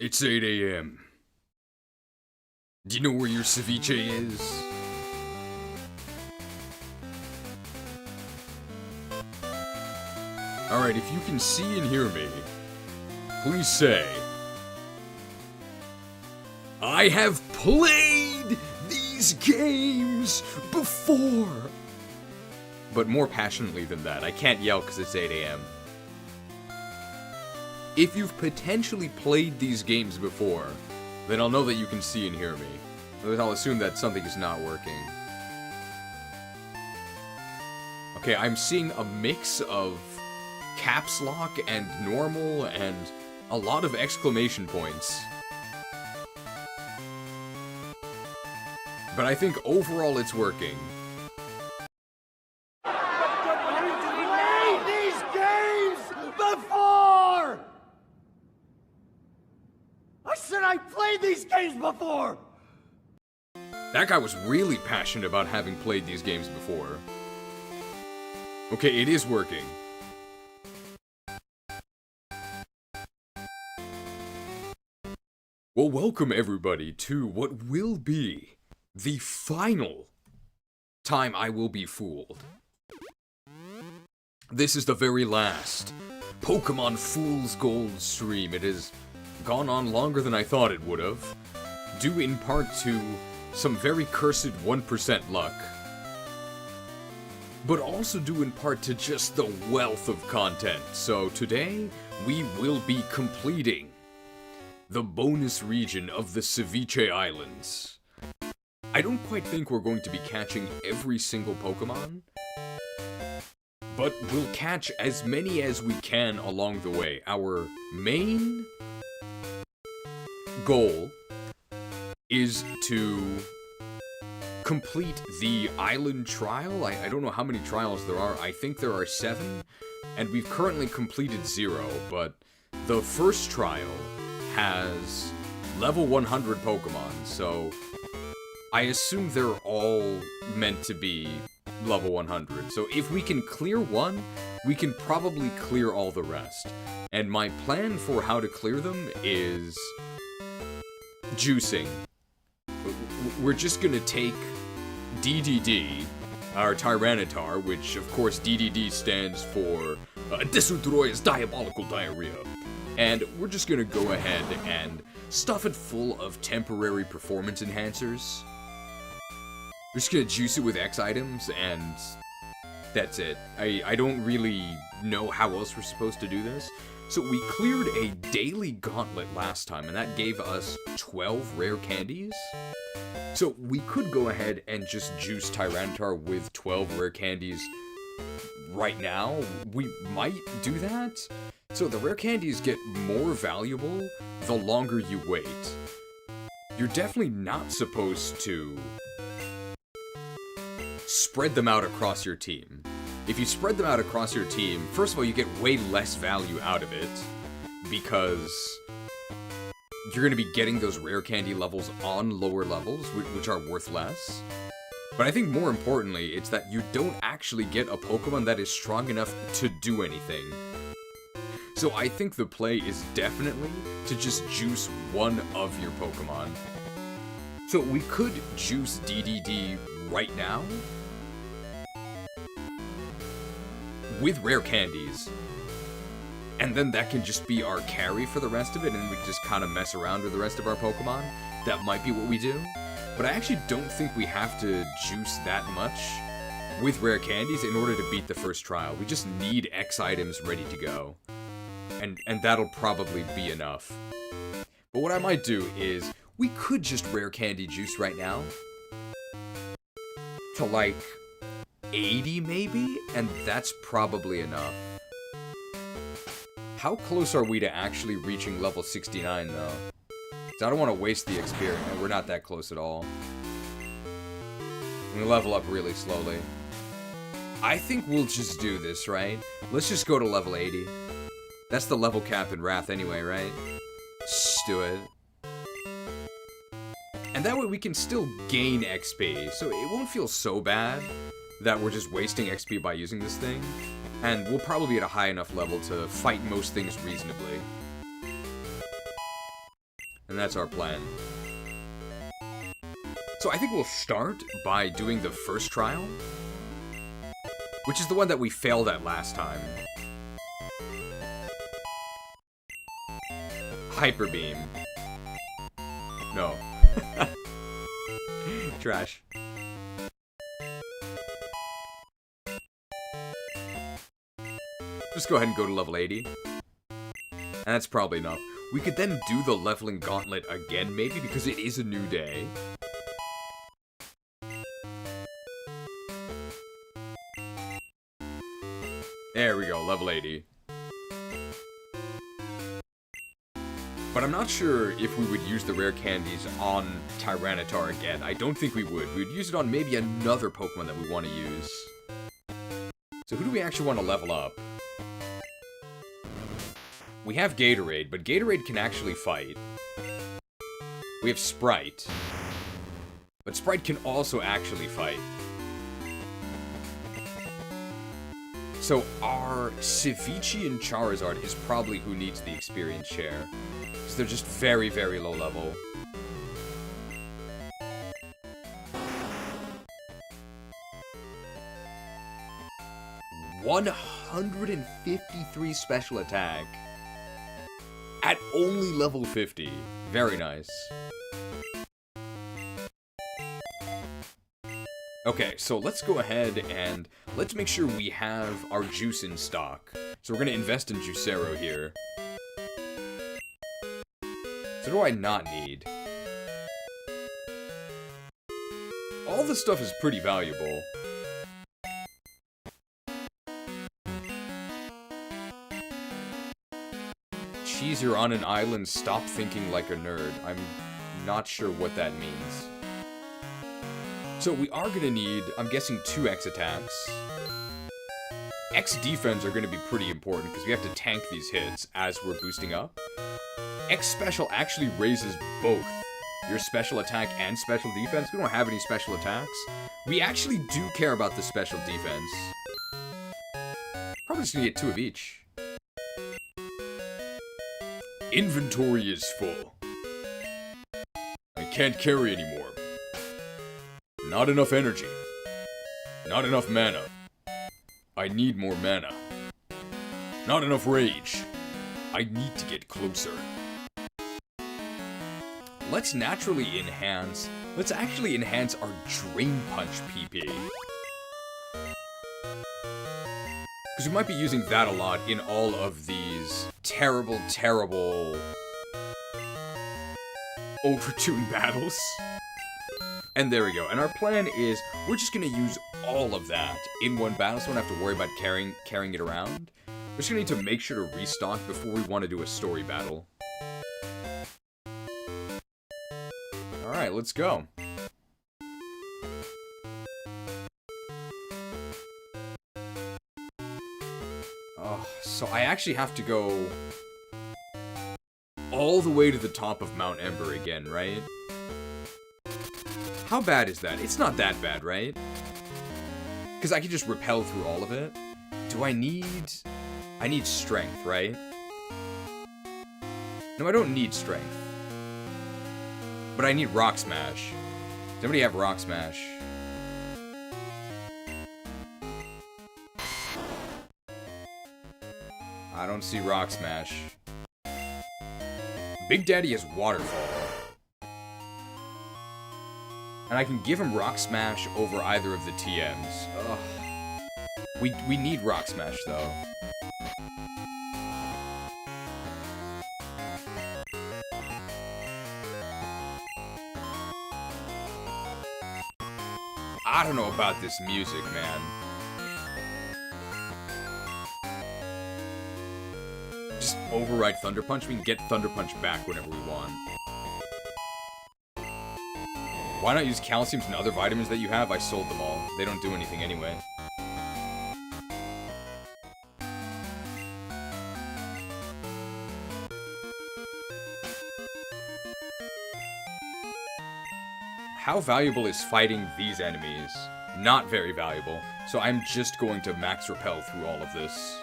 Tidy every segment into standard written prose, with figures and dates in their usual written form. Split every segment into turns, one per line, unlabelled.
It's 8 a.m. Do you know where your ceviche is? Alright, if you can see and hear me, please say, I have played these games before! But more passionately than that, I can't yell because it's 8 a.m. If you've potentially played these games before, then I'll know that you can see and hear me. Otherwise, I'll assume that something is not working. Okay, I'm seeing a mix of caps lock and normal and a lot of exclamation points. But I think overall it's working.
Played these games before! I said I played these games before!
That guy was really passionate about having played these games before. Okay, it is working. Well, welcome everybody to what will be the final time I will be fooled. This is the very last Pokemon Fool's Gold stream. It has gone on longer than I thought it would have, due in part to some very cursed 1% luck, but also due in part to just the wealth of content. So today, we will be completing the bonus region of the Ceviche Islands. I don't quite think we're going to be catching every single Pokemon, but we'll catch as many as we can along the way. Our main goal is to complete the island trial. I don't know how many trials there are. I think there are 7, and we've currently completed 0, but the first trial has level 100 Pokemon, so I assume they're all meant to be level 100. So if we can clear one, we can probably clear all the rest. And my plan for how to clear them is juicing. We're just gonna take DDD, our Tyranitar, which of course DDD stands for Desudroy's Diabolical Diarrhea. And we're just gonna go ahead and stuff it full of temporary performance enhancers. We're just gonna juice it with X items, and that's it. I don't really know how else we're supposed to do this. So we cleared a daily gauntlet last time, and that gave us 12 rare candies. So we could go ahead and just juice Tyranitar with 12 rare candies right now. We might do that. So the rare candies get more valuable the longer you wait. You're definitely not supposed to spread them out across your team. If you spread them out across your team, first of all, you get way less value out of it, because you're going to be getting those rare candy levels on lower levels, which are worth less. But I think more importantly, it's that you don't actually get a Pokemon that is strong enough to do anything. So I think the play is definitely to just juice one of your Pokemon. So we could juice DDD right now with rare candies, and then that can just be our carry for the rest of it, and we can just kind of mess around with the rest of our Pokemon. That might be what we do, but I actually don't think we have to juice that much with rare candies in order to beat the first trial. We just need X items ready to go, and that'll probably be enough. But what I might do is, we could just rare candy juice right now to like 80 maybe, and that's probably enough. How close are we to actually reaching level 69 though? 'Cause I don't want to waste the experience. We're not that close at all. We level up really slowly. I think we'll just do this, right? Let's just go to level 80. That's the level cap in Wrath anyway, right? Just do it. And that way we can still gain XP, so it won't feel so bad that we're just wasting XP by using this thing. And we'll probably be at a high enough level to fight most things reasonably. And that's our plan. So I think we'll start by doing the first trial, which is the one that we failed at last time. Hyper Beam. No. Trash. Just go ahead and go to level 80. And that's probably enough. We could then do the leveling gauntlet again, maybe, because it is a new day. There we go, level 80. But I'm not sure if we would use the rare candies on Tyranitar again. I don't think we would. We would use it on maybe another Pokemon that we want to use. So who do we actually want to level up? We have Gatorade, but Gatorade can actually fight. We have Sprite. But Sprite can also actually fight. So our Sevii and Charizard is probably who needs the experience share. Because they're just very, very low level. $153 special attack. At only level 50. Very nice. Okay, so let's go ahead and let's make sure we have our juice in stock. So we're going to invest in Juicero here. So what do I not need? All this stuff is pretty valuable. Cheese, you're on an island, stop thinking like a nerd. I'm not sure what that means. So we are going to need, I'm guessing, 2 X attacks. X defense are going to be pretty important because we have to tank these hits as we're boosting up. X special actually raises both your special attack and special defense. We don't have any special attacks. We actually do care about the special defense. Probably just going to get 2 of each. Inventory is full. I can't carry anymore. Not enough energy. Not enough mana. I need more mana. Not enough rage. I need to get closer. Let's naturally enhance... Let's actually enhance our Drain Punch PP. Because we might be using that a lot in all of these terrible, terrible overtuned battles. And there we go. And our plan is we're just going to use all of that in one battle, so we don't have to worry about carrying it around. We're just going to need to make sure to restock before we want to do a story battle. Alright, let's go. Oh, so I actually have to go all the way to the top of Mount Ember again, right? How bad is that? It's not that bad, right? Because I can just rappel through all of it. Do I need... I need strength, right? No, I don't need strength. But I need Rock Smash. Does anybody have Rock Smash? I don't see Rock Smash. Big Daddy has Waterfall. And I can give him Rock Smash over either of the TMs. Ugh. We need Rock Smash, though. I don't know about this music, man. Just override Thunder Punch. We can get Thunder Punch back whenever we want. Why not use calciums and other vitamins that you have? I sold them all. They don't do anything anyway. How valuable is fighting these enemies? Not very valuable. So I'm just going to max repel through all of this.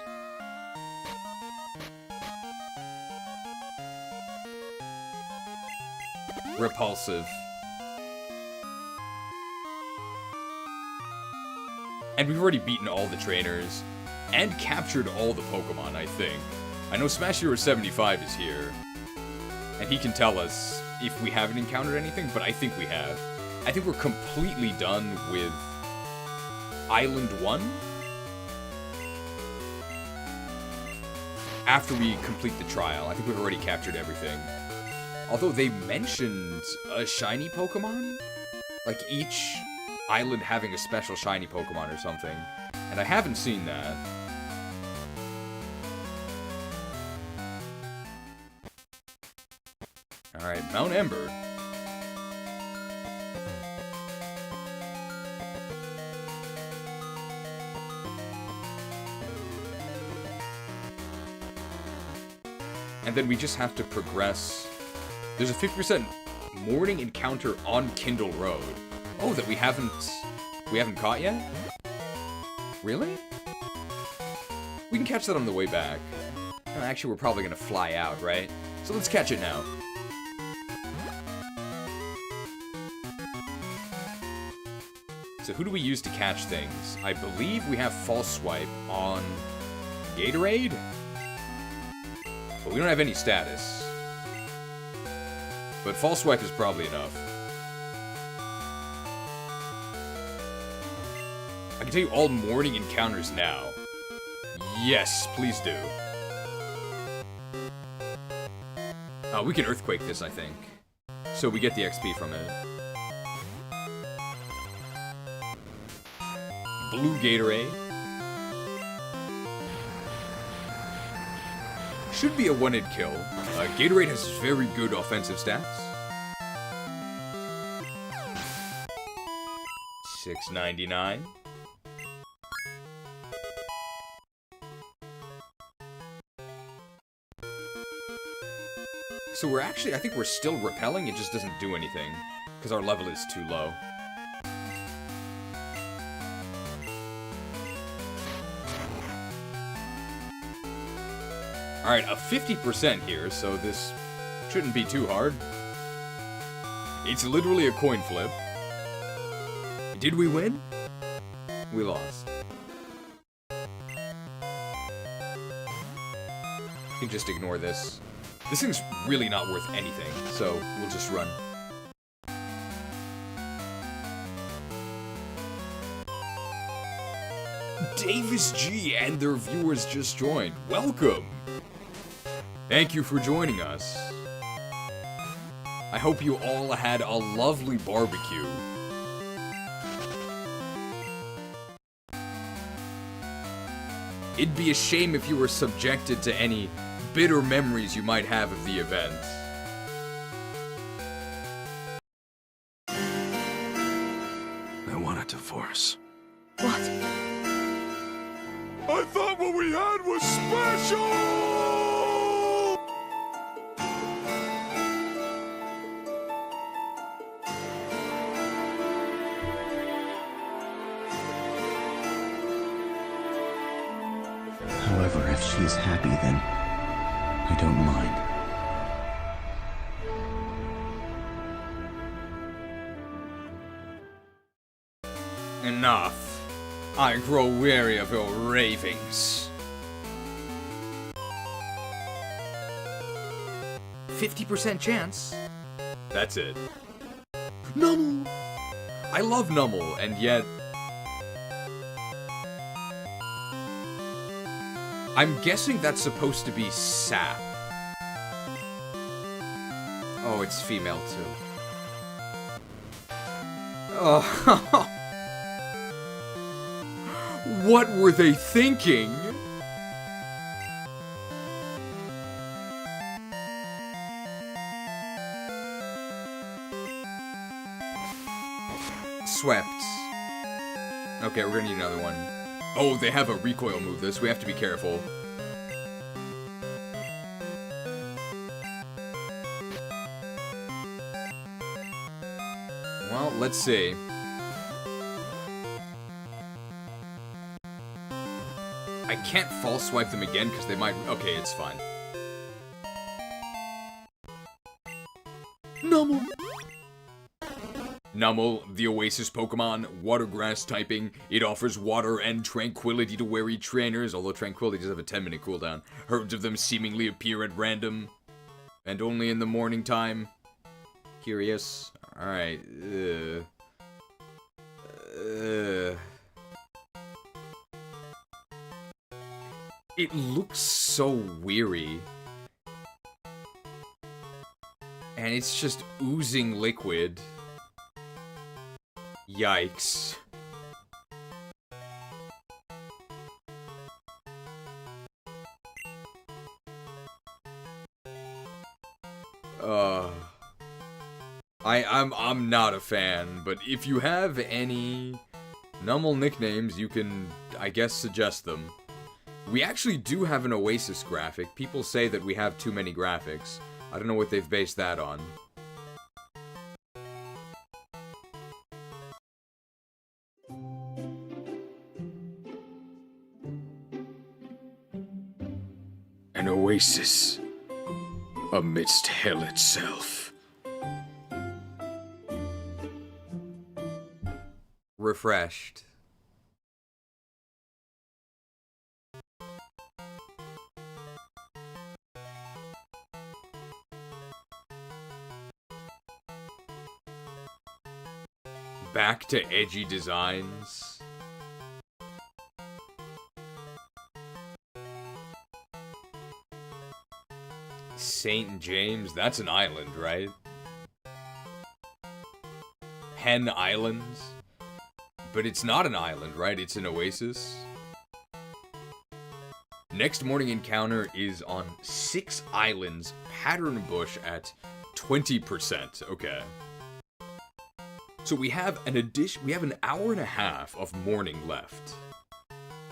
repulsive. And we've already beaten all the trainers, and captured all the Pokemon, I think. I know Smash Hero 75 is here, and he can tell us if we haven't encountered anything, but I think we have. I think we're completely done with Island 1. After we complete the trial, I think we've already captured everything. Although they mentioned a shiny Pokemon? Like each island having a special shiny Pokemon or something. And I haven't seen that. Alright, Mount Ember. And then we just have to progress. There's a 50% morning encounter on Kindle Road. Oh, that we haven't caught yet? Really? We can catch that on the way back. Actually, we're probably gonna fly out, right? So let's catch it now. So who do we use to catch things? I believe we have False Swipe on Gatorade? But we don't have any status. But False Swipe is probably enough. I can tell you all morning encounters now. Yes, please do. We can Earthquake this, I think. So we get the XP from it. Blue Gatorade. Should be a one-hit kill. Gatorade has very good offensive stats. 699. So we're actually, I think we're still repelling, it just doesn't do anything. Because our level is too low. Alright, a 50% here, so this shouldn't be too hard. It's literally a coin flip. Did we win? We lost. You can just ignore this. This thing's really not worth anything, so we'll just run. Davis G and their viewers just joined. Welcome! Thank you for joining us. I hope you all had a lovely barbecue. It'd be a shame if you were subjected to any bitter memories you might have of the event.
I want a divorce.
What?
I thought what we had was special!
However, if she's happy, then I don't mind.
Enough. I grow weary of your ravings. 50% chance. That's it. Numel! I love Numel, and yet... I'm guessing that's supposed to be sap. Oh, it's female too. Oh, what were they thinking? Swept. Okay, we're gonna need another one. Oh, they have a recoil move this. We have to be careful. Well, let's see. I can't false swipe them again because they might... Okay, it's fine. Numel! Numel, the Oasis Pokemon, water grass typing. It offers water and tranquility to wary trainers, although tranquility does have a 10-minute cooldown. Herds of them seemingly appear at random, and only in the morning time. Curious. Alright. It looks so weary. And it's just oozing liquid. Yikes. I'm not a fan, but if you have any Numel nicknames, you can, I guess, suggest them. We actually do have an Oasis graphic. People say that we have too many graphics. I don't know what they've based that on.
An oasis amidst hell itself.
Refreshed. Back to edgy designs. St. James, that's an island, right? Hen Islands? But it's not an island, right? It's an oasis. Next morning encounter is on 6 islands, pattern bush at 20%. Okay. So we have an hour and a half of morning left.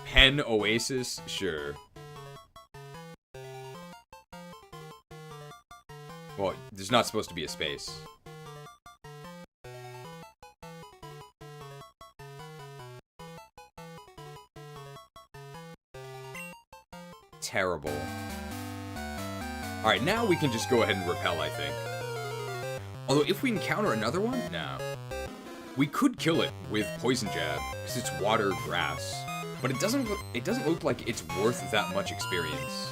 Hen Oasis, sure. Well, there's not supposed to be a space. Terrible. Alright, now we can just go ahead and repel, I think. Although, if we encounter another one, no. We could kill it with Poison Jab, because it's water grass. But it doesn't look like it's worth that much experience.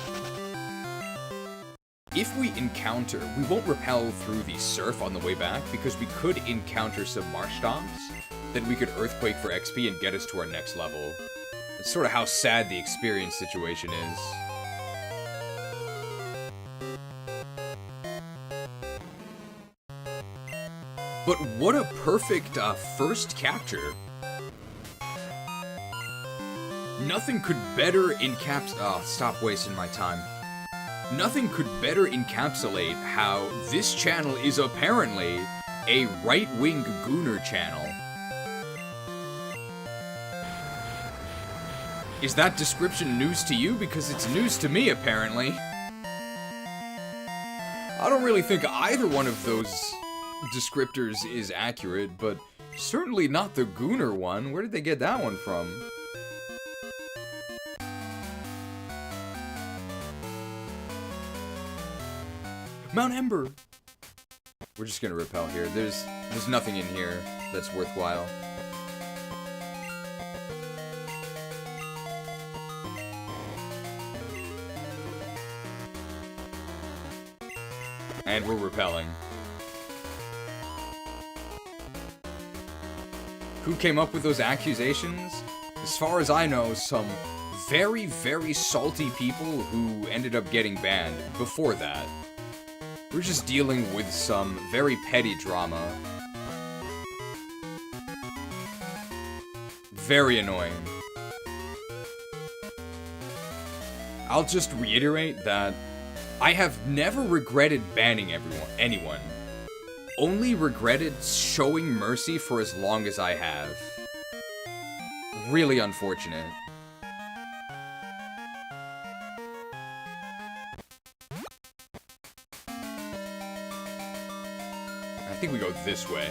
If we encounter, we won't repel through the surf on the way back, because we could encounter some Marsh Stomps that we could Earthquake for XP and get us to our next level. That's sort of how sad the experience situation is. But what a perfect first capture. Nothing could better oh, stop wasting my time. Nothing could better encapsulate how this channel is apparently a right-wing gooner channel. Is that description news to you? Because it's news to me, apparently. I don't really think either one of those descriptors is accurate, but certainly not the gooner one. Where did they get that one from? Mount Ember! We're just gonna repel here. There's nothing in here that's worthwhile. And we're repelling. Who came up with those accusations? As far as I know, some very, very salty people who ended up getting banned before that. We're just dealing with some very petty drama. Very annoying. I'll just reiterate that I have never regretted banning anyone. Only regretted showing mercy for as long as I have. Really unfortunate. I think we go this way.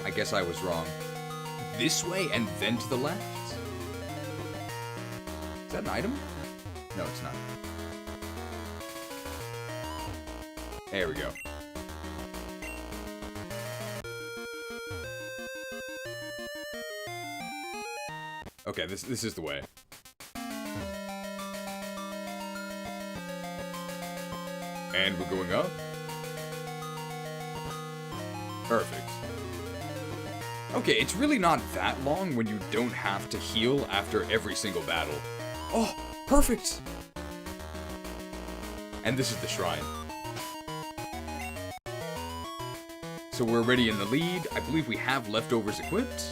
I guess I was wrong. This way and then to the left? Is that an item? No, it's not. There we go. Okay, this is the way. And we're going up. Perfect. Okay, it's really not that long when you don't have to heal after every single battle. Oh, perfect! And this is the shrine. So we're already in the lead. I believe we have leftovers equipped.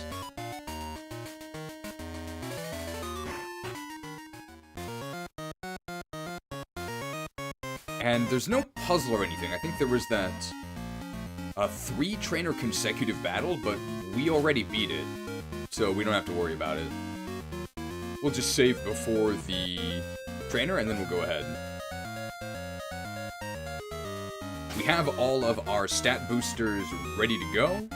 And there's no puzzle or anything. I think there was that 3-trainer consecutive battle, but we already beat it. So we don't have to worry about it. We'll just save before the trainer, and then we'll go ahead. We have all of our stat boosters ready to go.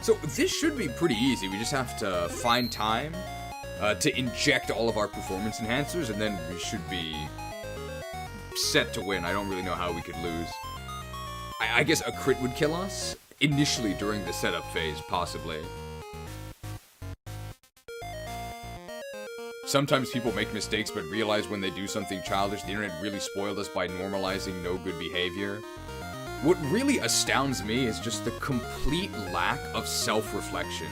So this should be pretty easy. We just have to find time to inject all of our performance enhancers, and then we should be set to win. I don't really know how we could lose. I guess a crit would kill us initially during the setup phase, possibly. Sometimes people make mistakes but realize when they do something childish. The internet really spoiled us by normalizing no good behavior. What really astounds me is just the complete lack of self-reflection.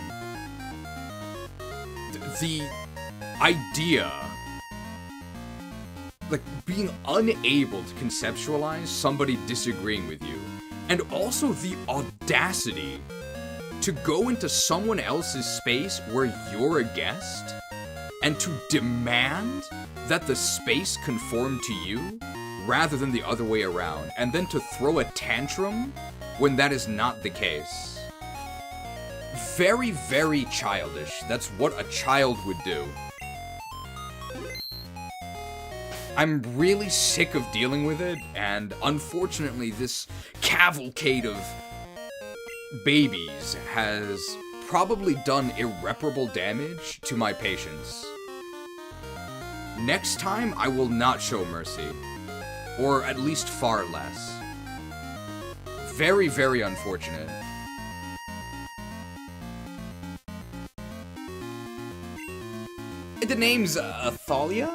The idea, like being unable to conceptualize somebody disagreeing with you, and also the audacity to go into someone else's space where you're a guest and to demand that the space conform to you rather than the other way around, and then to throw a tantrum when that is not the case. Very, very childish. That's what a child would do. I'm really sick of dealing with it, and unfortunately this cavalcade of babies has probably done irreparable damage to my patience. Next time, I will not show mercy. Or at least far less. Very, very unfortunate. The name's Athalia?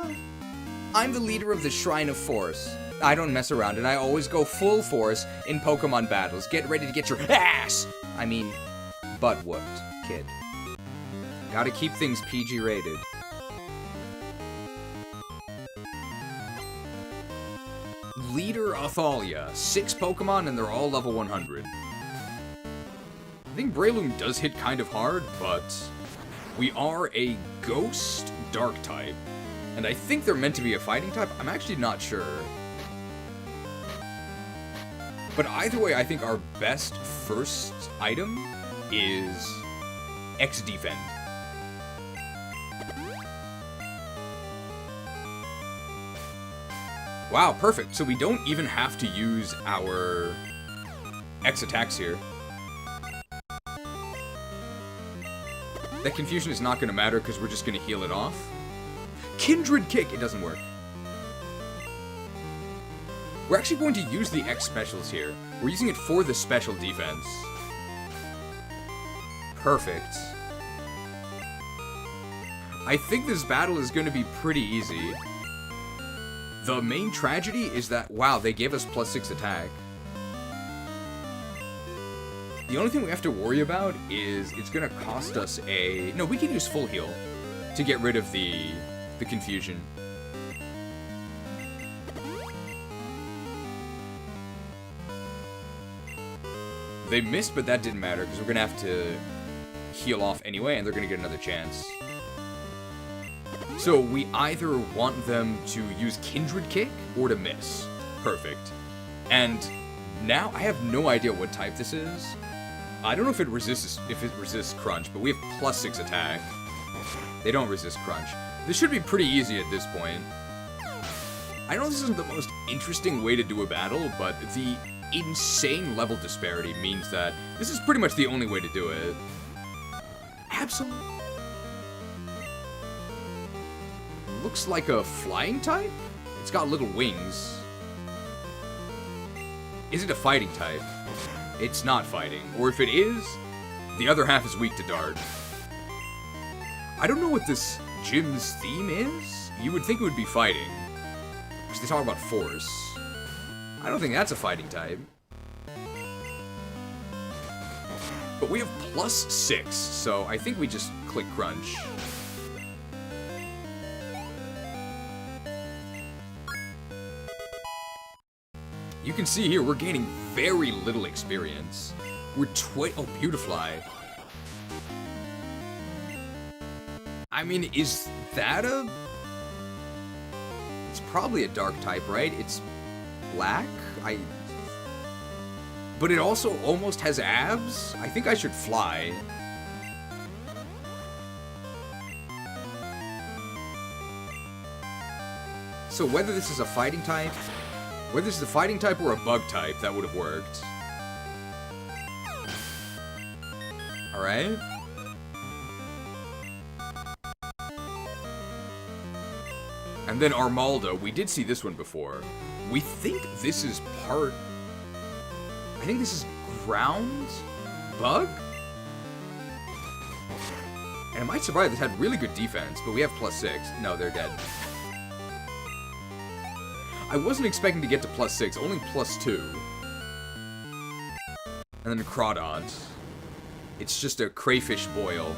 I'm the leader of the Shrine of Force. I don't mess around, and I always go full force in Pokemon battles. Get ready to get your ass! I mean, butt whooped, kid. Gotta keep things PG rated. Leader Athalia. 6 Pokemon, and they're all level 100. I think Breloom does hit kind of hard, but we are a Ghost Dark type. And I think they're meant to be a fighting type. I'm actually not sure. But either way, I think our best first item is X-Defend. Wow, perfect. So we don't even have to use our X attacks here. That confusion is not going to matter because we're just going to heal it off. Kindred Kick! It doesn't work. We're actually going to use the X specials here. We're using it for the special defense. Perfect. I think this battle is going to be pretty easy. The main tragedy is that, wow, they gave us +6 attack. The only thing we have to worry about is it's going to cost us a... No, we can use full heal to get rid of the confusion. They missed, but that didn't matter, because we're going to have to heal off anyway, and they're going to get another chance. So we either want them to use Kindred Kick or to miss. Perfect. And now I have no idea what type this is. I don't know if it resists Crunch, but we have +6 attack. They don't resist Crunch. This should be pretty easy at this point. I know this isn't the most interesting way to do a battle, but the insane level disparity means that this is pretty much the only way to do it. Absolutely. Looks like a flying type? It's got little wings. Is it a fighting type? It's not fighting. Or if it is, the other half is weak to Dart. I don't know what this gym's theme is? You would think it would be fighting. Because they talk about force. I don't think that's a fighting type. But we have +6, so I think we just click Crunch. You can see here, we're gaining very little experience. We're oh, Beautifly. I mean, is that a... It's probably a dark type, right? It's black? But it also almost has abs? I think I should fly. So whether this is a fighting type, whether this is a fighting type or a bug type, that would have worked. Alright. And then Armaldo, we did see this one before. We think this is part... I think this is ground bug? And it might survive. This had really good defense, but we have +6. No, they're dead. I wasn't expecting to get to +6, only +2. And then Groudon. It's just a crayfish boil.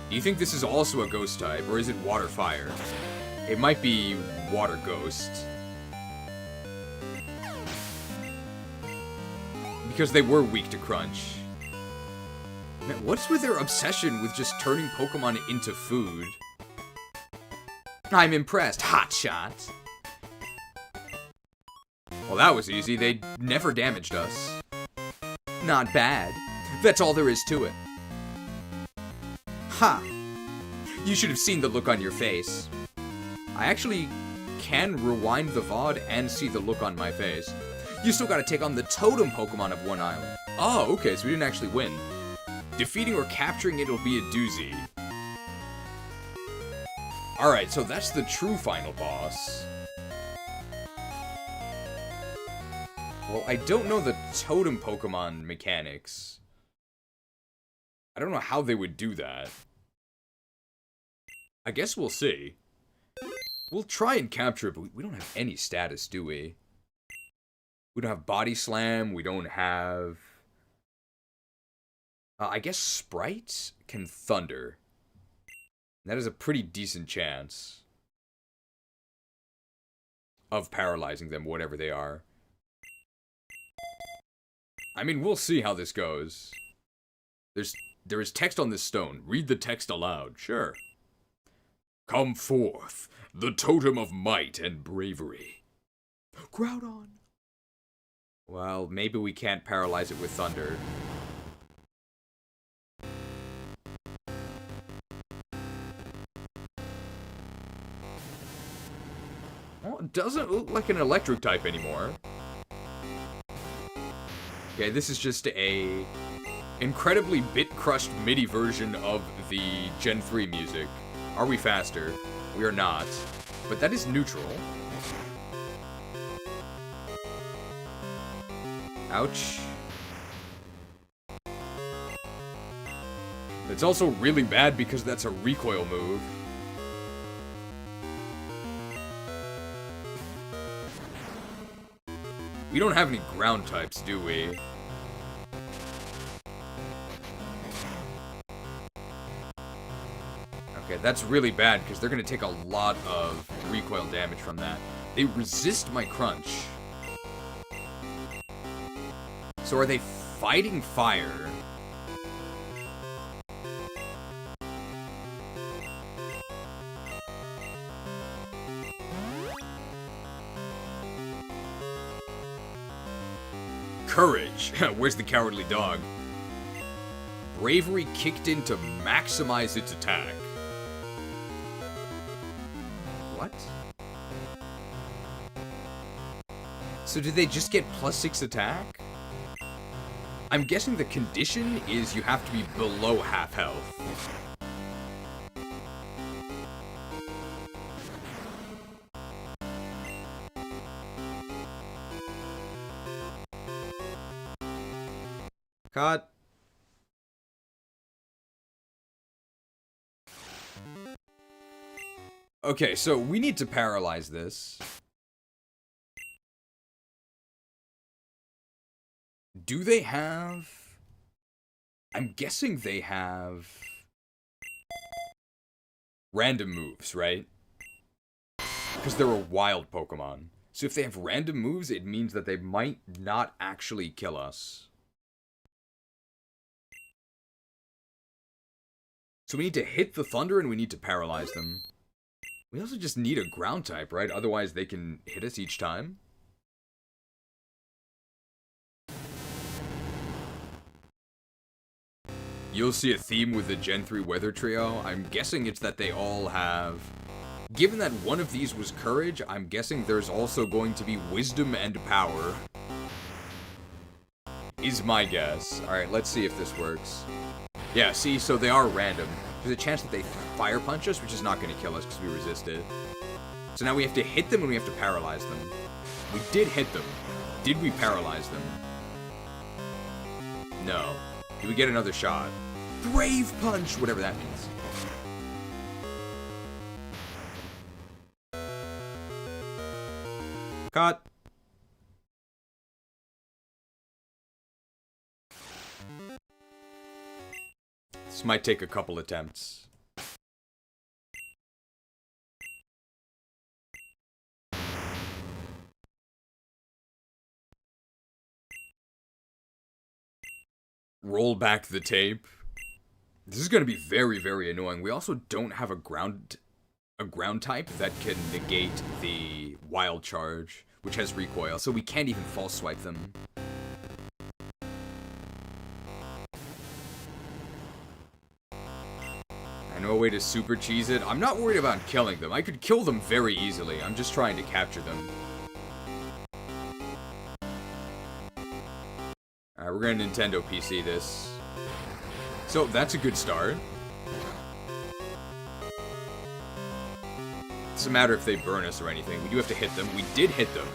Do you think this is also a ghost type, or is it water fire? It might be water ghost. Because they were weak to crunch. Man, what's with their obsession with just turning Pokemon into food? I'm impressed. Hot shot. Well, that was easy. They never damaged us. Not bad. That's all there is to it. Ha! You should have seen the look on your face. I actually can rewind the VOD and see the look on my face. You still gotta take on the Totem Pokemon of one island. Oh, okay, so we didn't actually win. Defeating or capturing it will be a doozy. Alright, so that's the true final boss. Well, I don't know the Totem Pokemon mechanics. I don't know how they would do that. I guess we'll see. We'll try and capture it, but we don't have any status, do we? We don't have Body Slam, we don't have... I guess Sprite can Thunder. That is a pretty decent chance of paralyzing them, whatever they are. I mean, we'll see how this goes. There is text on this stone. Read the text aloud. Sure. Come forth, the totem of might and bravery. Groudon. Well, maybe we can't paralyze it with thunder. Well, it doesn't look like an electric type anymore. Okay, this is just a incredibly bit-crushed MIDI version of the Gen 3 music. Are we faster? We are not. But that is neutral. Ouch. It's also really bad because that's a recoil move. We don't have any ground types, do we? Okay, that's really bad because they're going to take a lot of recoil damage from that. They resist my crunch. So are they fighting fire? Courage. Where's the cowardly dog? Bravery kicked in to maximize its attack. What? So did they just get +6 attack? I'm guessing the condition is you have to be below half health. Cut. Okay, so we need to paralyze this. Do they have... I'm guessing they have... random moves, right? Because they're a wild Pokemon. So if they have random moves, it means that they might not actually kill us. So we need to hit the Thunder and we need to paralyze them. We also just need a ground type, right? Otherwise they can hit us each time. You'll see a theme with the Gen 3 Weather Trio. I'm guessing it's that they all have... Given that one of these was Courage, I'm guessing there's also going to be Wisdom and Power. Is my guess. Alright, let's see if this works. Yeah, see, so they are random. There's a chance that they Fire Punch us, which is not going to kill us because we resist it. So now we have to hit them and we have to paralyze them. We did hit them. Did we paralyze them? No. Do we get another shot? Brave Punch! Whatever that means. Cut. This might take a couple attempts. Roll back the tape. This is going to be very, very annoying. We also don't have a ground type that can negate the Wild Charge, which has recoil, so we can't even false swipe them. I know a way to super cheese it. I'm not worried about killing them. I could kill them very easily. I'm just trying to capture them. Alright, we're gonna Nintendo PC this. So, that's a good start. It's a matter if they burn us or anything. We do have to hit them. We did hit them.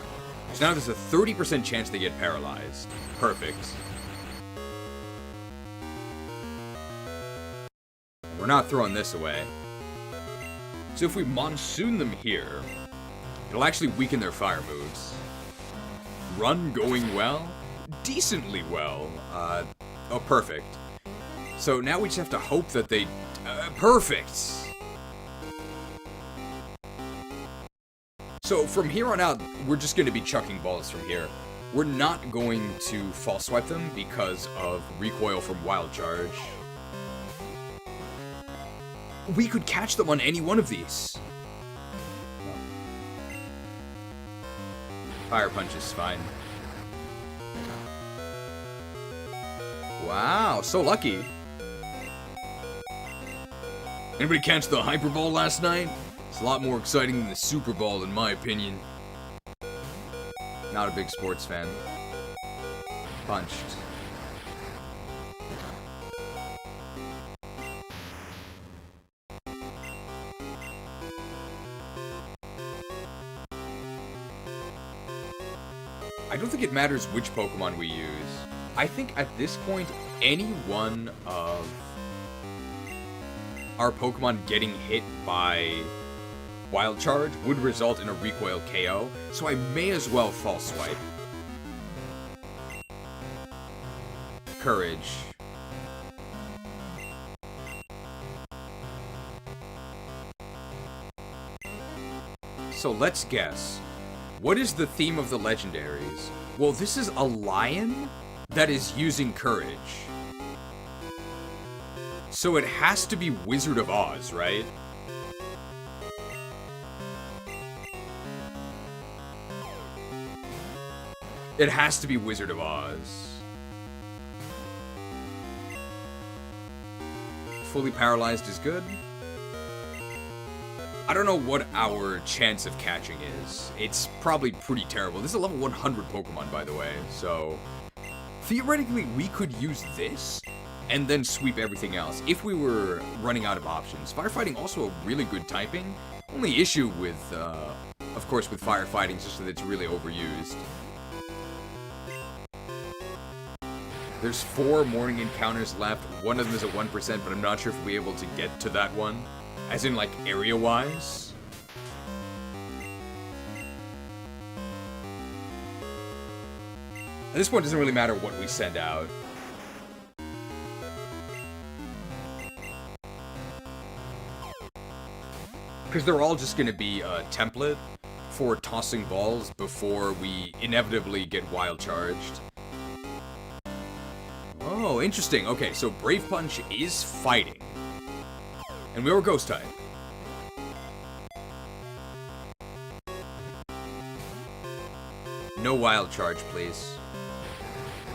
So now there's a 30% chance they get paralyzed. Perfect. We're not throwing this away. So if we Monsoon them here, it'll actually weaken their fire moves. Run going well? Decently well. Oh, perfect. So now we just have to hope that they... perfect! So from here on out, we're just going to be chucking balls from here. We're not going to false swipe them because of recoil from Wild Charge. We could catch them on any one of these. Fire Punch is fine. Wow, so lucky. Anybody catch the Hyper Ball last night? It's a lot more exciting than the Super Ball, in my opinion. Not a big sports fan. Punched. I don't think it matters which Pokemon we use. I think at this point, any one of our Pokemon getting hit by Wild Charge would result in a recoil KO, so I may as well false swipe. Courage. So let's guess. What is the theme of the legendaries? Well, this is a lion that is using Courage. So it has to be Wizard of Oz, right? It has to be Wizard of Oz. Fully paralyzed is good. I don't know what our chance of catching is. It's probably pretty terrible. This is a level 100 Pokemon, by the way, so... Theoretically, we could use this and then sweep everything else if we were running out of options. Firefighting also a really good typing. Only issue with, of course, with firefighting is just that it's really overused. There's 4 morning encounters left. One of them is at 1%, but I'm not sure if we'll be able to get to that one. As in, like, area-wise. At this point, it doesn't really matter what we send out. Because they're all just going to be a template for tossing balls before we inevitably get wild charged. Oh, interesting. Okay, so Brave Punch is fighting. And we were Ghost type. No wild charge, please.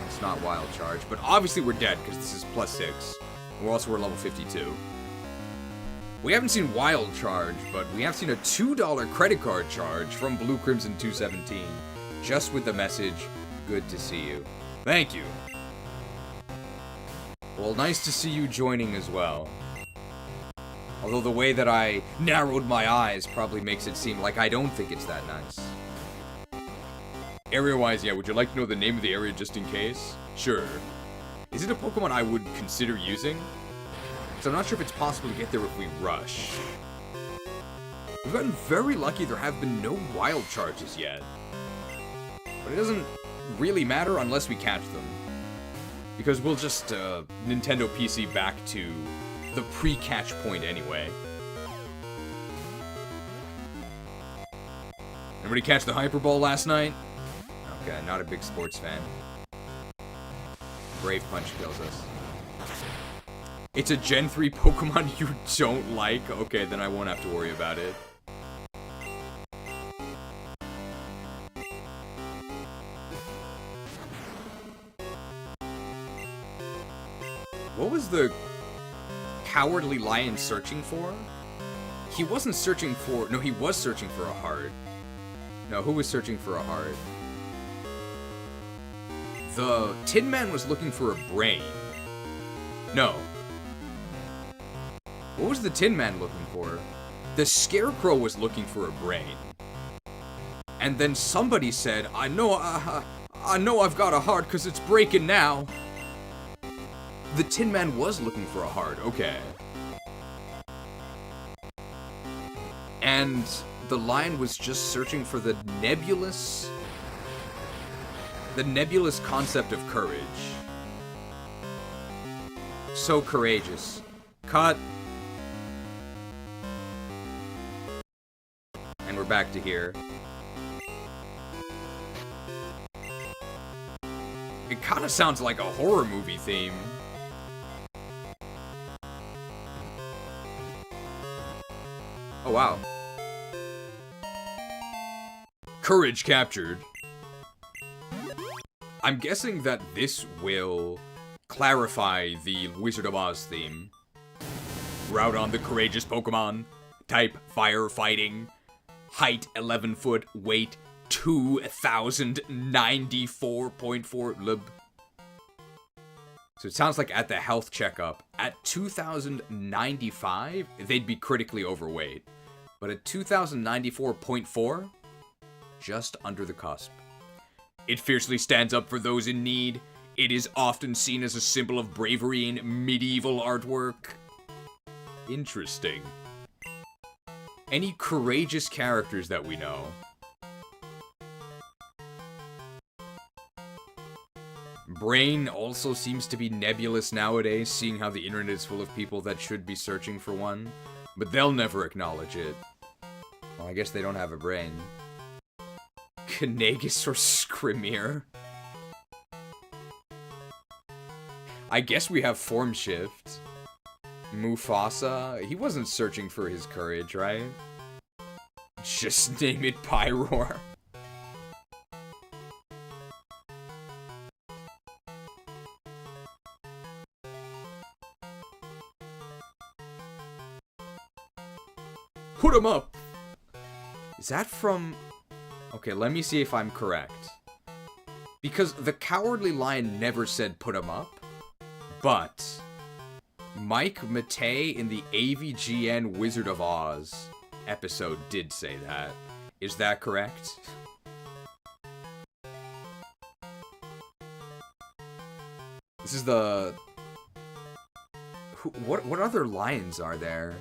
It's not wild charge, but obviously we're dead because this is +6. We're also level 52. We haven't seen wild charge, but we have seen a $2 credit card charge from Blue Crimson 217, just with the message, "Good to see you." Thank you. Well, nice to see you joining as well. Although the way that I narrowed my eyes probably makes it seem like I don't think it's that nice. Area-wise, yeah, would you like to know the name of the area just in case? Sure. Is it a Pokemon I would consider using? So I'm not sure if it's possible to get there if we rush. We've gotten very lucky there have been no wild charges yet. But it doesn't really matter unless we catch them. Because we'll just Nintendo PC back to the pre-catch point anyway. Anybody catch the Hyper Ball last night? Okay, not a big sports fan. Brave Punch kills us. It's a Gen 3 Pokemon you don't like? Okay, then I won't have to worry about it. What was the Cowardly Lion searching for? He wasn't searching for... No, he was searching for a heart. No, who was searching for a heart? The Tin Man was looking for a brain. No. What was the Tin Man looking for? The Scarecrow was looking for a brain. And then somebody said, I know I've got a heart because it's breaking now. The Tin Man was looking for a heart, okay. And the lion was just searching for the nebulous concept of courage. So courageous. Cut. And we're back to here. It kind of sounds like a horror movie theme. Oh, wow. Courage captured. I'm guessing that this will clarify the Wizard of Oz theme. Groudon, the courageous Pokemon. Type, firefighting. Height, 11 foot. Weight, 2,094.4 lb. So it sounds like at the health checkup, at 2,095, they'd be critically overweight. But at 2,094.4, just under the cusp. It fiercely stands up for those in need. It is often seen as a symbol of bravery in medieval artwork. Interesting. Any courageous characters that we know? Brain also seems to be nebulous nowadays, seeing how the internet is full of people that should be searching for one. But they'll never acknowledge it. Well, I guess they don't have a brain. Knagus or Scrimir? I guess we have Form Shift. Mufasa? He wasn't searching for his courage, right? Just name it Pyroar. Put him up! Is that from... Okay, let me see if I'm correct. Because the Cowardly Lion never said put him up, but Mike Matei in the AVGN Wizard of Oz episode did say that. Is that correct? This is the... What other lions are there?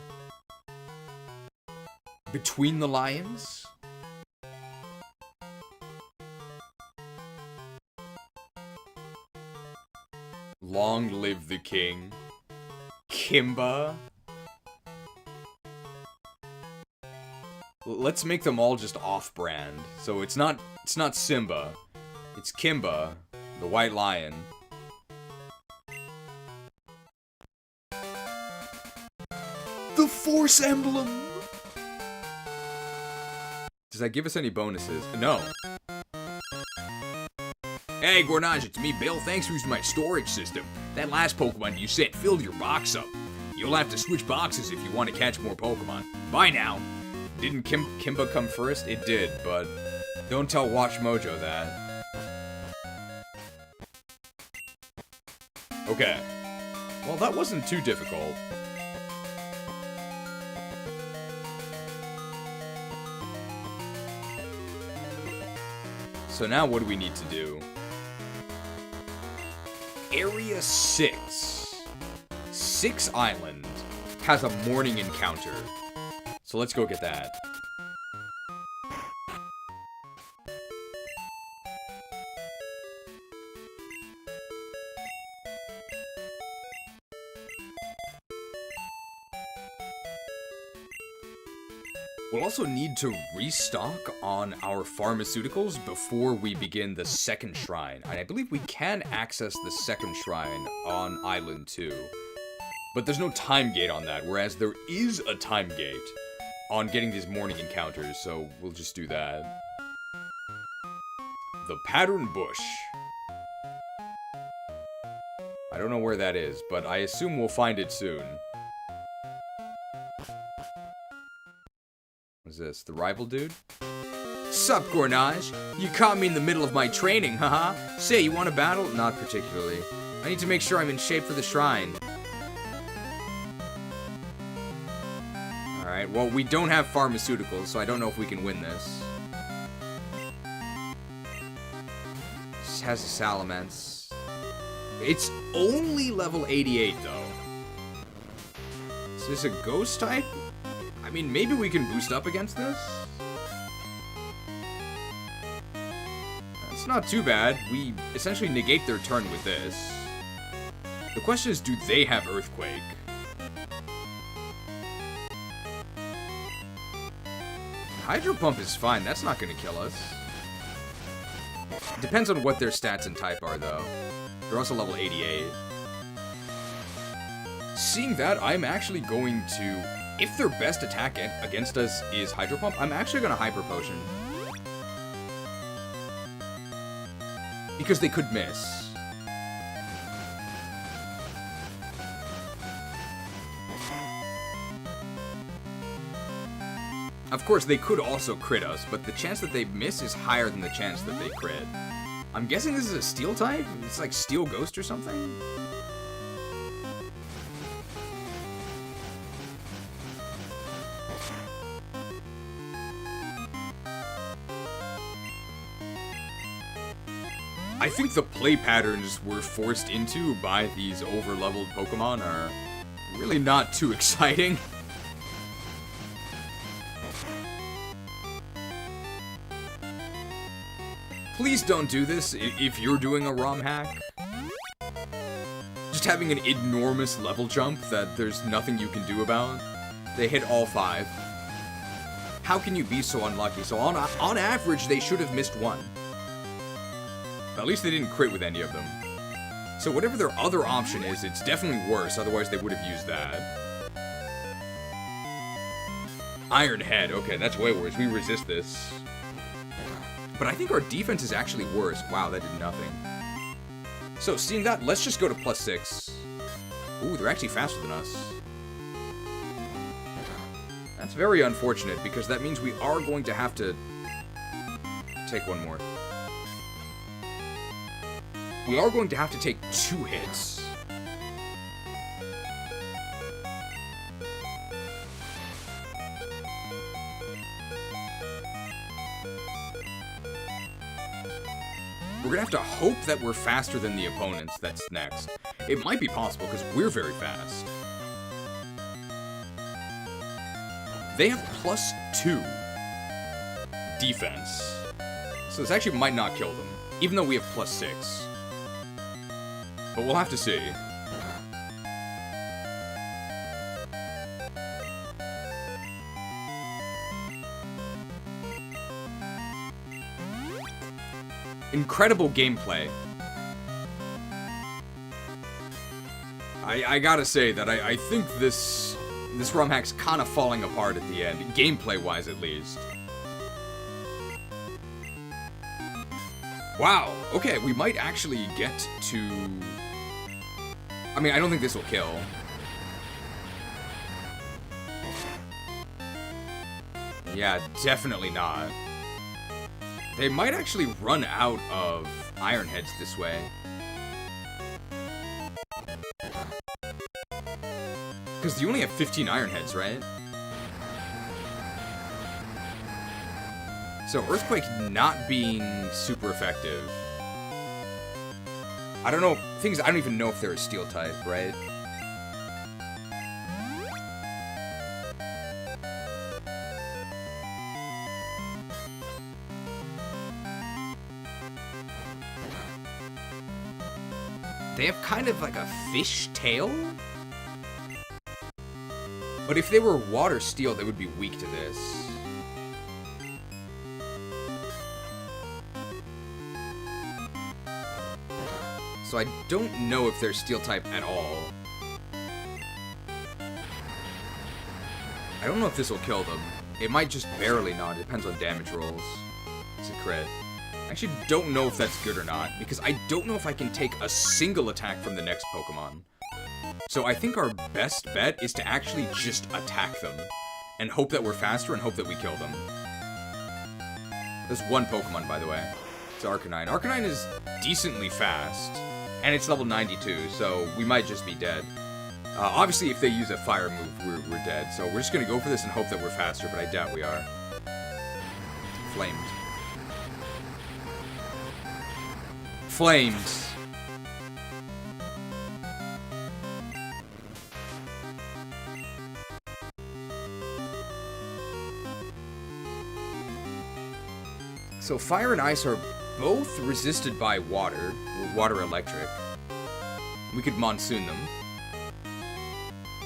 Between the Lions? Long live the king. Kimba. Let's make them all just off-brand. So it's not Simba. It's Kimba, the white lion. The Force Emblem! Does that give us any bonuses? No. Hey, Gornage, it's me, Bill. Thanks for using my storage system. That last Pokemon you sent filled your box up. You'll have to switch boxes if you want to catch more Pokemon. Bye now. Didn't Kimba come first? It did, but don't tell Watch Mojo that. Okay. Well, that wasn't too difficult. So now what do we need to do? Area 6. 6 Island has a morning encounter. So let's go get that. We'll also need to restock on our pharmaceuticals before we begin the second shrine. And I believe we can access the second shrine on Island 2. But there's no time gate on that, whereas there is a time gate on getting these morning encounters, so we'll just do that. The Pattern Bush. I don't know where that is, but I assume we'll find it soon. What's this? The rival dude? Sup, Gornage? You caught me in the middle of my training, haha. Say, you want a battle? Not particularly. I need to make sure I'm in shape for the shrine. Alright, well, we don't have pharmaceuticals, so I don't know if we can win this. This has a Salamence. It's only level 88, though. Is this a ghost type? I mean, maybe we can boost up against this? It's not too bad. We essentially negate their turn with this. The question is, do they have Earthquake? Hydro Pump is fine. That's not going to kill us. Depends on what their stats and type are, though. They're also level 88. Seeing that, I'm actually going to... If their best attack against us is Hydro Pump, I'm actually going to Hyper Potion. Because they could miss. Of course, they could also crit us, but the chance that they miss is higher than the chance that they crit. I'm guessing this is a Steel type? It's like Steel Ghost or something? I think the play patterns we're forced into by these over-leveled Pokemon are really not too exciting. Please don't do this if you're doing a ROM hack. Just having an enormous level jump that there's nothing you can do about. They hit all 5. How can you be so unlucky? So on average, they should have missed 1. At least they didn't crit with any of them. So whatever their other option is, it's definitely worse, otherwise they would have used that. Iron Head, okay, that's way worse. We resist this. But I think our defense is actually worse. Wow, that did nothing. So, seeing that, let's just go to +6. Ooh, they're actually faster than us. That's very unfortunate, because that means we are going to have to take one more. We are going to have to take 2 hits. We're gonna have to hope that we're faster than the opponents that's next. It might be possible, because we're very fast. They have +2 defense. So this actually might not kill them, even though we have +6. But we'll have to see. Incredible gameplay. I gotta say that I think this ROM hack's kind of falling apart at the end, gameplay-wise at least. Wow, okay, we might actually get to... I mean, I don't think this will kill. Yeah, definitely not. They might actually run out of Iron Heads this way. Because you only have 15 Iron Heads, right? So Earthquake not being super effective. I don't know, I don't even know if they're a Steel type, right? They have kind of like a fish tail? But if they were Water Steel, they would be weak to this. So I don't know if they're Steel type at all. I don't know if this will kill them. It might just barely not. It depends on damage rolls. It's a crit. I actually don't know if that's good or not, because I don't know if I can take a single attack from the next Pokemon. So I think our best bet is to actually just attack them, and hope that we're faster and hope that we kill them. There's one Pokemon, by the way. It's Arcanine. Arcanine is decently fast, and it's level 92, so we might just be dead. Obviously, if they use a fire move, we're dead, so we're just gonna go for this and hope that we're faster, but I doubt we are. Flamed. Flamed. So fire and ice are both resisted by water, or water electric. We could monsoon them.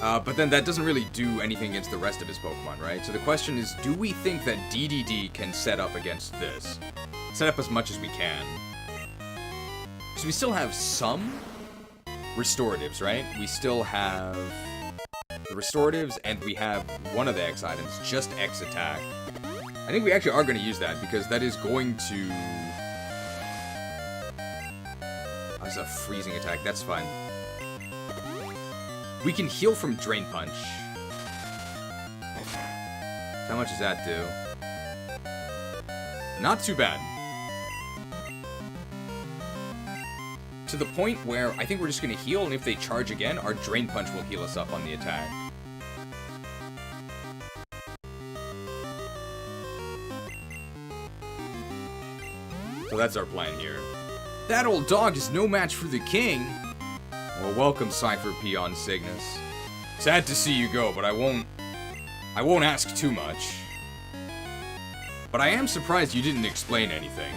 But then that doesn't really do anything against the rest of his Pokemon, right? So the question is, do we think that DDD can set up against this? Set up as much as we can. So we still have some restoratives, right? We still have the restoratives, and we have one of the X items, just X attack. I think we actually are going to use that, because that is going to... Oh, it's a freezing attack, that's fine. We can heal from Drain Punch. How much does that do? Not too bad. To the point where I think we're just going to heal, and if they charge again, our Drain Punch will heal us up on the attack. So that's our plan here. That old dog is no match for the king. Well, welcome, Cypher Peon Cygnus. Sad to see you go, but I won't ask too much. But I am surprised you didn't explain anything.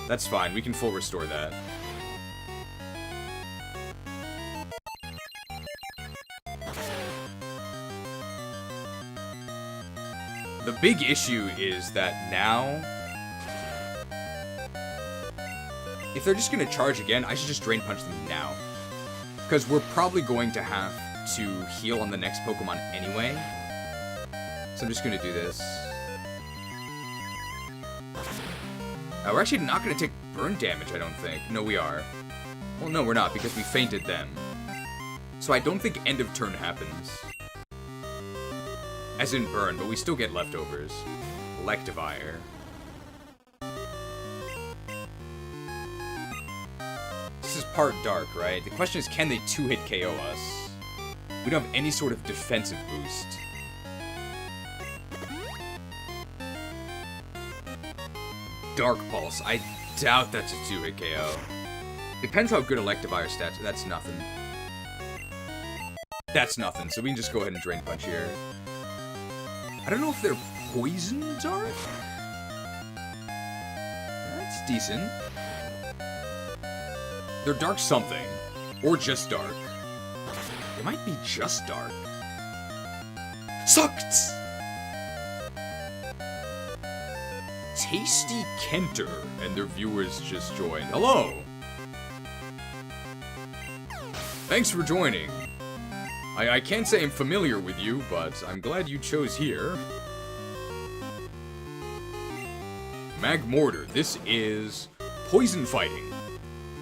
That's fine, we can full restore that. The big issue is that now, if they're just going to charge again, I should just Drain Punch them now. Because we're probably going to have to heal on the next Pokemon anyway. So I'm just going to do this. We're actually not going to take burn damage, I don't think. No, we are. Well, no, we're not, because we fainted them. So I don't think end of turn happens. As in burn, but we still get leftovers. Electivire. This is part dark, right? The question is, can they 2-hit KO us? We don't have any sort of defensive boost. Dark Pulse. I doubt that's a 2-hit KO. Depends how good Electivire stats. That's nothing. That's nothing, so we can just go ahead and Drain Punch here. I don't know if they're Poison Dart? That's It's decent. They're dark something. Or just dark. It might be just dark. Sucked! Tasty Kenter and their viewers just joined. Hello! Thanks for joining. I can't say I'm familiar with you, but I'm glad you chose here. Magmortar, this is poison fighting.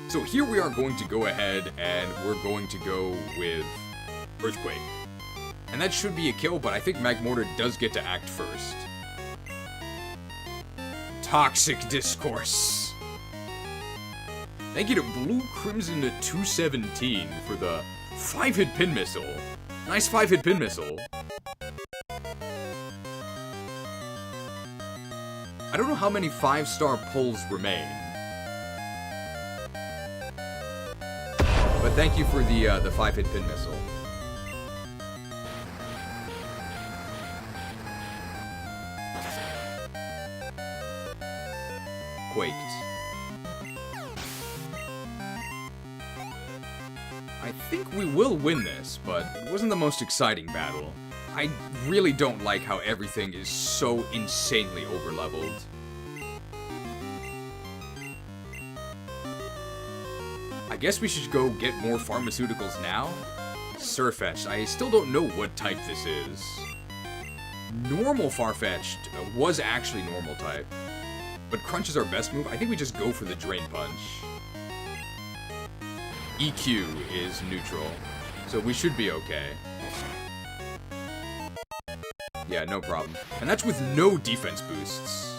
So here we are going to go ahead and we're going to go with Earthquake. And that should be a kill, but I think Magmortar does get to act first. Toxic Discourse. Thank you to Blue Crimson to 217 for the 5-hit pin missile. Nice 5-hit pin missile. I don't know how many 5-star pulls remain. But thank you for the 5-hit pin missile. Quaked. I think we will win this, but it wasn't the most exciting battle. I really don't like how everything is so insanely overleveled. I guess we should go get more pharmaceuticals now? Sirfetch'd. I still don't know what type this is. Normal Farfetch'd was actually normal type. But Crunch is our best move. I think we just go for the Drain Punch. EQ is neutral, so we should be okay. Yeah, no problem. And that's with no defense boosts.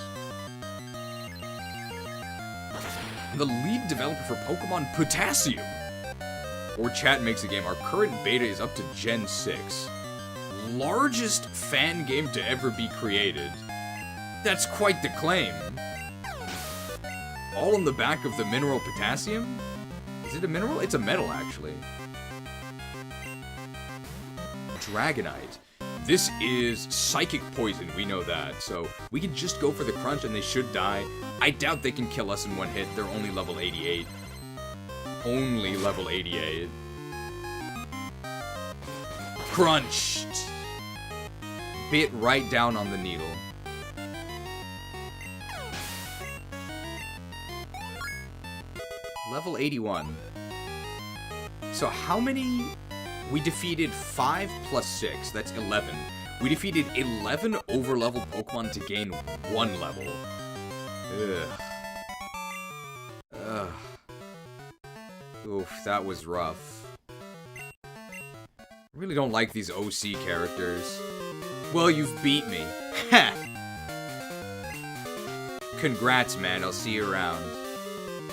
The lead developer for Pokemon Potassium. Or chat makes a game. Our current beta is up to Gen 6. Largest fan game to ever be created. That's quite the claim. All on the back of the mineral potassium? Is it a mineral? It's a metal, actually. Dragonite. This is Psychic Poison, we know that. So we can just go for the Crunch and they should die. I doubt they can kill us in one hit. They're only level 88. Only level 88. Crunched. Bit right down on the needle. Level 81. So how many? We defeated 5 plus 6. That's 11. We defeated 11 overleveled Pokemon to gain 1 level. Ugh. Ugh. Oof, that was rough. I really don't like these OC characters. Well, you've beat me. Ha! Congrats, man. I'll see you around.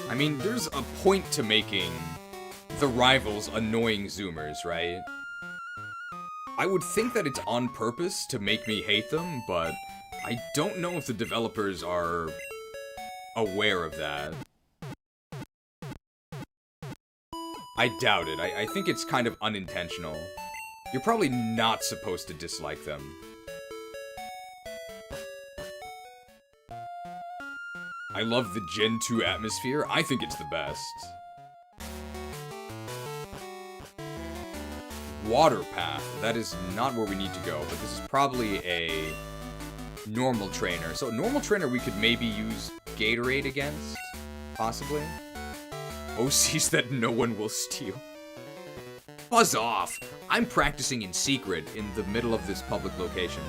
I mean, there's a point to making the rivals annoying Zoomers, right? I would think that it's on purpose to make me hate them, but I don't know if the developers are aware of that. I doubt it. I think it's kind of unintentional. You're probably not supposed to dislike them. I love the Gen 2 atmosphere. I think it's the best. Water Path. That is not where we need to go, but this is probably a normal trainer. So normal trainer we could maybe use Gatorade against, possibly. OCs that no one will steal. Buzz off! I'm practicing in secret in the middle of this public location.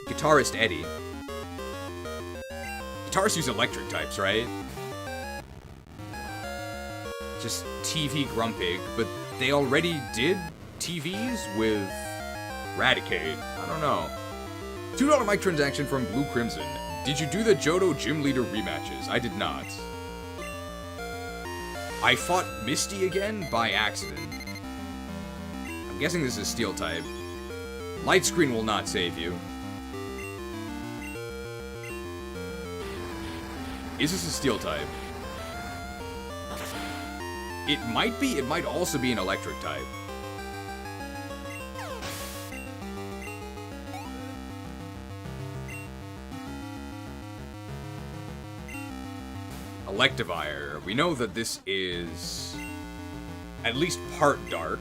Guitarist Eddie. Guitarists use electric types, right? Just TV Grumpig, but they already did TVs with Raticate. I don't know. $2 microtransaction from Blue Crimson. Did you do the Johto Gym Leader rematches? I did not. I fought Misty again by accident. I'm guessing this is Steel type. Light Screen will not save you. Is this a Steel type? It might be. It might also be an Electric type. Electivire. We know that this is at least part dark.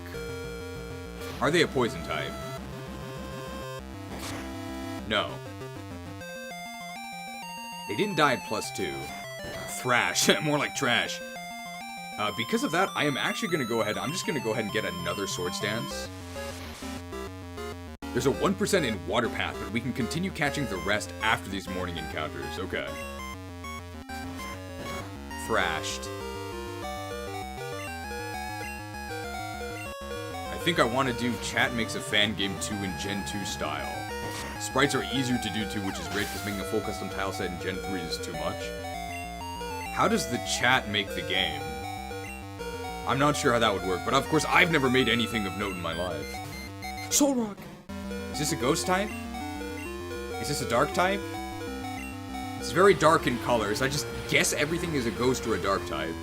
Are they a poison type? No. They didn't die at +2. Thrash. More like trash. Because of that, I am actually going to go ahead. I'm just going to go ahead and get another Swords Dance. There's a 1% in Water Path, but we can continue catching the rest after these morning encounters. Okay. Thrashed. I think I want to do Chat Makes a Fan Game 2 in Gen 2 style. Sprites are easier to do too, which is great, because making a full custom tile set in Gen 3 is too much. How does the chat make the game? I'm not sure how that would work, but of course I've never made anything of note in my life. Solrock! Is this a ghost type? Is this a dark type? It's very dark in colors. I just guess everything is a ghost or a dark type.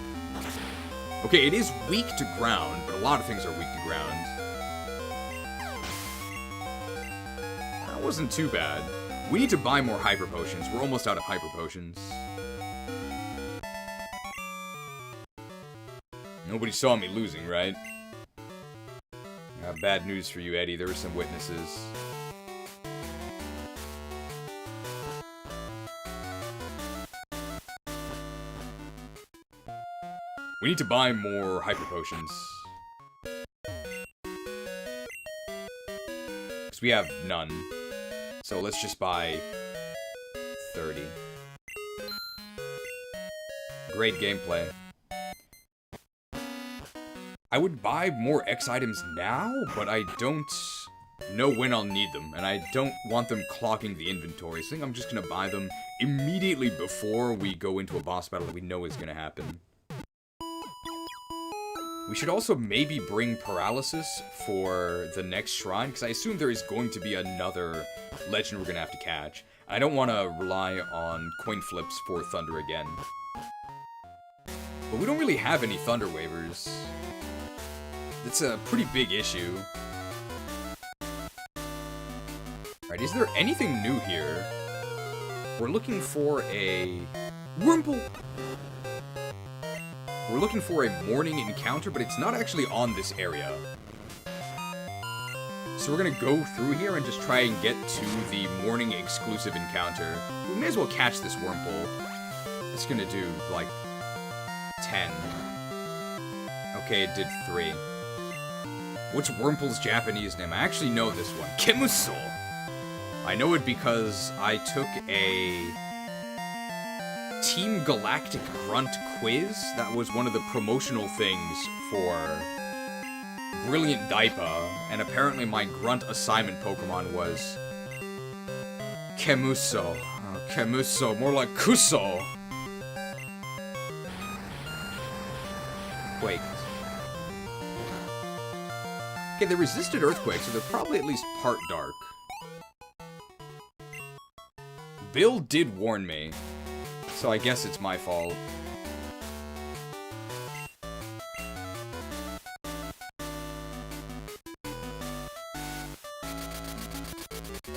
Okay, it is weak to ground, but a lot of things are weak to ground. That wasn't too bad. We need to buy more Hyper Potions. We're almost out of Hyper Potions. Nobody saw me losing, right? I have bad news for you, Eddie. There are some witnesses. We need to buy more Hyper Potions. Because we have none. So let's just buy 30. Great gameplay. I would buy more X items now, but I don't know when I'll need them, and I don't want them clogging the inventory, so I think I'm just gonna buy them immediately before we go into a boss battle that we know is gonna happen. We should also maybe bring Paralysis for the next shrine, because I assume there is going to be another legend we're gonna have to catch. I don't want to rely on coin flips for Thunder again. But we don't really have any Thunder waivers. That's a pretty big issue. Alright, is there anything new here? We're looking for a Wurmple! We're looking for a morning encounter, but it's not actually on this area. So we're gonna go through here and just try and get to the morning exclusive encounter. We may as well catch this Wurmple. It's gonna do, like, 10. Okay, it did 3. What's Wurmple's Japanese name? I actually know this one. Kemuso! I know it because I took a Team Galactic Grunt quiz. That was one of the promotional things for Brilliant Daipa, and apparently my Grunt assignment Pokemon was Kemuso. Kemuso, more like Kuso. Wait. Okay, they resisted Earthquake, so they're probably at least part dark. Bill did warn me, so I guess it's my fault.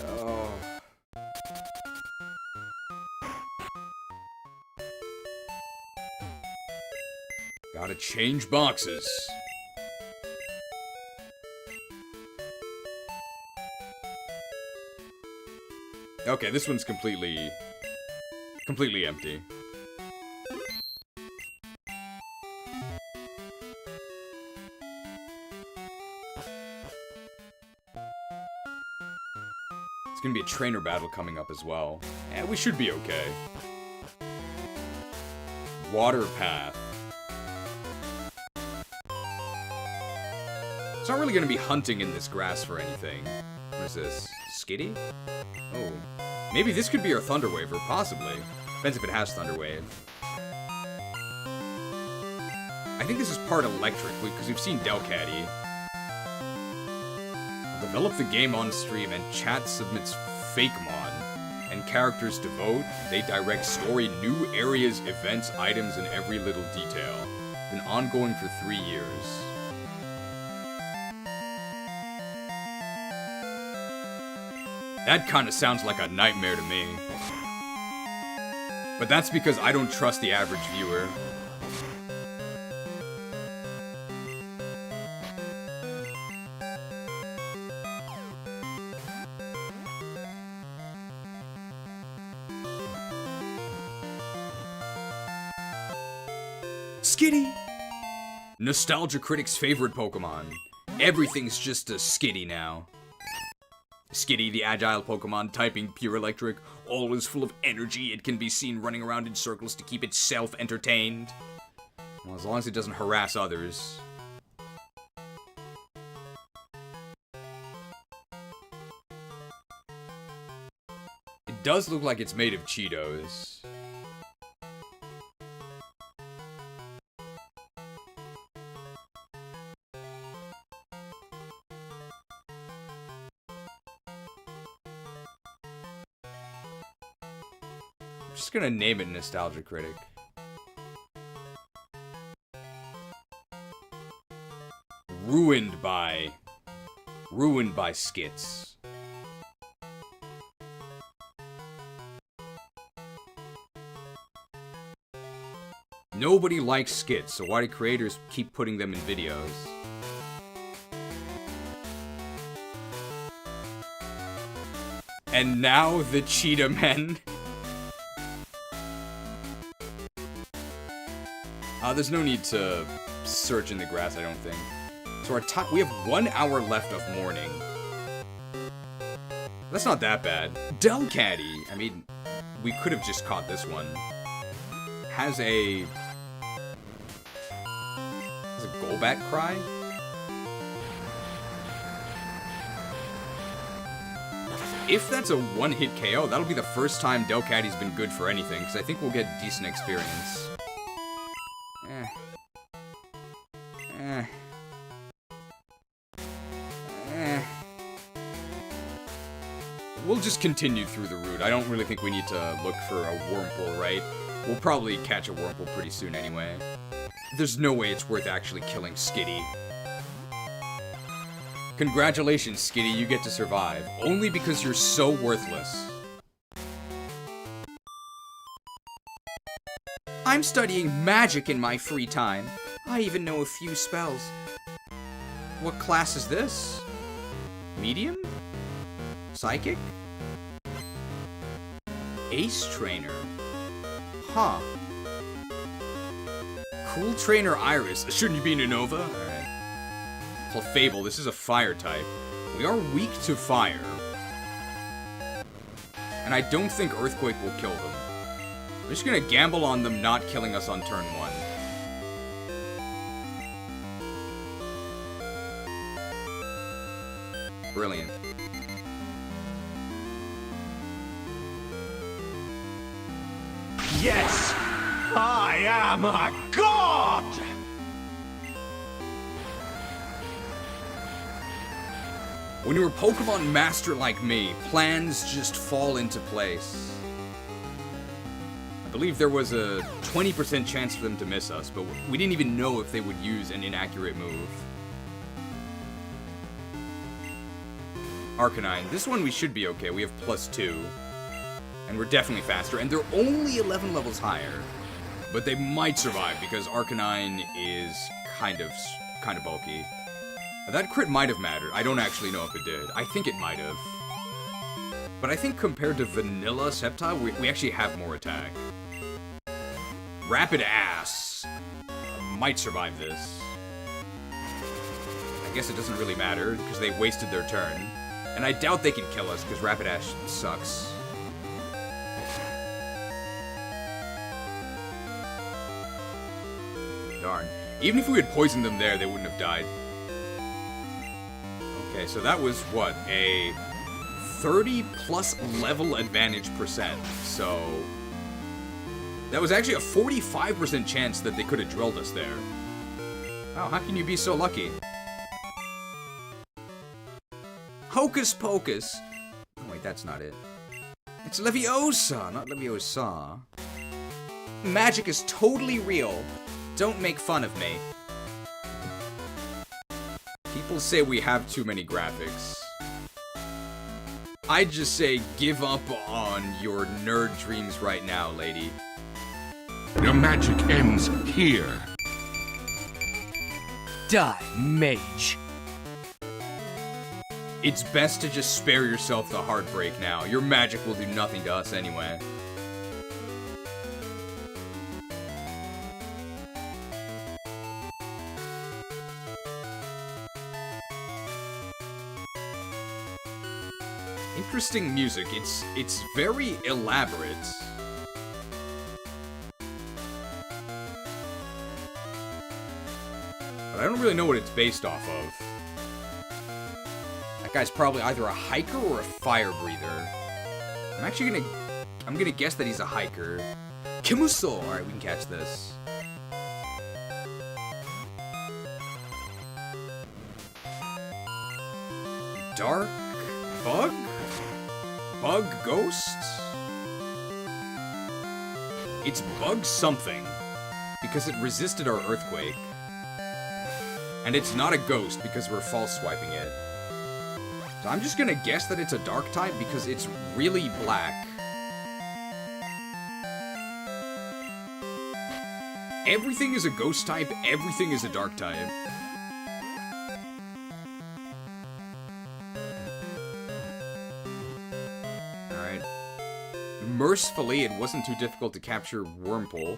Oh. Gotta change boxes. Okay, this one's completely empty. It's gonna be a trainer battle coming up as well. Yeah, we should be okay. Water Path. It's not really gonna be hunting in this grass for anything. What is this? Skitty? Oh. Maybe this could be our Thunder Waver, possibly. Depends if it has Thunder Wave. I think this is part electric, because we've seen Delcatty. I'll develop the game on stream, and chat submits Fakemon. And characters to vote, they direct story, new areas, events, items, and every little detail. Been ongoing for 3 years. That kind of sounds like a nightmare to me. But that's because I don't trust the average viewer. Skitty! Nostalgia Critic's favorite Pokemon. Everything's just a Skitty now. Skitty, the agile Pokemon, typing pure electric, always full of energy. It can be seen running around in circles to keep itself entertained. Well, as long as it doesn't harass others. It does look like it's made of Cheetos. I'm just gonna name it Nostalgia Critic. Ruined by skits. Nobody likes skits, so why do creators keep putting them in videos? And now the Cheetah Men. There's no need to search in the grass, I don't think. So we have 1 hour left of morning. That's not that bad. Delcatty, I mean, we could have just caught this one. Has a Golbat cry? If that's a one-hit KO, that'll be the first time Delcatty's been good for anything, because I think we'll get decent experience. We'll just continue through the route. I don't really think we need to look for a Wurmple, right? We'll probably catch a Wurmple pretty soon anyway. There's no way it's worth actually killing Skitty. Congratulations, Skitty, you get to survive. Only because you're so worthless. I'm studying magic in my free time. I even know a few spells. What class is this? Medium? Psychic? Ace Trainer. Huh. Cool Trainer Iris. Shouldn't you be in Unova? Alright. Clefable, this is a fire type. We are weak to fire. And I don't think Earthquake will kill them. I'm just gonna gamble on them not killing us on turn 1. Brilliant.
Yes! I am a god!
When you're a Pokemon master like me, plans just fall into place. I believe there was a 20% chance for them to miss us, but we didn't even know if they would use an inaccurate move. Arcanine. This one we should be okay. We have +2. And we're definitely faster, and they're only 11 levels higher. But they might survive, because Arcanine is kind of bulky. That crit might have mattered. I don't actually know if it did. I think it might have. But I think compared to Vanilla Sceptile, we actually have more attack. Rapid Ass might survive this. I guess it doesn't really matter, because they wasted their turn. And I doubt they can kill us, because Rapid Ash sucks. Darn. Even if we had poisoned them there, they wouldn't have died. Okay, so that was, what, a 30+ level advantage percent. So that was actually a 45% chance that they could have drilled us there. Wow, how can you be so lucky? Hocus Pocus. Oh, wait, that's not it. It's Leviosa, not Leviosa. Magic is totally real. Don't make fun of me. People say we have too many graphics. I'd just say give up on your nerd dreams right now, lady.
Your magic ends here.
Die, mage.
It's best to just spare yourself the heartbreak now. Your magic will do nothing to us anyway. Interesting music. It's very elaborate. But I don't really know what it's based off of. That guy's probably either a hiker or a fire breather. I'm gonna guess that he's a hiker. Kimuso! Alright, we can catch this. Dark bug? Bug ghost? It's bug something. Because it resisted our earthquake. And it's not a ghost because we're false swiping it. So I'm just gonna guess that it's a dark type because it's really black. Everything is a ghost type, everything is a dark type. Alright. Mercifully, it wasn't too difficult to capture Wurmple.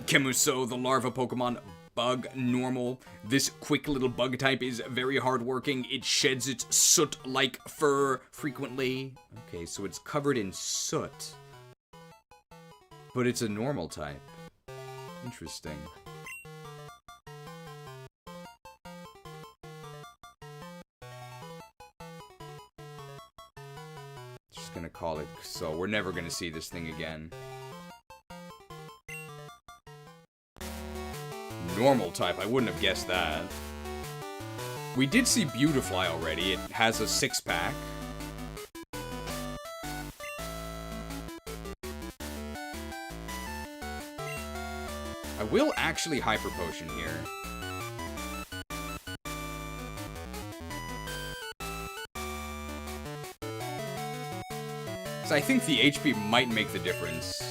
Kemuso, the larva Pokemon, bug, normal. This quick little bug type is very hardworking. It sheds its soot-like fur frequently. Okay, so it's covered in soot. But it's a normal type. Interesting. Just gonna call it so. We're never gonna see this thing again. Normal type, I wouldn't have guessed that. We did see Beautifly already. It has a 6-pack. I will actually Hyper Potion here. So I think the HP might make the difference.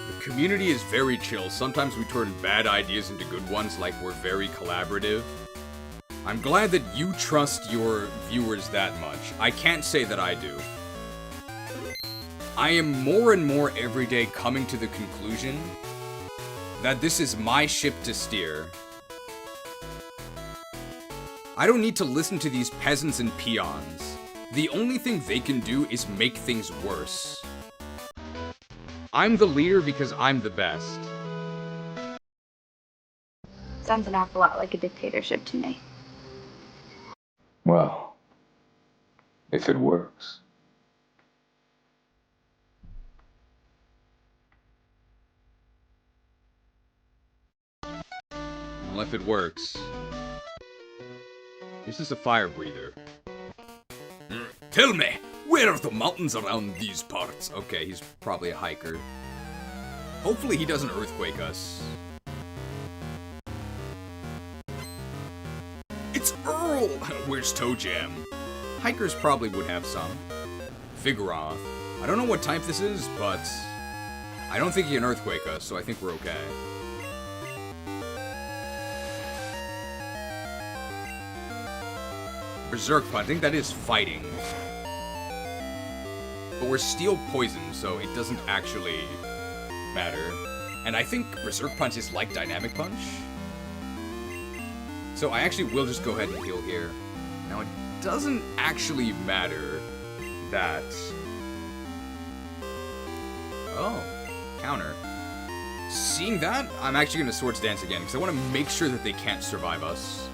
The community is very chill. Sometimes we turn bad ideas into good ones, like we're very collaborative. I'm glad that you trust your viewers that much. I can't say that I do. I am more and more every day coming to the conclusion that this is my ship to steer. I don't need to listen to these peasants and peons. The only thing they can do is make things worse. I'm the leader because I'm the best.
Sounds an awful lot like a dictatorship to me.
Well, if it works.
Well, if it works. This is a fire breather. Tell me, where are the mountains around these parts? Okay, he's probably a hiker. Hopefully he doesn't earthquake us. It's Earl! Where's Toe Jam? Hikers probably would have some. Vigoroth. I don't know what type this is, but I don't think he can earthquake us, so I think we're okay. Berserk Punch, I think that is fighting. But we're steel poison, so it doesn't actually matter. And I think Berserk Punch is like Dynamic Punch. So I actually will just go ahead and heal here. Now it doesn't actually matter that... Oh, counter. Seeing that, I'm actually going to Swords Dance again, because I want to make sure that they can't survive us.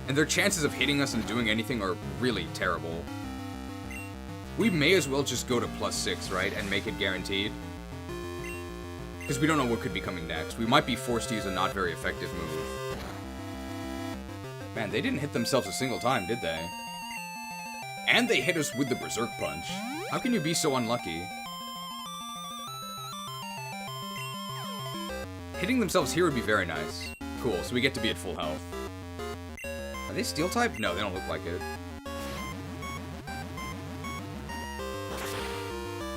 And their chances of hitting us and doing anything are really terrible. We may as well just go to +6, right? And make it guaranteed. Because we don't know what could be coming next. We might be forced to use a not very effective move. Man, they didn't hit themselves a single time, did they? And they hit us with the Berserk Punch. How can you be so unlucky? Hitting themselves here would be very nice. Cool, so we get to be at full health. Are they steel type? No, they don't look like it.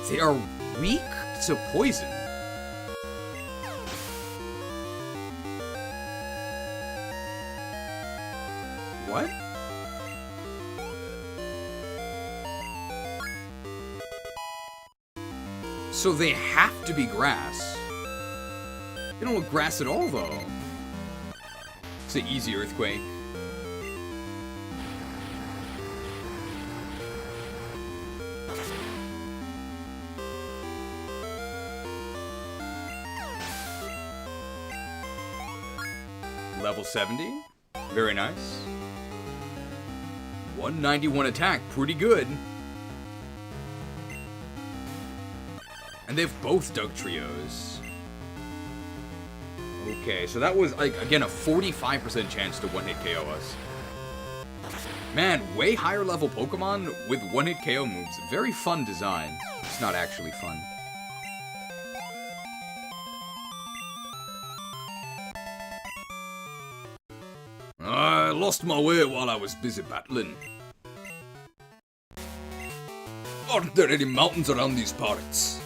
They are weak to poison. What? So they have to be grass. They don't look grass at all, though. It's an easy earthquake. Level 70. Very nice. 191 attack. Pretty good. And they've both dug trios. Okay, so that was, like, again, a 45% chance to one-hit KO us. Man, way higher level Pokemon with one-hit KO moves. Very fun design. It's not actually fun. I lost my way while I was busy battling. Aren't there any mountains around these parts?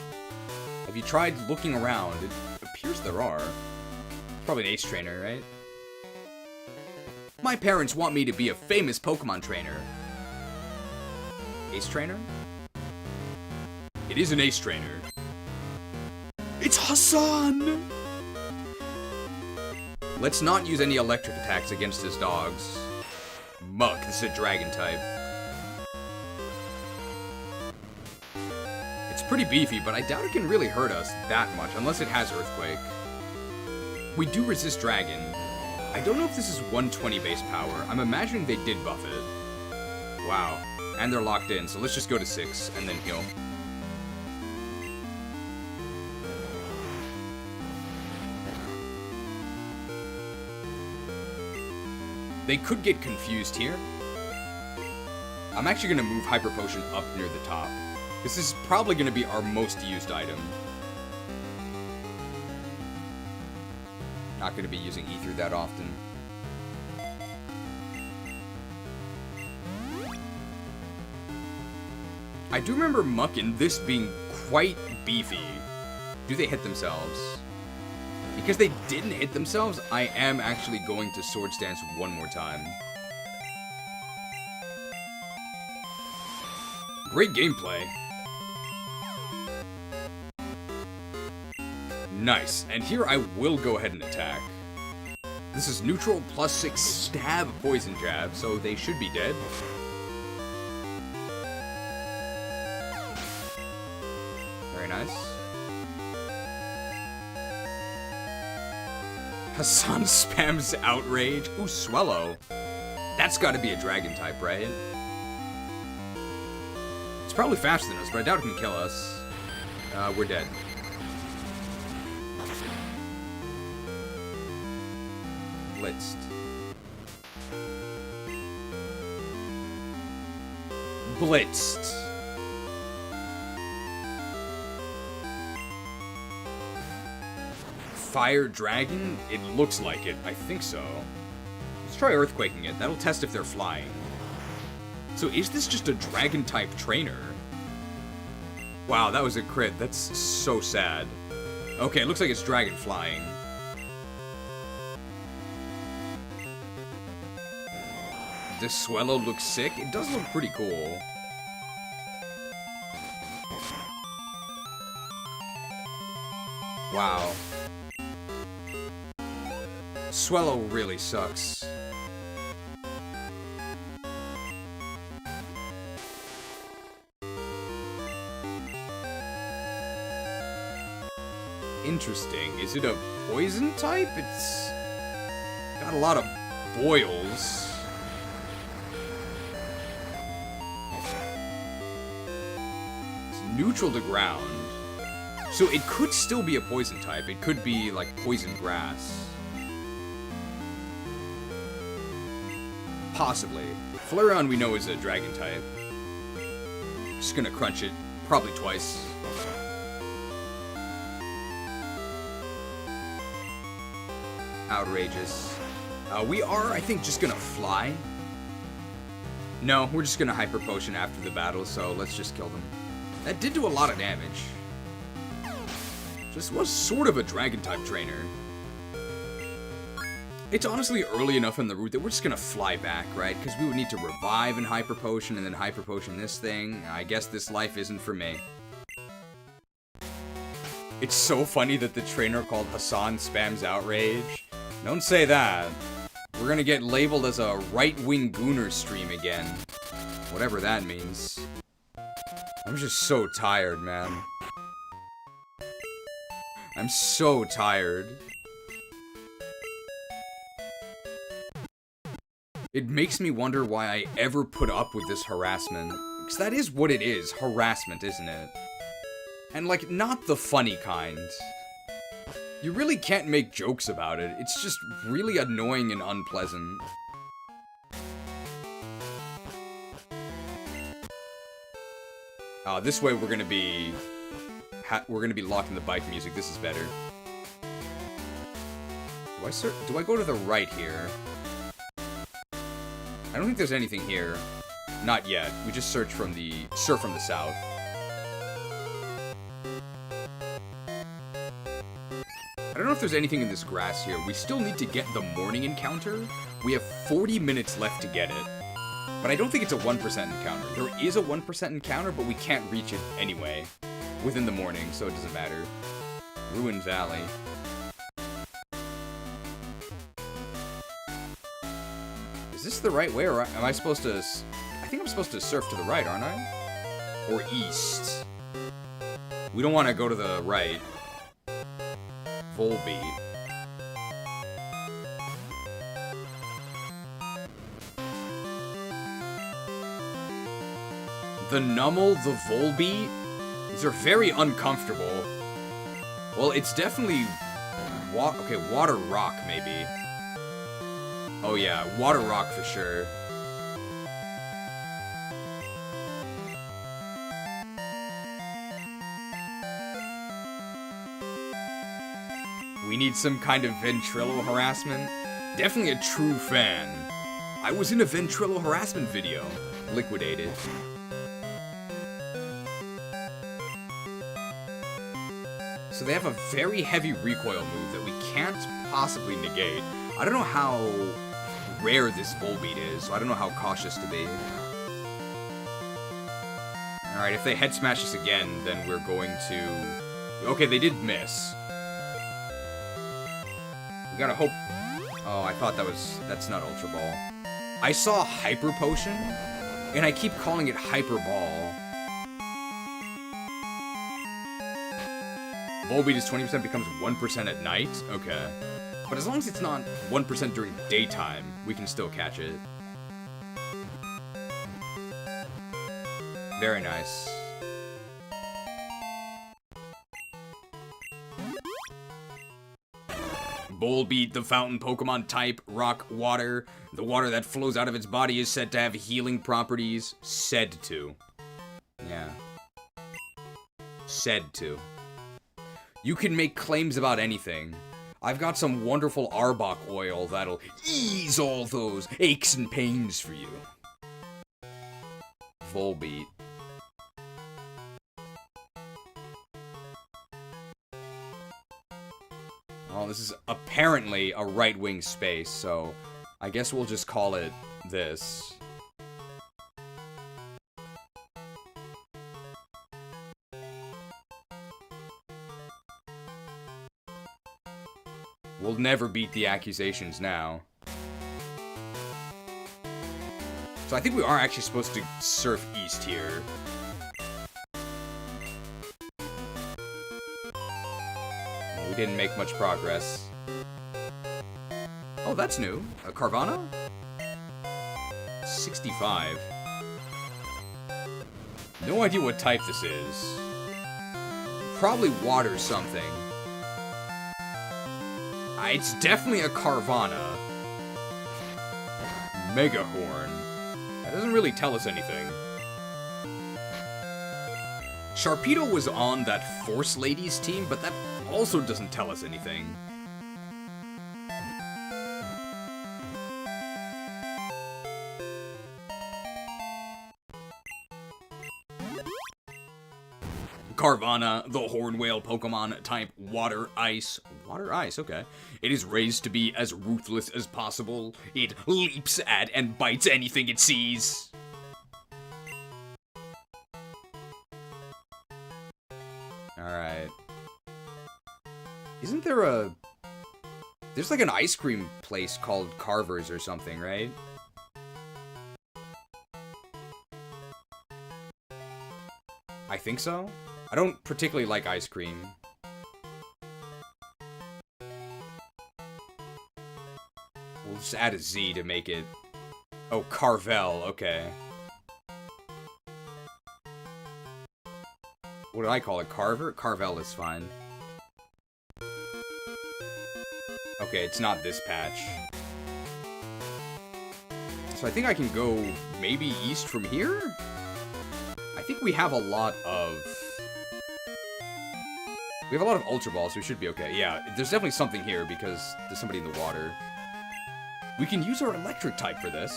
Have you tried looking around? It appears there are. It's probably an ace trainer, right? My parents want me to be a famous Pokemon trainer. Ace trainer? It is an ace trainer. It's Hassan! Let's not use any electric attacks against his dogs. Muck, this is a dragon type. It's pretty beefy, but I doubt it can really hurt us that much, unless it has Earthquake. We do resist Dragon. I don't know if this is 120 base power. I'm imagining they did buff it. Wow. And they're locked in, so let's just go to 6 and then heal. They could get confused here. I'm actually going to move Hyper Potion up near the top. This is probably going to be our most used item. Not going to be using Ether that often. I do remember Muck and this being quite beefy. Do they hit themselves? Because they didn't hit themselves, I am actually going to Swords Dance one more time. Great gameplay. Nice, and here I will go ahead and attack. This is neutral +6 stab poison jab, so they should be dead. Very nice. Hassan spams Outrage. Ooh, Swellow. That's gotta be a dragon type, right? It's probably faster than us, but I doubt it can kill us. We're dead. Blitzed. Blitzed. Fire Dragon? It looks like it. I think so. Let's try Earthquaking it. That'll test if they're flying. So is this just a Dragon-type trainer? Wow, that was a crit. That's so sad. Okay, it looks like it's Dragon flying. This Swellow looks sick. It does look pretty cool. Wow. Swellow really sucks. Interesting. Is it a poison type? It's got a lot of boils. It's neutral to ground. So it could still be a poison type. It could be like poison grass. Possibly. Flareon we know is a dragon type. Just gonna crunch it. Probably twice. Outrageous. We are, I think, just gonna fly. No, we're just gonna Hyper Potion after the battle, so let's just kill them. That did do a lot of damage. Just was sort of a Dragon-type trainer. It's honestly early enough in the route that we're just gonna fly back, right? Because we would need to revive and Hyper Potion and then Hyper Potion this thing. I guess this life isn't for me. It's so funny that the trainer called Hassan spams Outrage. Don't say that. We're gonna get labeled as a right-wing gooner stream again. Whatever that means. I'm just so tired, man. I'm so tired. It makes me wonder why I ever put up with this harassment. Because that is what it is, harassment, isn't it? And, like, not the funny kind. You really can't make jokes about it. It's just really annoying and unpleasant. This way we're gonna be locked in the bike music. This is better. Do I go to the right here? I don't think there's anything here. Not yet. We just surf from the south. I don't know if there's anything in this grass here. We still need to get the morning encounter. We have 40 minutes left to get it. But I don't think it's a 1% encounter. There is a 1% encounter, but we can't reach it anyway. Within the morning, so it doesn't matter. Ruined Valley. Is this the right way, or am I supposed to... I think I'm supposed to surf to the right, aren't I? Or east. We don't want to go to the right. Volbeat. The Nummel, the Volbeat? These are very uncomfortable. Well, it's definitely... Okay, Water Rock, maybe. Oh yeah, Water Rock for sure. We need some kind of Ventrilo harassment. Definitely a true fan. I was in a Ventrilo harassment video. Liquidated. So they have a very heavy recoil move that we can't possibly negate. I don't know how rare this Volbeat is, so I don't know how cautious to be. Alright, if they head smash us again, then we're going to... Okay, they did miss. We gotta hope... Oh, I thought that's not Ultra Ball. I saw Hyper Potion, and I keep calling it Hyper Ball. Volbeat is 20% becomes 1% at night? Okay. But as long as it's not 1% during daytime, we can still catch it. Very nice. Volbeat, the fountain Pokemon type, rock, water. The water that flows out of its body is said to have healing properties. Said to. Yeah. Said to. You can make claims about anything. I've got some wonderful Arbok oil that'll ease all those aches and pains for you. Volbeat. Well, this is apparently a right-wing space, so I guess we'll just call it this. We'll never beat the accusations now. So I think we are actually supposed to surf east here. Well, we didn't make much progress. Oh, that's new. A Carvana? 65. No idea what type this is. Probably water something. It's definitely a Carvana. Megahorn. That doesn't really tell us anything. Sharpedo was on that Force Ladies team, but that also doesn't tell us anything. Carvana, the horn whale Pokemon type Water Ice. Water Ice, okay. It is raised to be as ruthless as possible. It leaps at and bites anything it sees. Alright. Isn't there a... There's like an ice cream place called Carver's or something, right? I think so. I don't particularly like ice cream. We'll just add a Z to make it... Oh, Carvel, okay. What did I call it? Carver? Carvel is fine. Okay, it's not this patch. So I think I can go maybe east from here? I think we have a lot of... We have a lot of Ultra Balls, so we should be okay. Yeah, there's definitely something here because there's somebody in the water. We can use our Electric type for this.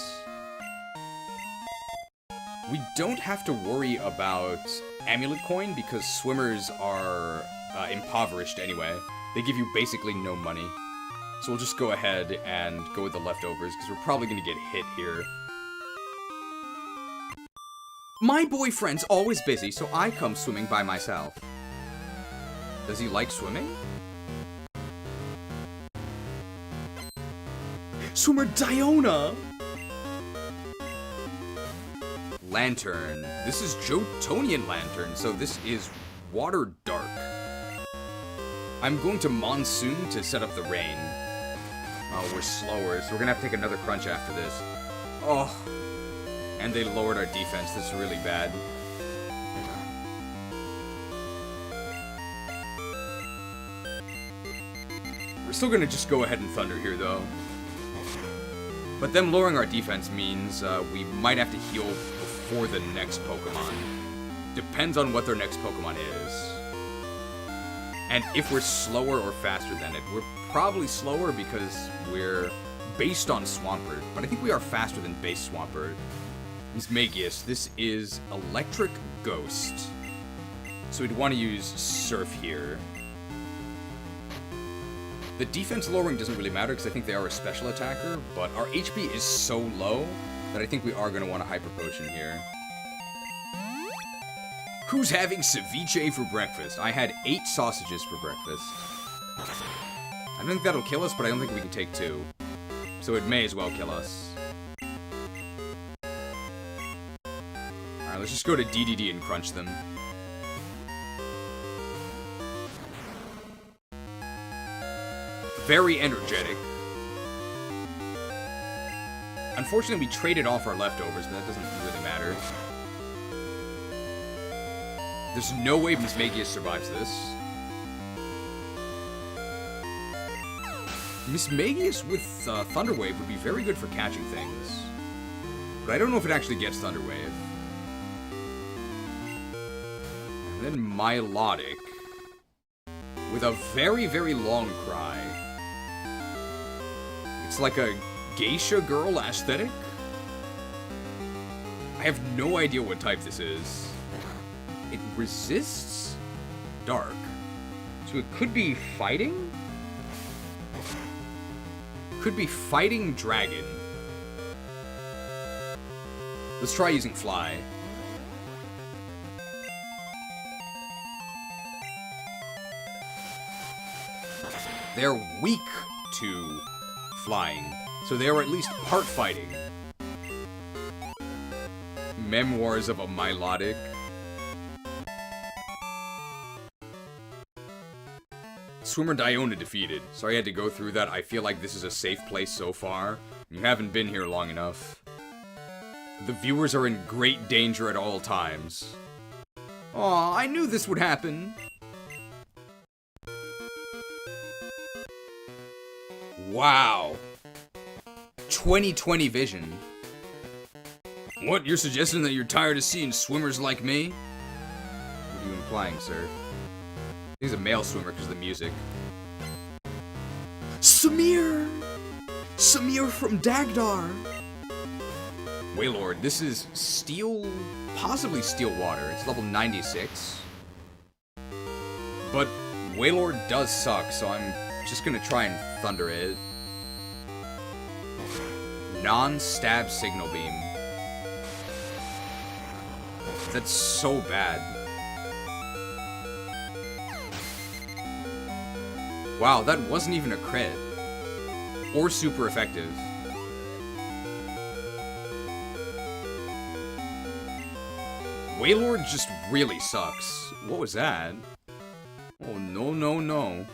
We don't have to worry about Amulet Coin because swimmers are impoverished anyway. They give you basically no money. So we'll just go ahead and go with the leftovers because we're probably going to get hit here. My boyfriend's always busy, so I come swimming by myself. Does he like swimming? Swimmer Diona! Lantern. This is Jotonian Lantern, so this is Water Dark. I'm going to Monsoon to set up the rain. Oh, we're slower, so we're gonna have to take another crunch after this. Oh. And they lowered our defense. This is really bad. We're still gonna just go ahead and Thunder here, though. But them lowering our defense means we might have to heal before the next Pokemon. Depends on what their next Pokemon is. And if we're slower or faster than it. We're probably slower because we're based on Swampert. But I think we are faster than base Swampert. Mismagius, this is Electric Ghost. So we'd want to use Surf here. The defense lowering doesn't really matter because I think they are a special attacker, but our HP is so low that I think we are going to want a Hyper Potion here. Who's having ceviche for breakfast? I had 8 sausages for breakfast. I don't think that'll kill us, but I don't think we can take 2. So it may as well kill us. Alright, let's just go to DDD and crunch them. Very energetic. Unfortunately, we traded off our leftovers, but that doesn't really matter. There's no way Mismagius survives this. Mismagius with Thunder Wave would be very good for catching things. But I don't know if it actually gets Thunder Wave. And then Milotic. With a very, very long cry. It's like a geisha girl aesthetic? I have no idea what type this is. It resists dark. So it could be fighting? Could be fighting dragon. Let's try using fly. They're weak to flying, so they are at least part fighting. Memoirs of a Milotic. Swimmer Diona defeated. Sorry I had to go through that. I feel like this is a safe place so far. You haven't been here long enough. The viewers are in great danger at all times. Aw, I knew this would happen. Wow. 20/20 vision. What, you're suggesting that you're tired of seeing swimmers like me? What are you implying, sir? He's a male swimmer because of the music. Samir! Samir from Dagdar! Wailord, this is Steel... possibly Steel Water. It's level 96. But Wailord does suck, so I'm just gonna try and Thunder it. Non-stab Signal Beam. That's so bad. Wow, that wasn't even a crit. Or super effective. Wailord just really sucks. What was that? Oh, no, no, no.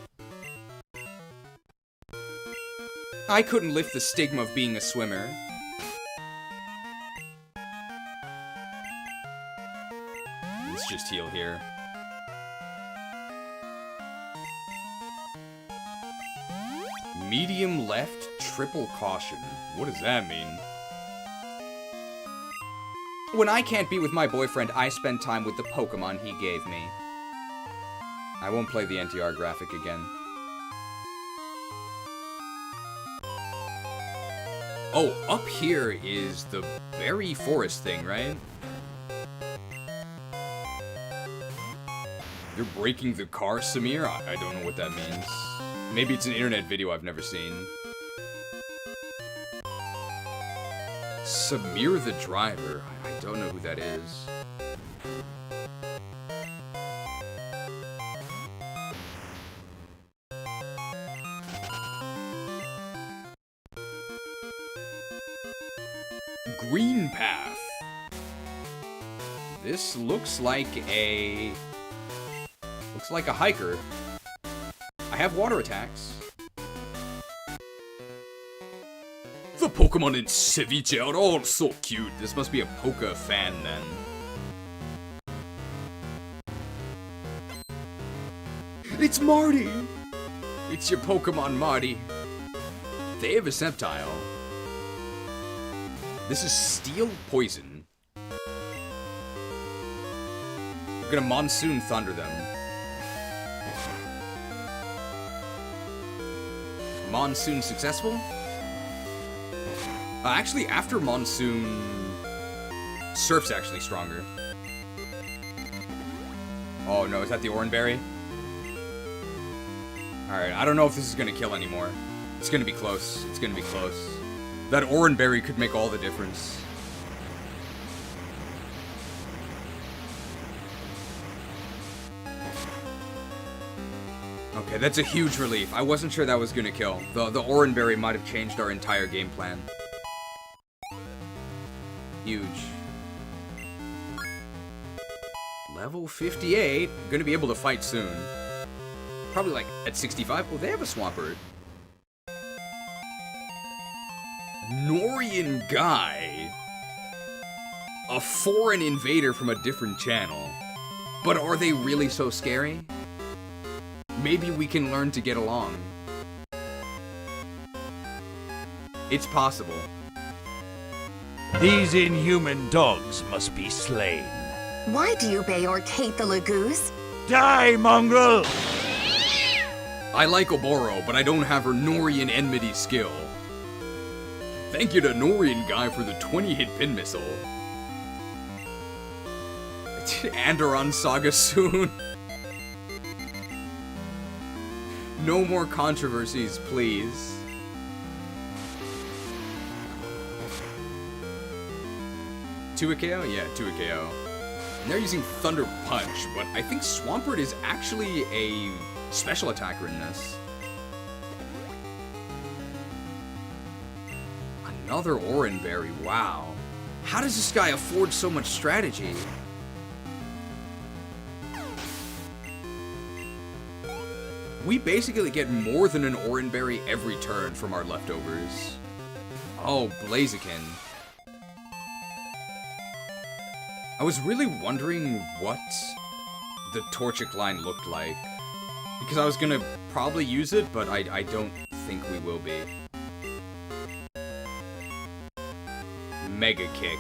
I couldn't lift the stigma of being a swimmer. Let's just heal here. Medium left, triple caution. What does that mean? When I can't be with my boyfriend, I spend time with the Pokemon he gave me. I won't play the NTR graphic again. Oh, up here is the berry forest thing, right? You're breaking the car, Samir? I don't know what that means. Maybe it's an internet video I've never seen. Samir the driver. I don't know who that is. Green path. This looks like a hiker. I have water attacks. The Pokemon in Sevii are all so cute. This must be a Poke fan then. It's Marty! It's your Pokemon, Marty. They have a Sceptile. This is Steel Poison. We're gonna Monsoon Thunder them. Monsoon successful? Actually, after Monsoon, Surf's actually stronger. Oh no, is that the Oranberry? Alright, I don't know if this is gonna kill anymore. It's gonna be close. It's gonna be close. That Oranberry could make all the difference. Okay, that's a huge relief. I wasn't sure that was gonna kill. The Oranberry might have changed our entire game plan. Huge. Level 58. Gonna be able to fight soon. Probably like at 65. Oh, they have a Swampert. Norian Guy. A foreign invader from a different channel. But are they really so scary? Maybe we can learn to get along. It's possible.
These inhuman dogs must be slain.
Why do you Bayork hate the Lagoose?
Die, mongrel!
I like Oboro, but I don't have her Norian enmity skill. Thank you to Norian Guy for the 20-hit pin missile. Andoron Saga soon. No more controversies, please. Two a KO? Yeah, 2 a KO. And they're using Thunder Punch, but I think Swampert is actually a special attacker in this. Another Oranberry, wow. How does this guy afford so much strategy? We basically get more than an Oranberry every turn from our leftovers. Oh, Blaziken. I was really wondering what the Torchic line looked like. Because I was gonna probably use it, but I don't think we will be. Mega Kick.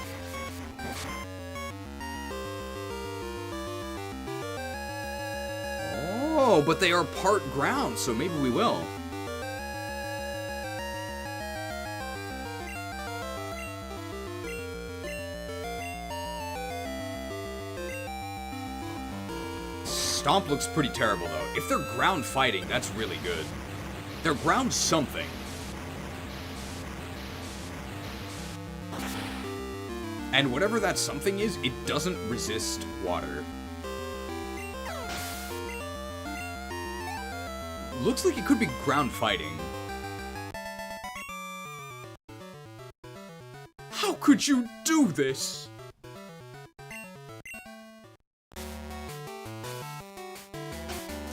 Oh, but they are part ground, so maybe we will. Stomp looks pretty terrible, though. If they're ground fighting, that's really good. They're ground something. And whatever that something is, it doesn't resist water. Looks like it could be ground fighting. How could you do this?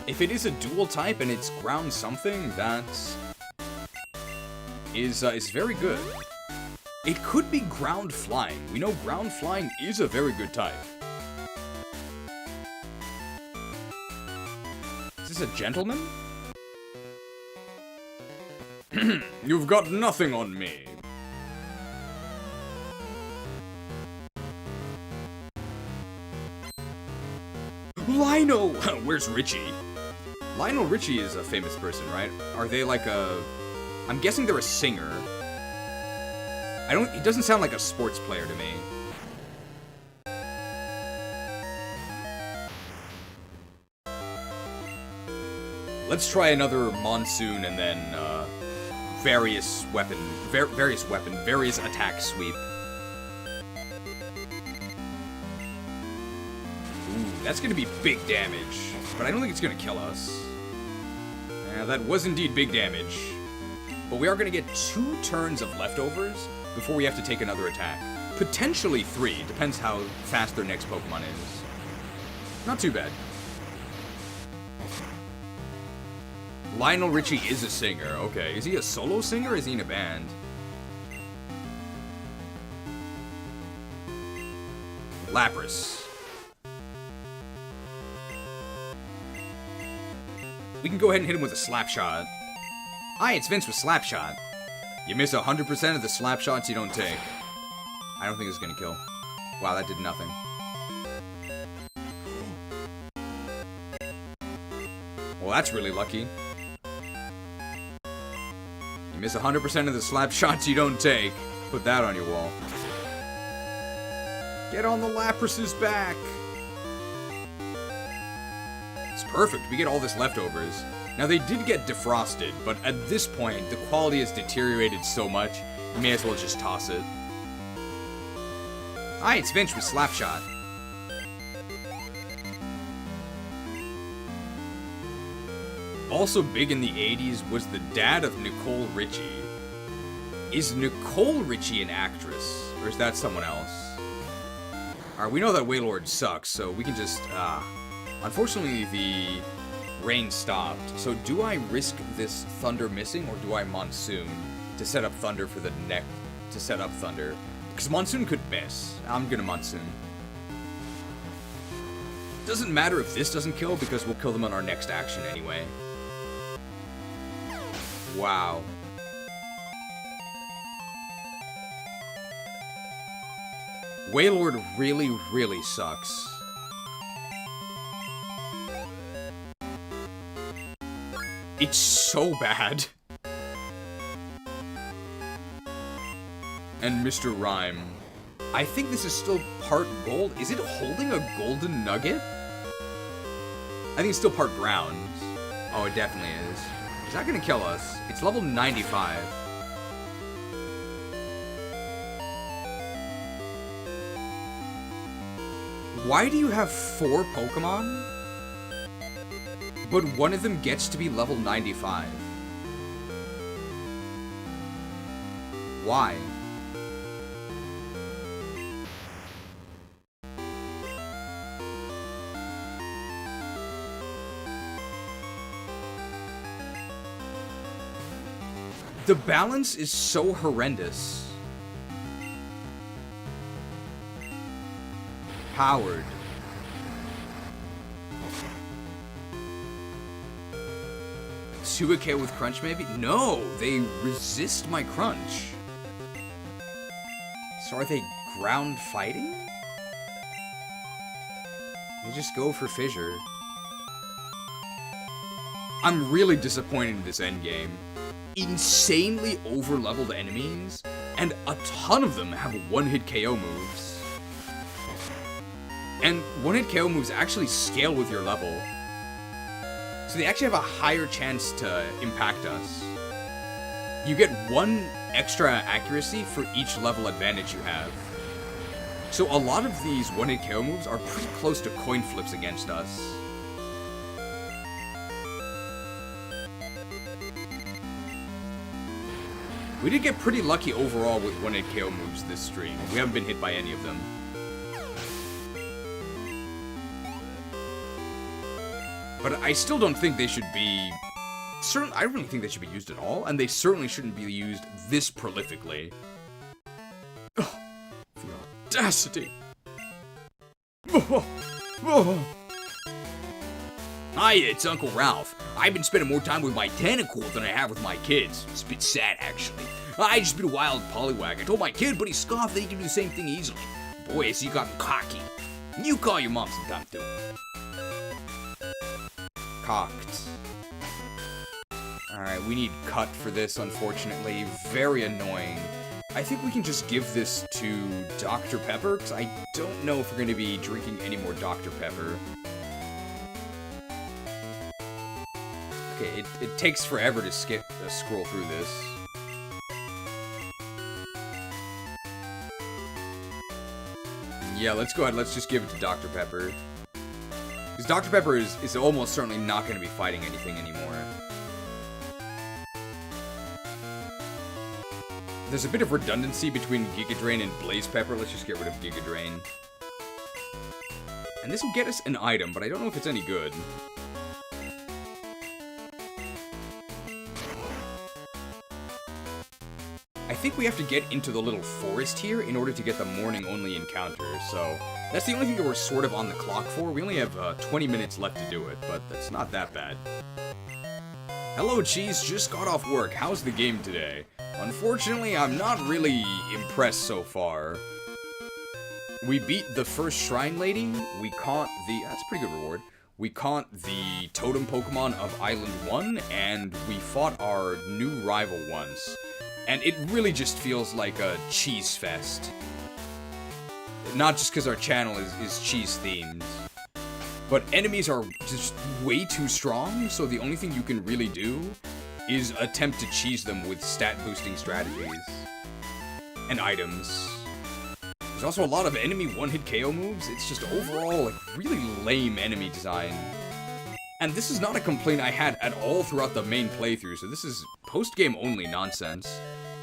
If it is a dual type and it's ground something, that is very good. It could be ground flying. We know ground flying is a very good type. Is this a gentleman? You've got nothing on me. Lionel! Where's Richie? Lionel Richie is a famous person, right? Are they like a... I'm guessing they're a singer. He doesn't sound like a sports player to me. Let's try another monsoon and then, various attack sweep. Ooh, that's gonna be big damage, but I don't think it's gonna kill us. Yeah, that was indeed big damage. But we are gonna get 2 turns of leftovers before we have to take another attack. Potentially 3, depends how fast their next Pokemon is. Not too bad. Lionel Richie is a singer, okay. Is he a solo singer or is he in a band? Lapras. We can go ahead and hit him with a slap shot. Hi, it's Vince with slap shot. You miss 100% of the slap shots you don't take. I don't think it's gonna kill. Wow, that did nothing. Well, that's really lucky. You miss 100% of the slap shots you don't take. Put that on your wall. Get on the Lapras's back. It's perfect. We get all this leftovers. Now, they did get defrosted, but at this point, the quality has deteriorated so much, you may as well just toss it. Hi, it's Vince with Slapshot. Also big in the 80s was the dad of Nicole Richie. Is Nicole Richie an actress, or is that someone else? Alright, we know that Wailord sucks, so we can just, Unfortunately, the rain stopped, so do I risk this Thunder missing, or do I Monsoon to set up Thunder for the next... to set up Thunder? Because Monsoon could miss. I'm gonna Monsoon. Doesn't matter if this doesn't kill, because we'll kill them on our next action anyway. Wow. Wailord really, really sucks. It's so bad. And Mr. Rhyme. I think this is still part gold. Is it holding a golden nugget? I think it's still part ground. Oh, it definitely is. Is that gonna kill us? It's level 95. Why do you have 4 Pokemon? But one of them gets to be level 95. Why? The balance is so horrendous. Powered. Suicune with Crunch, maybe? No, they resist my Crunch. So are they ground fighting? They just go for Fissure. I'm really disappointed in this endgame. Insanely over-leveled enemies, and a ton of them have one-hit KO moves. And one-hit KO moves actually scale with your level. So they actually have a higher chance to impact us. You get 1 extra accuracy for each level advantage you have. So a lot of these one-hit KO moves are pretty close to coin flips against us. We did get pretty lucky overall with one-hit KO moves this stream. We haven't been hit by any of them. But I still don't think they should be... I don't really think they should be used at all, and they certainly shouldn't be used this prolifically. Oh, the audacity! Hi, it's Uncle Ralph. I've been spending more time with my tentacle than I have with my kids. It's a bit sad, actually. I just been a wild pollywag. I told my kid, but he scoffed that he can do the same thing easily. Boy, has he gotten cocky. You call your mom sometime, too. Cocked. Alright, we need cut for this, unfortunately. Very annoying. I think we can just give this to Dr. Pepper, because I don't know if we're going to be drinking any more Dr. Pepper. Okay, it takes forever to scroll through this. Yeah, let's go ahead, let's just give it to Dr. Pepper. Because Dr. Pepper is almost certainly not going to be fighting anything anymore. There's a bit of redundancy between Giga Drain and Blaze Pepper. Let's just get rid of Giga Drain. And this will get us an item, but I don't know if it's any good. I think we have to get into the little forest here in order to get the morning-only encounter, so that's the only thing that we're sort of on the clock for. We only have 20 minutes left to do it, but that's not that bad. Hello, Cheese. Just got off work. How's the game today? Unfortunately, I'm not really impressed so far. We beat the first Shrine Lady. We caught the... That's a pretty good reward. We caught the Totem Pokemon of Island 1, and we fought our new rival once. And it really just feels like a cheese fest. Not just because our channel is cheese themed. But enemies are just way too strong, so the only thing you can really do is attempt to cheese them with stat boosting strategies. And items. There's also a lot of enemy one-hit KO moves. It's just overall like really lame enemy design. And this is not a complaint I had at all throughout the main playthrough, so this is post-game only nonsense.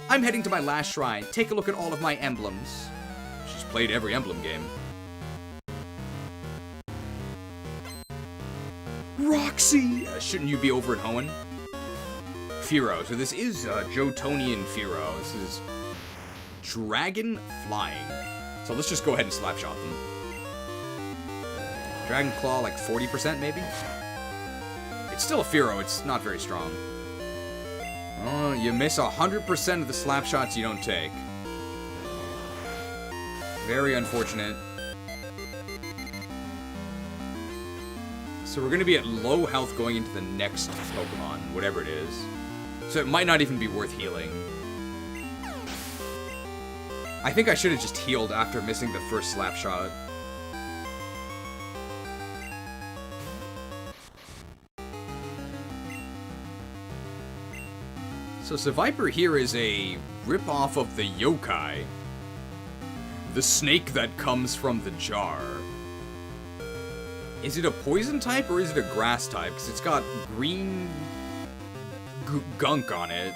I'm heading to my last shrine. Take a look at all of my emblems. She's played every emblem game. Roxy! Shouldn't you be over at Hoenn? Firo. So this is Jotonian Firo. This is Dragon Flying. So let's just go ahead and slapshot them. Dragon Claw, like 40% maybe? It's still a Firo, it's not very strong. Oh, you miss 100% of the slap shots you don't take. Very unfortunate. So we're going to be at low health going into the next Pokemon, whatever it is. So it might not even be worth healing. I think I should have just healed after missing the first slap shot. So Seviper here is a rip-off of the yokai. The snake that comes from the jar. Is it a poison type or is it a grass type? Because it's got green gunk on it.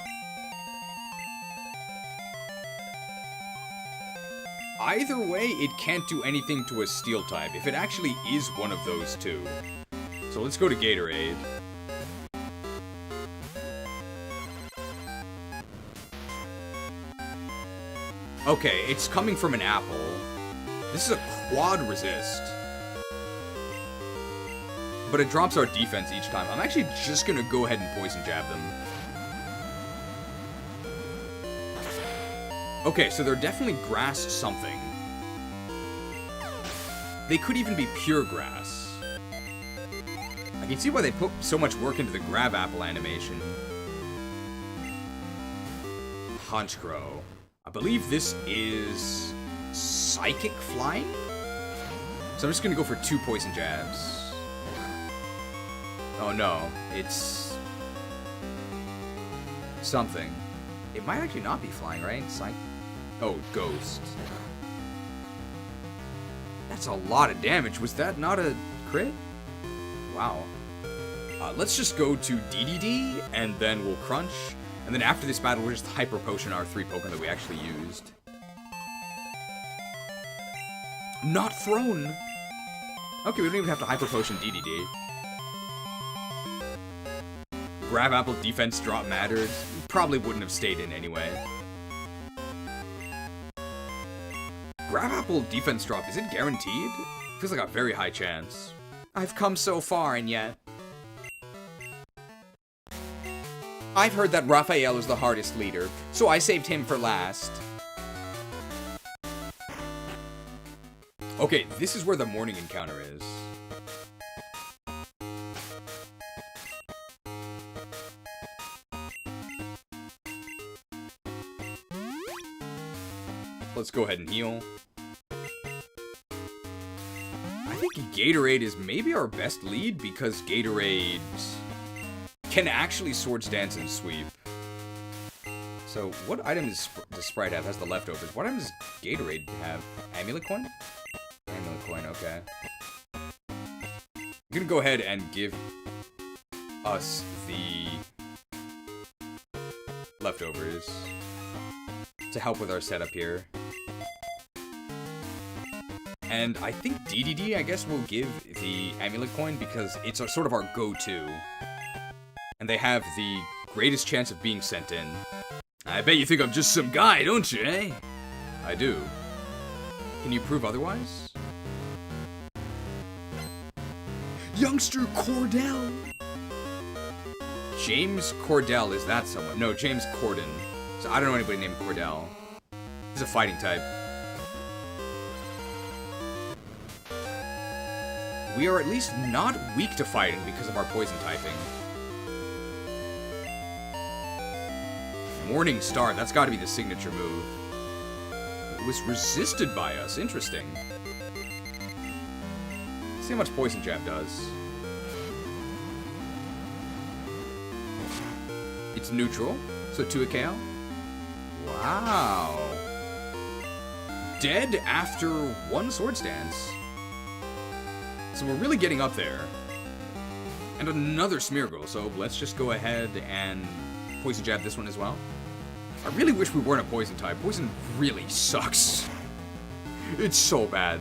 Either way, it can't do anything to a steel type, if it actually is one of those two. So let's go to Gatorade. Okay, it's coming from an apple. This is a quad resist. But it drops our defense each time. I'm actually just gonna go ahead and poison jab them. Okay, so they're definitely grass something. They could even be pure grass. I can see why they put so much work into the grab apple animation. Honchkrow. I believe this is Psychic Flying? So I'm just gonna go for 2 poison jabs. Oh no, it's something. It might actually not be flying, right? Oh, ghost. That's a lot of damage. Was that not a crit? Wow. Let's just go to DDD, and then we'll crunch. And then after this battle, we'll just Hyper Potion our 3 Pokemon that we actually used. Not thrown! Okay, we don't even have to Hyper Potion DDD. Grab Apple defense drop mattered. Probably wouldn't have stayed in anyway. Grab Apple defense drop, is it guaranteed? Feels like a very high chance. I've come so far and yet. I've heard that Raphael is the hardest leader, so I saved him for last. Okay, this is where the morning encounter is. Let's go ahead and heal. I think Gatorade is maybe our best lead because Gatorade can actually Swords Dance and Sweep. So what item does Sprite have? Has the leftovers. What item does Gatorade have? Amulet Coin? Amulet Coin, okay. I'm gonna go ahead and give us the leftovers to help with our setup here. And I think DDD, I guess, will give the Amulet Coin because it's sort of our go-to. And they have the greatest chance of being sent in. I bet you think I'm just some guy, don't you, eh? I do. Can you prove otherwise? Youngster Cordell! James Cordell, is that someone? No, James Corden. So I don't know anybody named Cordell. He's a fighting type. We are at least not weak to fighting because of our poison typing. Morning Star, that's gotta be the signature move. It was resisted by us, interesting. Let's see how much Poison Jab does. It's neutral, so 2 a KO. Wow. Dead after 1 Swords Dance. So we're really getting up there. And another Smeargle, so let's just go ahead and Poison Jab this one as well. I really wish we weren't a Poison type. Poison really sucks. It's so bad.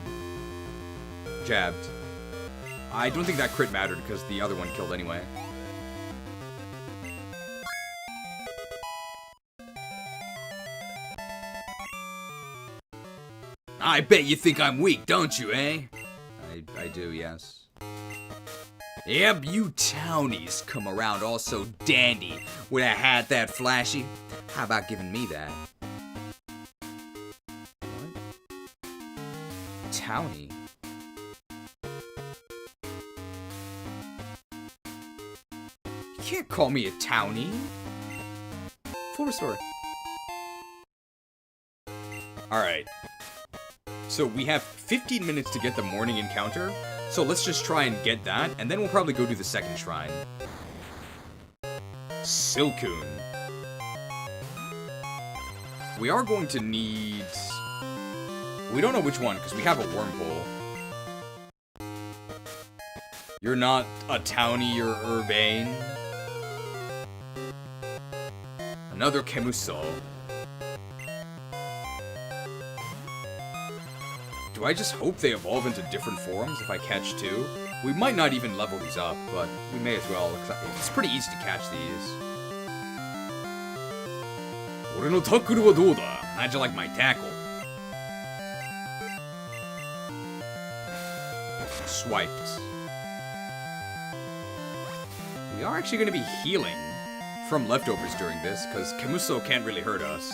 Jabbed. I don't think that crit mattered because the other one killed anyway. I bet you think I'm weak, don't you, eh? I do, yes. Yep, you townies come around all so dandy with a hat that flashy. How about giving me that? What? Townie? You can't call me a townie. Full restore. Alright. So we have 15 minutes to get the morning encounter. So let's just try and get that, and then we'll probably go do the second shrine. Silcoon. We are going to need... We don't know which one, because we have a Wormhole. You're not a townie, you're urbane. Another Kemuso. Do I just hope they evolve into different forms if I catch 2? We might not even level these up, but we may as well, because it's pretty easy to catch these. How'd you like my tackle? Swiped. We are actually going to be healing from leftovers during this, because Kemuso can't really hurt us.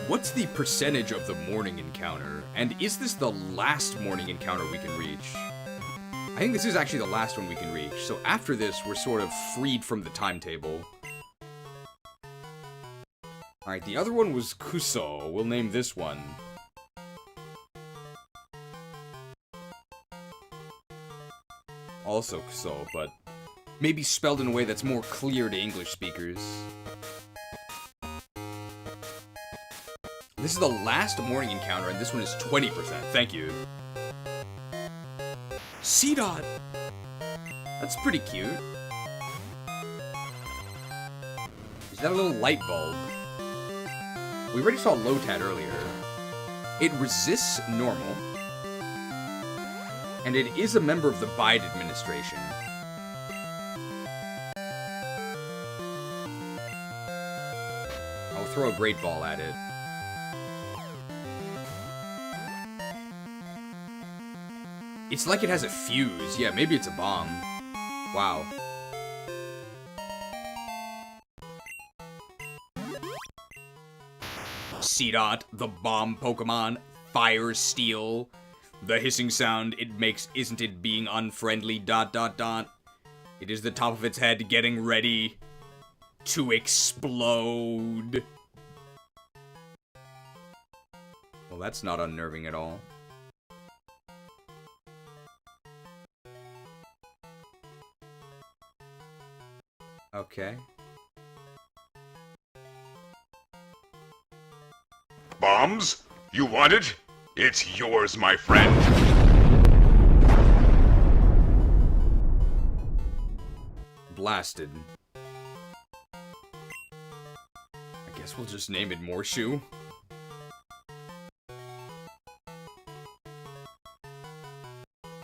What's the percentage of the morning encounter? And is this the last morning encounter we can reach? I think this is actually the last one we can reach. So after this, we're sort of freed from the timetable. Alright, the other one was Kuso. We'll name this one also so, but maybe spelled in a way that's more clear to English speakers. This is the last morning encounter, and this one is 20%. Thank you. C-Dot! That's pretty cute. Is that a little light bulb? We already saw Lotad earlier. It resists normal. And it is a member of the Bide administration. I'll throw a Great Ball at it. It's like it has a fuse. Yeah, maybe it's a bomb. Wow. C-Dot, the bomb Pokemon, Fire Steel. The hissing sound it makes isn't it being unfriendly, ... It is the top of its head getting ready to explode. Well, that's not unnerving at all. Okay.
Bombs? You want it? It's yours, my friend.
Blasted. I guess we'll just name it Morshoe.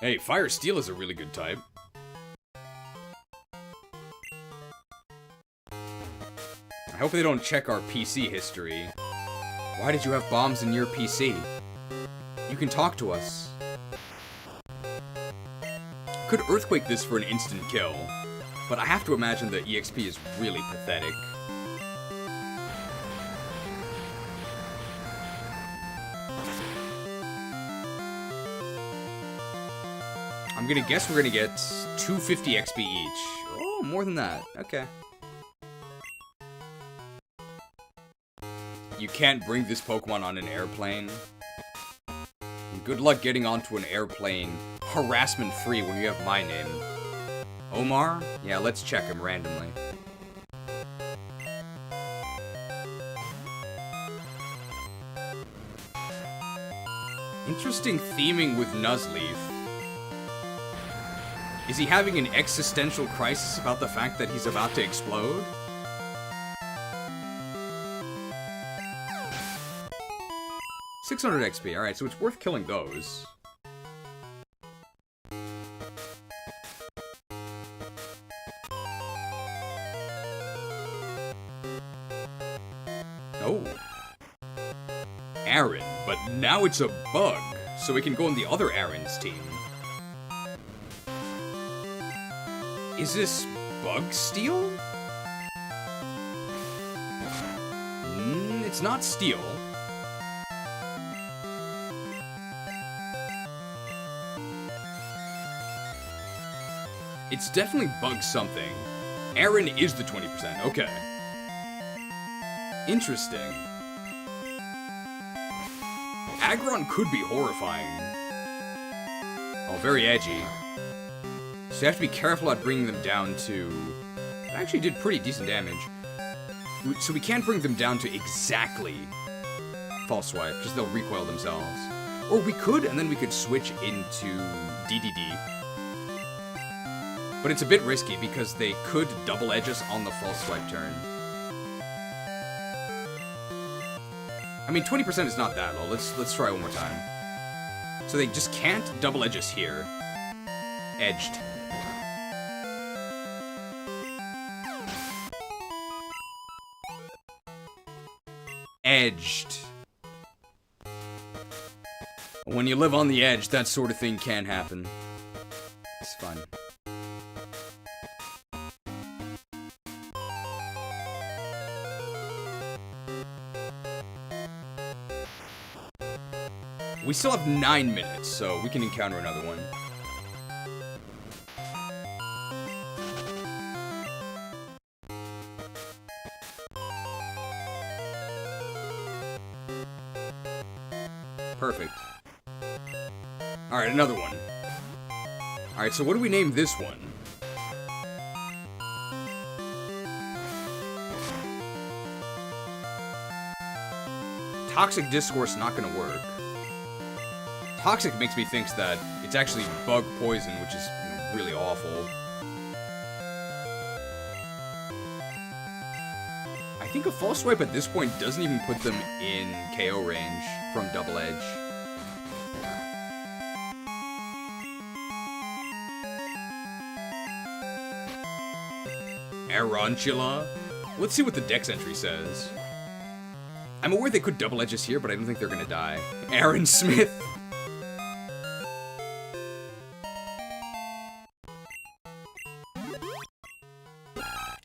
Hey, Fire Steel is a really good type. I hope they don't check our PC history. Why did you have bombs in your PC? You can talk to us. Could Earthquake this for an instant kill, but I have to imagine the EXP is really pathetic. I'm gonna guess we're gonna get 250 XP each. Oh, more than that. Okay. You can't bring this Pokemon on an airplane. And good luck getting onto an airplane harassment-free when you have my name. Omar? Yeah, let's check him randomly. Interesting theming with Nuzleaf. Is he having an existential crisis about the fact that he's about to explode? $600 XP, alright, so it's worth killing those. Oh. Aaron, but now it's a bug, so we can go on the other Aaron's team. Is this Bug Steel? It's not Steel. It's definitely Bug something. Aaron is the 20%, okay. Interesting. Aggron could be horrifying. Oh, very edgy. So you have to be careful about bringing them down to... It actually did pretty decent damage. So we can't bring them down to exactly False Swipe, because they'll recoil themselves. Or we could, and then we could switch into DDD. But it's a bit risky, because they could double edge us on the False Swipe turn. I mean, 20% is not that low. Let's try one more time. So they just can't double edge us here. Edged. Edged. When you live on the edge, that sort of thing can happen. It's fun. We still have 9 minutes, so we can encounter another one. Perfect. Alright, another one. Alright, so what do we name this one? Toxic Discourse not gonna work. Toxic makes me think that it's actually bug poison, which is really awful. I think a False Swipe at this point doesn't even put them in KO range from Double Edge. Arantula? Let's see what the Dex entry says. I'm aware they could Double Edge us here, but I don't think they're gonna die. Aaron Smith!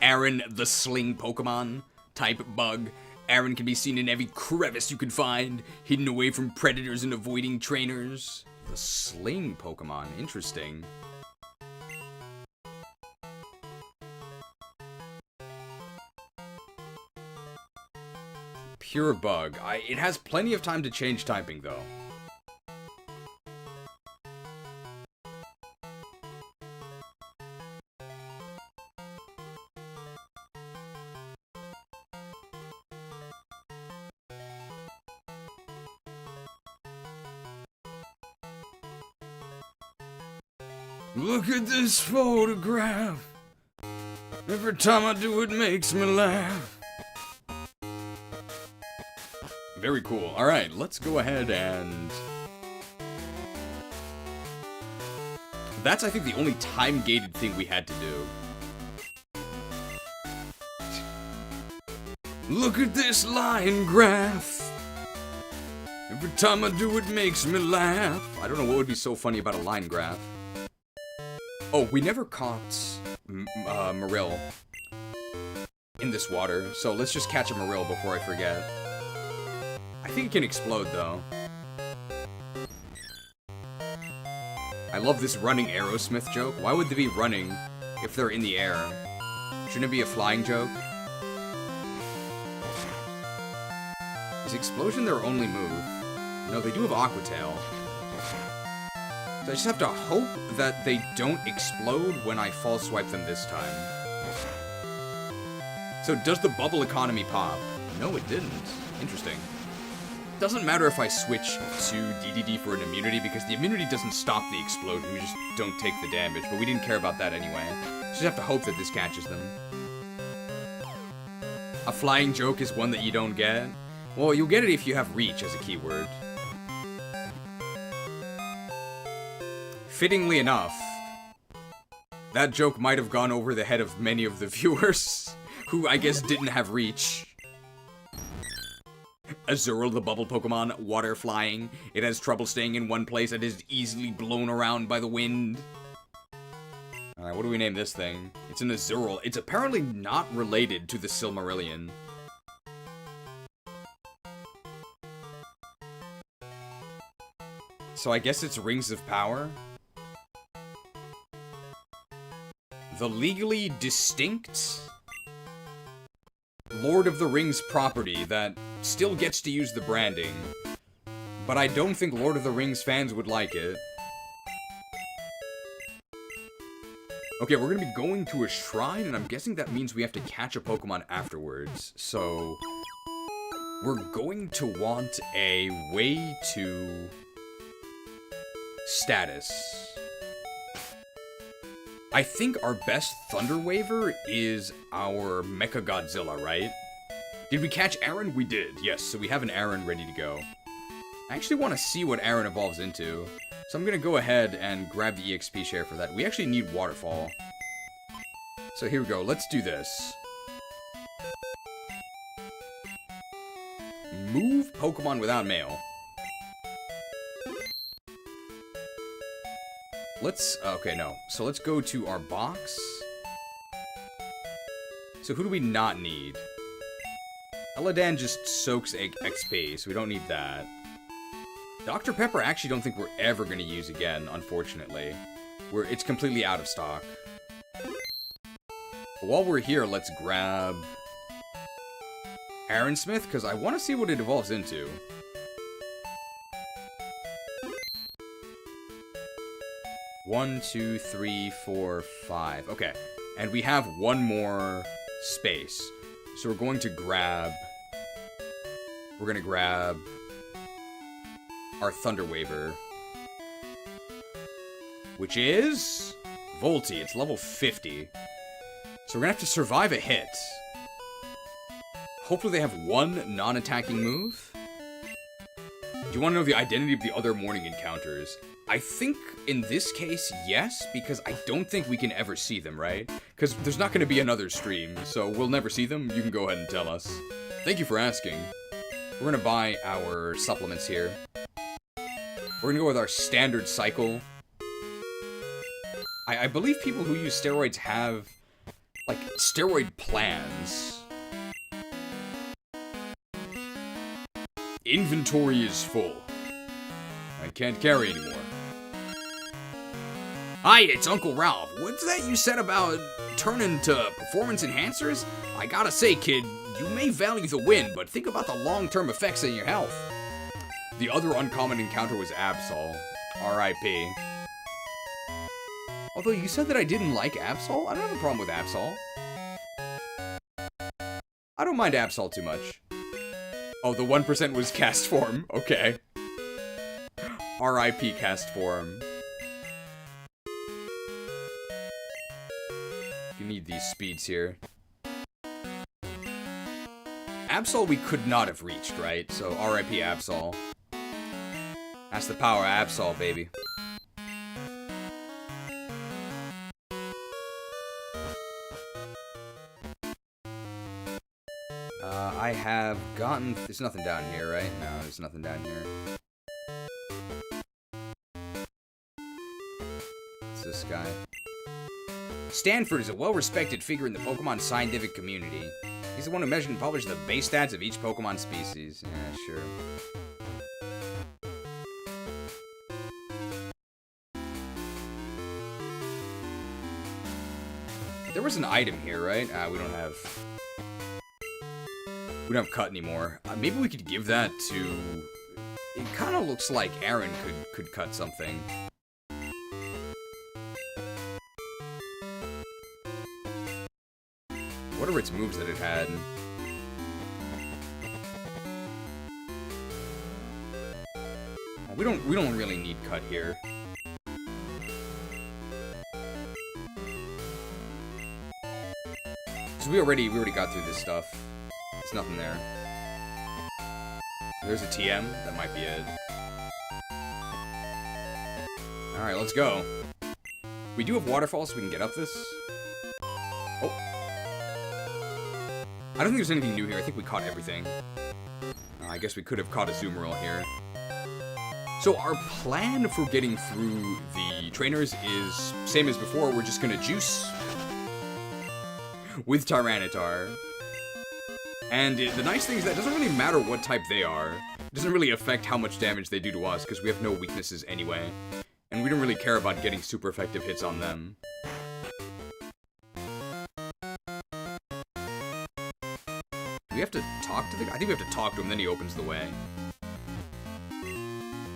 Aaron the Sling Pokemon. Type Bug. Aaron can be seen in every crevice you can find, hidden away from predators and avoiding trainers. The Sling Pokemon. Interesting. Pure Bug. It has plenty of time to change typing, though. Look at this photograph. Every time I do it makes me laugh. Very cool. Alright, let's go ahead and... That's, I think, the only time-gated thing we had to do. Look at this line graph. Every time I do it makes me laugh. I don't know what would be so funny about a line graph. Oh, we never caught Marill in this water, so let's just catch a Marill before I forget. I think it can explode, though. I love this running Aerosmith joke. Why would they be running if they're in the air? Shouldn't it be a flying joke? Is Explosion their only move? No, they do have Aqua Tail. So I just have to hope that they don't explode when I False Swipe them this time. So does the bubble economy pop? No, it didn't. Interesting. Doesn't matter if I switch to DDD for an immunity, because the immunity doesn't stop the explosion, we just don't take the damage, but we didn't care about that anyway. Just have to hope that this catches them. A flying joke is one that you don't get? Well, you'll get it if you have reach as a keyword. Fittingly enough, that joke might have gone over the head of many of the viewers, who I guess didn't have reach. Azurill, the bubble Pokemon, water flying. It has trouble staying in one place and is easily blown around by the wind. Alright, what do we name this thing? It's an Azurill. It's apparently not related to the Silmarillion. So I guess it's Rings of Power? The legally distinct Lord of the Rings property that still gets to use the branding, but I don't think Lord of the Rings fans would like it. Okay, we're gonna be going to a shrine, and I'm guessing that means we have to catch a Pokemon afterwards, so we're going to want a way to status. I think our best Thunder Waver is our Mecha Godzilla, right? Did we catch Aaron? We did, yes, so we have an Aaron ready to go. I actually want to see what Aaron evolves into, so I'm going to go ahead and grab the EXP share for that. We actually need Waterfall. So here we go, let's do this. Move Pokemon without mail. Let's, okay, no. So let's go to our box. So who do we not need? Ledian just soaks XP, so we don't need that. Dr. Pepper I actually don't think we're ever going to use again, unfortunately. It's completely out of stock. But while we're here, let's grab Aaron Smith, because I want to see what it evolves into. 1, 2, 3, 4, 5. Okay. And we have one more space. So we're going to grab... We're going to grab our Thunder Waver, which is Volty. It's level 50. So we're going to have to survive a hit. Hopefully they have one non-attacking move. Do you want to know the identity of the other morning encounters? I think in this case, yes, because I don't think we can ever see them, right? Because there's not going to be another stream, so we'll never see them. You can go ahead and tell us. Thank you for asking. We're going to buy our supplements here. We're going to go with our standard cycle. I believe people who use steroids have, like, steroid plans. Inventory is full. I can't carry anymore. Hi, it's Uncle Ralph. What's that you said about turning to performance enhancers? I gotta say, kid, you may value the win, but think about the long-term effects on your health. The other uncommon encounter was Absol. R.I.P. Although you said that I didn't like Absol? I don't have a problem with Absol. I don't mind Absol too much. Oh, the 1% was cast form. Okay. R.I.P. cast form. You need these speeds here. Absol we could not have reached, right? So R.I.P. Absol. That's the power of Absol, baby. I have gotten... There's nothing down here, right? No, there's nothing down here. It's this guy. Stanford is a well-respected figure in the Pokemon scientific community. He's the one who measured and published the base stats of each Pokemon species. Yeah, sure. There was an item here, right? We don't have... We don't have cut anymore. Maybe we could give that to... It kind of looks like Aaron could cut something. What are its moves that it had? We don't really need cut here. So we already got through this stuff. There's nothing there. There's a TM. That might be it. Alright, let's go. We do have waterfalls, so we can get up this. Oh. I don't think there's anything new here. I think we caught everything. I guess we could have caught a Zoomerl here. So our plan for getting through the trainers is same as before. We're just gonna juice with Tyranitar. And the nice thing is that it doesn't really matter what type they are. It doesn't really affect how much damage they do to us, because we have no weaknesses anyway. And we don't really care about getting super effective hits on them. Do we have to talk to the guy? I think we have to talk to him, then he opens the way.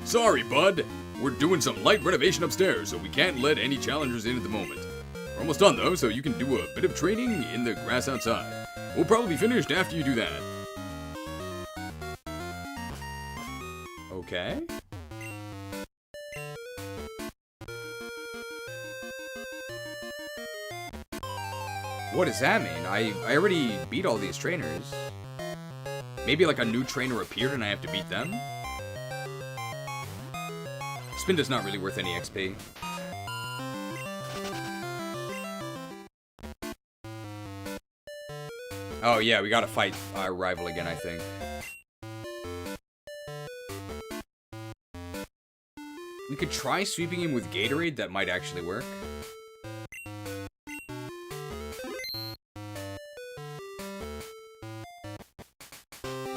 Sorry, bud. We're doing some light renovation upstairs, so we can't let any challengers in at the moment. We're almost done, though, so you can do a bit of training in the grass outside. We'll probably be finished after you do that. Okay. What does that mean? I already beat all these trainers. Maybe like a new trainer appeared and I have to beat them? Spinda's not really worth any XP. Oh yeah, we gotta fight our rival again, I think. We could try sweeping him with Gatorade, that might actually work.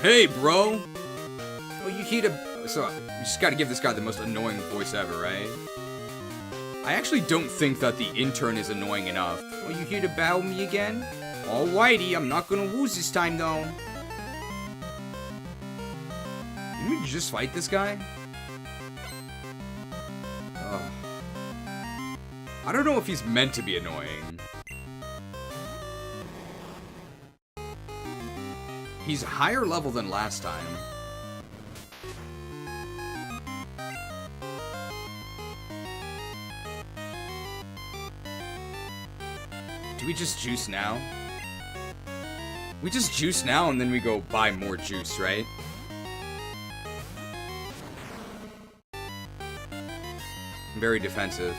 Hey, bro! Oh, you heat a... So, we just gotta give this guy the most annoying voice ever, right? I actually don't think that the intern is annoying enough. Oh, you here to battle me again? Alrighty, I'm not gonna lose this time, though. Didn't we just fight this guy? Oh. I don't know if he's meant to be annoying. He's higher level than last time. Do we just juice now? We just juice now and then we go buy more juice, right? Very defensive.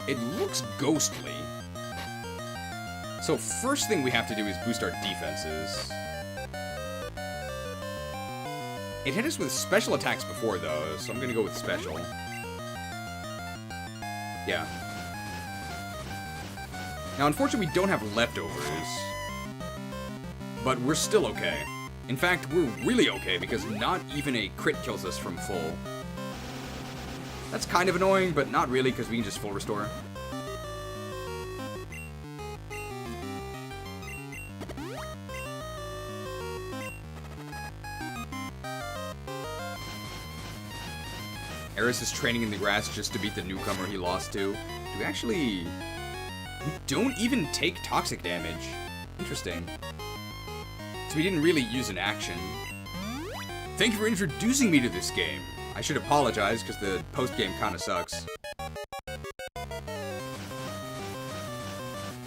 It looks ghostly. So first thing we have to do is boost our defenses. It hit us with special attacks before though, so I'm gonna go with special. Yeah. Now unfortunately we don't have leftovers. But we're still okay. In fact, we're really okay because not even a crit kills us from full. That's kind of annoying, but not really because we can just full restore. Eris is training in the grass just to beat the newcomer he lost to. Do we actually... We don't even take toxic damage. Interesting. So we didn't really use an action. Thank you for introducing me to this game. I should apologize, because the post-game kind of sucks.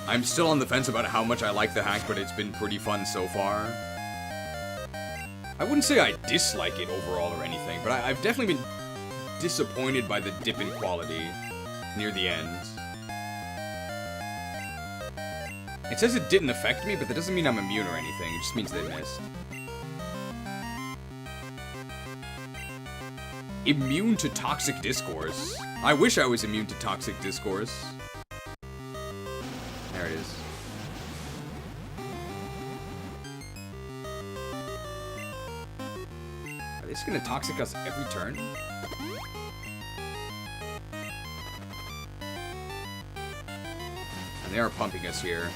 I'm still on the fence about how much I like the hack, but it's been pretty fun so far. I wouldn't say I dislike it overall or anything, but I've definitely been disappointed by the dip in quality near the end. It says it didn't affect me, but that doesn't mean I'm immune or anything. It just means they missed. Immune to toxic discourse. I wish I was immune to toxic discourse. There it is. Are they just gonna toxic us every turn? And they are pumping us here.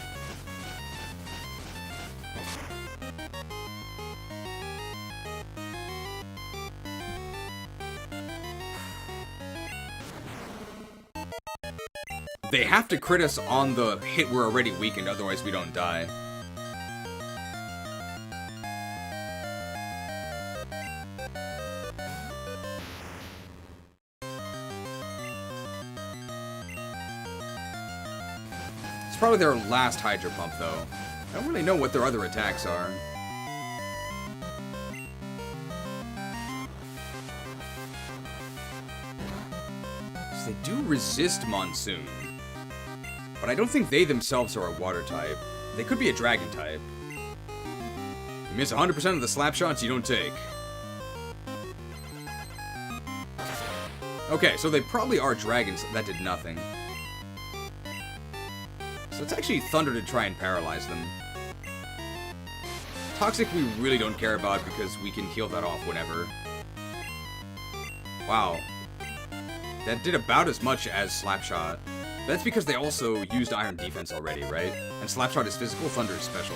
They have to crit us on the hit we're already weakened, otherwise we don't die. It's probably their last Hydro Pump, though. I don't really know what their other attacks are. So they do resist Monsoon. But I don't think they themselves are a water type. They could be a dragon type. You miss 100% of the slap shots you don't take. Okay, so they probably are dragons. That did nothing. So it's actually Thunder to try and paralyze them. Toxic we really don't care about because we can heal that off whenever. Wow. That did about as much as Slapshot. That's because they also used Iron Defense already, right? And Slapshot is physical, Thunder is special.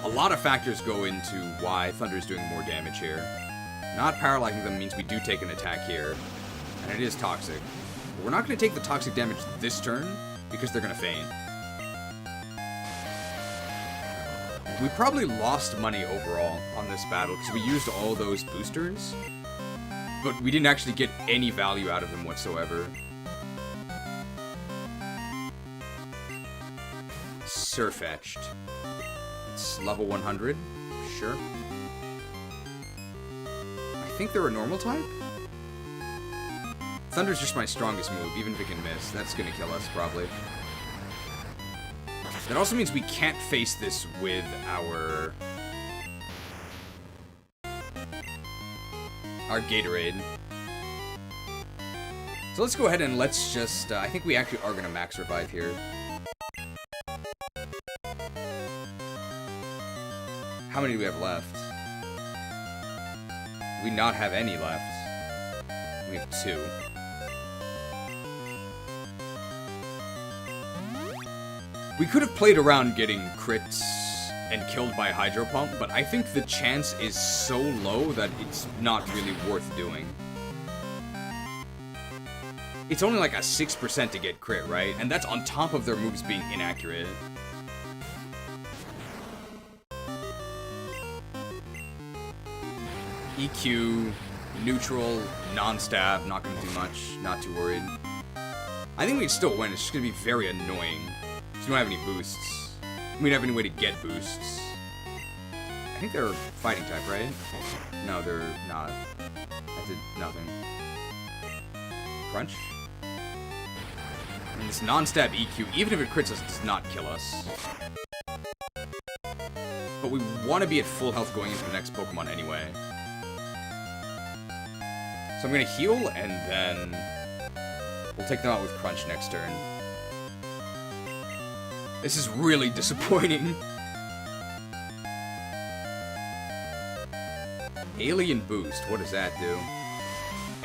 A lot of factors go into why Thunder is doing more damage here. Not paralyzing them means we do take an attack here. And it is toxic. But we're not going to take the toxic damage this turn because they're going to feign. We probably lost money overall on this battle because we used all those boosters. But we didn't actually get any value out of them whatsoever. Surfetched. It's level 100. Sure. I think they're a normal type? Thunder's just my strongest move, even if it can miss. That's gonna kill us, probably. That also means we can't face this with our Gatorade. So let's go ahead and let's just, I think we actually are gonna max revive here. How many do we have left? Do we not have any left? We have 2. We could have played around getting crits and killed by Hydro Pump, but I think the chance is so low that it's not really worth doing. it's only like a 6% to get crit, right? And that's on top of their moves being inaccurate. EQ, neutral, non-stab, not gonna do much, not too worried. I think we can still win, it's just gonna be very annoying. Because we don't have any boosts. We don't have any way to get boosts. I think they're fighting type, right? No, they're not. That did nothing. Crunch? And this non-stab EQ, even if it crits us, does not kill us. But we want to be at full health going into the next Pokemon anyway. So I'm going to heal, and then we'll take them out with Crunch next turn. This is really disappointing. Alien Boost, what does that do?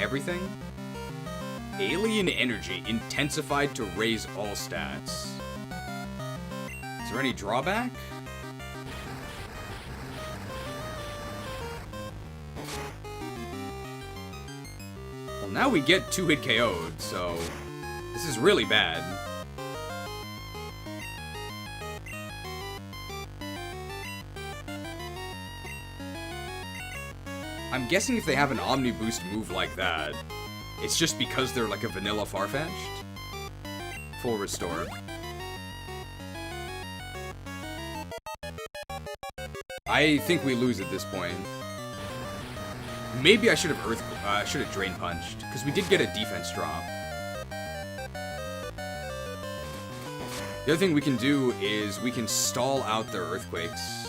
Everything? Alien Energy, intensified to raise all stats. Is there any drawback? Well, now we get 2-hit KO'd, so this is really bad. I'm guessing if they have an Omni Boost move like that, it's just because they're like a vanilla Farfetch'd. Full restore. I think we lose at this point. Maybe I should have Drain Punched, because we did get a defense drop. The other thing we can do is we can stall out their Earthquakes.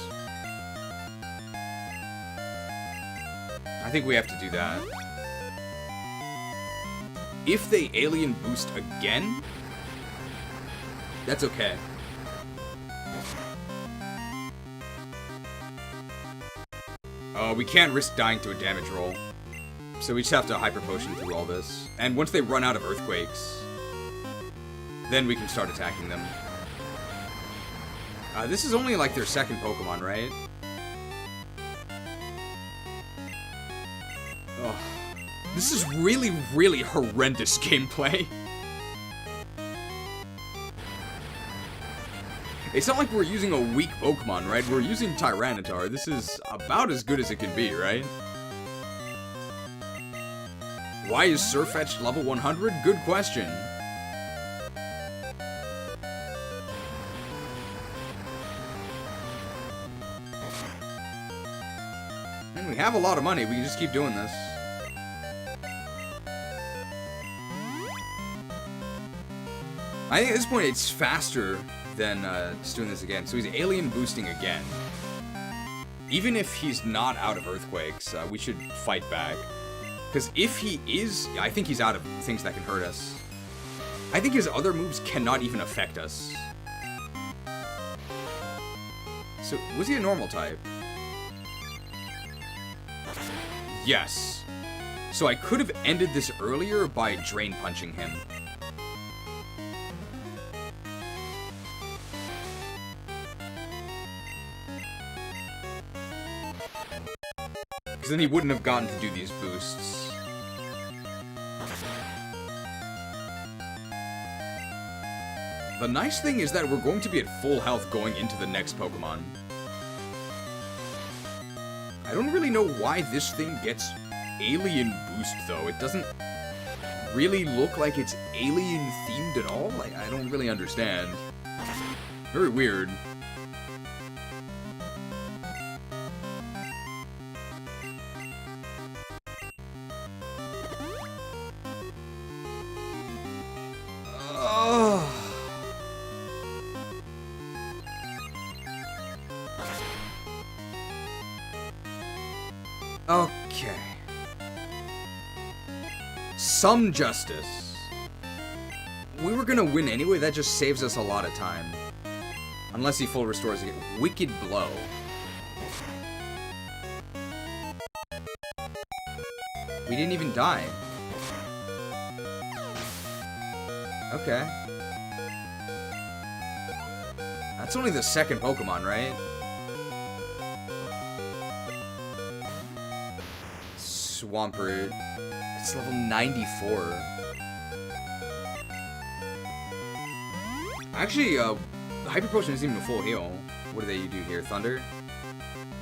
I think we have to do that. If they Alien Boost again, that's okay. We can't risk dying to a damage roll. So we just have to Hyper Potion through all this. And once they run out of Earthquakes, then we can start attacking them. This is only like their second Pokemon, right? Oh, this is really, really horrendous gameplay. It's not like we're using a weak Pokemon, right? We're using Tyranitar. This is about as good as it can be, right? Why is Surfetch'd level 100? Good question. And we have a lot of money. We can just keep doing this. I think at this point it's faster than just doing this again. So he's Alien Boosting again. Even if he's not out of Earthquakes, we should fight back. Because if he is, I think he's out of things that can hurt us. I think his other moves cannot even affect us. So, was he a normal type? Yes. So I could have ended this earlier by Drain Punching him. Then he wouldn't have gotten to do these boosts. The nice thing is that we're going to be at full health going into the next Pokemon. I don't really know why this thing gets Alien Boost, though. It doesn't really look like it's alien-themed at all. Like, I don't really understand. Very weird. Okay. Some justice. We were gonna win anyway, that just saves us a lot of time. Unless he full restores again. Wicked Blow. We didn't even die. Okay. That's only the second Pokemon, right? Swampert. It's level 94. Actually, Hyper Potion isn't even a full heal. What do they do here? Thunder?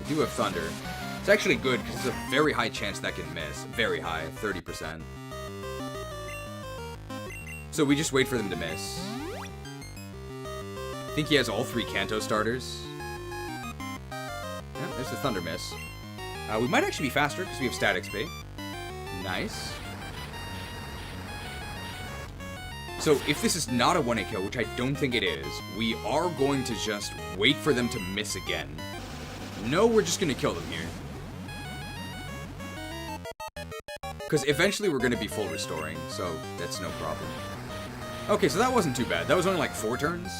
They do have Thunder. It's actually good, because there's a very high chance that can miss. Very high. 30%. So we just wait for them to miss. I think he has all 3 Kanto starters. Yeah, there's the Thunder miss. We might actually be faster, because we have Static XP. Nice. So if this is not a 1-hit kill, which I don't think it is, we are going to just wait for them to miss again. No, we're just going to kill them here. Because eventually we're going to be full restoring, so that's no problem. Okay, so that wasn't too bad. That was only like 4 turns.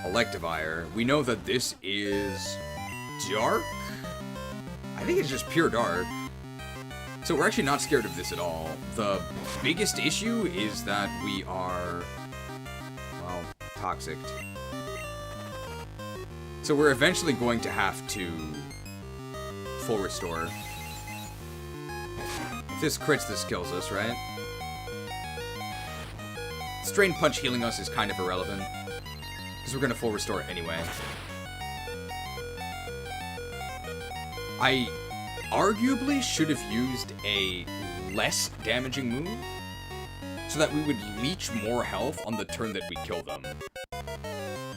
Electivire. We know that this is dark? I think it's just pure dark. So we're actually not scared of this at all. The biggest issue is that we are, well, toxic. So we're eventually going to have to full restore. If this crits, this kills us, right? Strain Punch healing us is kind of irrelevant, because we're going to full restore anyway. I arguably should have used a less damaging move, so that we would leech more health on the turn that we kill them.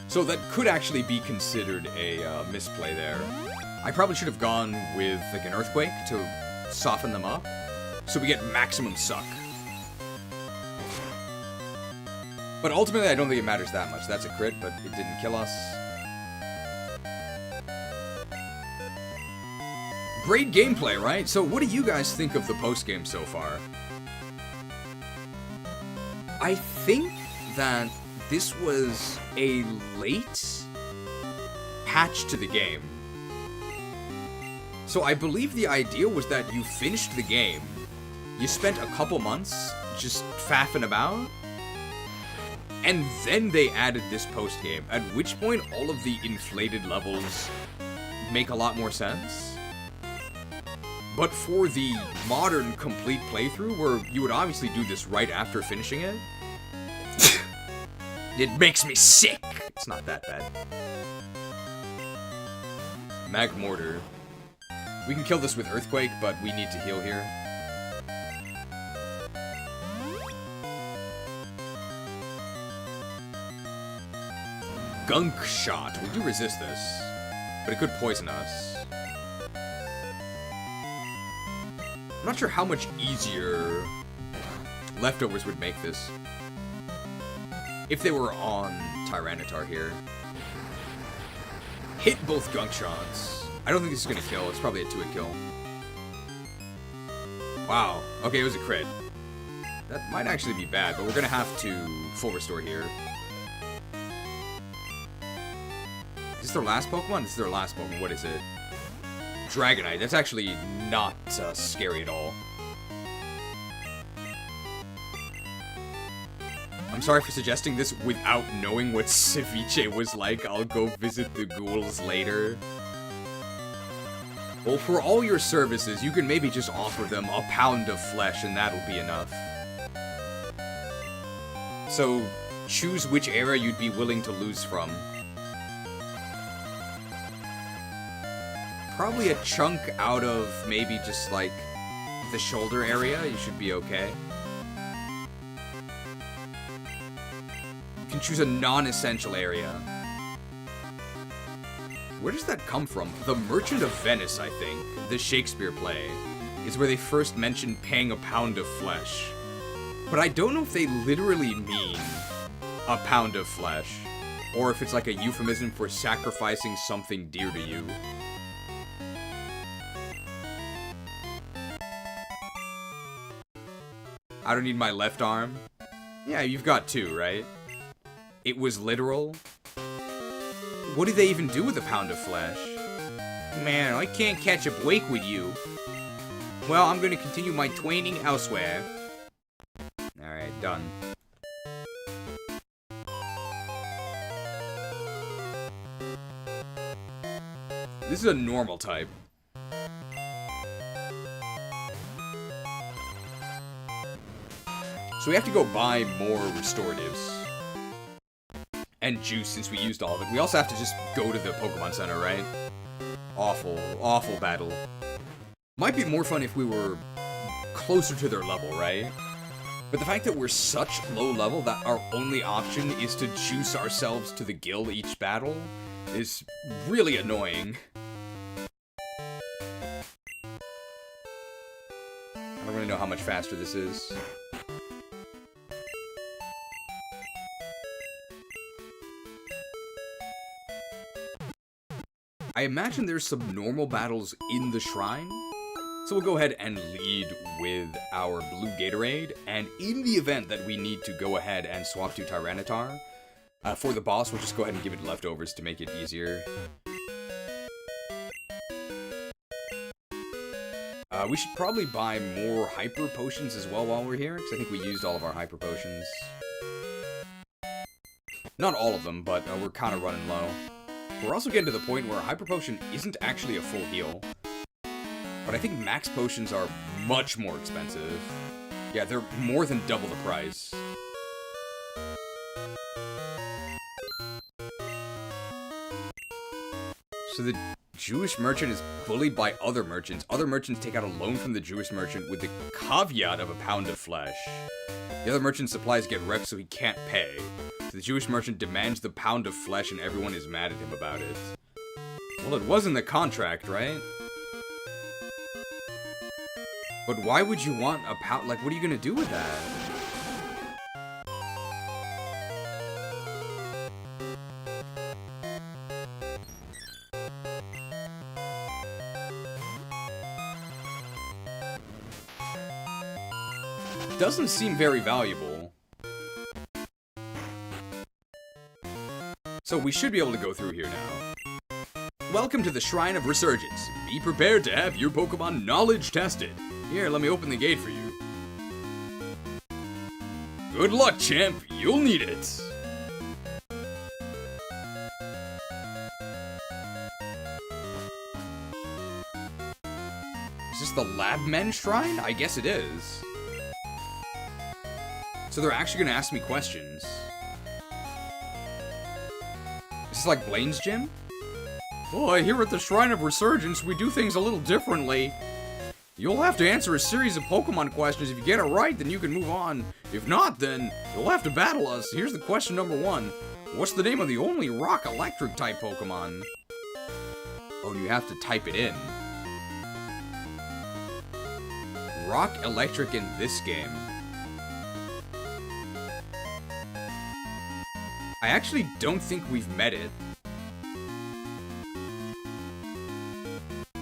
So that could actually be considered a misplay there. I probably should have gone with like an Earthquake to soften them up, so we get maximum suck. But ultimately, I don't think it matters that much. That's a crit, but it didn't kill us. Great gameplay, right? So what do you guys think of the post-game so far? I think that this was a late patch to the game. So I believe the idea was that you finished the game, you spent a couple months just faffing about, and then they added this post-game, at which point all of the inflated levels make a lot more sense. But for the modern complete playthrough, where you would obviously do this right after finishing it, it makes me sick! It's not that bad. Mag Mortar. We can kill this with Earthquake, but we need to heal here. Gunk Shot. We do resist this, but it could poison us. I'm not sure how much easier Leftovers would make this if they were on Tyranitar here. Hit both Gunk Shots. I don't think this is gonna kill. It's probably a 2-hit kill. Wow. Okay, it was a crit. That might actually be bad, but we're gonna have to full restore here. Is this their last Pokemon? This is their last Pokemon. What is it? Dragonite. That's actually not scary at all. I'm sorry for suggesting this without knowing what Ceviche was like. I'll go visit the ghouls later. Well, for all your services, you can maybe just offer them a pound of flesh and that'll be enough. So, choose which area you'd be willing to lose from. Probably a chunk out of maybe just like the shoulder area. You should be okay. You can choose a non-essential area. Where does that come from? The Merchant of Venice, I think, the Shakespeare play, is where they first mentioned paying a pound of flesh. But I don't know if they literally mean a pound of flesh, or if it's like a euphemism for sacrificing something dear to you. I don't need my left arm. Yeah, you've got 2, right? It was literal. What do they even do with a pound of flesh? Man, I can't catch a break with you. Well, I'm gonna continue my twaning elsewhere. Alright, done. This is a normal type. So we have to go buy more restoratives. And juice, since we used all of it. We also have to just go to the Pokemon Center, right? Awful, awful battle. Might be more fun if we were closer to their level, right? But the fact that we're such low level that our only option is to juice ourselves to the gill each battle is really annoying. I don't really know how much faster this is. I imagine there's some normal battles in the shrine. So we'll go ahead and lead with our blue Gatorade, and in the event that we need to go ahead and swap to Tyranitar, for the boss, we'll just go ahead and give it leftovers to make it easier. We should probably buy more Hyper Potions as well while we're here, because I think we used all of our Hyper Potions. Not all of them, but we're kind of running low. We're also getting to the point where Hyper Potion isn't actually a full heal. But I think max potions are much more expensive. Yeah, they're more than double the price. So the Jewish merchant is bullied by other merchants. Other merchants take out a loan from the Jewish merchant with the caveat of a pound of flesh. The other merchant's supplies get wrecked so he can't pay. So the Jewish merchant demands the pound of flesh and everyone is mad at him about it. Well, it was in the contract, right? But why would you want a pound? Like, what are you gonna do with that? Doesn't seem very valuable. So we should be able to go through here now. Welcome to the Shrine of Resurgence. Be prepared to have your Pokemon knowledge tested. Here, let me open the gate for you. Good luck, champ. You'll need it. Is this the Labmen Shrine? I guess it is. So they're actually gonna ask me questions. Is this like Blaine's gym? Boy, here at the Shrine of Resurgence, we do things a little differently. You'll have to answer a series of Pokemon questions. If you get it right, then you can move on. If not, then you'll have to battle us. Here's the question number 1. What's the name of the only rock electric type Pokemon? Oh, you have to type it in. Rock electric in this game. I actually don't think we've met it.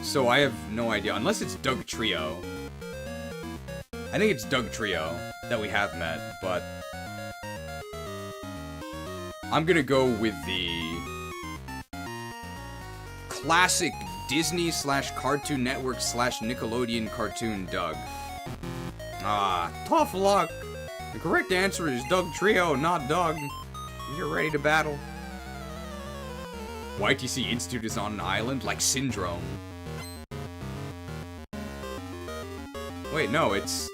So I have no idea, unless it's Doug Trio. I think it's Doug Trio that we have met, but I'm gonna go with the classic Disney / Cartoon Network / Nickelodeon cartoon Doug. Ah, tough luck. The correct answer is Doug Trio, not Doug. You're ready to battle. YTC Institute is on an island like Syndrome. Wait, no, it's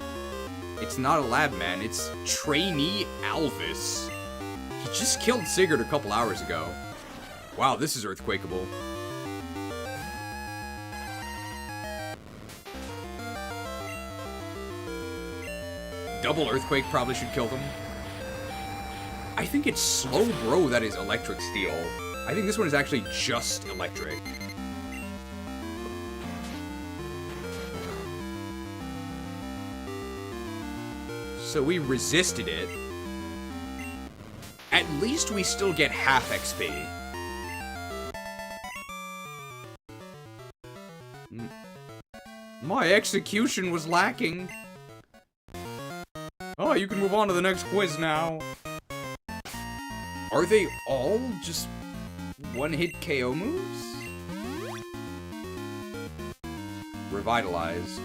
not a lab man, it's Trainee Alvis. He just killed Sigurd a couple hours ago. Wow, this is earthquakeable. Double earthquake probably should kill them. I think it's Slow Bro that is electric steel. I think this one is actually just electric. So we resisted it. At least we still get half XP. My execution was lacking. Oh, you can move on to the next quiz now. Are they all just one-hit KO moves? Revitalized.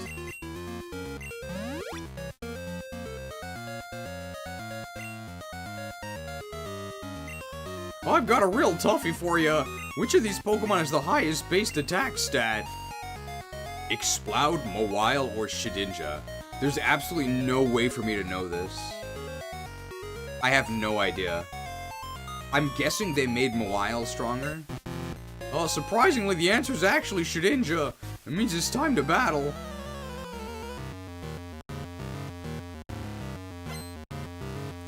I've got a real toughie for you. Which of these Pokemon has the highest base attack stat? Exploud, Mawile, or Shedinja? There's absolutely no way for me to know this. I have no idea. I'm guessing they made Mawile stronger. Surprisingly, the answer is actually Shedinja. It means it's time to battle.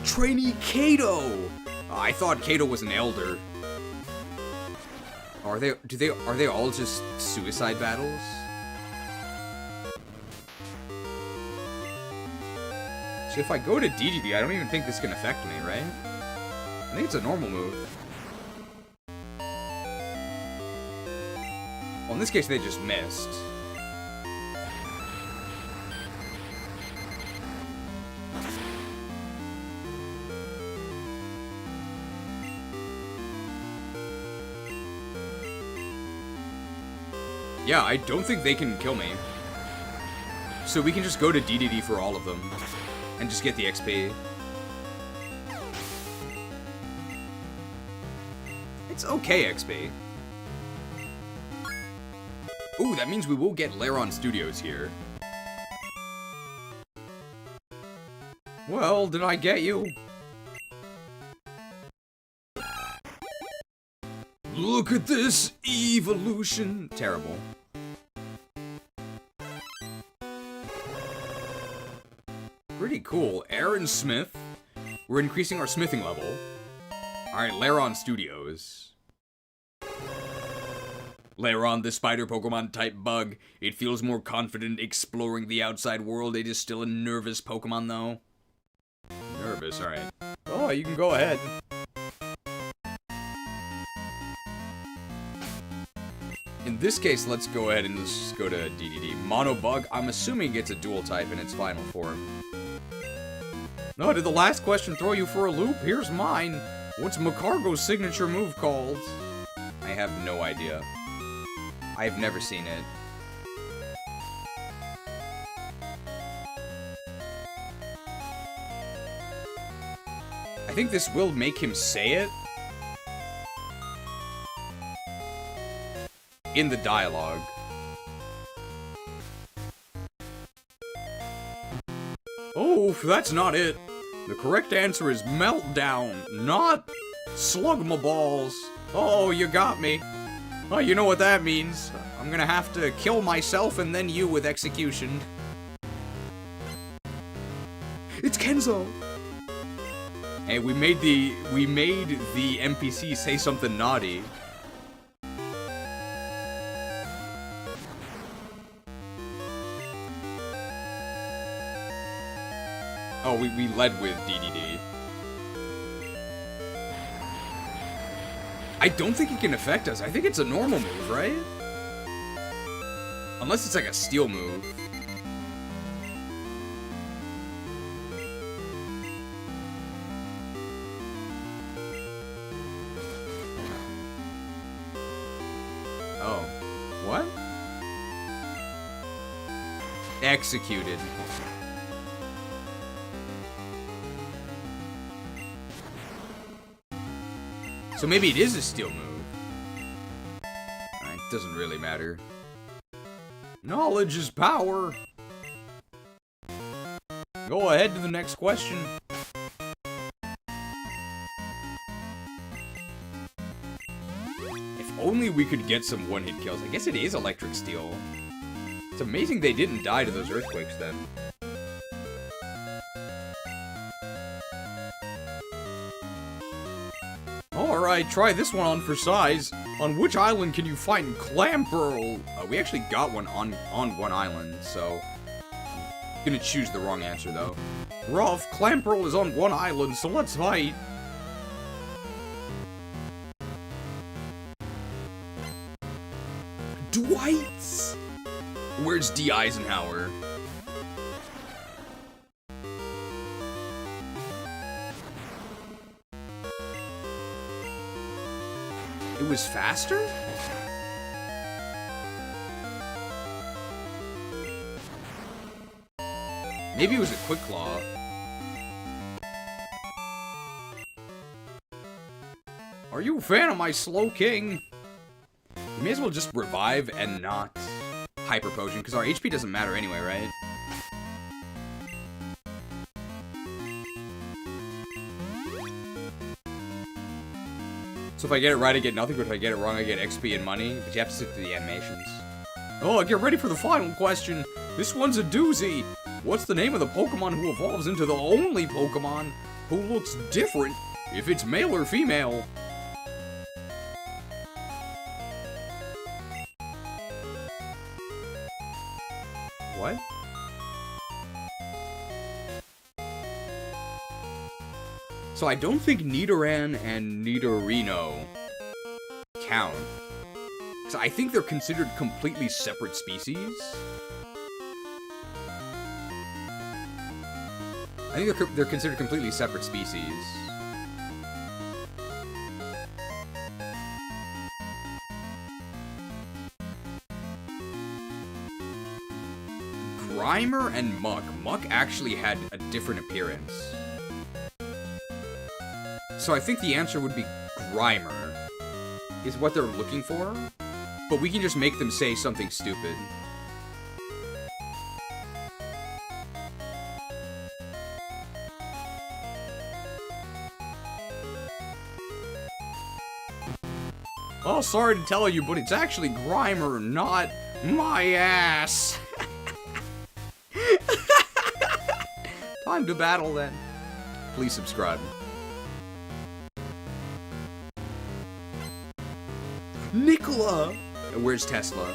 Trainee Kato! I thought Kato was an elder. Are they all just suicide battles? So if I go to DDD, I don't even think this can affect me, right? I think it's a normal move. Well, in this case, they just missed. Yeah, I don't think they can kill me. So we can just go to DDD for all of them. And just get the XP. It's okay XP. Ooh, that means we will get Lairon Studios here. Well, did I get you? Look at this evolution. Terrible. Pretty cool. Aaron Smith. We're increasing our smithing level. Alright, Lairon Studios. Lairon, the spider Pokemon type bug. It feels more confident exploring the outside world. It is still a nervous Pokemon, though. Nervous, alright. Oh, you can go ahead. In this case, let's go ahead and just go to DDD. Mono Bug, I'm assuming it gets a dual type in its final form. No, did the last question throw you for a loop? Here's mine. What's Macargo's signature move called? I have no idea. I've never seen it. I think this will make him say it in the dialogue. Oh, that's not it. The correct answer is Meltdown, not Slugmaballs. Oh, you got me. Oh, you know what that means. I'm gonna have to kill myself and then you with execution. It's Kenzo. Hey, we made the NPC say something naughty. Oh, we led with DDD. I don't think it can affect us. I think it's a normal move, right? Unless it's like a steel move. Oh. What? Executed. So maybe it is a steel move. It doesn't really matter. Knowledge is power. Go ahead to the next question. If only we could get some one-hit kills. I guess it is electric steel. It's amazing they didn't die to those earthquakes then. Alright, try this one on for size. On which island can you find Clamperl? We actually got one on one island, so... I'm gonna choose the wrong answer, though. Rough, Clamperl is on one island, so let's fight. Dwight! Where's D. Eisenhower? It was faster? Maybe it was a Quick Claw. Are Are you a fan of my Slow King? We may as well just revive and not Hyper Potion, because our HP doesn't matter anyway, right? So if I get it right, I get nothing, but if I get it wrong, I get XP and money. But you have to sit through the animations. Oh, get ready for the final question. This one's a doozy. What's the name of the Pokemon who evolves into the only Pokemon who looks different if it's male or female? What? So I don't think Nidoran and Nidorino count. So I think they're considered completely separate species. I think they're considered completely separate species. Grimer and Muck. Muck actually had a different appearance. So I think the answer would be Grimer, is what they're looking for. But we can just make them say something stupid. Oh, sorry to tell you, but it's actually Grimer, not my ass. Time to battle, then. Please subscribe. Nicola! Where's Tesla?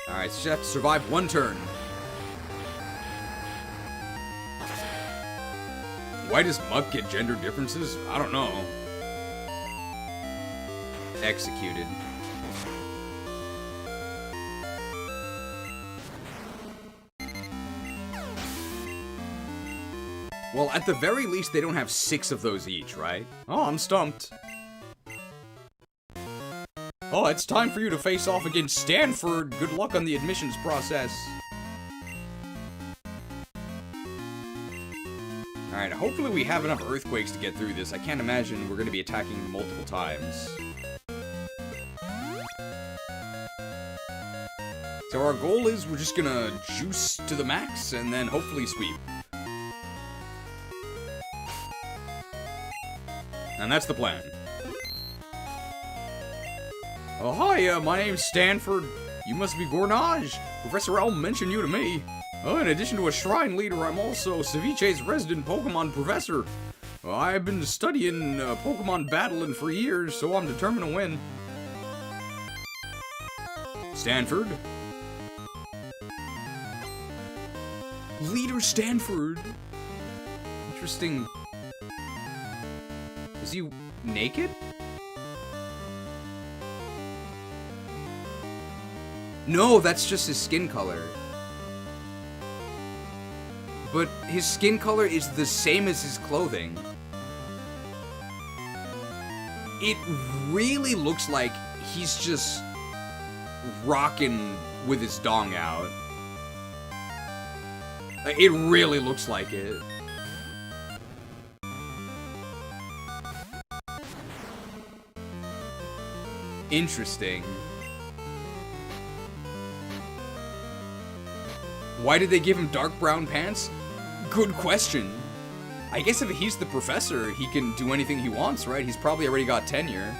Alright, so you have to survive one turn. Why does Muck get gender differences? I don't know. Executed. Well, at the very least, they don't have 6 of those each, right? Oh, I'm stumped. Oh, it's time for you to face off against Stanford. Good luck on the admissions process. Alright, hopefully we have enough earthquakes to get through this. I can't imagine we're going to be attacking multiple times. So our goal is we're just going to juice to the max and then hopefully sweep. And that's the plan. Oh, hi, my name's Stanford. You must be Gornage. Professor Elm mentioned you to me. Oh, in addition to a shrine leader, I'm also Seviche's resident Pokemon professor. I've been studying Pokemon battling for years, so I'm determined to win. Stanford? Leader Stanford. Interesting. Is he naked? No, that's just his skin color. But his skin color is the same as his clothing. It really looks like he's just rocking with his dong out. It really looks like it. Interesting. Why did they give him dark brown pants? Good question. I guess if he's the professor, he can do anything he wants, right? He's probably already got tenure.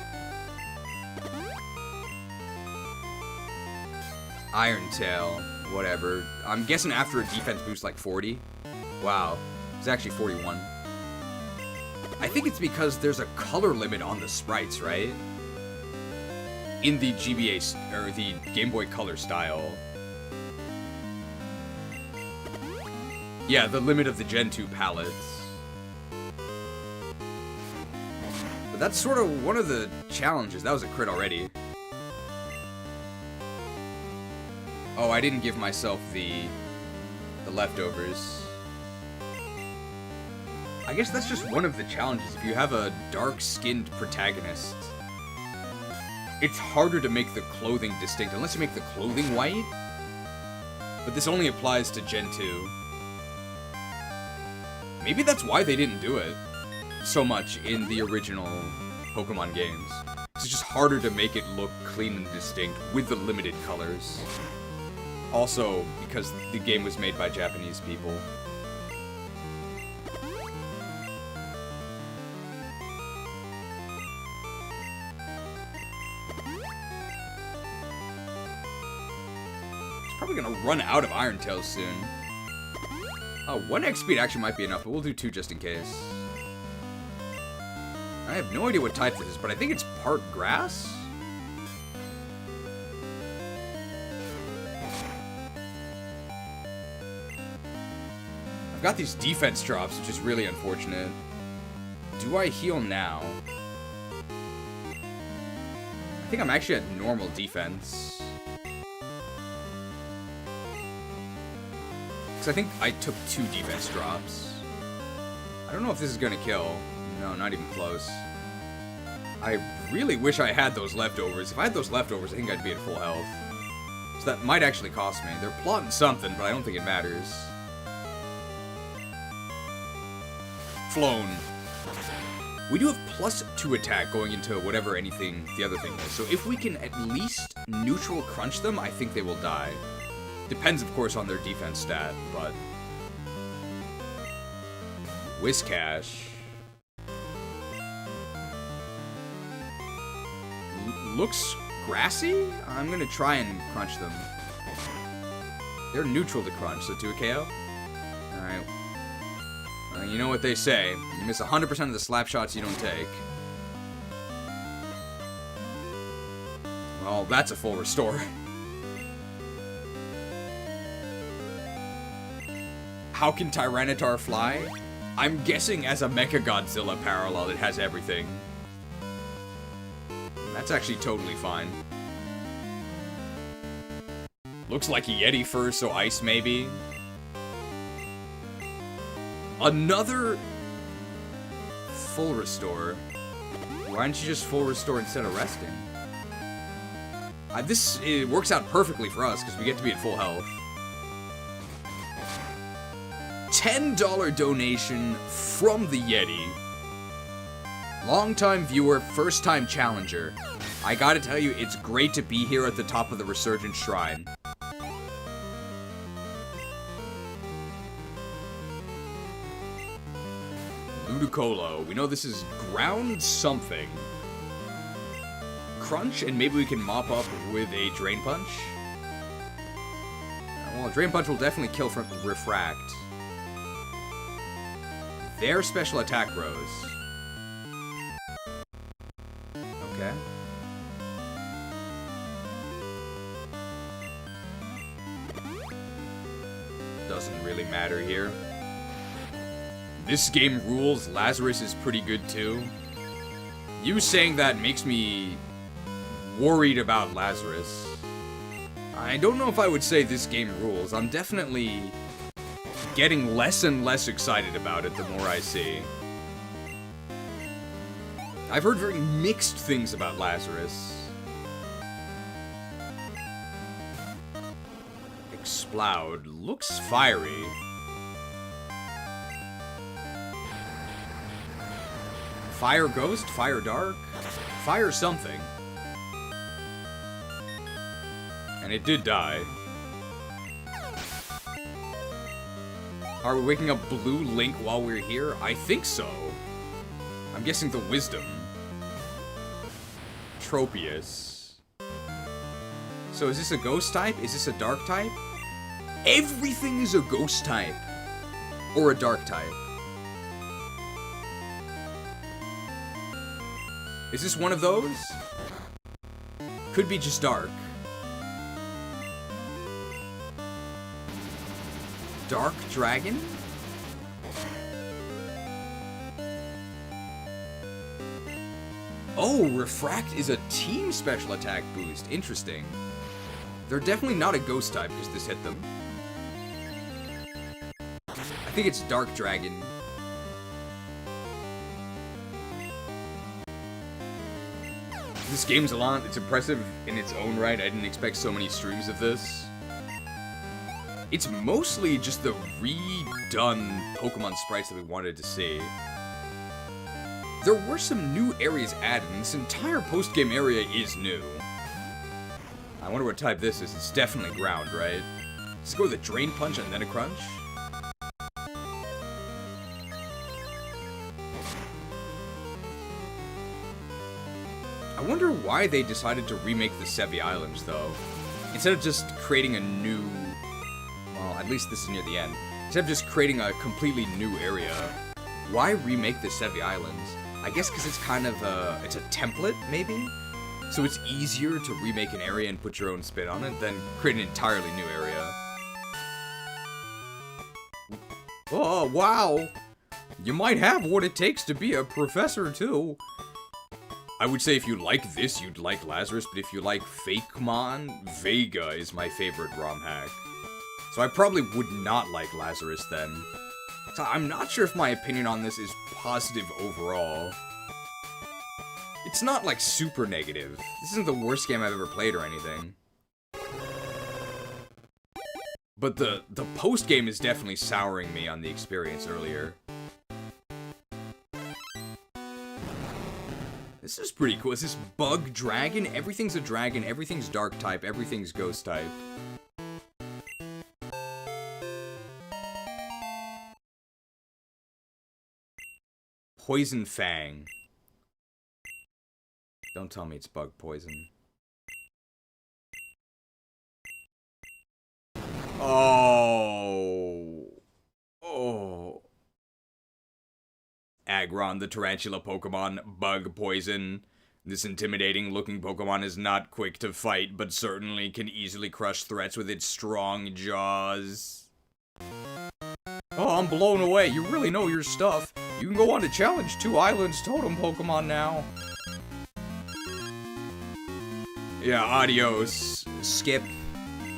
Iron Tail, whatever. I'm guessing after a defense boost like 40. Wow, it's actually 41. I think it's because there's a color limit on the sprites, right? In the GBA, or the Game Boy Color style. Yeah, the limit of the Gen 2 palettes. But that's sort of one of the challenges. That was a crit already. Oh, I didn't give myself the leftovers. I guess that's just one of the challenges. If you have a dark-skinned protagonist, it's harder to make the clothing distinct, unless you make the clothing white. But this only applies to Gen 2. Maybe that's why they didn't do it so much in the original Pokemon games. It's just harder to make it look clean and distinct with the limited colors. Also, because the game was made by Japanese people. It's probably gonna run out of Iron Tails soon. Oh, 1 X speed actually might be enough, but we'll do 2 just in case. I have no idea what type this is, but I think it's part grass? I've got these defense drops, which is really unfortunate. Do I heal now? I think I'm actually at normal defense. I think I took 2 defense drops. I don't know if this is gonna kill. No, not even close. I really wish I had those leftovers. If I had those leftovers, I think I'd be at full health. So that might actually cost me. They're plotting something, but I don't think it matters. Flown. We do have +2 attack going into whatever the other thing is. So if we can at least neutral crunch them, I think they will die. Depends, of course, on their defense stat, but... Whiscash. Looks grassy? I'm gonna try and crunch them. They're neutral to crunch, so 2 KO? Alright. You know what they say. You miss 100% of the slap shots you don't take. Well, that's a full restore. How can Tyranitar fly? I'm guessing as a Mechagodzilla parallel, it has everything. That's actually totally fine. Looks like a Yeti first, so ice maybe. Another full restore. Why don't you just full restore instead of resting? It works out perfectly for us because we get to be at full health. $10 donation from the Yeti. Longtime viewer, first time challenger. I gotta tell you, it's great to be here at the top of the Resurgence Shrine. Ludicolo. We know this is ground something. Crunch, and maybe we can mop up with a Drain Punch. Well, a Drain Punch will definitely kill from Refract. Their special attack grows. Okay. Doesn't really matter here. This game rules. Lazarus is pretty good too. You saying that makes me worried about Lazarus. I don't know if I would say this game rules. I'm definitely getting less and less excited about it the more I see. I've heard very mixed things about Lazarus. Exploud. Looks fiery. Fire Ghost? Fire Dark? Fire something. And it did die. Are we waking up Blue Link while we're here? I think so. I'm guessing the Wisdom. Tropius. So is this a ghost type? Is this a dark type? Everything is a ghost type. Or a dark type. Is this one of those? Could be just dark. Dark Dragon? Oh, Refract is a team special attack boost. Interesting. They're definitely not a ghost type because this hit them. I think it's Dark Dragon. This game's a lot. It's impressive in its own right. I didn't expect so many streams of this. It's mostly just the redone Pokemon sprites that we wanted to see. There were some new areas added, and this entire post-game area is new. I wonder what type this is. It's definitely ground, right? Let's go with a Drain Punch and then a Crunch. I wonder why they decided to remake the Sevii Islands, though. Instead of just creating a new... Well, at least this is near the end. Instead of just creating a completely new area, why remake the Sevii Islands? I guess because it's kind of a... It's a template, maybe? So it's easier to remake an area and put your own spin on it than create an entirely new area. Oh, wow! You might have what it takes to be a professor, too. I would say if you like this, you'd like Lazarus, but if you like Fakemon, Vega is my favorite ROM hack. So I probably would not like Lazarus then. So I'm not sure if my opinion on this is positive overall. It's not like super negative. This isn't the worst game I've ever played or anything. But the post-game is definitely souring me on the experience earlier. This is pretty cool. Is this Bug Dragon? Everything's a dragon, everything's dark type, everything's ghost type. Poison Fang. Don't tell me it's bug poison. Oh. Oh. Aggron, the tarantula Pokemon, bug poison. This intimidating looking Pokemon is not quick to fight, but certainly can easily crush threats with its strong jaws. Oh, I'm blown away. You really know your stuff. You can go on to challenge 2 Islands Totem Pokemon now. Yeah, adios. Skip.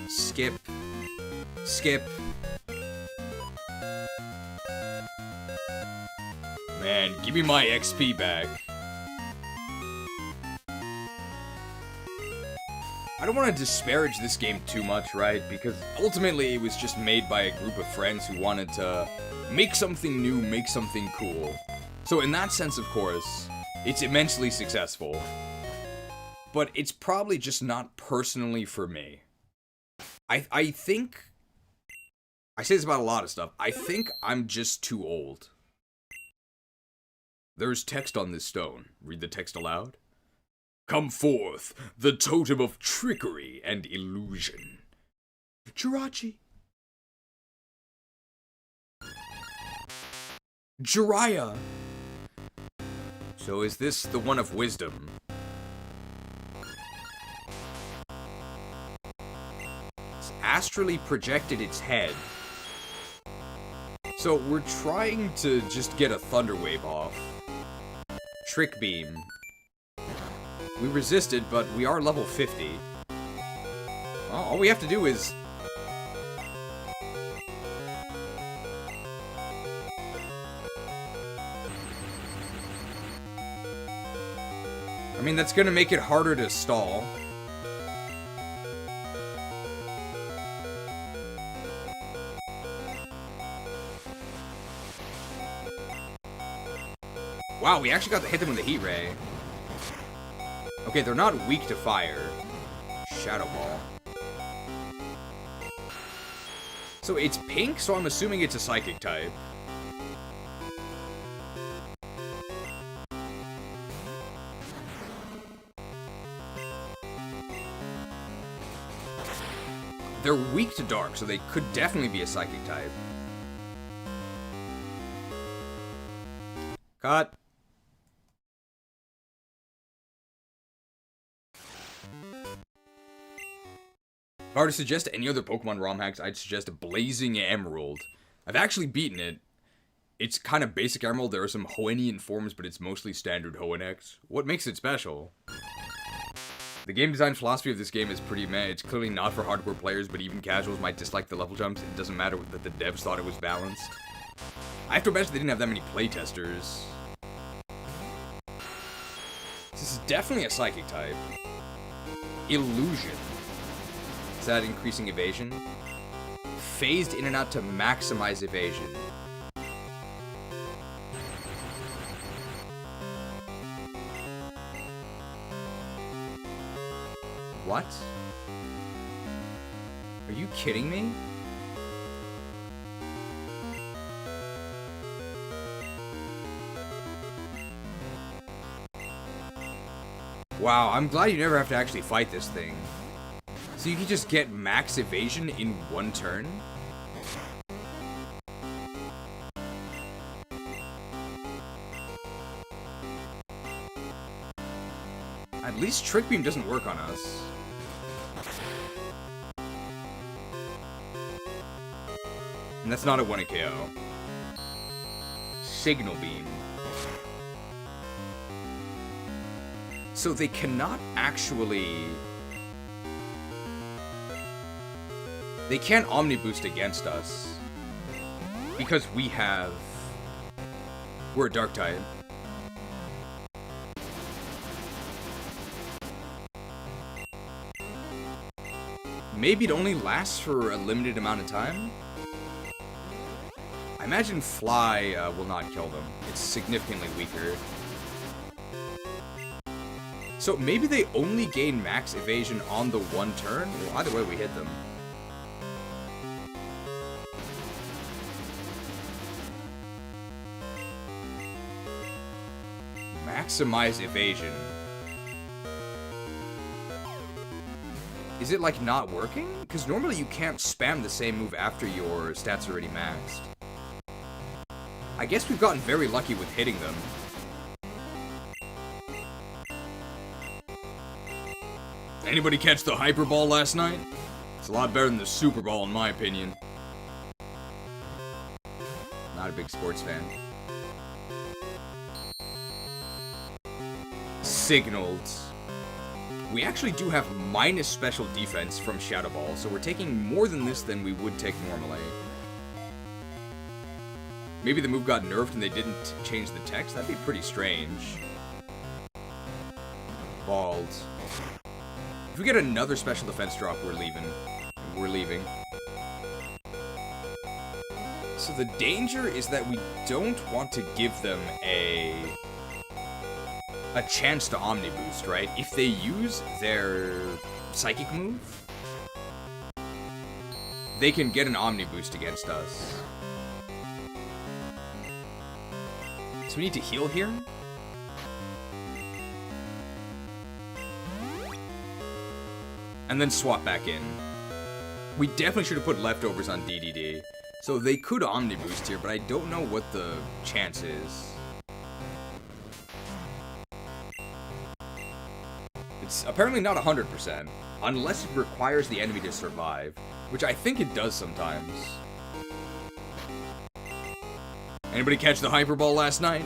Skip. Skip. Man, give me my XP back. I don't want to disparage this game too much, right? Because ultimately it was just made by a group of friends who wanted to make something new, make something cool. So in that sense, of course, it's immensely successful. But it's probably just not personally for me. I think... I say this about a lot of stuff. I think I'm just too old. There's text on this stone. Read the text aloud. Come forth, the totem of trickery and illusion. Jirachi. Jiraiya. So is this the one of wisdom? It's astrally projected its head. So we're trying to just get a Thunder Wave off. Trick Beam. We resisted, but we are level 50. Well, all we have to do is... I mean, that's gonna make it harder to stall. Wow, we actually got to hit them with a Heat Ray. Okay, they're not weak to fire. Shadow Ball. So it's pink, so I'm assuming it's a Psychic type. They're weak to dark, so they could definitely be a Psychic type. Cut. If I were to suggest any other Pokemon ROM hacks, I'd suggest Blazing Emerald. I've actually beaten it. It's kind of basic Emerald. There are some Hoennian forms, but it's mostly standard Hoenn. What makes it special? The game design philosophy of this game is pretty meh. It's clearly not for hardcore players, but even casuals might dislike the level jumps. It doesn't matter that the devs thought it was balanced. I have to imagine they didn't have that many playtesters. This is definitely a Psychic type. Illusion. Is that increasing evasion? phased in and out to maximize evasion. What? Are you kidding me? Wow, I'm glad you never have to actually fight this thing. So you can just get max evasion in one turn? At least Trick Beam doesn't work on us. And that's not a 1 KO. Signal Beam. So they cannot actually... They can't Omni Boost against us. Because we have... We're a Dark type. Maybe it only lasts for a limited amount of time? I imagine Fly will not kill them. It's significantly weaker. So maybe they only gain max evasion on the one turn? Well, either way, we hit them. Maximize evasion. Is it, like, not working? Because normally you can't spam the same move after your stats are already maxed. I guess we've gotten very lucky with hitting them. Anybody catch the Hyper Ball last night? It's a lot better than the Super Ball, in my opinion. Not a big sports fan. Signaled. We actually do have minus special defense from Shadow Ball, so we're taking more than this than we would take normally. Maybe the move got nerfed and they didn't change the text? That'd be pretty strange. Bald. If we get another special defense drop, we're leaving. We're leaving. So the danger is that we don't want to give them a chance to Omni Boost, right? If they use their Psychic move, they can get an Omni Boost against us. So we need to heal here? And then swap back in. We definitely should have put leftovers on DDD. So they could Omni Boost here, but I don't know what the chance is. It's apparently not 100%, unless it requires the enemy to survive, which I think it does sometimes. Anybody catch the Hyper Ball last night?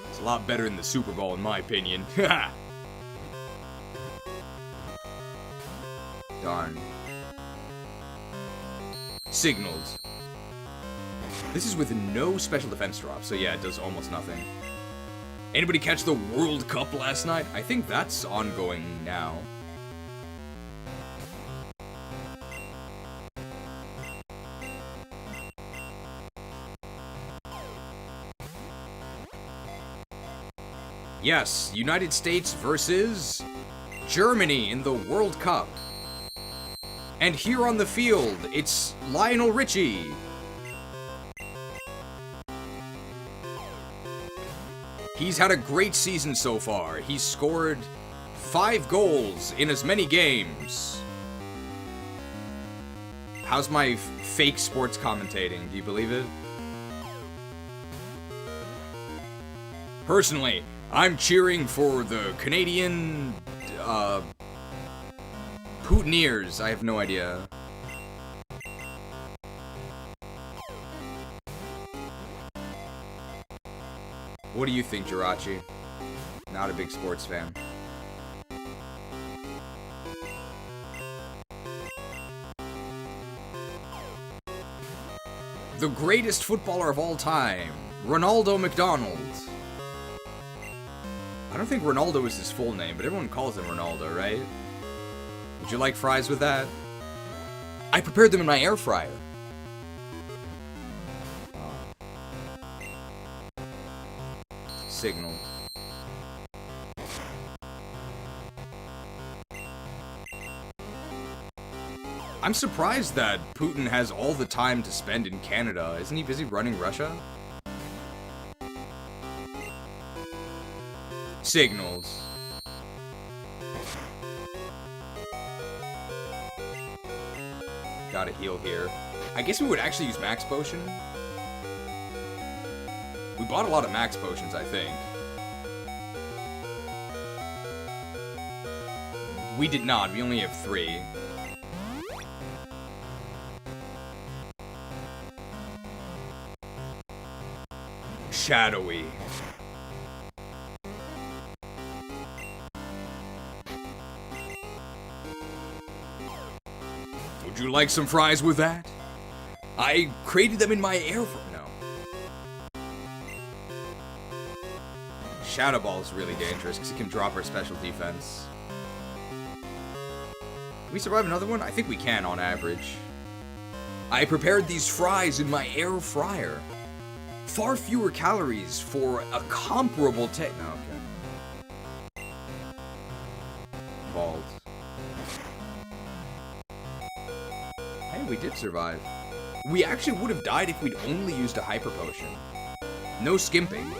It's a lot better than the Super Ball, in my opinion. Darn. Signaled. This is with no special defense drop, so yeah, it does almost nothing. Anybody catch the World Cup last night? I think that's ongoing now. Yes, United States versus Germany in the World Cup. And here on the field, it's Lionel Richie. He's had a great season so far. He's scored 5 goals in as many games. How's my fake sports commentating? Do you believe it? Personally, I'm cheering for the Canadian, Poutineers. I have no idea. What do you think, Jirachi? Not a big sports fan. The greatest footballer of all time, Ronaldo McDonald. I don't think Ronaldo is his full name, but everyone calls him Ronaldo, right? Would you like fries with that? I prepared them in my air fryer. Signal. I'm surprised that Putin has all the time to spend in Canada. Isn't he busy running Russia? Signals. Gotta heal here. I guess we would actually use Max Potion. We bought a lot of Max Potions, I think. We did not. We only have 3. Shadowy. Would you like some fries with that? I created them in my air fryer. No. Shadow Ball is really dangerous because it can drop our special defense. Can we survive another one? I think we can on average. I prepared these fries in my air fryer. Far fewer calories for a comparable taste. No, okay. Bald. Hey, we did survive. We actually would have died if we'd only used a Hyper Potion. No skimping.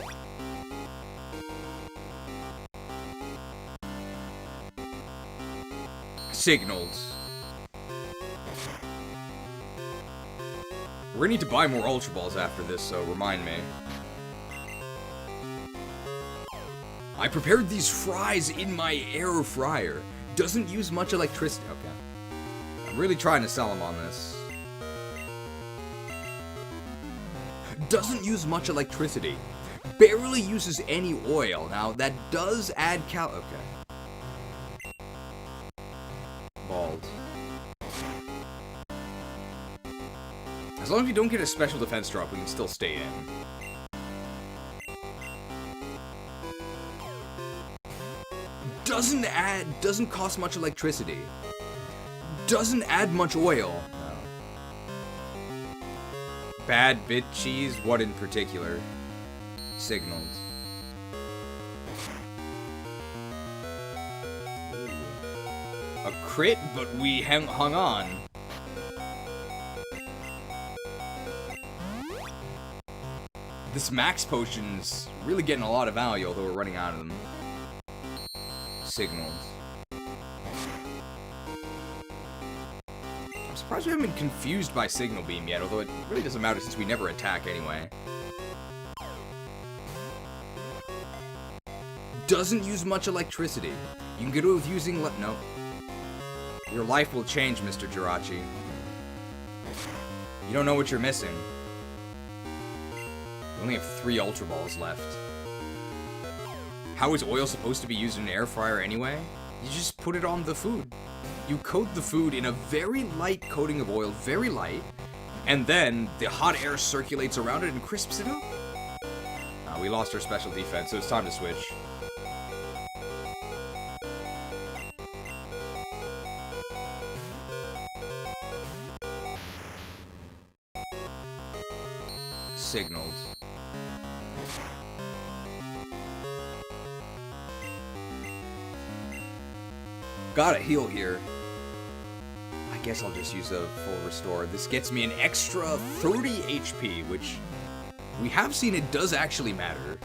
Signals. We're gonna need to buy more Ultra Balls after this, so remind me. I prepared these fries in my air fryer. Doesn't use much electricity. Okay. I'm really trying to sell them on this. Doesn't use much electricity. Barely uses any oil. Now, that does add okay. Bald. As long as we don't get a special defense drop, we can still stay in. Doesn't cost much electricity. Doesn't add much oil. Bad bit cheese? What in particular? Signals. Ooh. A crit, but we hung on. This Max Potion's really getting a lot of value, although we're running out of them. Signals. I'm surprised we haven't been confused by Signal Beam yet, although it really doesn't matter since we never attack anyway. Doesn't use much electricity. You can get away with using no. Your life will change, Mr. Jirachi. You don't know what you're missing. We only have 3 Ultra Balls left. How is oil supposed to be used in an air fryer anyway? You just put it on the food. You coat the food in a very light coating of oil, very light, and then the hot air circulates around it and crisps it up. We lost our special defense, so it's time to switch. Signaled. Gotta heal here. I guess I'll just use a full restore. This gets me an extra 30 HP, which we have seen it does actually matter.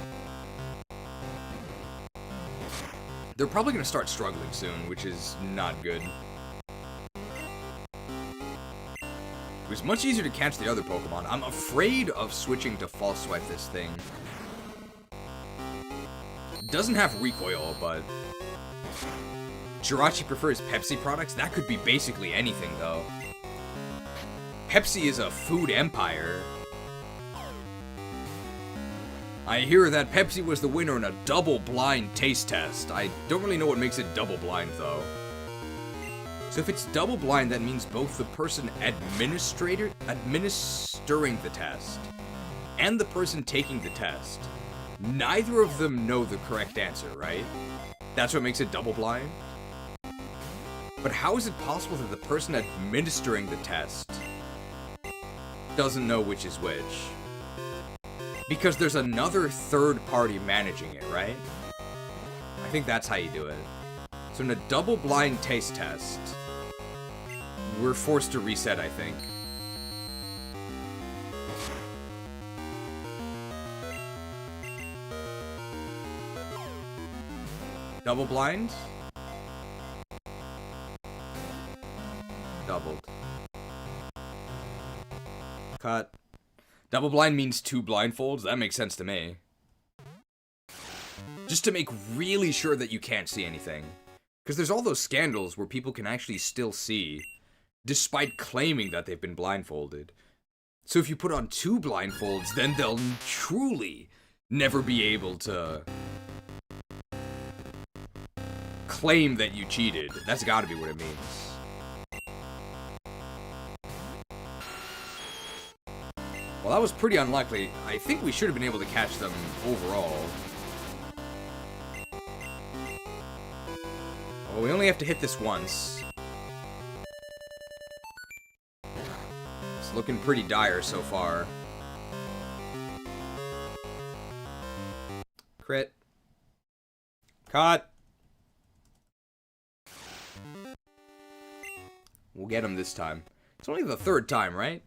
They're probably gonna start struggling soon, which is not good. It was much easier to catch the other Pokemon. I'm afraid of switching to False Swipe this thing. It doesn't have recoil, but Jirachi prefers Pepsi products? That could be basically anything, though. Pepsi is a food empire. I hear that Pepsi was the winner in a double-blind taste test. I don't really know what makes it double-blind, though. So if it's double-blind, that means both the person administering the test and the person taking the test, neither of them know the correct answer, right? That's what makes it double-blind? But But how is it possible that the person administering the test doesn't know which is which? Because there's another third party managing it, right? I think that's how you do it. So in a double-blind taste test, we're forced to reset, I think. Double blind? Doubled. Cut. Double blind means 2 blindfolds? That makes sense to me. Just to make really sure that you can't see anything. Because there's all those scandals where people can actually still see, despite claiming that they've been blindfolded. So if you put on 2 blindfolds, then they'll truly never be able to claim that you cheated. That's gotta be what it means. Well, that was pretty unlikely. I think we should have been able to catch them overall. Well, we only have to hit this once. It's looking pretty dire so far. Crit. Cut. We'll get him this time. It's only the 3rd time, right?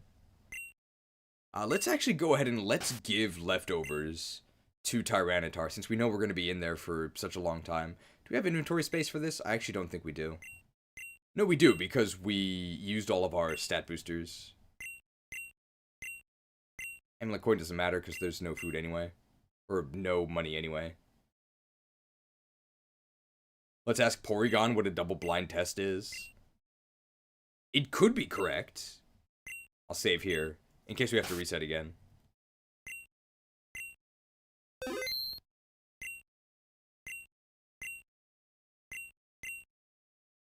Let's actually go ahead and let's give leftovers to Tyranitar, since we know we're going to be in there for such a long time. Do we have inventory space for this? I actually don't think we do. No, we do, because we used all of our stat boosters. Amulet coin doesn't matter, because there's no food anyway. Or no money anyway. Let's ask Porygon what a double blind test is. It could be correct. I'll save here, in case we have to reset again.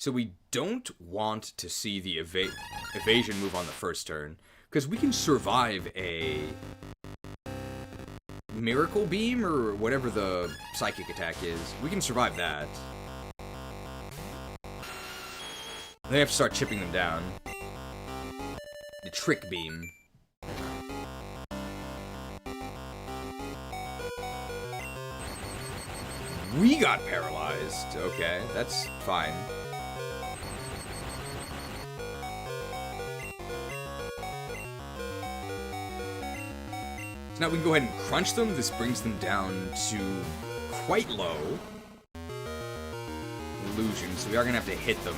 So we don't want to see the evasion move on the first turn, because we can survive a Miracle Beam, or whatever the psychic attack is. We can survive that. Then I have to start chipping them down. The Trick Beam. We got paralyzed. Okay, that's fine. So now we can go ahead and crunch them. This brings them down to quite low. Illusion, so we are going to have to hit them.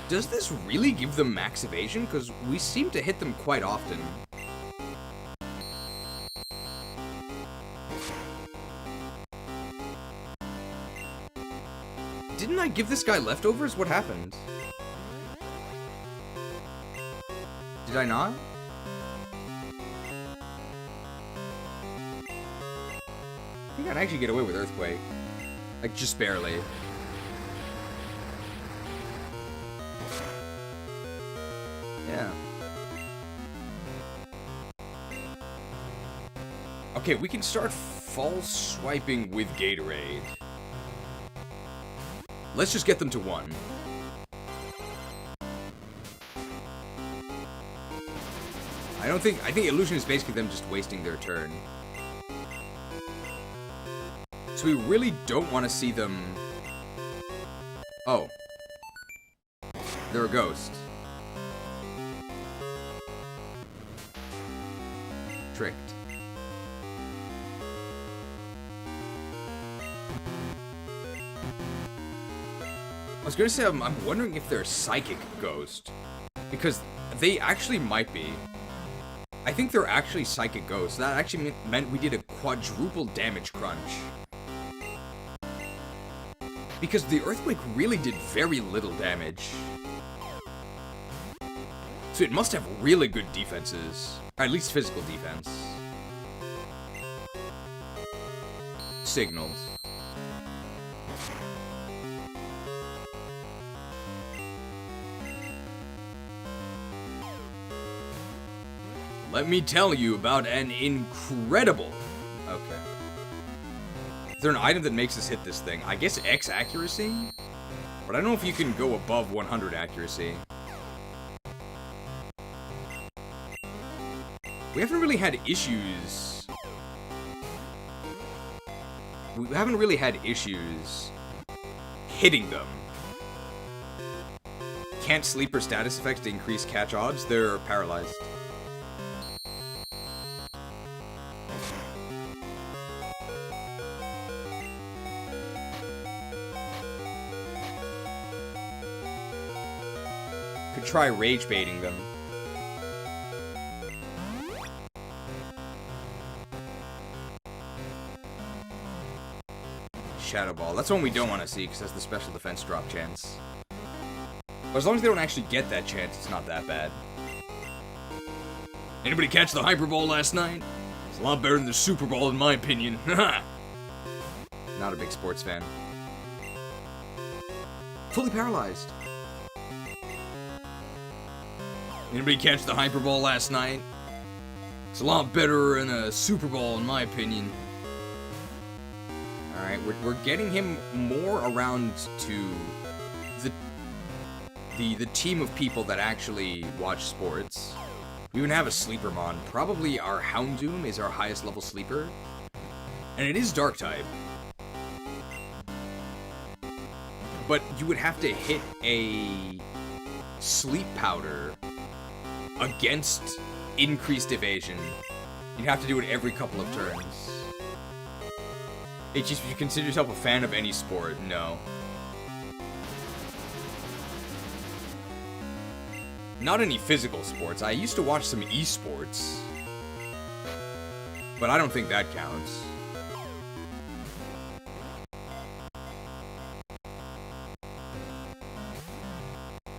Does this really give them max evasion? Because we seem to hit them quite often. Didn't I give this guy leftovers? What happened? Did I not? I think I'd actually get away with Earthquake. Like, just barely. Yeah. Okay, we can start false swiping with Gatorade. Let's just get them to 1. I think Illusion is basically them just wasting their turn. So we really don't want to see them... Oh. They're a ghost. Tricked. I was gonna say, I'm wondering if they're Psychic Ghost. Because they actually might be. I think they're actually Psychic Ghosts. That actually meant we did a quadruple damage crunch. Because the Earthquake really did very little damage. So it must have really good defenses. Or at least physical defense. Signaled. Let me tell you about an incredible... Okay. Is there an item that makes us hit this thing? I guess X accuracy? But I don't know if you can go above 100 accuracy. We haven't really had issues. We haven't really had issues hitting them. Can't sleeper status effects to increase catch odds? They're paralyzed. Could try rage baiting them. Shadow Ball. That's one we don't want to see because that's the special defense drop chance. But as long as they don't actually get that chance, it's not that bad. Anybody catch the Hyper Ball last night? It's a lot better than the Super Ball in my opinion. Not a big sports fan. Fully paralyzed. Anybody catch the Hyper Ball last night? It's a lot better than a Super Ball in my opinion. Alright, we're getting him more around to the team of people that actually watch sports. We even have a sleeper mon. Probably our Houndoom is our highest level sleeper. And it is dark type. But you would have to hit a sleep powder against increased evasion. You'd have to do it every couple of turns. It's just, if you consider yourself a fan of any sport, no. Not any physical sports. I used to watch some esports. But I don't think that counts.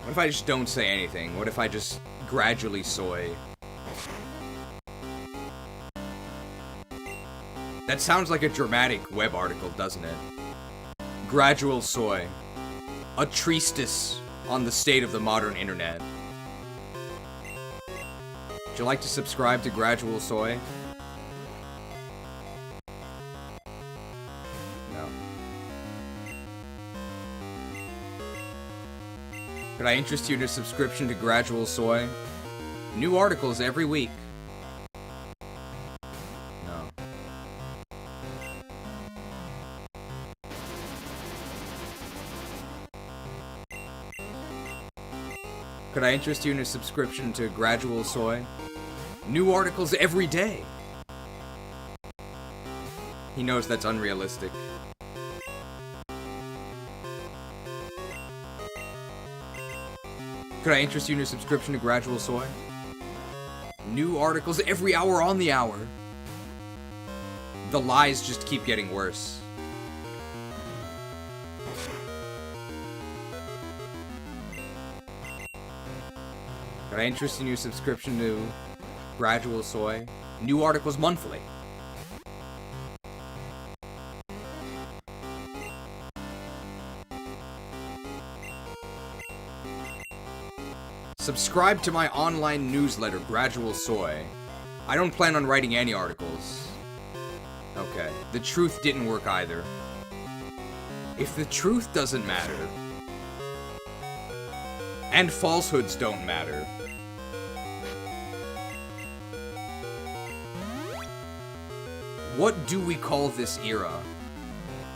What if I just don't say anything? What if I just gradually soy? That sounds like a dramatic web article, doesn't it? Gradual soy. A treatise on the state of the modern internet. Would you like to subscribe to Gradual Soy? No. Could I interest you in a subscription to Gradual Soy? New articles every week. No. Could I interest you in a subscription to Gradual Soy? New articles every day. He knows that's unrealistic. Could I interest you in a subscription to Gradual Soy? New articles every hour on the hour. The lies just keep getting worse. Could I interest you in a subscription to Gradual Soy? New articles monthly. Subscribe to my online newsletter, Gradual Soy. I don't plan on writing any articles. Okay. The truth didn't work either. If the truth doesn't matter, and falsehoods don't matter, what do we call this era?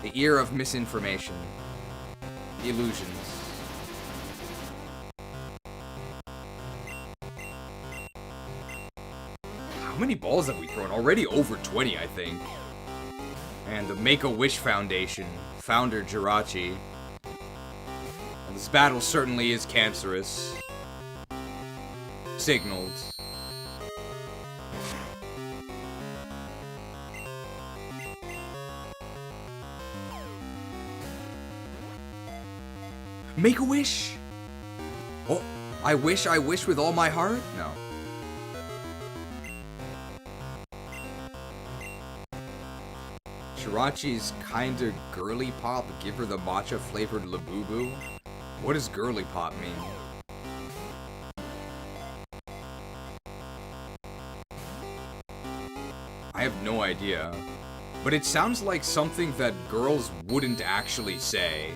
The era of misinformation. Illusions. How many balls have we thrown? Already over 20, I think. And the Make-A-Wish Foundation, founder Jirachi. And this battle certainly is cancerous. Signaled. Make a wish! Oh, I wish with all my heart? No. Jirachi's kinda girly pop, give her the matcha flavored Labubu? What does girly pop mean? I have no idea. But it sounds like something that girls wouldn't actually say.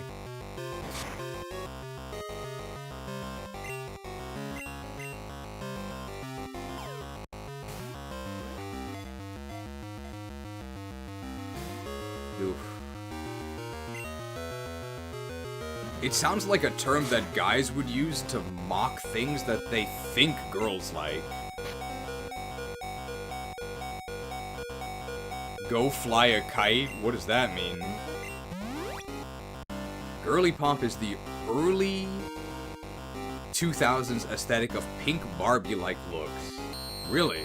Oof. It sounds like a term that guys would use to mock things that they think girls like. Go fly a kite? What does that mean? Girly pop is the early 2000s aesthetic of pink Barbie-like looks. Really?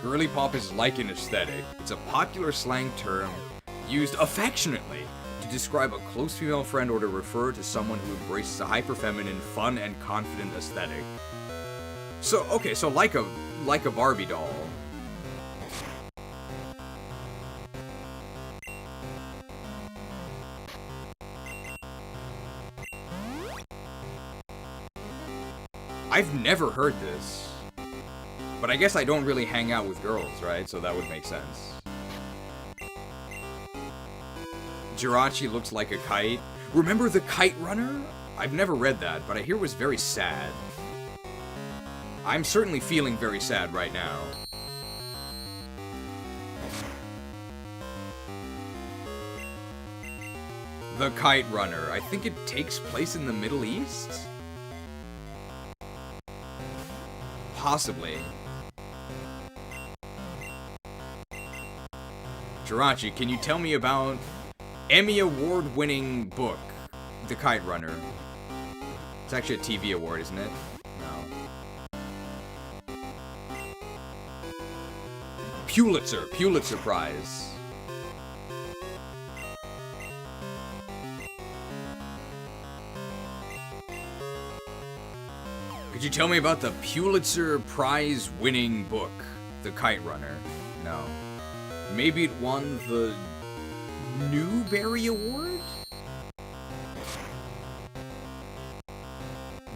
Girly pop is like an aesthetic. It's a popular slang term used affectionately to describe a close female friend or to refer to someone who embraces a hyper-feminine, fun, and confident aesthetic. So, okay, so like a Barbie doll. I've never heard this. But I guess I don't really hang out with girls, right? So that would make sense. Jirachi looks like a kite. Remember the Kite Runner? I've never read that, but I hear it was very sad. I'm certainly feeling very sad right now. The Kite Runner. I think it takes place in the Middle East? Possibly. Jirachi, can you tell me about Emmy Award-winning book, The Kite Runner? It's actually a TV award, isn't it? No. Pulitzer Prize. Could you tell me about the Pulitzer Prize winning book, The Kite Runner? No. Maybe it won the Newbery Award?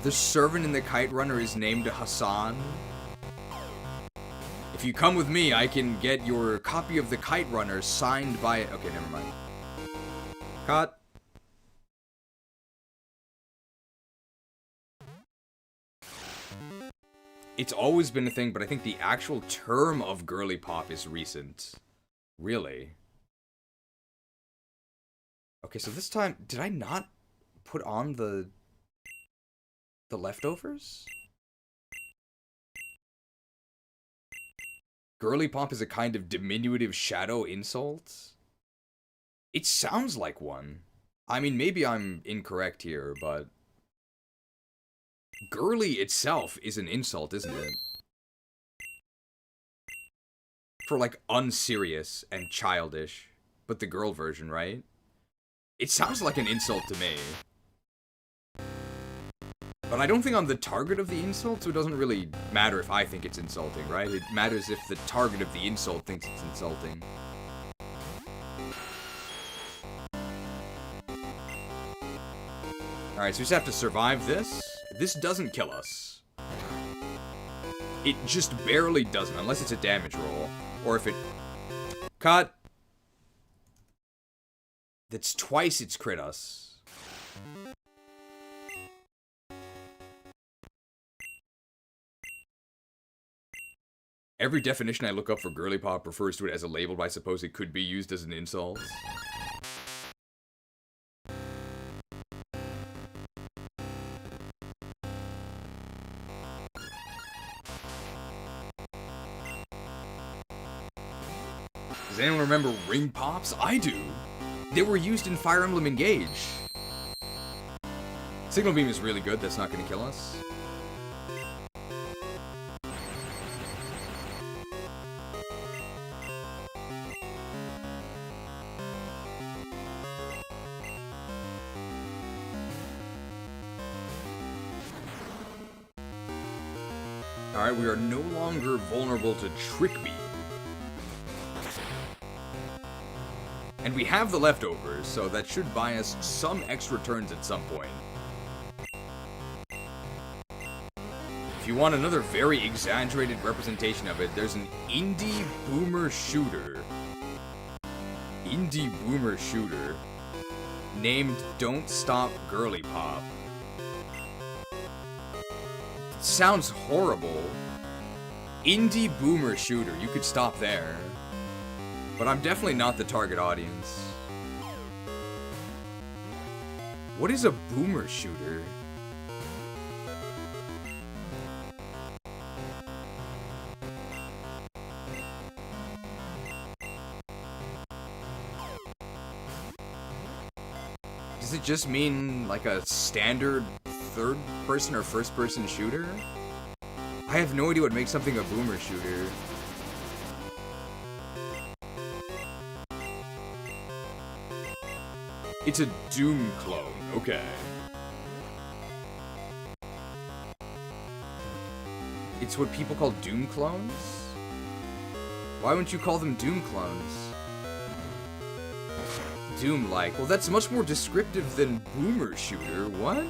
The servant in The Kite Runner is named Hassan. If you come with me, I can get your copy of The Kite Runner signed by... Okay, never mind. Cut. It's always been a thing, but I think the actual term of girly pop is recent. Really? Okay, so this time, did I not put on the leftovers? Girly pop is a kind of diminutive shadow insult? It sounds like one. I mean, maybe I'm incorrect here, but... Girly itself is an insult, isn't it? For, like, unserious and childish. But the girl version, right? It sounds like an insult to me. But I don't think I'm the target of the insult, so it doesn't really matter if I think it's insulting, right? It matters if the target of the insult thinks it's insulting. Alright, so we just have to survive this. This doesn't kill us. It just barely doesn't, unless it's a damage roll. Or if it... Cut! That's twice it's crit us. Every definition I look up for girly pop refers to it as a label, but I suppose it could be used as an insult. Does anyone remember ring pops? I do. They were used in Fire Emblem Engage. Signal beam is really good. That's not going to kill us. Alright, we are no longer vulnerable to Trick Beam. And we have the leftovers, so that should buy us some extra turns at some point. If you want another very exaggerated representation of it, there's an indie boomer shooter. Indie boomer shooter named Don't Stop Girly Pop. Sounds horrible. Indie boomer shooter, you could stop there. But I'm definitely not the target audience. What is a boomer shooter? Does it just mean like a standard third person or first person shooter? I have no idea what makes something a boomer shooter. It's a Doom clone, okay. It's what people call Doom clones? Why wouldn't you call them Doom clones? Doom-like. Well, that's much more descriptive than boomer shooter. What?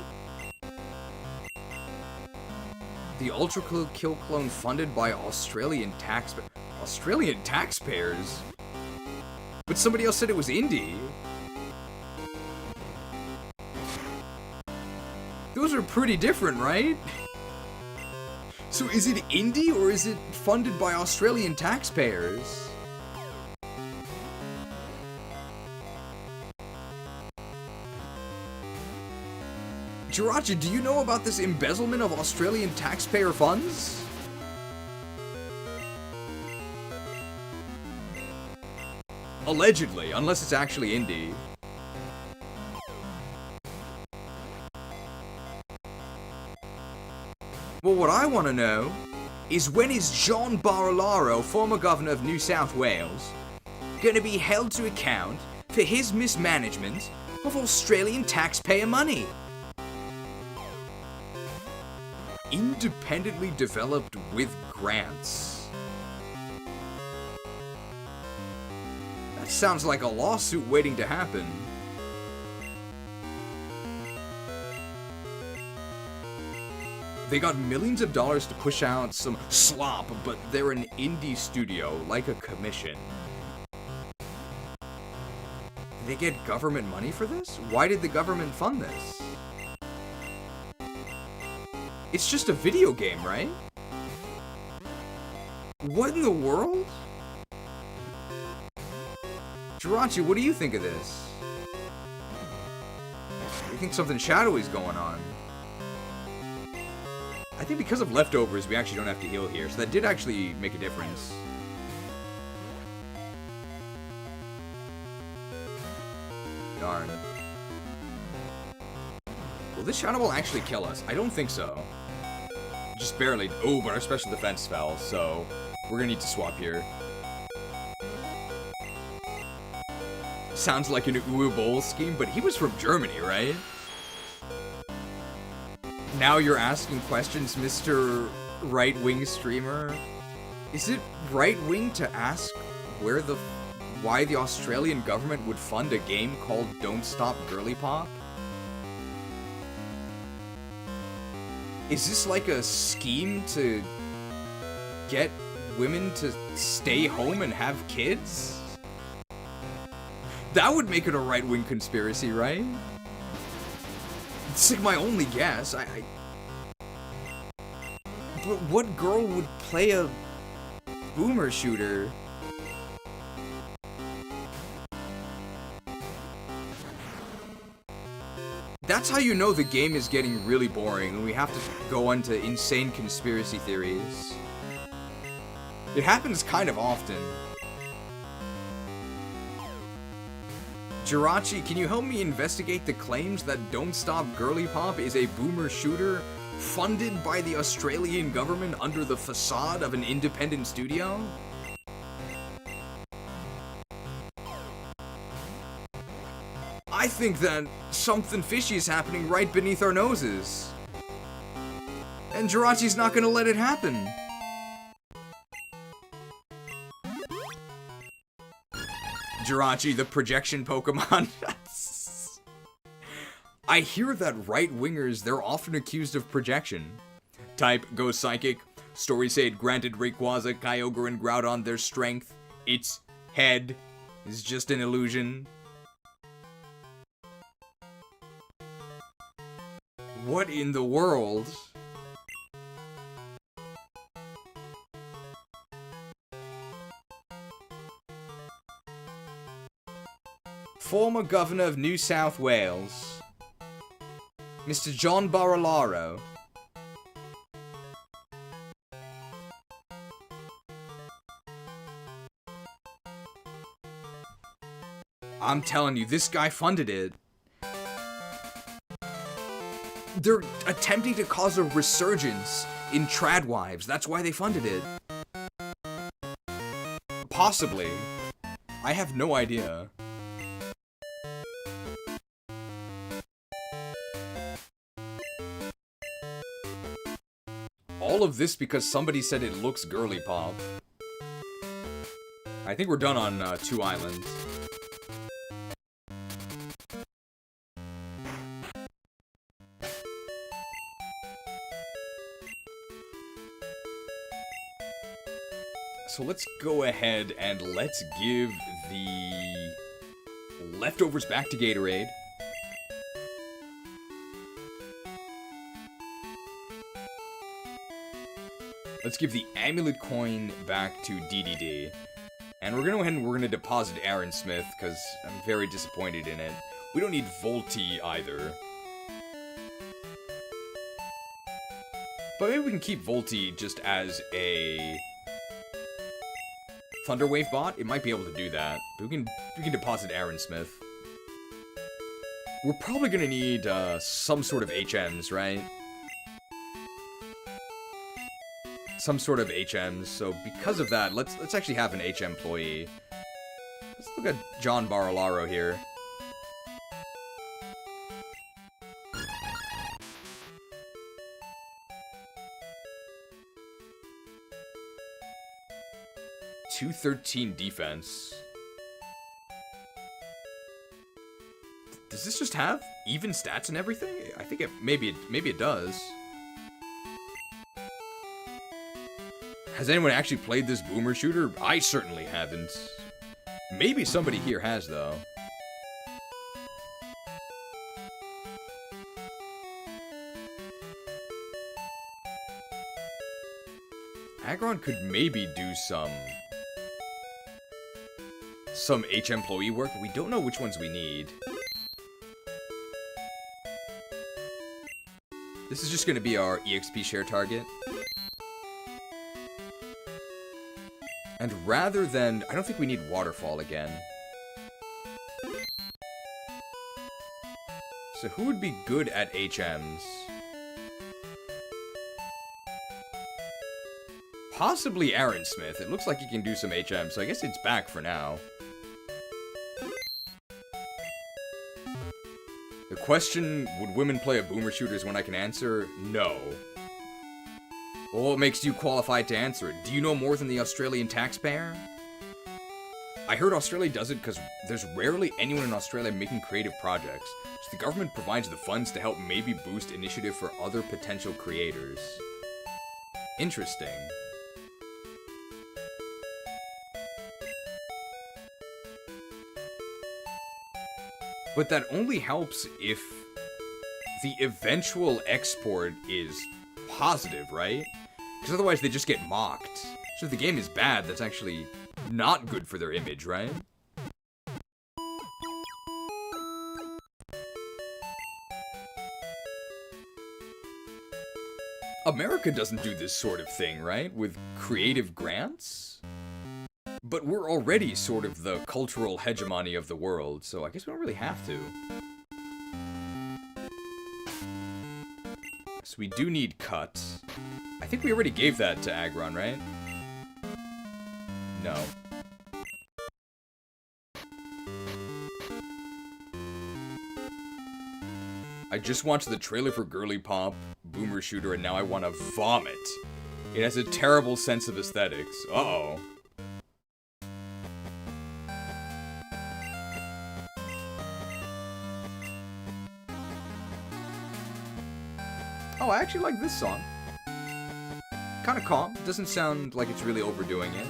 The Ultra Kill clone funded by Australian taxpayers. Australian taxpayers? But somebody else said it was indie. Those are pretty different, right? So is it indie or is it funded by Australian taxpayers? Jirachi, do you know about this embezzlement of Australian taxpayer funds? Allegedly, unless it's actually indie. Well, what I want to know is when is John Barilaro, former governor of New South Wales, going to be held to account for his mismanagement of Australian taxpayer money? Independently developed with grants. That sounds like a lawsuit waiting to happen. They got millions of dollars to push out some slop, but they're an indie studio, like a commission. Did they get government money for this? Why did the government fund this? It's just a video game, right? What in the world? Jirachi, what do you think of this? I think something shadowy is going on. I think because of leftovers, we actually don't have to heal here, so that did actually make a difference. Darn. Will this shadow will actually kill us? I don't think so. Just barely. Oh, but our special defense fell, so we're gonna need to swap here. Sounds like an Uwe Boll scheme, but he was from Germany, right? Now you're asking questions, Mr. Right-wing streamer. Is it right-wing to ask why the Australian government would fund a game called Don't Stop Girly Pop? Is this like a scheme to get women to stay home and have kids? That would make it a right-wing conspiracy, right? It's like my only guess. But what girl would play a boomer shooter? That's how you know the game is getting really boring and we have to go into insane conspiracy theories. It happens kind of often. Jirachi, can you help me investigate the claims that Don't Stop Girly Pop is a boomer shooter funded by the Australian government under the facade of an independent studio? I think that something fishy is happening right beneath our noses. And Jirachi's not gonna let it happen. Jirachi, the projection Pokemon. I hear that right-wingers, they're often accused of projection. type goes psychic. Story say it granted Rayquaza, Kyogre, and Groudon their strength. Its head is just an illusion. What in the world? Former Governor of New South Wales, Mr. John Barilaro. I'm telling you, this guy funded it. They're attempting to cause a resurgence in tradwives. That's why they funded it. Possibly. I have no idea. All of this because somebody said it looks girly pop. I think we're done on 2 islands. So let's go ahead and let's give the leftovers back to Gatorade. Let's give the amulet coin back to DDD. And we're gonna go ahead and we're gonna deposit Aaron Smith, because I'm very disappointed in it. We don't need Volti either. But maybe we can keep Volti just as a Thunderwave bot. It might be able to do that. But we can deposit Aaron Smith. We're probably gonna need some sort of HMs, right? Some sort of HMs, so because of that, let's actually have an HM employee. Let's look at John Barilaro here. .213 defense. Does this just have even stats and everything? I think maybe it does. Has anyone actually played this boomer shooter? I certainly haven't. Maybe somebody here has, though. Aggron could maybe do some H employee work, but we don't know which ones we need. This is just going to be our EXP share target. And rather than... I don't think we need Waterfall again. So who would be good at HMs? Possibly Aaron Smith. It looks like he can do some HMs, so I guess it's back for now. The question, would women play a boomer shooter, is one I can answer. No. Well, what makes you qualified to answer it? Do you know more than the Australian taxpayer? I heard Australia does it because there's rarely anyone in Australia making creative projects, so the government provides the funds to help maybe boost initiative for other potential creators. Interesting. But that only helps if the eventual export is positive, right? Because otherwise they just get mocked. So if the game is bad, that's actually not good for their image, right? America doesn't do this sort of thing, right? With creative grants? But we're already sort of the cultural hegemony of the world, so I guess we don't really have to. So we do need cut. I think we already gave that to Aggron, right? No. I just watched the trailer for Girly Pop, Boomer Shooter, and now I want to vomit. It has a terrible sense of aesthetics. Uh-oh. Oh, I actually like this song. kind of calm. Doesn't sound like it's really overdoing it.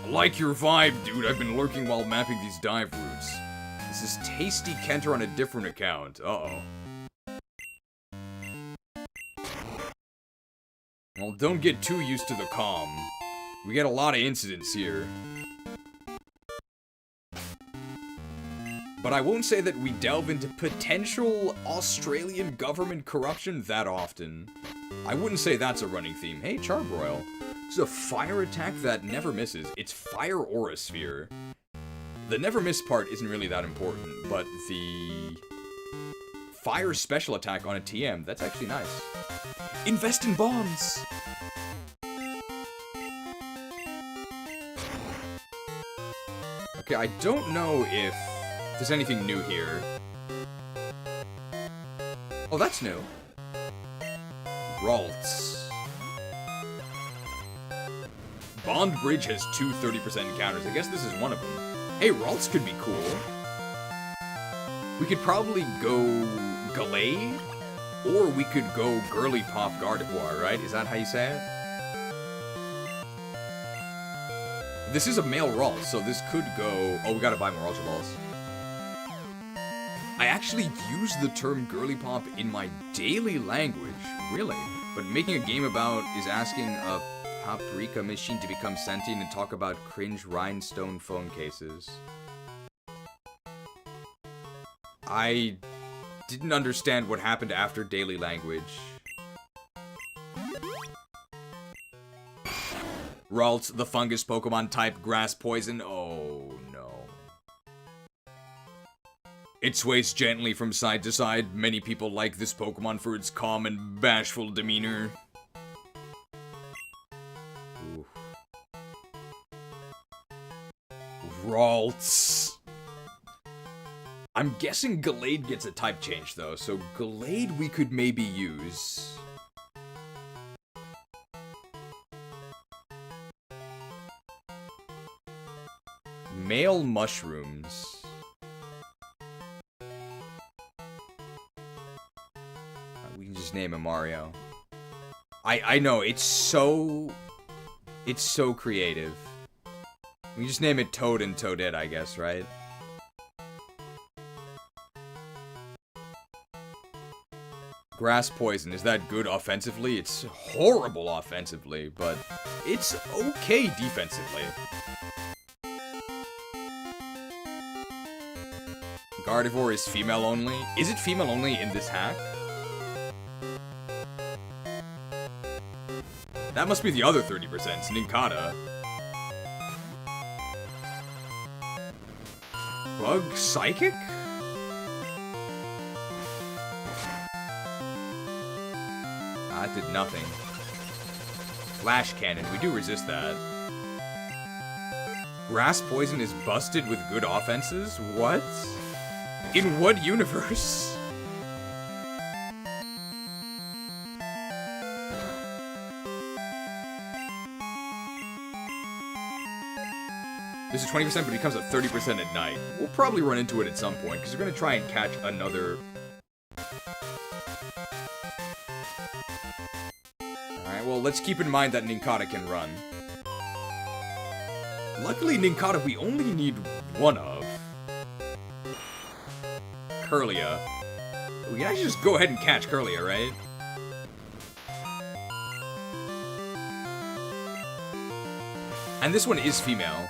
I like your vibe, dude. I've been lurking while mapping these dive routes. This is Tasty Kenter on a different account. Uh-oh. Well, don't get too used to the calm. We get a lot of incidents here. But I won't say that we delve into potential Australian government corruption that often. I wouldn't say that's a running theme. Hey, Charbroil. This is a fire attack that never misses. It's Fire Aura Sphere. The never miss part isn't really that important, but the fire special attack on a TM, that's actually nice. Invest in bonds! Okay, I don't know if there's anything new here. Oh, that's new. Ralts. Bond Bridge has two 30% encounters. I guess this is one of them. Hey, Ralts could be cool. We could probably go Gallade, or we could go Girly Pop Gardevoir, right? Is that how you say it? This is a male Ralts, so this could go... Oh, we gotta buy more Ultra Balls. I actually use the term Girly Pop in my daily language, really. But making a game about is asking a paprika machine to become sentient and talk about cringe rhinestone phone cases. I didn't understand what happened after daily language. Ralts, the fungus Pokemon type grass poison. Oh no. It sways gently from side to side. Many people like this Pokemon for its calm and bashful demeanor. Ooh. Ralts. I'm guessing Gallade gets a type change though, so Gallade we could maybe use. Male mushrooms. We can just name him Mario. I know, it's so creative. We can just name it Toad and Toadette, I guess, right? Grass Poison, is that good offensively? It's horrible offensively, but it's okay defensively. Gardevoir is female only. Is it female only in this hack? That must be the other 30%, Nincada. Bug Psychic? That did nothing. Flash Cannon, we do resist that. Grass Poison is busted with good offenses? What? In what universe? This is 20%, but it becomes a 30% at night. We'll probably run into it at some point, because we're going to try and catch another... Alright, well, let's keep in mind that Nincada can run. Luckily, Nincada we only need one of. Curlia. We can actually just go ahead and catch Curlia, right? And this one is female.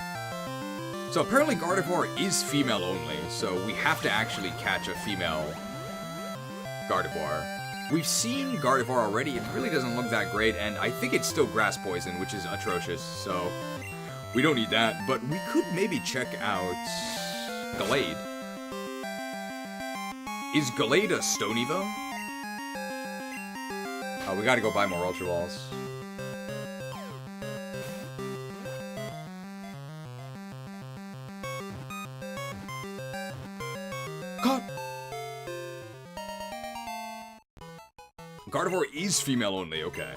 So apparently Gardevoir is female only, so we have to actually catch a female Gardevoir. We've seen Gardevoir already, it really doesn't look that great, and I think it's still Grass Poison, which is atrocious, so we don't need that, but we could maybe check out Gallade. Is Gallade a Stony, though? Oh, we gotta go buy more Ultra Balls. God! Gardevoir is female only, okay.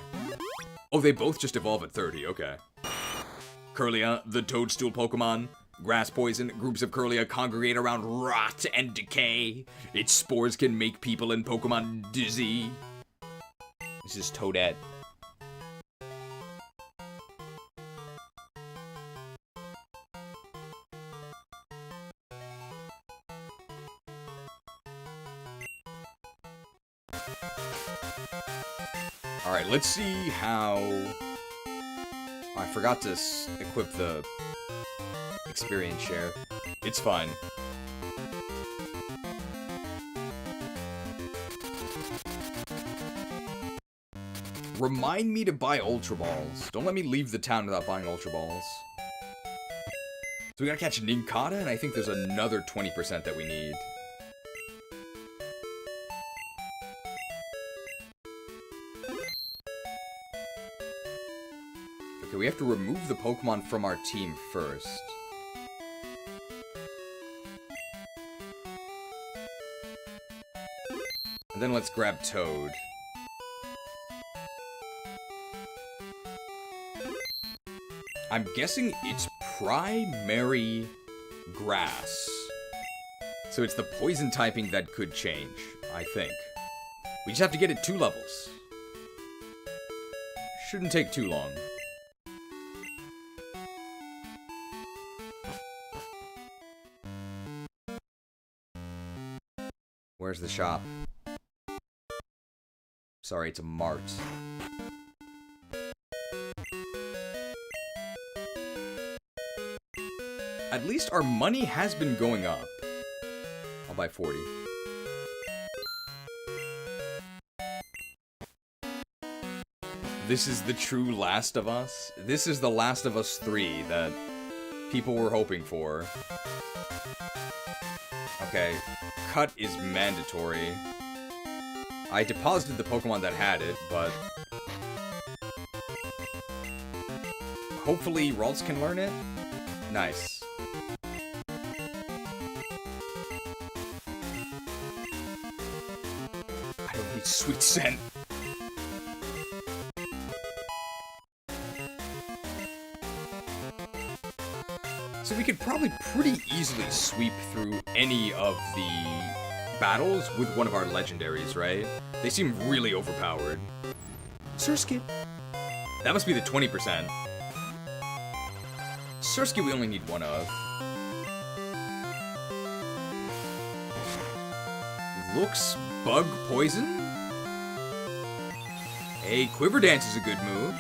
Oh, they both just evolve at 30, okay. Curlia, the Toadstool Pokemon. Grass poison. Groups of Curlia congregate around rot and decay. Its spores can make people and Pokemon dizzy. This is Toadette. Alright, let's see how... Oh, I forgot to equip the experience share. It's fine. Remind me to buy Ultra Balls. Don't let me leave the town without buying Ultra Balls. So we gotta catch Nincada, and I think there's another 20% that we need. Okay, we have to remove the Pokemon from our team first. And then let's grab Toad. I'm guessing it's primary grass. So it's the poison typing that could change, I think. We just have to get it 2 levels. Shouldn't take too long. Where's the shop? Sorry, it's a mart. At least our money has been going up. I'll buy 40. This is the true Last of Us. This is the Last of Us 3 that people were hoping for. Okay, cut is mandatory. I deposited the Pokemon that had it, but... hopefully Ralts can learn it? Nice. I don't need Sweet Scent. So we could probably pretty easily sweep through any of the battles with one of our legendaries, right? They seem really overpowered. Surskit. That must be the 20%. Surskit we only need 1 of. Looks bug poison? Hey, Quiver Dance is a good move.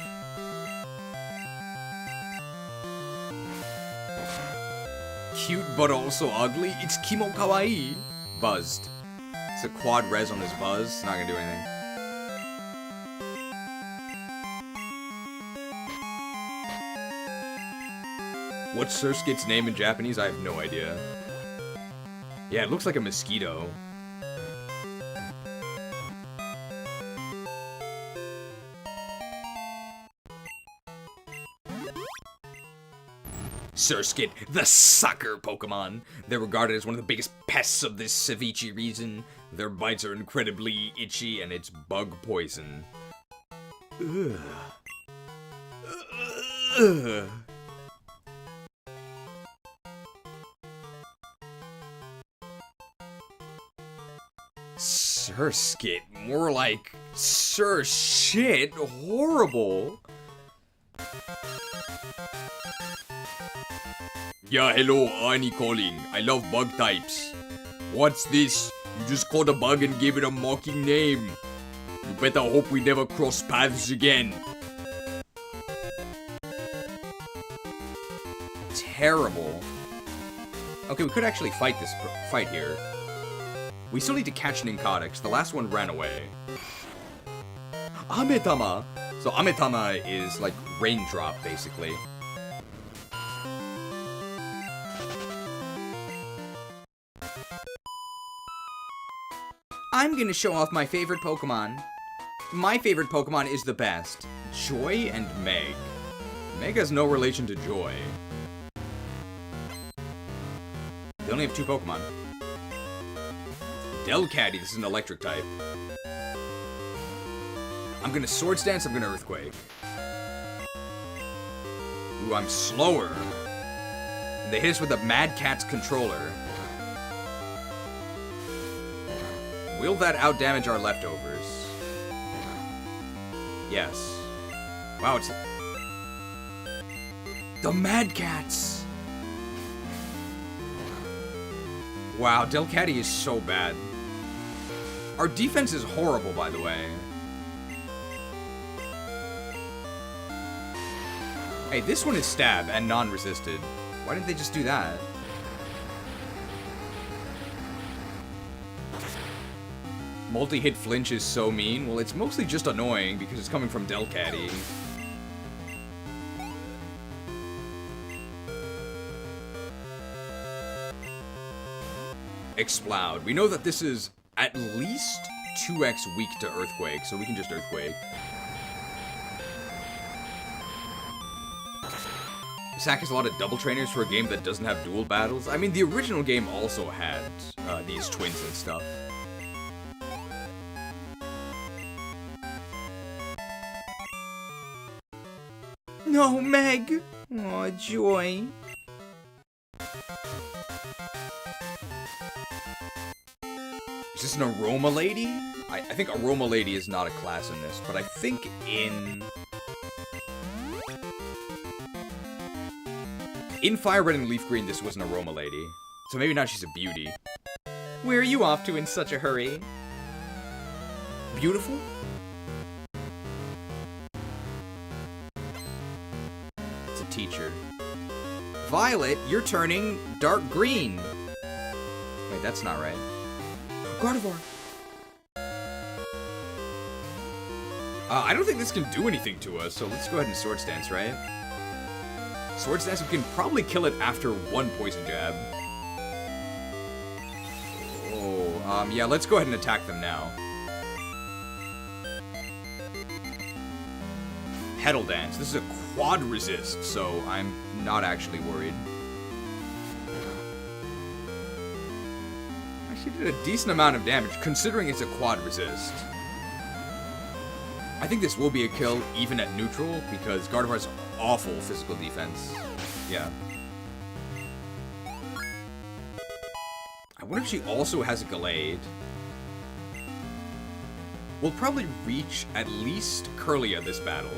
Cute but also ugly. It's Kimo Kawaii. Buzzed. It's a quad res on this buzz. It's not gonna do anything. What's Surskit's name in Japanese? I have no idea. Yeah, it looks like a mosquito. Surskit, the sucker Pokemon. They're regarded as one of the biggest pests of this Sevii region. Their bites are incredibly itchy, and it's bug poison. Ugh. Ugh. Surskit, more like Sir Shit, horrible. Yeah, hello, Arnie calling. I love bug types. What's this? You just called a bug and gave it a mocking name. You better hope we never cross paths again. Terrible. Okay, we could actually fight this fight here. We still need to catch Nincada, because the last one ran away. Ametama. So Ametama is like raindrop, basically. I'm gonna show off my favorite Pokemon. My favorite Pokemon is the best. Joy and Meg. Meg has no relation to Joy. They only have 2 Pokemon. Delcatty, this is an electric type. I'm gonna Swords Dance, I'm gonna Earthquake. Ooh, I'm slower. And They hit us with a Mad Cat's controller. Will that outdamage our leftovers? Yes. Wow, it's... The Mad Cats! Wow, Delcatty is so bad. Our defense is horrible, by the way. Hey, this one is stab and non-resisted. Why didn't they just do that? Multi-hit flinch is so mean. Well, it's mostly just annoying because it's coming from Delcatty. Exploud. We know that this is at least 2x weak to Earthquake, so we can just Earthquake. Sack has a lot of double trainers for a game that doesn't have dual battles. I mean, the original game also had these twins and stuff. No, Meg! Aw, joy. Is this an Aroma Lady? I think Aroma Lady is not a class in this, but I think in Fire Red and Leaf Green, this was an Aroma Lady. So maybe now she's a beauty. Where are you off to in such a hurry? Beautiful? It's a teacher. Violet, you're turning dark green. Wait, that's not right. Gardevoir. I don't think this can do anything to us, so let's go ahead and Swords Dance, right? Swords Dance, we can probably kill it after one Poison Jab. Oh, yeah, let's go ahead and attack them now. Petal Dance. This is a quad resist, so I'm not actually worried. Actually did a decent amount of damage, considering it's a quad resist. I think this will be a kill, even at neutral, because Gardevoir's awful physical defense. Yeah. I wonder if she also has a Gallade. We'll probably reach at least Curlia this battle.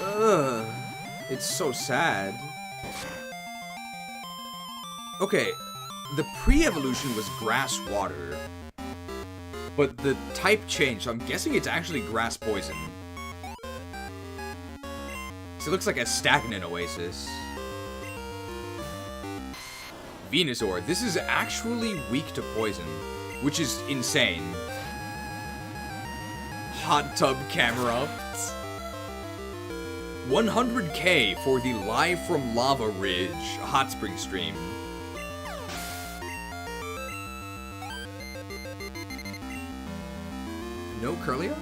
Ugh. It's so sad. Okay, the pre-evolution was Grass Water. But the type changed, so I'm guessing it's actually Grass Poison. So it looks like a stagnant Oasis. Venusaur, this is actually weak to poison, which is insane. Hot Tub Camera. 100k for the Live from Lava Ridge Hot Spring stream. No Curlia?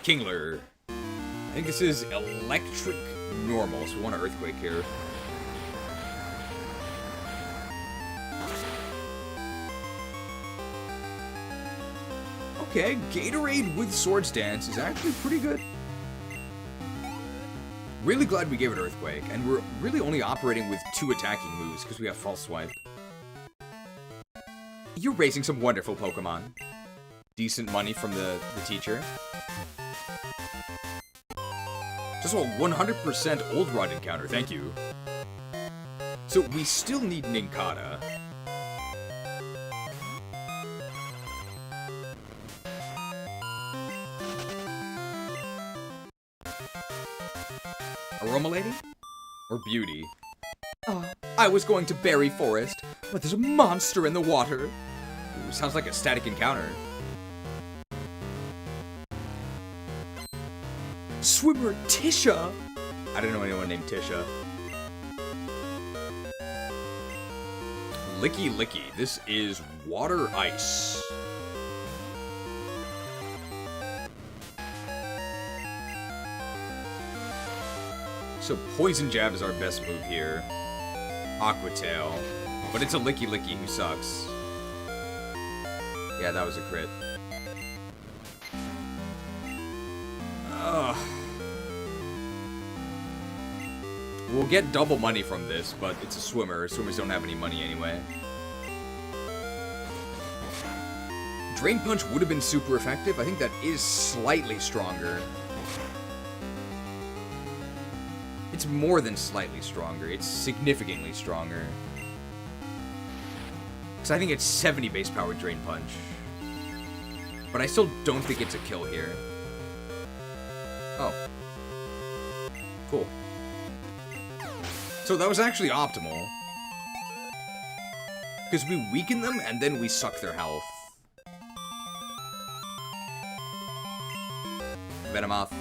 Kingler. I think this is Electric Normal, so we want to Earthquake here. Okay, Gatorade with Swords Dance is actually pretty good. Really glad we gave it Earthquake, and we're really only operating with 2 attacking moves because we have False Swipe. You're raising some wonderful Pokemon. Decent money from the teacher. Just a 100% Old Rod encounter, thank you. So we still need Nincada. Aroma Lady? Or Beauty? Oh, I was going to Berry Forest, but there's a monster in the water. Ooh, sounds like a static encounter. Swimmer Tisha! I don't know anyone named Tisha. Licky Licky. This is Water Ice. So Poison Jab is our best move here. Aqua Tail. But it's a Licky Licky who sucks. Yeah, that was a crit. We'll get double money from this, but it's a swimmer. Swimmers don't have any money anyway. Drain Punch would have been super effective. I think that is slightly stronger. It's more than slightly stronger. It's significantly stronger. Because I think it's 70 base power Drain Punch. But I still don't think it's a kill here. Oh. Cool. So that was actually optimal. Because we weaken them and then we suck their health. Venomoth.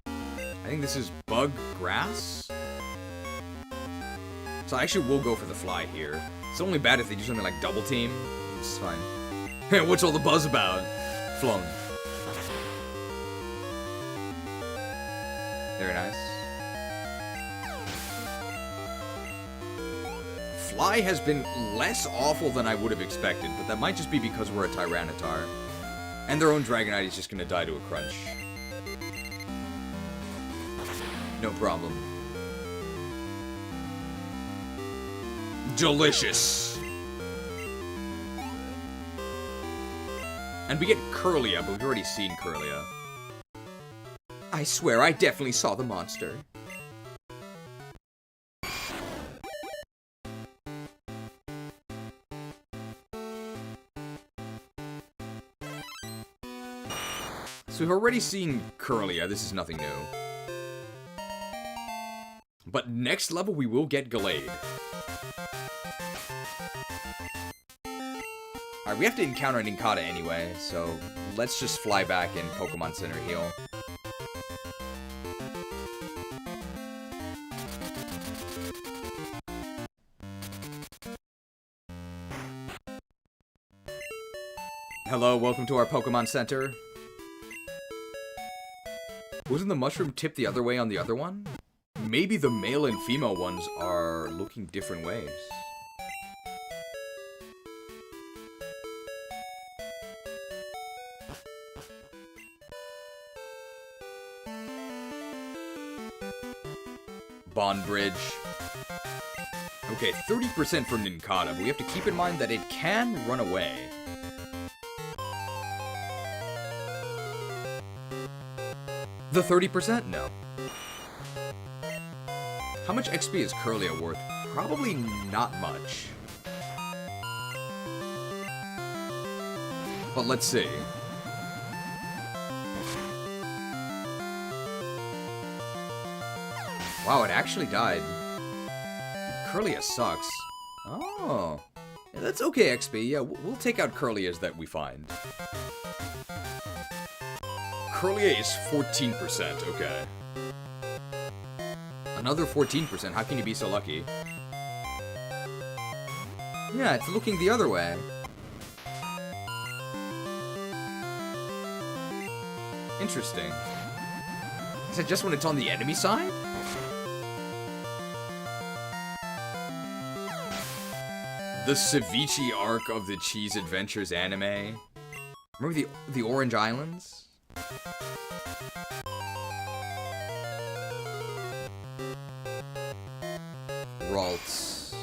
I think this is Bug Grass. So I actually will go for the fly here. It's only bad if they do something like double team. It's fine. Hey, what's all the buzz about? Flung. Very nice. Fly has been less awful than I would have expected, but that might just be because we're a Tyranitar. And their own Dragonite is just gonna die to a crunch. No problem. Delicious. And we get Curlia, but we've already seen Curlia. I swear, I definitely saw the monster. So we've already seen Curlia, this is nothing new. But next level we will get Gallade. Alright, we have to encounter an Nincada anyway, so let's just fly back and Pokemon Center heal. Hello, welcome to our Pokemon Center. Wasn't the mushroom tipped the other way on the other one? Maybe the male and female ones are looking different ways. Bond Bridge. Okay, 30% for Nincada, but we have to keep in mind that it can run away. The 30%? No. How much XP is Curlia worth? Probably not much. But let's see. Wow, it actually died. Curlia sucks. Oh. Yeah, that's okay, XP. Yeah, we'll take out Curlias that we find. Curlia is 14%, okay. Another 14%, how can you be so lucky? Yeah, it's looking the other way. Interesting. Is that just when it's on the enemy side? The Sevii arc of the Cheese Adventures anime. Remember the Orange Islands? Ralts.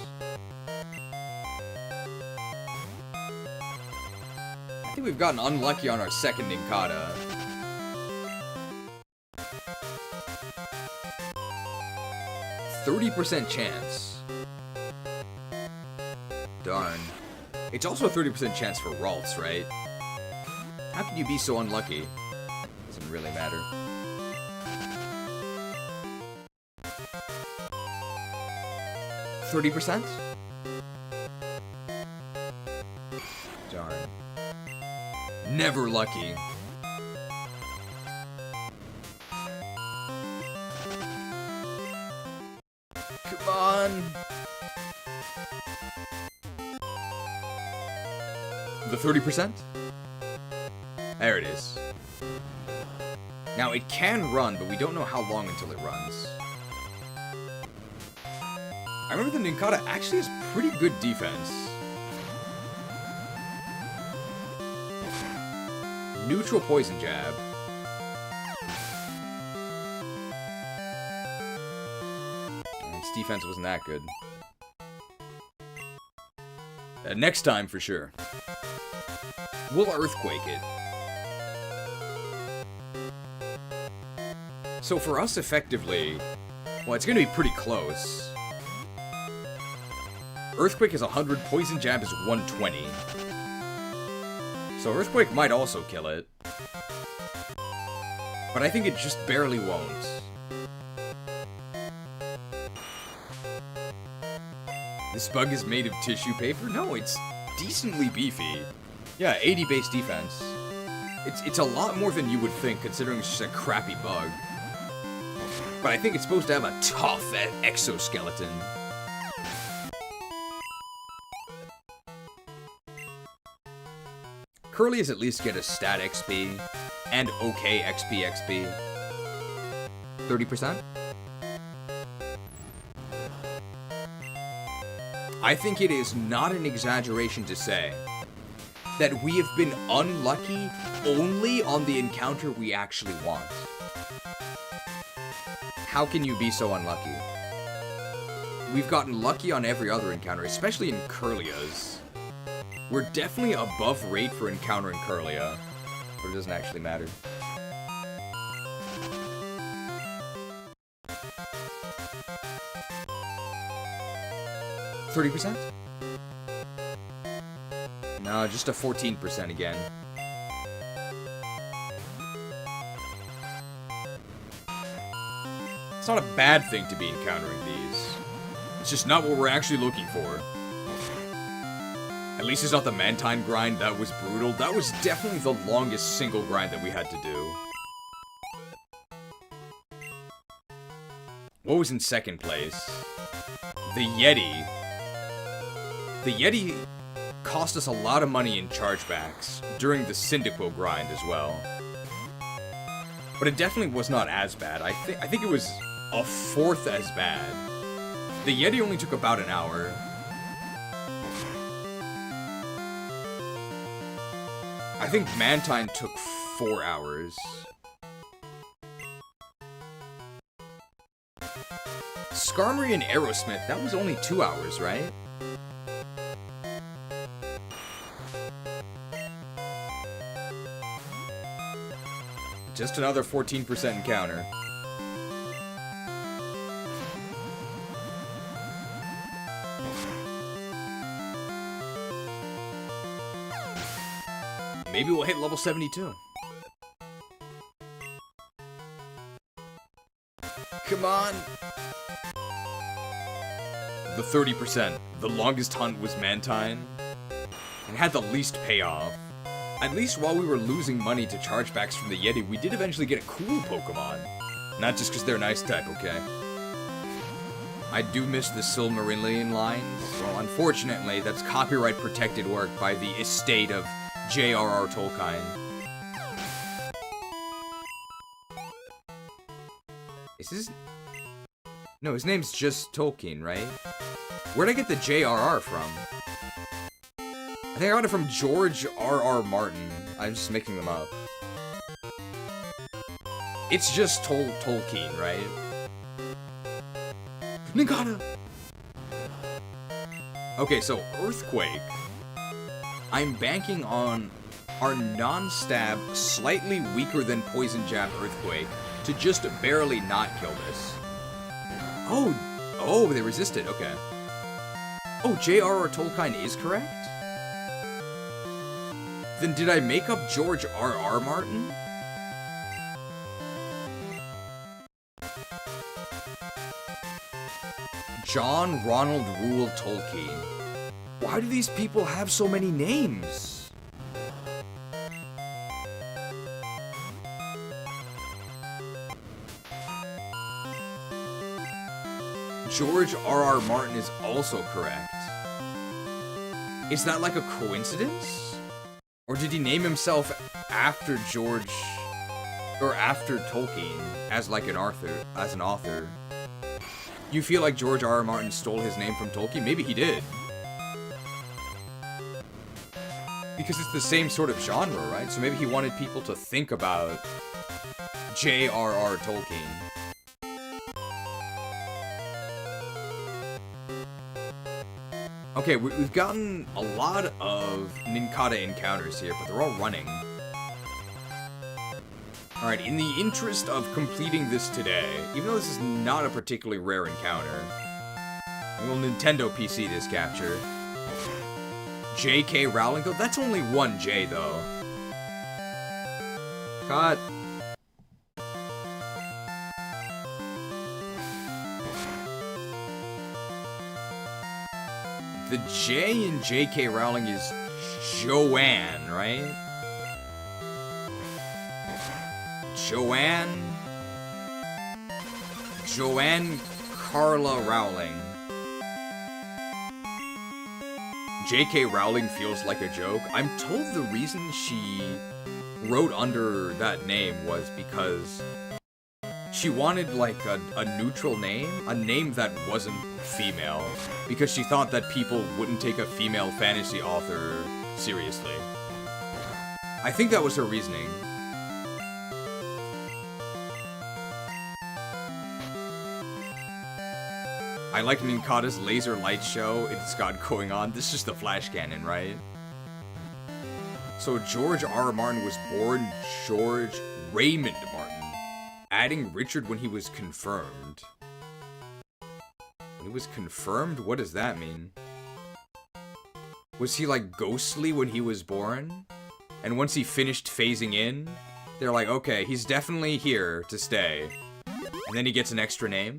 I think we've gotten unlucky on our second Nincada. %30 chance. Darn. It's also a 30% chance for Ralts, right? How can you be so unlucky? Doesn't really matter. %30%? Darn. Never lucky. Come on. The 30%? There it is. Now, it can run, but we don't know how long until it runs. I remember the Nincada actually has pretty good defense. Neutral Poison Jab. Its defense wasn't that good. Next time, for sure. We'll Earthquake it. So for us, effectively, well, it's going to be pretty close. Earthquake is 100, Poison Jab is 120. So Earthquake might also kill it. But I think it just barely won't. This bug is made of tissue paper? No, it's decently beefy. Yeah, 80 base defense. It's a lot more than you would think, considering it's just a crappy bug. But I think it's supposed to have a tough exoskeleton. Curlies at least get a stat XP and okay XP. 30%? I think it is not an exaggeration to say that we have been unlucky only on the encounter we actually want. How can you be so unlucky? We've gotten lucky on every other encounter, especially in Curlias. We're definitely above rate for encountering Curlia, but it doesn't actually matter. $30%? No, just a 14% again. It's not a bad thing to be encountering these. It's just not what we're actually looking for. At least it's not the Mantine grind. That was brutal. That was definitely the longest single grind that we had to do. What was in second place? The Yeti. The Yeti cost us a lot of money in chargebacks during the Cyndaquil grind as well. But it definitely was not as bad. I think it was a fourth as bad. The Yeti only took about an hour. I think Mantine took 4 hours. Skarmory and Aerosmith, that was only 2 hours, right? Just another 14% encounter. Maybe we'll hit level 72. Come on! The 30%. The longest hunt was Mantine. And had the least payoff. At least while we were losing money to chargebacks from the Yeti, we did eventually get a cool Pokemon. Not just because they're nice type, okay? I do miss the Silmarillion lines. Well, unfortunately, that's copyright protected work by the estate of J.R.R. Tolkien. Is his... No, his name's just Tolkien, right? Where'd I get the J.R.R. from? I think I got it from George R.R. Martin. I'm just making them up. It's just Tolkien, right? Nagata! Okay, so Earthquake. I'm banking on our non-stab, slightly weaker than Poison Jab Earthquake to just barely not kill this. Oh, they resisted, okay. Oh, J.R.R. Tolkien is correct? Then did I make up George R.R. Martin? John Ronald Reuel Tolkien. Why do these people have so many names? George R.R. Martin is also correct. Is that like a coincidence? Or did he name himself after George, or after Tolkien, as like an author? You feel like George R.R. Martin stole his name from Tolkien? Maybe he did. Because it's the same sort of genre, right? So maybe he wanted people to think about J.R.R. Tolkien. Okay, we've gotten a lot of Ninkata encounters here, but they're all running. Alright, in the interest of completing this today, even though this is not a particularly rare encounter, we'll Nintendo PC this capture. J.K. Rowling, though? That's only one J, though. Cut. The J in J.K. Rowling is Joanne, right? Joanne Carla Rowling. J.K. Rowling feels like a joke. I'm told the reason she wrote under that name was because she wanted, like, a neutral name, a name that wasn't female, because she thought that people wouldn't take a female fantasy author seriously. I think that was her reasoning. I like Ninkata's laser light show it's got going on. This is the flash cannon, right? So George R. Martin was born George Raymond Martin, adding Richard when he was confirmed. When he was confirmed? What does that mean? Was he like ghostly when he was born? And once he finished phasing in, they're like, okay, he's definitely here to stay. And then he gets an extra name?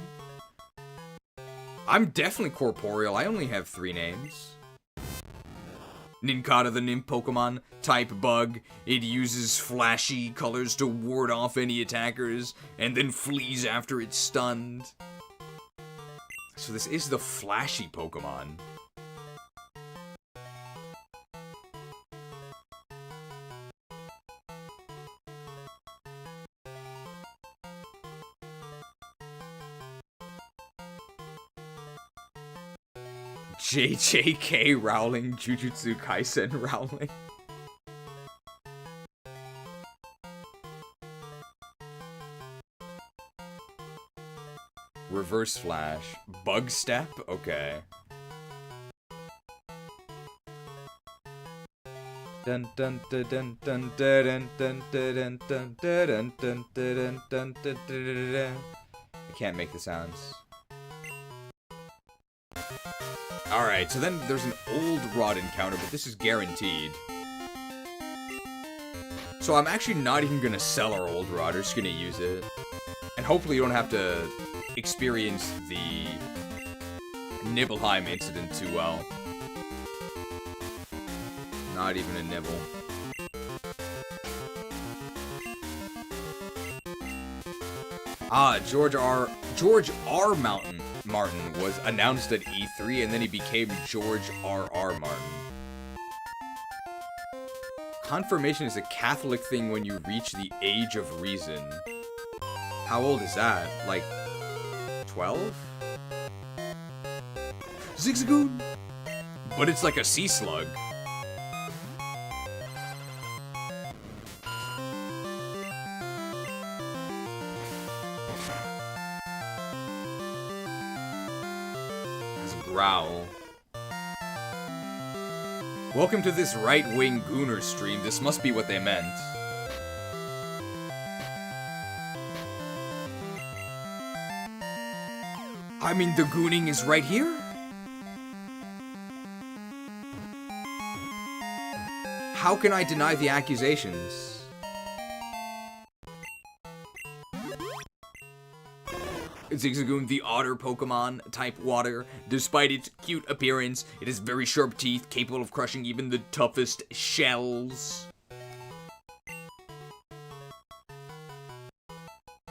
I'm definitely corporeal. I only have 3 names. Ninkata the Nymph Pokemon, type bug. It uses flashy colors to ward off any attackers, and then flees after it's stunned. So this is the flashy Pokemon. JJK Rowling, Jujutsu Kaisen Rowling. Reverse Flash. Bug Step? Okay. Dun dun dun dun dun dun dun dun dun dun dun dun dun dun. I can't make the sounds. Alright, so then there's an old rod encounter, but this is guaranteed. So I'm actually not even gonna sell our old rod, we're just gonna use it. And hopefully you don't have to experience the Nibelheim incident too well. Not even a nibble. George R. Martin was announced at E3, and then he became George R.R. Martin. Confirmation is a Catholic thing when you reach the age of reason. How old is that? Like, 12? Zigzagoon! But it's like a sea slug. Growl. Welcome to this right-wing Gooner stream. This must be what they meant. I mean, the gooning is right here? How can I deny the accusations? Zigzagoon, the otter Pokemon, type water. Despite its cute appearance, it has very sharp teeth, capable of crushing even the toughest shells.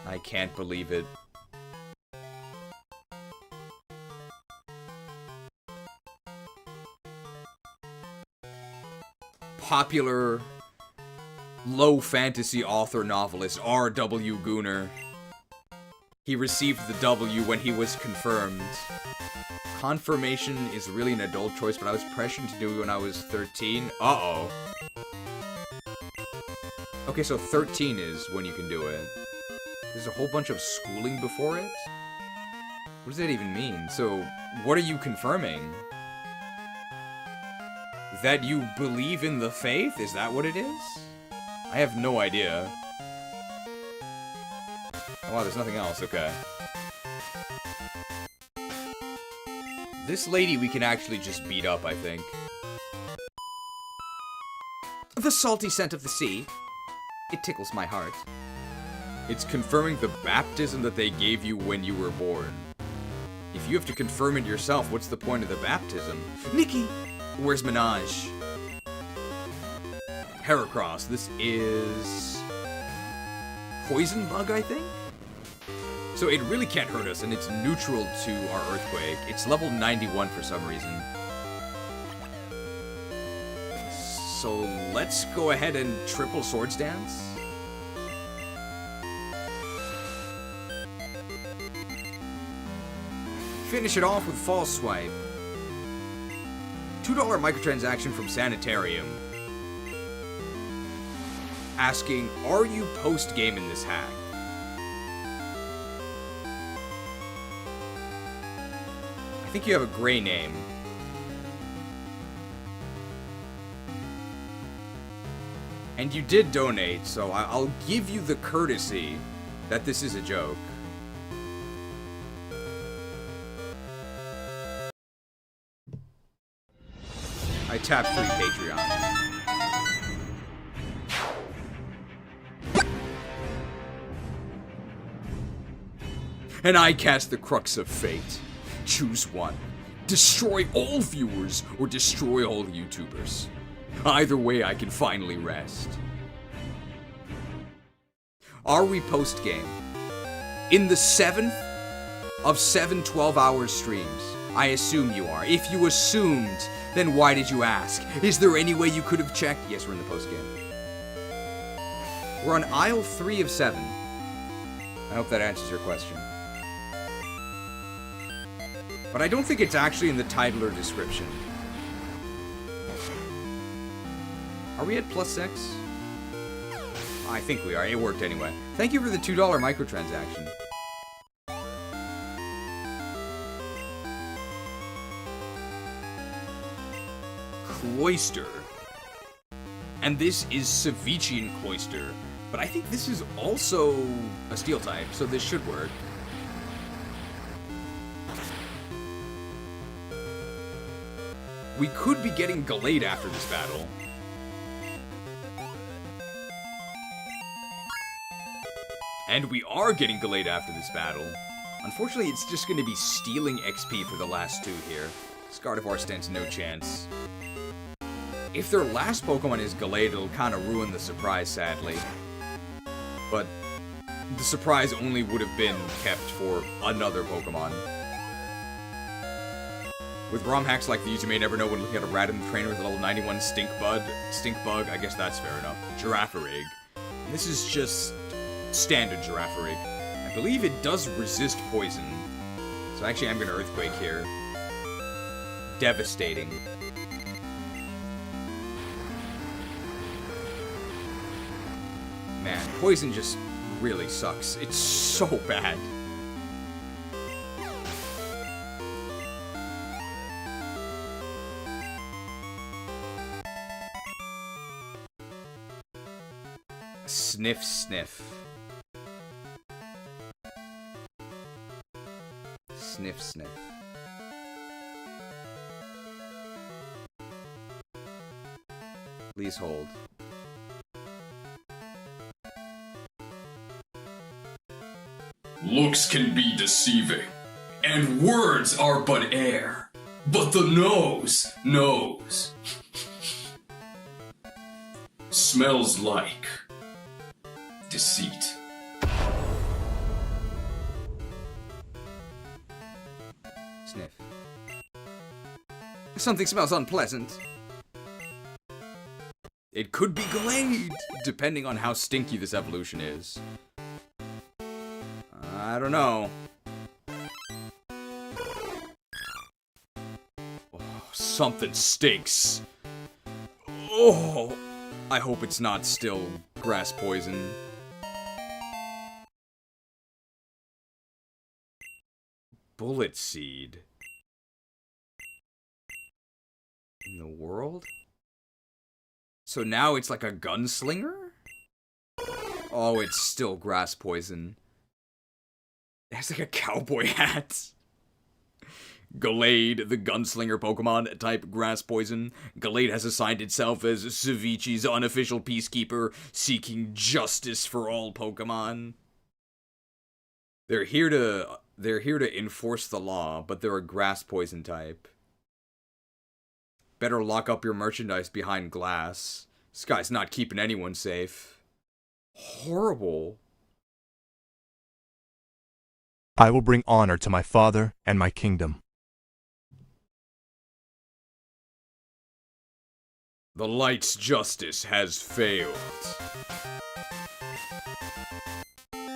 I can't believe it. Popular low fantasy author novelist R.W. Gooner. He received the W when he was confirmed. Confirmation is really an adult choice, but I was pressured to do it when I was 13. Uh-oh. Okay, so 13 is when you can do it. There's a whole bunch of schooling before it? What does that even mean? So, what are you confirming? That you believe in the faith? Is that what it is? I have no idea. Oh, wow, there's nothing else. Okay. This lady we can actually just beat up, I think.
The salty scent of the sea. It tickles my heart.
It's confirming the baptism that they gave you when you were born. If you have to confirm it yourself, what's the point of the baptism?
Nikki!
Where's Minaj? Heracross. This is... Poison Bug, I think? So it really can't hurt us, and it's neutral to our Earthquake. It's level 91 for some reason. So let's go ahead and triple Swords Dance.
Finish it off with False Swipe. $2 microtransaction from Sanitarium.
Asking, are you post-game in this hack? I think you have a gray name. And you did donate, so I'll give you the courtesy that this is a joke. I tapped 3 Patreons. And I cast the Crux of Fate. Choose one. Destroy all viewers or destroy all YouTubers. Either way, I can finally rest. Are we post-game? In the 7th of 7 12-hour streams? I assume you are. If you assumed, then why did you ask? Is there any way you could have checked? Yes, we're in the post-game. We're on aisle 3 of 7. I hope that answers your question. But I don't think it's actually in the title or description. Are we at +6? I think we are. It worked anyway. Thank you for the $2 microtransaction. Cloister. And this is Sevii Cloister. But I think this is also a steel type, so this should work. We could be getting Gallade after this battle. And we are getting Gallade after this battle. Unfortunately, it's just going to be stealing XP for the last 2 here. Scardivar stands no chance. If their last Pokemon is Gallade, it'll kind of ruin the surprise, sadly. But the surprise only would have been kept for another Pokemon. With ROM hacks like these, you may never know when looking at a random trainer with a level 91 Stink Bug, I guess that's fair enough. Girafarig. And this is just standard Girafarig. I believe it does resist poison. So actually I'm gonna Earthquake here. Devastating. Man, poison just really sucks. It's so bad. Sniff, sniff. Sniff, sniff. Please hold.
Looks can be deceiving, and words are but air, but the nose knows. Smells like deceit.
Sniff. Something smells unpleasant.
It could be Gallade, depending on how stinky this evolution is. I don't know. Oh, something stinks. Oh, I hope it's not still grass poison. Bullet Seed. In the world? So now it's like a gunslinger? Oh, it's still grass poison. It has like a cowboy hat. Gallade, the gunslinger Pokemon, type grass poison. Gallade has assigned itself as Sevii's unofficial peacekeeper, seeking justice for all Pokemon. They're here to enforce the law, but they're a grass poison type. Better lock up your merchandise behind glass. This guy's not keeping anyone safe. Horrible.
I will bring honor to my father and my kingdom.
The light's justice has failed.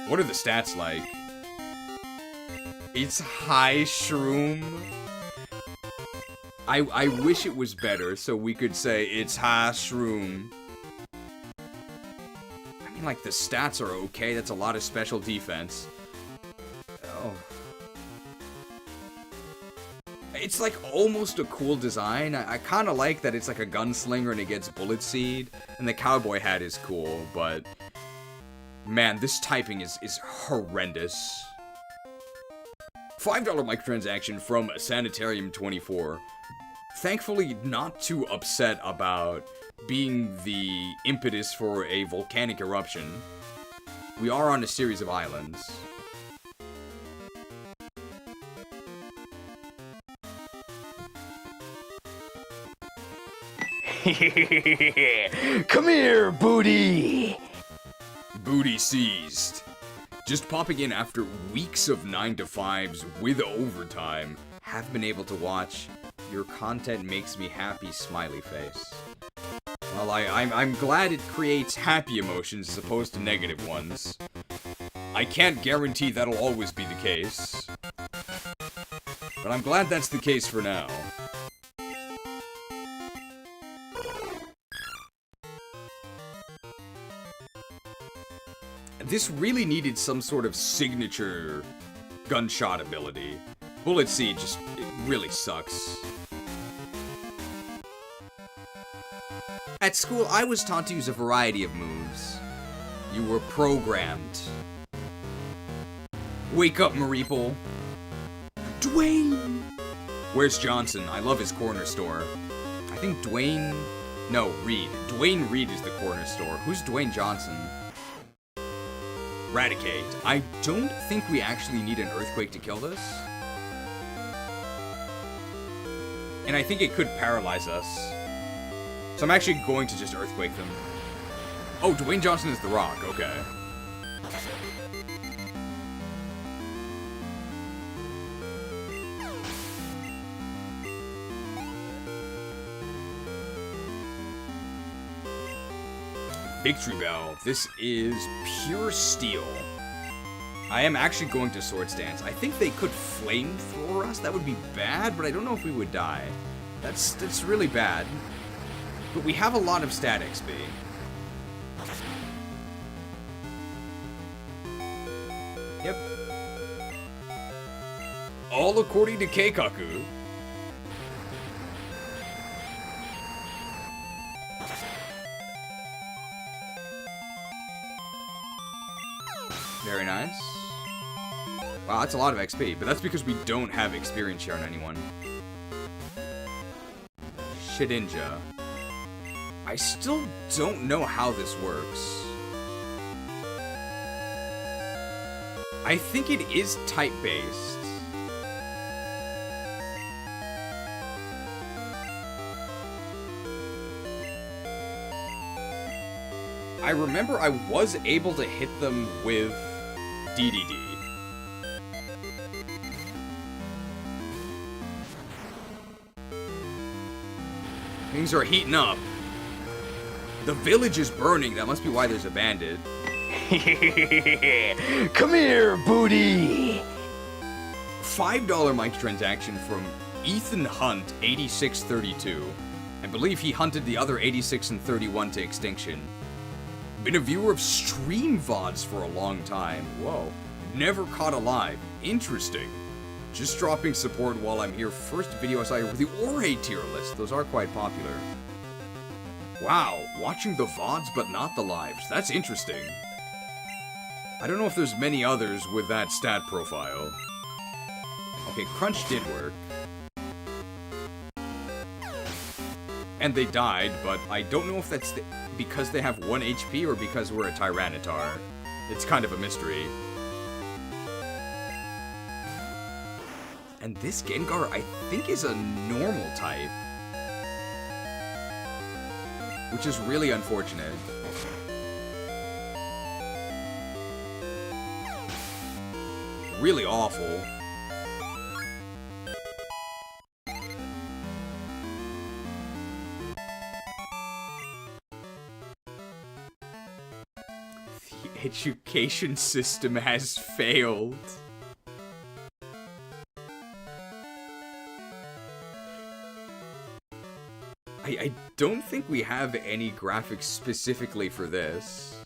What are the stats like? It's high shroom. I wish it was better so we could say it's high shroom. I mean, like, the stats are okay. That's a lot of special defense. Oh. It's like almost a cool design. I kind of like that it's like a gunslinger and it gets bullet seed. And the cowboy hat is cool, but man, this typing is horrendous. $5 microtransaction from Sanitarium24. Thankfully not too upset about being the impetus for a volcanic eruption. We are on a series of islands.
Come here, booty!
Booty seized. Just popping in after weeks of 9 to 5s with overtime. Have been able to watch. Your content makes me happy, smiley face. Well, I'm glad it creates happy emotions as opposed to negative ones. I can't guarantee that'll always be the case. But I'm glad that's the case for now. This really needed some sort of signature gunshot ability. Bullet Seed just, it really sucks. At school, I was taught to use a variety of moves. You were programmed. Wake up, Mareeple. Dwayne! Where's Johnson? I love his corner store. I think Dwayne... No, Reed. Dwayne Reed is the corner store. Who's Dwayne Johnson? Eradicate. I don't think we actually need an earthquake to kill this. And I think it could paralyze us. So I'm actually going to just earthquake them. Oh, Dwayne Johnson is the Rock. Okay. Victory Bell. This is pure steel. I am actually going to Sword Stance. I think they could flamethrower us. That would be bad, but I don't know if we would die. That's really bad. But we have a lot of stat XP. Yep. All according to Keikaku. Very nice. Wow, that's a lot of XP, but that's because we don't have experience share on anyone. Shedinja. I still don't know how this works. I think it is type-based. I remember I was able to hit them with DDD. Things are heating up. The village is burning. That must be why there's a bandit.
Come here, booty!
$5 microtransaction from Ethan Hunt, 8632. I believe he hunted the other 86 and 31 to extinction. Been a viewer of stream VODs for a long time. Whoa. Never caught alive. Interesting. Just dropping support while I'm here. First video I saw here with the Ore tier list. Those are quite popular. Wow, watching the VODs but not the lives. That's interesting. I don't know if there's many others with that stat profile. Okay, Crunch did work. And they died, but I don't know if that's because they have 1 HP or because we're a Tyranitar. It's kind of a mystery. And this Gengar, I think, is a normal type. Which is really unfortunate. Really awful. The education system has failed. I don't think we have any graphics specifically for this.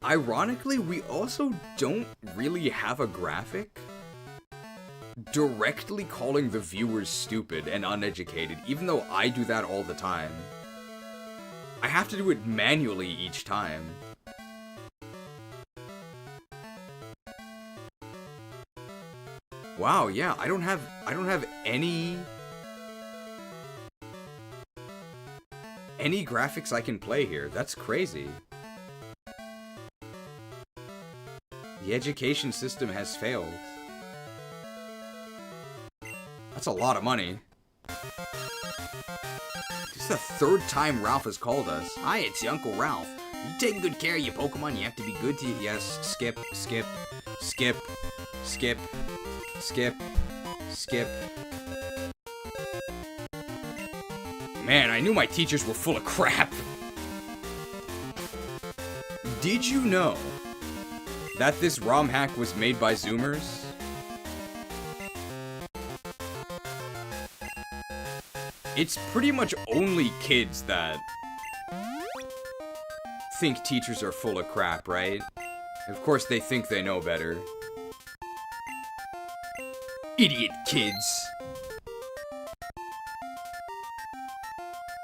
Ironically, we also don't really have a graphic directly calling the viewers stupid and uneducated, even though I do that all the time. I have to do it manually each time. Wow, yeah, I don't have any graphics I can play here. That's crazy. The education system has failed. That's a lot of money. This is the 3rd time Ralph has called us. Hi, it's your Uncle Ralph. You taking good care of your Pokemon? You have to be good to you. Yes, skip, skip, skip, skip, skip, skip. Man, I knew my teachers were full of crap. Did you know that this ROM hack was made by Zoomers? It's pretty much only kids that think teachers are full of crap, right? Of course they think they know better. Idiot kids.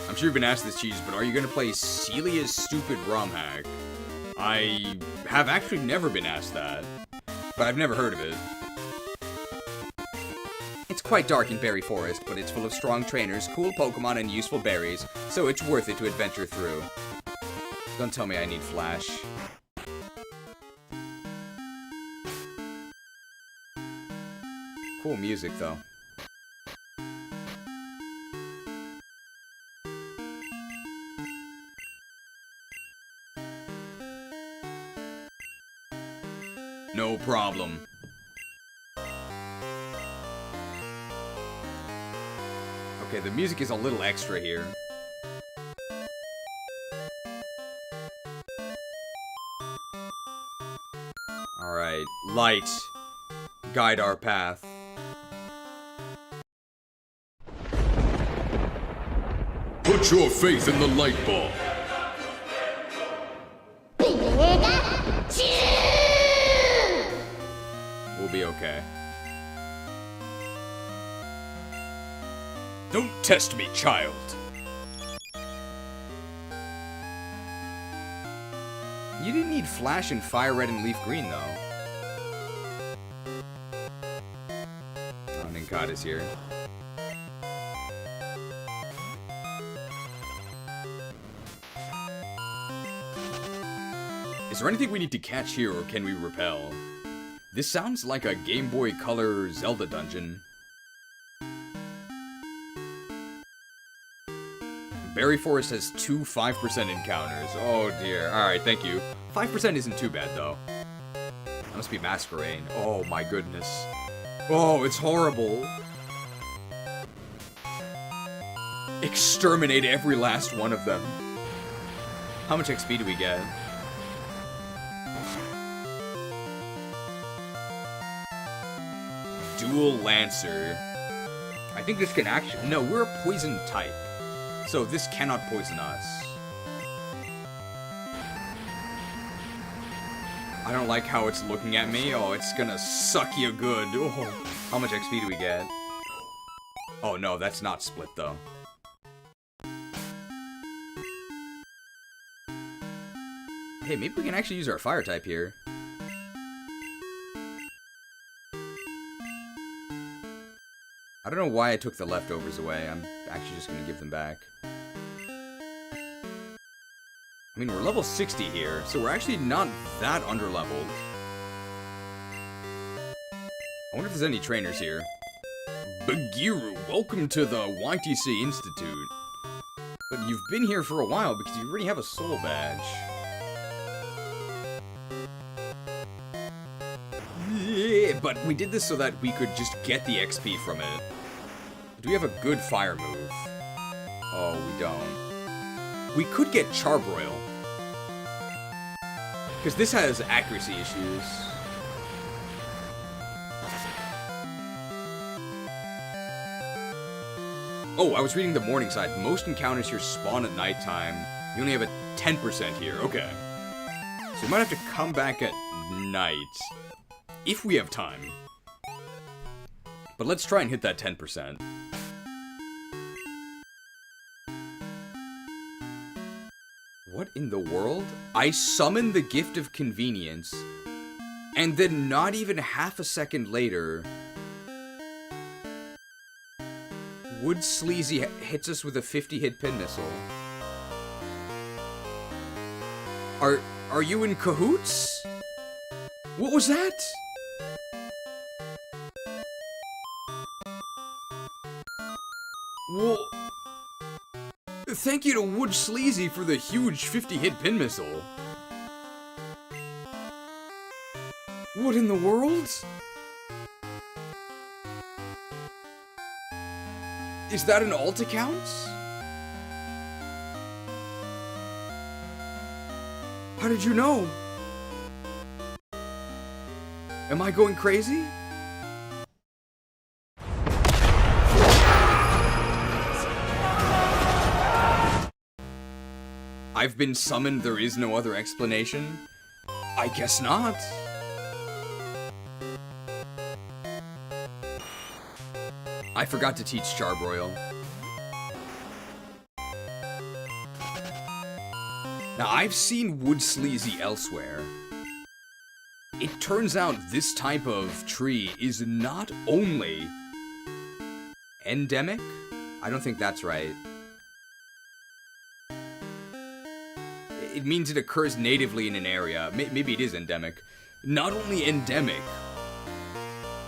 I'm sure you've been asked this, Cheese, but are you gonna play Celia's stupid ROM hack? I have actually never been asked that, but I've never heard of it. It's quite dark in Berry Forest, but it's full of strong trainers, cool Pokemon, and useful berries, so it's worth it to adventure through. Don't tell me I need Flash. Cool music, though. No problem. Okay, the music is a little extra here. Alright, light. Guide our path.
Put your faith in the light ball.
We'll be okay. Don't test me, child. You didn't need Flash in Fire Red and Leaf Green, though. Oh, Ninkata's here. Is there anything we need to catch here, or can we repel? This sounds like a Game Boy Color Zelda dungeon. Berry Forest has 2 5% encounters. Oh dear. Alright, thank you. 5% isn't too bad, though. That must be Masquerain. Oh my goodness. Oh, it's horrible. Exterminate every last one of them. How much XP do we get? Dual Lancer. I think this can actually... No, we're a poison type. So this cannot poison us. I don't like how it's looking at me. Oh, it's gonna suck you good. Oh, how much XP do we get? Oh no, that's not split though. Hey, maybe we can actually use our fire type here. I don't know why I took the leftovers away. I'm actually just gonna give them back. I mean, we're level 60 here, so we're actually not that underleveled. I wonder if there's any trainers here. Bagiru, welcome to the YTC Institute. But you've been here for a while because you already have a soul badge. Yeah, but we did this so that we could just get the XP from it. Do we have a good fire move? Oh, we don't. We could get Charbroil. Because this has accuracy issues. Oh, I was reading the morning side. Most encounters here spawn at nighttime. You only have a 10% here. Okay. So we might have to come back at night. If we have time. But let's try and hit that 10%. What in the world? I summoned the Gift of Convenience, and then not even half a second later, Wood Sleazy hits us with a 50-hit pin missile. Are you in cahoots? What was that? Well, thank you to Wood Sleazy for the huge 50-hit pin missile. What in the world? Is that an alt account? How did you know? Am I going crazy? I've been summoned, there is no other explanation? I guess not. I forgot to teach Charbroil. Now, I've seen Wood Sleazy elsewhere. It turns out this type of tree is not only endemic. I don't think that's right. It means it occurs natively in an area. Maybe it is endemic. Not only endemic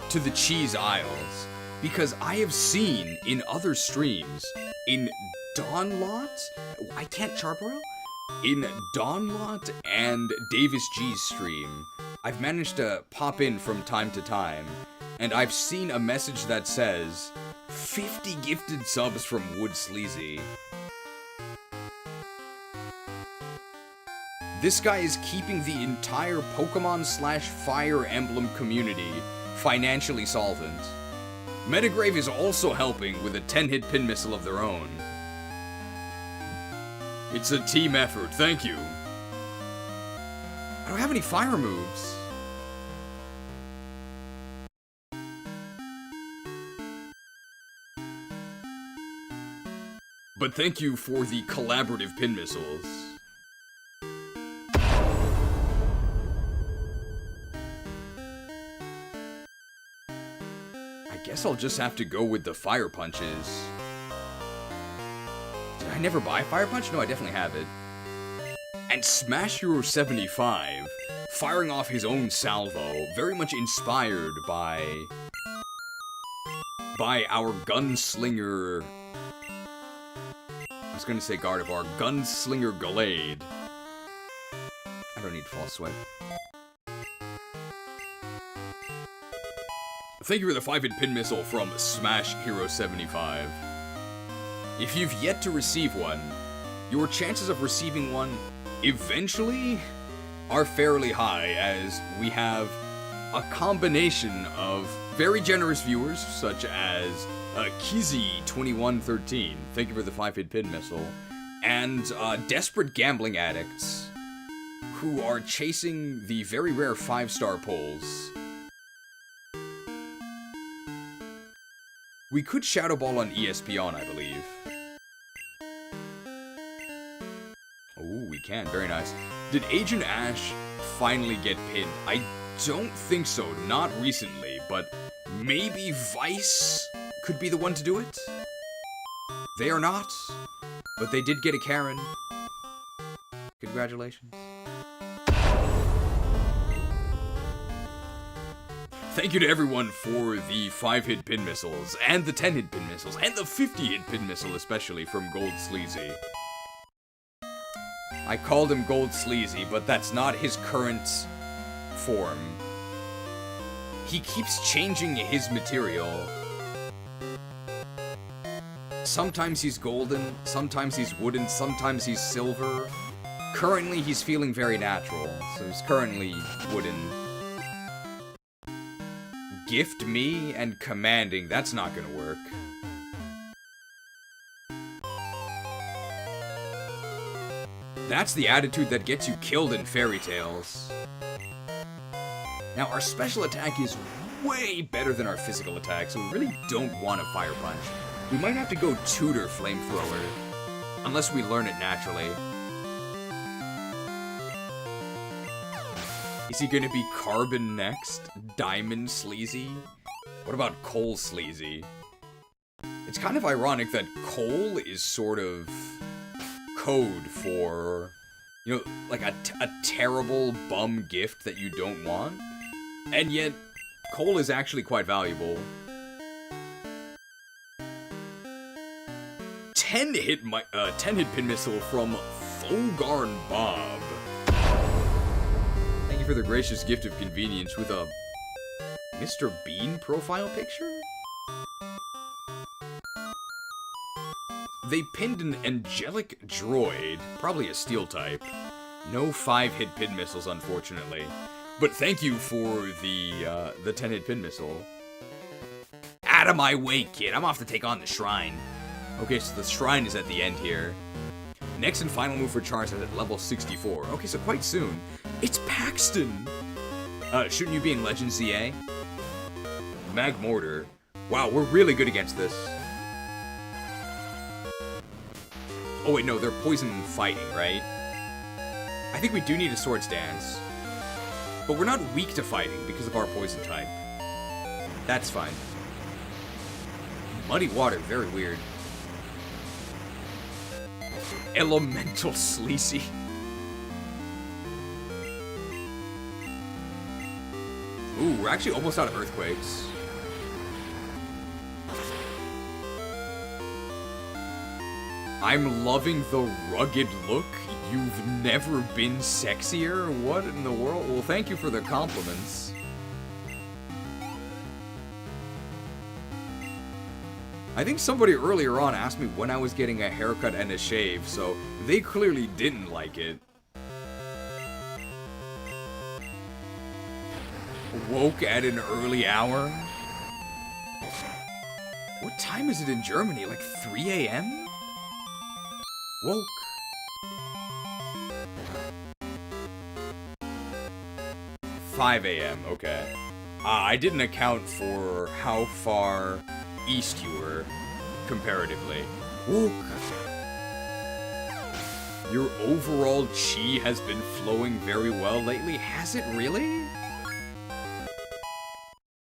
to the Cheese Isles, because I have seen in other streams, in Dawnlot, I can't Charbroil? In Dawnlot and Davis G's stream, I've managed to pop in from time to time, and I've seen a message that says, 50 gifted subs from Wood Sleazy. This guy is keeping the entire Pokemon/Fire Emblem community financially solvent. Metagrave is also helping with a 10-hit pin missile of their own. It's a team effort, thank you. I don't have any fire moves. But thank you for the collaborative pin missiles. Guess I'll just have to go with the fire punches. Did I never buy Fire Punch? No, I definitely have it. And Smash Hero 75, firing off his own salvo, very much inspired by our gunslinger. I was gonna say Gardevoir, Gunslinger Gallade. I don't need False Sweat. Thank you for the 5-hit pin missile from Smash Hero 75. If you've yet to receive one, your chances of receiving one eventually are fairly high, as we have a combination of very generous viewers, such as Kizzy2113, thank you for the 5-hit pin missile, and desperate gambling addicts who are chasing the very rare 5-star pulls. We could Shadow Ball on Espeon, I believe. Oh, we can. Very nice. Did Agent Ash finally get pinned? I don't think so. Not recently, but maybe Vice could be the one to do it? They are not, but they did get a Karen. Congratulations. Thank you to everyone for the 5-hit pin missiles, and the 10-hit pin missiles, and the 50-hit pin missile especially from Gold Sleazy. I called him Gold Sleazy, but that's not his current form. He keeps changing his material. Sometimes he's golden, sometimes he's wooden, sometimes he's silver. Currently he's feeling very natural, so he's currently wooden. Gift me and commanding, that's not gonna work. That's the attitude that gets you killed in fairy tales. Now, our special attack is way better than our physical attack, so we really don't want a Fire Punch. We might have to go Tutor Flamethrower, unless we learn it naturally. Is he gonna be Carbon next? Diamond Sleazy? What about Coal Sleazy? It's kind of ironic that coal is sort of code for, you know, like a terrible bum gift that you don't want. And yet, coal is actually quite valuable. 10-hit pin missile from Fogarn Bob. Thank you for the gracious gift of convenience with a Mr. Bean profile picture? They pinned an angelic droid, probably a steel type. No 5-hit pin missiles, unfortunately. But thank you for the 10-hit pin missile. Out of my way, kid. I'm off to take on the shrine. Okay, so the shrine is at the end here. Next and final move for Charizard at level 64. Okay, so quite soon. It's Paxton! Shouldn't you be in Legend ZA? Mag Mortar. Wow, we're really good against this. Oh wait, no, they're poison fighting, right? I think we do need a Swords Dance. But we're not weak to fighting because of our poison type. That's fine. Muddy Water, very weird. Elemental Sleazy. Ooh, we're actually almost out of Earthquakes. I'm loving the rugged look. You've never been sexier? What in the world? Well, thank you for the compliments. I think somebody earlier on asked me when I was getting a haircut and a shave, so they clearly didn't like it. Woke at an early hour? What time is it in Germany? Like 3 a.m.? Woke. $5 a.m., okay. I didn't account for how far east you were, comparatively. Woke. Your overall chi has been flowing very well lately. Has it really?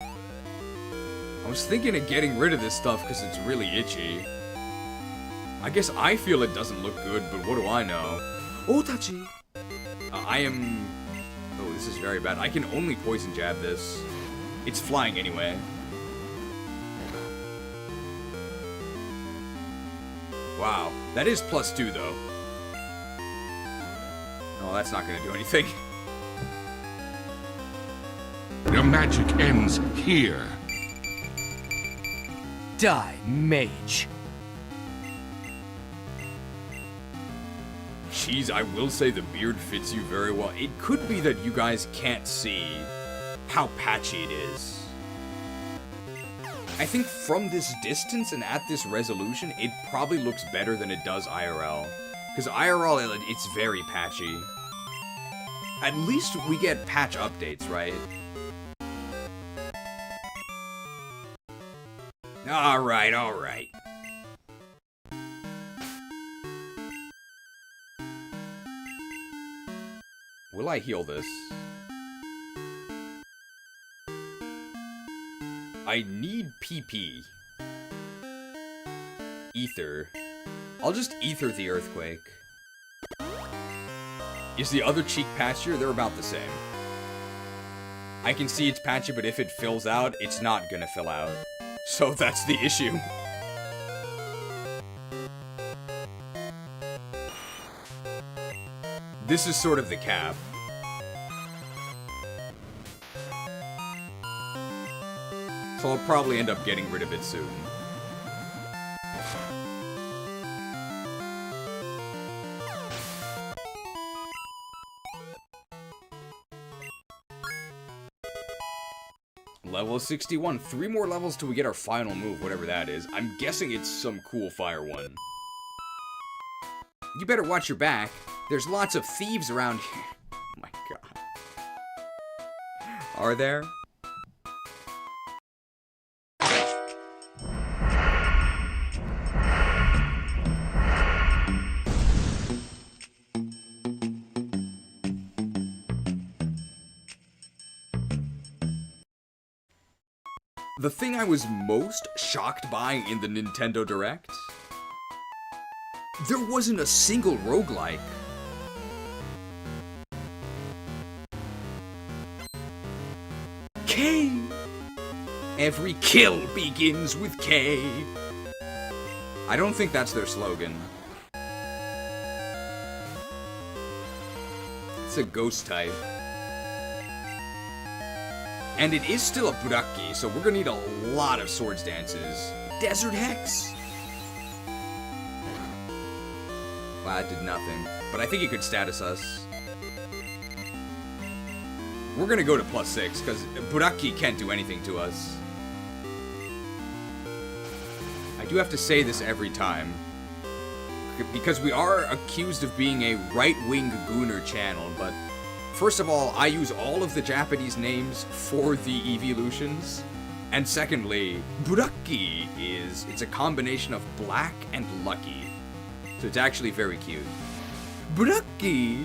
I was thinking of getting rid of this stuff because it's really itchy. I guess I feel it doesn't look good, but what do I know? Oh, Tachi! I am... Oh, this is very bad. I can only poison jab this. It's flying anyway. Wow. That is +2, though. Oh, that's not gonna do anything.
Your magic ends here.
Die, mage.
Jeez, I will say the beard fits you very well. It could be that you guys can't see how patchy it is. I think from this distance and at this resolution, it probably looks better than it does IRL. Because IRL, it's very patchy.
At least we get patch updates, right? Alright, alright. Will I heal this? I need PP. Ether. I'll just ether the earthquake. Is the other cheek patchier? They're about the same. I can see it's patchy, but if it fills out, it's not gonna fill out. So that's the issue. This is sort of the cap. So I'll probably end up getting rid of it soon. Level 61. 3 more levels till we get our final move, whatever that is. I'm guessing it's some cool fire one. You better watch your back. There's lots of thieves around here. Oh my god. Are there? The thing I was most shocked by in the Nintendo Direct, there wasn't a single roguelike. K! Every kill begins with K. I don't think that's their slogan. It's a ghost type. And it is still a Burakki, so we're gonna need a lot of Swords Dances. Desert Hex! Well, that did nothing. But I think it could status us. We're gonna go to +6, because Burakki can't do anything to us. I do have to say this every time. Because we are accused of being a right-wing Gooner channel, but... First of all, I use all of the Japanese names for the evolutions. And secondly, Burakki it's a combination of black and lucky. So it's actually very cute. Burakki!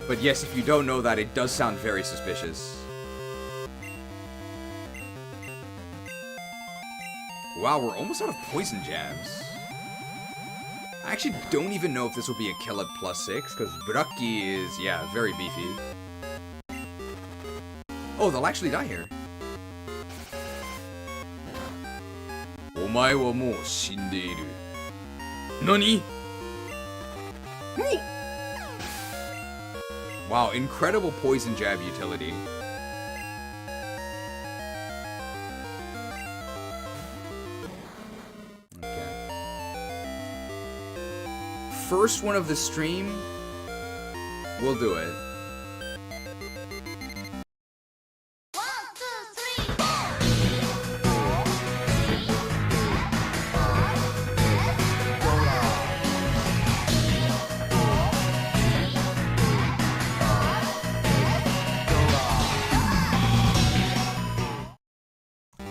But yes, if you don't know that, it does sound very suspicious. Wow, we're almost out of poison jabs. I actually don't even know if this will be a kill at +6, because Burakki is, yeah, very beefy. Oh, they'll actually die here. Omae wa mou shindeiru. Nani? Wow, incredible poison jab utility. First one of the stream, we'll do it.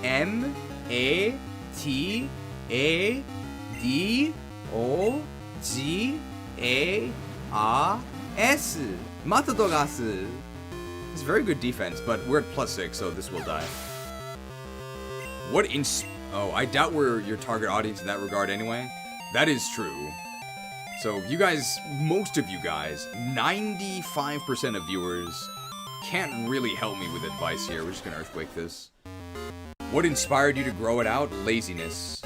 M-A-T-A-D-O-G-A-S. Matadogasu. It's very good defense, but we're at +6, so this will die. What oh, I doubt we're your target audience in that regard anyway. That is true. So you guys, most of you guys, 95% of viewers can't really help me with advice here. We're just gonna earthquake this. What inspired you to grow it out? Laziness.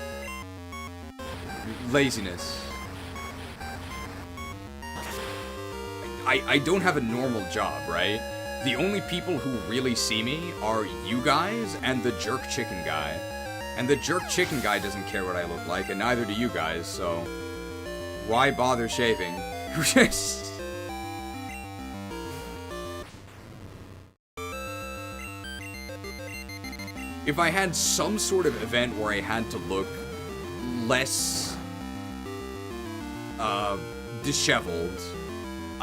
Laziness. I don't have a normal job, right? The only people who really see me are you guys and the jerk chicken guy. And the jerk chicken guy doesn't care what I look like, and neither do you guys, so... why bother shaving? If I had some sort of event where I had to look less disheveled,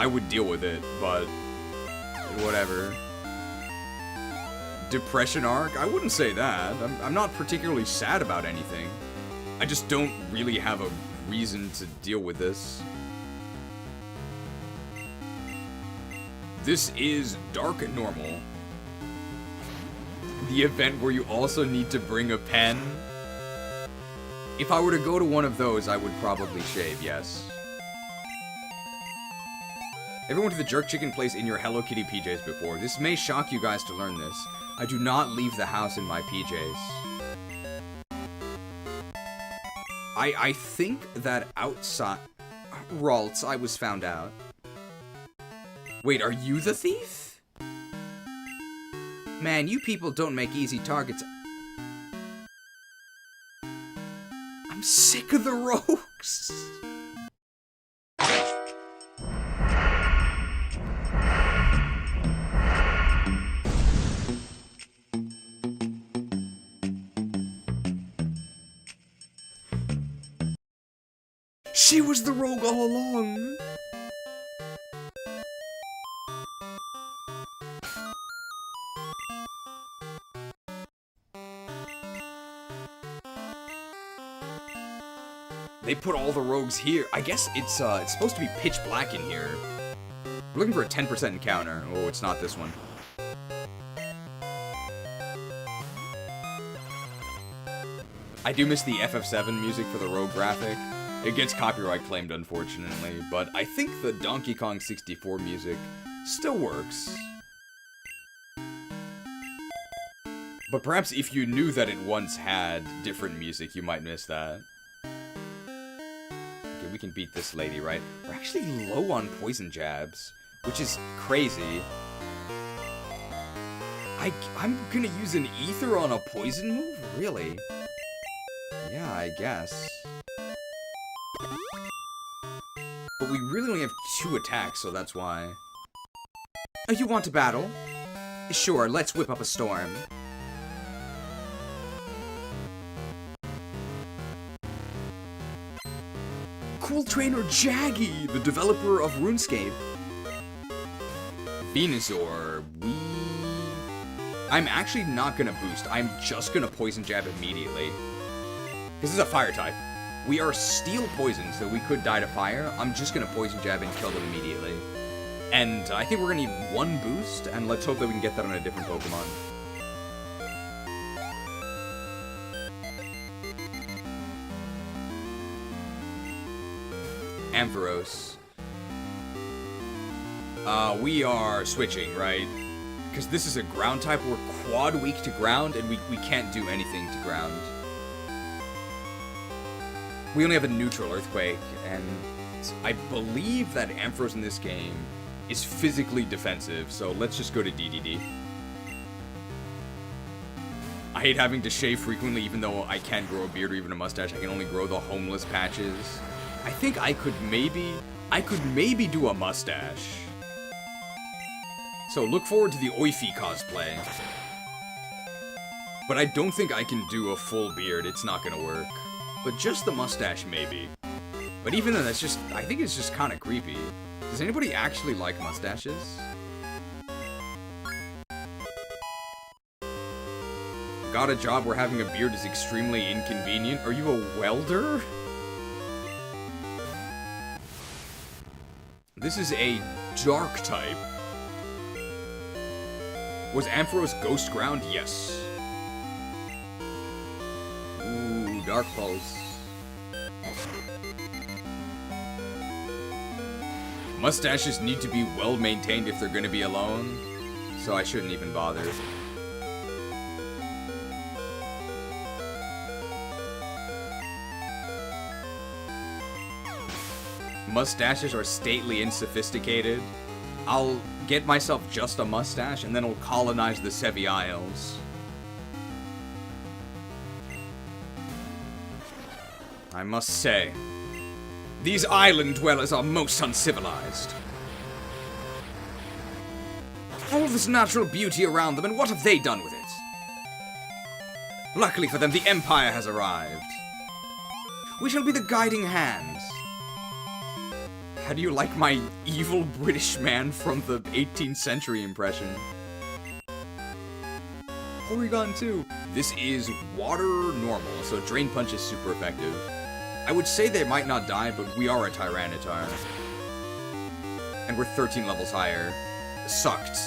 I would deal with it, but whatever. Depression arc? I wouldn't say that. I'm not particularly sad about anything. I just don't really have a reason to deal with this. This is Dark and Normal. The event where you also need to bring a pen. If I were to go to one of those, I would probably shave, yes. Ever went to the jerk chicken place in your Hello Kitty PJs before? This may shock you guys to learn this. I do not leave the house in my PJs. I think that outside... Ralts, I was found out. Wait, are you the thief? Man, you people don't make easy targets. I'm sick of the rogues. She was the rogue all along. They put all the rogues here. I guess it's supposed to be pitch black in here. We're looking for a 10% encounter. Oh, it's not this one. I do miss the FF7 music for the rogue graphic. It gets copyright claimed, unfortunately, but I think the Donkey Kong 64 music still works. But perhaps if you knew that it once had different music, you might miss that. Okay, we can beat this lady, right? We're actually low on poison jabs, which is crazy. I'm gonna use an ether on a poison move? Really? Yeah, I guess. But we really only have 2 attacks, so that's why. Oh, you want to battle? Sure, let's whip up a storm. Cool trainer Jaggy, the developer of RuneScape. Venusaur, I'm actually not gonna boost. I'm just gonna poison jab immediately. This is a fire type. We are steel poisoned, so we could die to fire. I'm just gonna poison jab and kill them immediately. And I think we're gonna need 1 boost, and let's hope that we can get that on a different Pokemon. Ampharos. We are switching, right? Because this is a ground type. We're quad weak to ground, and we can't do anything to ground. We only have a neutral Earthquake, and I believe that Ampharos in this game is physically defensive, so let's just go to DDD. I hate having to shave frequently, even though I can't grow a beard or even a mustache. I can only grow the homeless patches. I think I could maybe do a mustache. So look forward to the Oifi cosplay. But I don't think I can do a full beard. It's not gonna work. But just the mustache, maybe. But even then, that's just... I think it's just kind of creepy. Does anybody actually like mustaches? Got a job where having a beard is extremely inconvenient? Are you a welder? This is a dark type. Was Ampharos Ghost Ground? Yes. Ooh, Dark Pulse. Mustaches need to be well maintained if they're gonna be alone, so I shouldn't even bother. Mustaches are stately and sophisticated. I'll get myself just a mustache, and then I'll colonize the Sevii Isles. I must say, these island dwellers are most uncivilized. All this natural beauty around them, and what have they done with it? Luckily for them, the Empire has arrived. We shall be the guiding hands. How do you like my evil British man from the 18th century impression? Porygon 2. This is water normal, so Drain Punch is super effective. I would say they might not die, but we are a Tyranitar. And we're 13 levels higher. Sucked.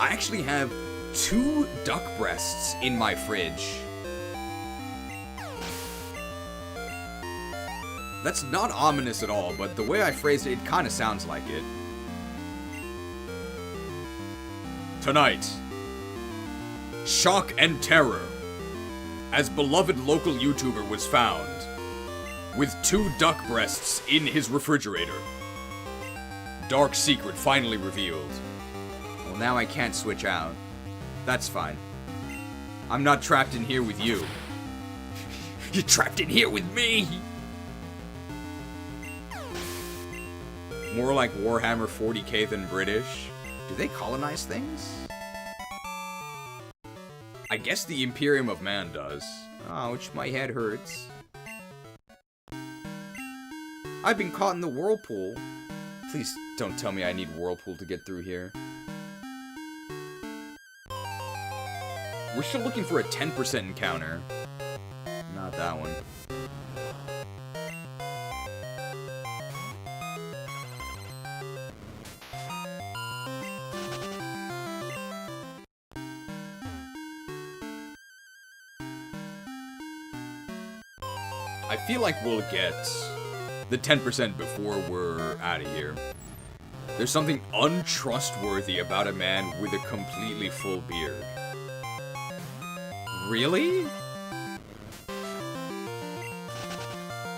I actually have 2 duck breasts in my fridge. That's not ominous at all, but the way I phrased it, it kind of sounds like it. Tonight, shock and terror, as beloved local YouTuber was found with 2 duck breasts in his refrigerator. Dark secret finally revealed. Well, now I can't switch out. That's fine. I'm not trapped in here with you. You're trapped in here with me! More like Warhammer 40k than British. Do they colonize things? I guess the Imperium of Man does. Ouch, my head hurts. I've been caught in the whirlpool. Please don't tell me I need whirlpool to get through here. We're still looking for a 10% encounter. Not that one. I feel like we'll get the 10% before we're out of here. There's something untrustworthy about a man with a completely full beard. Really?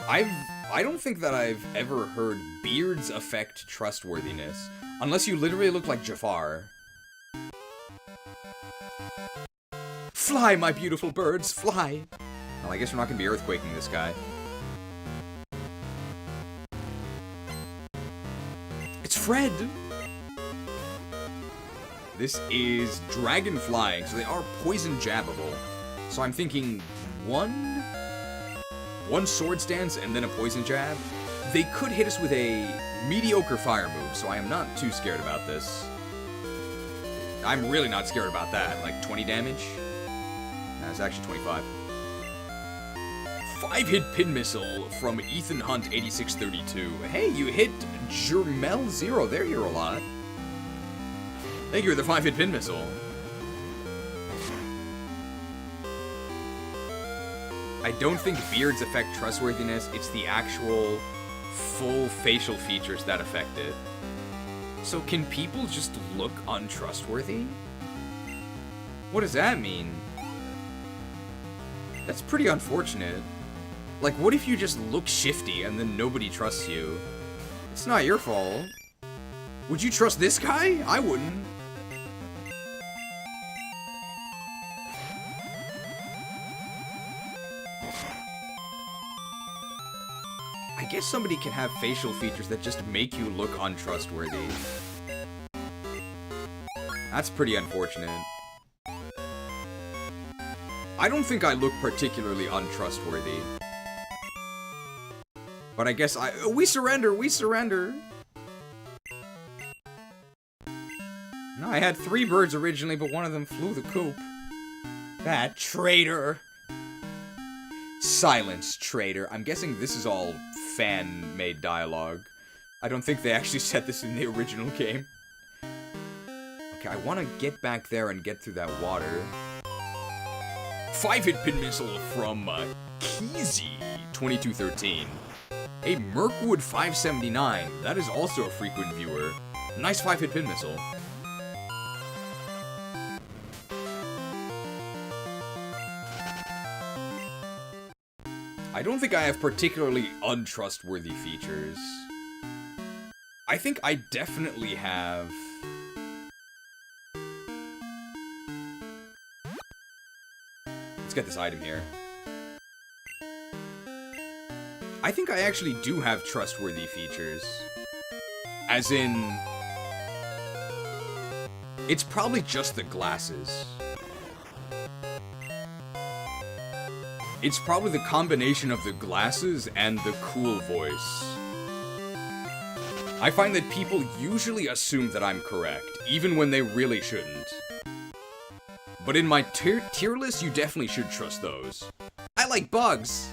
I don't think that I've ever heard beards affect trustworthiness. Unless you literally look like Jafar. Fly, my beautiful birds, fly! Well, I guess we're not gonna be earthquaking this guy. It's Fred! This is Dragon Flying, so they are poison jabbable. So I'm thinking one Sword Stance and then a Poison Jab. They could hit us with a mediocre fire move, so I am not too scared about this. I'm really not scared about that. Like 20 damage? That's actually 25. 5-hit pin missile from Ethan Hunt 8632. Hey, you hit Jermel 0. They're here a lot. Thank you for the 5-hit pin missile. I don't think beards affect trustworthiness. It's the actual full facial features that affect it. So can people just look untrustworthy? What does that mean? That's pretty unfortunate. Like, what if you just look shifty and then nobody trusts you? It's not your fault. Would you trust this guy? I wouldn't. I guess somebody can have facial features that just make you look untrustworthy. That's pretty unfortunate. I don't think I look particularly untrustworthy. But I guess we surrender, we surrender! No, I had 3 birds originally, but one of them flew the coop. That traitor! Silence, traitor. I'm guessing this is all fan-made dialogue. I don't think they actually said this in the original game. Okay, I want to get back there and get through that water. 5-hit pin missile from Keezy 2213. A Mirkwood 579. That is also a frequent viewer. Nice 5-hit pin missile. I don't think I have particularly untrustworthy features. I think I definitely have... Let's get this item here. I think I actually do have trustworthy features. As in... It's probably just the glasses. It's probably the combination of the glasses and the cool voice. I find that people usually assume that I'm correct, even when they really shouldn't. But in my tier list, you definitely should trust those. I like bugs!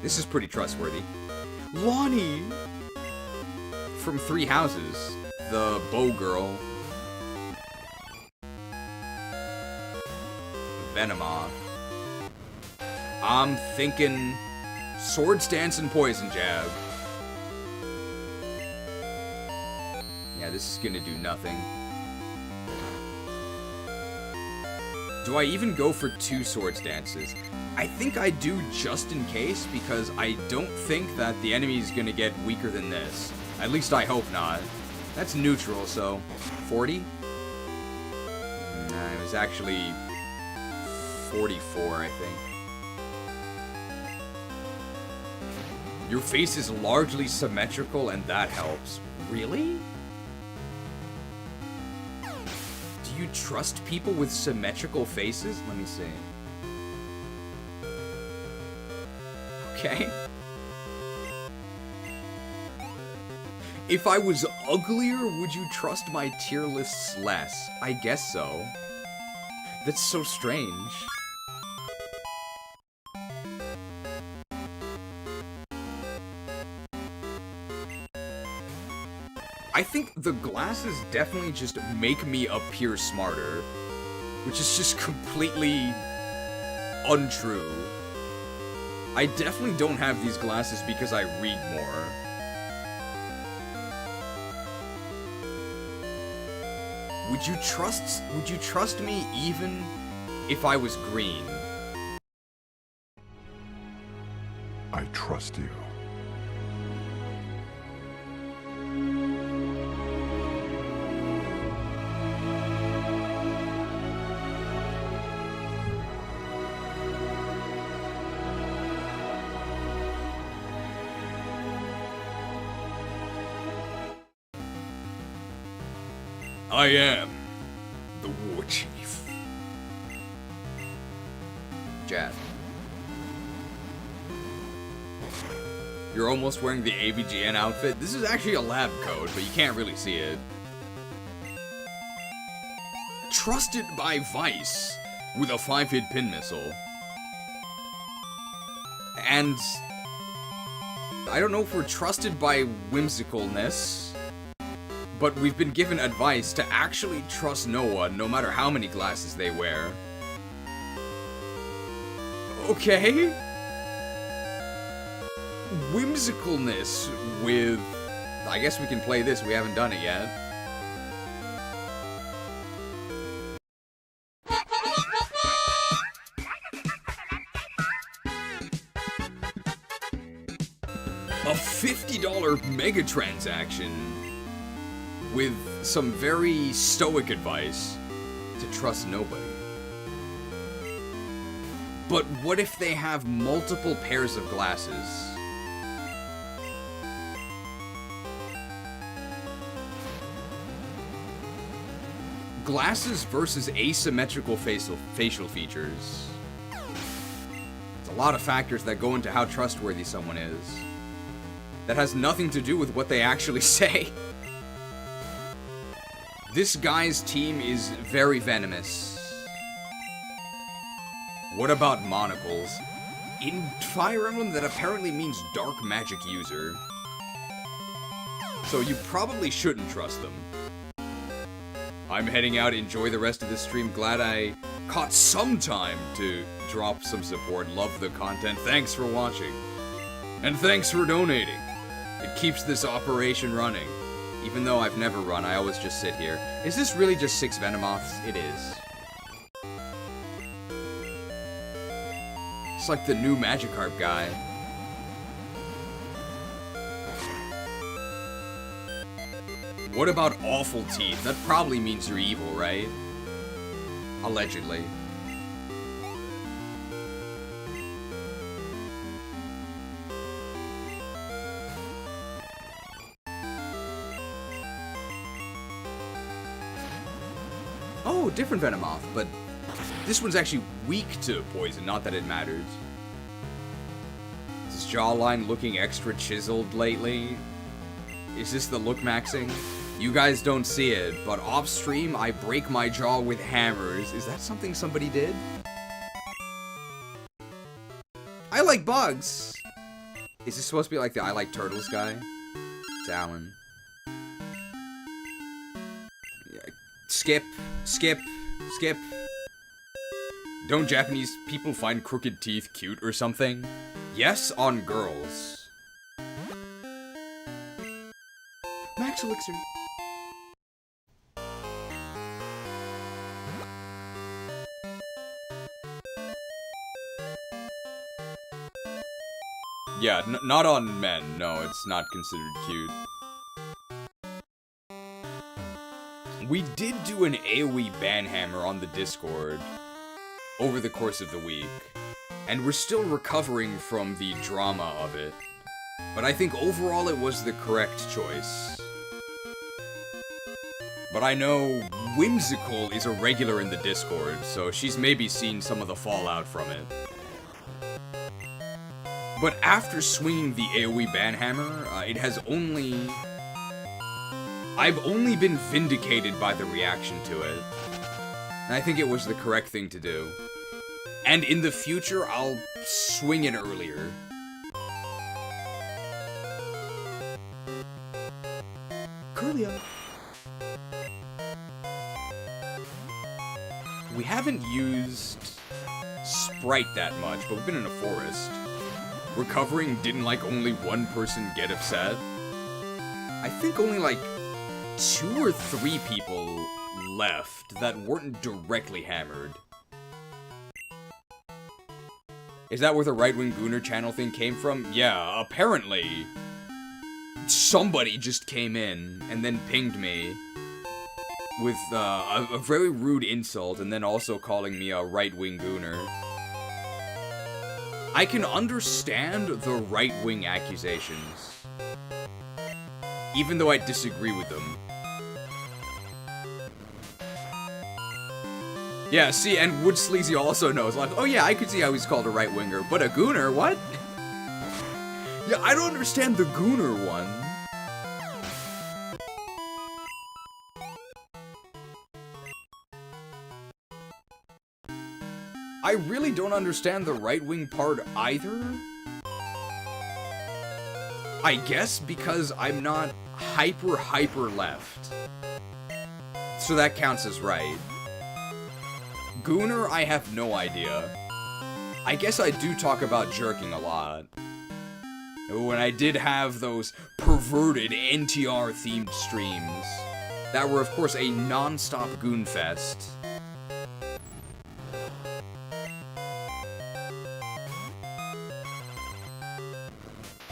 This is pretty trustworthy. Lonnie! From Three Houses, the bow girl. Venomoth. I'm thinking Sword Stance and Poison Jab. Yeah, this is gonna do nothing. Do I even go for 2 Sword Stances? I think I do just in case, because I don't think that the enemy's gonna get weaker than this. At least I hope not. That's neutral, so 40? Nah, it was actually 44, I think. Your face is largely symmetrical, and that helps. Really? Do you trust people with symmetrical faces? Let me see. Okay. If I was uglier, would you trust my tier lists less? I guess so. That's so strange. I think the glasses definitely just make me appear smarter, which is just completely untrue. I definitely don't have these glasses because I read more. Would you trust me even if I was green?
I trust you.
I am the War Chief.
Jad. You're almost wearing the AVGN outfit. This is actually a lab coat, but you can't really see it. Trusted by Vice with a 5-hit pin missile. And I don't know if we're trusted by whimsicalness, but we've been given advice to actually trust no one, no matter how many glasses they wear. Okay. Whimsicalness with... I guess we can play this, we haven't done it yet. A $50 mega transaction with some very stoic advice to trust nobody. But what if they have multiple pairs of glasses? Glasses versus asymmetrical facial features. There's a lot of factors that go into how trustworthy someone is. That has nothing to do with what they actually say. This guy's team is very venomous. What about monocles? In Fire Emblem, that apparently means dark magic user. So you probably shouldn't trust them. I'm heading out, enjoy the rest of the stream. Glad I caught some time to drop some support. Love the content. Thanks for watching. And thanks for donating. It keeps this operation running. Even though I've never run, I always just sit here. Is this really just 6 Venomoths? It is. It's like the new Magikarp guy. What about awful teeth? That probably means you're evil, right? Allegedly. Oh, different Venomoth, but this one's actually weak to poison, not that it matters. jawline looking extra chiseled lately? Is this the look maxing? You guys don't see it, but off stream I break my jaw with hammers. Is that something somebody did? I like bugs! Is this supposed to be like the I like turtles guy? It's Alan. Yeah. Skip. Skip. Skip. Don't Japanese people find crooked teeth cute or something? Yes, on girls. Max Elixir. Yeah, not on men. No, it's not considered cute. We did do an AoE banhammer on the Discord over the course of the week, and we're still recovering from the drama of it. But I think overall it was the correct choice. But I know Whimsical is a regular in the Discord, so she's maybe seen some of the fallout from it. But after swinging the AoE banhammer, it has only... I've only been vindicated by the reaction to it. And I think it was the correct thing to do. And in the future, I'll swing it earlier. Curlia. We haven't used Sprite that much, but we've been in a forest. Recovering didn't like only one person get upset. I think only like 2 or 3 people left that weren't directly hammered. Is that where the right-wing Gooner channel thing came from? Yeah, apparently. Somebody just came in and then pinged me with a very rude insult and then also calling me a right-wing Gooner. I can understand the right-wing accusations, even though I disagree with them. Yeah, see, and Wood Sleazy also knows, like, oh yeah, I could see how he's called a right-winger, but a Gooner, what? Yeah, I don't understand the Gooner one. I really don't understand the right-wing part either. I guess because I'm not hyper left. So that counts as right. Gooner, I have no idea. I guess I do talk about jerking a lot. When I did have those perverted NTR-themed streams, that were of course a non-stop goonfest.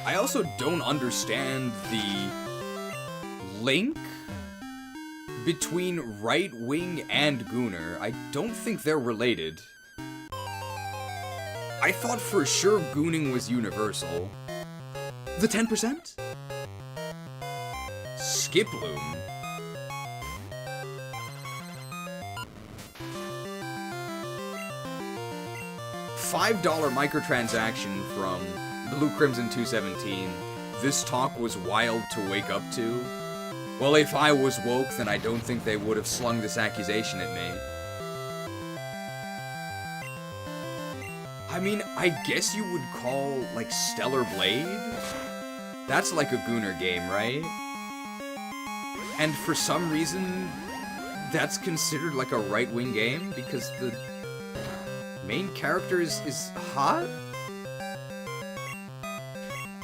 I also don't understand the link between right-wing and Gooner. I don't think they're related. I thought for sure gooning was universal. The 10%? Skiploom. $5 microtransaction from Blue Crimson 217. This talk was wild to wake up to. Well, if I was woke, then I don't think they would have slung this accusation at me. I mean, I guess you would call, like, Stellar Blade? That's like a Gooner game, right? And for some reason, that's considered like a right-wing game because the main character is hot?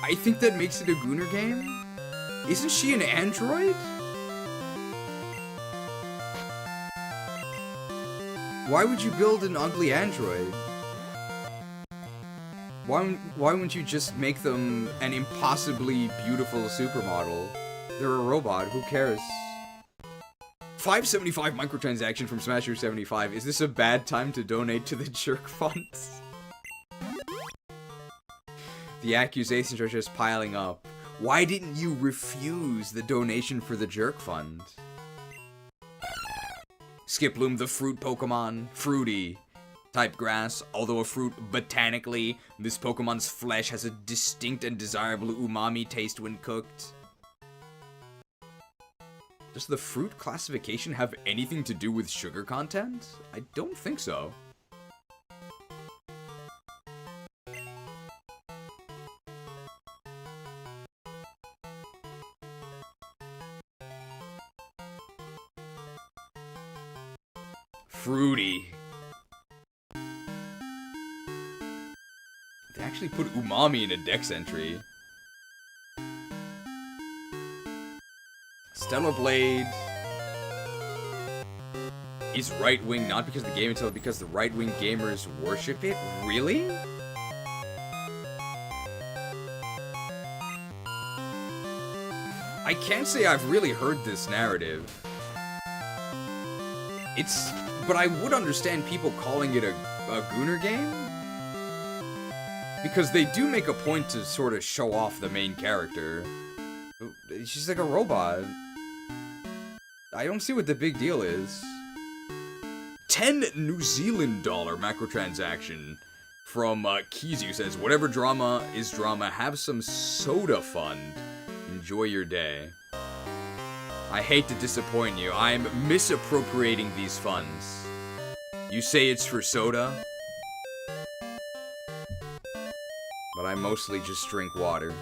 I think that makes it a Gooner game? Isn't she an android? Why would you build an ugly android? Why wouldn't you just make them an impossibly beautiful supermodel? They're a robot, who cares? 575 microtransaction from Smasher75. Is this a bad time to donate to the jerk funds? The accusations are just piling up. Why didn't you refuse the donation for the jerk fund? Skiploom, the fruit Pokemon. Fruity. type grass. Although a fruit botanically, this Pokemon's flesh has a distinct and desirable umami taste when cooked. Does the fruit classification have anything to do with sugar content? I don't think so. Fruity. They actually put umami in a dex entry. Stellar Blade is right-wing not because of the game itself, because the right-wing gamers worship it? Really? I can't say I've really heard this narrative. But I would understand people calling it a Gooner game. Because they do make a point to sort of show off the main character. She's like a robot. I don't see what the big deal is. 10 New Zealand dollar macrotransaction from Kizu says, whatever drama is drama, have some soda fund. Enjoy your day. I hate to disappoint you. I'm misappropriating these funds. You say it's for soda? But I mostly just drink water.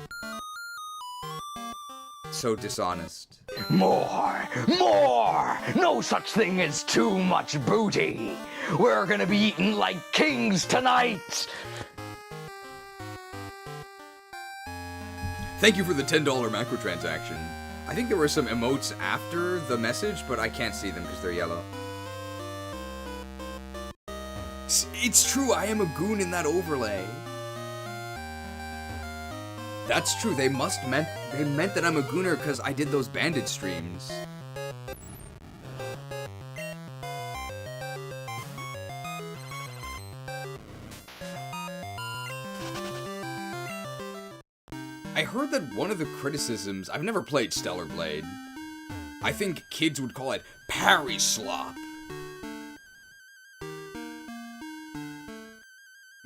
So dishonest.
More! More! No such thing as too much booty! We're gonna be eating like kings tonight!
Thank you for the $10 macrotransaction. I think there were some emotes after the message, but I can't see them because they're yellow. It's true, I am a goon in that overlay. That's true, they meant that I'm a gooner because I did those bandit streams. I heard that one of the criticisms, I've never played Stellar Blade. I think kids would call it parry slop.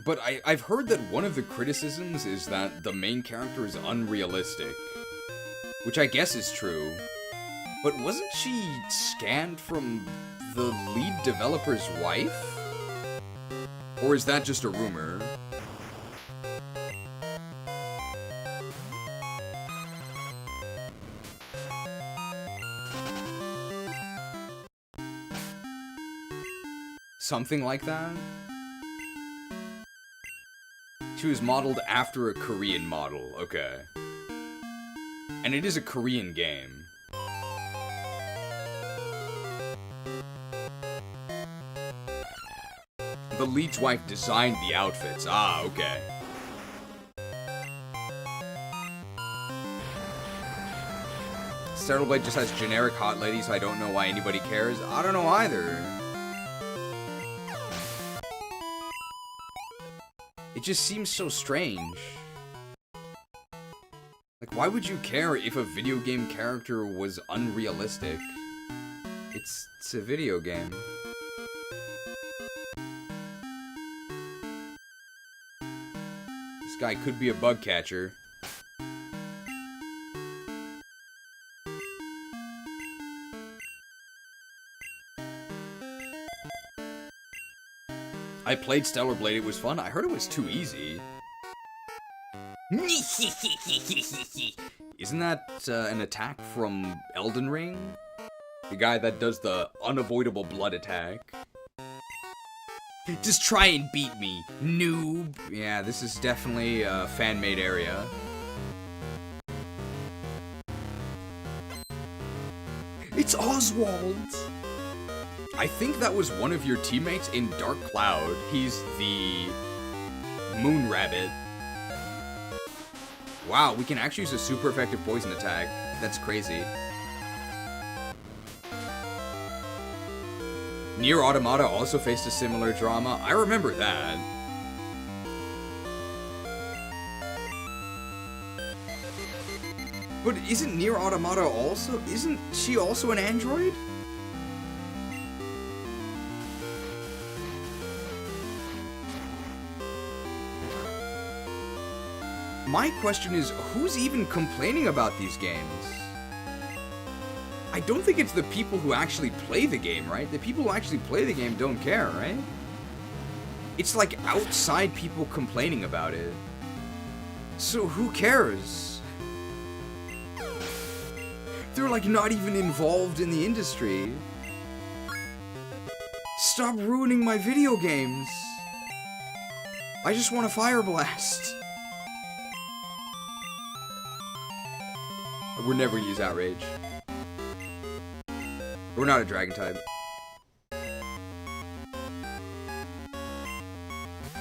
But I've heard that one of the criticisms is that the main character is unrealistic. Which I guess is true. But wasn't she scanned from the lead developer's wife? Or is that just a rumor? Something like that? She was modeled after a Korean model, okay. And it is a Korean game. The lead's wife designed the outfits. Ah, okay. Stellar Blade just has generic hot ladies, so I don't know why anybody cares. I don't know either. It just seems so strange. Like, why would you care if a video game character was unrealistic? It's a video game. This guy could be a bug catcher. I played Stellar Blade, it was fun. I heard it was too easy. Isn't that an attack from Elden Ring? The guy that does the unavoidable blood attack. Just try and beat me, noob. Yeah, this is definitely a fan-made area. It's Oswald! I think that was one of your teammates in Dark Cloud. He's the Moon Rabbit. Wow, we can actually use a super effective poison attack. That's crazy. Nier Automata also faced a similar drama. I remember that. But isn't Nier Automata also... Isn't she also an android? My question is, who's even complaining about these games? I don't think it's the people who actually play the game, right? The people who actually play the game don't care, right? It's like outside people complaining about it. So who cares? They're like not even involved in the industry. Stop ruining my video games. I just want a Fire Blast. We're never gonna use Outrage. We're not a Dragon type.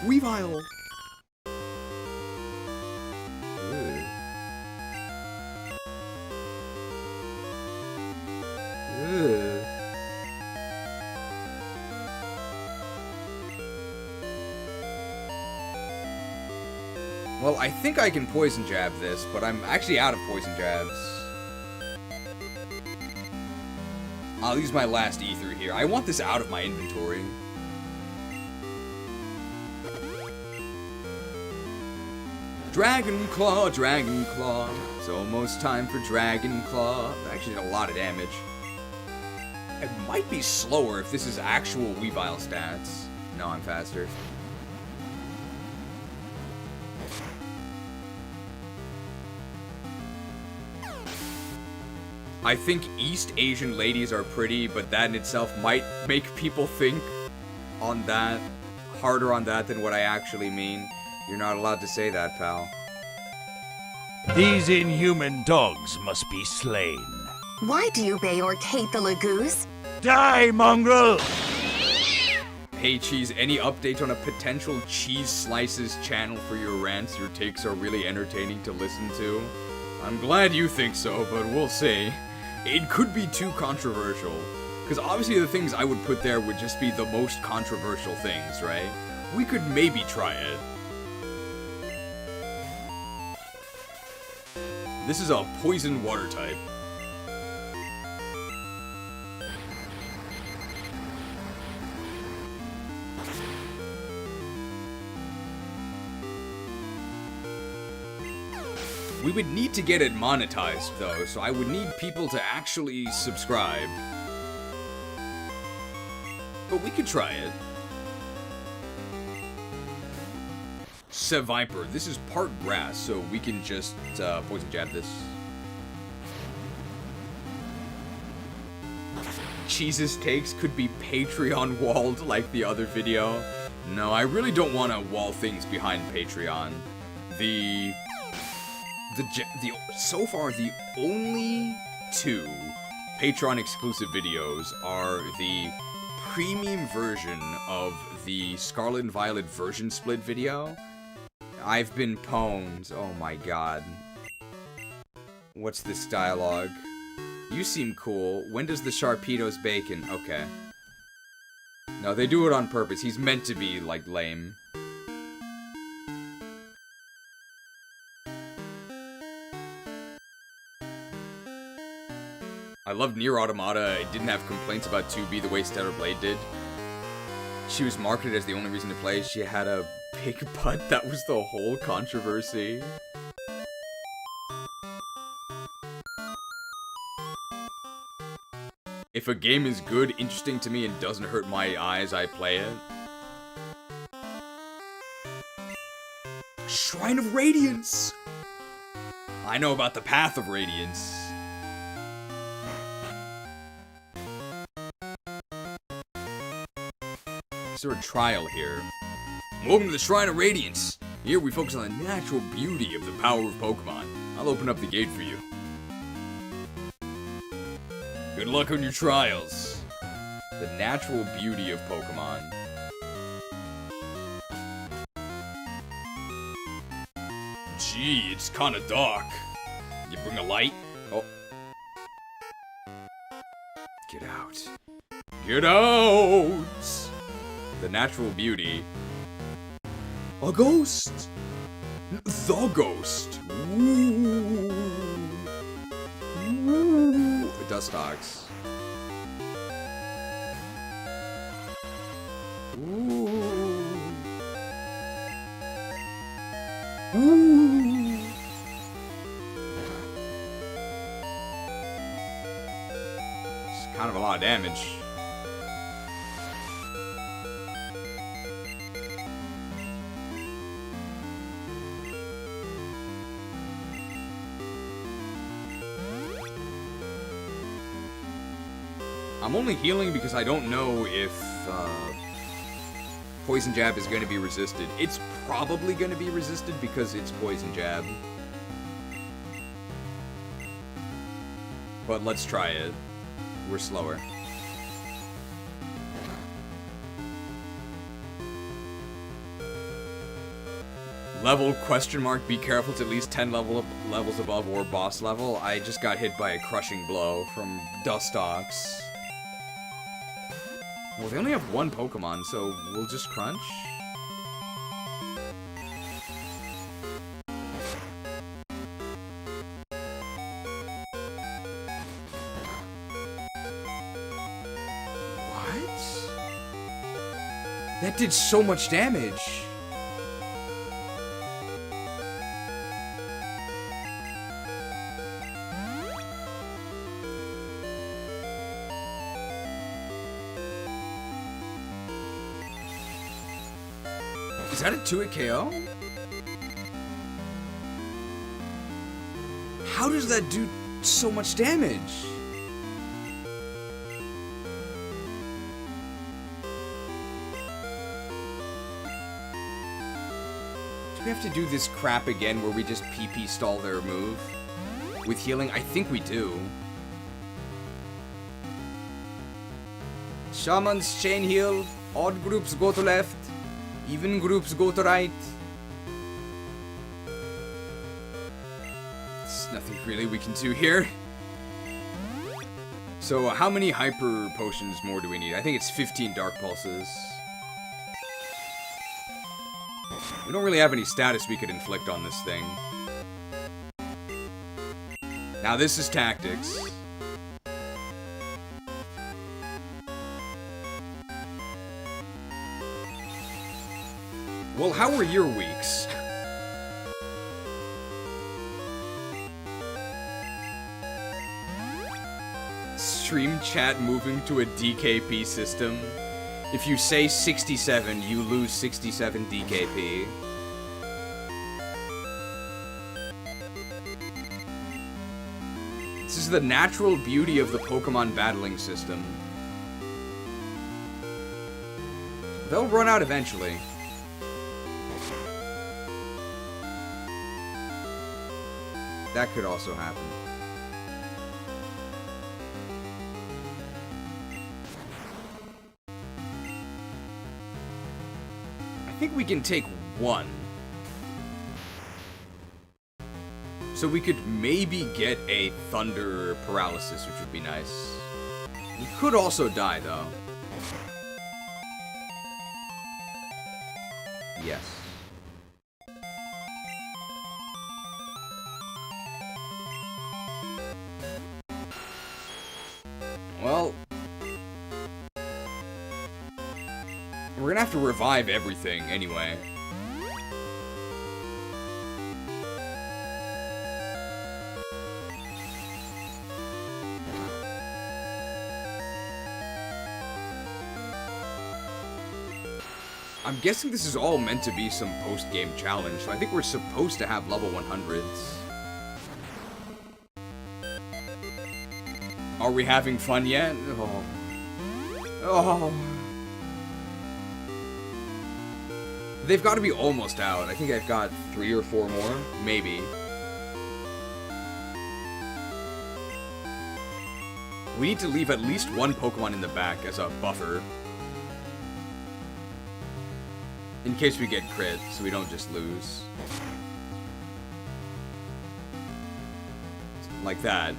Weavile. Ooh. Ooh. Well, I think I can Poison Jab this, but I'm actually out of Poison Jabs. I'll use my last Ether here. I want this out of my inventory. Dragon Claw, Dragon Claw. It's almost time for Dragon Claw. Actually did a lot of damage. It might be slower if this is actual Weavile stats. No, I'm faster. I think East Asian ladies are pretty, but that in itself might make people think on that, harder on that than what I actually mean. You're not allowed to say that, pal.
These inhuman dogs must be slain.
Why do you bay or hate the Lagoos?
Die, mongrel!
Hey, Cheese, any update on a potential Cheese Slices channel for your rants? Your takes are really entertaining to listen to. I'm glad you think so, but we'll see. It could be too controversial. Because obviously the things I would put there would just be the most controversial things, right? We could maybe try it. This is a poison water type. We would need to get it monetized, though, so I would need people to actually subscribe. But we could try it. Seviper. This is part grass, so we can just Poison Jab this. Cheese's takes could be Patreon walled like the other video. No, I really don't want to wall things behind Patreon. So far, the only two Patreon exclusive videos are the premium version of the Scarlet and Violet version split video. I've been pwned. Oh my god. What's this dialogue? You seem cool. When does the Sharpedo's bacon? Okay. No, they do it on purpose. He's meant to be, like, lame. I loved Nier Automata. I didn't have complaints about 2B the way Stellar Blade did. She was marketed as the only reason to play. She had a big butt. That was the whole controversy. If a game is good, interesting to me, and doesn't hurt my eyes, I play it. Shrine of Radiance! I know about the Path of Radiance. Is there a trial here? Welcome to the Shrine of Radiance. Here we focus on the natural beauty of the power of Pokemon. I'll open up the gate for you. Good luck on your trials. The natural beauty of Pokemon. Gee, it's kinda dark. You bring a light? Oh. Get out. Get out! The natural beauty. A ghost! The ghost! Ooh. Ooh. Dustox. Ooh. Ooh. kind of a lot of damage. I'm only healing because I don't know if Poison Jab is going to be resisted. It's probably going to be resisted because it's Poison Jab. But let's try it. We're slower. Level question mark, be careful, it's at least 10 levels above or boss level. I just got hit by a crushing blow from Dustox. Well, they only have one Pokemon, so we'll just crunch. What? That did so much damage. Is that a 2-hit KO? How does that do so much damage? Do we have to do this crap again where we just PP stall their move with healing? I think we do. Shamans chain heal. Odd groups go to left. Even groups go to right. There's nothing really we can do here. So how many hyper potions more do we need? I think it's 15 dark pulses. We don't really have any status we could inflict on this thing. Now this is tactics. Well, how were your weeks? Stream chat moving to a DKP system. If you say 67, you lose 67 DKP. This is the natural beauty of the Pokemon battling system. They'll run out eventually. That could also happen. I think we can take one. So we could maybe get a Thunder Paralysis, which would be nice. We could also die, though. Yes. Well, we're gonna have to revive everything anyway. I'm guessing this is all meant to be some post-game challenge, so I think we're supposed to have level 100s. Are we having fun yet? Oh. Oh. They've got to be almost out. I think I've got 3 or 4 more. Maybe. We need to leave at least one Pokemon in the back as a buffer. In case we get crit, so we don't just lose. Like that.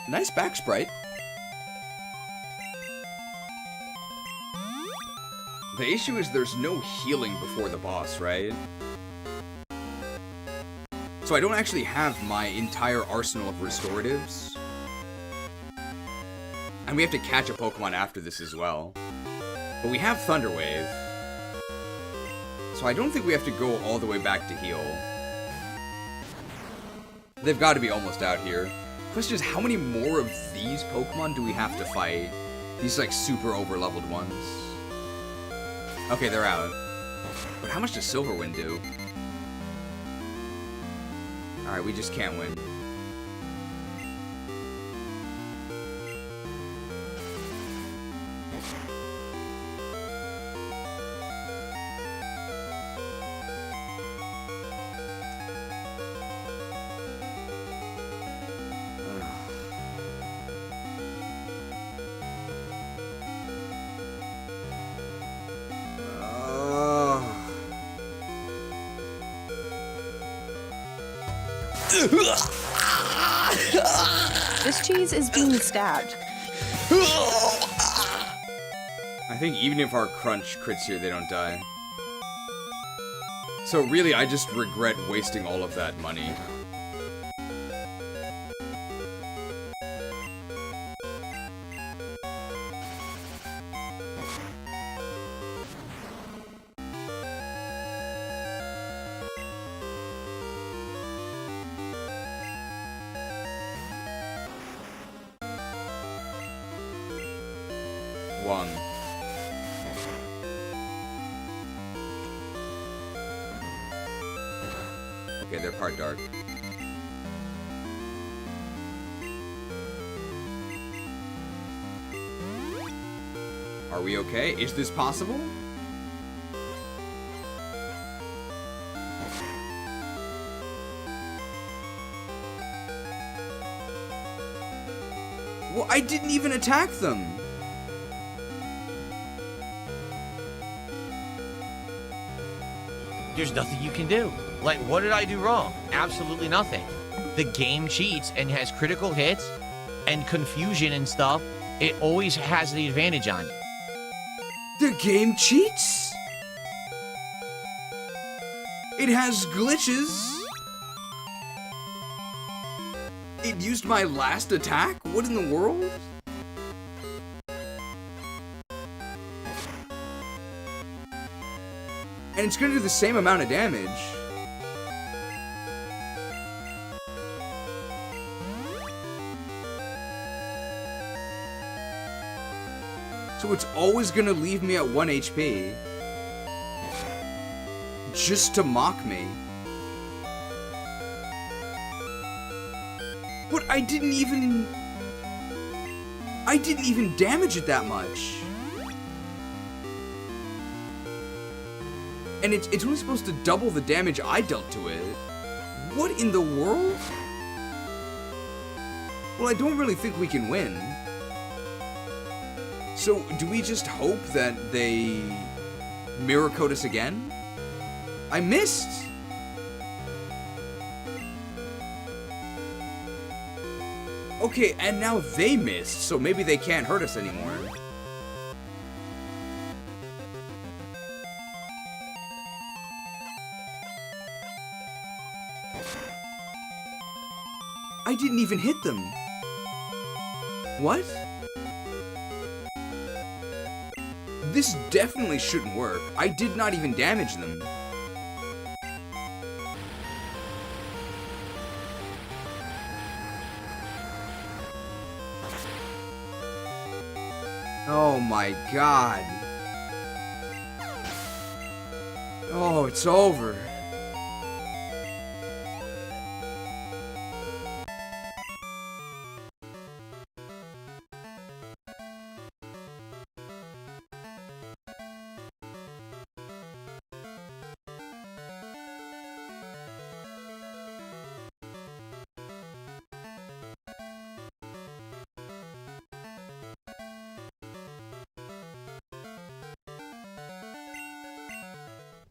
Nice back sprite. The issue is there's no healing before the boss, right? So I don't actually have my entire arsenal of restoratives. And we have to catch a Pokemon after this as well. But we have Thunder Wave. So I don't think we have to go all the way back to heal. They've got to be almost out here. Question is, how many more of these Pokemon do we have to fight? These, like, super over-leveled ones. Okay, they're out. But how much does Silverwind do? Alright, we just can't win.
This cheese is being stabbed.
I think even if our crunch crits here, they don't die. So really, I just regret wasting all of that money. Okay, they're part dark. Are we okay? Is this possible? Well, I didn't even attack them.
There's nothing you can do. Like, what did I do wrong? Absolutely nothing. The game cheats and has critical hits and confusion and stuff. It always has the advantage on you.
The game cheats? It has glitches? It used my last attack? What in the world? And it's gonna do the same amount of damage. So it's always gonna leave me at 1 HP. Just to mock me. But I didn't even damage it that much. And it's only supposed to double the damage I dealt to it. What in the world? Well, I don't really think we can win. So, do we just hope that they mirror code us again? I missed! Okay, and now they missed, so maybe they can't hurt us anymore. I didn't even hit them. What? This definitely shouldn't work. I did not even damage them. Oh my god. Oh, it's over.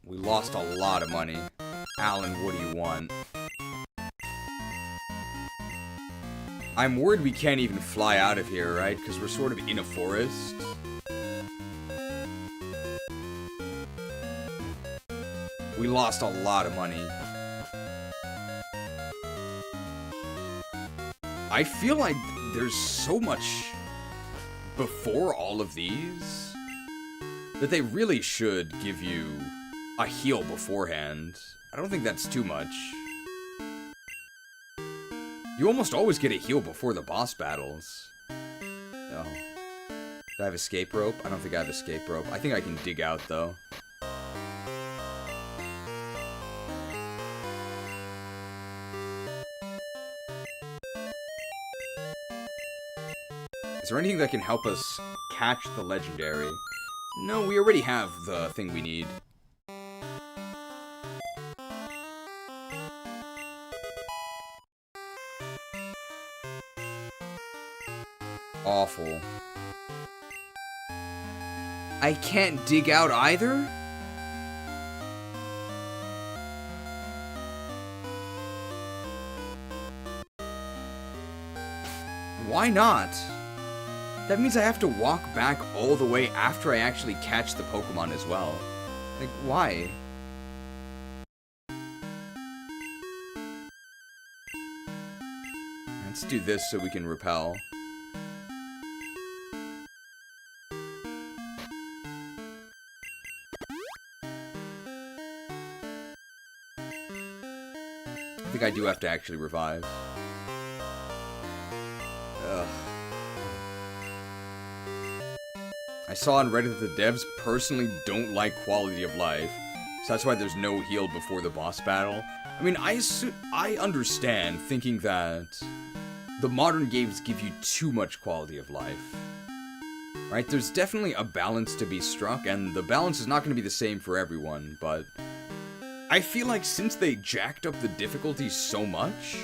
We lost a lot of money. Alan, what do you want? I'm worried we can't even fly out of here, right? Because we're sort of in a forest. We lost a lot of money. I feel like there's so much before all of these that they really should give you a heal beforehand. I don't think that's too much. You almost always get a heal before the boss battles. Oh. Do I have escape rope? I don't think I have escape rope. I think I can dig out, though. Is there anything that can help us catch the legendary? No, we already have the thing we need. Awful. I can't dig out either? Why not? That means I have to walk back all the way after I actually catch the Pokemon as well. Like, why? Let's do this so we can repel. I think I do have to actually revive. Ugh. I saw on Reddit that the devs personally don't like quality of life, so that's why there's no heal before the boss battle. I mean, I understand thinking that the modern games give you too much quality of life. Right? There's definitely a balance to be struck, and the balance is not going to be the same for everyone, but I feel like since they jacked up the difficulty so much,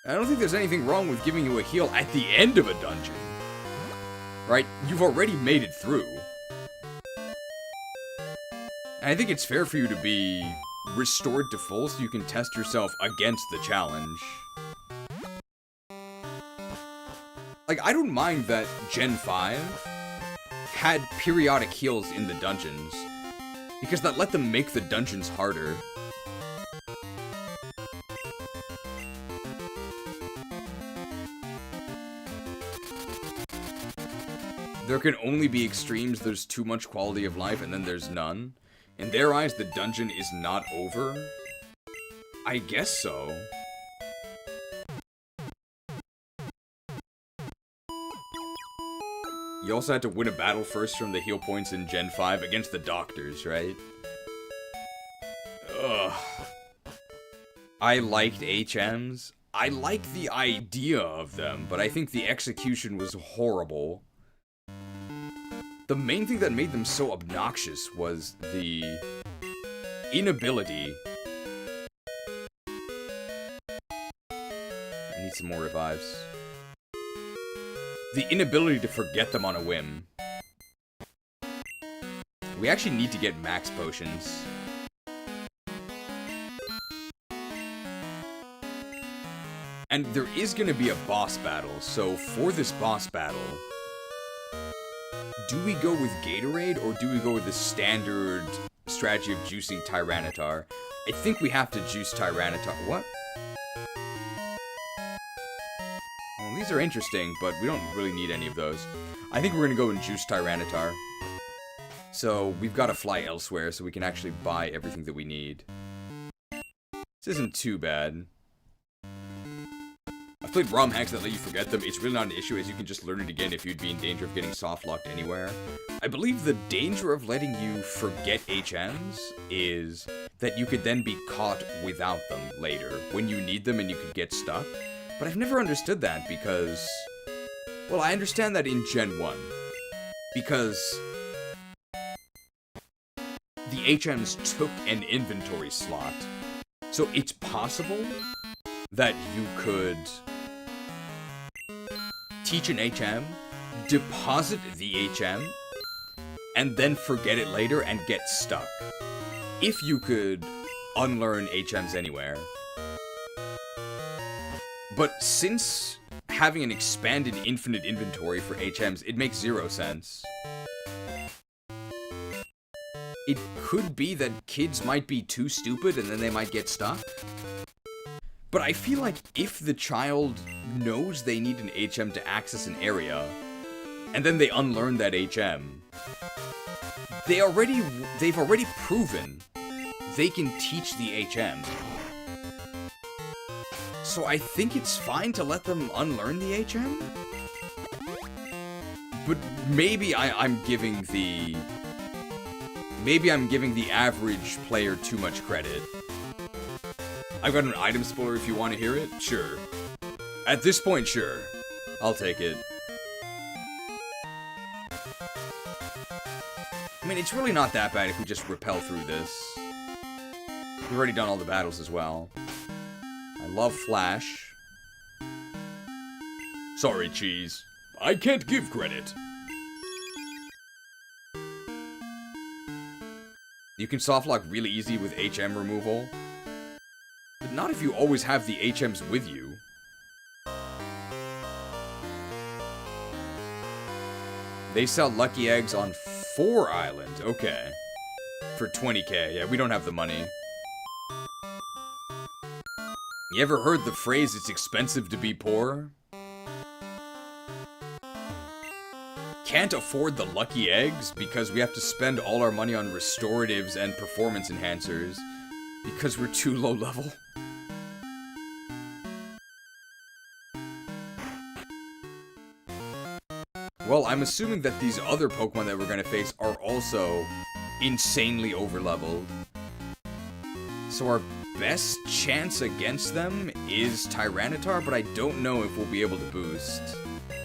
I don't think there's anything wrong with giving you a heal at the end of a dungeon. Right? You've already made it through. And I think it's fair for you to be restored to full so you can test yourself against the challenge. Like, I don't mind that Gen 5 had periodic heals in the dungeons, because that let them make the dungeons harder. There can only be extremes, there's too much quality of life, and then there's none. In their eyes, the dungeon is not over? I guess so. You also had to win a battle first from the heal points in Gen 5 against the doctors, right? Ugh. I liked HMs. I liked the idea of them, but I think the execution was horrible. The main thing that made them so obnoxious was the inability. I need some more revives. The inability to forget them on a whim. We actually need to get max potions. And there is going to be a boss battle, so for this boss battle, do we go with Gatorade, or do we go with the standard strategy of juicing Tyranitar? I think we have to juice Tyranitar. What? Well, these are interesting, but we don't really need any of those. I think we're going to go and juice Tyranitar. So, we've got to fly elsewhere so we can actually buy everything that we need. This isn't too bad. I've played ROM hacks that let you forget them. It's really not an issue, as you can just learn it again if you'd be in danger of getting soft-locked anywhere. I believe the danger of letting you forget HMs is that you could then be caught without them later, when you need them and you could get stuck. But I've never understood that because... well, I understand that in Gen 1. Because the HMs took an inventory slot. So it's possible that you could teach an HM, deposit the HM, and then forget it later and get stuck. If you could unlearn HMs anywhere. But since having an expanded infinite inventory for HMs, it makes zero sense. It could be that kids might be too stupid and then they might get stuck. But I feel like if the child knows they need an HM to access an area, and then they unlearn that HM, they've already proven they can teach the HM. So I think it's fine to let them unlearn the HM? But maybe I'm giving the average player too much credit. I've got an item spoiler if you want to hear it. Sure. At this point, sure. I'll take it. I mean, it's really not that bad if we just repel through this. We've already done all the battles as well. I love Flash.
Sorry, Cheese. I can't give credit.
You can softlock really easy with HM removal. But not if you always have the HMs with you. They sell lucky eggs on 4 Island. Okay. For 20k. Yeah, we don't have the money. You ever heard the phrase, it's expensive to be poor? Can't afford the lucky eggs because we have to spend all our money on restoratives and performance enhancers because we're too low level. Well, I'm assuming that these other Pokemon that we're going to face are also insanely overleveled. So our best chance against them is Tyranitar, but I don't know if we'll be able to boost.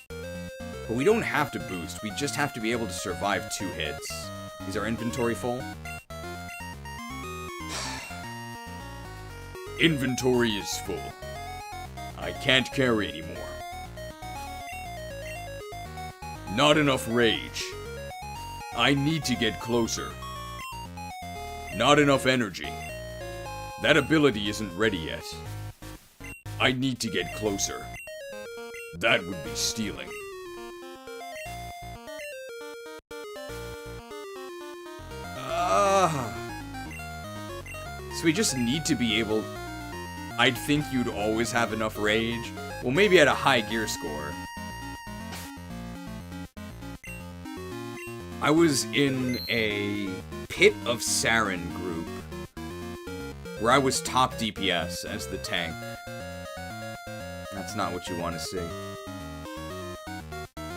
But we don't have to boost, we just have to be able to survive 2 hits. Is our inventory full?
Inventory is full. I can't carry anymore. Not enough rage. I need to get closer. Not enough energy. That ability isn't ready yet. I need to get closer. That would be stealing.
So we just need to be able... I'd think you'd always have enough rage. Well, maybe at a high gear score. I was in a Pit of Sarin group where I was top DPS as the tank. That's not what you want to see.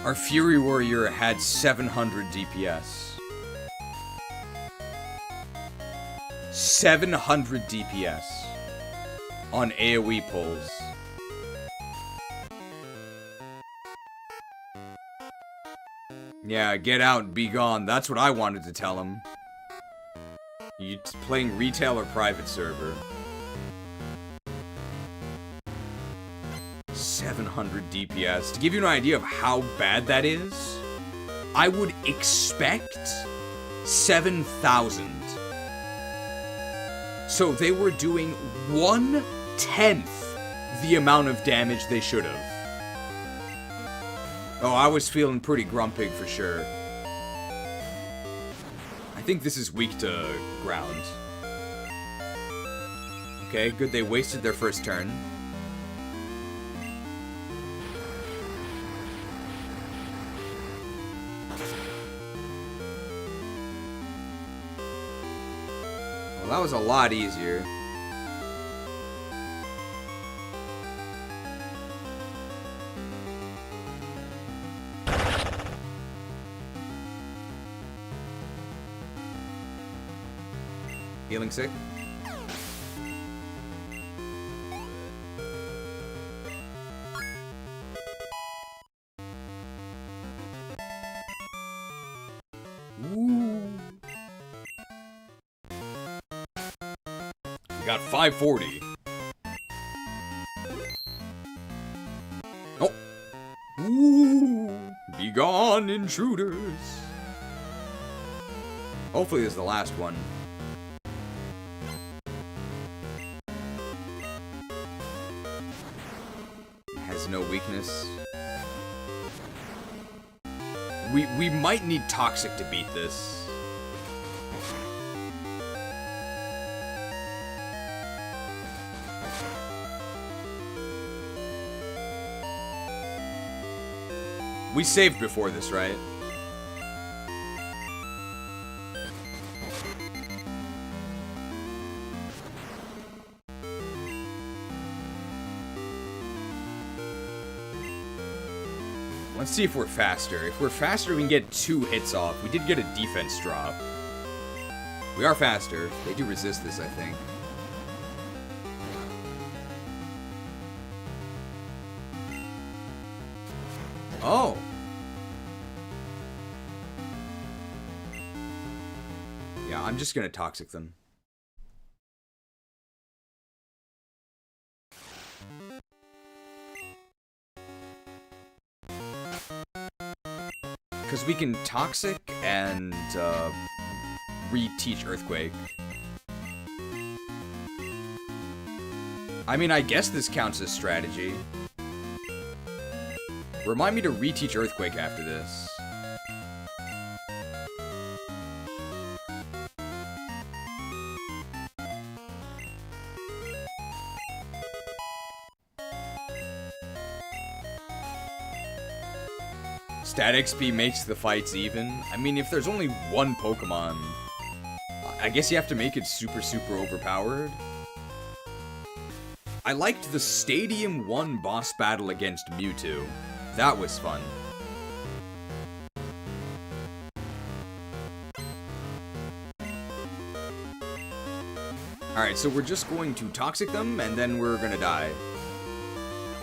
Our Fury Warrior had 700 DPS. 700 DPS on AoE pulls. Yeah, get out and be gone. That's what I wanted to tell him. You playing retail or private server? 700 DPS. To give you an idea of how bad that is, I would expect 7,000. So they were doing 1/10 the amount of damage they should have. Oh, I was feeling pretty grumpy for sure. I think this is weak to ground. Okay, good, they wasted their first turn. Well, that was a lot easier. Healing sick. Ooh. We got 540. Oh. Ooh. Be gone, intruders. Hopefully this is the last one. No weakness. We might need Toxic to beat this. We saved before this, right? Let's see if we're faster. If we're faster, we can get 2 hits off. We did get a defense drop. We are faster. They do resist this, I think. Oh! Yeah, I'm just gonna Toxic them. Because we can Toxic and reteach Earthquake. I mean, I guess this counts as strategy. Remind me to reteach Earthquake after this. Stat XP makes the fights even. I mean, if there's only one Pokemon, I guess you have to make it super, super overpowered. I liked the Stadium 1 boss battle against Mewtwo. That was fun. Alright, so we're just going to Toxic them, and then we're gonna die.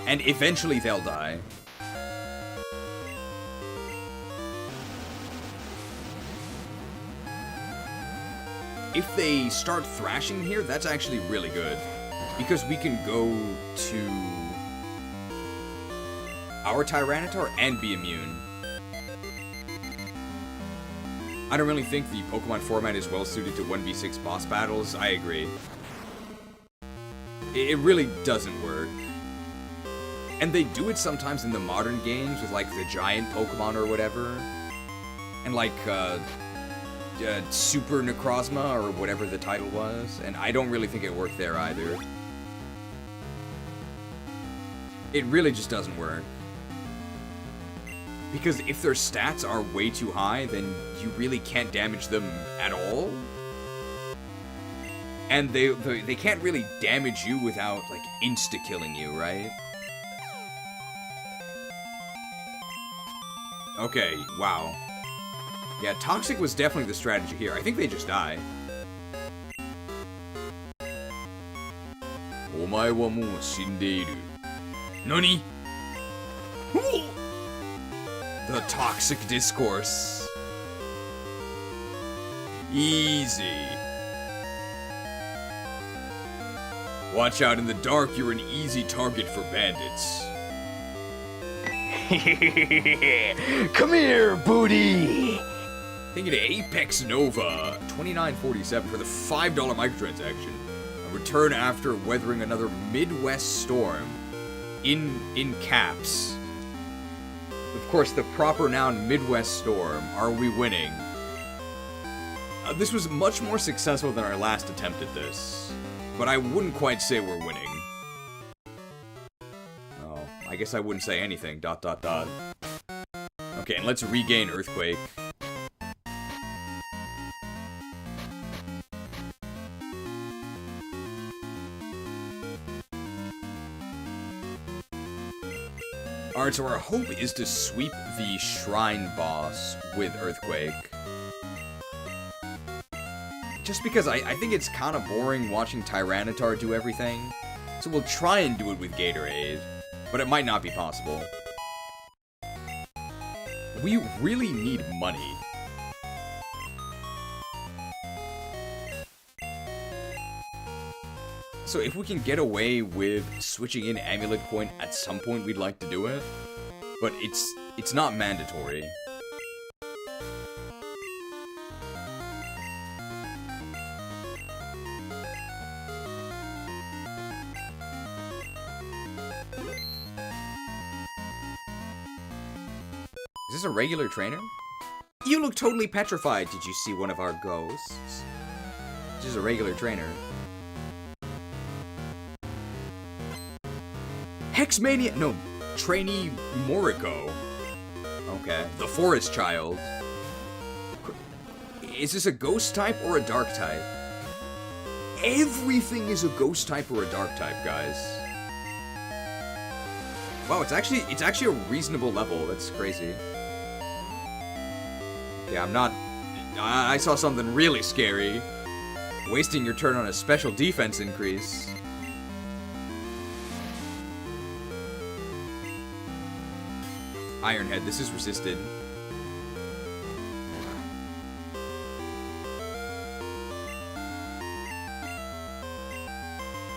And eventually they'll die. If they start thrashing here, that's actually really good. Because we can go to our Tyranitar and be immune. I don't really think the Pokemon format is well suited to 1v6 boss battles. I agree. It really doesn't work. And they do it sometimes in the modern games with like the giant Pokemon or whatever. And like Super Necrozma or whatever the title was. And I don't really think it worked there either. It really just doesn't work. Because if their stats are way too high, then you really can't damage them at all. And they can't really damage you without, like, insta-killing you, right? Okay, wow. Yeah, Toxic was definitely the strategy here. I think they just die. Omae wa mou shindeiru. Nani? The Toxic Discourse. Easy. Watch out, in the dark, you're an easy target for bandits.
Come here, booty!
Thank you to Apex Nova, $29.47 for the $5 microtransaction. A return after weathering another Midwest storm. In caps. Of course, the proper noun Midwest storm. Are we winning? This was much more successful than our last attempt at this. But I wouldn't quite say we're winning. Oh, I guess I wouldn't say anything. ... Okay, and let's regain Earthquake. Alright, so our hope is to sweep the Shrine boss with Earthquake. Just because I think it's kind of boring watching Tyranitar do everything. So we'll try and do it with Gatorade, but it might not be possible. We really need money. So if we can get away with switching in Amulet Coin at some point, we'd like to do it. But it's not mandatory. Is this a regular trainer? You look totally petrified. Did you see one of our ghosts? This is a regular trainer. Hexmania! No, Trainee Moriko. Okay. The Forest Child. Is this a ghost type or a dark type? Everything is a ghost type or a dark type, guys. Wow, it's actually a reasonable level. That's crazy. Yeah, I'm not... I saw something really scary. Wasting your turn on a special defense increase. Ironhead, this is resisted.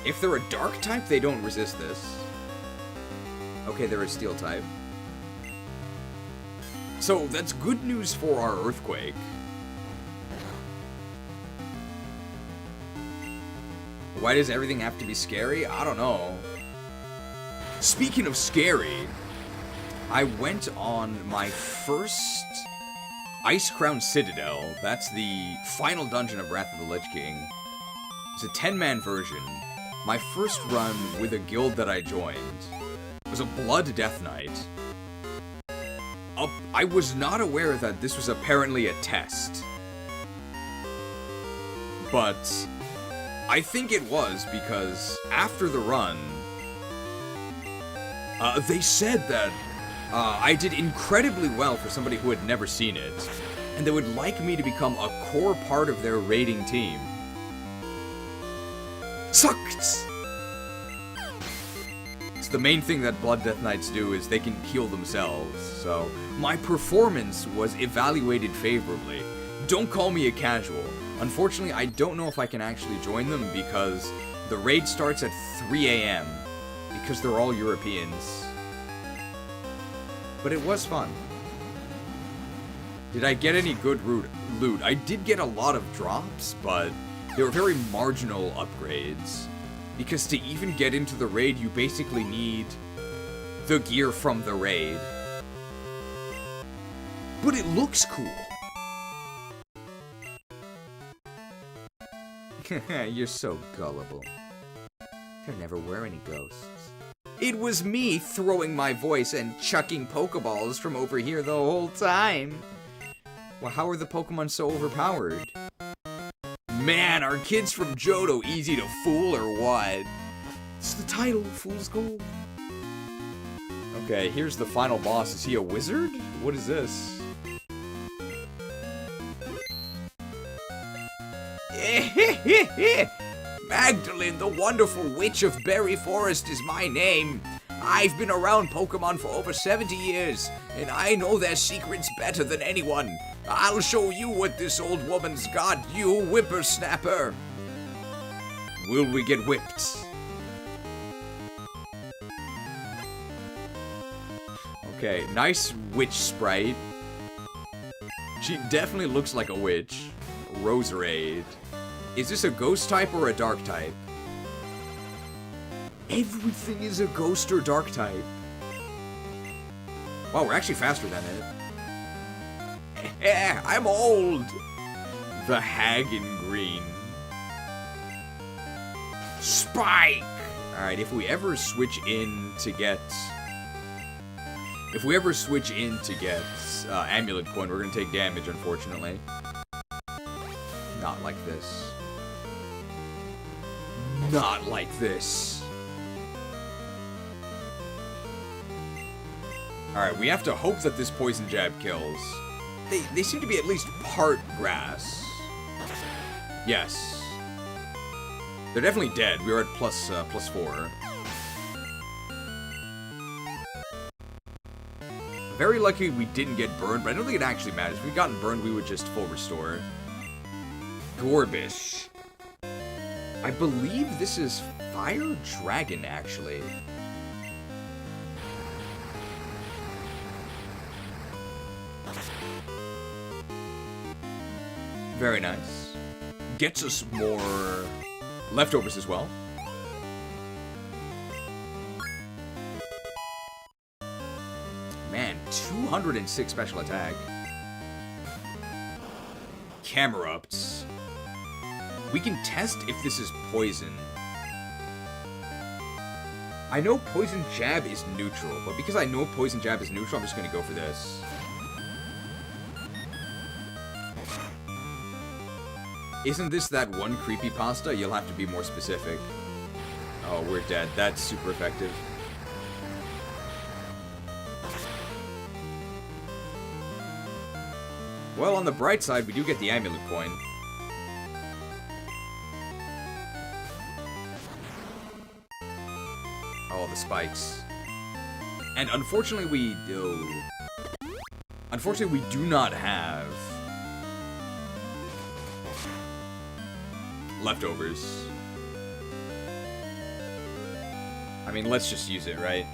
If they're a dark type, they don't resist this. Okay, they're a steel type. So, that's good news for our Earthquake. Why does everything have to be scary? I don't know. Speaking of scary, I went on my first Ice Crown Citadel. That's the final dungeon of Wrath of the Lich King. It's a 10-man version. My first run with a guild that I joined was a Blood Death Knight. I was not aware that this was apparently a test. But I think it was, because after the run, they said that I did incredibly well for somebody who had never seen it, and they would like me to become a core part of their raiding team. Sucked! It's the main thing that Blood Death Knights do is they can heal themselves, so my performance was evaluated favorably. Don't call me a casual. Unfortunately, I don't know if I can actually join them because the raid starts at 3 AM, because they're all Europeans. But it was fun. Did I get any good loot? I did get a lot of drops, but they were very marginal upgrades. Because to even get into the raid, you basically need the gear from the raid. But it looks cool. You're so gullible. There never were any ghosts. It was me throwing my voice and chucking Pokeballs from over here the whole time. Well, how are the Pokemon so overpowered? Man, are kids from Johto easy to fool or what? It's the title, Fool's Gold. Okay, here's the final boss. Is he a wizard? What is this? Magdalen, the wonderful witch of Berry Forest is my name. I've been around Pokemon for over 70 years, and I know their secrets better than anyone. I'll show you what this old woman's got, you whippersnapper. Will we get whipped? Okay, nice witch sprite. She definitely looks like a witch. Roserade. Is this a ghost type or a dark type? Everything is a ghost or dark type. Wow, we're actually faster than it. I'm old. The hag in green. Spike! Alright, if we ever switch in to get... Amulet Coin, we're gonna take damage, unfortunately. Not like this. Not like this. Alright, we have to hope that this Poison Jab kills. They seem to be at least part grass. Yes. They're definitely dead. We were at plus 4. Very lucky we didn't get burned, but I don't think it actually matters. If we'd gotten burned, we would just full restore. Gorbish. I believe this is Fire Dragon, actually. Very nice. Gets us more leftovers as well. Man, 206 special attack. Camerupts. We can test if this is poison. I know Poison Jab is neutral, but because I know Poison Jab is neutral, I'm just going to go for this. Isn't this that one creepypasta? You'll have to be more specific. Oh, we're dead. That's super effective. Well, on the bright side, we do get the amulet coin. Oh, the spikes. And unfortunately, we do not have leftovers. I mean, let's just use it, right?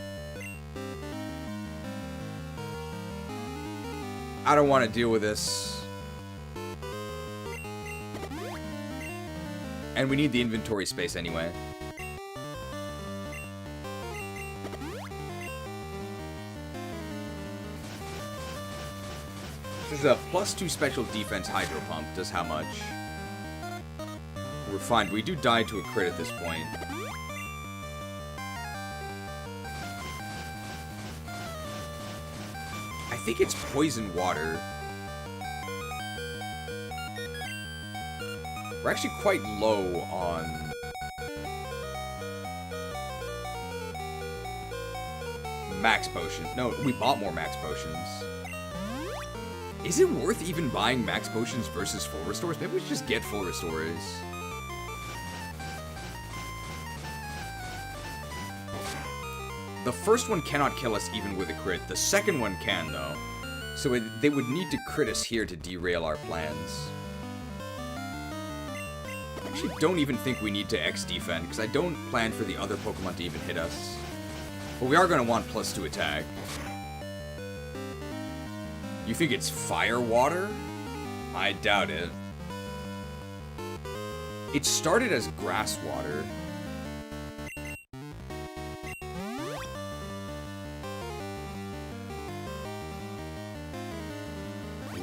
I don't want to deal with this. And we need the inventory space anyway. This is a +2 special defense hydro pump. Does how much? We're fine. We do die to a crit at this point. I think it's poison water. We're actually quite low on max potion. No, we bought more max potions. Is it worth even buying max potions versus full restores? Maybe we should just get full restores. The first one cannot kill us even with a crit. The second one can, though. So they would need to crit us here to derail our plans. I actually don't even think we need to X-defend, because I don't plan for the other Pokemon to even hit us. But we are going to want +2 attack. You think it's fire water? I doubt it. It started as grass water.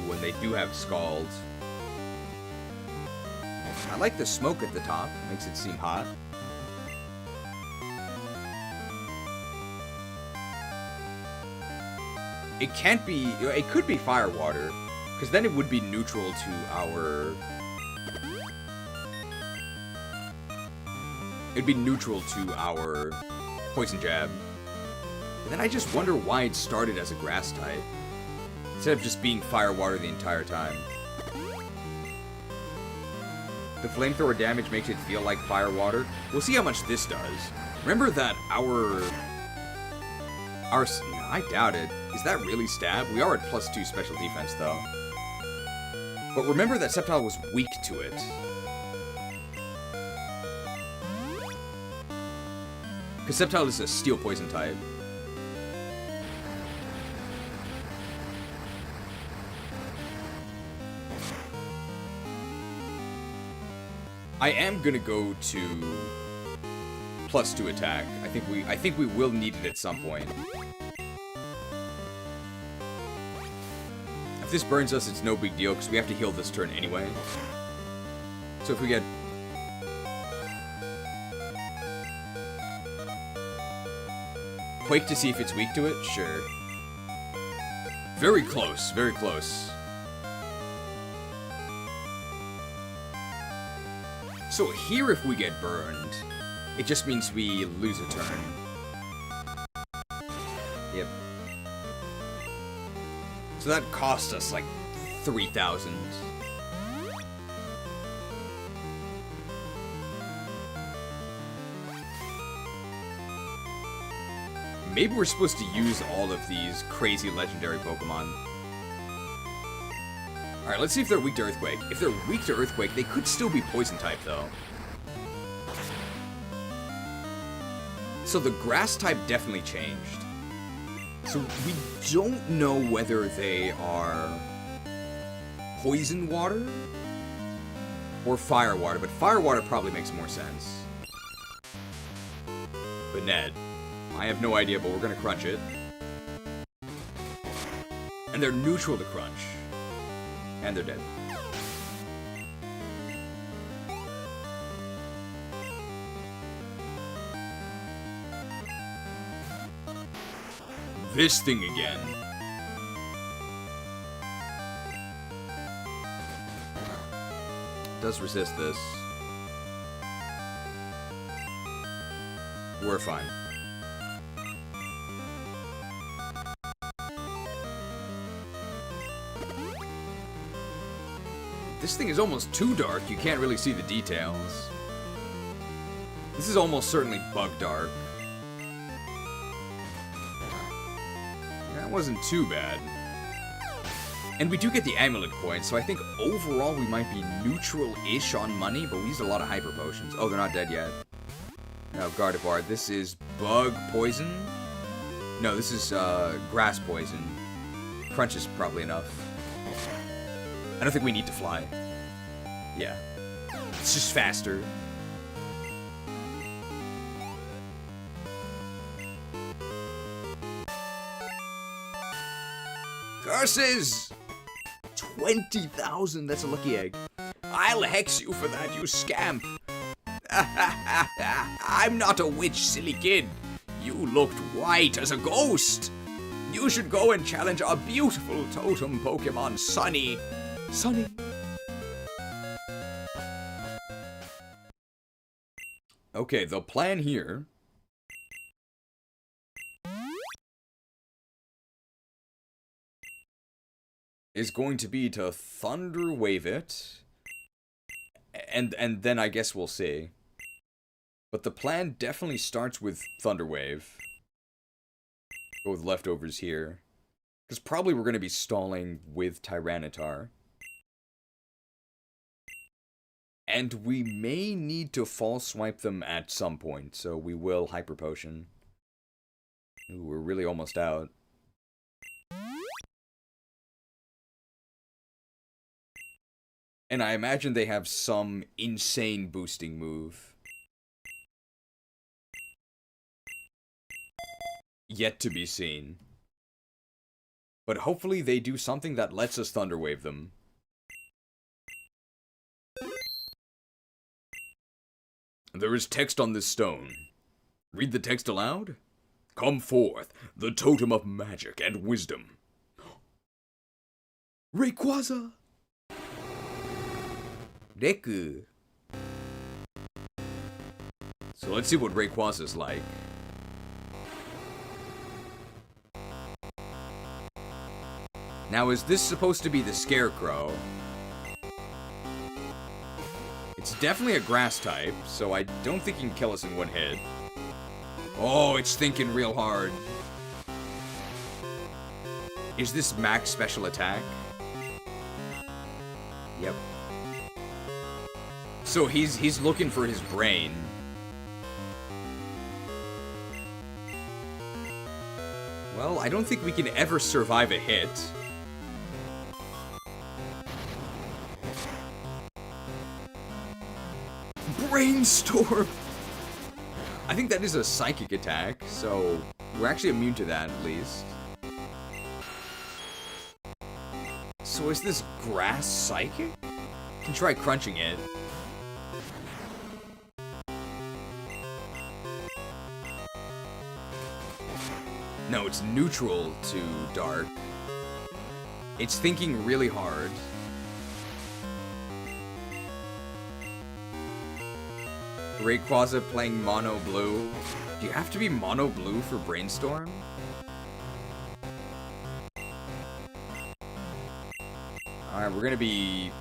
When they do have scalds. I like the smoke at the top. Makes it seem hot. It can't be... It could be fire water. Because then it would be neutral to our... It'd be neutral to our poison jab. But then I just wonder why it started as a grass type. Instead of just being fire water the entire time. The flamethrower damage makes it feel like fire water. We'll see how much this does. Remember that our... I doubt it. Is that really stab? We are at +2 special defense, though. But remember that Sceptile was weak to it. Because Sceptile is a steel poison type. I am gonna go to +2 attack. I think we will need it at some point. If this burns us, it's no big deal because we have to heal this turn anyway. So if we get Quake to see if it's weak to it, sure. Very close, very close. So here, if we get burned, it just means we lose a turn. Yep. So that cost us like 3,000. Maybe we're supposed to use all of these crazy legendary Pokemon. Alright, let's see if they're weak to Earthquake. If they're weak to Earthquake, they could still be Poison type, though. So the Grass type definitely changed. So we don't know whether they are Poison Water or Fire Water, but Fire Water probably makes more sense. But Ned, I have no idea, but we're gonna crunch it. And they're neutral to crunch. And they're dead. This thing again. does resist this. We're fine. This thing is almost too dark. You can't really see the details. This is almost certainly bug dark. That wasn't too bad. And we do get the amulet coin, so I think overall we might be neutral-ish on money, but we used a lot of hyper potions. Oh, they're not dead yet. No, Gardevoir. This is bug poison? No, this is grass poison. Crunch is probably enough. I don't think we need to fly. Yeah. It's just faster. Curses! 20,000, that's a lucky egg. I'll hex you for that, you scamp. I'm not a witch, silly kid. You looked white as a ghost. You should go and challenge our beautiful totem Pokemon, Sunny. Sunny. Okay, the plan here is going to be to Thunder Wave it, and then I guess we'll see. But the plan definitely starts with Thunder Wave. Go with leftovers here. Because probably we're going to be stalling with Tyranitar. And we may need to false swipe them at some point, so we will Hyper Potion. Ooh, we're really almost out. And I imagine they have some insane boosting move. Yet to be seen. But hopefully they do something that lets us Thunder Wave them. There is text on this stone. Read the text aloud. Come forth, the totem of magic and wisdom. Rayquaza! Deku. So let's see what Rayquaza's like. Now, is this supposed to be the Scarecrow? It's definitely a grass type, so I don't think he can kill us in one hit. Oh, it's thinking real hard. Is this max special attack? Yep. So he's looking for his brain. Well, I don't think we can ever survive a hit. Brainstorm! I think that is a psychic attack, so we're actually immune to that at least. So is this grass psychic? Can try crunching it. No, it's neutral to dark. It's thinking really hard. Rayquaza playing mono blue. Do you have to be mono blue for Brainstorm? Alright, we're gonna be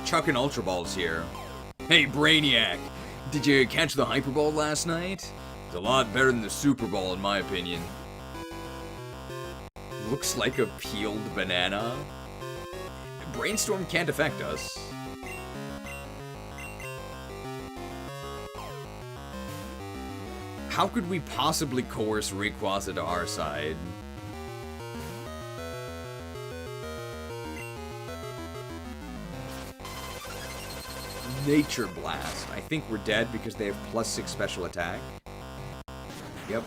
chucking Ultra Balls here. Hey, Brainiac! Did you catch the Hyper Ball last night? It's a lot better than the Super Ball, in my opinion. Looks like a peeled banana. Brainstorm can't affect us. How could we possibly coerce Rayquaza to our side? Nature Blast. I think we're dead because they have +6 special attack. Yep.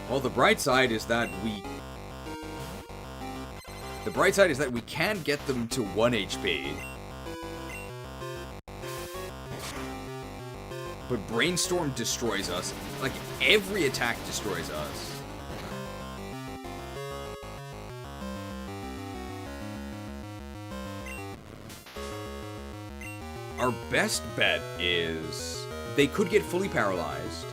Well, the bright side is that we... The bright side is that we can get them to 1 HP. But Brainstorm destroys us. Like, every attack destroys us. our best bet is they could get fully paralyzed.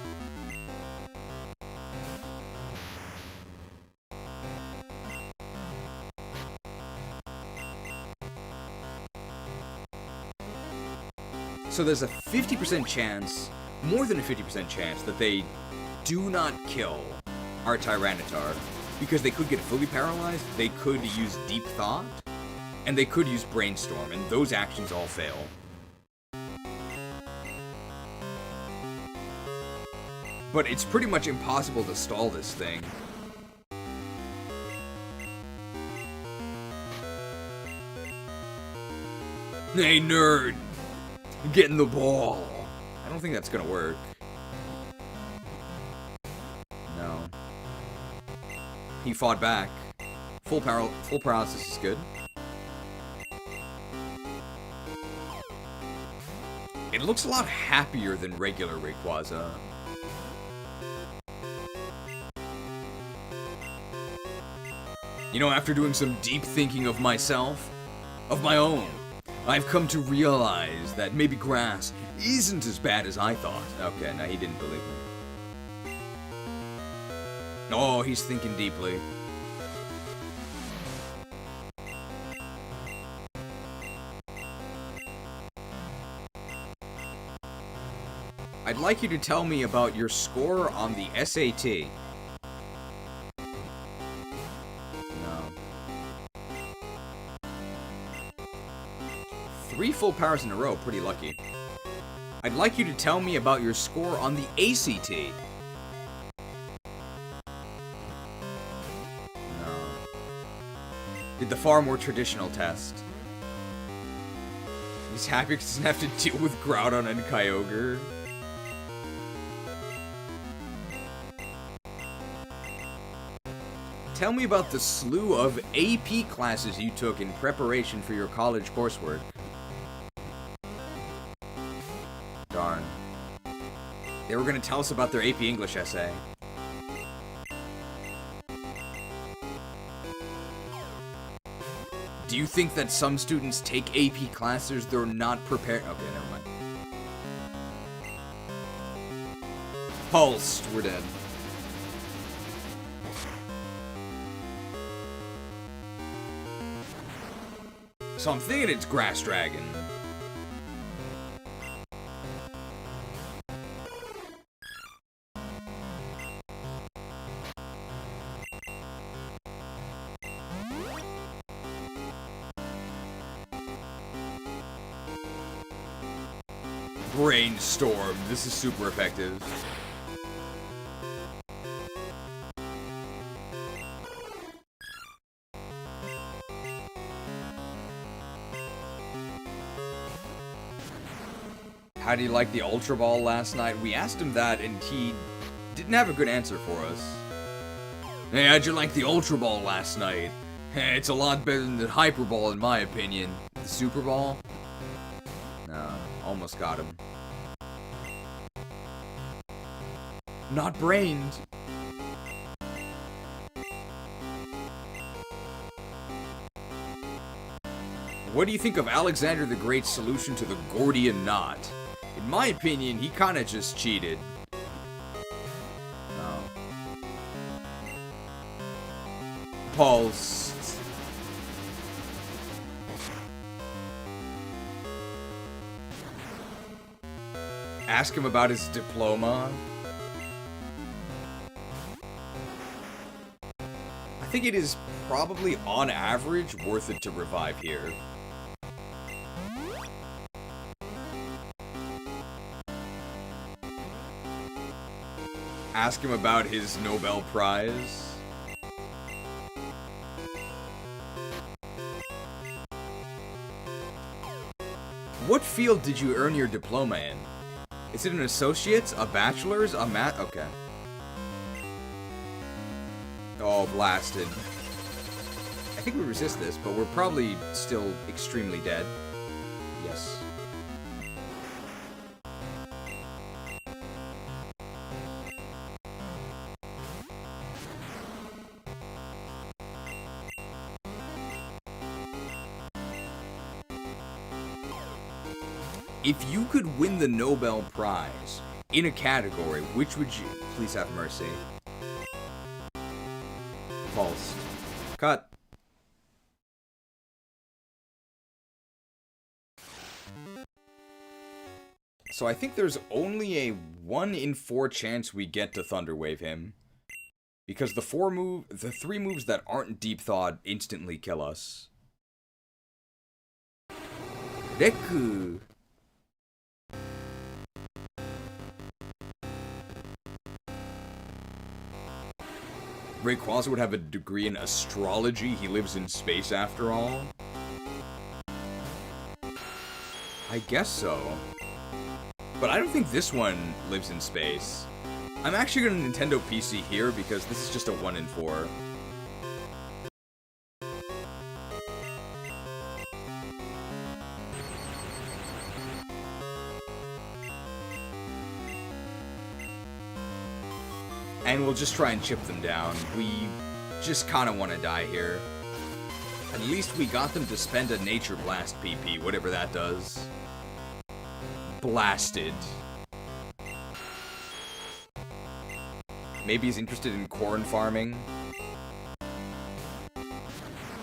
So there's a 50% chance, more than a 50% chance, that they do not kill our Tyranitar, because they could get fully paralyzed, they could use Deep Thought, and they could use Brainstorm, and those actions all fail. But it's pretty much impossible to stall this thing. Hey, nerd! Get in the ball! I don't think that's gonna work. No. He fought back. Full paralysis is good. It looks a lot happier than regular Rayquaza. You know, after doing some deep thinking of myself, of my own, I've come to realize that maybe grass isn't as bad as I thought. Okay, now he didn't believe me. Oh, he's thinking deeply. I'd like you to tell me about your score on the SAT. No. 3 full powers in a row, pretty lucky. I'd like you to tell me about your score on the ACT. No. Did the far more traditional test. He's happy because he doesn't have to deal with Groudon and Kyogre. Tell me about the slew of AP classes you took in preparation for your college coursework. Darn. They were going to tell us about their AP English essay. Do you think that some students take AP classes they're not prepared? Okay, never mind. Pulsed, we're dead. So I'm thinking it's Grass Dragon. Brainstorm. This is super effective. How do you like the Ultra Ball last night? We asked him that, and he didn't have a good answer for us. Hey, how'd you like the Ultra Ball last night? Hey, it's a lot better than the Hyper Ball, in my opinion. The Super Ball? No, almost got him. Not brained. What do you think of Alexander the Great's solution to the Gordian Knot? In my opinion, he kinda just cheated. No. Pulsed. Ask him about his diploma. I think it is probably, on average, worth it to revive here. Ask him about his Nobel Prize. What field did you earn your diploma in? Is it an associate's, a bachelor's, a mat? Okay. Oh, blasted. I think we resist this, but we're probably still extremely dead. Yes. If you could win the Nobel Prize in a category, which would you? Please have mercy. Pulse. Cut. So I think there's only a 1 in 4 chance we get to Thunder Wave him. Because the 3 moves that aren't Deep Thawed instantly kill us. Deku. Rayquaza would have a degree in astrology. He lives in space after all. I guess so. But I don't think this one lives in space. I'm actually going to Nintendo PC here because this is just a 1 in 4. And we'll just try and chip them down. We just kind of want to die here. At least we got them to spend a Nature Blast PP, whatever that does. Blasted. Maybe he's interested in corn farming.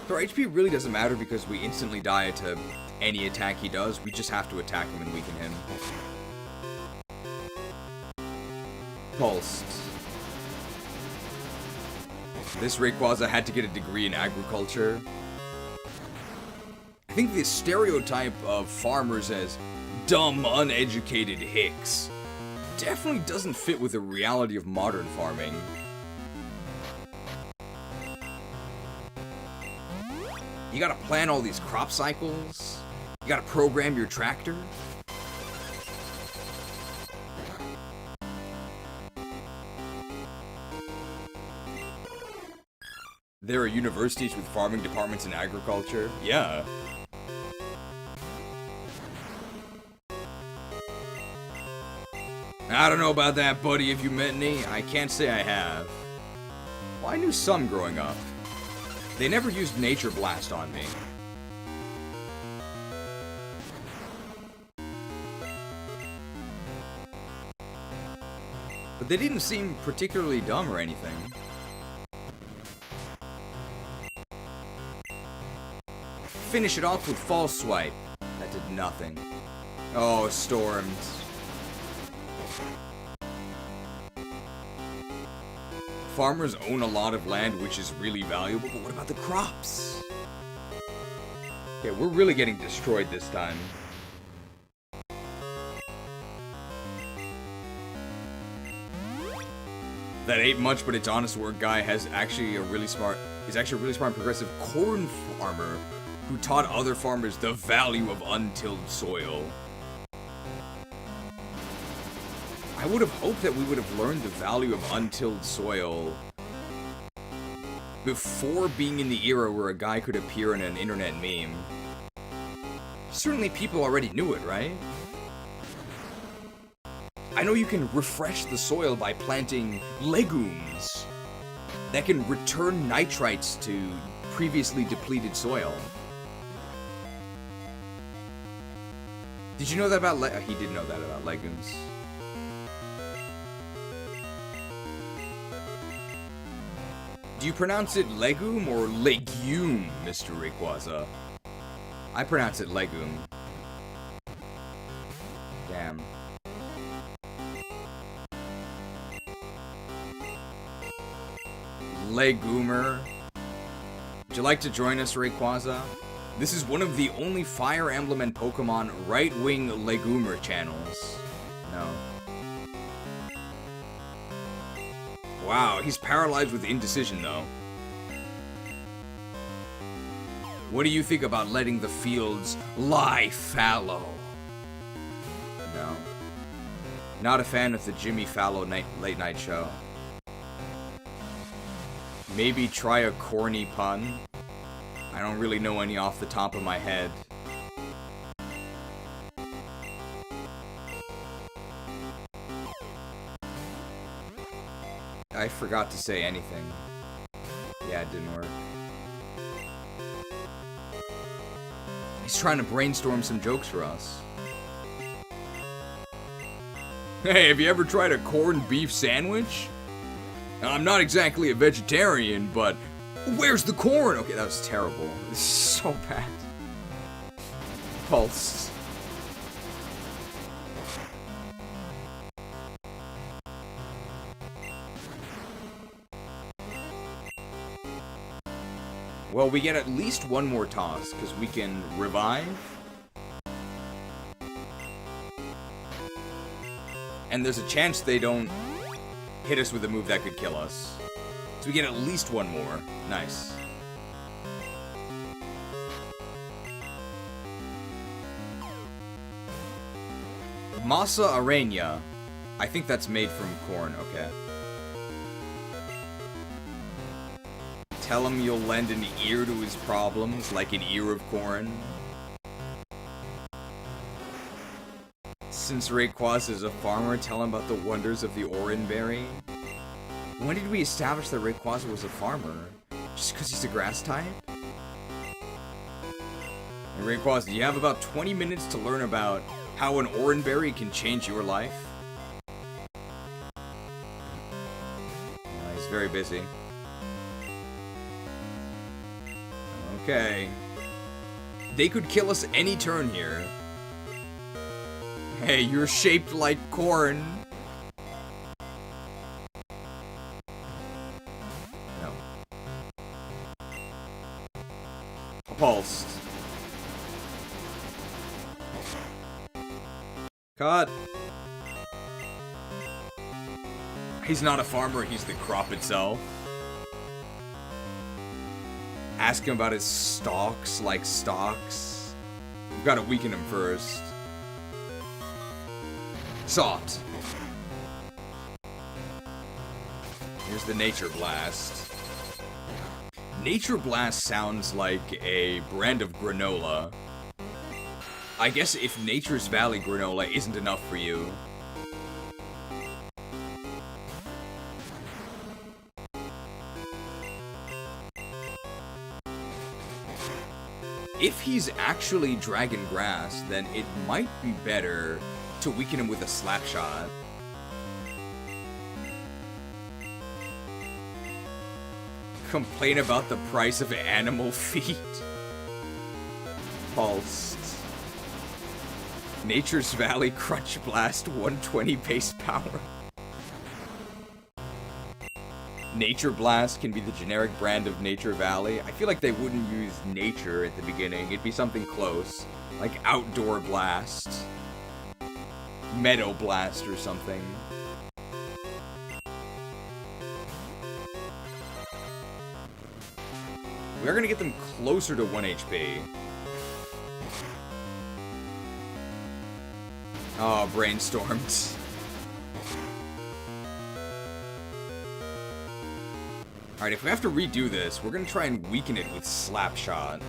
So our HP really doesn't matter because we instantly die to any attack he does. We just have to attack him and weaken him. Pulsed. This Rayquaza had to get a degree in agriculture. I think the stereotype of farmers as dumb, uneducated hicks definitely doesn't fit with the reality of modern farming. You gotta plan all these crop cycles. You gotta program your tractor. There are universities with farming departments in agriculture. Yeah. I don't know about that, buddy. Have you met any? I can't say I have. Well, I knew some growing up. They never used Nature Blast on me. But they didn't seem particularly dumb or anything. Finish it off with False Swipe. That did nothing. Oh, Storms. Farmers own a lot of land, which is really valuable, but what about the crops? Okay, we're really getting destroyed this time. That ain't much, but it's honest work guy is actually a really smart and progressive corn farmer who taught other farmers the value of untilled soil. I would have hoped that we would have learned the value of untilled soil before being in the era where a guy could appear in an internet meme. Certainly people already knew it, right? I know you can refresh the soil by planting legumes that can return nitrites to previously depleted soil. Did you know that about he did know that about legumes. Do you pronounce it legume or legume, Mr. Rayquaza? I pronounce it legume. Damn. Legumer. Would you like to join us, Rayquaza? This is one of the only Fire Emblem and Pokemon right-wing Legumer channels. No. Wow, he's paralyzed with indecision, though. What do you think about letting the fields lie fallow? No. Not a fan of the Jimmy Fallow late night show. Maybe try a corny pun? I don't really know any off the top of my head. I forgot to say anything. Yeah, it didn't work. He's trying to brainstorm some jokes for us.
Hey, have you ever tried a corned beef sandwich? I'm not exactly a vegetarian, but where's the corn? Okay, that was terrible. This is so bad. Pulse. Well, we get at least one more toss, because we can revive. And there's a chance they don't hit us with a move that could kill us. So we get at least one more. Nice. Masa Arena. I think that's made from corn, okay. Tell him you'll lend an ear to his problems, like an ear of corn. Since Rayquaza is a farmer, tell him about the wonders of the Oran Berry. When did we establish that Rayquaza was a farmer? Just because he's a grass type? And Rayquaza, you have about 20 minutes to learn about how an Oran Berry can change your life. He's very busy. Okay. They could kill us any turn here. Hey, you're shaped like corn. No. Pulsed. Cut. He's not a farmer, he's the crop itself. Ask him about his stalks, like stocks. We've got to weaken him first. Soft. Here's the Nature Blast. Nature Blast sounds like a brand of granola. I guess if Nature's Valley granola isn't enough for you. If he's actually Dragon Grass, then it might be better to weaken him with a Slap Shot. Complain about the price of animal feet. Pulsed. Nature's Valley Crunch Blast 120 base power. Nature Blast can be the generic brand of Nature Valley. I feel like they wouldn't use nature at the beginning. It'd be something close, like Outdoor Blast, Meadow Blast or something. We're gonna get them closer to 1 HP. Oh, brainstormed. Alright, if we have to redo this, we're gonna try and weaken it with Slap Shot.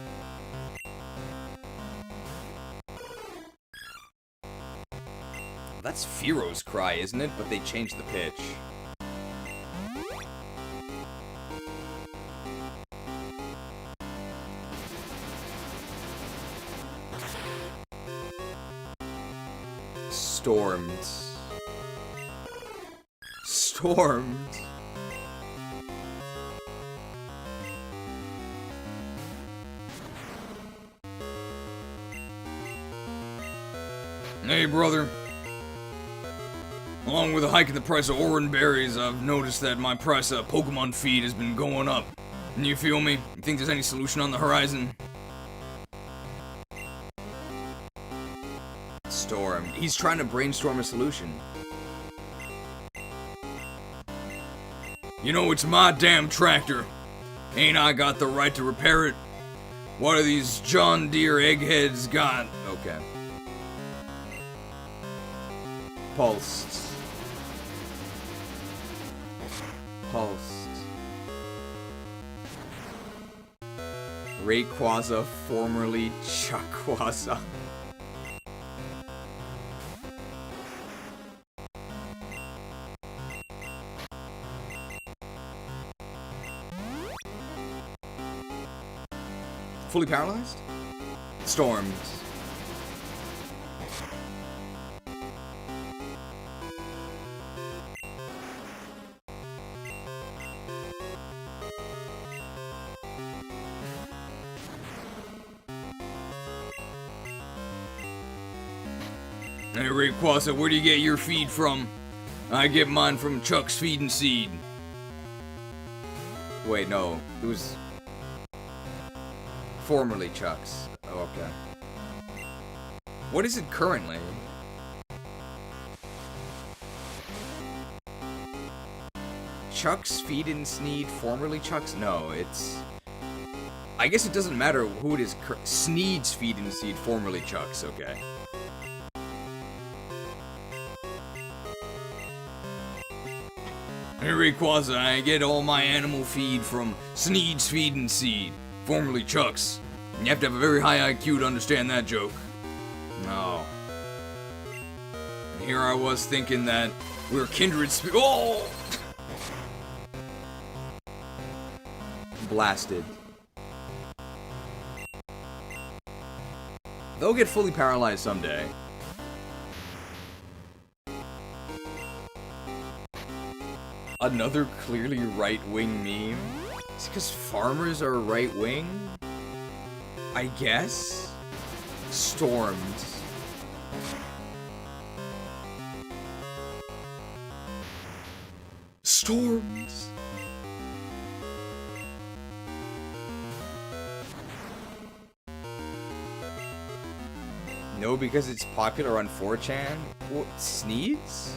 That's Fearo's Cry, isn't it? But they changed the pitch. Stormed. Stormed. Hey, brother. Along with a hike in the price of Oran berries, I've noticed that my price of Pokemon feed has been going up. And you feel me? You think there's any solution on the horizon? Storm. He's trying to brainstorm a solution. You know, it's my damn tractor. Ain't I got the right to repair it? What are these John Deere eggheads got? Okay. Pulsed. Pulsed. Rayquaza, formerly Chakwaza. Fully paralyzed? Stormed.
Hey, Rayquaza, where do you get your feed from? I get mine from Chuck's Feed and Seed. Wait, no. It was... formerly Chuck's. Oh, okay. What is it currently? Chuck's Feed and Sneed, formerly Chuck's? No, it's... I guess it doesn't matter who it is. Sneed's Feed and Seed, formerly Chuck's, okay. Hey, Rayquaza, I get all my animal feed from Sneed's Feed and Seed, formerly Chuck's. You have to have a very high IQ to understand that joke. No. And here I was thinking that we were kindred Oh! Blasted. They'll get fully paralyzed someday. Another clearly right-wing meme? Is it because farmers are right-wing? I guess? Stormed. Storms. No, because it's popular on 4chan? What, Sneeds?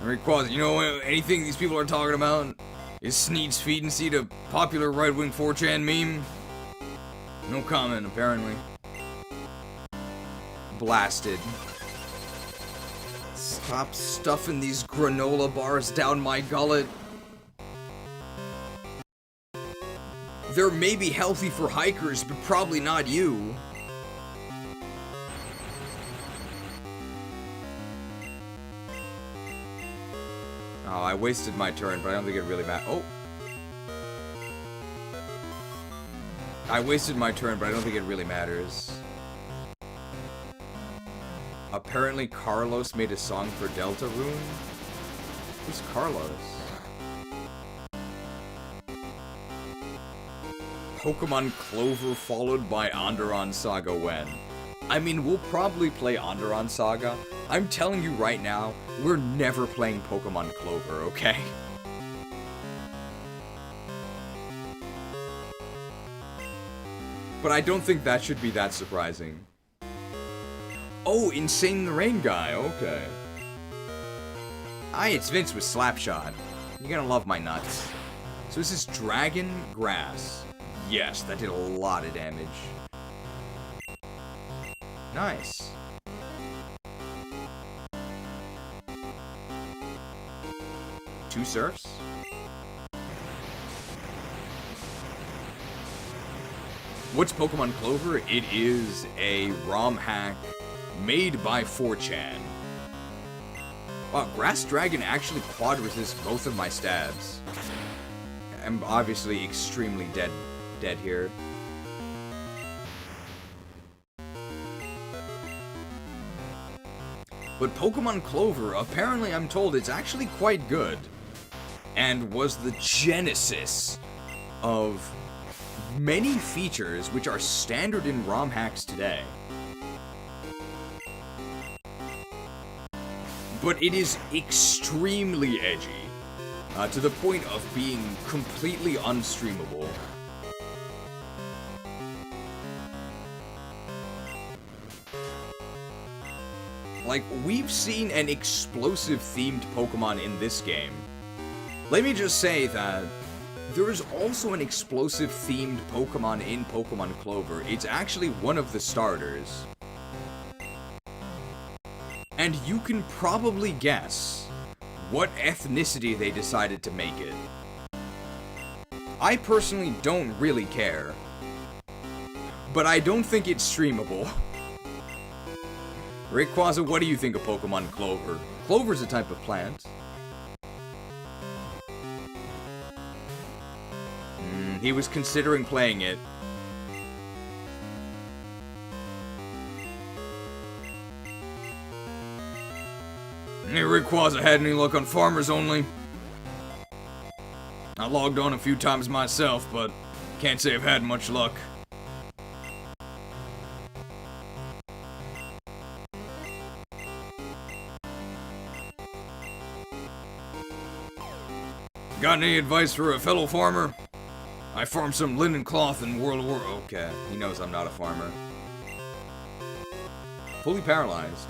Rayquaza, you know anything these people are talking about? Is Sneed's Feed and Seed a popular right-wing 4chan meme? No comment, apparently. Blasted. Stop stuffing these granola bars down my gullet. They're maybe healthy for hikers, but probably not you. Oh, I wasted my turn, but I don't think it really matters. Oh! I wasted my turn, but I don't think it really matters. Apparently Carlos made a song for Deltarune? Who's Carlos? Pokemon Clover followed by Onderon Saga when? I mean, we'll probably play Onderon Saga. I'm telling you right now, we're never playing Pokemon Clover, okay? But I don't think that should be that surprising. Oh, Insane the Rain guy, okay. Hi, it's Vince with Slapshot. You're gonna love my nuts. So this is Dragon Grass. Yes, that did a lot of damage. Nice. Two surfs? What's Pokemon Clover? It is a ROM hack made by 4chan. Wow, Grass Dragon actually quad resists both of my stabs. I'm obviously extremely dead here. But Pokemon Clover, apparently I'm told it's actually quite good. And was the genesis of many features which are standard in ROM hacks today. But it is extremely edgy, to the point of being completely unstreamable. Like, we've seen an explosive-themed Pokemon in this game. Let me just say that there is also an explosive-themed Pokemon in Pokemon Clover. It's actually one of the starters. And you can probably guess what ethnicity they decided to make it. I personally don't really care. But I don't think it's streamable. Rayquaza, what do you think of Pokemon Clover? Clover's a type of plant. He was considering playing it. Hey, Rayquaza, had any luck on Farmers Only? I logged on a few times myself, but can't say I've had much luck. Got any advice for a fellow farmer? I farmed some linen cloth in World War... Okay, he knows I'm not a farmer. Fully paralyzed.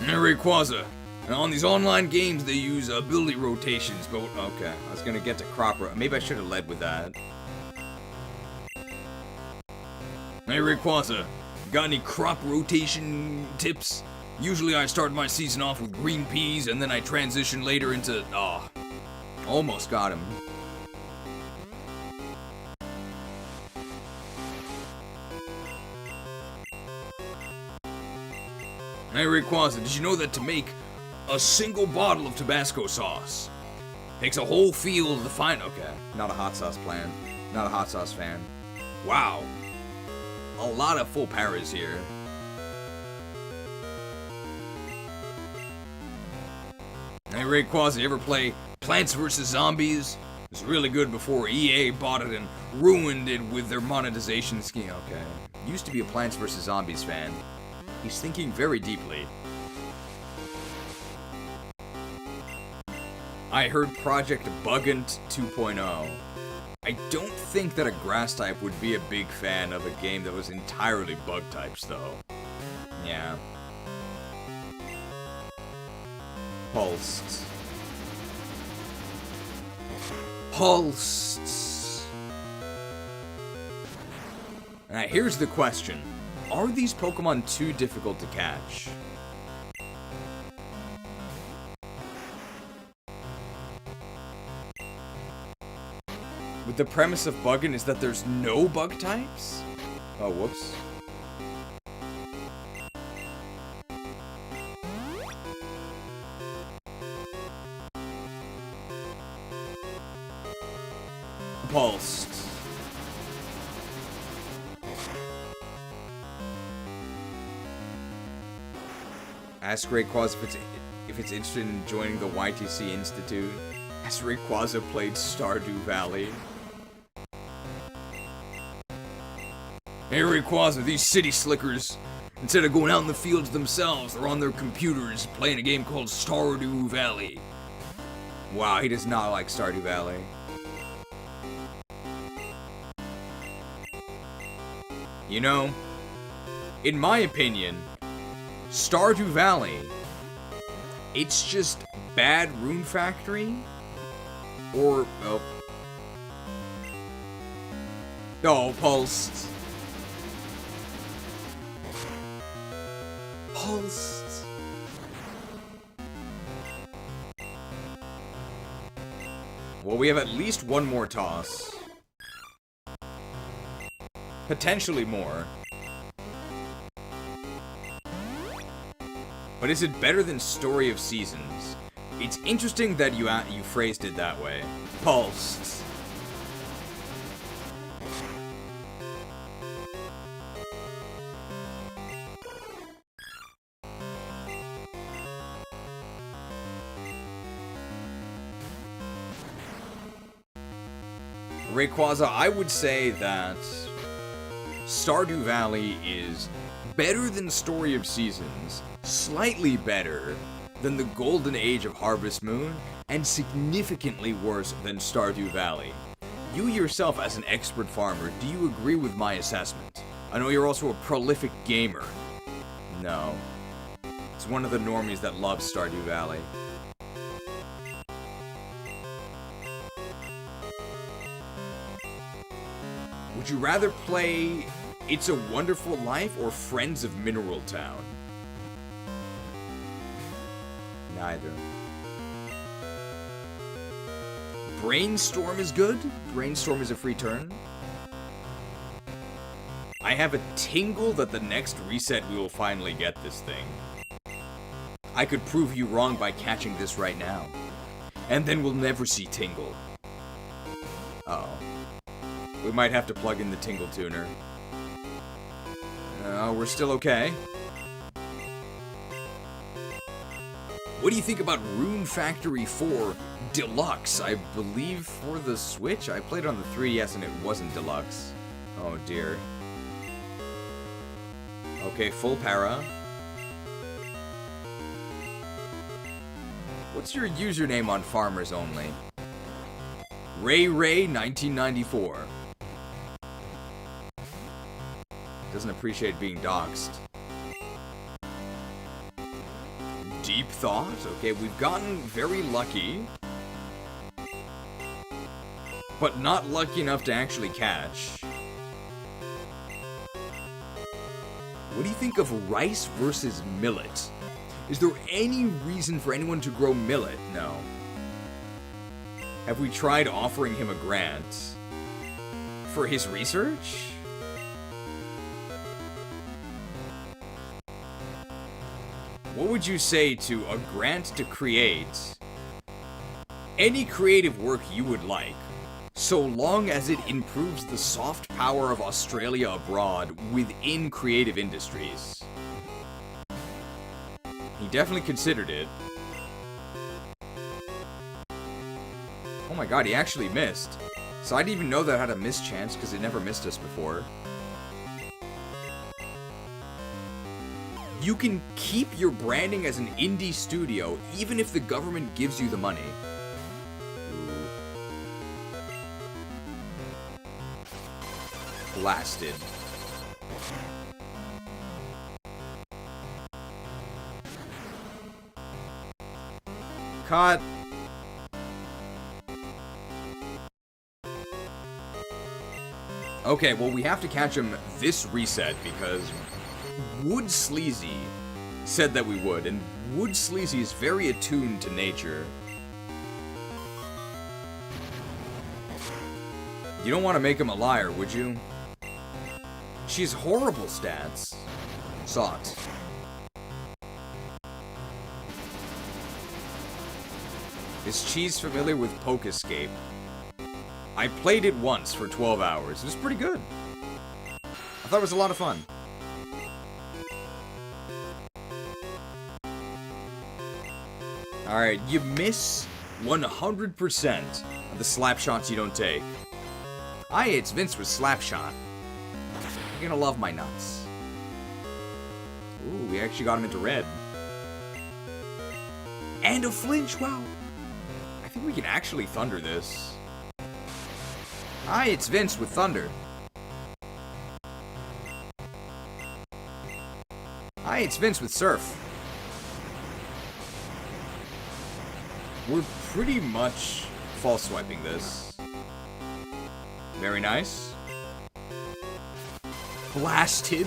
Rayquaza. Now, on these online games, they use ability rotations, but... Okay, I was gonna get to crop... Maybe I should have led with that. Hey, Rayquaza. Got any crop rotation tips? Usually I start my season off with green peas, and then I transition later into... Oh, almost got him. Hey, Rayquaza, did you know that to make a single bottle of Tabasco sauce takes a whole field to find... Okay, not a hot sauce plan. Not a hot sauce fan. Wow. A lot of full paras here. Hey, Rayquaza, you ever play Plants vs. Zombies? It was really good before EA bought it and ruined it with their monetization scheme. Okay. Used to be a Plants vs. Zombies fan. He's thinking very deeply. I heard Project Buggant 2.0. I don't think that a grass type would be a big fan of a game that was entirely bug types, though. Yeah. Pulsed. Pulsed. Alright, here's the question. Are these Pokemon too difficult to catch? With the premise of Buggin' is that there's no bug types? Oh, whoops. Pulsed. Ask Rayquaza if it's interested in joining the YTC Institute. Ask Rayquaza played Stardew Valley. Hey Rayquaza, these city slickers, instead of going out in the fields themselves, they're on their computers playing a game called Stardew Valley. Wow, he does not like Stardew Valley. You know, in my opinion, Stardew Valley, it's just bad Rune Factory, or, oh, Pulsed. Pulsed. Well, we have at least one more toss. Potentially more. But is it better than Story of Seasons? It's interesting that you phrased it that way. Pulsed. Rayquaza, I would say that Stardew Valley is better than Story of Seasons, slightly better than the Golden Age of Harvest Moon, and significantly worse than Stardew Valley. You yourself, as an expert farmer, do you agree with my assessment? I know you're also a prolific gamer. No. It's one of the normies that loves Stardew Valley. Would you rather play It's a Wonderful Life or Friends of Mineral Town? Neither. Brainstorm is good. Brainstorm is a free turn. I have a tingle that the next reset we will finally get this thing. I could prove you wrong by catching this right now. And then we'll never see Tingle. Uh-oh. We might have to plug in the Tingle Tuner. We're still okay. What do you think about Rune Factory 4 Deluxe? I believe for the Switch? I played it on the 3DS and it wasn't Deluxe. Oh dear. Okay, full para. What's your username on Farmers Only? Ray1994. Doesn't appreciate being doxxed. Deep Thought? Okay, we've gotten very lucky. But not lucky enough to actually catch. What do you think of rice versus millet? Is there any reason for anyone to grow millet? No. Have we tried offering him a grant? For his research? What would you say to a grant to create any creative work you would like, so long as it improves the soft power of Australia abroad within creative industries? He definitely considered it. Oh my god, he actually missed. So I didn't even know that had a miss chance because it never missed us before. You can keep your branding as an indie studio even if the government gives you the money. Blasted. Cut. Okay, well, we have to catch him this reset because Wood Sleazy said that we would, and Wood Sleazy is very attuned to nature. You don't want to make him a liar, would you? She has horrible stats. Sought. Is Cheese familiar with Poke Escape? I played it once for 12 hours. It was pretty good. I thought it was a lot of fun. Alright, you miss 100% of the slap shots you don't take. Hi, it's Vince with Slapshot. You're gonna love my nuts. Ooh, we actually got him into red. And a flinch, wow. I think we can actually thunder this. Hi, it's Vince with Thunder. Hi, it's Vince with Surf. We're pretty much false swiping this. Very nice. Blasted.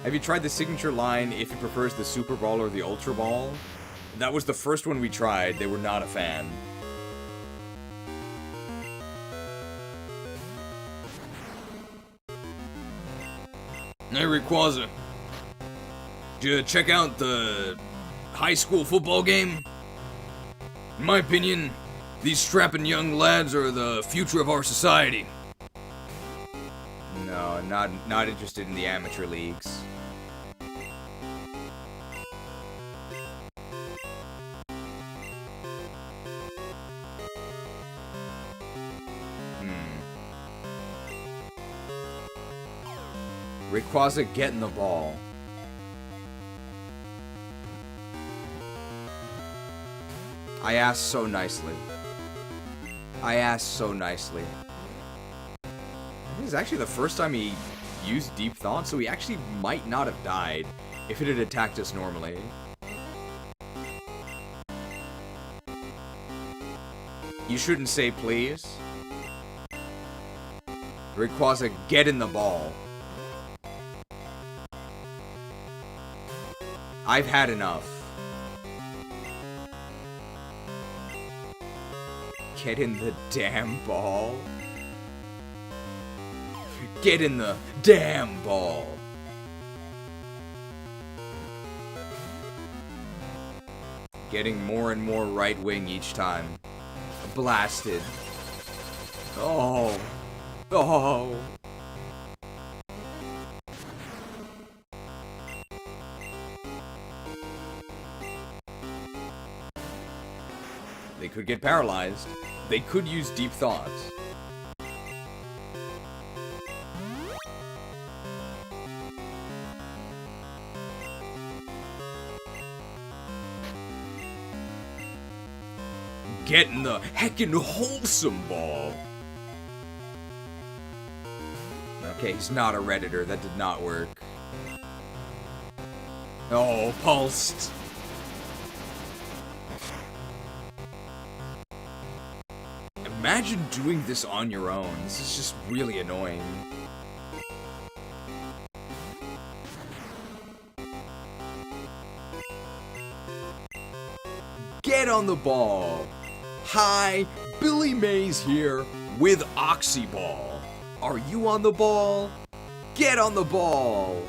Have you tried the signature line if he prefers the Super Ball or the Ultra Ball? That was the first one we tried. They were not a fan. Hey, Rayquaza. Did you check out the high school football game? In my opinion, these strapping young lads are the future of our society. No, not interested in the amateur leagues. Rayquaza getting the ball. I asked so nicely. I asked so nicely. This is actually the first time he used Deep Thought, so he actually might not have died if it had attacked us normally. You shouldn't say please. Rayquaza, get in the ball. I've had enough. Get in the damn ball. Get in the damn ball. Getting more and more right wing each time. Blasted. Oh. Oh. They could get paralyzed. They could use Deep Thought.
getting the heckin' wholesome ball.
Okay, he's not a Redditor. That did not work. Oh, pulsed.
Imagine doing this on your own. This is just really annoying.
Get on the ball. Hi, Billy Mays here with Oxyball. Are you on the ball? Get on the ball.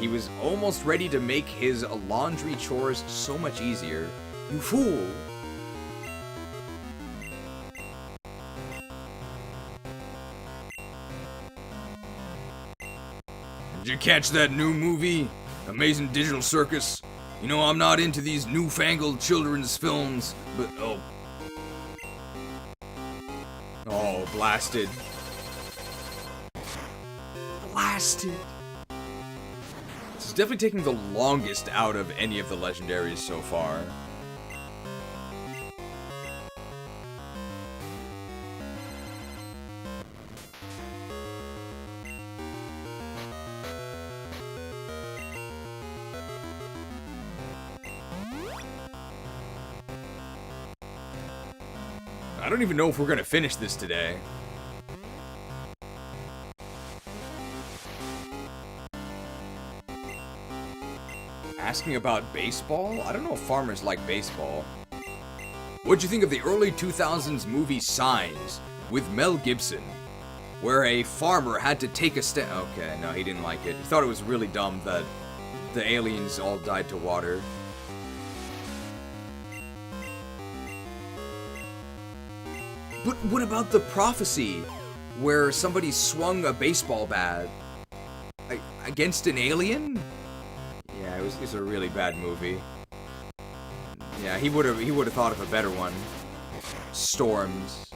He was almost ready to make his laundry chores so much easier. You fool.
Did you catch that new movie? Amazing Digital Circus? You know, I'm not into these newfangled children's films, but oh.
Oh, blasted. Blasted.
This is definitely taking the longest out of any of the legendaries so far. I don't even know if we're gonna finish this today.
Asking about baseball? I don't know if farmers like baseball.
What'd you think of the early 2000s movie Signs with Mel Gibson, where a farmer had to take a stand? Okay, no, he didn't like it. He thought it was really dumb that the aliens all died to water.
But what about the prophecy, where somebody swung a baseball bat against an alien? Yeah, it was a really bad movie. Yeah, he would have thought of a better one. Storms.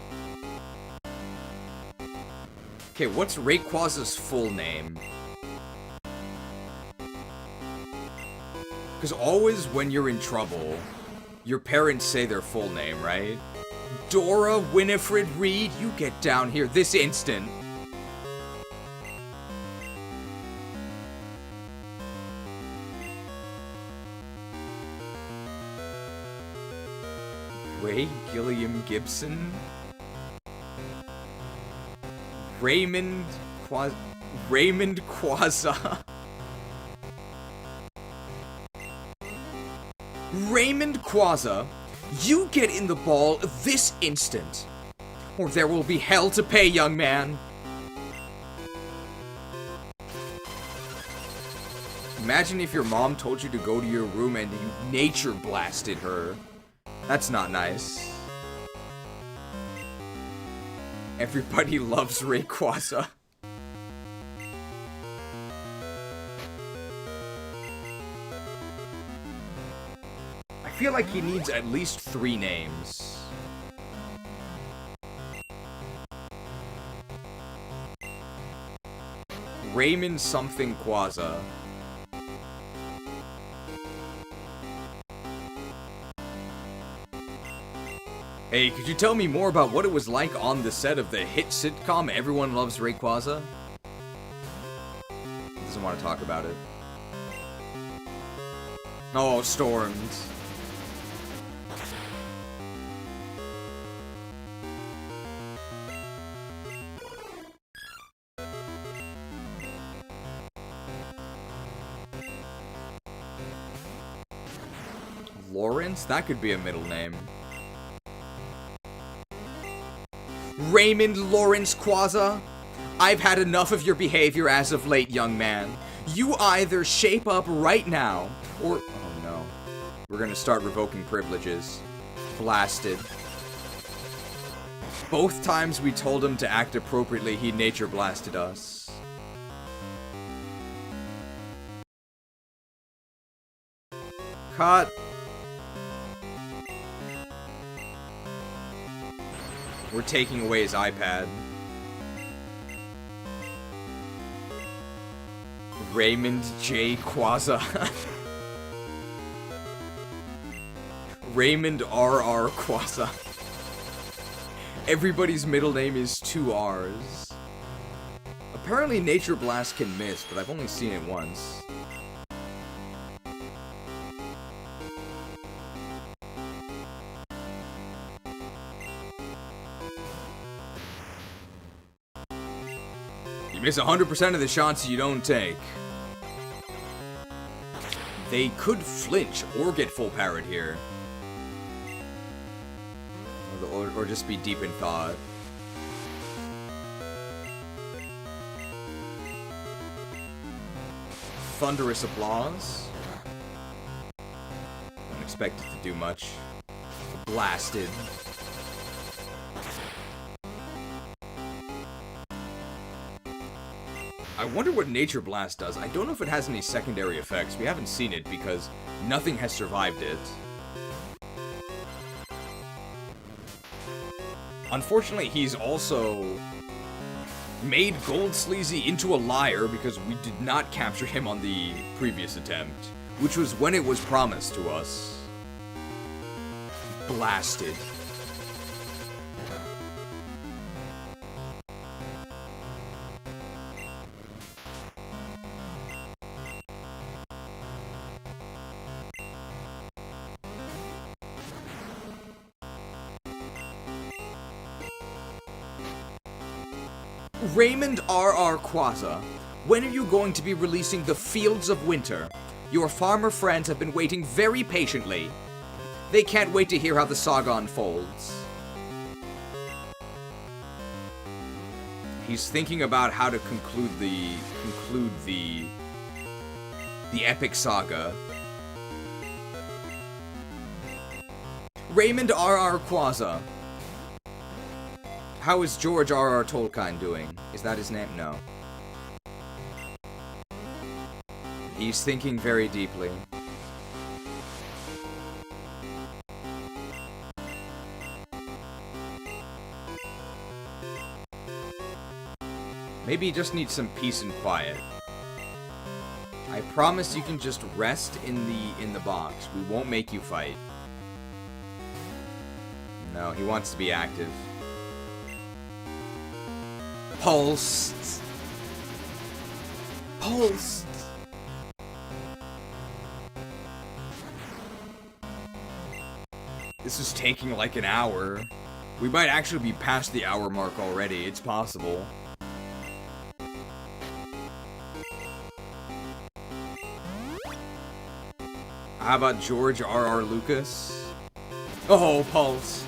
Okay, what's Rayquaza's full name? Because always when you're in trouble, your parents say their full name, right? Dora Winifred Reed, you get down here this instant. Ray Gilliam Gibson? Raymond Quaza. Raymond Quaza, you get in the ball this instant, or there will be hell to pay, young man. Imagine if your mom told you to go to your room and you nature blasted her. That's not nice. Everybody loves Rayquaza. I feel like he needs at least 3 names. Raymond something Quaza. Hey, could you tell me more about what it was like on the set of the hit sitcom Everyone Loves Rayquaza? He doesn't want to talk about it. Oh, storms. Lawrence? That could be a middle name. Raymond Lawrence Quaza? I've had enough of your behavior as of late, young man. You either shape up right now, or... Oh no. We're gonna start revoking privileges. Blasted. Both times we told him to act appropriately, he nature blasted us. Cut. We're taking away his iPad. Raymond J. Quaza. Raymond R.R. Quasa. Everybody's middle name is 2 R's. Apparently Nature Blast can miss, but I've only seen it once. You miss 100% of the shots you don't take. They could flinch or get full parried here. Or just be deep in thought. Thunderous applause. Don't expect it to do much. Blasted. I wonder what Nature Blast does. I don't know if it has any secondary effects. We haven't seen it because nothing has survived it. Unfortunately, he's also made Gold Sleazy into a liar because we did not capture him on the previous attempt, which was when it was promised to us. Blasted. Raymond R.R. Quasa, when are you going to be releasing the Fields of Winter? Your farmer friends have been waiting very patiently. They can't wait to hear how the saga unfolds. He's thinking about how to conclude the epic saga. Raymond R.R. Quasa. How is George R.R. Tolkien doing? Is that his name? No. He's thinking very deeply. Maybe he just needs some peace and quiet. I promise you can just rest in the box. We won't make you fight. No, he wants to be active. Pulsed. Pulsed. This is taking like an hour. We might actually be past the hour mark already. It's possible. How about George R.R. Lucas? Oh, pulsed.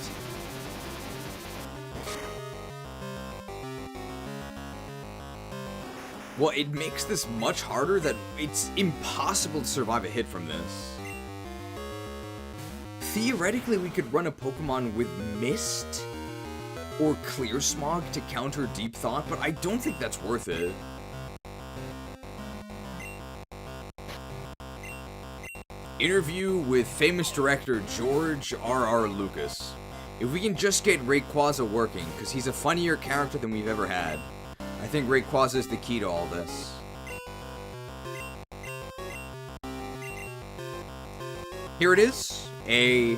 Well, it makes this much harder that it's impossible to survive a hit from this. Theoretically, we could run a Pokemon with Mist or Clear Smog to counter Deep Thought, but I don't think that's worth it. Interview with famous director George R.R. Lucas. If we can just get Rayquaza working, because he's a funnier character than we've ever had. I think Rayquaza is the key to all this. Here it is, a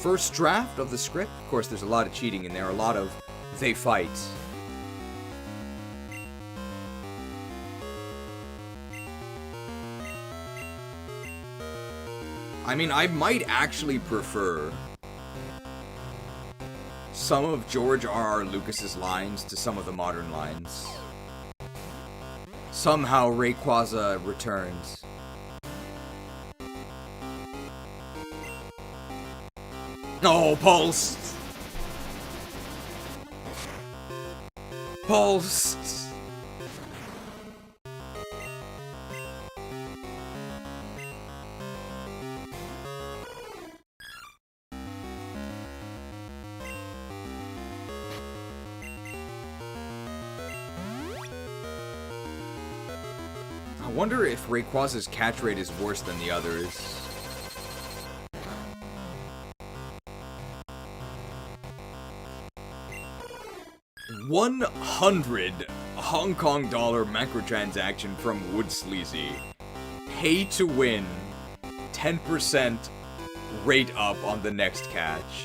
first draft of the script. Of course, there's a lot of cheating in there, a lot of they fight. I mean, I might actually prefer some of George R.R. Lucas's lines to some of the modern lines. Somehow Rayquaza returns. Oh, pulsed! Pulsed! I wonder if Rayquaza's catch rate is worse than the others. $100 Hong Kong dollar microtransaction from Wood Sleazy. Pay to win 10% rate up on the next catch.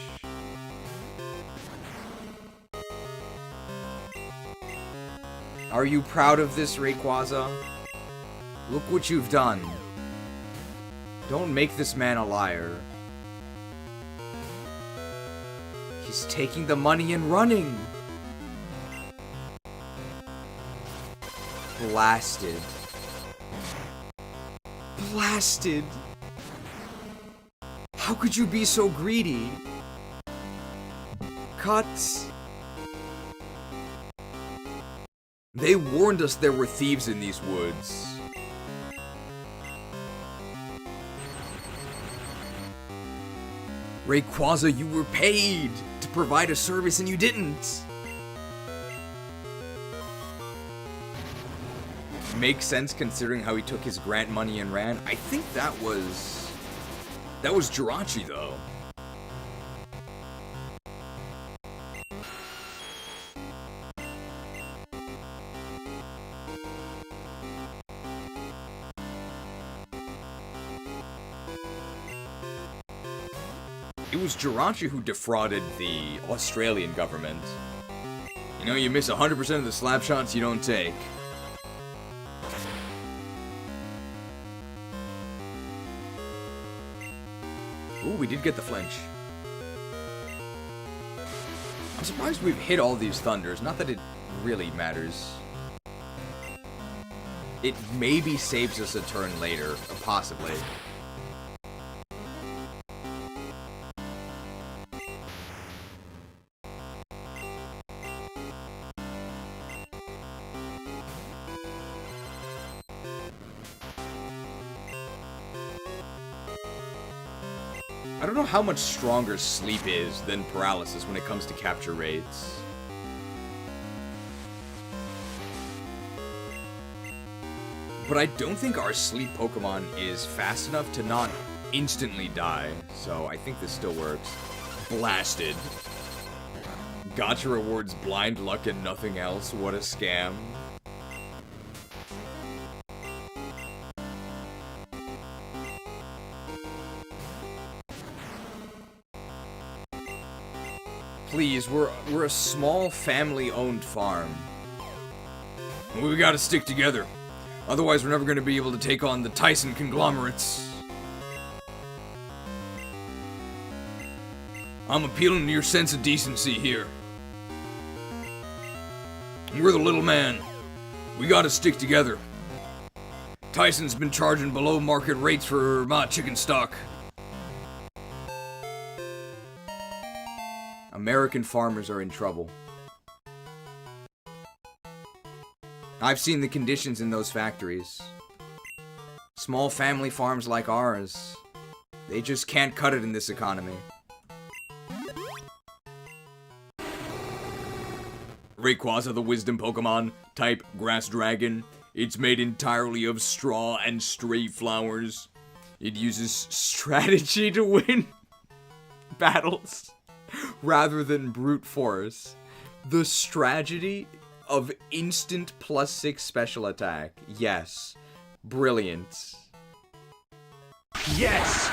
Are you proud of this, Rayquaza? Look what you've done. Don't make this man a liar. He's taking the money and running. Blasted. Blasted. How could you be so greedy? Cut. They warned us there were thieves in these woods. Rayquaza, you were paid to provide a service and you didn't. Makes sense considering how he took his grant money and ran. I think that was Jirachi though. It was Jirachi who defrauded the Australian government. You know, you miss 100% of the slap shots you don't take. Ooh, we did get the flinch. I'm surprised we've hit all these thunders. Not that it really matters. It maybe saves us a turn later, possibly. I don't know how much stronger sleep is than paralysis when it comes to capture rates. But I don't think our sleep Pokemon is fast enough to not instantly die, so I think this still works. Blasted. Gotcha rewards blind luck and nothing else. What a scam. Please, we're a small family-owned farm. We gotta stick together. Otherwise, we're never gonna be able to take on the Tyson conglomerates. I'm appealing to your sense of decency here. We're the little man. We gotta stick together. Tyson's been charging below market rates for my chicken stock. American farmers are in trouble. I've seen the conditions in those factories. Small family farms like ours, they just can't cut it in this economy. Rayquaza, the wisdom Pokemon, type Grass Dragon. It's made entirely of straw and stray flowers. It uses strategy to win battles rather than brute force. The strategy of instant +6 special attack. Yes. Brilliant.
Yes!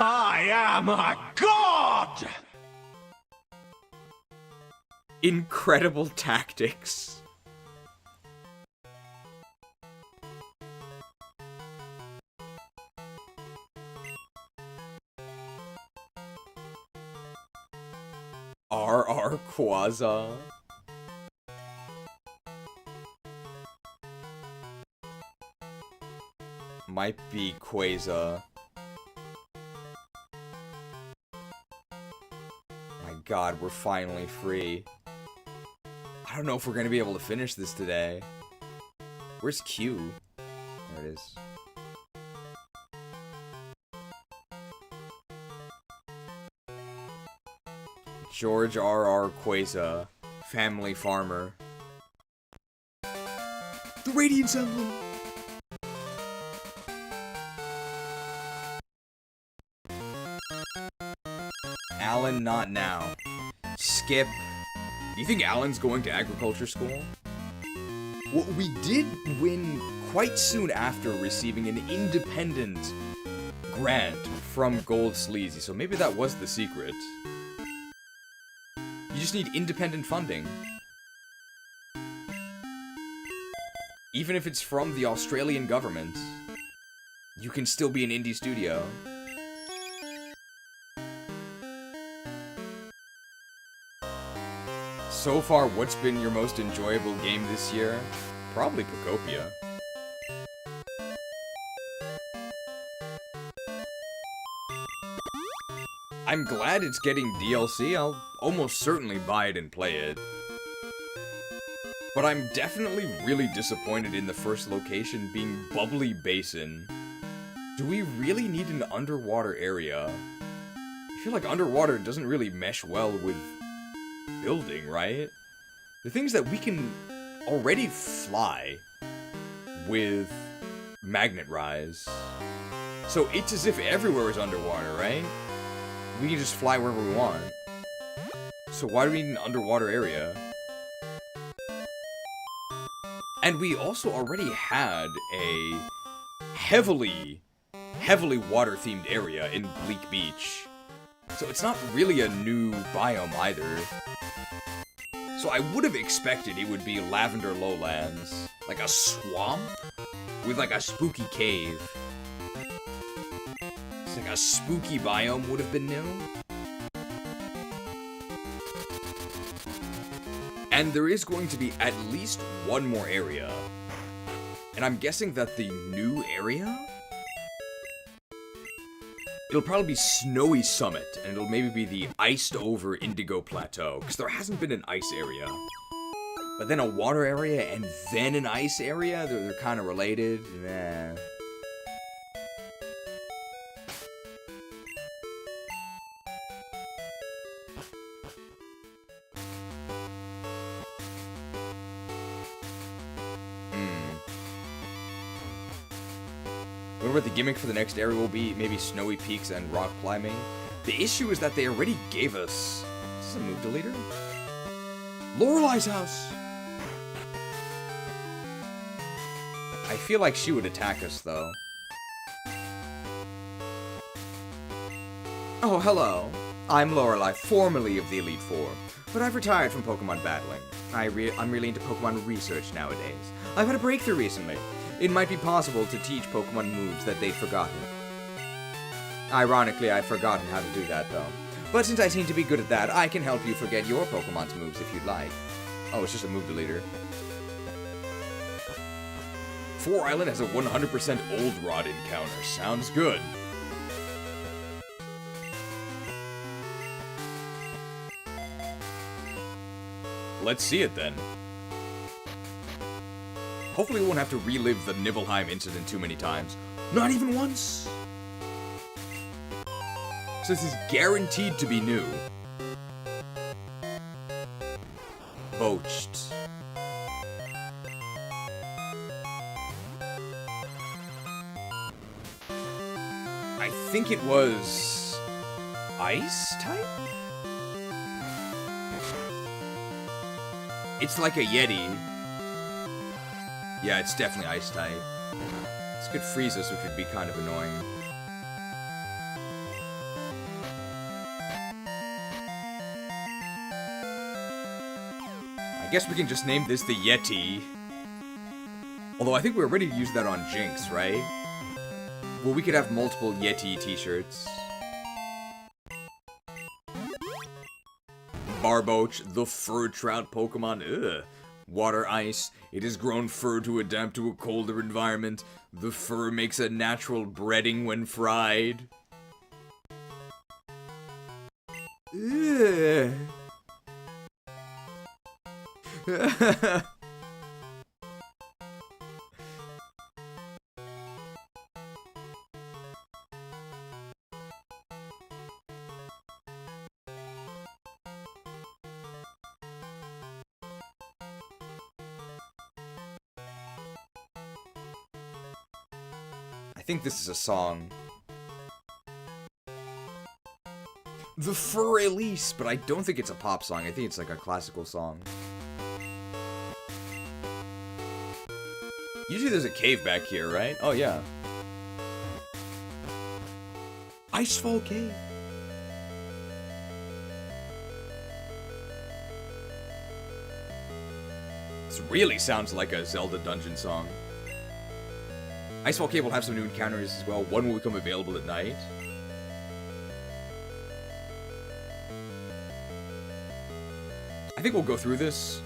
I am a god!
Incredible tactics. Quaza. Might be Quaza. My god, we're finally free. I don't know if we're gonna be able to finish this today. Where's Q? There it is. George R.R. Quaza, family farmer. The Radiance emblem! Alan, not now. Skip. Do you think Alan's going to agriculture school? Well, we did win quite soon after receiving an independent grant from Gold Sleazy, so maybe that was the secret. You just need independent funding. Even if it's from the Australian government, you can still be an indie studio. So far, what's been your most enjoyable game this year? Probably Procopia. I'm glad it's getting DLC. I'll almost certainly buy it and play it. But I'm definitely really disappointed in the first location being Bubbly Basin. Do we really need an underwater area? I feel like underwater doesn't really mesh well with building, right? The things that we can already fly with Magnet Rise. So it's as if everywhere is underwater, right? We can just fly wherever we want. So why do we need an underwater area? And we also already had a heavily water-themed area in Bleak Beach. So it's not really a new biome either. So I would have expected it would be Lavender Lowlands. Like a swamp? With like a spooky cave. It's like a spooky biome would have been new. And there is going to be at least one more area. And I'm guessing that the new area? It'll probably be Snowy Summit, and it'll maybe be the iced-over Indigo Plateau, because there hasn't been an ice area. But then a water area, and then an ice area? They're kind of related? Nah. Wonder what the gimmick for the next area will be. Maybe snowy peaks and rock climbing. The issue is that they already gave us... Is this a move deleter? Lorelei's house! I feel like she would attack us, though. Oh, hello. I'm Lorelei, formerly of the Elite Four, but I've retired from Pokemon battling. I'm really into Pokemon research nowadays. I've had a breakthrough recently. It might be possible to teach Pokemon moves that they've forgotten. Ironically, I've forgotten how to do that, though. But since I seem to be good at that, I can help you forget your Pokemon's moves if you'd like. Oh, it's just a move deleter. 4 Island has a 100% Old Rod encounter. Sounds good. Let's see it, then. Hopefully we won't have to relive the Nibelheim incident too many times. Not even once! So this is guaranteed to be new. Boached. I think it was... Ice type? It's like a Yeti. Yeah, it's definitely ice type. This could freeze us, which would be kind of annoying. I guess we can just name this the Yeti. Although I think we're ready to use that on Jinx, right? Well, we could have multiple Yeti t-shirts. Barboach, the fur trout Pokemon. Ugh. Water ice. It has grown fur to adapt to a colder environment. The fur makes a natural breading when fried. Ugh. I think this is a song. The Fur Elise, but I don't think it's a pop song. I think it's like a classical song. Usually there's a cave back here, right? Oh, yeah. Icefall Cave. This really sounds like a Zelda dungeon song. Icefall Cave will have some new encounters as well. One will become available at night. I think we'll go through this.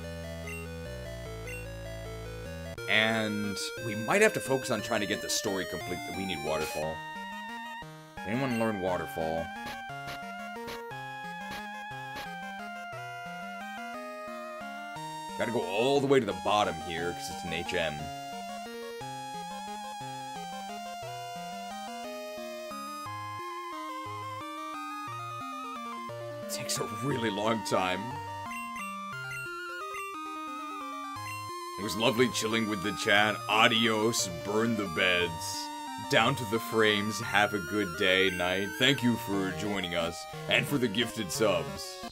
And we might have to focus on trying to get the story complete. We need Waterfall. Anyone learn Waterfall? Gotta go all the way to the bottom here, because it's an HM. It takes a really long time. It was lovely chilling with the chat. Adios, burn the beds. Down to the frames, have a good day, night. Thank you for joining us, and for the gifted subs.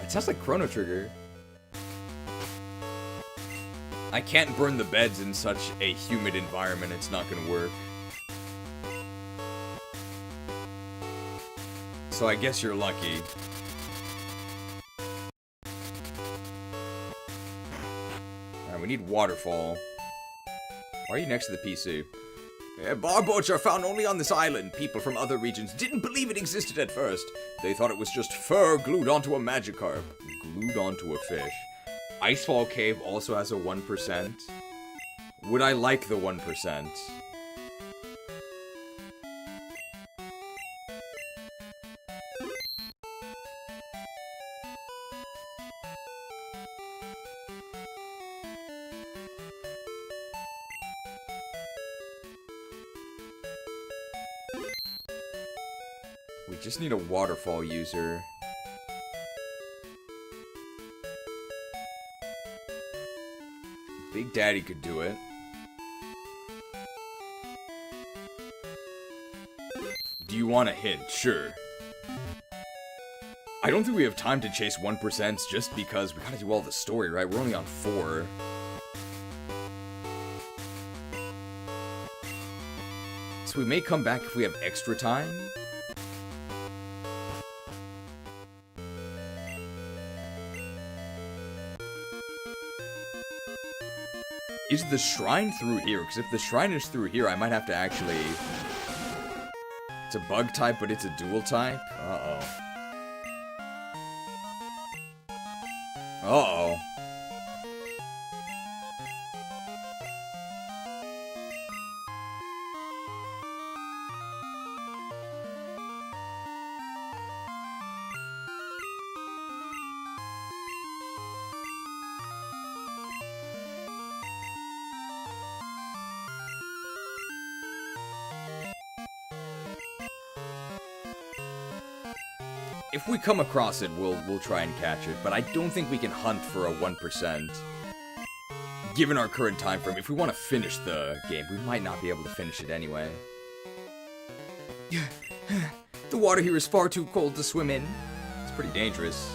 It sounds like Chrono Trigger. I can't burn the beds in such a humid environment, it's not gonna work. So I guess you're lucky. Alright, we need Waterfall. Why are you next to the PC? Bar boats are found only on this island. People from other regions didn't believe it existed at first. They thought it was just fur glued onto a Magikarp. Glued onto a fish. Icefall Cave also has a 1%. Would I like the 1%? We just need a Waterfall user. Big Daddy could do it. Do you want a hint? Sure. I don't think we have time to chase 1% just because we gotta do all the story, right? We're only on 4. So we may come back if we have extra time. Is the shrine through here? Because if the shrine is through here, I might have to actually... It's a bug type, but it's a dual type? Uh-oh. Uh-oh. If we come across it, we'll try and catch it, but I don't think we can hunt for a 1%. Given our current time frame, if we want to finish the game, we might not be able to finish it anyway. The water here is far too cold to swim in. It's pretty dangerous.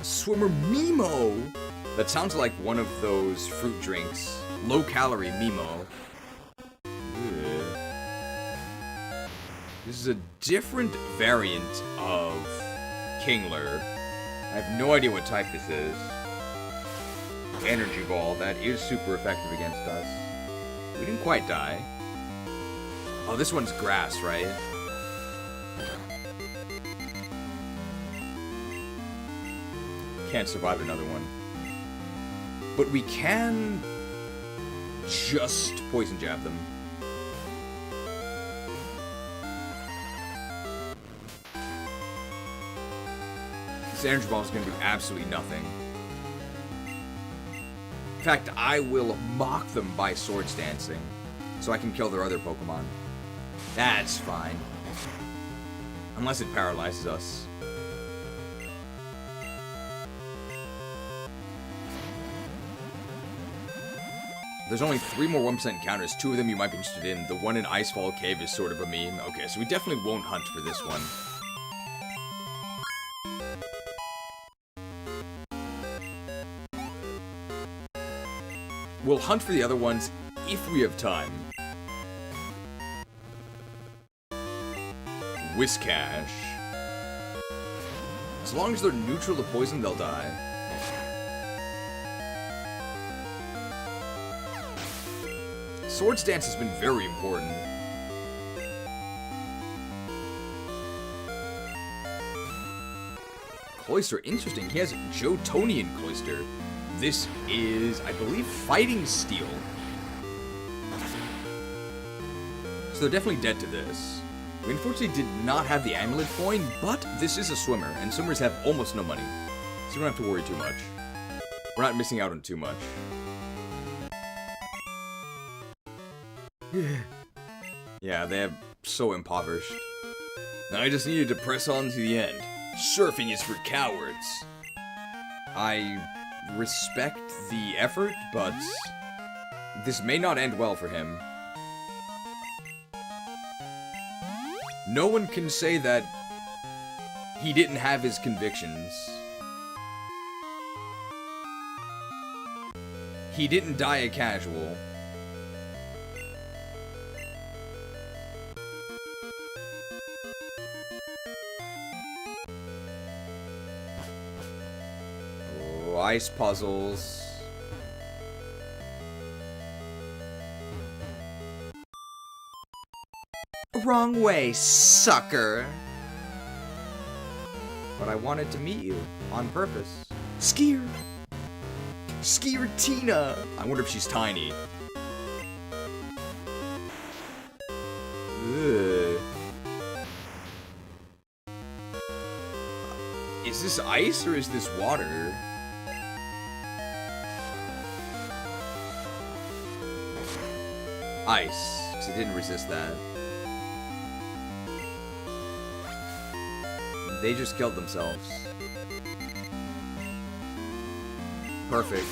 Swimmer Mimo! That sounds like one of those fruit drinks. Low-calorie Mimo. This is a different variant of Kingler. I have no idea what type this is. Energy Ball, that is super effective against us. We didn't quite die. Oh, this one's grass, right? Can't survive another one. But we can just poison jab them. This energy ball is going to do absolutely nothing. In fact, I will mock them by swords dancing, so I can kill their other Pokemon. That's fine. Unless it paralyzes us. There's only 3 more 1% encounters. 2 of them you might be interested in. The one in Icefall Cave is sort of a meme. Okay, so we definitely won't hunt for this one. We'll hunt for the other ones
if we have time. Whiscash. As long as they're neutral to poison, they'll die. Swords Dance has been very important. Cloyster, interesting. He has Jotonian Cloyster. This is, I believe, Fighting Steel. So they're definitely dead to this. We unfortunately did not have the amulet coin, but this is a swimmer, and swimmers have almost no money. So we don't have to worry too much. We're not missing out on too much. Yeah, they have so impoverished. I just needed to press on to the end. Surfing is for cowards. I respect the effort, but this may not end well for him. No one can say that he didn't have his convictions. He didn't die a casual. Oh, ice puzzles. Wrong way, sucker. But I wanted to meet you on purpose. Skier. Tina. I wonder if she's tiny. Ugh. Is this ice or is this water? Ice, because it didn't resist that. They just killed themselves. Perfect.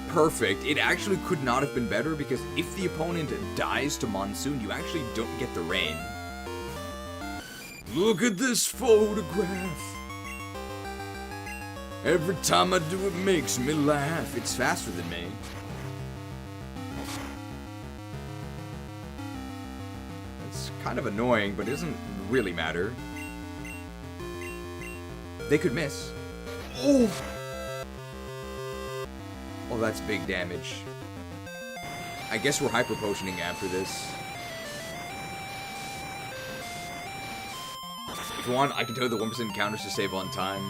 Perfect. It actually could not have been better because if the opponent dies to Monsoon, you actually don't get the rain. Look at this photograph. Every time I do it makes me laugh. It's faster than me. It's kind of annoying, but it doesn't really matter. They could miss. Oh! Oh, that's big damage. I guess we're hyper potioning after this. If you want, I can tell you the 1% counters to save on time.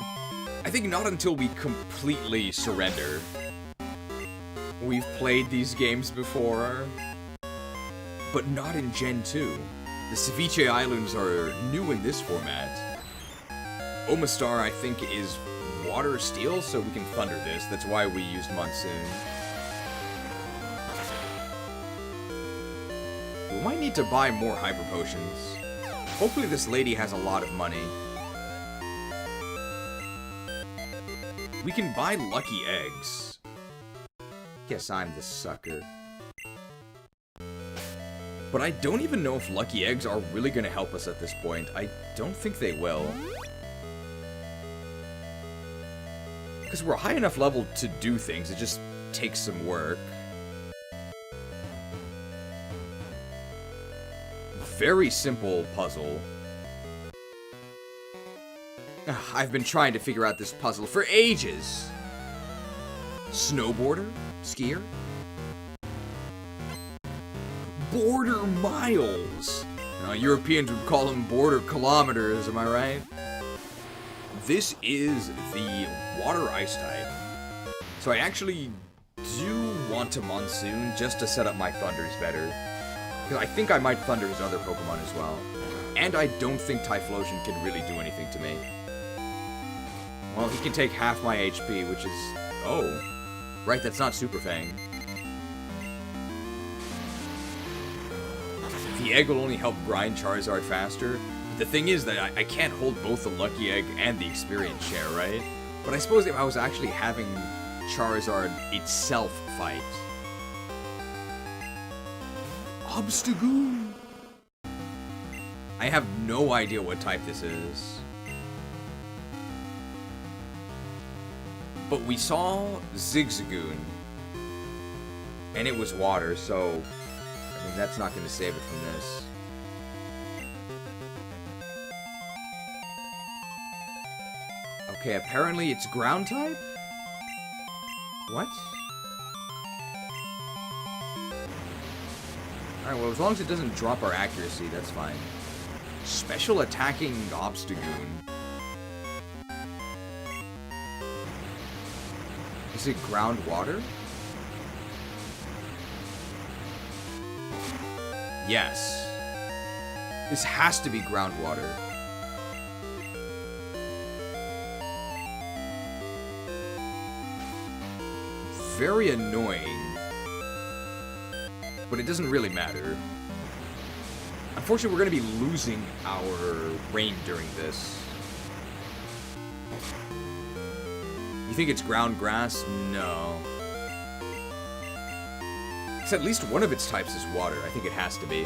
I think not until we completely surrender. We've played these games before, but not in Gen 2. The Ceviche Islands are new in this format. Omastar, I think, is water steel, so we can thunder this. That's why we used Monsoon. We might need to buy more hyper potions. Hopefully this lady has a lot of money. We can buy lucky eggs. Guess I'm the sucker. But I don't even know if lucky eggs are really going to help us at this point. I don't think they will. Because we're high enough level to do things, it just takes some work. Very simple puzzle. I've been trying to figure out this puzzle for ages. Snowboarder? Skier? Border miles. Now, Europeans would call them border kilometers, am I right? This is the water ice type. So I actually do want to Monsoon just to set up my Thunders better. Because I think I might Thunder his other Pokemon as well. And I don't think Typhlosion can really do anything to me. Well, he can take half my HP, which is... Oh. Right, that's not Super Fang. The egg will only help grind Charizard faster. The thing is that I can't hold both the Lucky Egg and the Experience Share, right? But I suppose if I was actually having Charizard itself fight... Obstagoon! I have no idea what type this is. But we saw Zigzagoon.
And it was water, so I mean that's not going to save it from this. Okay, apparently it's ground type? What? Alright, well, as long as it doesn't drop our accuracy, that's fine. Special attacking Obstagoon. Is it ground water? Yes. This has to be groundwater. Very annoying. But it doesn't really matter. Unfortunately, we're going to be losing our rain during this. You think it's ground grass? No. Because at least one of its types is water. I think it has to be.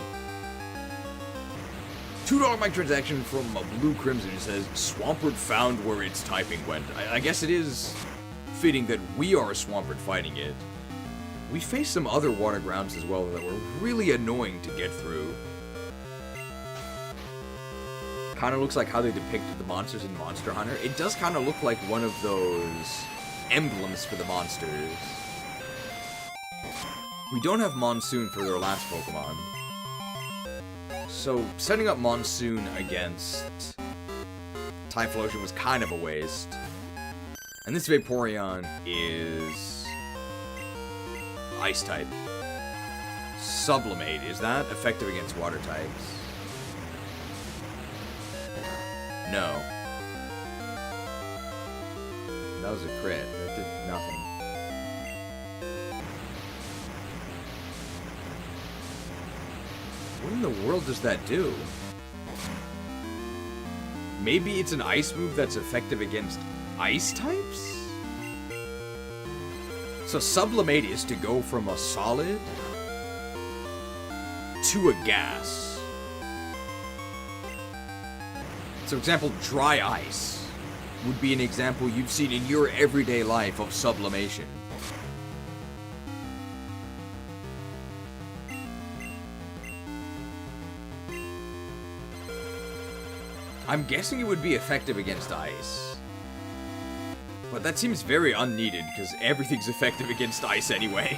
$2 microtransaction from Blue Crimson says, Swampert found where its typing went. I guess it is fitting that we are Swampert fighting it. We faced some other water grounds as well that were really annoying to get through. Kind of looks like how they depicted the monsters in Monster Hunter. It does kind of look like one of those emblems for the monsters. We don't have Monsoon for their last Pokemon. So, setting up Monsoon against Typhlosion was kind of a waste. And this Vaporeon is Ice type. Sublimate, is that effective against water types? No. That was a crit. That did nothing. What in the world does that do? Maybe it's an ice move that's effective against ice types? So Sublimate is to go from a solid to a gas. So example, dry ice would be an example you've seen in your everyday life of sublimation. I'm guessing it would be effective against ice. But that seems very unneeded, because everything's effective against ice anyway.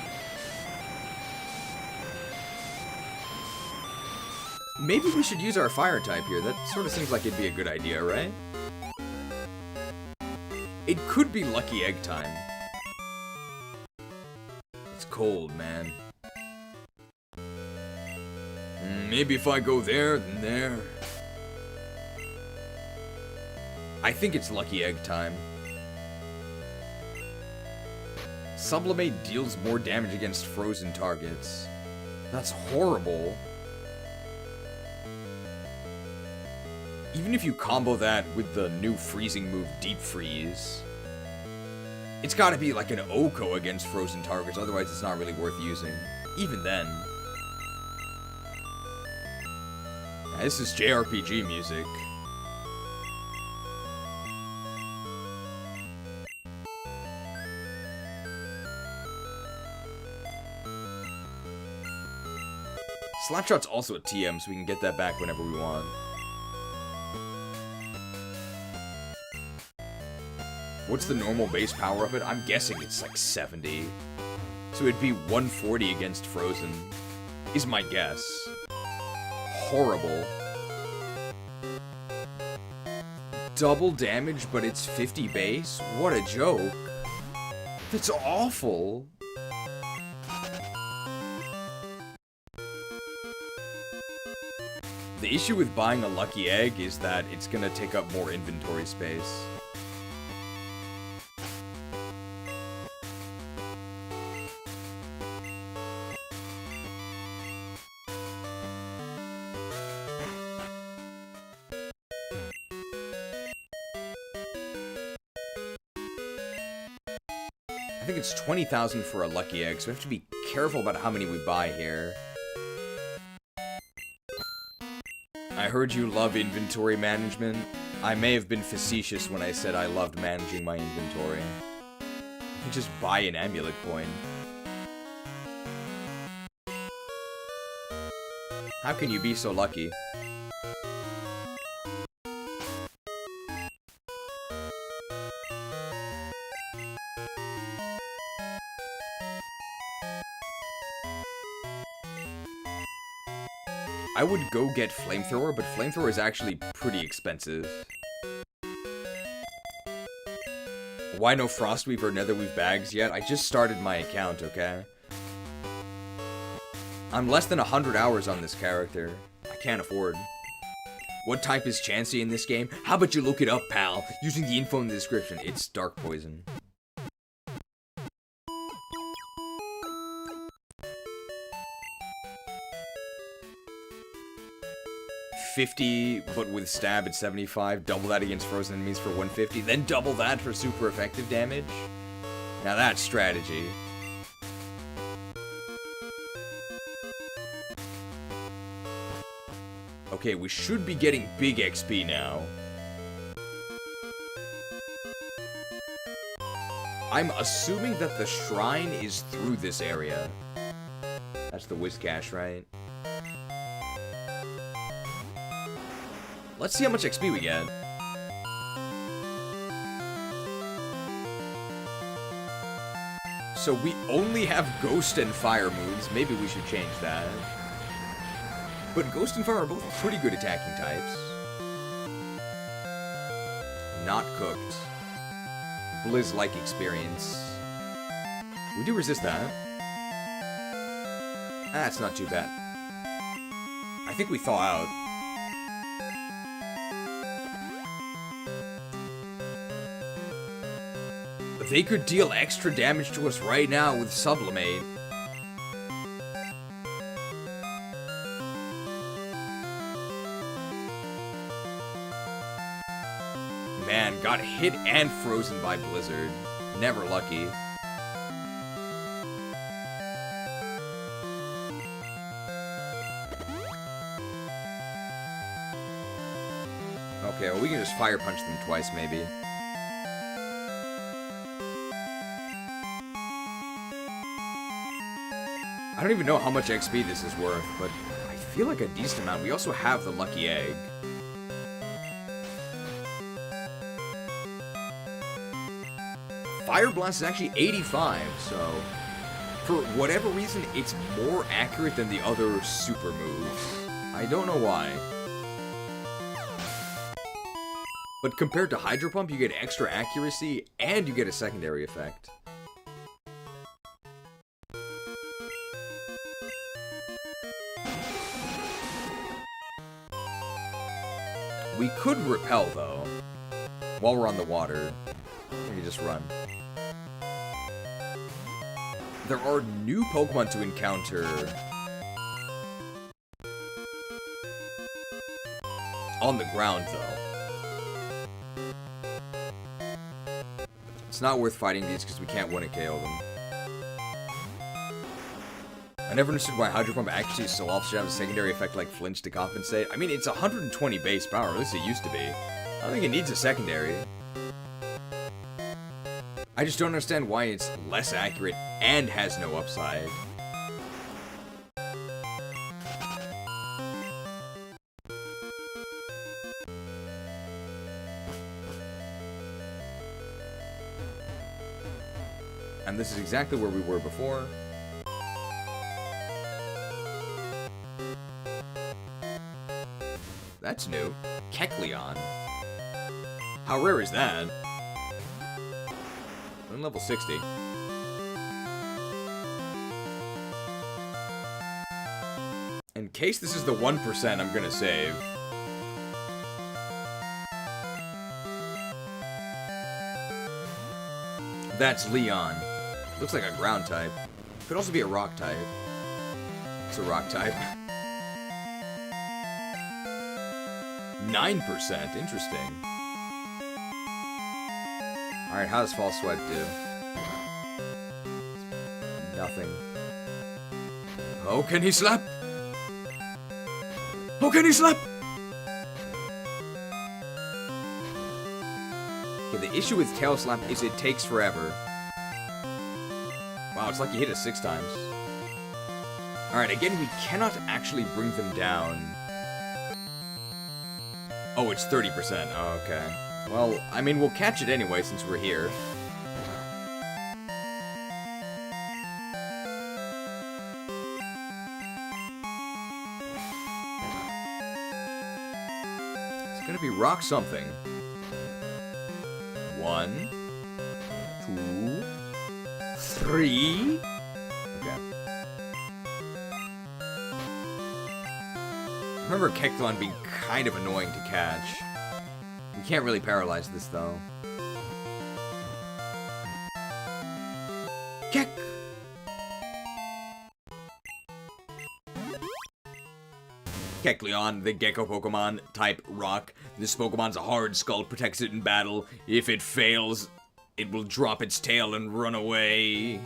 Maybe we should use our fire type here. That sort of seems like it'd be a good idea, right? It could be lucky egg time. It's cold, man. Maybe if I go there, then there. I think it's lucky egg time. Sublimate deals more damage against frozen targets. That's horrible. Even if you combo that with the new freezing move, Deep Freeze, it's gotta be like an Oko against frozen targets, otherwise it's not really worth using. Even then. Now, this is JRPG music. Slapshot's also a TM, so we can get that back whenever we want. What's the normal base power of it? I'm guessing it's like 70. So it'd be 140 against Frozen, is my guess. Horrible. Double damage, but it's 50 base? What a joke. That's awful. The issue with buying a lucky egg is that it's gonna take up more inventory space. I think it's 20,000 for a lucky egg, so we have to be careful about how many we buy here. I heard you love inventory management. I may have been facetious when I said I loved managing my inventory. You can just buy an amulet coin. How can you be so lucky? I would go get Flamethrower, but Flamethrower is actually pretty expensive. Why no Frostweave or Netherweave bags yet? I just started my account, okay? I'm less than 100 hours on this character. I can't afford. What type is Chansey in this game? How about you look it up, pal? Using the info in the description. It's Dark Poison. 50, but with stab at 75, double that against frozen enemies for 150, then double that for super effective damage. Now that's strategy. Okay, we should be getting big XP now. I'm assuming that the shrine is through this area. That's the Whiscash, right? Let's see how much XP we get. So we only have Ghost and Fire moves. Maybe we should change that. But Ghost and Fire are both pretty good attacking types. Not cooked. Blizz-like experience. We do resist that. That's not too bad. I think we thaw out. They could deal extra damage to us right now with Sublimate. Man, got hit and frozen by Blizzard. Never lucky. Okay, well we can just Fire Punch them twice maybe. I don't even know how much XP this is worth, but I feel like a decent amount. We also have the Lucky Egg. Fire Blast is actually 85, so for whatever reason, it's more accurate than the other super moves. I don't know why. But compared to Hydro Pump, you get extra accuracy and you get a secondary effect. We could repel, though, while we're on the water. We can just run. There are new Pokemon to encounter on the ground, though. It's not worth fighting these because we can't one-KO them. I never understood why Hydro Pump actually so often should have a secondary effect like Flinch to compensate. I mean, it's 120 base power, at least it used to be. I don't think it needs a secondary. I just don't understand why it's less accurate and has no upside. And this is exactly where we were before. That's new. Kecleon. How rare is that? I'm level 60. In case this is the 1% I'm gonna save. That's Leon. Looks like a ground type. Could also be a rock type. It's a rock type. 9%, interesting. Alright, how does False Sweat do? Nothing. Oh, can he slap? Oh, can he slap? Okay, the issue with Tail Slap is it takes forever. Wow, it's like you hit it 6 times. Alright, again, we cannot actually bring them down. Oh, it's 30%. Oh, okay. Well, I mean, we'll catch it anyway since we're here. It's gonna be rock something. 1, 2, 3. Okay. I remember Kecleon being kind of annoying to catch. We can't really paralyze this, though. Kek! Kecleon, the Gecko Pokemon, type Rock. This Pokemon's a hard skull, protects it in battle. If it fails, it will drop its tail and run away.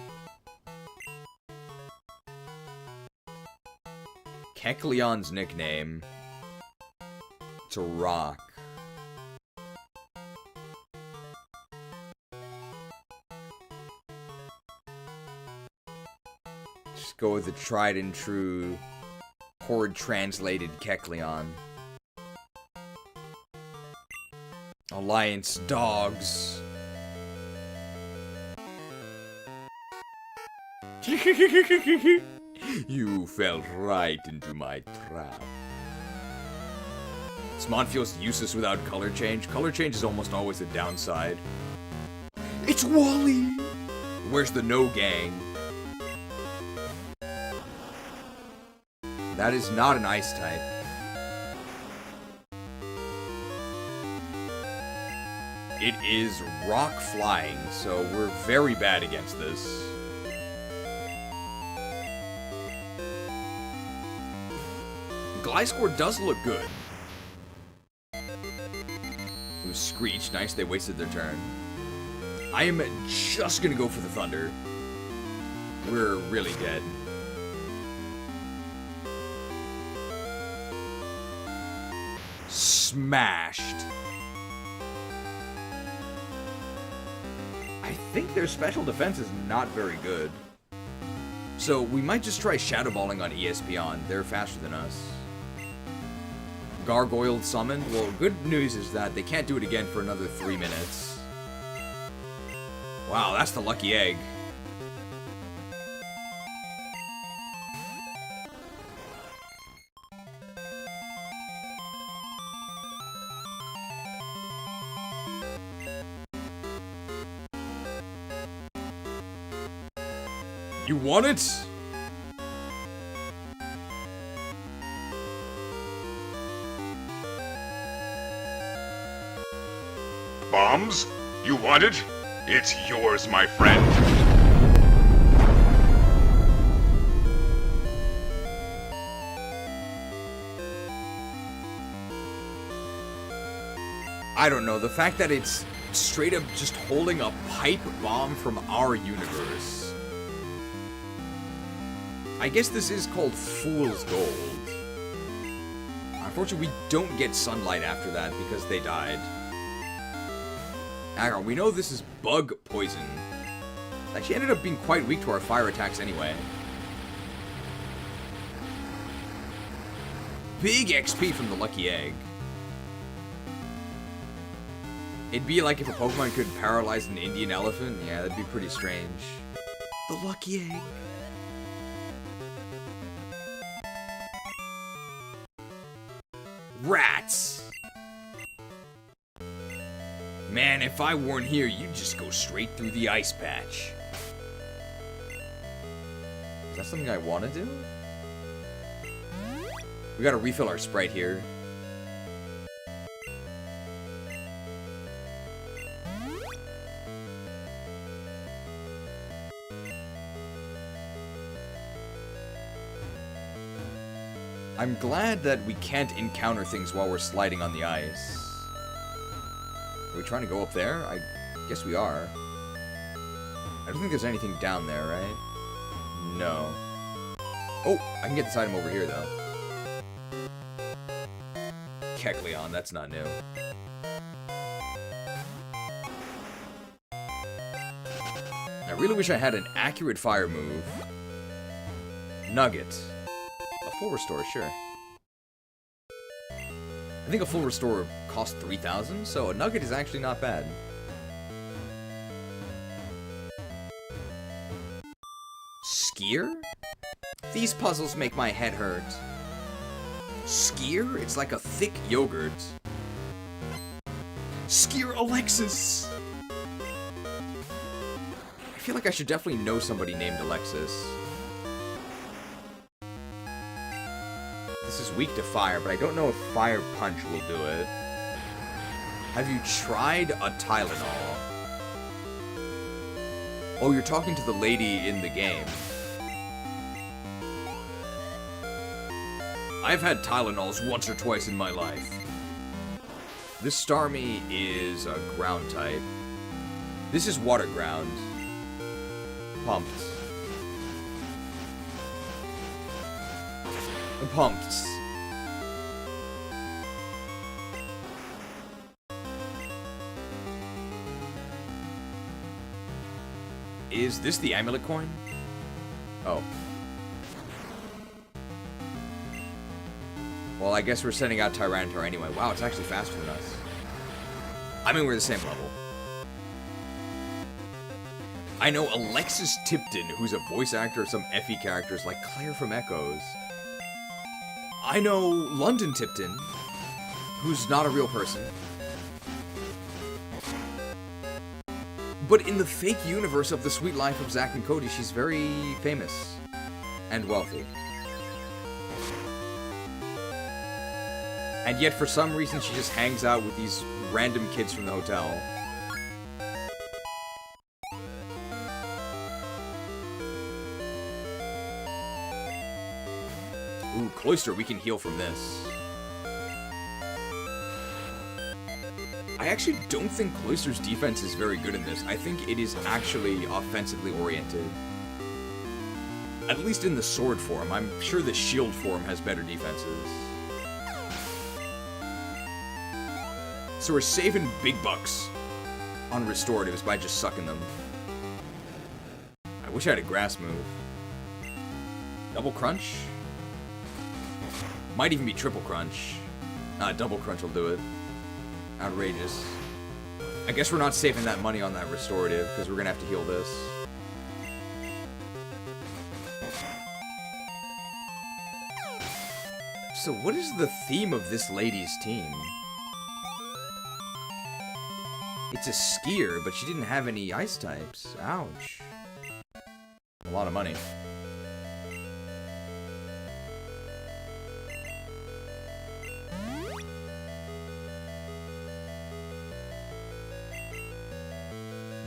Kecleon's nickname. It's a Rock. Just go with the tried and true Horde translated Kecleon. Alliance dogs. You fell right into my trap. Smon feels useless without color change. Color change is almost always a downside. It's Wally! Where's the no gang? That is not an ice type. It is rock flying, so we're very bad against this. Gliscor does look good. Ooh, Screech. Nice, they wasted their turn. I am just gonna go for the Thunder. We're really dead. Smashed. I think their special defense is not very good. So we might just try Shadow Balling on Espeon. They're faster than us. Gargoyle summoned. Well, good news is that they can't do it again for another 3 minutes. Wow, that's the lucky egg. You want it?
Bombs? You want it? It's yours, my friend.
I don't know, the fact that it's straight up just holding a pipe bomb from our universe. I guess this is called Fool's Gold. Unfortunately, we don't get sunlight after that because they died. Aggro, we know this is bug poison. Actually ended up being quite weak to our fire attacks anyway. Big XP from the lucky egg. It'd be like if a Pokemon could paralyze an Indian elephant. Yeah, that'd be pretty strange. The lucky egg. Rats! Man, if I weren't here, you'd just go straight through the ice patch. Is that something I want to do? We gotta refill our Sprite here. I'm glad that we can't encounter things while we're sliding on the ice. Are we trying to go up there? I guess we are. I don't think there's anything down there, right? No. Oh, I can get this item over here, though. Kecleon, that's not new. I really wish I had an accurate fire move. Nugget. full restore, sure. I think a full restore costs 3,000, so a nugget is actually not bad. Skier? These puzzles make my head hurt. Skier? It's like a thick yogurt. Skier Alexis! I feel like I should definitely know somebody named Alexis. This is weak to fire, but I don't know if Fire Punch will do it. Have you tried a Tylenol? Oh, you're talking to the lady in the game. I've had Tylenols once or twice in my life. This Starmie is a ground type. This is water ground. Pumped. Pumped. Is this the amulet coin? Oh. Well, I guess we're sending out Tyranitar anyway. Wow, it's actually faster than us. I mean, we're the same level. I know Alexis Tipton, who's a voice actor of some Effie characters like Claire from Echoes. I know London Tipton, who's not a real person. But in the fake universe of The Sweet Life of Zack and Cody, she's very famous and wealthy. And yet, for some reason, she just hangs out with these random kids from the hotel. Ooh, Cloyster, we can heal from this. I actually don't think Cloyster's defense is very good in this. I think it is actually offensively oriented. At least in the sword form. I'm sure the shield form has better defenses. So we're saving big bucks on restoratives by just sucking them. I wish I had a grass move. Double crunch? Might even be triple crunch. Double crunch will do it. Outrageous. I guess we're not saving that money on that restorative, because we're gonna have to heal this. So what is the theme of this lady's team? It's a skier, but she didn't have any ice types. Ouch. A lot of money.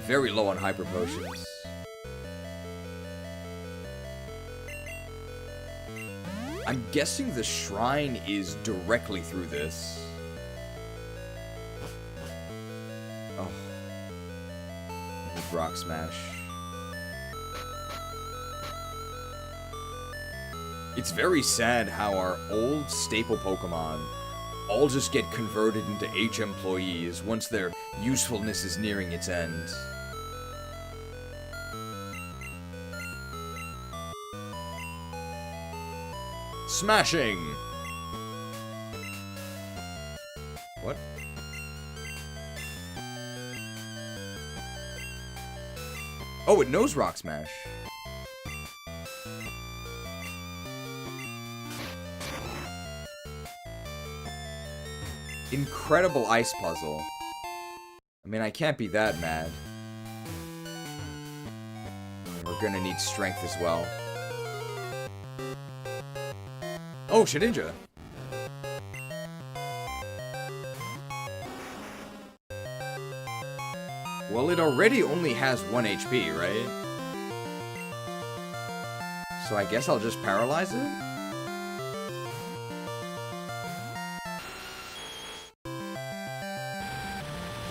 Very low on hyper potions. I'm guessing the shrine is directly through this. Oh. Rock Smash. It's very sad how our old staple Pokemon all just get converted into H employees once their usefulness is nearing its end. Smashing! What? Oh, it knows Rock Smash. Incredible ice puzzle. I mean, I can't be that mad. We're gonna need strength as well. Oh, Shedinja. Well, it already only has 1 HP, right? So I guess I'll just paralyze it?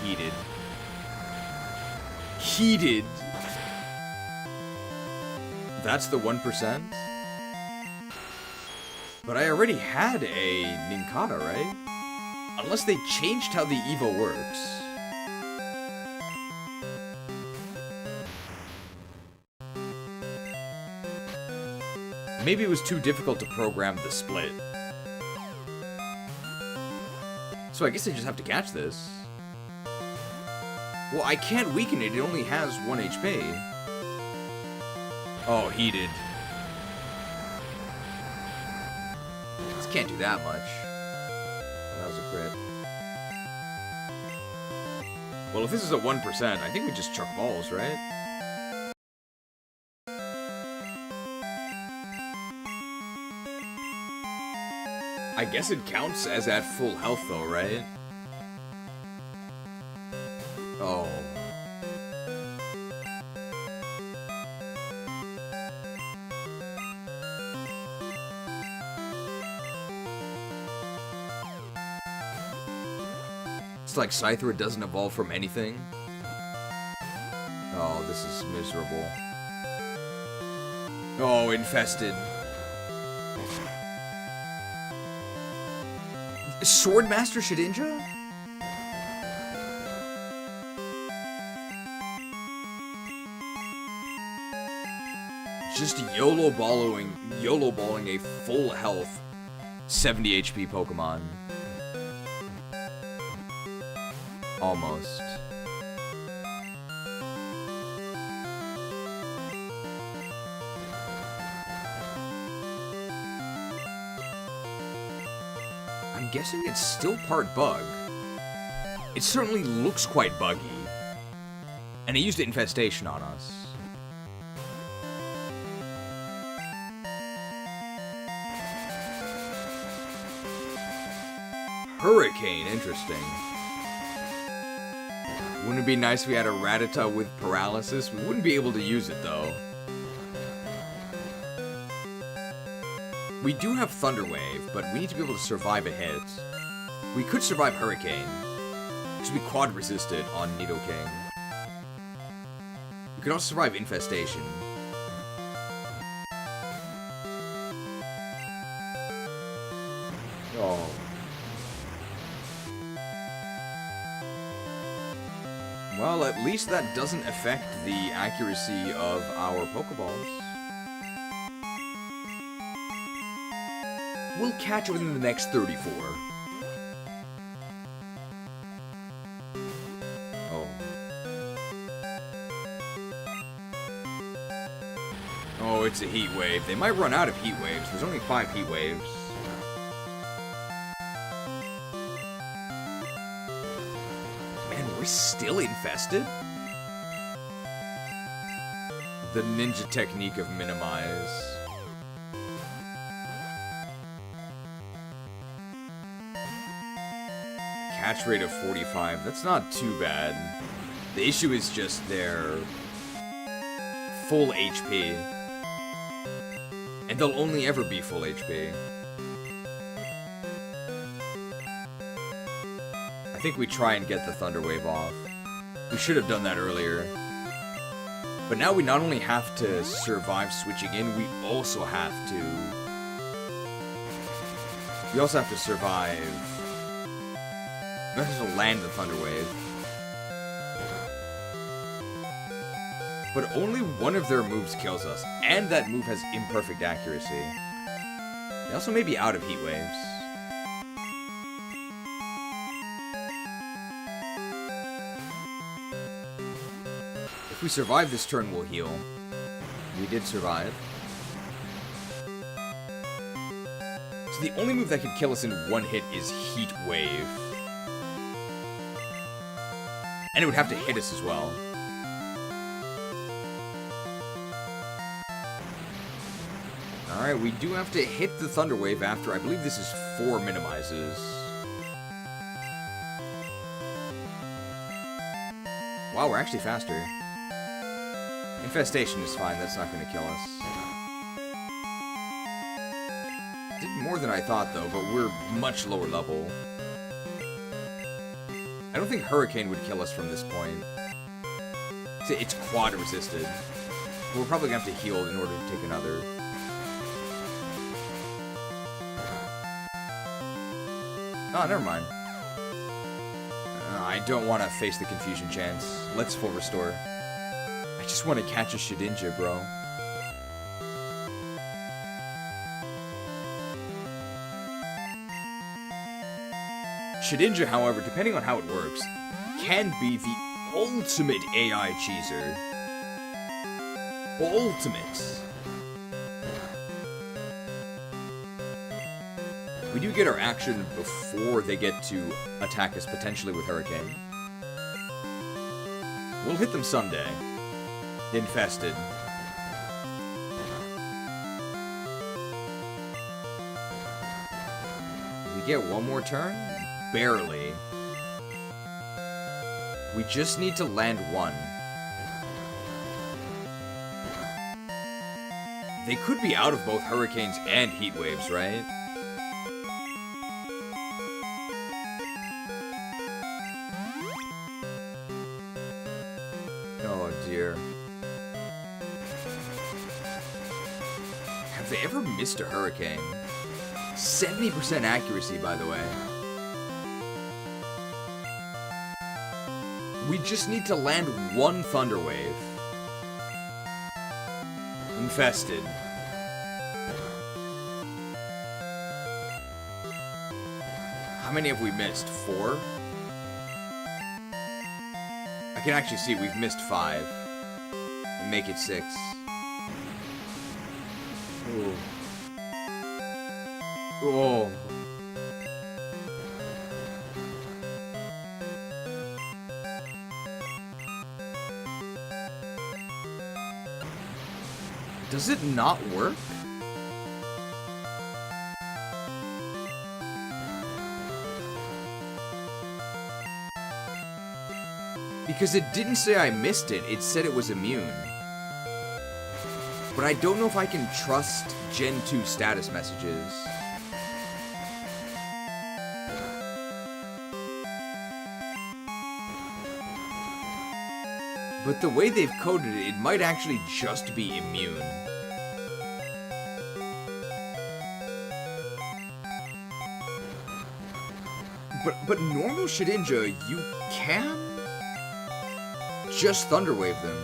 Heated. Heated! That's the 1%? But I already had a Nincada, right? Unless they changed how the Evo works. Maybe it was too difficult to program the split. So I guess I just have to catch this. Well, I can't weaken it. It only has 1 HP. Oh, heated. Just can't do that much. That was a crit. Well, if this is a 1%, I think we just chuck balls, right? I guess it counts as at full health, though, right? Oh. It's like Scyther doesn't evolve from anything. Oh, this is miserable. Oh, infested. Swordmaster Shedinja? Just YOLO balling a full health 70 HP Pokemon. Almost. I'm guessing it's still part bug. It certainly looks quite buggy. And it used Infestation on us. Hurricane, interesting. Wouldn't it be nice if we had a Rattata with paralysis? We wouldn't be able to use it, though. We do have Thunder Wave, but we need to be able to survive a hit. We could survive Hurricane, because we quad resisted on Nidoking. We could also survive Infestation. Oh. Well, at least that doesn't affect the accuracy of our Pokeballs. We'll catch it within the next 34. Oh. Oh, it's a Heat Wave. They might run out of Heat Waves. There's only 5 Heat Waves. We're still infested? The ninja technique of minimize. Catch rate of 45. That's not too bad. The issue is just their full HP. And they'll only ever be full HP. I think we try and get the Thunder Wave off. We should have done that earlier. But now we not only have to survive switching in, we also have to... We also have to survive... We have to land the Thunder Wave. But only one of their moves kills us, and that move has imperfect accuracy. They also may be out of Heat Waves. If we survive this turn, we'll heal. We did survive. So the only move that could kill us in one hit is Heat Wave. And it would have to hit us as well. Alright, we do have to hit the Thunder Wave after, I believe this is 4 minimizes. Wow, we're actually faster. Infestation is fine, that's not going to kill us. Did more than I thought, though, but we're much lower level. I don't think Hurricane would kill us from this point. It's quad resisted. We're probably going to have to heal in order to take another. Oh, never mind. I don't want to face the confusion chance. Let's full restore. I just want to catch a Shedinja, bro. Shedinja, however, depending on how it works, can be the ultimate AI cheeser. Ultimate. We do get our action before they get to attack us, potentially with Hurricane. We'll hit them someday. Infested. We get one more turn? Barely. We just need to land one. They could be out of both hurricanes and heat waves, right? Oh dear. Have they ever missed a hurricane? 70% accuracy, by the way. We just need to land one Thunder Wave. Infested. How many have we missed? 4? I can actually see we've missed 5. And make it 6. Ooh. Oh. Does it not work? Because it didn't say I missed it, it said it was immune. But I don't know if I can trust Gen 2 status messages. But the way they've coded it, it might actually just be immune. But normal Shedinja, you can just Thunder Wave them.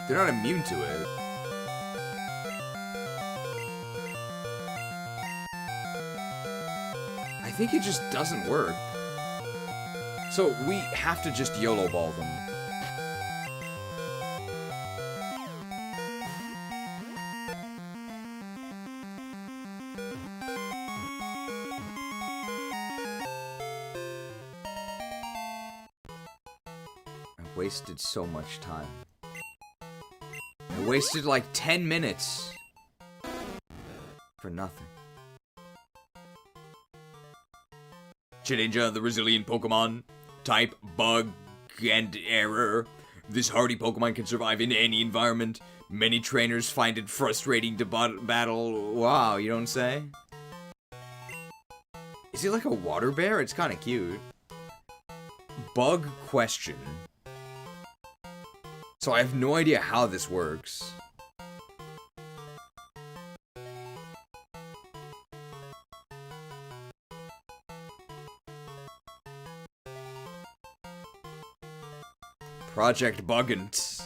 They're not immune to it. I think it just doesn't work. So we have to just YOLO ball them. Wasted so much time. I wasted like 10 minutes for nothing. Shedinja, the resilient Pokemon. Type, bug, and error. This hardy Pokemon can survive in any environment. Many trainers find it frustrating to battle. Wow, you don't say? Is he like a water bear? It's kind of cute. Bug question. So I have no idea how this works. Project Buggant.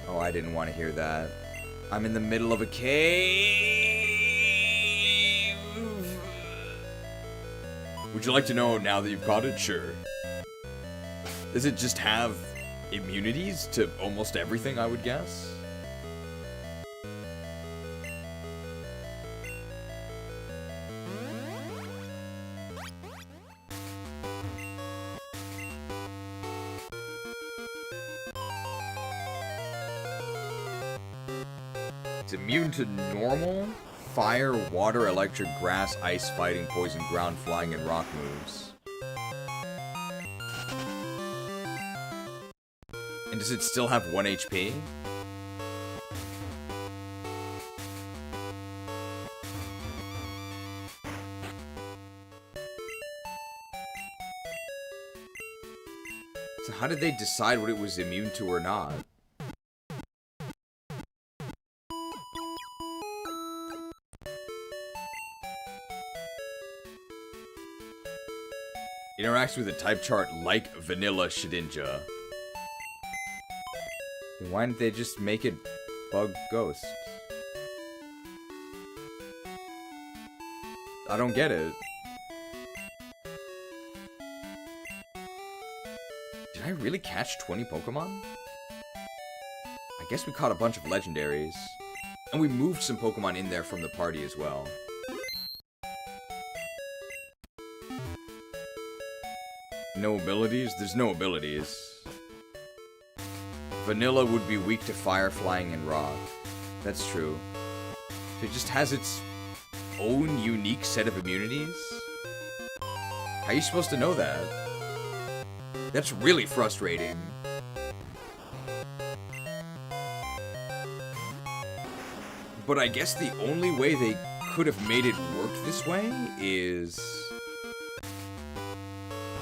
Oh, I didn't want to hear that. I'm in the middle of a cave. Would you like to know now that you've caught it? Sure. Does it just have immunities to almost everything, I would guess? It's immune to normal, fire, water, electric, grass, ice, fighting, poison, ground, flying, and rock moves. And does it still have 1 HP? So how did they decide what it was immune to or not? Interacts with a type chart like vanilla Shedinja. Why didn't they just make it bug ghost? I don't get it. Did I really catch 20 Pokemon? I guess we caught a bunch of legendaries. And we moved some Pokemon in there from the party as well. No abilities? There's no abilities. Vanilla would be weak to fire, flying, and rock. That's true. So it just has its own unique set of immunities? How are you supposed to know that? That's really frustrating. But I guess the only way they could have made it work this way is...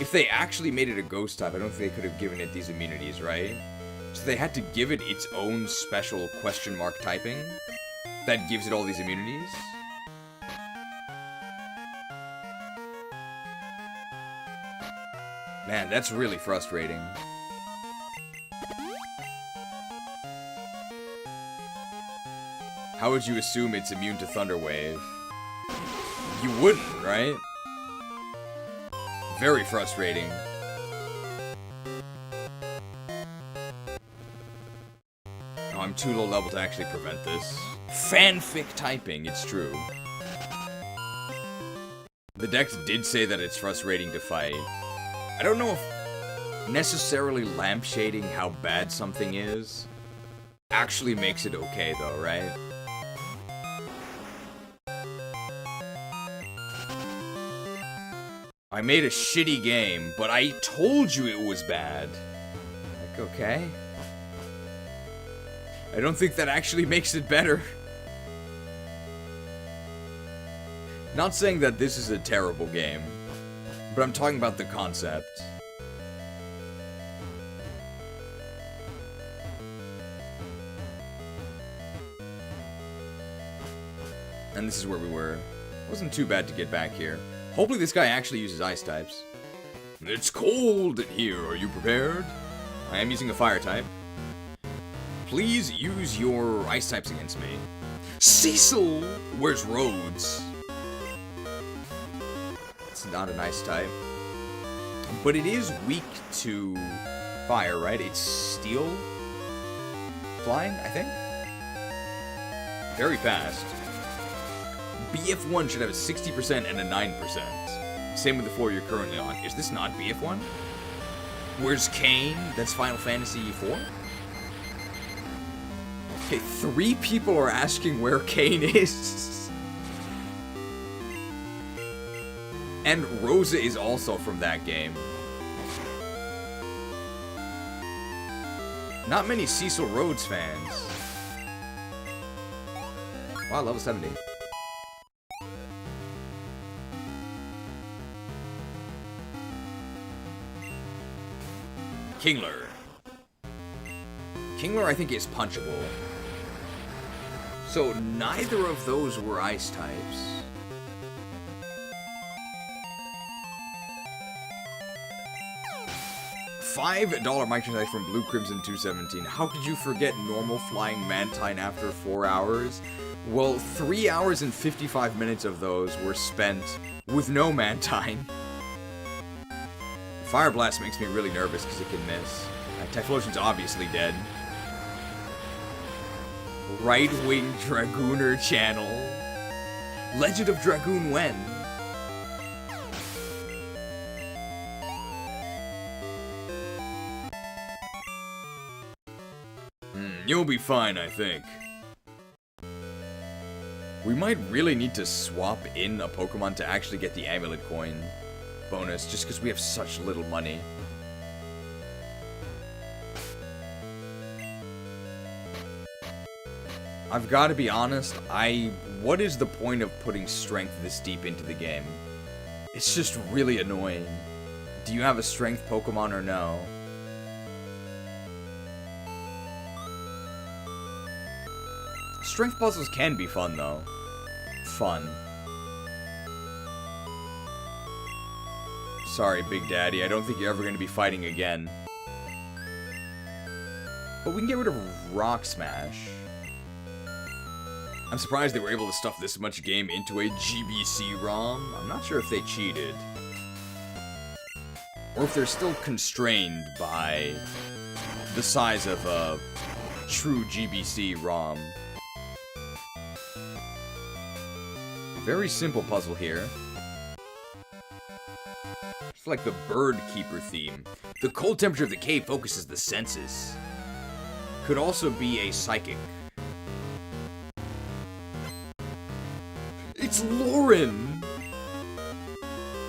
if they actually made it a ghost type, I don't think they could have given it these immunities, right? So they had to give it its own special question mark typing that gives it all these immunities. Man, that's really frustrating. How would you assume it's immune to Thunder Wave? You wouldn't, right? Very frustrating. Oh, I'm too low level to actually prevent this. Fanfic typing, it's true. The dex did say that it's frustrating to fight. I don't know if necessarily lampshading how bad something is actually makes it okay though, right? I made a shitty game, but I told you it was bad. Like, okay. I don't think that actually makes it better. Not saying that this is a terrible game, but I'm talking about the concept. And this is where we were. It wasn't too bad to get back here. Hopefully this guy actually uses ice types. It's cold in here, are you prepared? I am using a fire type. Please use your ice types against me. Cecil! Where's Rhodes? It's not an ice type. But it is weak to fire, right? It's steel flying, I think? Very fast. BF1 should have a 60% and a 9%. Same with the floor you're currently on. Is this not BF1? Where's Kane? That's Final Fantasy IV? Okay, 3 people are asking where Kane is. And Rosa is also from that game. Not many Cecil Rhodes fans. Wow, level 70. Kingler. Kingler, I think, is punchable. So, neither of those were ice types. $5 microtransaction from Blue Crimson 217. How could you forget normal flying Mantine after 4 hours? Well, 3 hours and 55 minutes of those were spent with no Mantine. Fire Blast makes me really nervous because it can miss. Typhlosion's obviously dead. Right-wing Dragooner channel. Legend of Dragoon when? You'll be fine, I think. We might really need to swap in a Pokemon to actually get the Amulet Coin bonus, just because we have such little money. I've got to be honest, what is the point of putting strength this deep into the game? It's just really annoying. Do you have a strength Pokemon or no? Strength puzzles can be fun, though. Fun. Sorry, Big Daddy, I don't think you're ever going to be fighting again. But we can get rid of Rock Smash. I'm surprised they were able to stuff this much game into a GBC ROM. I'm not sure if they cheated. Or if they're still constrained by the size of a true GBC ROM. Very simple puzzle here. It's like the bird keeper theme. The cold temperature of the cave focuses the senses. Could also be a psychic. It's Lauren!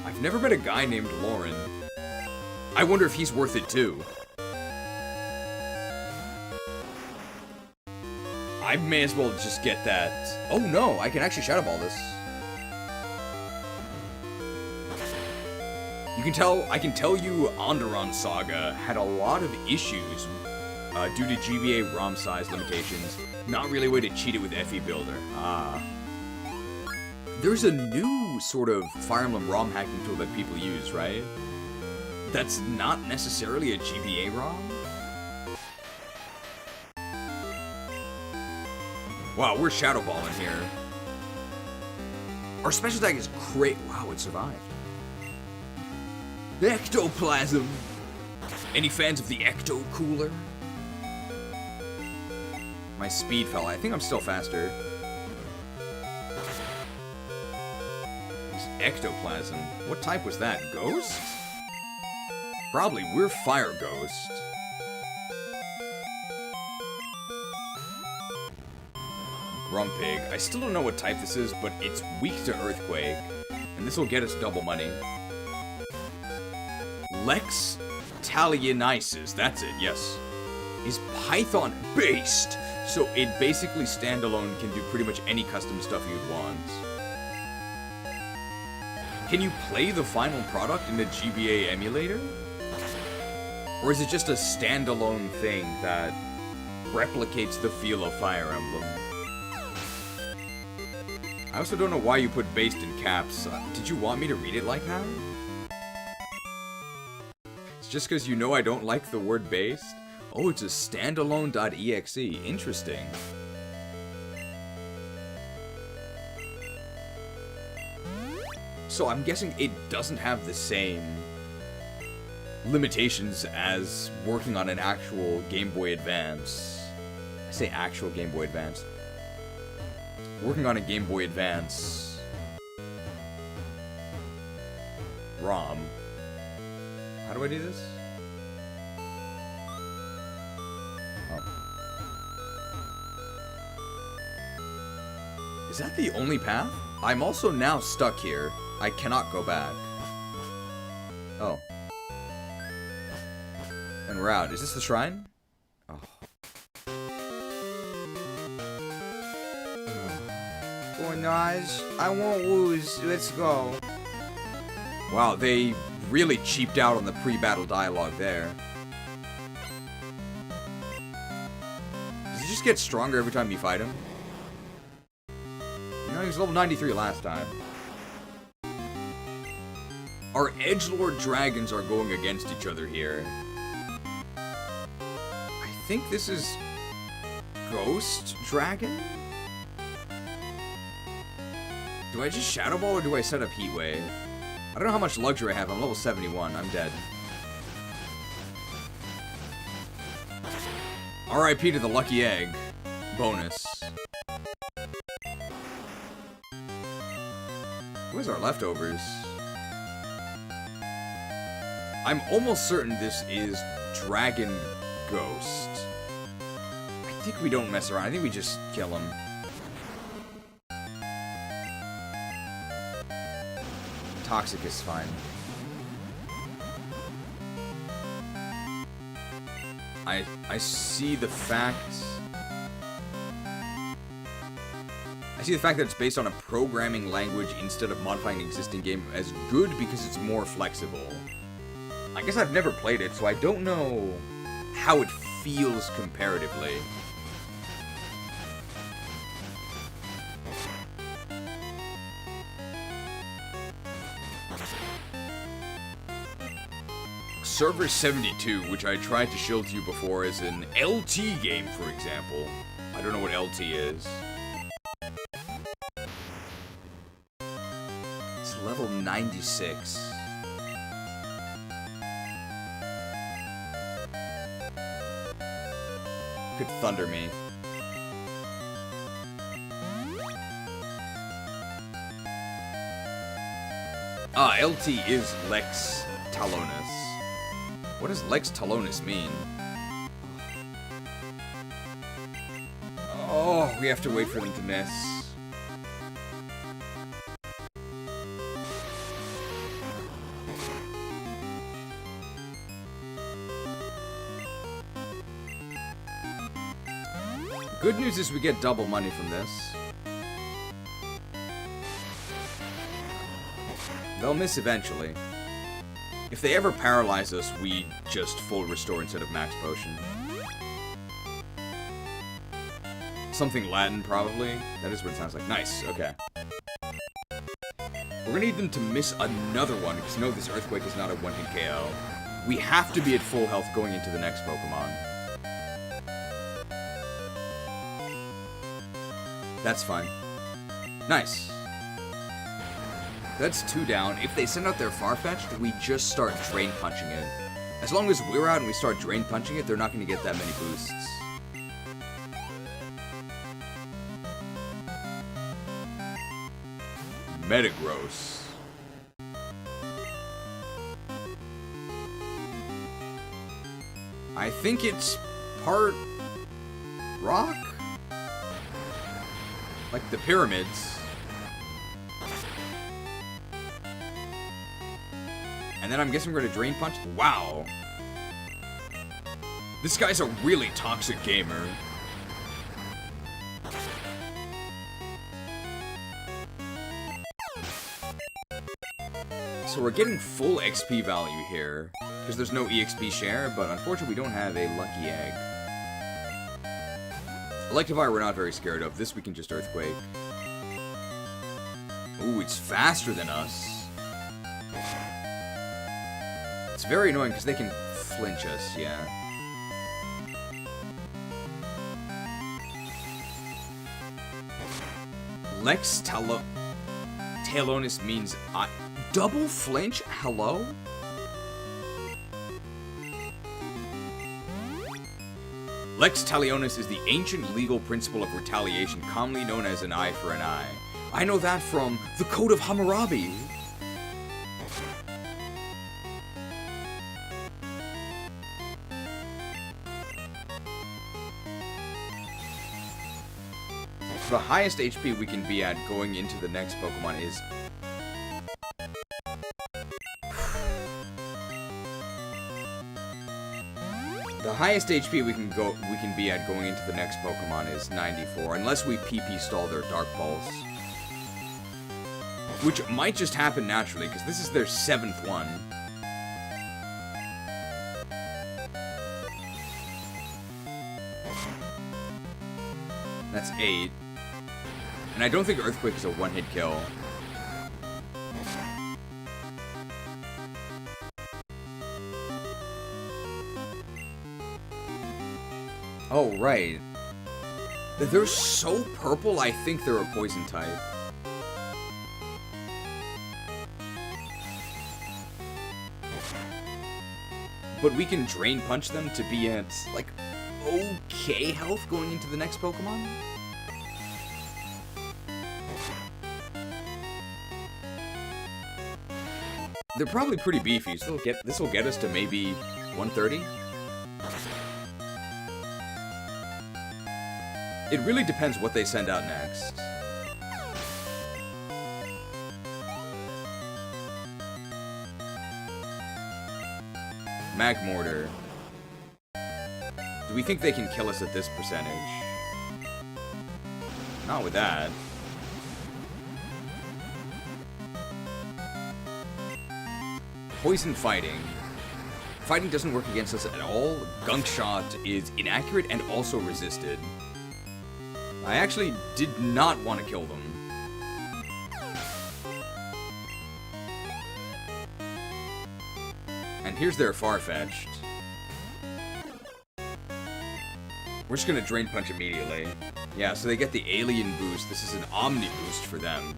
I've never met a guy named Lauren. I wonder if he's worth it too. I may as well just get that. Oh no, I can actually Shadow Ball this. I can tell you Onderon Saga had a lot of issues due to GBA ROM size limitations. Not really a way to cheat it with FE Builder. There's a new sort of Fire Emblem ROM hacking tool that people use, right? That's not necessarily a GBA ROM? Wow, we're Shadow Balling here. Our special attack is great. Wow, it survived. Ectoplasm! Any fans of the Ecto Cooler? My speed fell. I think I'm still faster. Ectoplasm. What type was that? Ghost? Probably. We're Fire Ghost. Grumpig. I still don't know what type this is, but it's weak to Earthquake. And this will get us double money. Lex Talionisis. That's it, yes. Is Python based, so it basically standalone can do pretty much any custom stuff you'd want. Can you play the final product in the GBA emulator? Or is it just a standalone thing that replicates the feel of Fire Emblem? I also don't know why you put based in caps. Did you want me to read it like that? It's just because you know I don't like the word based? Oh, it's a standalone.exe. Interesting. So I'm guessing it doesn't have the same limitations as working on an actual Game Boy Advance. I say actual Game Boy Advance. Working on a Game Boy Advance ROM. How do I do this? Oh. Is that the only path? I'm also now stuck here. I cannot go back. Oh. And we're out. Is this the shrine? Oh.
Oh, Naj, I won't lose. Let's go.
Wow, they really cheaped out on the pre-battle dialogue there. Does he just get stronger every time you fight him? You know, he was level 93 last time. Our edgelord dragons are going against each other here. I think this is Ghost Dragon? Do I just Shadow Ball or do I set up Heat Wave? I don't know how much luxury I have. I'm level 71. I'm dead. RIP to the Lucky Egg. Bonus. Where's our leftovers? I'm almost certain this is Dragon Ghost. I think we don't mess around. I think we just kill him. Toxic is fine. I see the fact... I see the fact that it's based on a programming language instead of modifying an existing game as good because it's more flexible. I guess I've never played it, so I don't know how it feels comparatively. Server 72, which I tried to show to you before, is an LT game, for example. I don't know what LT is. 96. Could thunder me. Ah, LT is Lex Talonus. What does Lex Talonus mean? Oh, we have to wait for them to miss. Good news is we get double money from this. They'll miss eventually. If they ever paralyze us, we just full restore instead of max potion. Something Latin, probably. That is what it sounds like. Nice, okay. We're gonna need them to miss another one, because no, this Earthquake is not a one-hit KO. We have to be at full health going into the next Pokemon. That's fine. Nice. That's 2 down. If they send out their Farfetch'd, we just start Drain Punching it. As long as we're out and we start Drain Punching it, they're not going to get that many boosts. Metagross. I think it's part rock? Like the pyramids. And then I'm guessing we're gonna Drain Punch? Wow. This guy's a really toxic gamer. So we're getting full XP value here, because there's no EXP share, but unfortunately we don't have a Lucky Egg. Electivire we're not very scared of. This we can just Earthquake. Ooh, it's faster than us. It's very annoying because they can flinch us, yeah. Lex Talonus means double flinch? Hello? Lex Talionis is the ancient legal principle of retaliation, commonly known as an eye for an eye. I know that from the Code of Hammurabi. The highest HP we can be at going into the next Pokemon is... The highest HP we can be at going into the next Pokemon is 94, unless we PP stall their Dark Pulse. Which might just happen naturally, because this is their 7th one. That's 8. And I don't think Earthquake is a one-hit kill. Oh, right. They're so purple, I think they're a poison type. But we can Drain Punch them to be at, like, okay health going into the next Pokemon? They're probably pretty beefy, so this will get us to maybe 130? It really depends what they send out next. Magmortar. Do we think they can kill us at this percentage? Not with that. Poison Fighting. Fighting doesn't work against us at all. Gunk Shot is inaccurate and also resisted. I actually did not want to kill them. And here's their Farfetch'd. We're just gonna Drain Punch immediately. Yeah, so they get the Alien boost. This is an Omni boost for them.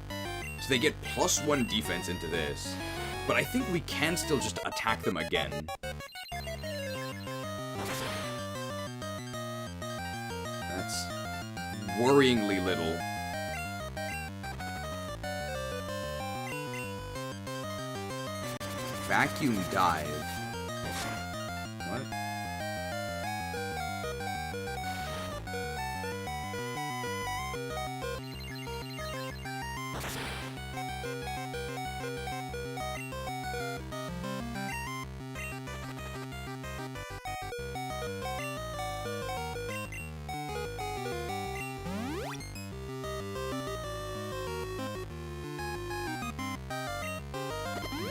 So they get +1 defense into this. But I think we can still just attack them again. That's worryingly little. Vacuum dive. What?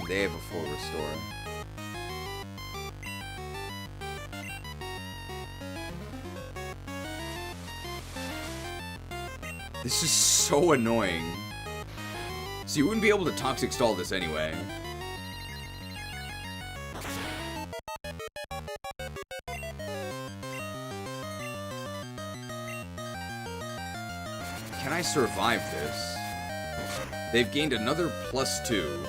They have a full restore. This is so annoying. So you wouldn't be able to Toxic Stall this anyway. Can I survive this? They've gained another +2.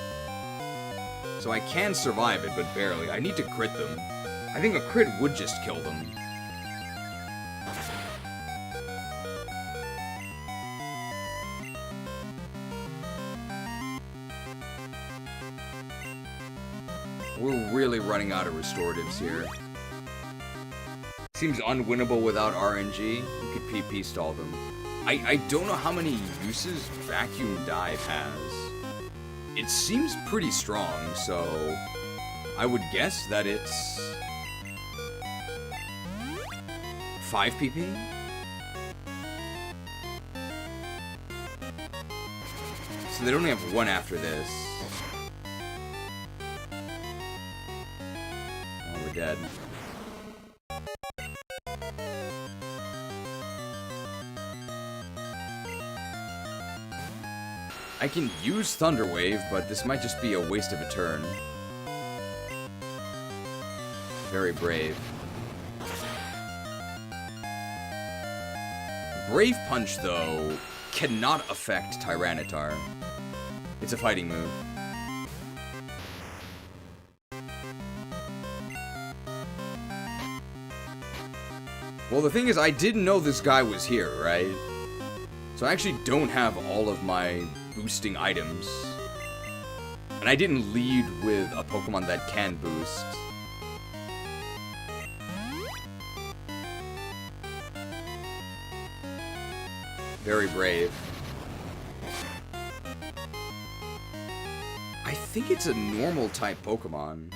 So I can survive it, but barely. I need to crit them. I think a crit would just kill them. We're really running out of restoratives here. Seems unwinnable without RNG. We could PP stall them. I don't know how many uses Vacuum Dive has. It seems pretty strong, so I would guess that it's 5 PP? So they only have 1 after this. Oh, we're dead. I can use Thunder Wave, but this might just be a waste of a turn. Very brave. Brave Punch, though, cannot affect Tyranitar. It's a fighting move. Well, the thing is, I didn't know this guy was here, right? So I actually don't have all of my boosting items. And I didn't lead with a Pokemon that can boost. Very brave. I think it's a normal type Pokemon.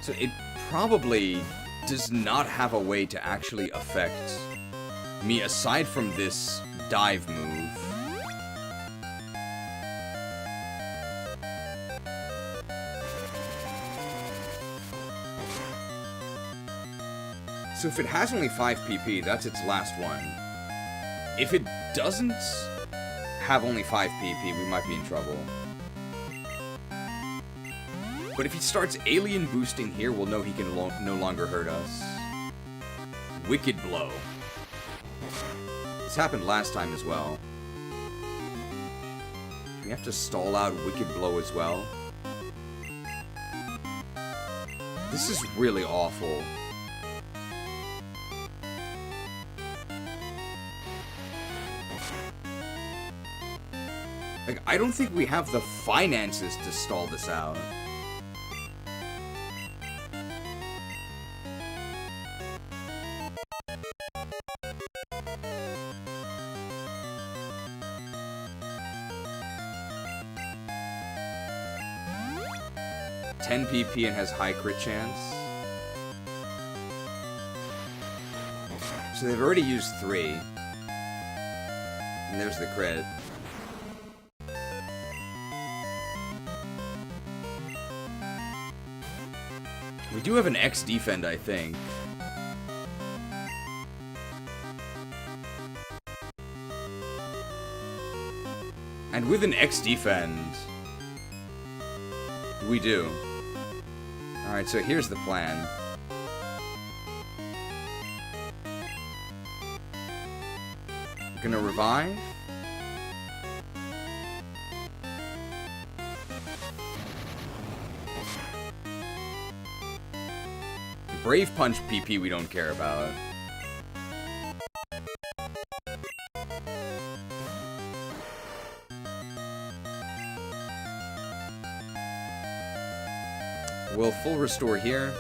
So it probably does not have a way to actually affect me aside from this dive move. So if it has only 5 PP, that's its last one. If it doesn't have only 5 PP, we might be in trouble. But if he starts alien boosting here, we'll know he can no longer hurt us. Wicked Blow. This happened last time as well. We have to stall out Wicked Blow as well. This is really awful. Like, I don't think we have the finances to stall this out. PP and has high crit chance. So they've already used 3. And there's the crit. We do have an X defend, I think. And with an X defend, we do. Alright, so here's the plan. We're gonna revive. Brave Punch PP we don't care about. We'll full restore here.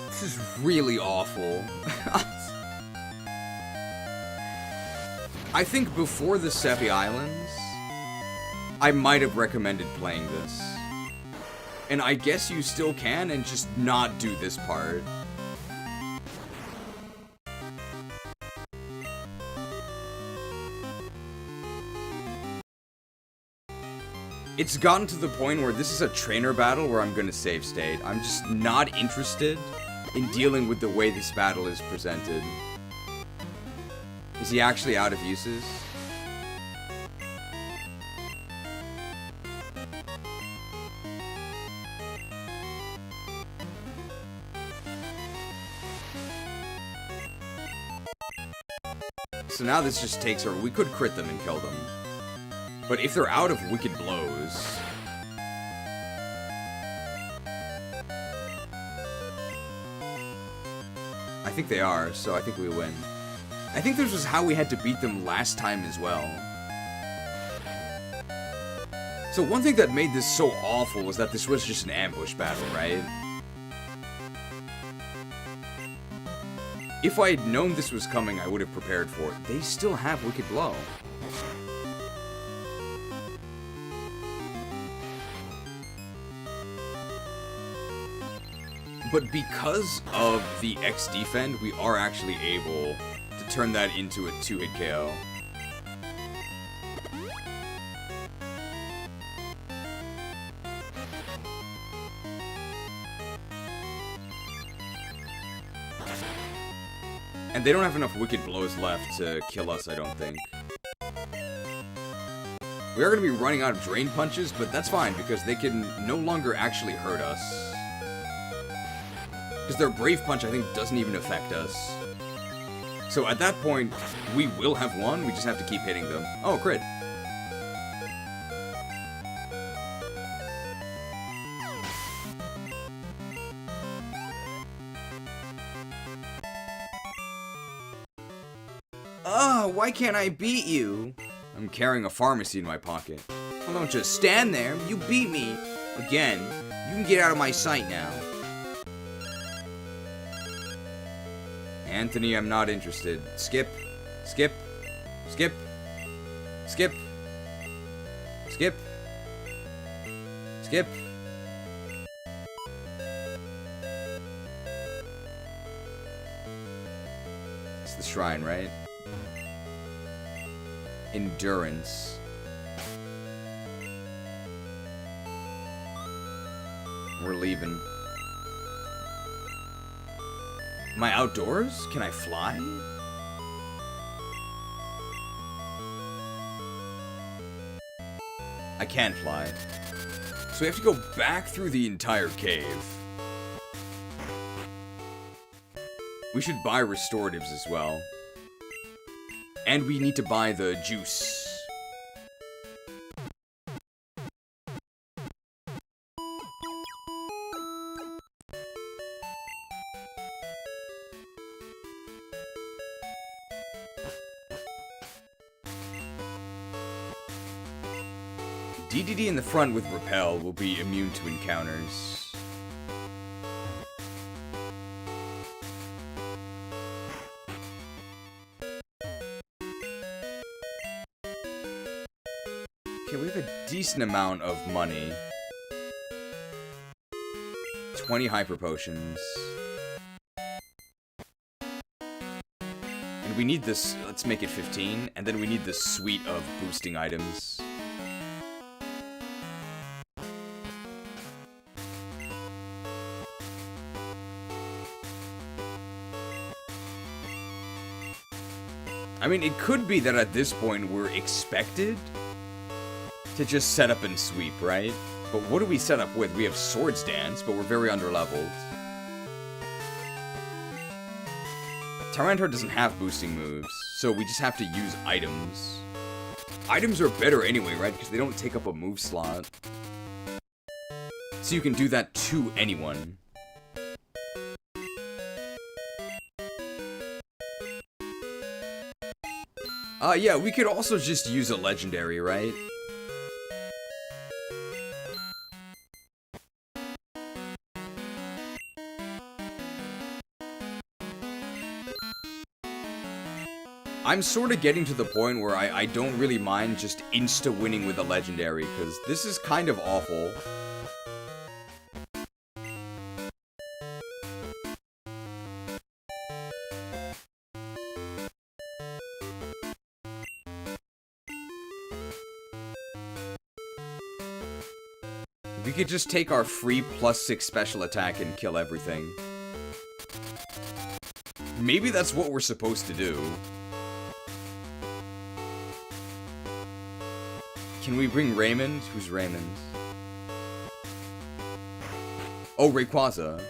This is really awful. I think before the Sevii Islands, I might have recommended playing this. And I guess you still can and just not do this part. It's gotten to the point where this is a trainer battle where I'm gonna save state. I'm just not interested in dealing with the way this battle is presented. Is he actually out of uses? So now this just takes her. We could crit them and kill them. But if they're out of Wicked Blows... I think they are, so I think we win. I think this was how we had to beat them last time as well. So one thing that made this so awful was that this was just an ambush battle, right? If I had known this was coming, I would have prepared for it. They still have Wicked Blow. But because of the X defend, we are actually able to turn that into a 2-hit KO. And they don't have enough Wicked Blows left to kill us, I don't think. We are going to be running out of Drain Punches, but that's fine, because they can no longer actually hurt us. Because their Brave Punch, I think, doesn't even affect us. So at that point, we will have won, we just have to keep hitting them. Oh, crit. Oh, why can't I beat you? I'm carrying a pharmacy in my pocket. Well, don't just stand there. You beat me. Again. You can get out of my sight now. Anthony, I'm not interested. Skip. Skip. Skip. Skip. Skip. Skip. It's the shrine, right? Endurance. We're leaving. Am I outdoors? Can I fly? I can't fly. So we have to go back through the entire cave. We should buy restoratives as well. And we need to buy the juice. DDD in the front with Repel will be immune to encounters. Okay, we have a decent amount of money. 20 Hyper Potions. And we need this, let's make it 15, and then we need this suite of boosting items. I mean, it could be that at this point we're expected to just set up and sweep, right? But what do we set up with? We have Swords Dance, but we're very underleveled. Tyranitar doesn't have boosting moves, so we just have to use items. Items are better anyway, right? Because they don't take up a move slot. So you can do that to anyone. Yeah, we could also just use a legendary, right? I'm sort of getting to the point where I don't really mind just insta-winning with a legendary, because this is kind of awful. We could just take our free +6 special attack and kill everything. Maybe that's what we're supposed to do. Can we bring Raymond? Who's Raymond? Oh, Rayquaza.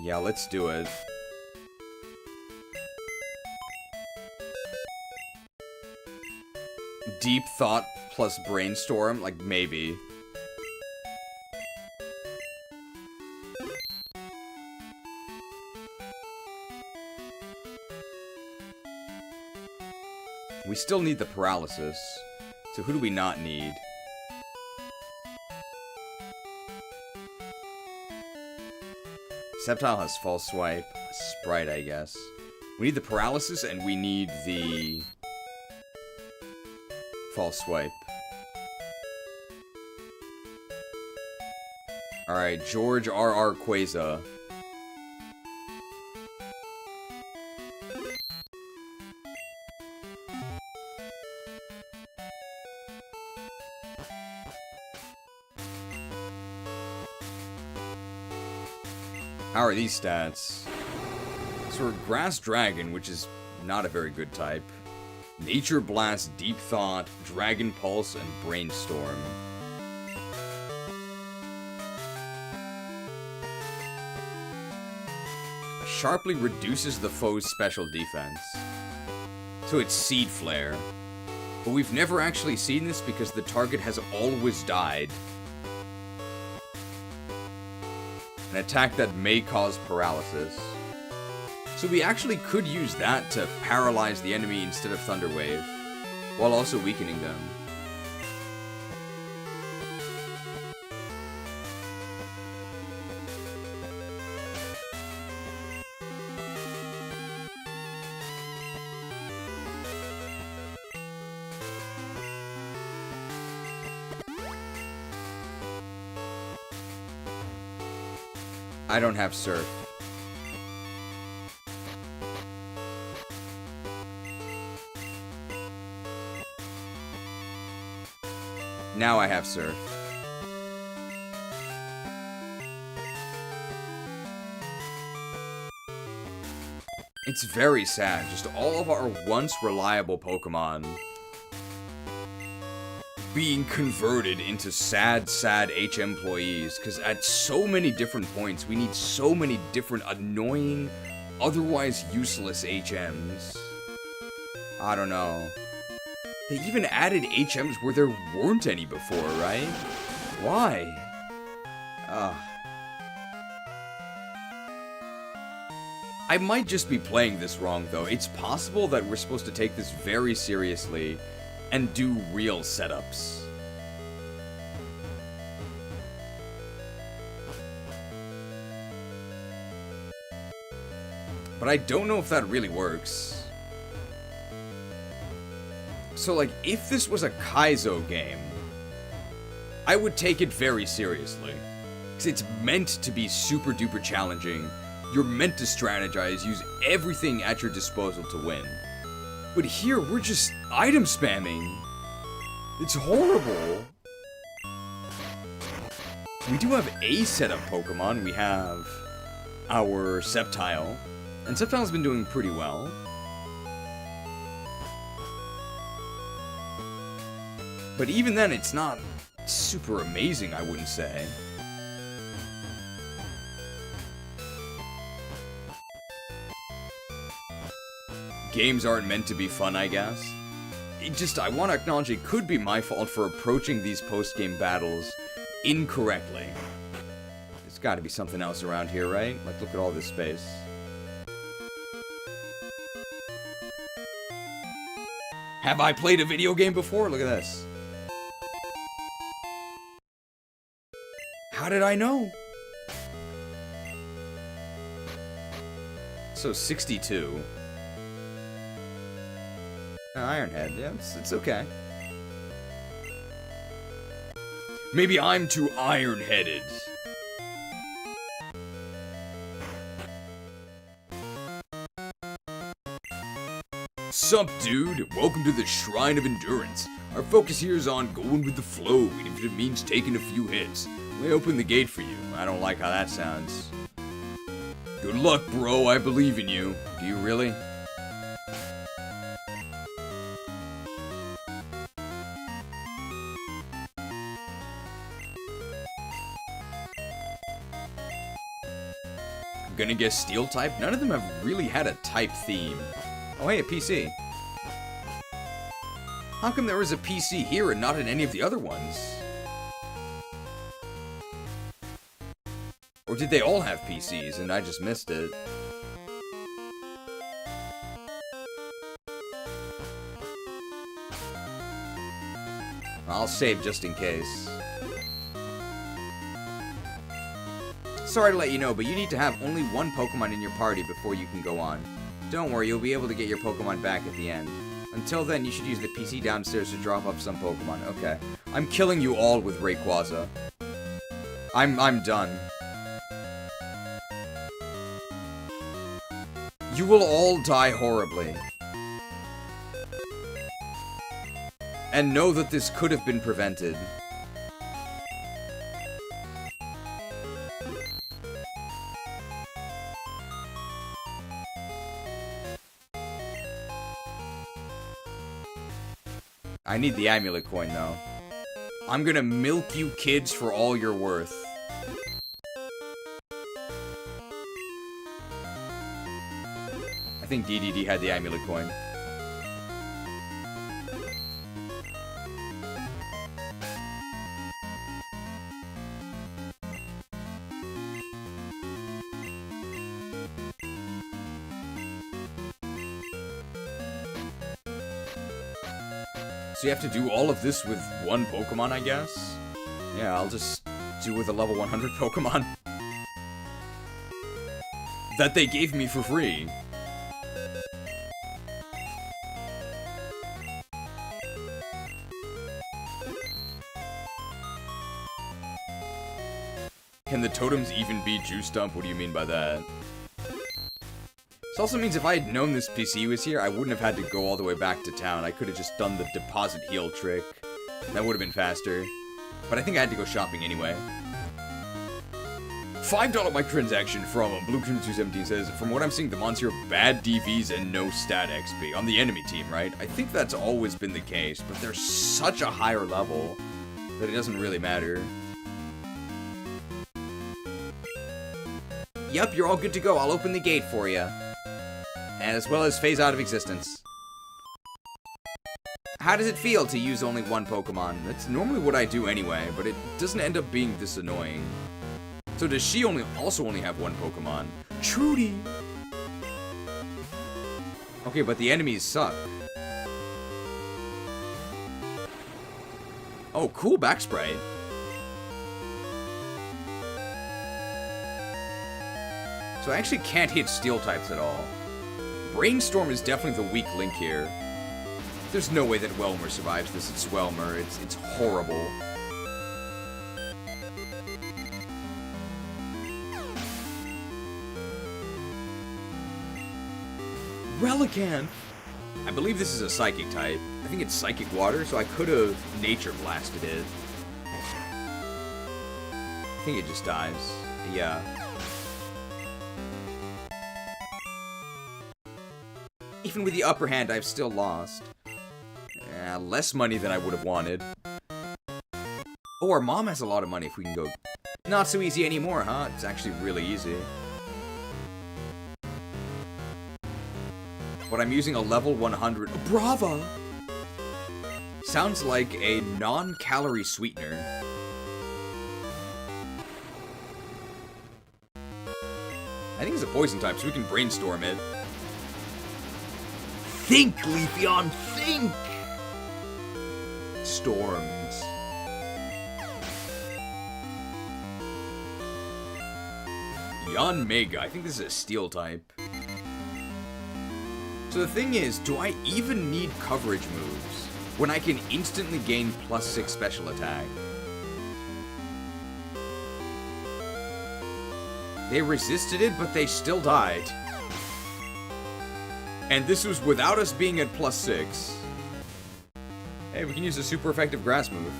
Yeah, let's do it. Deep Thought plus Brainstorm? Like, maybe. We still need the paralysis. So who do we not need? Sceptile has False Swipe. Sprite, I guess. We need the paralysis and we need the False Swipe. Alright, George R.R. Quaza. How are these stats? So we're Grass Dragon, which is not a very good type. Nature Blast, Deep Thought, Dragon Pulse, and Brainstorm. Sharply reduces the foe's special defense. So it's Seed Flare. But we've never actually seen this because the target has always died. An attack that may cause paralysis. So we actually could use that to paralyze the enemy instead of Thunder Wave, while also weakening them. I don't have Surf. Now I have Surf. It's very sad, just all of our once reliable Pokemon being converted into sad HM employees, because at so many different points, we need so many different annoying, otherwise useless HMs. I don't know. They even added HMs where there weren't any before, right? Why? I might just be playing this wrong, though. It's possible that we're supposed to take this very seriously and do real setups. But I don't know if that really works. So, like, if this was a Kaizo game, I would take it very seriously. Because it's meant to be super duper challenging. You're meant to strategize, use everything at your disposal to win. But here, we're just item spamming. It's horrible. We do have a set of Pokemon. We have our Sceptile. And Sceptile's been doing pretty well. But even then, it's not super amazing, I wouldn't say. Games aren't meant to be fun, I guess. I want to acknowledge it could be my fault for approaching these post-game battles incorrectly. gotta be something else around here, right? Like, look at all this space. Have I played a video game before? Look at this. How did I know? So 62. Ironhead, yeah, it's okay.
Maybe I'm too iron-headed. Sup, dude? Welcome to the Shrine of Endurance. Our focus here is on going with the flow, even if it means taking a few hits. We open the gate for you.
I don't like how that sounds.
Good luck, bro. I believe in you.
Do you really?
I'm gonna guess Steel type. None of them have really had a type theme.
Oh, hey, a PC. How come there was a PC here and not in any of the other ones? Or did they all have PCs and I just missed it? I'll save just in case. Sorry to let you know, but you need to have only one Pokemon in your party before you can go on. Don't worry, you'll be able to get your Pokemon back at the end. Until then, you should use the PC downstairs to drop up some Pokemon. Okay. I'm killing you all with Rayquaza. I'm done. You will all die horribly. And know that this could have been prevented. I need the amulet coin, though. I'm gonna milk you kids for all you're worth. I think DDD had the amulet coin. So you have to do all of this with one Pokemon, I guess? Yeah, I'll just do with a level 100 Pokemon. That they gave me for free. Can the totems even be Juice Dump? What do you mean by that? This also means if I had known this PC was here, I wouldn't have had to go all the way back to town. I could have just done the deposit heal trick. That would have been faster. But I think I had to go shopping anyway. $5 microtransaction from Blue217 says, from what I'm seeing, the mons here have bad DVs and no stat XP. On the enemy team, right? I think that's always been the case, but they're such a higher level that it doesn't really matter. Yep, you're all good to go. I'll open the gate for you. As well as phase out of existence. How does it feel to use only one Pokemon? That's normally what I do anyway, but it doesn't end up being this annoying. So does she also only have one Pokemon? Trudy! Okay, but the enemies suck. Oh, cool back spray. So I actually can't hit steel types at all. Brainstorm is definitely the weak link here. There's no way that Whelmer survives this. It's Whelmer. It's horrible. Relicanth! I believe this is a Psychic type. I think it's Psychic Water, so I could have Nature Blasted it. I think it just dies. Yeah. Even with the upper hand, I've still lost. Less money than I would have wanted. Oh, our mom has a lot of money if we can go... Not so easy anymore, huh? It's actually really easy. But I'm using a level 100... Oh, Brava! Sounds like a non-calorie sweetener. think it's a poison type, so we can brainstorm it. Think, Leafeon, think! Storms. Yanmega, I think this is a steel type. So the thing is, do I even need coverage moves when I can instantly gain +6 special attack? They resisted it, but they still died. And this was without us being at +6. Hey, we can use a super effective grass move.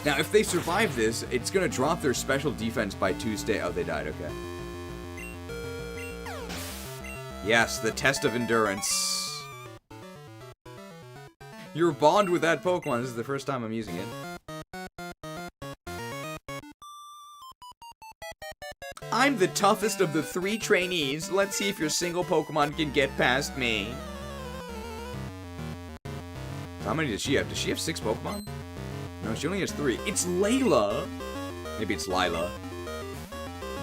Now, if they survive this, it's gonna drop their special defense by 2 state. Oh, they died, okay. Yes, the test of endurance. Your bond with that Pokemon. This is the first time I'm using it. I'm the toughest of the 3 trainees. Let's see if your single Pokemon can get past me. How many does she have? Does she have 6 Pokemon? No, she only has 3. It's Layla! Maybe it's Lila.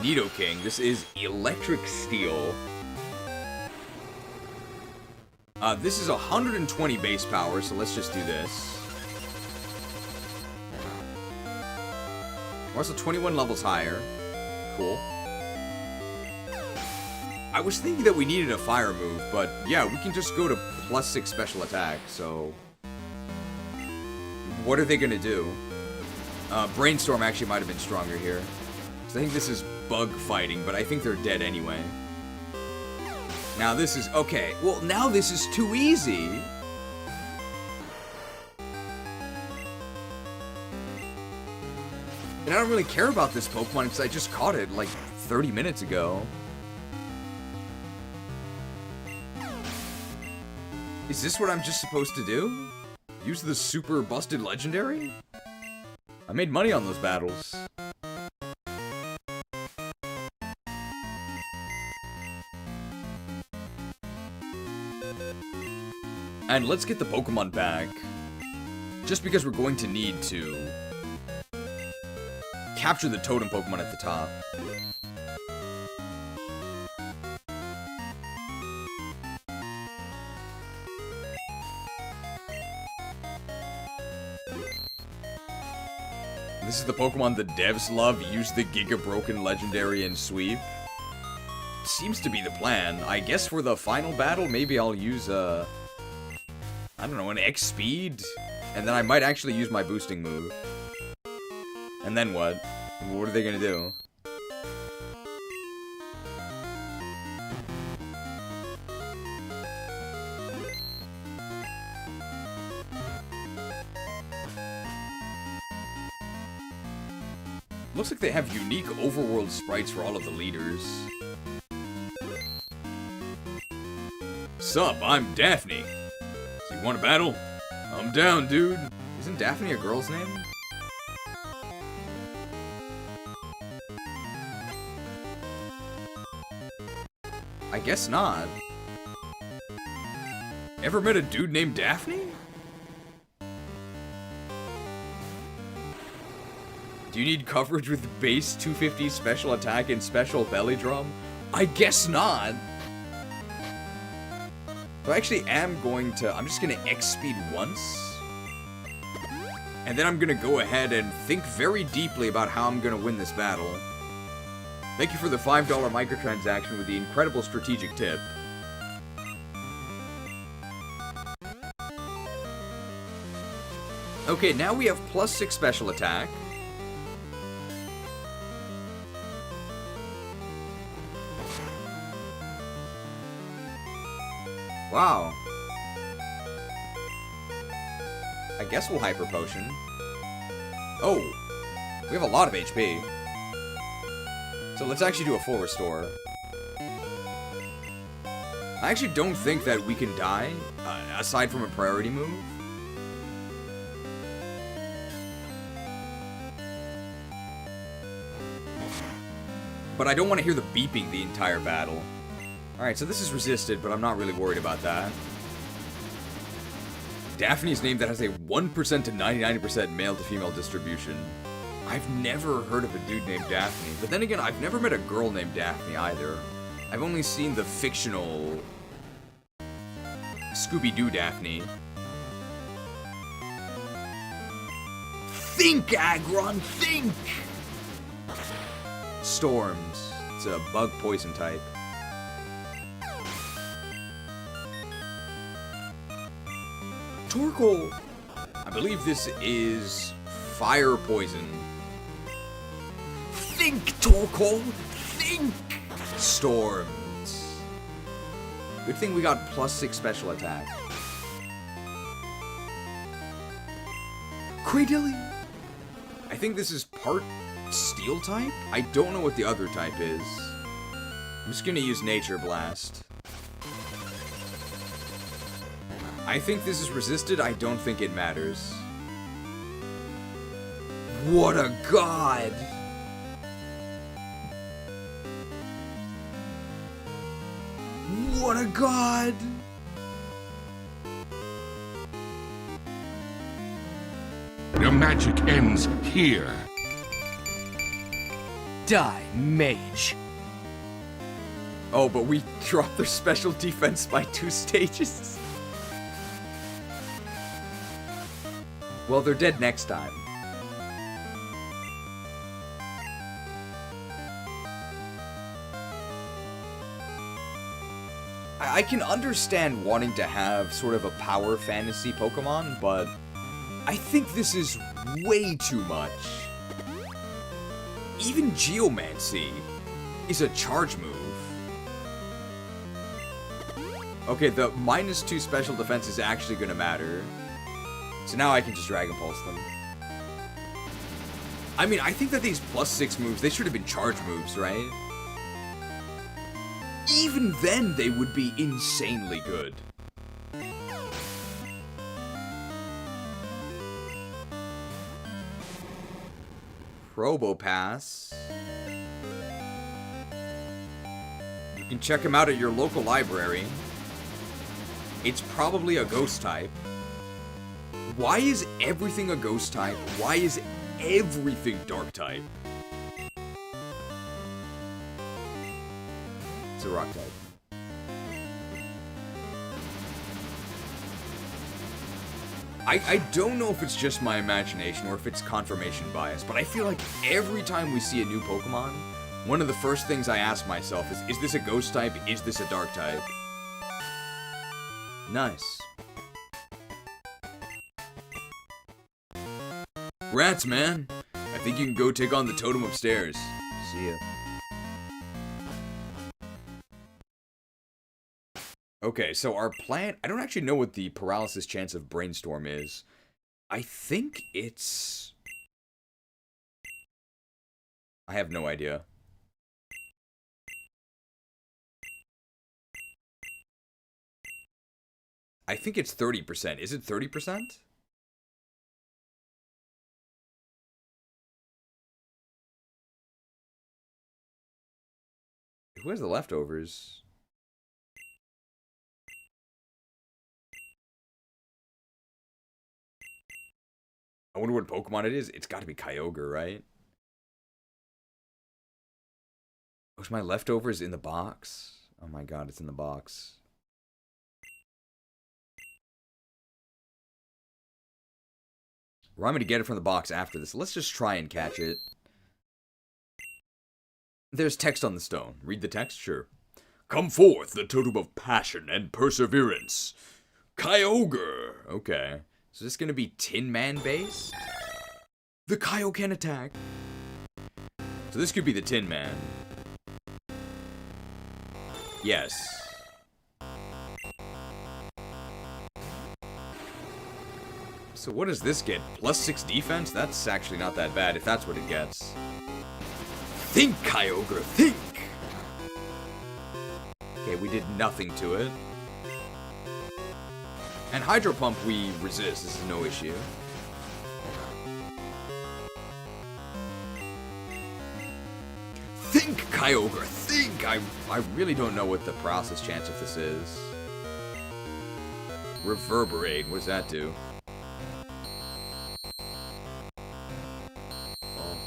Nidoking. This is Electric Steel. This is 120 base power, so let's just do this. We're also 21 levels higher. Cool. I was thinking that we needed a fire move, but yeah, we can just go to +6 special attack, so... What are they gonna do? Brainstorm actually might have been stronger here. So I think this is bug fighting, but I think they're dead anyway. Now this is... Okay, well now this is too easy! And I don't really care about this Pokemon because I just caught it like 30 minutes ago. Is this what I'm just supposed to do? Use the super busted legendary? I made money on those battles. And let's get the Pokemon back. Just because we're going to need to capture the Totem Pokemon at the top. This is the Pokemon the devs love. Use the Giga Broken Legendary and sweep. Seems to be the plan. I guess for the final battle, maybe I'll use I don't know, an X-Speed? And then I might actually use my boosting move. And then what? What are they gonna do? Looks like they have unique overworld sprites for all of the leaders. Sup, I'm Daphne. So you want a battle? I'm down, dude. Isn't Daphne a girl's name? I guess not. Ever met a dude named Daphne? Do you need coverage with base 250 special attack and special belly drum? I guess not. So I actually am going to... I'm just going to X-Speed once. And then I'm going to go ahead and think very deeply about how I'm going to win this battle. Thank you for the $5 microtransaction with the incredible strategic tip. Okay, now we have +6 special attack. Wow. I guess we'll Hyper Potion. Oh, we have a lot of HP. So let's actually do a full restore. I actually don't think that we can die, aside from a priority move. But I don't want to hear the beeping the entire battle. Alright, so this is resisted, but I'm not really worried about that. Daphne's name that has a 1% to 99% male to female distribution. I've never heard of a dude named Daphne. But then again, I've never met a girl named Daphne either. I've only seen the fictional Scooby-Doo Daphne. Think, Aggron, think! Storms. It's a bug poison type. Torkoal. I believe this is fire poison. Think, Torkoal, think! Storms. Good thing we got +6 special attack. Cradily. I think this is part steel type? I don't know what the other type is. I'm just gonna use Nature Blast. I think this is resisted. I don't think it matters. What a god! What a god!
Your magic ends here.
Die, mage.
Oh, but we dropped their special defense by 2 stages. Well, they're dead next time. I can understand wanting to have sort of a power fantasy Pokemon, but I think this is way too much. Even Geomancy is a charge move. Okay, the -2 special defense is actually gonna matter. So now I can just Dragon Pulse them. I mean, I think that these +6 moves, they should have been charge moves, right? Even then, they would be insanely good. Probopass. You can check him out at your local library. It's probably a ghost type. Why is everything a ghost type? Why is everything dark type? It's a rock type. I don't know if it's just my imagination or if it's confirmation bias, but I feel like every time we see a new Pokemon, one of the first things I ask myself is this a ghost type? Is this a dark type? Nice. Rats, man. I think you can go take on the totem upstairs. See ya. Okay, so our plan... I don't actually know what the paralysis chance of Brainstorm is. I think it's... I have no idea. I think it's 30%. Is it 30%? Who has the leftovers? I wonder what Pokemon it is. It's got to be Kyogre, right? Was my leftovers in the box? Oh my god, it's in the box. Remind me to get it from the box after this. Let's just try and catch it. There's text on the stone. Read the text? Sure. Come forth, the totem of passion and perseverance. Kyogre. Okay. So this is going to be Tin Man based? The Kyogre can attack. So this could be the Tin Man. Yes. So what does this get? +6 defense? That's actually not that bad if that's what it gets. Think, Kyogre, think! Okay, we did nothing to it. And Hydro Pump we resist, this is no issue. Think, Kyogre, think! I really don't know what the process chance of this is. Reverberate, what does that do? Oh.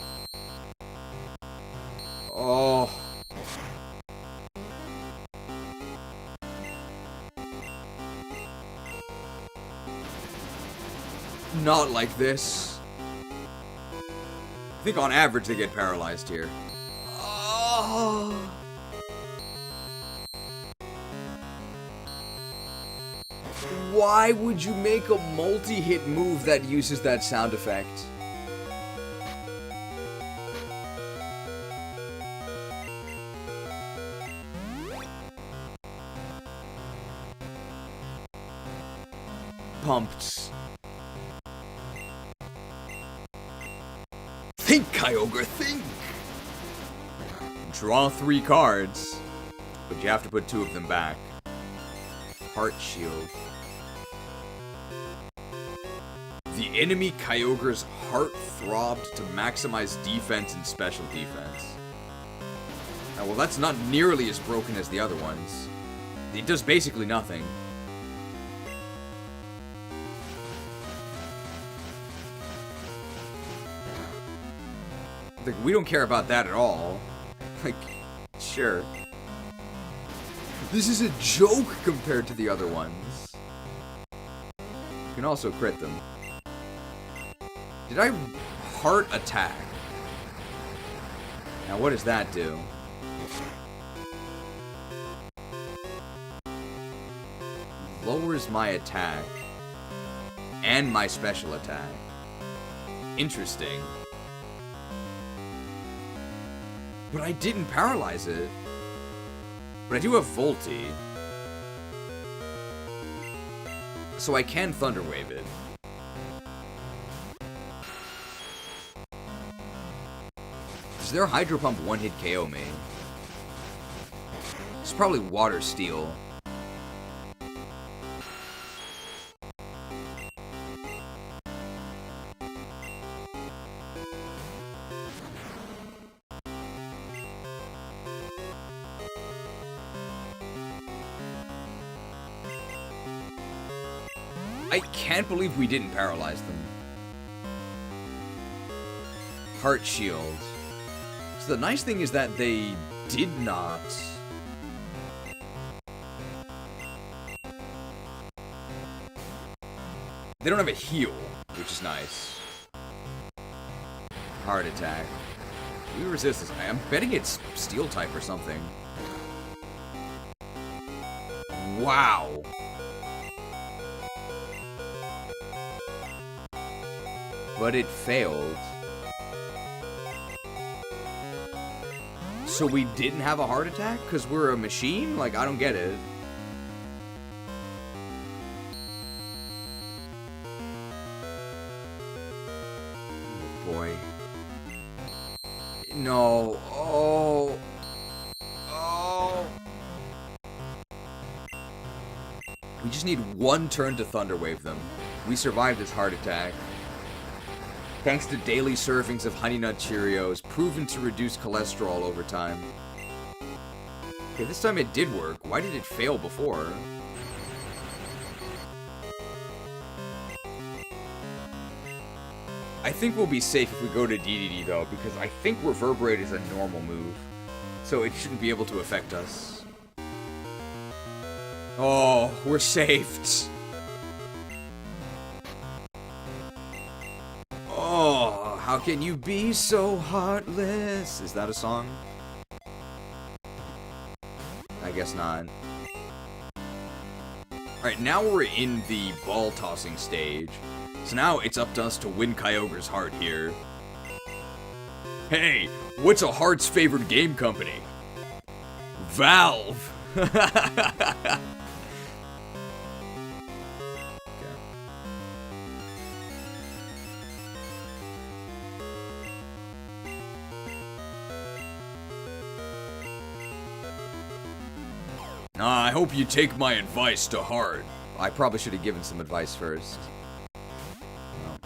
Not like this. I think on average they get paralyzed here. Oh. Why would you make a multi-hit move that uses that sound effect? Pumped. Think, Kyogre, think! Draw 3 cards, but you have to put 2 of them back. Heart Shield. The enemy Kyogre's heart throbbed to maximize defense and special defense. Now, well, that's not nearly as broken as the other ones. It does basically nothing. Like, we don't care about that at all. Like, sure. This is a joke compared to the other ones. You can also crit them. Did I heart attack? Now what does that do? Lowers my attack. And my special attack. Interesting. But I didn't paralyze it. But I do have Volti. So I can Thunder Wave it. Does their Hydro Pump one-hit KO me? It's probably Water Steel. I can't believe we didn't paralyze them. Heart Shield. So the nice thing is that they did not... They don't have a heal, which is nice. Heart Attack. We resist this. I'm betting it's Steel type or something. Wow. But it failed. So we didn't have a heart attack? Because we're a machine? Like, I don't get it. Oh, boy. No. Oh. Oh. We just need one turn to Thunder Wave them. We survived this heart attack. Thanks to daily servings of Honey Nut Cheerios, proven to reduce cholesterol over time. Okay, this time it did work. Why did it fail before? I think we'll be safe if we go to DDD, though, because I think Reverberate is a normal move. So it shouldn't be able to affect us. Oh, we're saved. Oh, how can you be so heartless? Is that a song? I guess not. Alright, now we're in the ball tossing stage. So now it's up to us to win Kyogre's heart here. Hey, what's a heart's favorite game company? Valve! I hope you take my advice to heart. I probably should have given some advice first. No.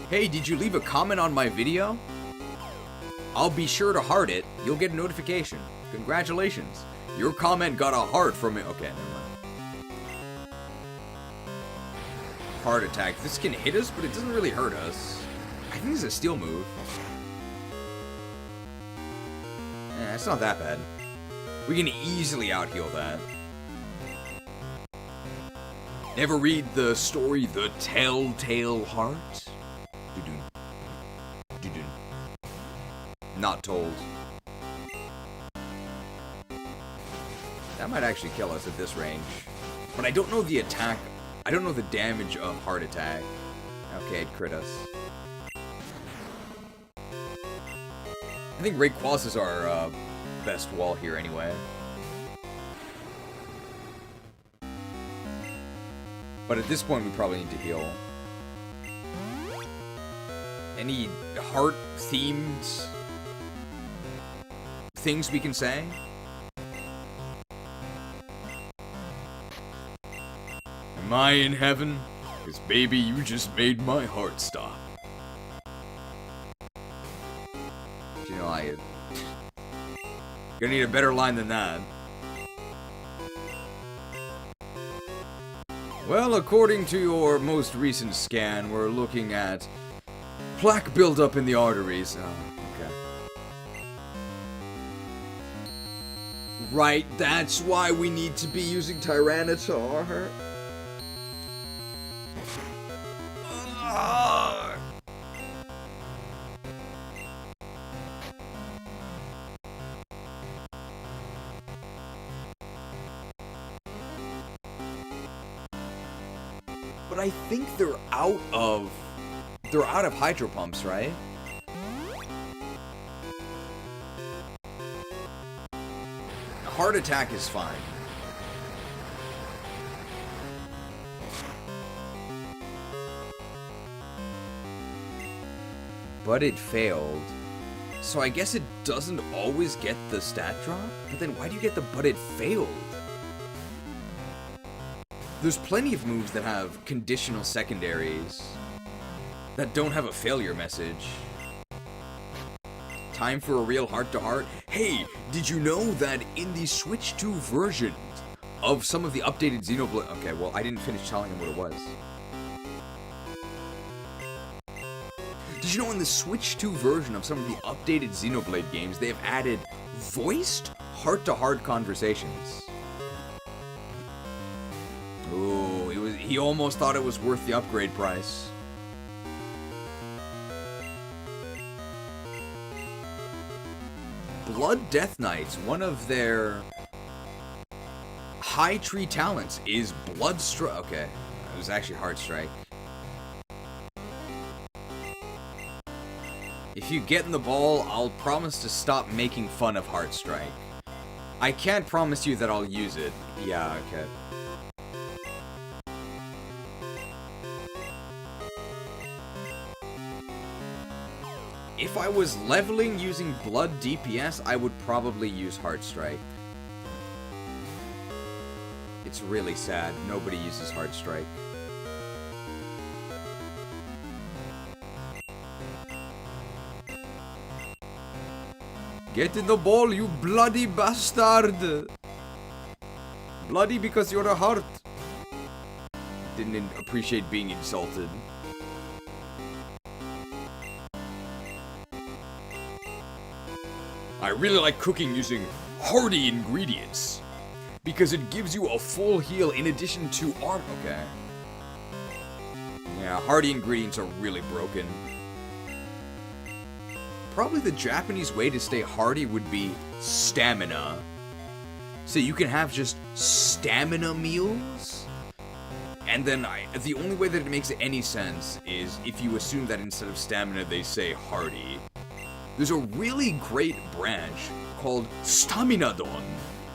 Hey, did you leave a comment on my video? I'll be sure to heart it. You'll get a notification. Congratulations. Your comment got a heart from it. Okay, never mind. Heart attack. This can hit us, but it doesn't really hurt us. I think this is a steel move. It's not that bad. We can easily out-heal that. Ever read the story The Telltale Heart? Not told. That might actually kill us at this range. But I don't know the attack. I don't know the damage of Heart Attack. Okay, it crit us. I think Rayquaza's our best wall here anyway. But at this point, we probably need to heal. Any heart-themed things we can say? Am I in heaven? Because baby, you just made my heart stop. You know, gonna need a better line than that. Well, according to your most recent scan, we're looking at plaque buildup in the arteries. Oh, okay. Right, that's why we need to be using Tyranitar. But I think they're out of hydro pumps, right? Heart Attack is fine. But it failed. So I guess it doesn't always get the stat drop? But then why do you get the but it failed? There's plenty of moves that have conditional secondaries that don't have a failure message. Time for a real heart-to-heart? Hey, did you know that in the Switch 2 version of some of the updated Xenoblade... Okay, well, I didn't finish telling him what it was. Did you know in the Switch 2 version of some of the updated Xenoblade games, they have added voiced heart-to-heart conversations? Ooh, he almost thought it was worth the upgrade price. Blood Death Knights, one of their high tree talents is Blood Strike. Okay, it was actually Heart Strike. If you get in the ball, I'll promise to stop making fun of Heart Strike. I can't promise you that I'll use it. Yeah, okay. If I was leveling using Blood DPS, I would probably use Heart Strike. It's really sad. Nobody uses Heart Strike. Get in the ball, you bloody bastard! Bloody because you're a heart. Didn't appreciate being insulted. I really like cooking using hearty ingredients because it gives you a full heal in addition to arm. Okay. Yeah, hearty ingredients are really broken. Probably the Japanese way to stay hearty would be stamina. So you can have just stamina meals. And then the only way that it makes any sense is if you assume that instead of stamina they say hearty. There's a really great branch called Stamina Don.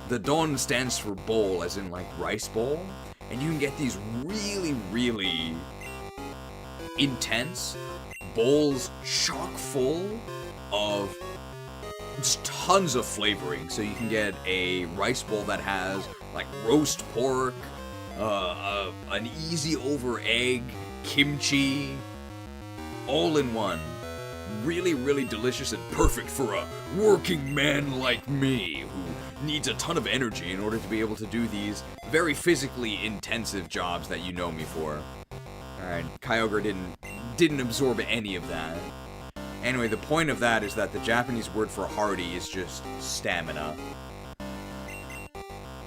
The Don stands for bowl, as in like rice bowl. And you can get these really, really intense bowls chock full of just tons of flavoring. So you can get a rice bowl that has like roast pork, an easy over egg, kimchi, all in one. Really, really delicious and perfect for a working man like me who needs a ton of energy in order to be able to do these very physically intensive jobs that you know me for. Alright, Kyogre didn't absorb any of that. Anyway, the point of that is that the Japanese word for hardy is just stamina.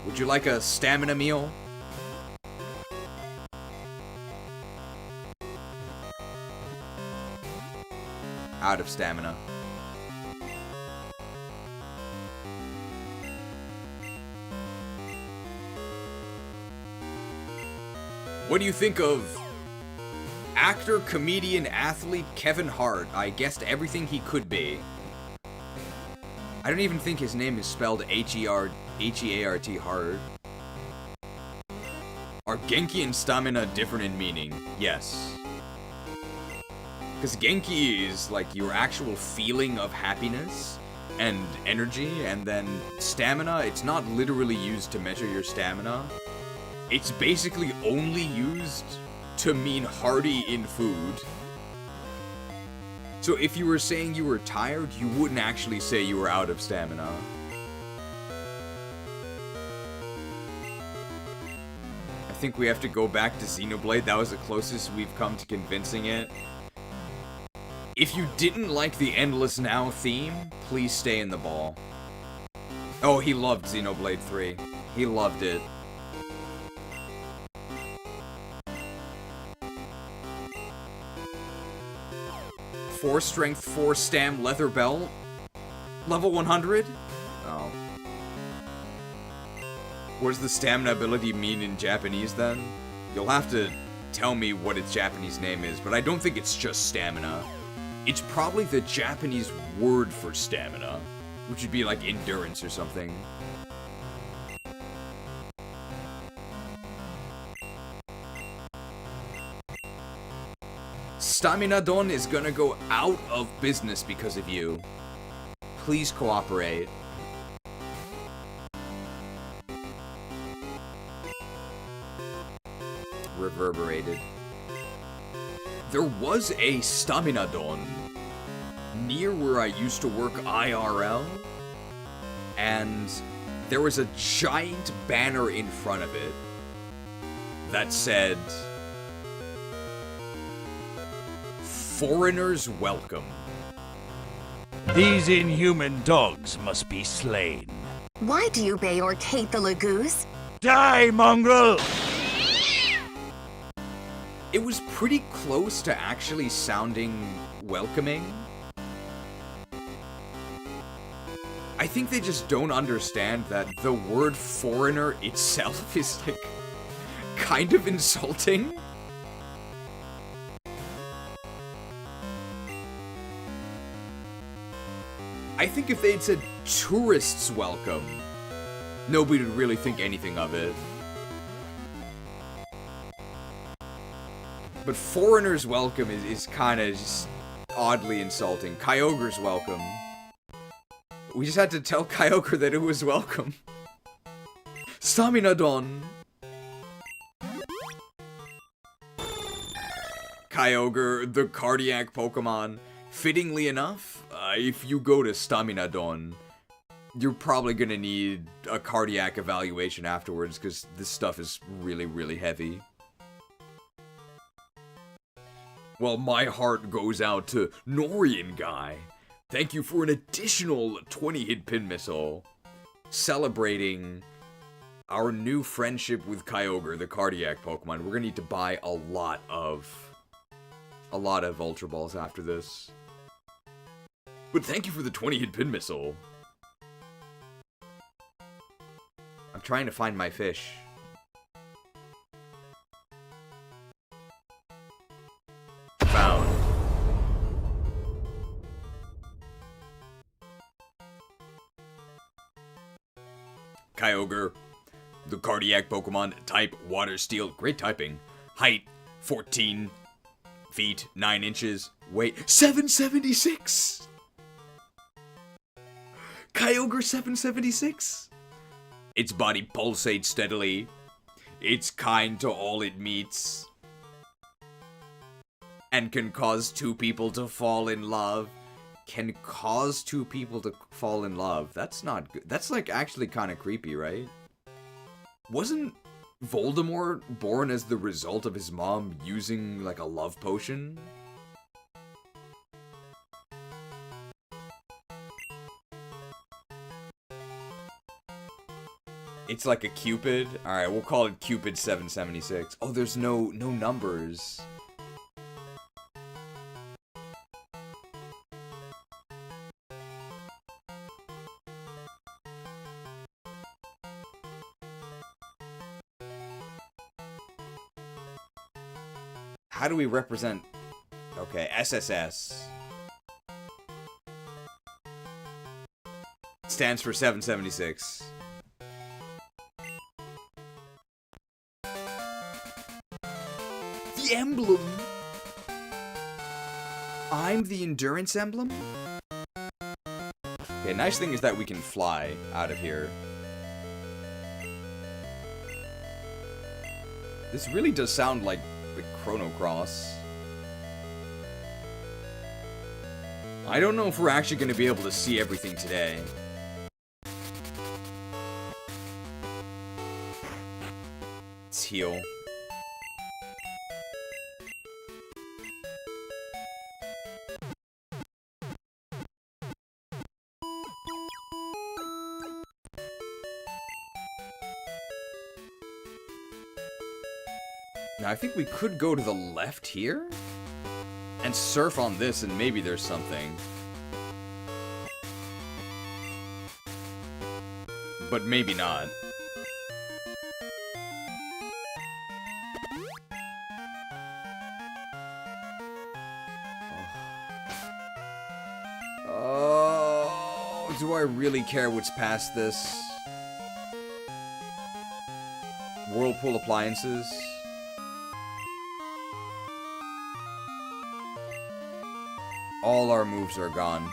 Would you like a stamina meal? Out of stamina. What do you think of actor, comedian, athlete Kevin Hart? I guessed everything he could be. I don't even think his name is spelled H-E-A-R-T Hart. Are Genki and stamina different in meaning? Yes. Because Genki is like your actual feeling of happiness and energy, and then stamina, it's not literally used to measure your stamina. It's basically only used to mean hardy in food. So if you were saying you were tired, you wouldn't actually say you were out of stamina. I think we have to go back to Xenoblade. That was the closest we've come to convincing it. If you didn't like the Endless Now theme, please stay in the ball. Oh, he loved Xenoblade 3. He loved it. 4 strength, 4 stam, leather belt. Level 100? Oh. What does the stamina ability mean in Japanese then? You'll have to tell me what its Japanese name is, but I don't think it's just stamina. It's probably the Japanese word for stamina, which would be like endurance or something. Stamina Don is gonna go out of business because of you. Please cooperate. Reverberated. There was a Stamina Don near where I used to work IRL, and there was a giant banner in front of it that said, "Foreigners welcome."
These inhuman dogs must be slain.
Why do you bay or hate the Lagoos?
Die, mongrel!
It was pretty close to actually sounding welcoming. I think they just don't understand that the word foreigner itself is, like, kind of insulting. I think if they'd said tourists welcome, nobody would really think anything of it. But foreigners welcome is kind of just oddly insulting. Kyogre's welcome. We just had to tell Kyogre that it was welcome. Stamina Don. Kyogre, the cardiac Pokemon. Fittingly enough, if you go to Stamina Don, you're probably gonna need a cardiac evaluation afterwards, because this stuff is really, really heavy. Well, my heart goes out to Norian Guy. Thank you for an additional 20-hit pin missile. Celebrating our new friendship with Kyogre, the cardiac Pokemon. We're gonna need to buy a lot of Ultra Balls after this. But thank you for the 20-hit pin missile. I'm trying to find my fish. Found. Kyogre, the cardiac Pokemon, type Water Steel. Great typing. Height 14 feet 9 inches. Weight 776. Kyogre 776. Its body pulsates steadily. It's kind to all it meets. And can cause 2 people to fall in love. Can cause 2 people to fall in love. That's not good. That's, like, actually kind of creepy, right? Wasn't Voldemort born as the result of his mom using, like, a love potion? It's like a Cupid. Alright, we'll call it Cupid 776. Oh, there's no numbers. How do we represent... Okay, SSS. Stands for 776. The emblem! I'm the endurance emblem? Okay, nice thing is that we can fly out of here. This really does sound like the Chrono Cross. I don't know if we're actually going to be able to see everything today. Let's heal. Now, I think we could go to the left here and surf on this, and maybe there's something. But maybe not. Oh, do I really care what's past this? Whirlpool appliances. All our moves are gone.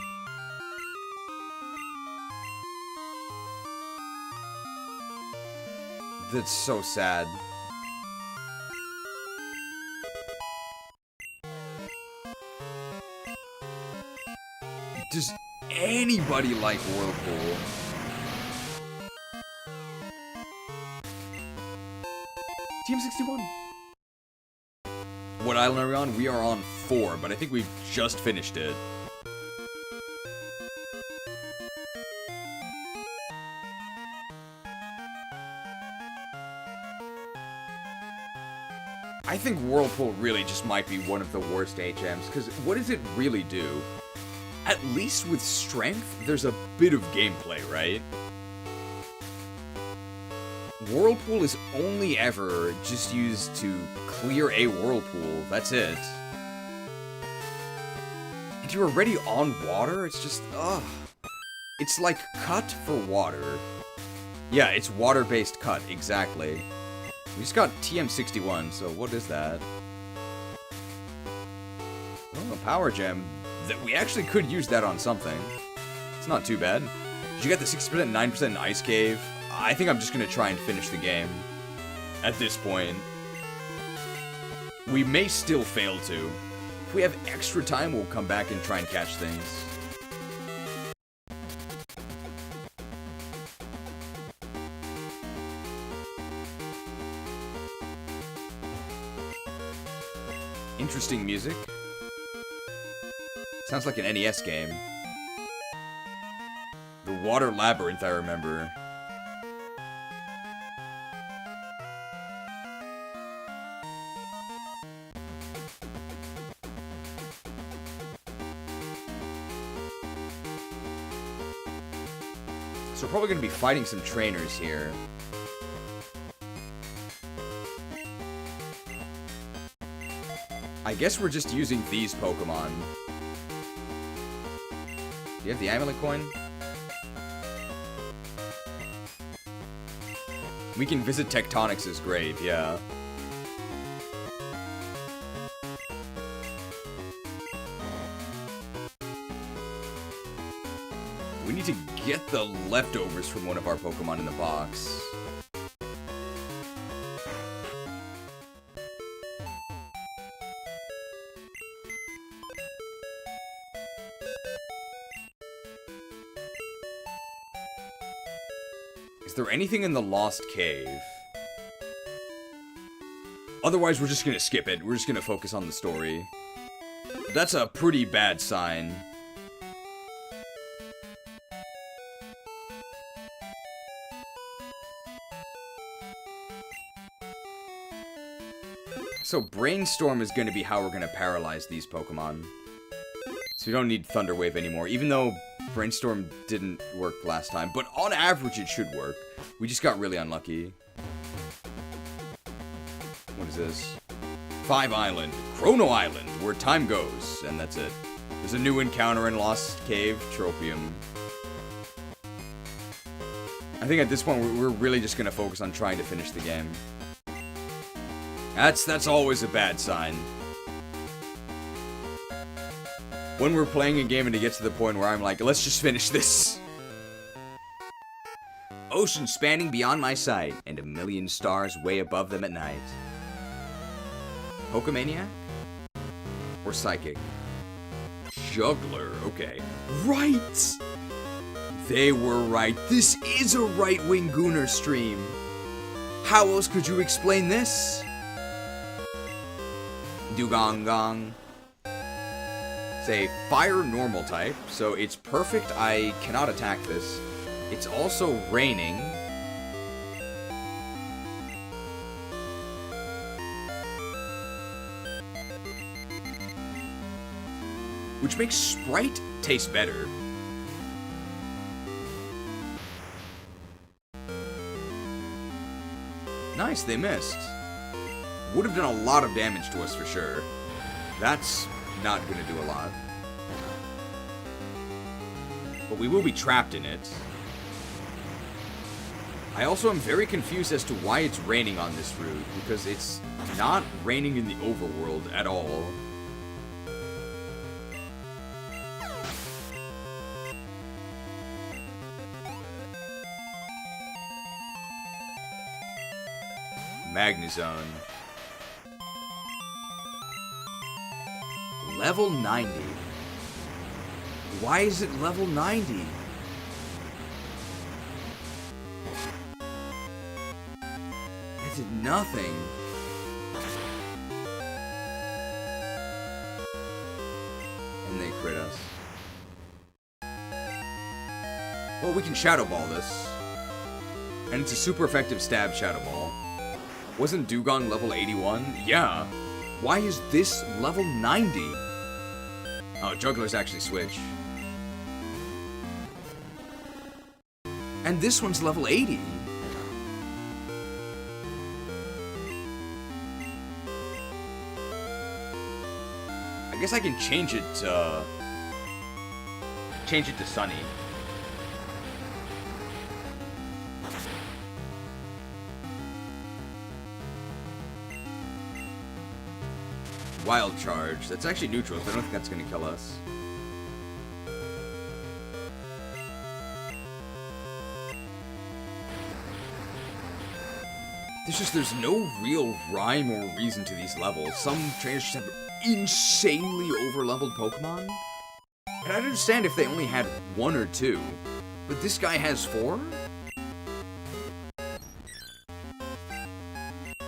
That's so sad. Does anybody like Whirlpool? Team 61. What island are we on? We are on 4, but I think we've just finished it. I think Whirlpool really just might be one of the worst HMs, because what does it really do? At least with Strength, there's a bit of gameplay, right? Whirlpool is only ever just used to clear a Whirlpool, that's it. And you're already on water? It's just, ugh. It's like cut for water. Yeah, it's water-based cut, exactly. We just got TM61, so what is that? Oh, a power gem. That we actually could use that on something. It's not too bad. Did you get the 60%, 9% Ice Cave? I think I'm just gonna try and finish the game. At this point. We may still fail to. If we have extra time, we'll come back and try and catch things. Interesting music. Sounds like an NES game. The Water Labyrinth, I remember. So we're probably going to be fighting some trainers here. I guess we're just using these Pokemon. Do you have the amulet coin? We can visit Tectonix's grave, yeah. We need to get the leftovers from one of our Pokemon in the box. Is there anything in the Lost Cave? Otherwise, we're just gonna skip it. We're just gonna focus on the story. That's a pretty bad sign. So Brainstorm is going to be how we're going to paralyze these Pokemon. So we don't need Thunder Wave anymore, even though Brainstorm didn't work last time. But on average, it should work. We just got really unlucky. What is this? 5 Island. Chrono Island, where time goes. And that's it. There's a new encounter in Lost Cave, Tropium. I think at this point, we're really just going to focus on trying to finish the game. That's always a bad sign. When we're playing a game and it gets to the point where I'm like, let's just finish this. Ocean spanning beyond my sight, and a million stars way above them at night. Pokemaniac? Or Psychic? Juggler, okay. Right! They were right. This is a right-wing Gooner stream. How else could you explain this? Dugong. It's a fire normal type, so it's perfect. I cannot attack this. It's also raining. Which makes Sprite taste better. Nice, they missed. Would have done a lot of damage to us for sure. That's not gonna do a lot. But we will be trapped in it. I also am very confused as to why it's raining on this route, because it's not raining in the overworld at all. Magnezone. Level 90. Why is it level 90? That did nothing. And they crit us. Well, we can Shadow Ball this. And it's a super effective stab Shadow Ball. Wasn't Dugong level 81? Yeah. Why is this level 90? Oh, Juggler's actually switch. And this one's level 80. I guess I can change it to Sunny. Wild Charge. That's actually neutral, so I don't think that's going to kill us. There's no real rhyme or reason to these levels. Some trainers just have insanely over-leveled Pokemon. And I'd understand if they only had 1 or 2. But this guy has 4?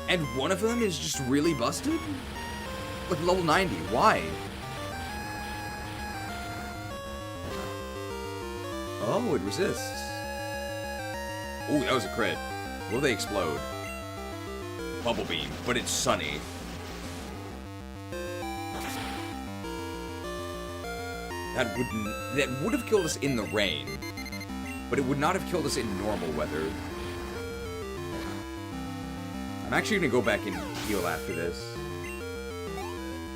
And one of them is just really busted? Like level 90, why? Oh, it resists. Ooh, that was a crit. Will they explode? Bubble Beam, but it's Sunny. That would have killed us in the rain, but it would not have killed us in normal weather. I'm actually gonna go back and heal after this.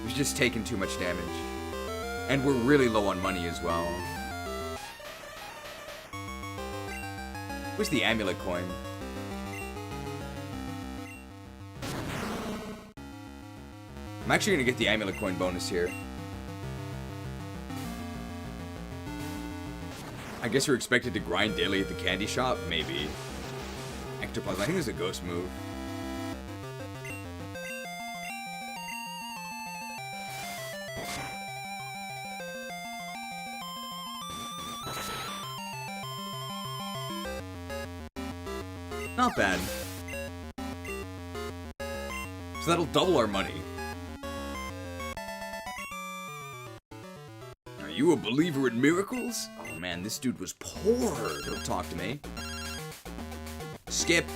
We've just taken too much damage. And we're really low on money as well. Where's the amulet coin? I'm actually gonna get the amulet coin bonus here. I guess we're expected to grind daily at the candy shop? Maybe. Ectoplasm, I think there's a ghost move. Not bad. So that'll double our money. Are you a believer in miracles? Oh man, this dude was poor. Don't talk to me. Skip.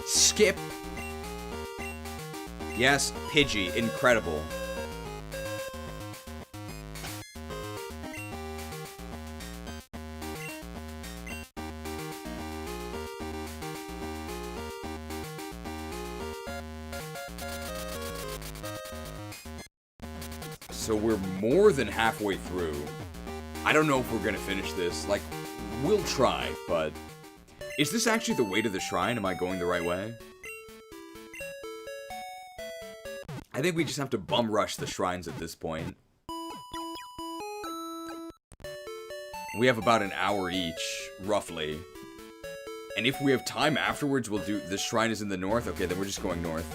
Skip. Yes, Pidgey, incredible. So we're more than halfway through. I don't know if we're gonna finish this. Like, we'll try, but... Is this actually the way to the shrine? Am I going the right way? I think we just have to bum rush the shrines at this point. We have about an hour each, roughly. And if we have time afterwards, we'll do... The shrine is in the north? Okay, then we're just going north.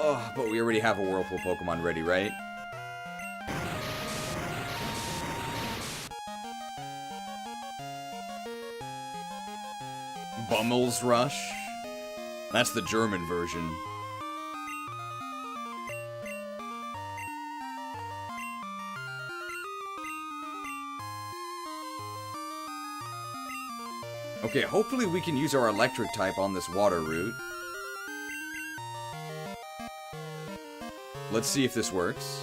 Oh, but we already have a Whirlpool Pokemon ready, right? Bummel's Rush? That's the German version. Okay, hopefully we can use our electric type on this water route. Let's see if this works.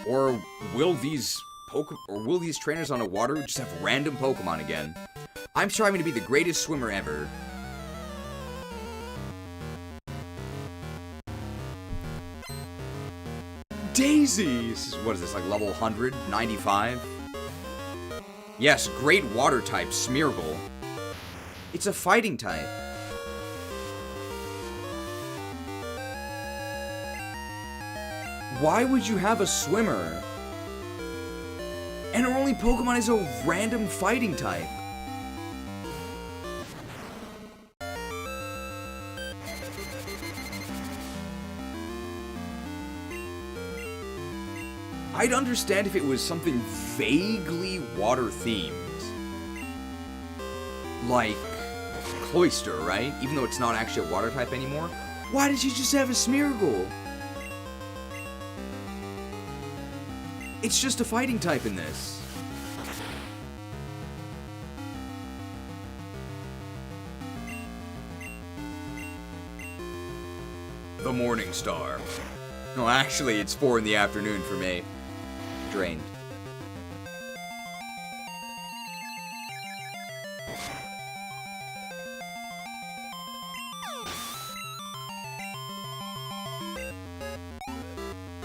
Or will these trainers on a water just have random Pokemon again? I'm striving to be the greatest swimmer ever. Daisy! What is this, like level 100? 95? Yes, great water type, Smeargle. It's a fighting type. Why would you have a swimmer? And our only Pokemon is a random fighting type. I'd understand if it was something vaguely water themed. Like Cloyster, right? Even though it's not actually a water type anymore. Why did you just have a Smeargle? It's just a fighting type in this. The Morning Star. No, actually, it's 4 in the afternoon for me. Drained.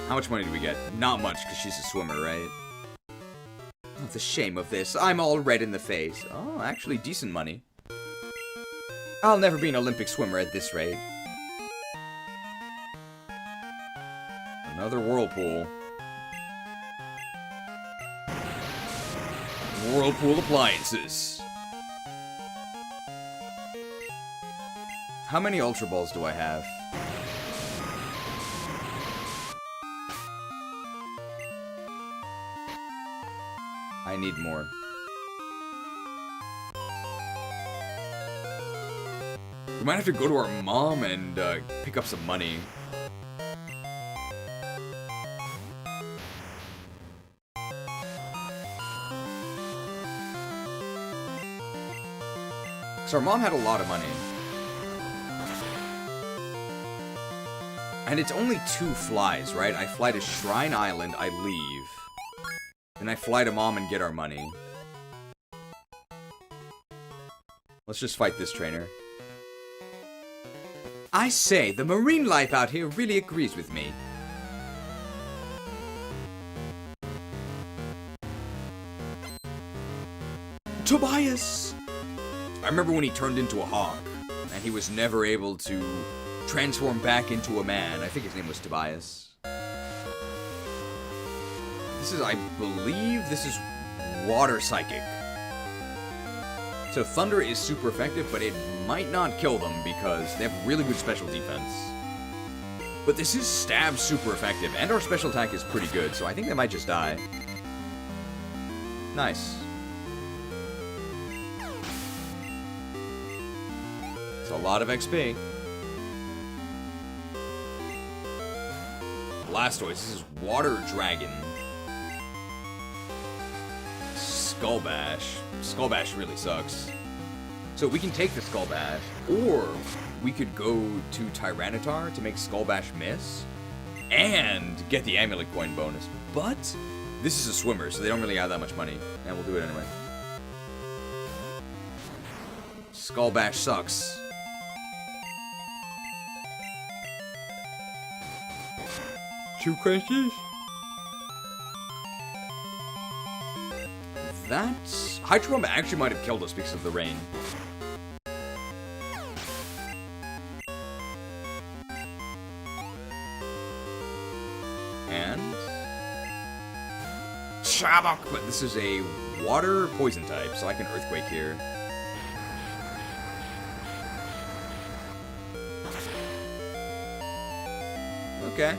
How much money do we get? Not much, because she's a swimmer, right? Oh, the shame of this. I'm all red in the face. Oh, actually, decent money. I'll never be an Olympic swimmer at this rate. Another Whirlpool. Whirlpool appliances. How many Ultra Balls do I have? I need more. We might have to go to our mom and pick up some money. So our mom had a lot of money. And it's only 2 flies, right? I fly to Shrine Island, I leave. Then I fly to mom and get our money. Let's just fight this trainer. I say, the marine life out here really agrees with me. Tobias! I remember when he turned into a hawk, and he was never able to transform back into a man. I think his name was Tobias. This is, I believe, this is Water Psychic. So Thunder is super effective, but it might not kill them because they have really good special defense. But this is Stab super effective, and our special attack is pretty good, so I think they might just die. Nice. It's a lot of XP. Blastoise. This is Water Dragon. Skull Bash. Skull Bash really sucks. So we can take the Skull Bash, or we could go to Tyranitar to make Skull Bash miss, and get the Amulet Coin bonus. But this is a swimmer, so they don't really have that much money, and we'll do it anyway. Skull Bash sucks. Two questions? That's... Hydro Pump actually might have killed us because of the rain. And... Shabak! But this is a water poison type, so I can Earthquake here. Okay.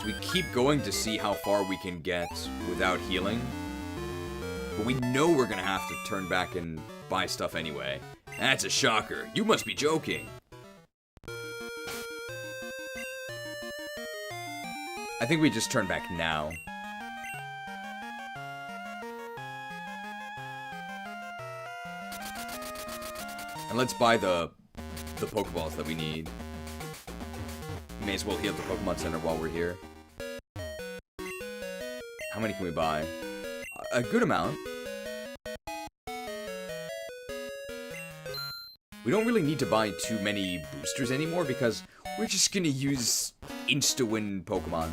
We keep going to see how far we can get without healing. But we know we're gonna have to turn back and buy stuff anyway. That's a shocker. You must be joking. I think we just turn back now. And let's buy the Pokeballs that we need. May as well heal the Pokemon Center while we're here. How many can we buy? A good amount. We don't really need to buy too many boosters anymore because we're just gonna use insta-win Pokemon.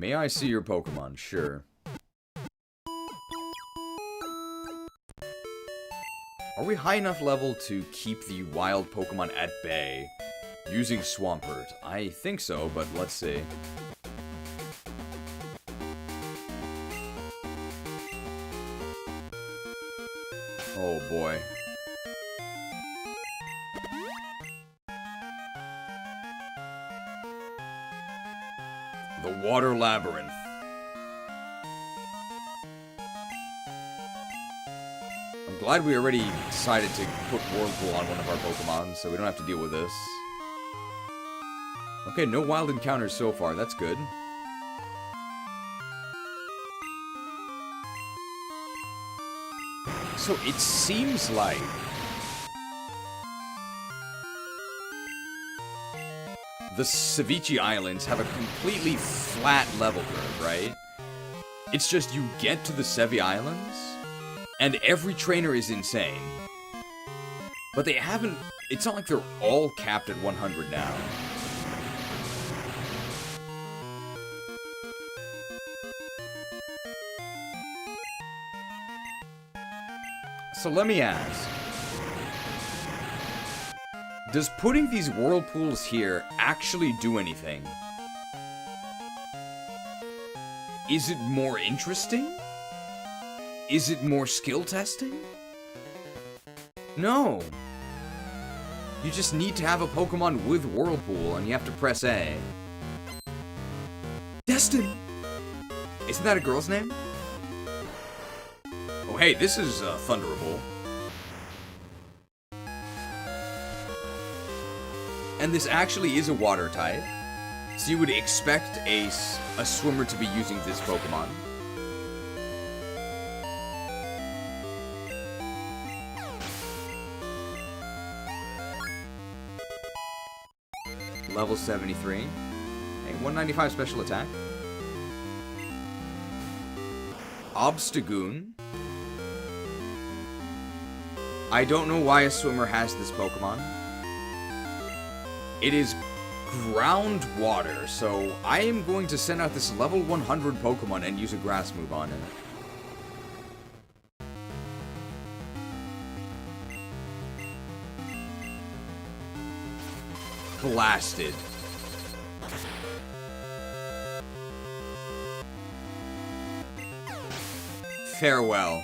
May I see your Pokemon? Sure. Are we high enough level to keep the wild Pokemon at bay using Swampert? I think so, but let's see. Oh boy. The Water Labyrinth. I'm glad we already decided to put Whirlpool on one of our Pokemon, so we don't have to deal with this. Okay, no wild encounters so far, that's good. So it seems like the Sevii Islands have a completely flat level curve, right? It's just you get to the Sevii Islands, and every trainer is insane. But they haven't... It's not like they're all capped at 100 now. So let me ask. Does putting these whirlpools here actually do anything? Is it more interesting? Is it more skill testing? No. You just need to have a Pokemon with Whirlpool, and you have to press A. Destin! Isn't that a girl's name? Oh, hey, this is Thunderable. And this actually is a water type. So you would expect a swimmer to be using this Pokemon. Level 73. A 195 special attack. Obstagoon. I don't know why a swimmer has this Pokemon. It is ground water, so I am going to send out this level 100 Pokemon and use a grass move on it. Blasted. Farewell.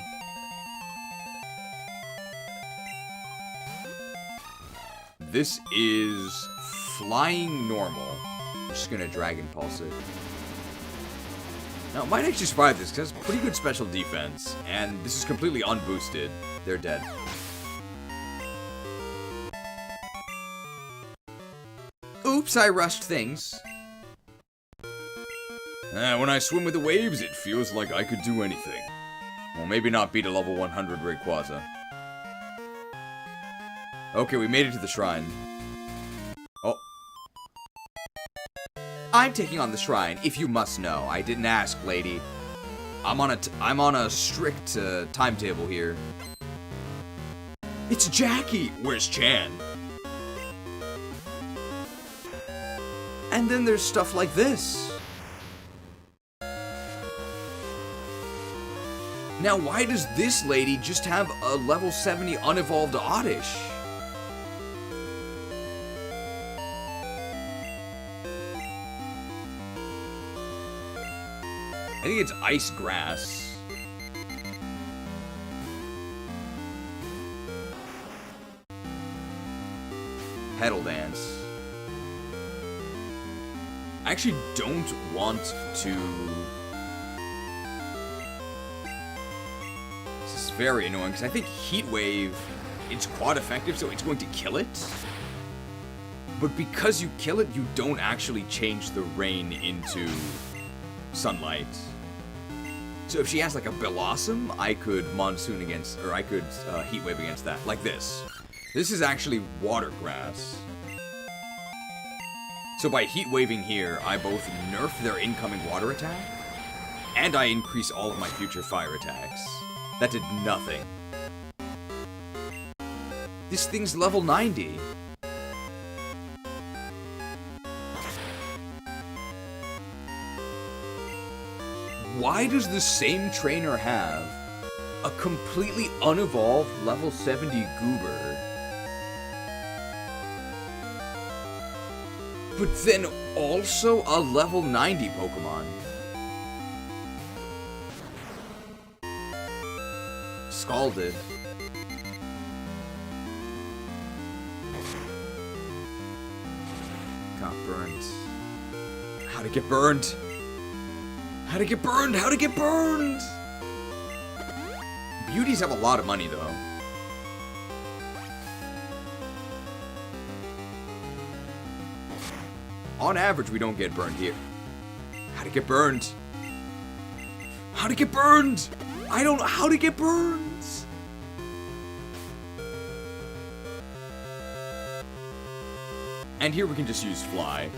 This is flying normal. I'm just gonna Dragon Pulse it. Now, it might actually survive this, because it has pretty good special defense, and this is completely unboosted. They're dead. Oops, I rushed things. When I swim with the waves, it feels like I could do anything. Well, maybe not beat a level 100 Rayquaza. Okay, we made it to the shrine. Oh. I'm taking on the shrine, if you must know. I didn't ask, lady. I'm on a strict timetable here. It's Jackie! Where's Chan? And then there's stuff like this. Now, why does this lady just have a level 70 unevolved Oddish? I think it's Ice Grass. Petal Dance. I actually don't want to... This is very annoying, because I think Heat Wave, it's quad effective, so it's going to kill it. But because you kill it, you don't actually change the rain into sunlight. So if she has like a Blossom, I could Monsoon against, or I could Heat Wave against that, like this. This is actually Water Grass. So by Heat Waving here, I both nerf their incoming water attack, and I increase all of my future fire attacks. That did nothing. This thing's level 90. Why does the same trainer have a completely unevolved level 70 Goober, but then also a level 90 Pokemon? Scalded. Got burned. How to get burned? How to get burned? How to get burned? Beauties have a lot of money, though. On average, we don't get burned here. How to get burned? How to get burned? I don't know how to get burned. And here we can just use Fly.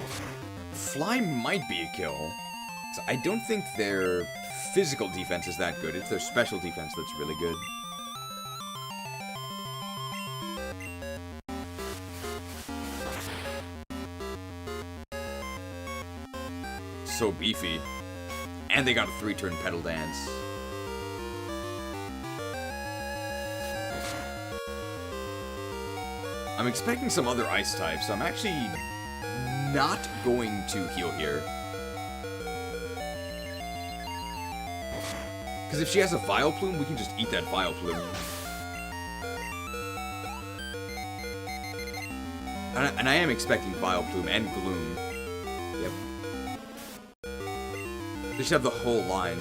Fly might be a kill. I don't think their physical defense is that good. It's their special defense that's really good. So beefy. And they got a 3-turn Petal Dance. I'm expecting some other ice types, so I'm actually not going to heal here. Because if she has a Vileplume, we can just eat that Vileplume. And I am expecting Vileplume and Gloom. Yep. They should have the whole line.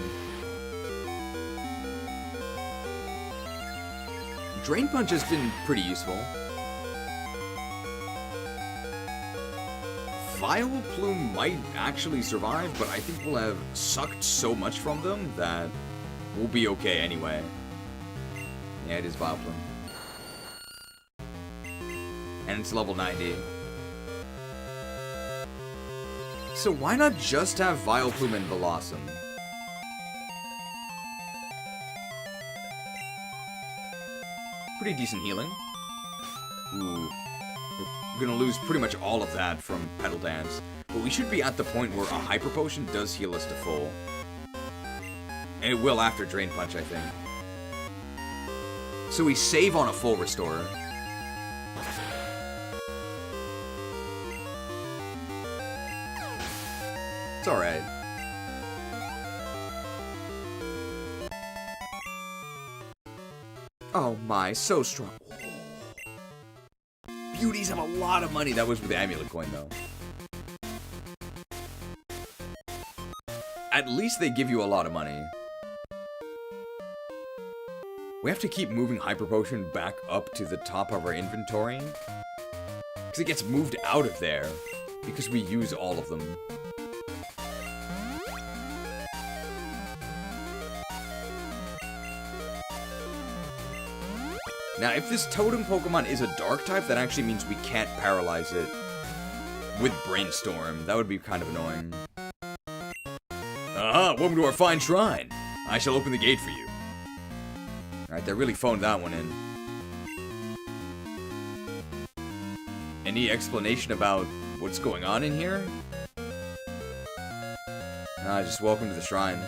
Drain Punch has been pretty useful. Vileplume might actually survive, but I think we'll have sucked so much from them that we'll be okay anyway. Yeah, it is Vileplume. And it's level 90. So why not just have Vileplume and Blossom? Pretty decent healing. Ooh. We're gonna lose pretty much all of that from Petal Dance. But we should be at the point where a Hyper Potion does heal us to full. And it will after Drain Punch, I think. So we save on a full Restorer. It's alright. Oh my, so strong. Beauties have a lot of money. That was with the Amulet Coin, though. at least they give you a lot of money. We have to keep moving Hyper Potion back up to the top of our inventory. Because it gets moved out of there. Because we use all of them. Now, if this Totem Pokemon is a Dark type, that actually means we can't paralyze it with Brainstorm. That would be kind of annoying. Aha, welcome to our fine shrine. I shall open the gate for you. Alright, they really phoned that one in. Any explanation about what's going on in here? Just welcome to the shrine.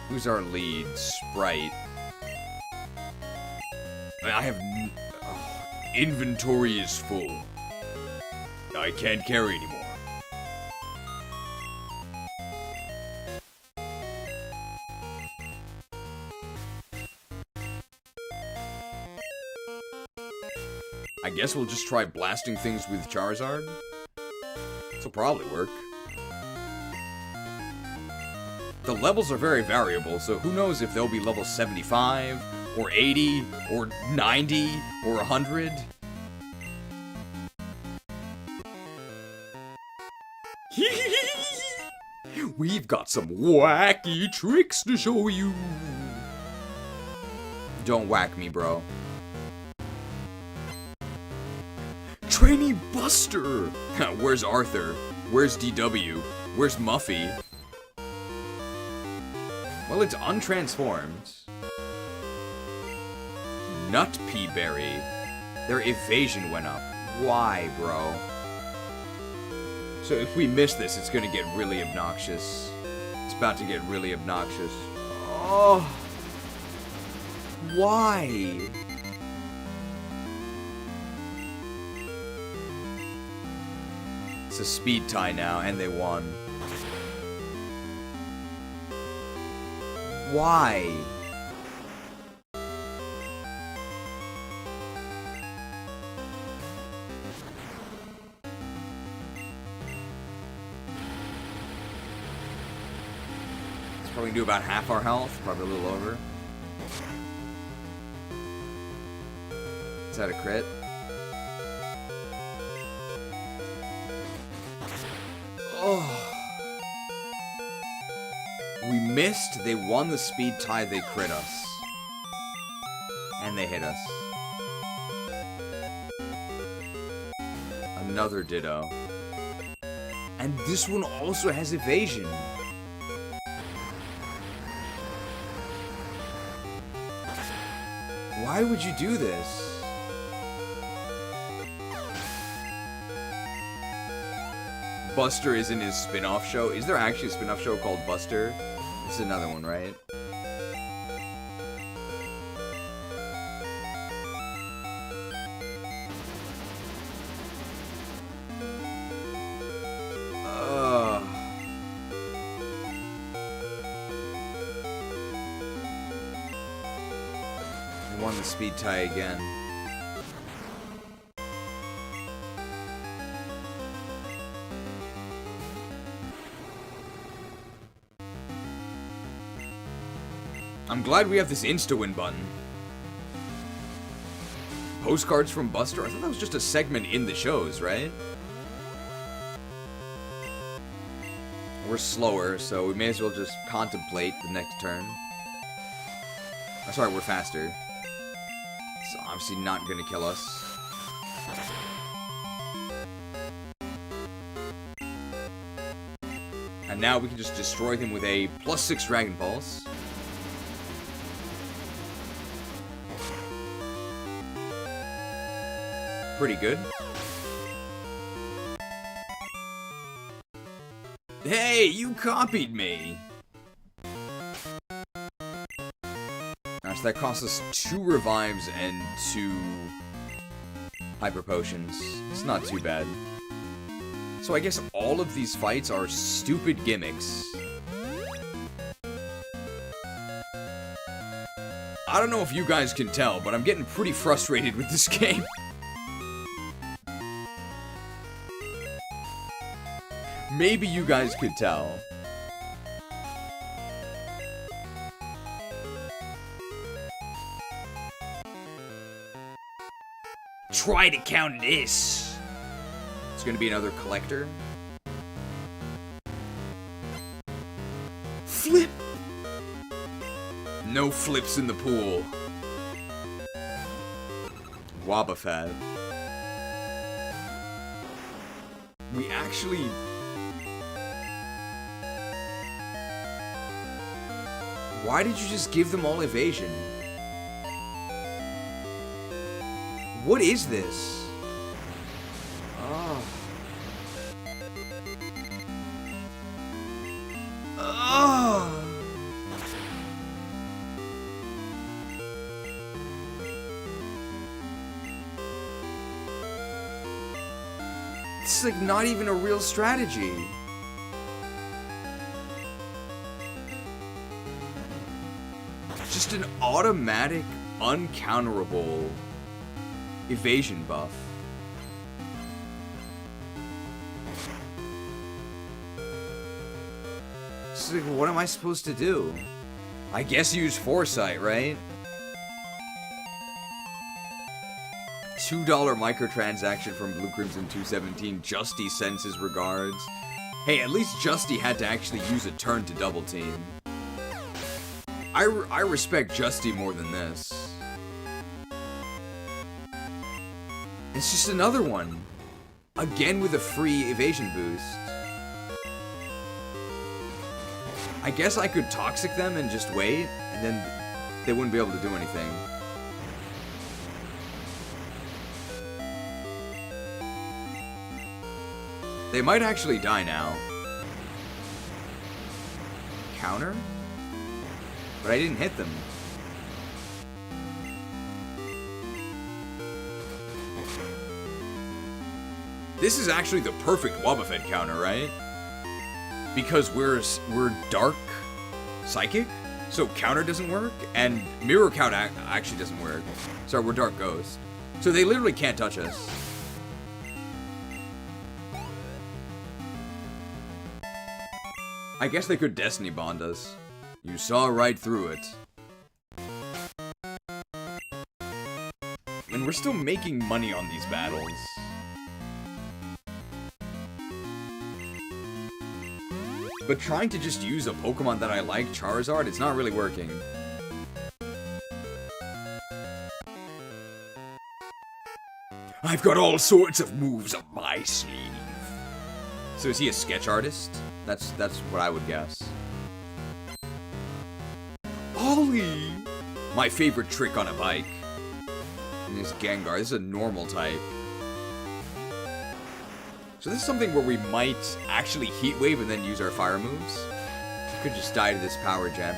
Who's our lead? Sprite. I have... inventory is full. I can't carry anymore. I guess we'll just try blasting things with Charizard. This'll probably work. The levels are very variable, so who knows if they'll be level 75, or 80, or 90, or 100. We've got some wacky tricks to show you. Don't whack me, bro. Trainee Buster! Where's Arthur? Where's DW? Where's Muffy? Well, it's untransformed. Nut Pea Berry. Their evasion went up. Why, bro? So if we miss this, it's gonna get really obnoxious. It's about to get really obnoxious. Oh. Why? It's a speed tie now, and they won. Why? It's probably do about half our health, probably a little over. Is that a crit? Oh. We missed, they won the speed tie, they crit us. And they hit us. Another Ditto. And this one also has evasion. Why would you do this? Buster is in his spin-off show. Is there actually a spin-off show called Buster? This is another one, right? We won the speed tie again. I'm glad we have this insta-win button. Postcards from Buster? I thought that was just a segment in the shows, right? We're slower, so we may as well just contemplate the next turn. Oh, sorry, we're faster. It's obviously not gonna kill us. And now we can just destroy him with a +6 Dragon Pulse. Pretty good. Hey, you copied me! Alright, so that cost us 2 revives and 2 hyper potions. It's not too bad. So I guess all of these fights are stupid gimmicks. I don't know if you guys can tell, but I'm getting pretty frustrated with this game. Maybe you guys could tell. Try to count this. It's gonna be another collector. Flip! No flips in the pool. Wobbuffet. We actually... Why did you just give them all evasion? What is this? Oh. Oh. This is like not even a real strategy. Just an automatic, uncounterable evasion buff. It's like, what am I supposed to do? I guess use foresight, right? $2 microtransaction from Blue Crimson 217. Justy sends his regards. Hey, at least Justy had to actually use a turn to double team. I respect Justy more than this. It's just another one. Again with a free evasion boost. I guess I could toxic them and just wait, and then they wouldn't be able to do anything. They might actually die now. Counter? But I didn't hit them. This is actually the perfect Wobbuffet counter, right? Because we're dark psychic, so counter doesn't work, and mirror count actually doesn't work. Sorry, we're dark ghost. So they literally can't touch us. I guess they could Destiny Bond us. You saw right through it. And we're still making money on these battles. But trying to just use a Pokemon that I like, Charizard, it's not really working. I've got all sorts of moves up my sleeve. So is he a sketch artist? That's what I would guess. Ollie! My favorite trick on a bike. And this Gengar, this is a normal type. So this is something where we might actually Heat Wave and then use our fire moves. Could just die to this power gem.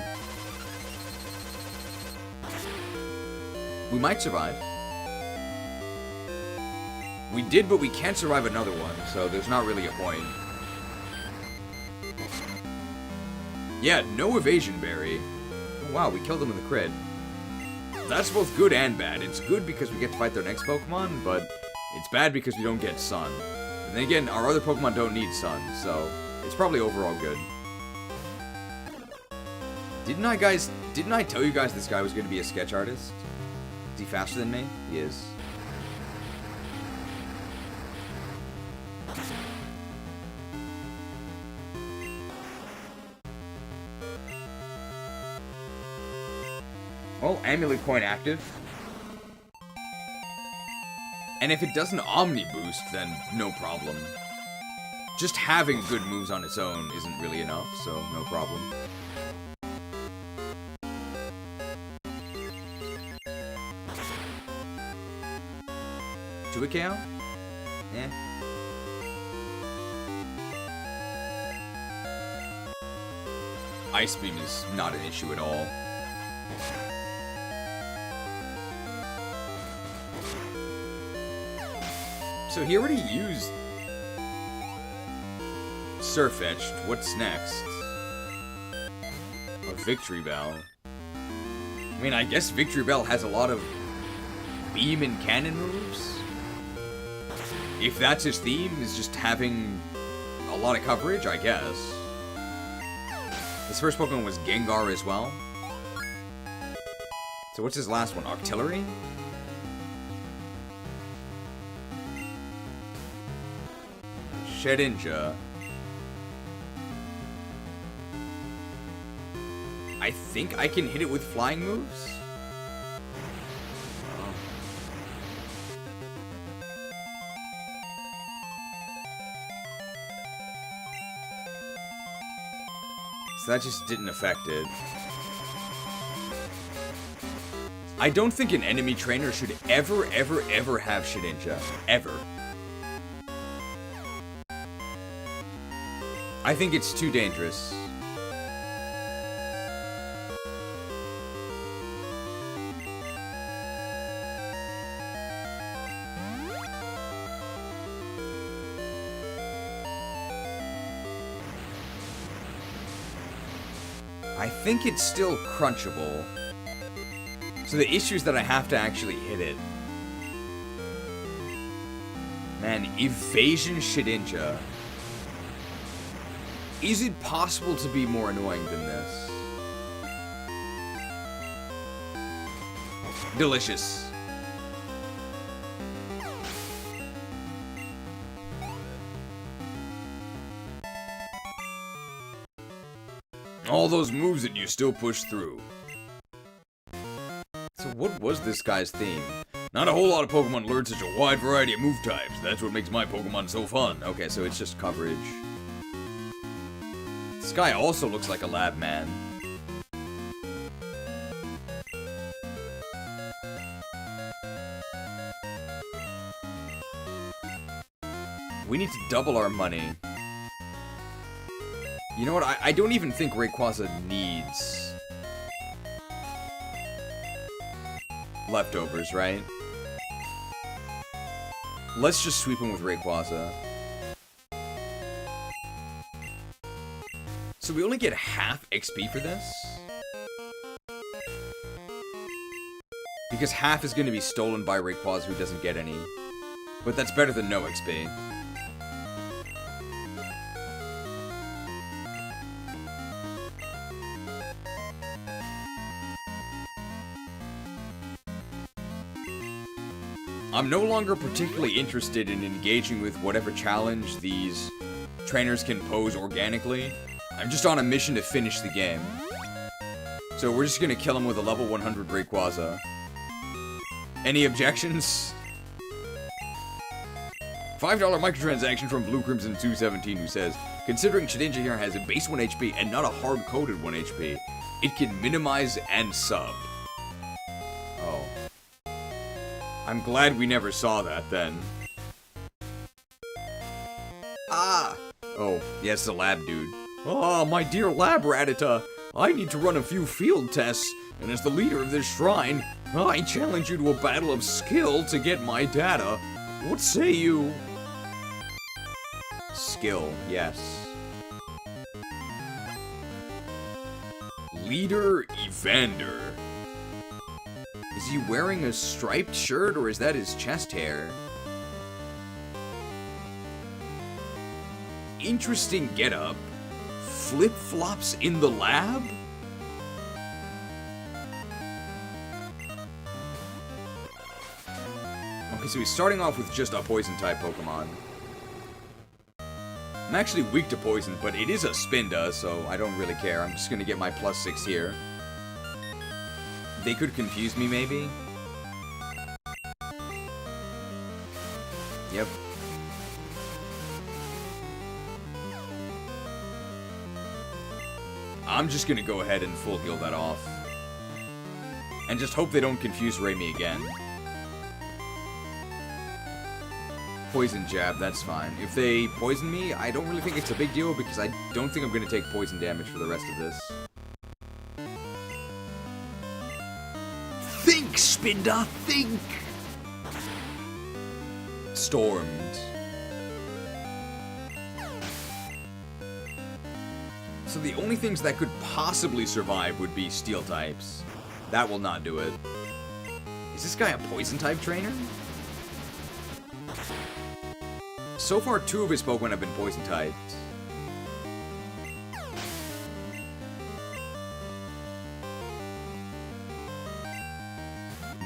We might survive. We did, but we can't survive another one, so there's not really a point. Yeah, no evasion berry. Oh, wow, we killed them with a crit. That's both good and bad. It's good because we get to fight their next Pokemon, but it's bad because we don't get Sun. And then again, our other Pokemon don't need Sun, so it's probably overall good. Didn't I tell you guys this guy was going to be a sketch artist? Is he faster than me? He is. Well, Amulet Coin active. And if it doesn't Omni Boost, then no problem. Just having good moves on its own isn't really enough, so no problem. To a KO? Eh. Ice Beam is not an issue at all. So he already used Surfetched. What's next? A Victory Bell. I mean, I guess Victory Bell has a lot of beam and cannon moves. If that's his theme, is just having a a lot of coverage, I guess. His first Pokemon was Gengar as well. So what's his last one? Octillery? Shedinja. I think I can hit it with flying moves? So that just didn't affect it. I don't think an enemy trainer should ever have Shedinja. Ever. I think it's too dangerous. I think it's still crunchable. So the issue is that I have to actually hit it. Man, Evasion Shedinja. Is it possible to be more annoying than this? Delicious. All those moves that you still push through. So what was this guy's theme? Not a whole lot of Pokemon learn such a wide variety of move types. That's what makes my Pokemon so fun. Okay, so it's just coverage. This guy also looks like a lab man. We need to double our money. You know what? I don't even think Rayquaza needs leftovers, right? Let's just sweep him with Rayquaza. So we only get half XP for this? Because half is going to be stolen by Rayquaza who doesn't get any. But that's better than no XP. I'm no longer particularly interested in engaging with whatever challenge these trainers can pose organically. I'm just on a mission to finish the game. So we're just gonna kill him with a level 100 Rayquaza. Any objections? $5 microtransaction from Blue Crimson 217 who says, considering Shedinja here has a base 1 HP and not a hard-coded 1 HP, it can minimize and sub. Oh. I'm glad we never saw that then. Ah! Oh, yes, the lab dude. Oh, my dear lab Rattata, I need to run a few field tests, and as the leader of this shrine, I challenge you to a battle of skill to get my data. What say you? Skill, yes. Leader Evander. Is he wearing a striped shirt, or is that his chest hair? Interesting getup. Flip-flops in the lab? Okay, so he's starting off with just a poison-type Pokemon. I'm actually weak to poison, but it is a Spinda, so I don't really care. I'm just gonna get my +6 here. They could confuse me, maybe? Yep. I'm just gonna go ahead and full heal that off. And just hope they don't confuse Raimi again. Poison jab, that's fine. If they poison me, I don't really think it's a big deal because I don't think I'm gonna take poison damage for the rest of this. Think, Spinda, think! Stormed. So the only things that could possibly survive would be steel types. That will not do it. Is this guy a poison type trainer? So far, 2 of his Pokemon have been poison typed.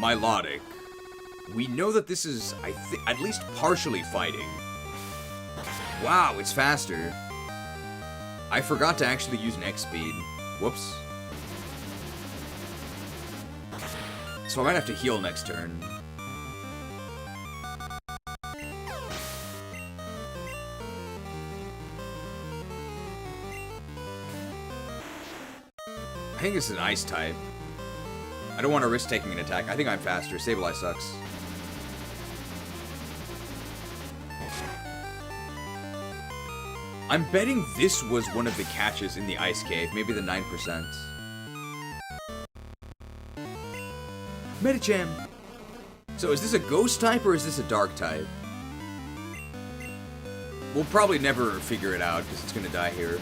Milotic. We know that this is, at least partially fighting. Wow, it's faster. I forgot to actually use an X speed. Whoops. So I might have to heal next turn. I think this is an ice type. I don't want to risk taking an attack. I think I'm faster. Sableye sucks. I'm betting this was one of the catches in the ice cave. Maybe the 9%. Medicham. So is this a ghost type or is this a dark type? We'll probably never figure it out because it's going to die here.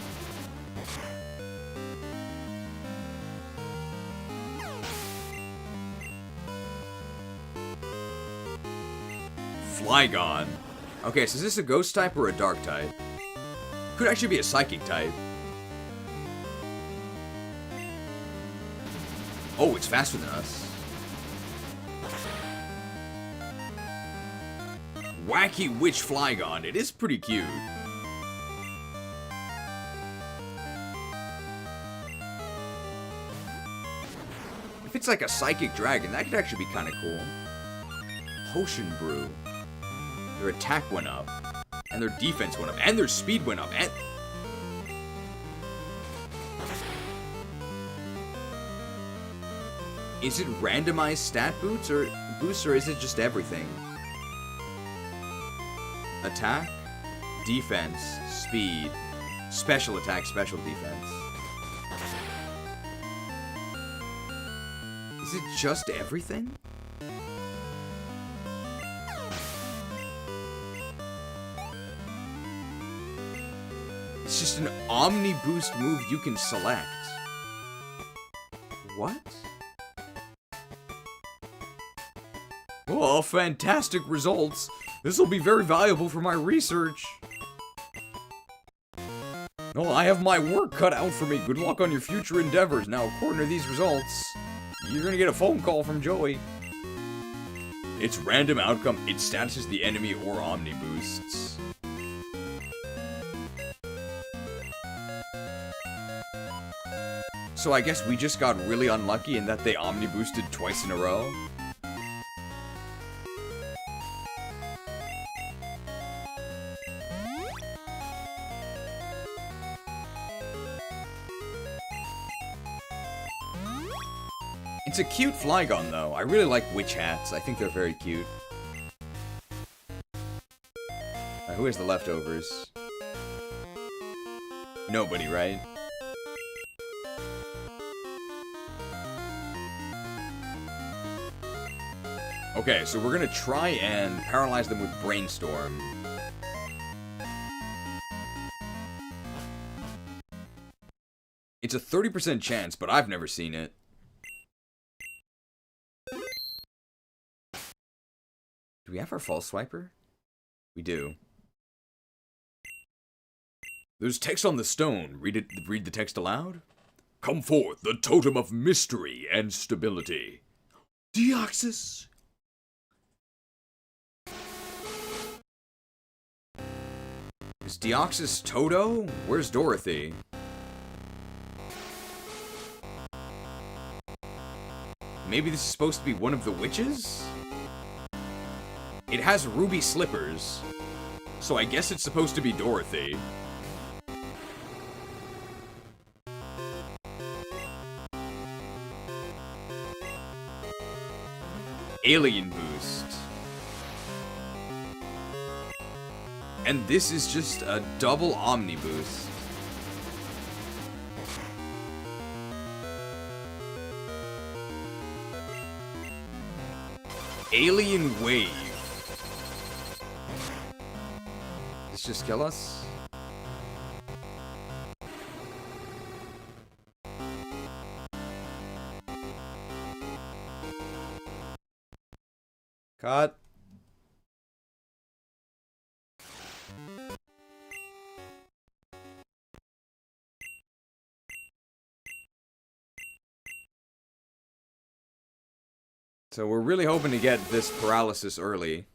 Flygon. Okay, so is this a ghost type or a dark type? Could actually be a psychic type. Oh, it's faster than us. Wacky Witch Flygon. It is pretty cute. If it's like a psychic dragon, that could actually be kind of cool. Potion Brew. Their attack went up. And their defense went up. And their speed went up. And... Is it randomized stat boosts or is it just everything? Attack, defense, speed, special attack, special defense. Is it just everything? It's just an Omni Boost move you can select. What? Oh, fantastic results. This will be very valuable for my research. Oh, I have my work cut out for me. Good luck on your future endeavors. Now, according to these results, you're gonna get a phone call from Joey. Its random outcome, it statuses the enemy or Omni Boosts. So I guess we just got really unlucky in that they Omni Boosted twice in a row. It's a cute Flygon, though. I really like witch hats. I think they're very cute. Who has the leftovers? Nobody, right? Okay, so we're gonna try and paralyze them with Brainstorm. It's a 30% chance, but I've never seen it. Do we have our False Swiper? We do. There's text on the stone. Read the text aloud. Come forth, the totem of mystery and stability. Deoxys. Is Deoxys Toto? Where's Dorothy? Maybe this is supposed to be one of the witches? It has ruby slippers, so I guess it's supposed to be Dorothy. Alien boost. And this is just a double Omni boost. Alien wave. This just kill us? Cut. So we're really hoping to get this paralysis early.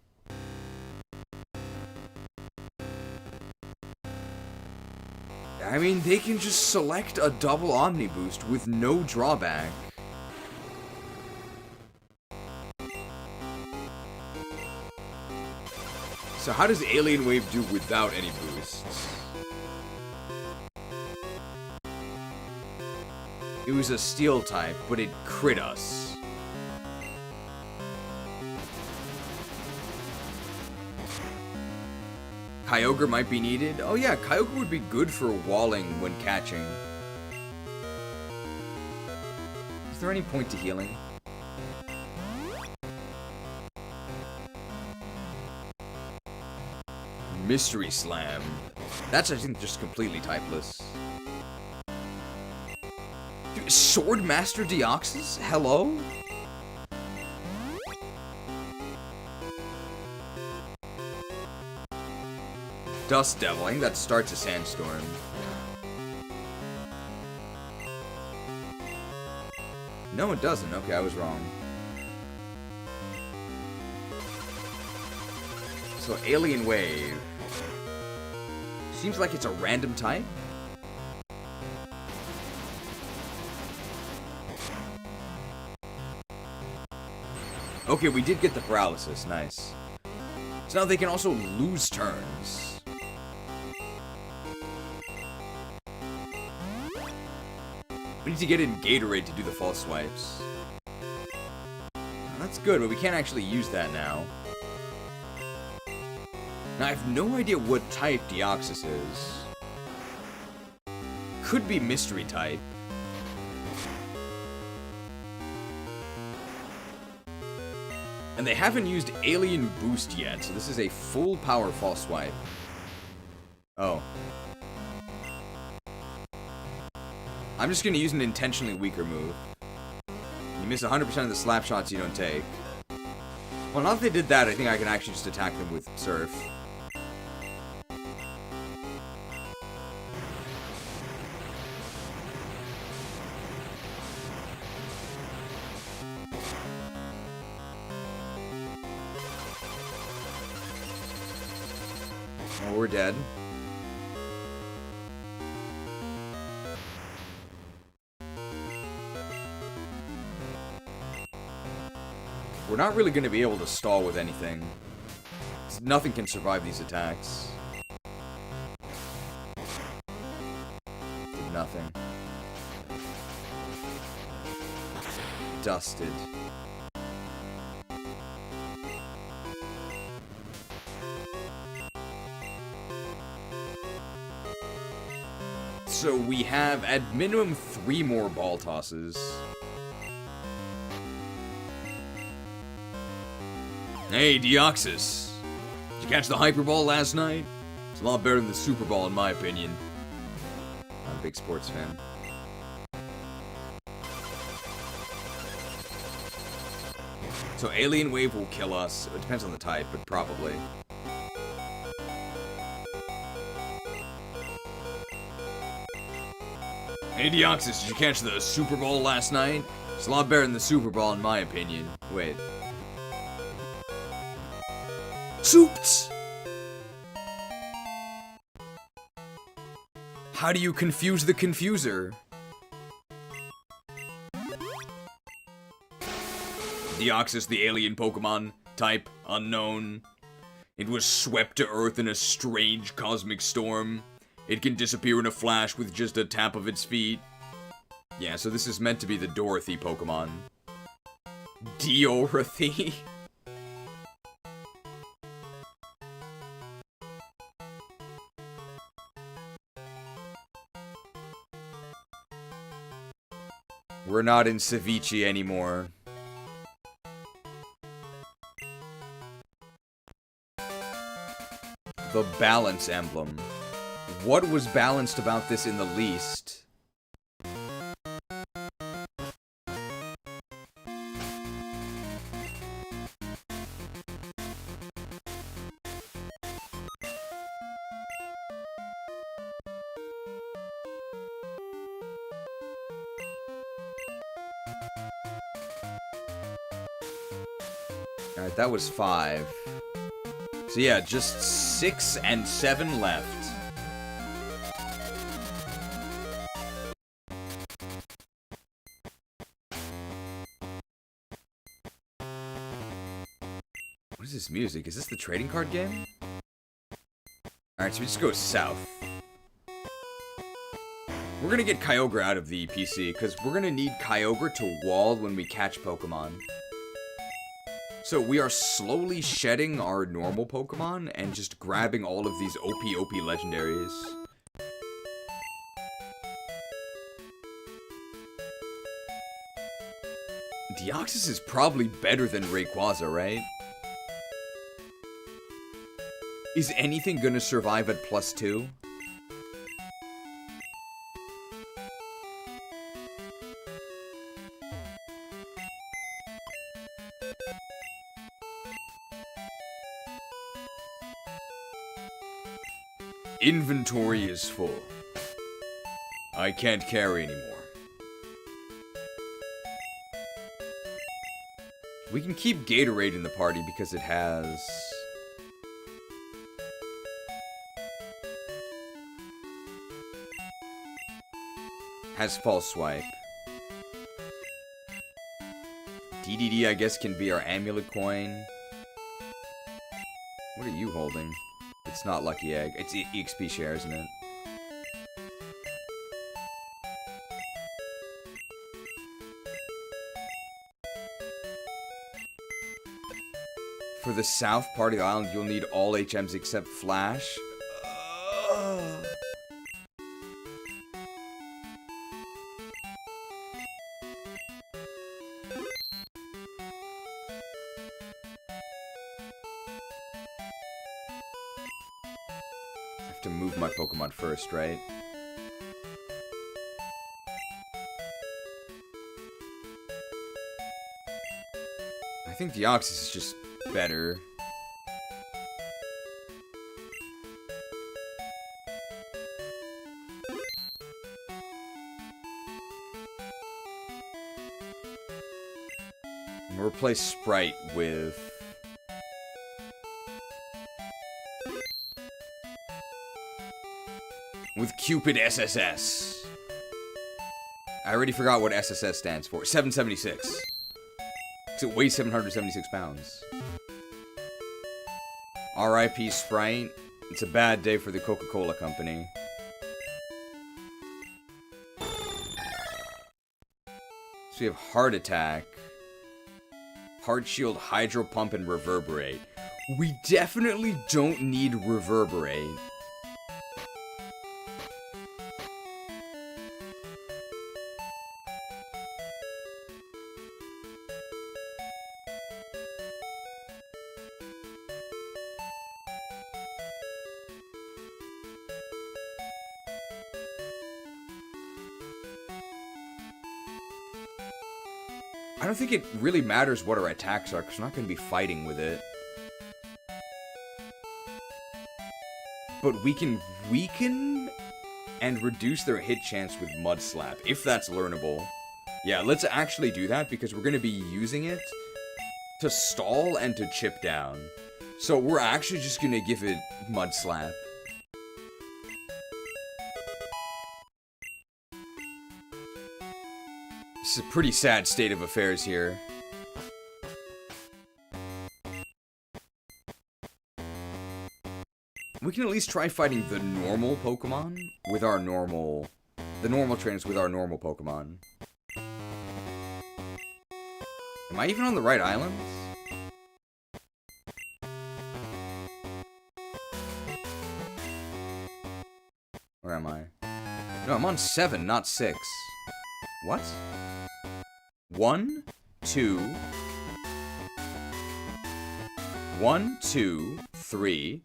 I mean, they can just select a double Omni Boost with no drawback. So how does Alien Wave do without any boosts? It was a steel type, but it crit us. Kyogre might be needed. Oh yeah, Kyogre would be good for walling when catching. Is there any point to healing? Mystery Slam. That's, I think, just completely typeless. Dude, Sword Master Deoxys? Hello? Dust Devil. I think that starts a Sandstorm. No, it doesn't. Okay, I was wrong. So, Alien Wave. Seems like it's a random type. Okay, we did get the paralysis. Nice. So now they can also lose turns. We need to get in Gatorade to do the false swipes. That's good, but we can't actually use that now. Now, I have no idea what type Deoxys is. Could be mystery type. And they haven't used Alien Boost yet, so this is a full power false swipe. Oh. I'm just gonna use an intentionally weaker move. You miss 100% of the slap shots you don't take. Well, now that they did that, I think I can actually just attack them with Surf. Oh, we're dead. We're not really going to be able to stall with anything. Nothing can survive these attacks. Did nothing. Dusted. So we have, at minimum, 3 more ball tosses. Hey, Deoxys. Did you catch the Hyper Ball last night? It's a lot better than the Super Ball, in my opinion. I'm a big sports fan. So Alien Wave will kill us. It depends on the type, but probably. Hey, Deoxys, did you catch the Super Ball last night? It's a lot better than the Super Ball, in my opinion. Wait. Soups! How do you confuse the confuser? Deoxys, the alien Pokemon, type unknown. It was swept to Earth in a strange cosmic storm. It can disappear in a flash with just a tap of its feet. Yeah, so this is meant to be the Dorothy Pokemon. Dorothy? We're not in Sevii anymore. The balance emblem. What was balanced about this in the least? Alright, that was 5. So yeah, just 6 and 7 left. What is this music? Is this the trading card game? Alright, so we just go south. We're gonna get Kyogre out of the PC, because we're gonna need Kyogre to wall when we catch Pokemon. So we are slowly shedding our normal Pokemon and just grabbing all of these OP legendaries. Deoxys is probably better than Rayquaza, right? Is anything gonna survive at +2? Inventory is full. I can't carry anymore. We can keep Gatorade in the party because it has... False Swipe. DDD, I guess, can be our Amulet Coin. What are you holding? It's not Lucky Egg. It's EXP share, isn't it? For the south part of the island, you'll need all HMs except Flash. To move my Pokemon first, right? I think Deoxys is just better. I'm gonna replace Sprite with... Cupid SSS. I already forgot what SSS stands for. 776. Because it weighs 776 pounds. R.I.P. Sprite. It's a bad day for the Coca-Cola company. So we have Heart Attack, Heart Shield, Hydro Pump, and Reverberate. We definitely don't need Reverberate. I don't think it really matters what our attacks are, because we're not going to be fighting with it. But we can weaken and reduce their hit chance with Mud Slap, if that's learnable. Yeah, let's actually do that, because we're going to be using it to stall and to chip down. So we're actually just going to give it Mud Slap. It's a pretty sad state of affairs here. We can at least try fighting the normal Pokemon with our normal... The normal trainers with our normal Pokemon. Am I even on the right islands? Where am I? No, I'm on 7, not 6. What? 1, 2... 1, 2, 3...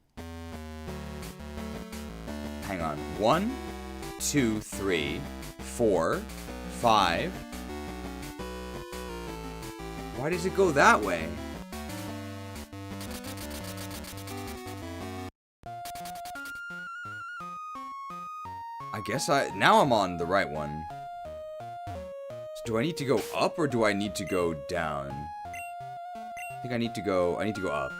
Hang on. 1, 2, 3, 4, 5... Why does it go that way? I guess now I'm on the right one. So do I need to go up or do I need to go down? I think I need to go up.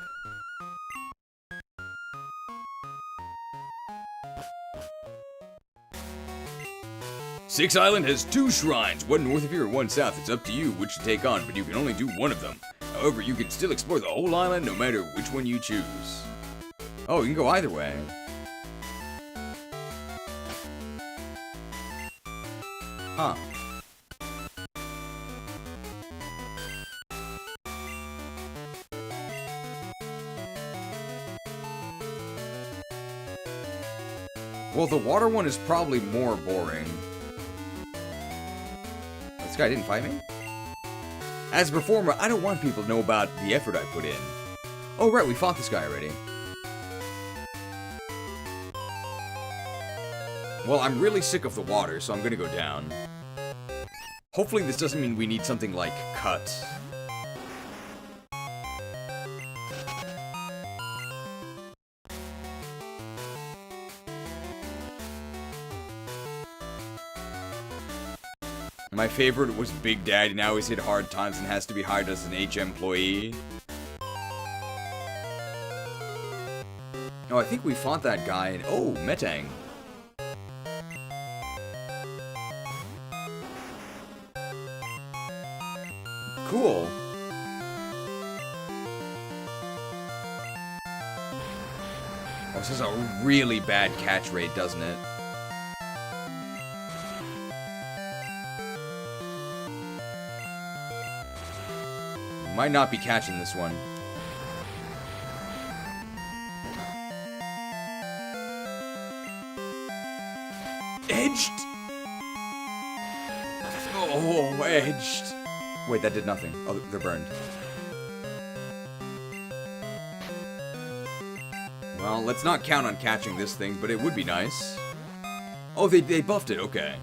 Six Island has 2 shrines, one north of here and one south. It's up to you which to take on, but you can only do one of them. However, you can still explore the whole island no matter which one you choose.
Oh, you can go either way. Huh. Well, the water one is probably more boring. This guy didn't fight me? As a performer, I don't want people to know about the effort I put in. Oh, right, we fought this guy already. Well, I'm really sick of the water, so I'm gonna go down. Hopefully this doesn't mean we need something like cut. My favorite was Big Daddy, now he's hit hard times and has to be hired as an HM employee. Oh, I think we fought that guy in... Oh, Metang. Cool. Oh, this is a really bad catch rate, doesn't it? Might not be catching this one. Edged? Oh, edged. Wait, that did nothing. Oh, they're burned. Well, let's not count on catching this thing, but it would be nice. Oh, they buffed it, okay.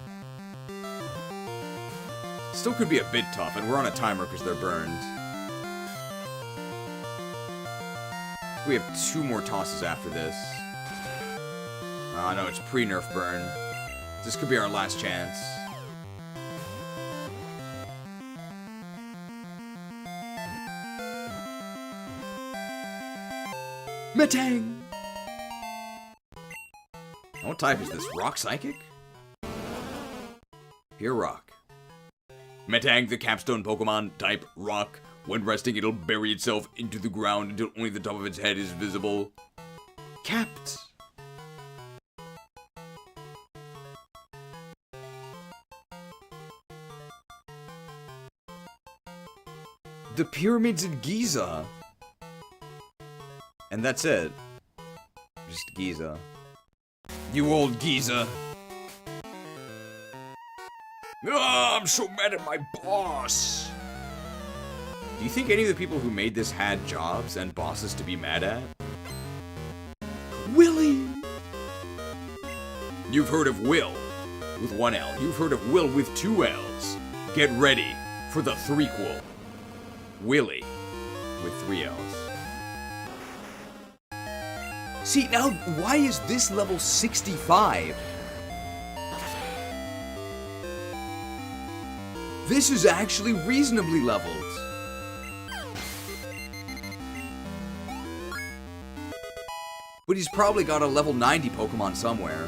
Still could be a bit tough, and we're on a timer because they're burned. We have 2 more tosses after this. Oh no, it's pre-nerf burn. This could be our last chance. Metang! What type is this? Rock Psychic? Pure Rock. Metang, the capstone Pokemon, type Rock. When resting, it'll bury itself into the ground until only the top of its head is visible. Capped. The pyramids in Giza. And that's it. Just Giza. You old Giza.
Oh, I'm so mad at my boss.
Do you think any of the people who made this had jobs and bosses to be mad at? Willie!
You've heard of Will with 1 L. You've heard of Will with 2 L's. Get ready for the threequel. Willie with 3 L's.
See, now, why is this level 65? This is actually reasonably leveled. But he's probably got a level 90 Pokemon somewhere.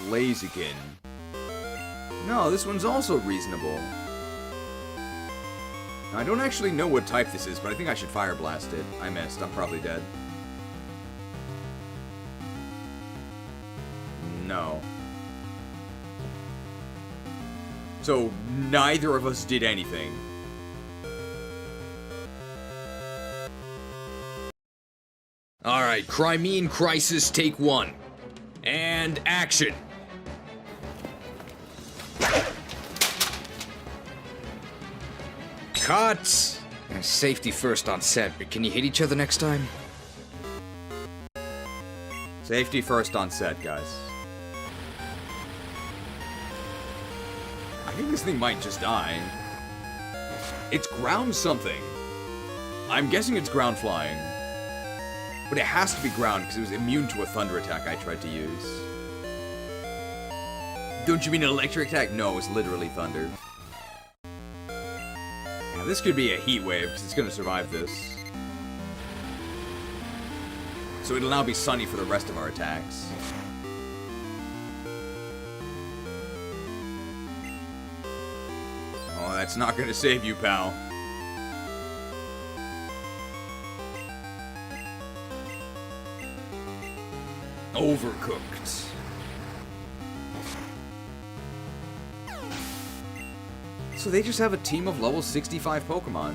Blaziken. No, this one's also reasonable. I don't actually know what type this is, but I think I should Fire Blast it. I missed. I'm probably dead. No. So, neither of us did anything.
Alright, Crimean Crisis, take 1. And action.
Cut! Safety first on set, but can you hit each other next time?
Safety first on set, guys. I think this thing might just die. It's ground something. I'm guessing it's ground flying. But it has to be ground because it was immune to a thunder attack I tried to use. Don't you mean an electric attack? No, it's literally thunder. Yeah, this could be a heat wave, because it's going to survive this. So it'll now be sunny for the rest of our attacks. Oh, that's not going to save you, pal. Overcooked. So they just have a team of level 65 Pokemon.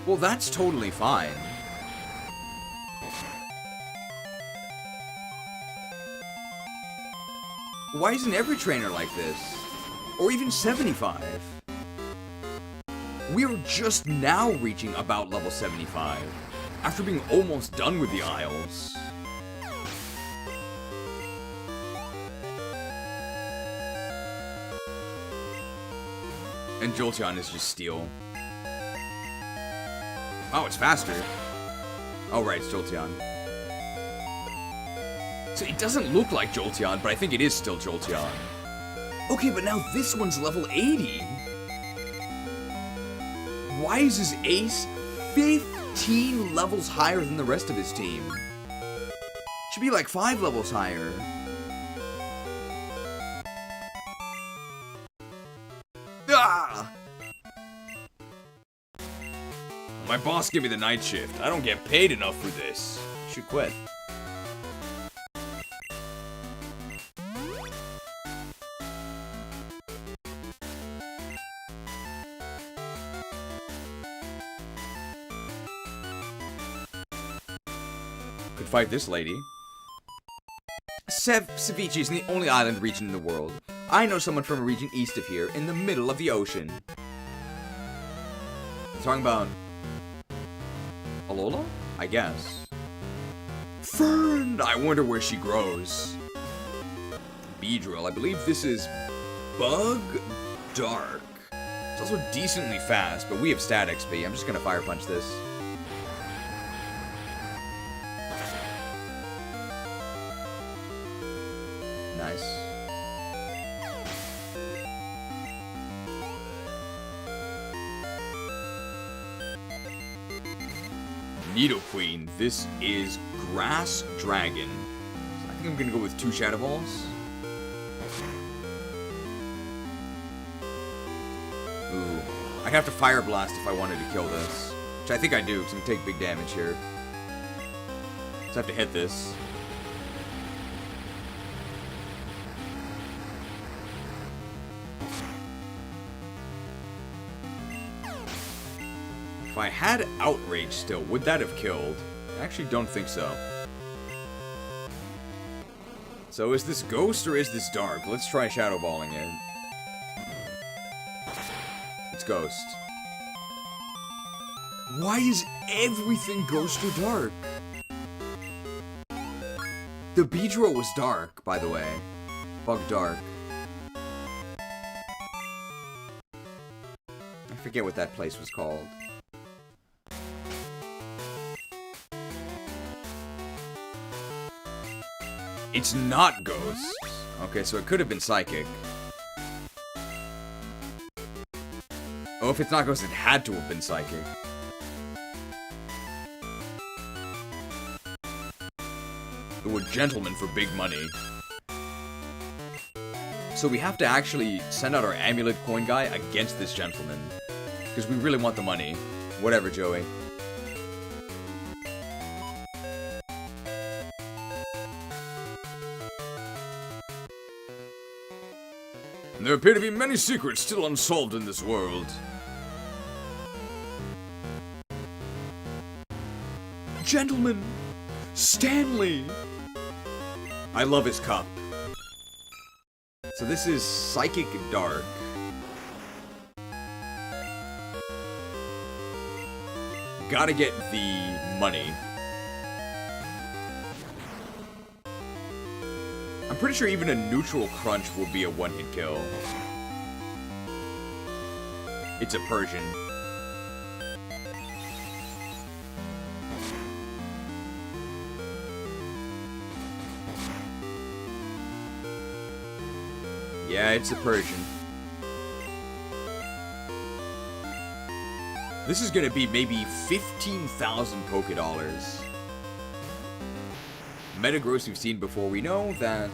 Well, that's totally fine. Why isn't every trainer like this? Or even 75? We're just now reaching about level 75, after being almost done with the Isles. And Jolteon is just steel. Oh, it's faster. Oh, right, it's Jolteon. So it doesn't look like Jolteon, but I think it is still Jolteon. Okay, but now this one's level 80. Why is his ace 15 levels higher than the rest of his team? Should be like 5 levels higher. Ah! My boss gave me the night shift. I don't get paid enough for this. Should quit. Could fight this lady. Sevii is the only island region in the world. I know someone from a region east of here, in the middle of the ocean. You're talking about Alola? I guess. Fern! I wonder where she grows. Beedrill. I believe this is Bug Dark. It's also decently fast, but we have stat XP. I'm just gonna Fire Punch this. Nice. Nidoqueen. This is Grass Dragon. So I think I'm gonna go with 2 Shadow Balls. Ooh. I have to Fire Blast if I wanted to kill this. Which I think I do, because I'm gonna take big damage here. So I have to hit this. If I had Outrage still, would that have killed? I actually don't think so. So is this Ghost or is this Dark? Let's try Shadow Balling it. It's Ghost. Why is everything Ghost or Dark? The Beedrill was Dark, by the way. Bug Dark. I forget what that place was called. It's not Ghost. Okay, so it could have been Psychic. Oh, if it's not Ghost, it had to have been Psychic. The word gentleman for big money. So we have to actually send out our amulet coin guy against this gentleman. Because we really want the money. Whatever, Joey. There appear to be many secrets still unsolved in this world. Gentlemen! Stanley! I love his cup. So this is Psychic Dark. Gotta get the money. I'm pretty sure even a neutral crunch will be a one-hit kill. It's a Persian. Yeah, it's a Persian. This is gonna be maybe 15,000 Poké Dollars. Metagross we've seen before. We know that...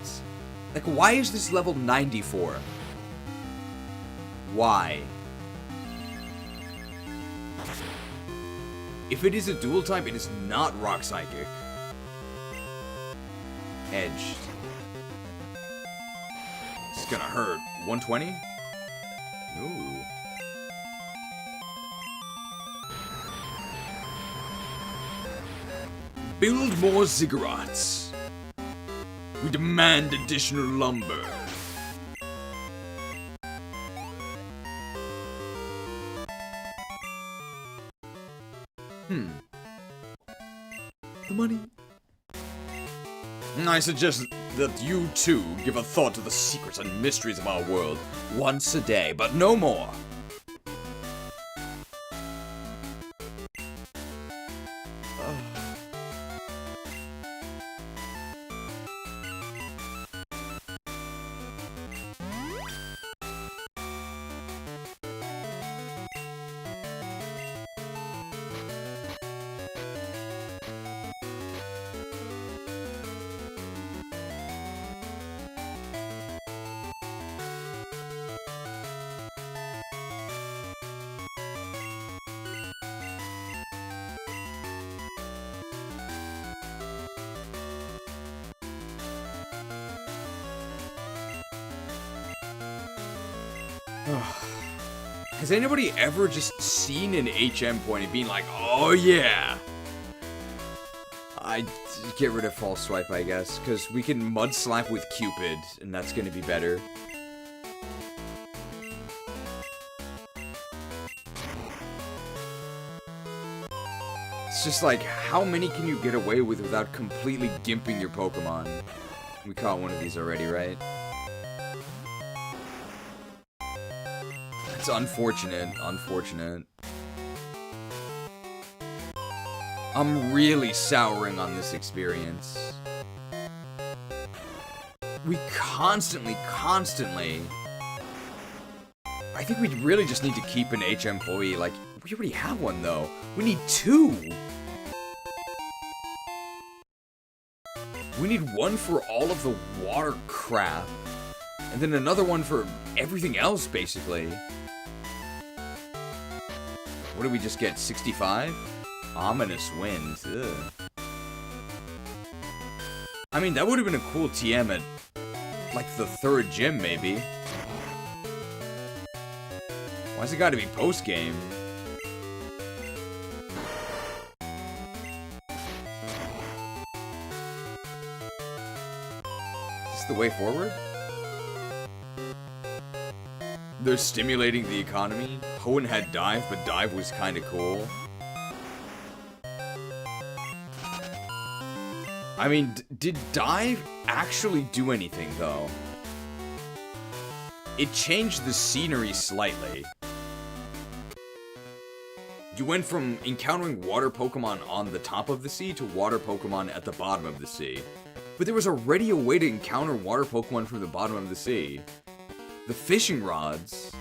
Like, why is this level 94? Why? If it is a dual type, it is not Rock Psychic. Edged. It's gonna hurt. 120? Ooh. Build more ziggurats. We demand additional lumber. The money. I suggest that you too give a thought to the secrets and mysteries of our world once a day, but no more. Has anybody ever just seen an HM point and been like, oh yeah? I get rid of false swipe, I guess, because we can mud slap with Cupid, and that's gonna be better. It's just like, how many can you get away with without completely gimping your Pokemon? We caught one of these already, right? It's unfortunate, unfortunate. I'm really souring on this experience. We constantly... I think we really just need to keep an HM employee. Like, we already have one, though. We need 2! We need one for all of the water crap. And then another one for everything else, basically. What did we just get? 65? Ominous Winds. Ugh. I mean, that would have been a cool TM at, like, the 3rd gym, maybe. Why's it gotta be post-game? Is this the way forward? They're stimulating the economy. Hoenn had Dive, but Dive was kinda cool. I mean, did Dive actually do anything, though? It changed the scenery slightly. You went from encountering water Pokemon on the top of the sea to water Pokemon at the bottom of the sea. But there was already a way to encounter water Pokemon from the bottom of the sea. The fishing rods.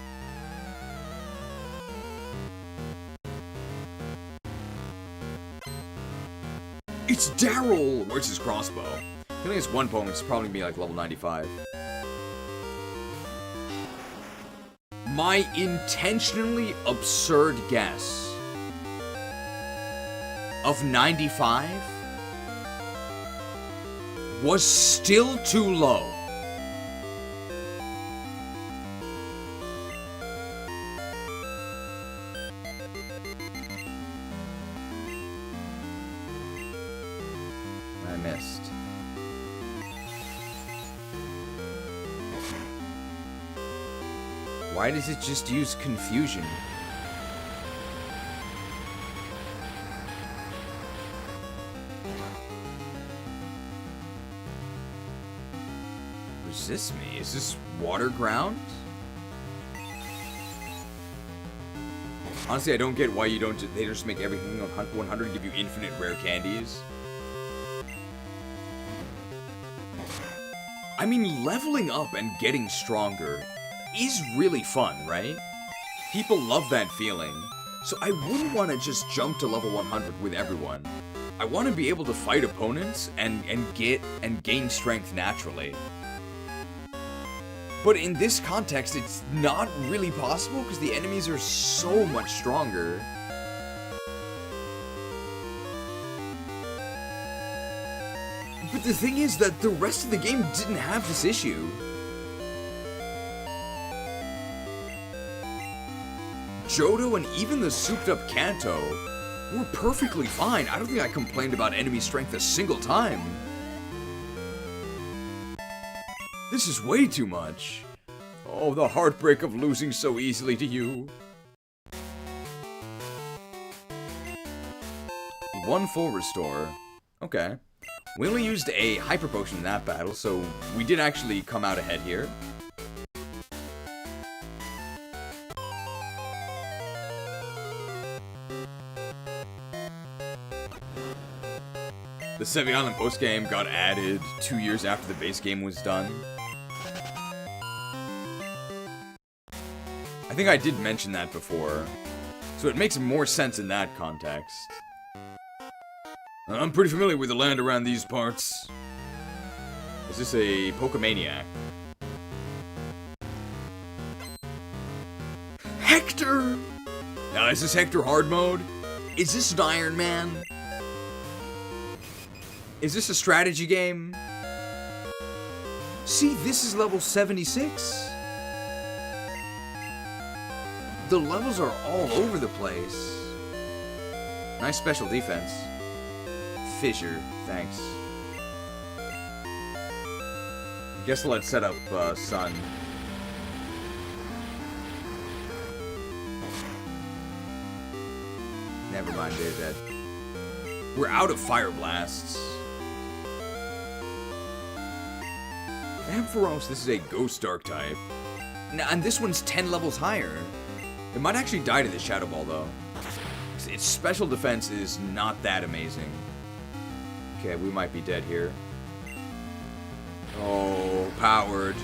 It's Daryl! Where's his crossbow? I think it's one Pokemon, it's probably gonna be like level 95. My intentionally absurd guess of 95 was still too low. I missed. Why does it just use confusion? Resist me? Is this water ground? Honestly, I don't get why you don't. They just make everything 100 and give you infinite rare candies. I mean, leveling up and getting stronger is really fun, right? People love that feeling. So I wouldn't want to just jump to level 100 with everyone. I want to be able to fight opponents and gain strength naturally. But in this context, it's not really possible because the enemies are so much stronger. But the thing is that the rest of the game didn't have this issue. Johto and even the souped-up Kanto were perfectly fine. I don't think I complained about enemy strength a single time. This is way too much. Oh, the heartbreak of losing so easily to you. One full restore. Okay. We only used a Hyper Potion in that battle, so we did actually come out ahead here. The Sevii Island postgame got added 2 years after the base game was done. I think I did mention that before, so it makes more sense in that context. I'm pretty familiar with the land around these parts. Is this a Pokemaniac? Hector! Now, is this Hector hard mode? Is this an Iron Man? Is this a strategy game? See, this is level 76. The levels are all over the place. Nice special defense. Fissure, thanks. I guess let's set up Sun. Never mind, they're dead. We're out of Fire Blasts. Ampharos, this is a Ghost Dark type. Now, and this one's 10 levels higher. It might actually die to the Shadow Ball, though. Its special defense is not that amazing. Okay, we might be dead here. Oh, powered.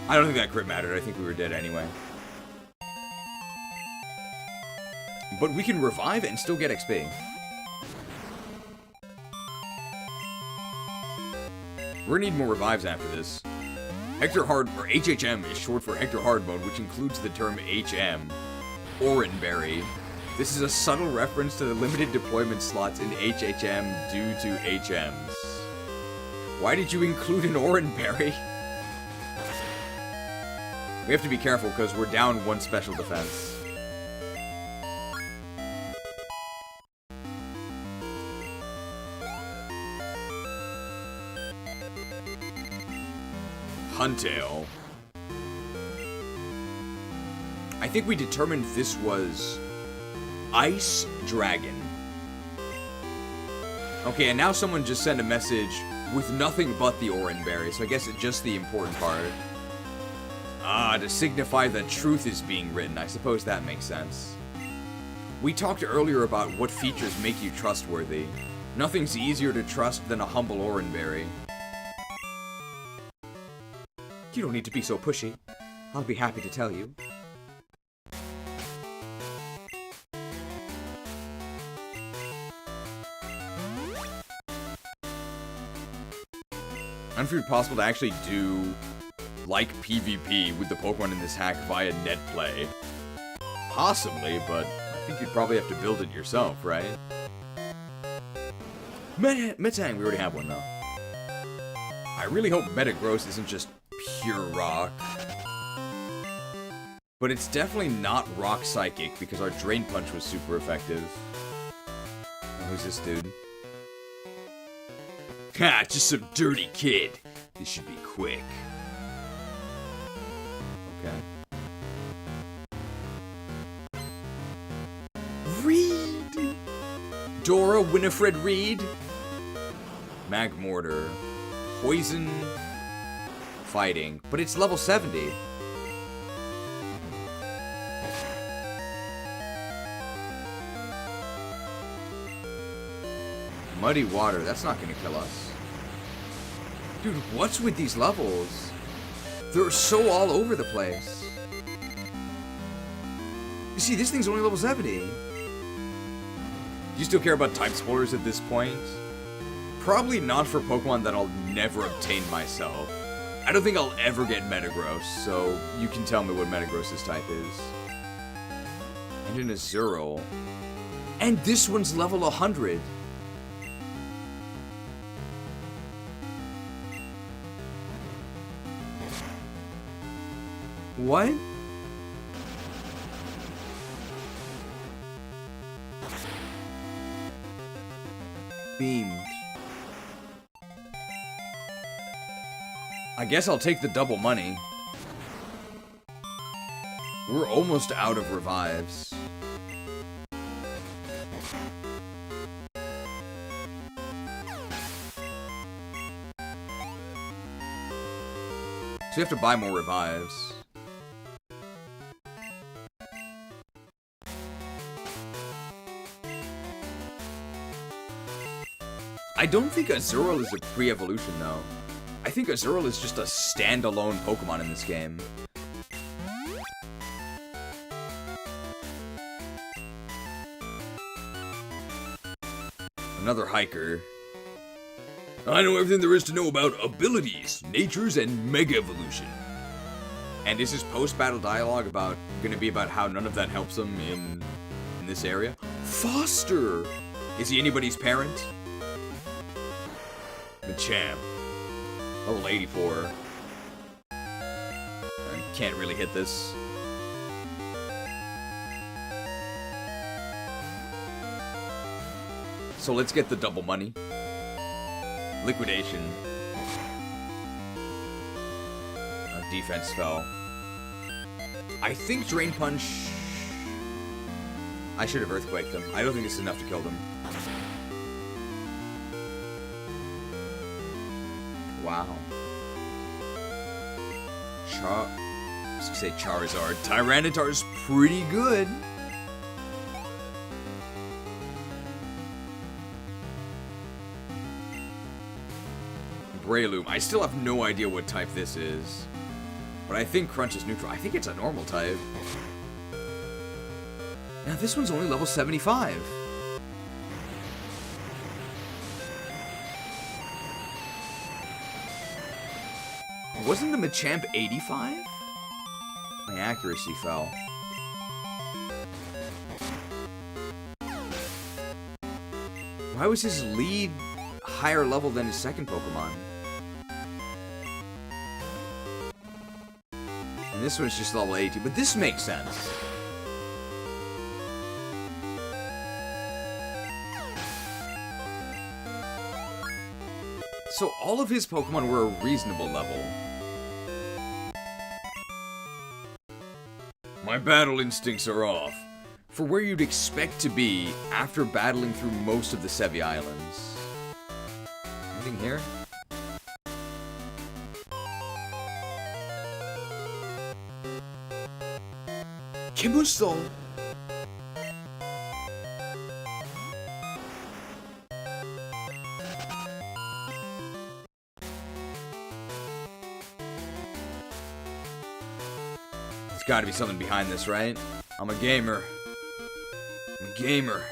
I don't think that crit mattered. I think we were dead anyway. But we can revive and still get XP. We're gonna need more revives after this. Hector Hard, or HHM, is short for Hector Hard Mode, which includes the term HM, Oranberry. This is a subtle reference to the limited deployment slots in HHM due to HMs. Why did you include an Oranberry? We have to be careful because we're down one special defense. Huntail. I think we determined this was Ice Dragon. Okay, and now someone just sent a message with nothing but the Oranberry, so I guess it's just the important part. Ah, to signify that truth is being written. I suppose that makes sense. We talked earlier about what features make you trustworthy. Nothing's easier to trust than a humble Oranberry. You don't need to be so pushy. I'll be happy to tell you. I don't know if it's possible to actually do, like, PvP with the Pokemon in this hack via net play. Possibly, but I think you'd probably have to build it yourself, right? Metang, we already have one, though. I really hope Metagross isn't just pure rock. But it's definitely not rock psychic because our Drain Punch was super effective. Oh, who's this dude? Ha, just some dirty kid. This should be quick. Okay. Reed! Dora Winifred Reed? Magmortar. Poison. Fighting. But it's level 70. Muddy water, that's not gonna kill us. Dude, what's with these levels? They're so all over the place. You see, this thing's only level 70. Do you still care about type spoilers at this point? Probably not for Pokemon that I'll never obtain myself. I don't think I'll ever get Metagross, so you can tell me what Metagross's type is. And an Azurill. And this one's level 100. What? Beamed. I guess I'll take the double money. We're almost out of revives. So we have to buy more revives. I don't think Azurill is a pre-evolution, though. I think Azurill is just a standalone Pokemon in this game. Another hiker. I know everything there is to know about abilities, natures, and Mega Evolution. And is his post-battle dialogue gonna be about how none of that helps him in this area? Foster! Is he anybody's parent? Machamp. Level 84. I can't really hit this. So let's get the double money. Liquidation. Defense fell. I think Drain Punch... I should have Earthquaked them. I don't think it's enough to kill them. Wow. I was gonna say Charizard. Tyranitar's pretty good. Breloom. I still have no idea what type this is. But I think Crunch is neutral. I think it's a normal type. Now this one's only level 75. Wasn't the Machamp 85? My accuracy fell. Why was his lead higher level than his second Pokemon? And this one's just level 80, but this makes sense. So all of his Pokemon were a reasonable level. My battle instincts are off. For where you'd expect to be after battling through most of the Sevii Islands. Anything here? Kimuso! There's gotta be something behind this, right? I'm a gamer. I'm a gamer.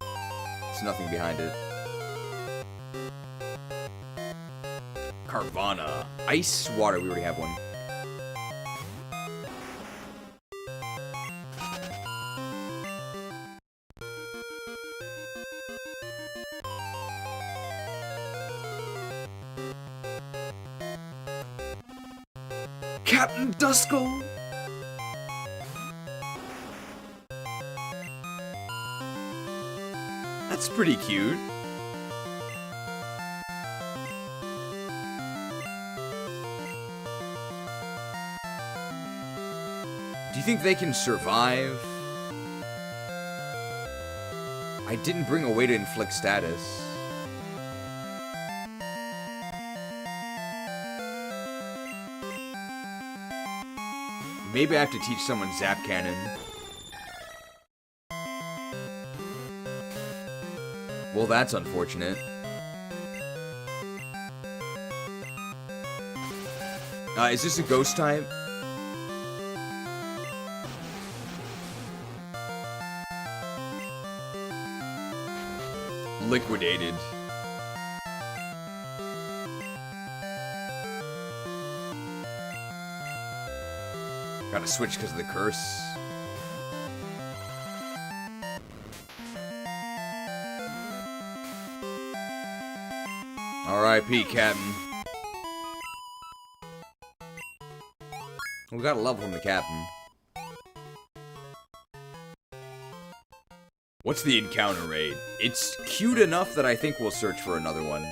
There's nothing behind it. Carvana. Ice water, we already have one. Captain Duskull! That's pretty cute. Do you think they can survive? I didn't bring a way to inflict status. Maybe I have to teach someone Zap Cannon. Well, that's unfortunate. Is this a ghost type? Liquidated. Gotta switch because of the curse. R.I.P. Captain. We got a love from the captain. What's the encounter rate? It's cute enough that I think we'll search for another one.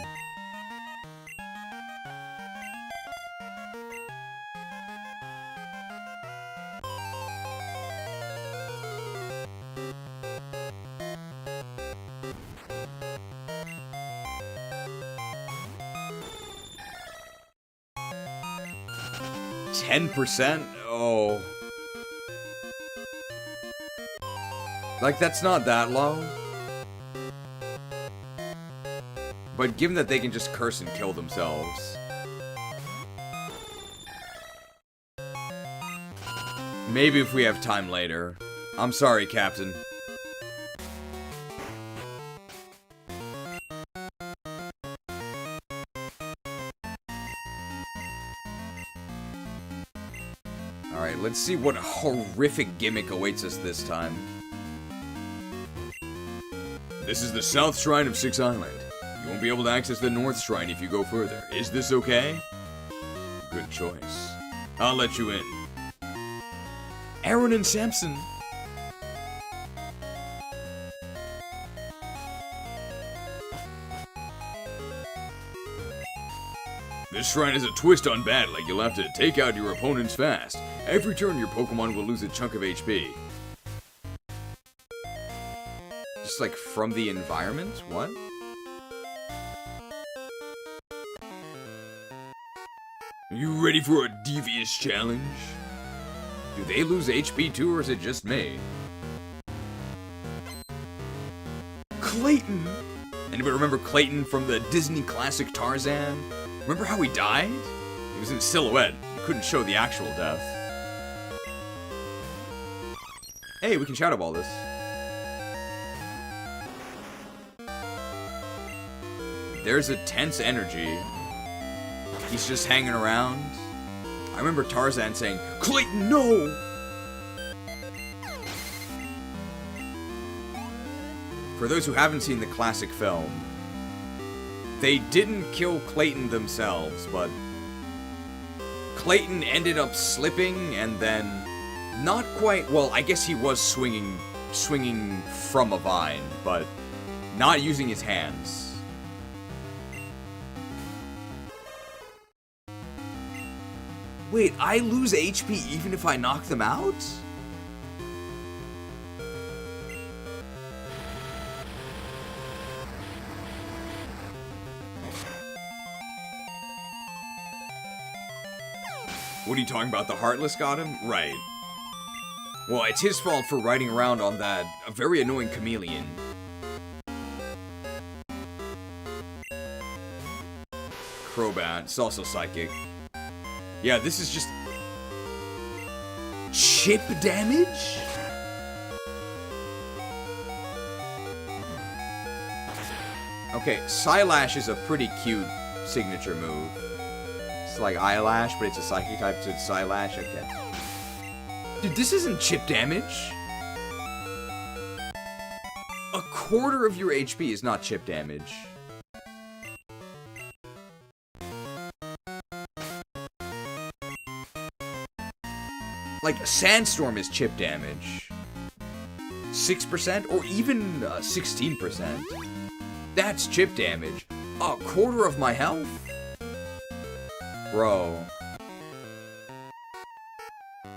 %? Oh. Like, that's not that low. But given that they can just curse and kill themselves. Maybe if we have time later. I'm sorry, Captain. Alright, let's see what horrific gimmick awaits us this time. This is the South Shrine of Six Island. You won't be able to access the North Shrine if you go further. Is this okay? Good choice. I'll let you in. Aaron and Samson. This shrine has a twist on battle, like you'll have to take out your opponents fast. Every turn your Pokemon will lose a chunk of HP. Just like from the environment? What? Are you ready for a devious challenge? Do they lose HP too, or is it just me? Clayton! Anybody remember Clayton from the Disney classic Tarzan? Remember how he died? He was in silhouette. He couldn't show the actual death. Hey, we can Shadow Ball this. There's a tense energy. He's just hanging around. I remember Tarzan saying, Clayton, no! For those who haven't seen the classic film, they didn't kill Clayton themselves, but Clayton ended up slipping and then not quite, well, I guess he was swinging from a vine, but not using his hands. Wait, I lose HP even if I knock them out? What are you talking about? The Heartless got him? Right. Well, it's his fault for riding around on that very annoying chameleon. Crobat. It's also psychic. Yeah, this is just chip damage? Okay, Psylash is a pretty cute signature move. It's like Eyelash, but it's a psychic type, so it's Psylash. Okay. Dude, this isn't chip damage. A quarter of your HP is not chip damage. Like, Sandstorm is chip damage. 6% or even 16%. That's chip damage. A quarter of my health? Bro.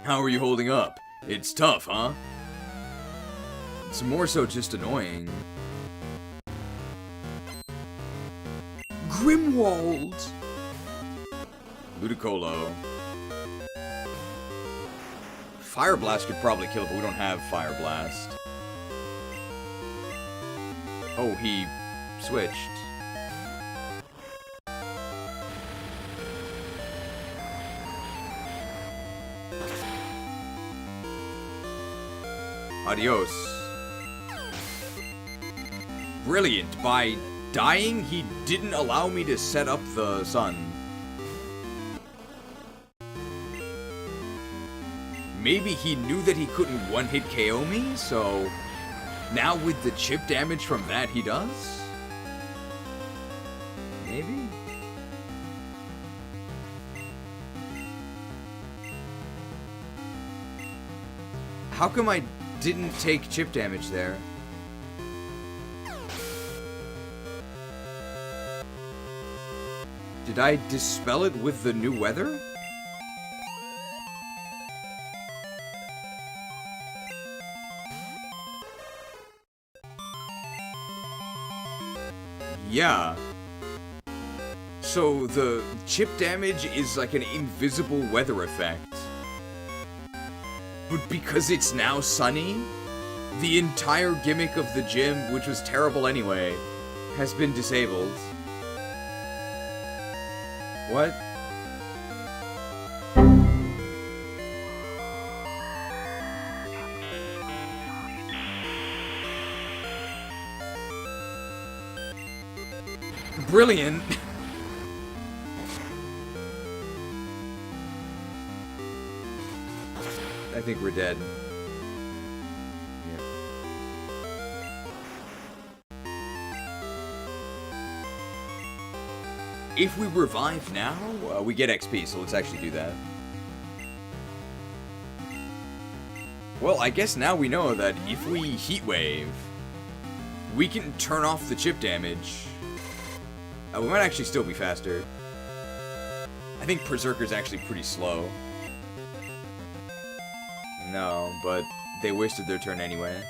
How are you holding up? It's tough, huh? It's more so just annoying. Grimwald! Ludicolo. Fire Blast could probably kill it, but we don't have Fire Blast. Oh, he switched. Adios. Brilliant. By dying, he didn't allow me to set up the sun. Maybe he knew that he couldn't one-hit KO me, so now with the chip damage from that, he does? Maybe? How come I didn't take chip damage there? Did I dispel it with the new weather? Yeah. So the chip damage is like an invisible weather effect. But because it's now sunny, the entire gimmick of the gym, which was terrible anyway, has been disabled. What? Brilliant. I think we're dead. Yeah. If we revive now, we get XP, so let's actually do that. Well, I guess now we know that if we Heat Wave, we can turn off the chip damage. We might actually still be faster. I think Berserker's actually pretty slow. No, but they wasted their turn anyway.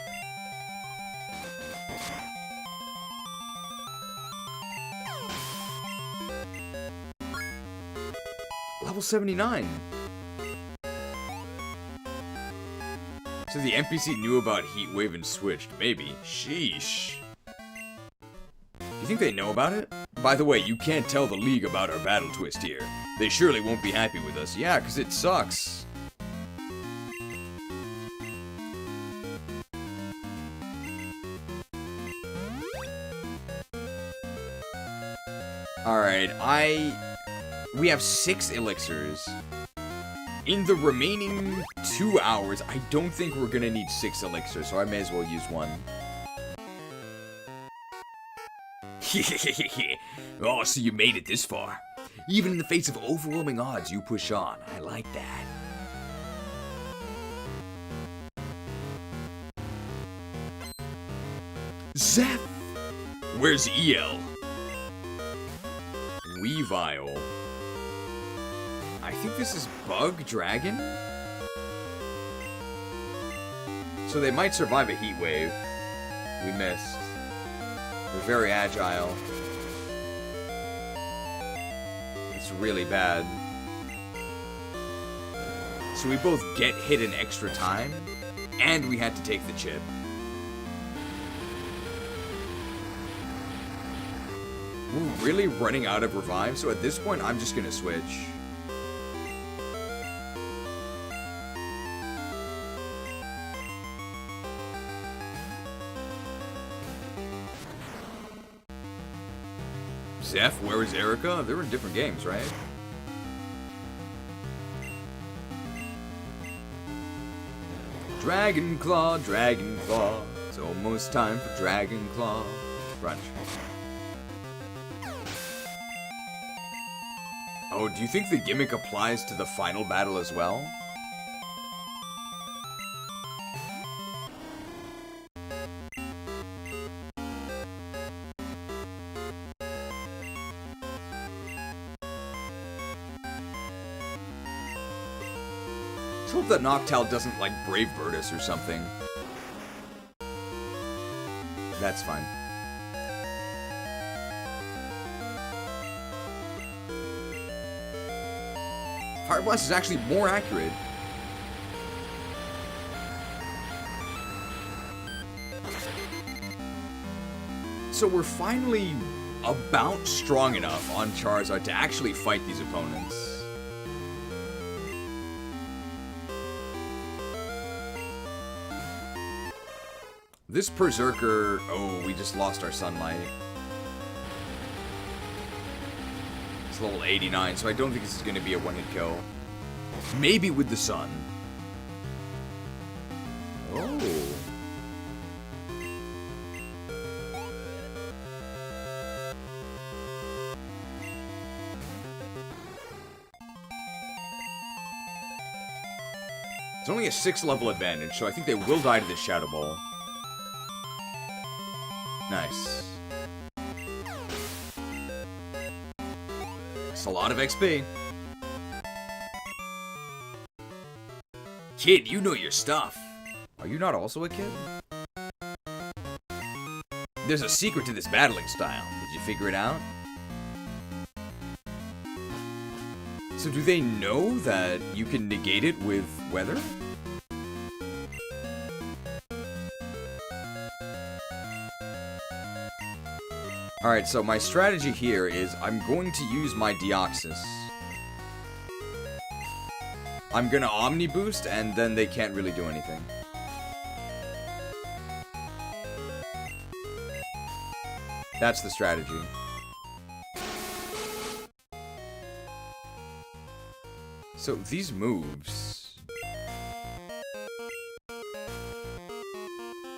Level 79. So the NPC knew about Heat Wave and switched. Maybe. Sheesh. You think they know about it? By the way, you can't tell the League about our battle twist here. They surely won't be happy with us. Yeah, because it sucks. Alright, we have 6 elixirs. In the remaining 2 hours, I don't think we're gonna need 6 elixirs, so I may as well use one. Oh, so you made it this far. Even in the face of overwhelming odds, you push on. I like that. Zeph! Where's EL? Weavile. I think this is Bug Dragon? So they might survive a Heat Wave. We missed. They're very agile. It's really bad. So we both get hit an extra time, and we had to take the chip. We're really running out of revive, so at this point, I'm just gonna switch. Zeph, where is Erica? They were in different games, right? Dragon Claw, Dragon Claw. It's almost time for Dragon Claw. Crunch. Oh, do you think the gimmick applies to the final battle as well? Let's hope that Noctowl doesn't, like, Brave Bird us or something. That's fine. Fire Blast is actually more accurate. so we're finally about strong enough on Charizard to actually fight these opponents. This Berserker... Oh, we just lost our Sunlight. It's level 89, so I don't think this is going to be a one-hit kill. Maybe with the Sun. Oh. It's only a 6 level advantage, so I think they will die to this Shadow Ball. Nice. It's a lot of XP. Kid, you know your stuff. Are you not also a kid? There's a secret to this battling style. Did you figure it out? So do they know that you can negate it with weather? Alright, so my strategy here is I'm going to use my Deoxys. I'm gonna Omni Boost, and then they can't really do anything. That's the strategy. So these moves...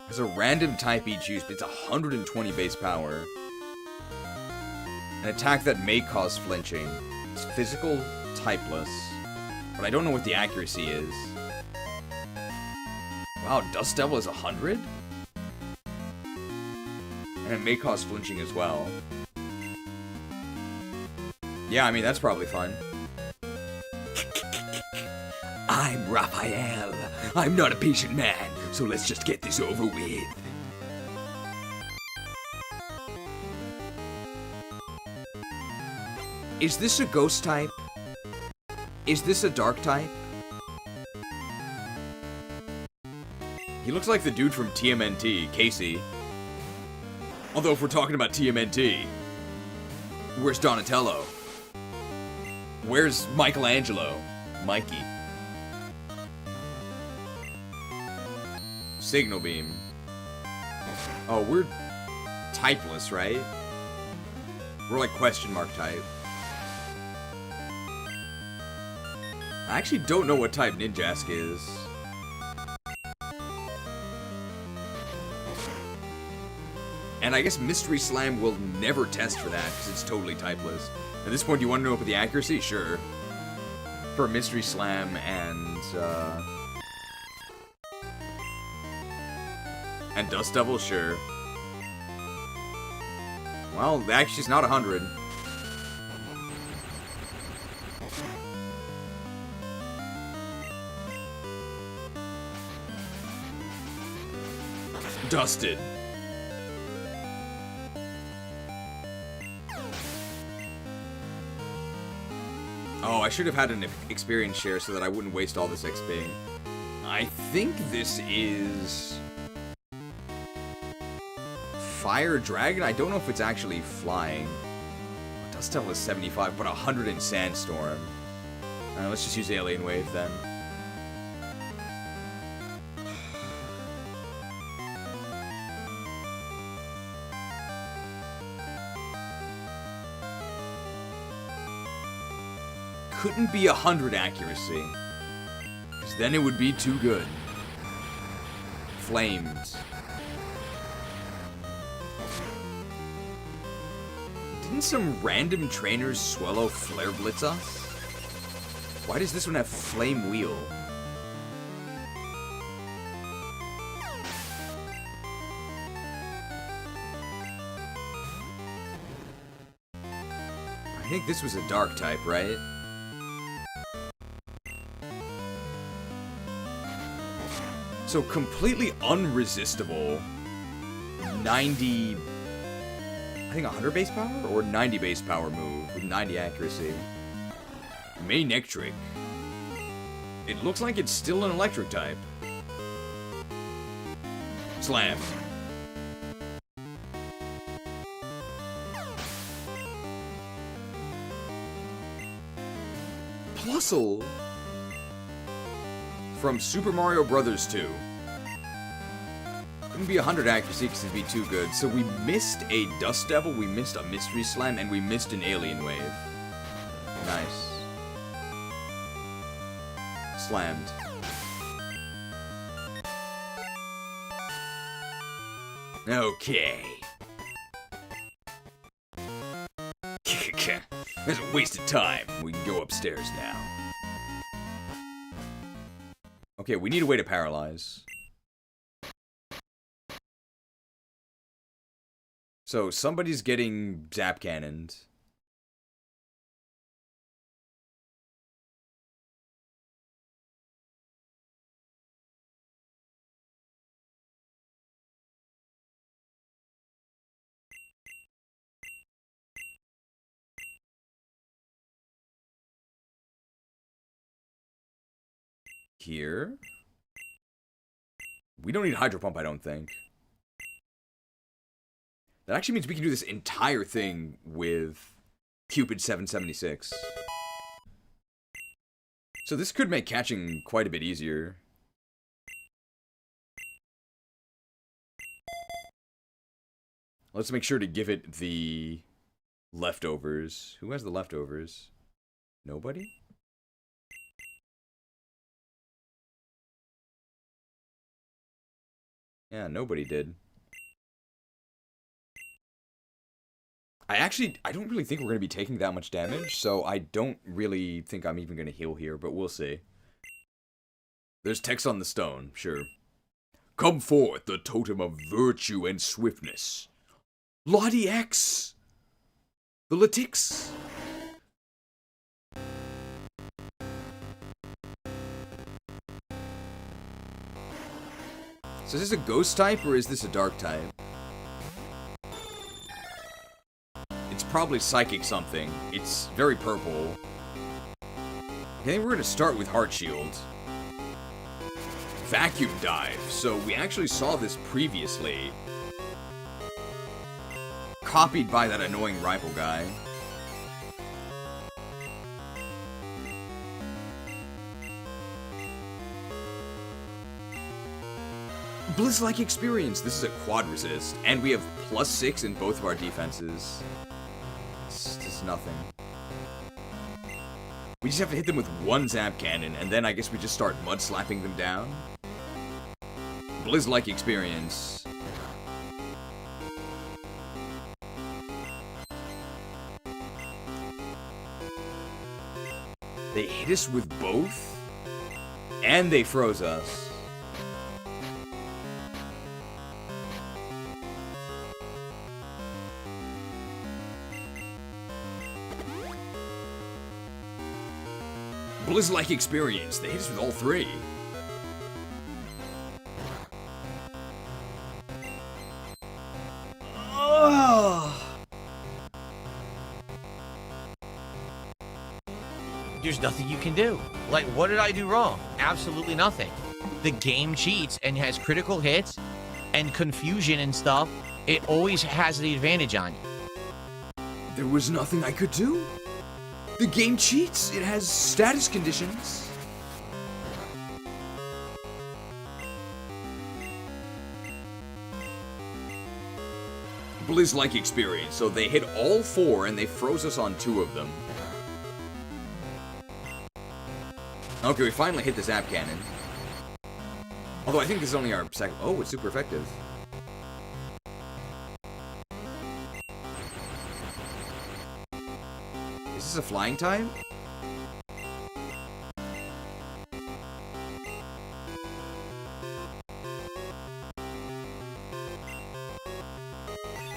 Has a random type each use, but it's 120 base power. An attack that may cause flinching. It's physical, typeless. But I don't know what the accuracy is. Wow, Dust Devil is 100? And it may cause flinching as well. Yeah, I mean, that's probably fun. I'm Raphael. I'm not a patient man, so let's just get this over with. Is this a ghost type? Is this a dark type? He looks like the dude from TMNT, Casey. Although if we're talking about TMNT, where's Donatello? Where's Michelangelo? Mikey. Signal Beam. Oh, we're typeless, right? We're like question mark type. I actually don't know what type Ninjask is. And I guess Mystery Slam will never test for that, because it's totally typeless. At this point, do you want to know about the accuracy? Sure. For Mystery Slam and Dust Devil? Sure. Well, actually, it's not 100. Dusted. Oh, I should have had an experience share so that I wouldn't waste all this XP. I think this is... Fire Dragon? I don't know if it's actually flying. Dust Devil is 75, but 100 in Sandstorm. Let's just use Alien Wave then. Couldn't be 100 accuracy, because then it would be too good. Flames. Didn't some random trainers swallow Flare Blitz us? Why does this one have Flame Wheel? I think this was a dark type, right? So completely unresistible, 90, I think 100 base power or 90 base power move with 90 accuracy. Manectric. It looks like it's still an electric type. Slam. Plusle from Super Mario Brothers 2. Couldn't be 100 accuracy because it'd be too good. So we missed a Dust Devil, we missed a Mystery Slam, and we missed an Alien Wave. Nice. Slammed. Okay. That's a waste of time. We can go upstairs now. Okay, we need a way to paralyze. So, somebody's getting zap cannoned. Here. We don't need Hydro Pump, I don't think. That actually means we can do this entire thing with Cupid 776. So this could make catching quite a bit easier. Let's make sure to give it the leftovers. Who has the leftovers? Nobody? Yeah, nobody did. I don't really think we're going to be taking that much damage, so I don't really think I'm even going to heal here, but we'll see. There's text on the stone, sure. Come forth, the totem of virtue and swiftness. Latios! The Latix! So is this a ghost type, or is this a dark type? It's probably psychic something. It's very purple. I think we're going to start with Heart Shield. Vacuum Dive. So we actually saw this previously. Copied by that annoying rival guy. Bliss-like experience. This is a quad resist, and we have +6 in both of our defenses. It's just nothing. We just have to hit them with one zap cannon, and then I guess we just start mud slapping them down. Bliss-like experience. They hit us with both, and they froze us. Bliss-like experience. They hit us with all three.
There's nothing you can do. Like, what did I do wrong? Absolutely nothing. The game cheats and has critical hits and confusion and stuff. It always has the advantage on you.
There was nothing I could do. The game cheats. It has status conditions. Blizz-like experience. So they hit all four and they froze us on 2 of them. Okay, we finally hit the zap cannon. Although I think this is only our second. Oh, it's super effective. Is this a flying type?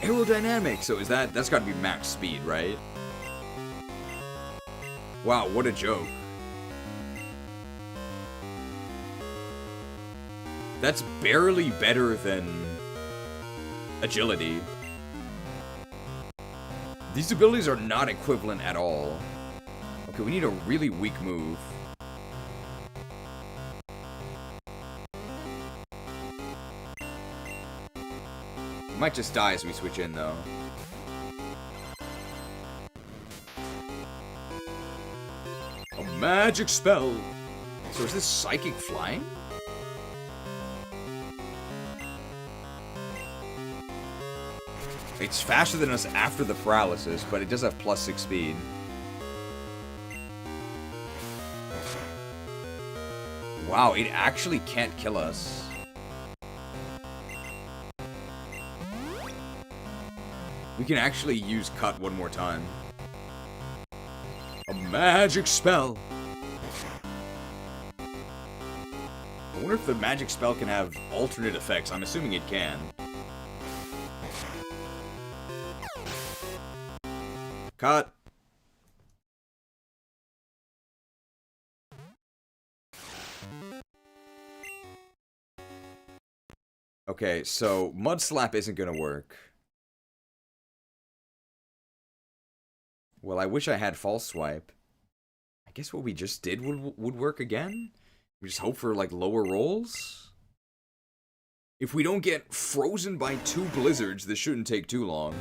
Aerodynamic. So is that's got to be max speed, right? Wow, what a joke. That's barely better than agility. These abilities are not equivalent at all. Okay, we need a really weak move. We might just die as we switch in, though. A Magic spell. So is this psychic flying? It's faster than us after the paralysis, but it does have +6 speed. Wow, it actually can't kill us. We can actually use Cut one more time. A magic spell. I wonder if the magic spell can have alternate effects. I'm assuming it can. Cut. Okay, so Mud Slap isn't gonna work. Well, I wish I had False Swipe. I guess what we just did would work again? We just hope for, like, lower rolls? If we don't get frozen by 2 blizzards, this shouldn't take too long.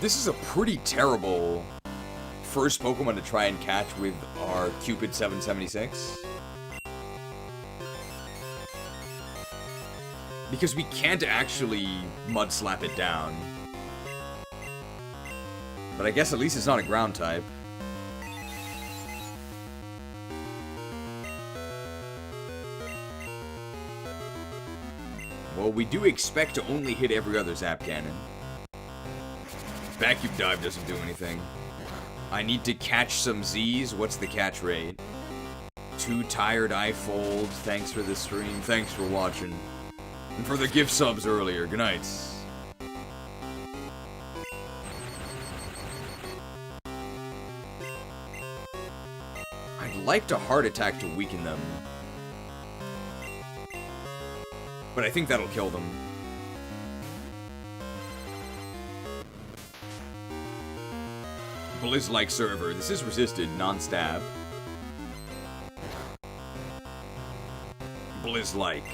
This is a pretty terrible first Pokemon to try and catch with our Cupid 776. Because we can't actually Mud Slap it down. But I guess at least it's not a ground type. Well, we do expect to only hit every other Zap Cannon. Vacuum Dive doesn't do anything. I need to catch some Z's. What's the catch rate? Too tired I fold. Thanks for the stream. Thanks for watching. And for the gift subs earlier. Good nights. I'd like to Heart Attack to weaken them. But I think that'll kill them. Blizz-like server. This is resisted, non-stab. Blizz-like.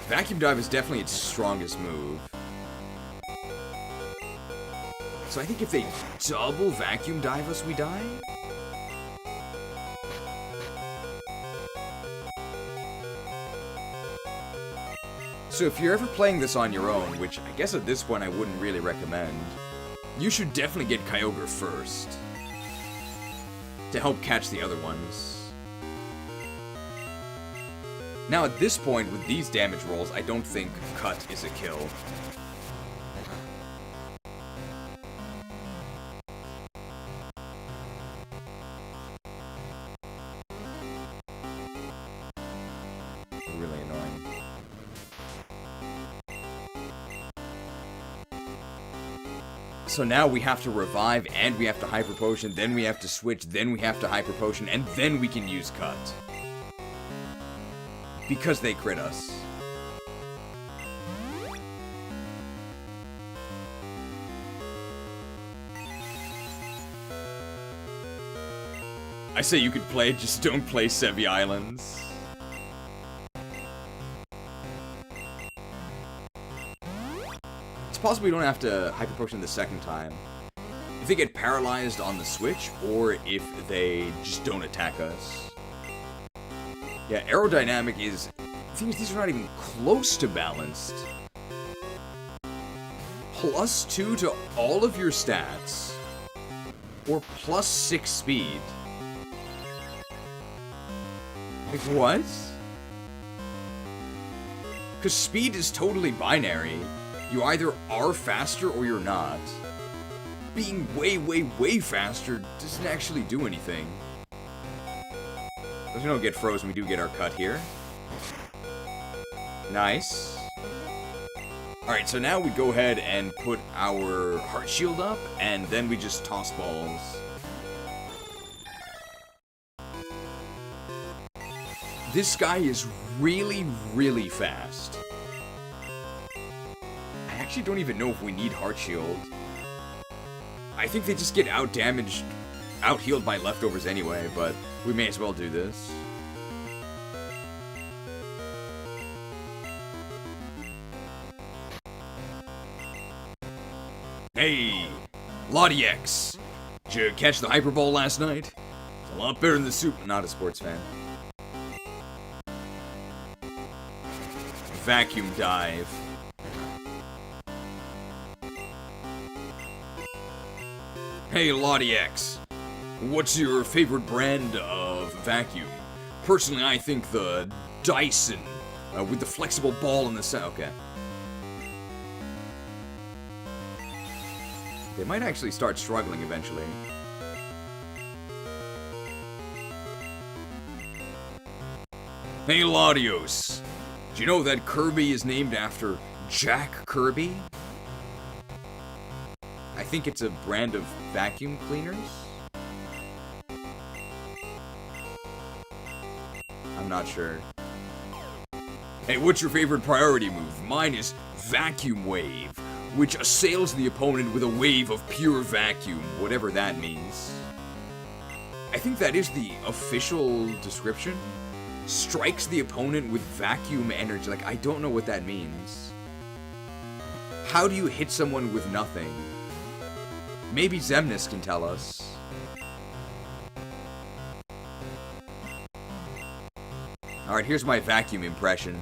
Vacuum Dive is definitely its strongest move. So I think if they double Vacuum Dive us, we die? So if you're ever playing this on your own, which I guess at this point I wouldn't really recommend, you should definitely get Kyogre first to help catch the other ones. Now at this point, with these damage rolls, I don't think Cut is a kill. Really annoying. So now we have to revive, and we have to Hyper Potion, then we have to switch, then we have to Hyper Potion, and then we can use Cut. Because they crit us. I say you could play it, just don't play Sevii Islands. It's possible we don't have to Hyper Potion the second time. If they get paralyzed on the switch, or if they just don't attack us. Yeah, aerodynamic is... The thing is, these are not even close to balanced. +2 to all of your stats. Or +6 speed. Like, what? Because speed is totally binary. You either are faster or you're not. Being way, way, way faster doesn't actually do anything. If we don't get frozen, we do get our Cut here. Nice. Alright, so now we go ahead and put our Heart Shield up, and then we just toss balls. This guy is really, really fast. I actually don't even know if we need Heart Shield. I think they just get out-damaged, out-healed by leftovers anyway, but we may as well do this. Hey, Latios, did you catch the Hyper Ball last night? It's a lot better than the soup. Not a sports fan. Vacuum dive. Hey, Latios, what's your favorite brand of vacuum? Personally, I think the Dyson with the flexible ball in the center. Okay. They might actually start struggling eventually. Hey, Latios, do you know that Kirby is named after Jack Kirby? I think it's a brand of vacuum cleaners. I'm not sure. Hey, what's your favorite priority move? Mine is Vacuum Wave, which assails the opponent with a wave of pure vacuum, whatever that means. I think that is the official description. Strikes the opponent with vacuum energy. Like, I don't know what that means. How do you hit someone with nothing? Maybe Xemnas can tell us. Alright, here's my vacuum impression.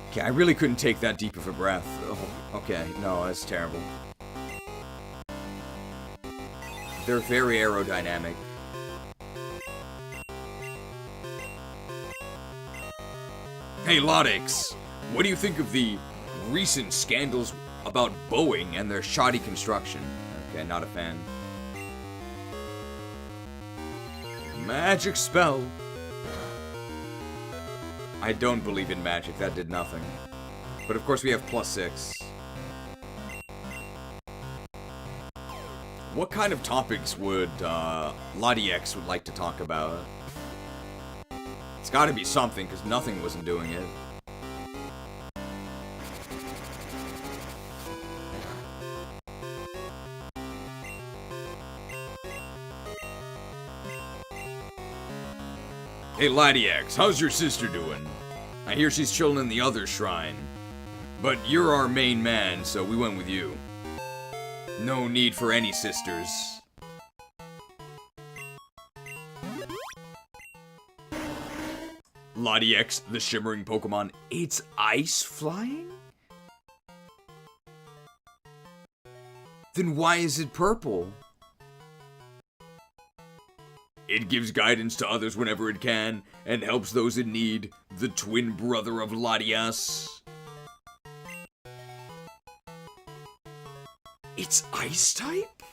Okay, I really couldn't take that deep of a breath. Oh, okay, no, that's terrible. They're very aerodynamic. Hey, Latios, what do you think of the recent scandals about Boeing and their shoddy construction? Okay, not a fan. Magic spell. I don't believe in magic, that did nothing. But of course we have +6. What kind of topics would Latios would like to talk about? It's gotta be something, because nothing wasn't doing it. Hey, Latios, how's your sister doing? I hear she's chilling in the other shrine. But you're our main man, so we went with you. No need for any sisters. Latios, the shimmering Pokemon, it's ice flying? Then why is it purple? It gives guidance to others whenever it can, and helps those in need, the twin brother of Latios. It's ice type?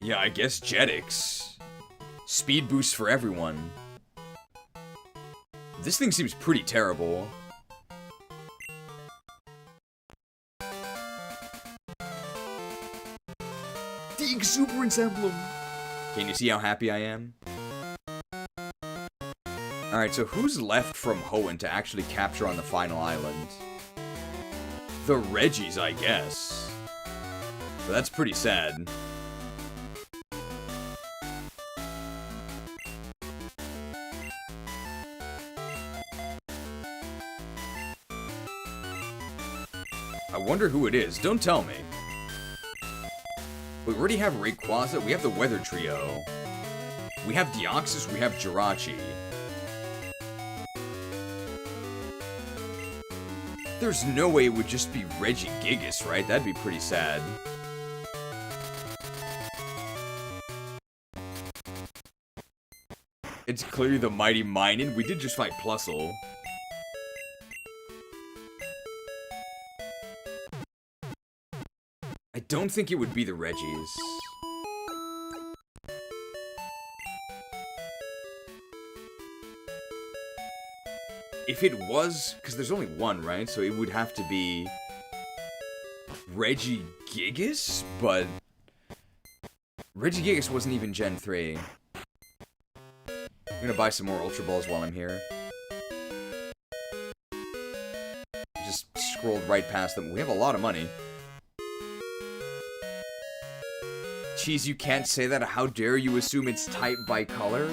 Yeah, I guess Jetix. Speed boost for everyone. This thing seems pretty terrible. The Exuberance Emblem! Can you see how happy I am? Alright, so who's left from Hoenn to actually capture on the final island? The Reggies, I guess. So that's pretty sad. I wonder who it is. Don't tell me. We already have Rayquaza. We have the Weather Trio. We have Deoxys. We have Jirachi. There's no way it would just be Regigigas, right? That'd be pretty sad. It's clearly the Mighty Minun. We did just fight Plusle. I don't think it would be the Reggies. If it was, because there's only one, right? So it would have to be Regigigas, but Regigigas wasn't even Gen 3. I'm gonna buy some more Ultra Balls while I'm here. Just scrolled right past them. We have a lot of money. Jeez, you can't say that. How dare you assume it's type by color?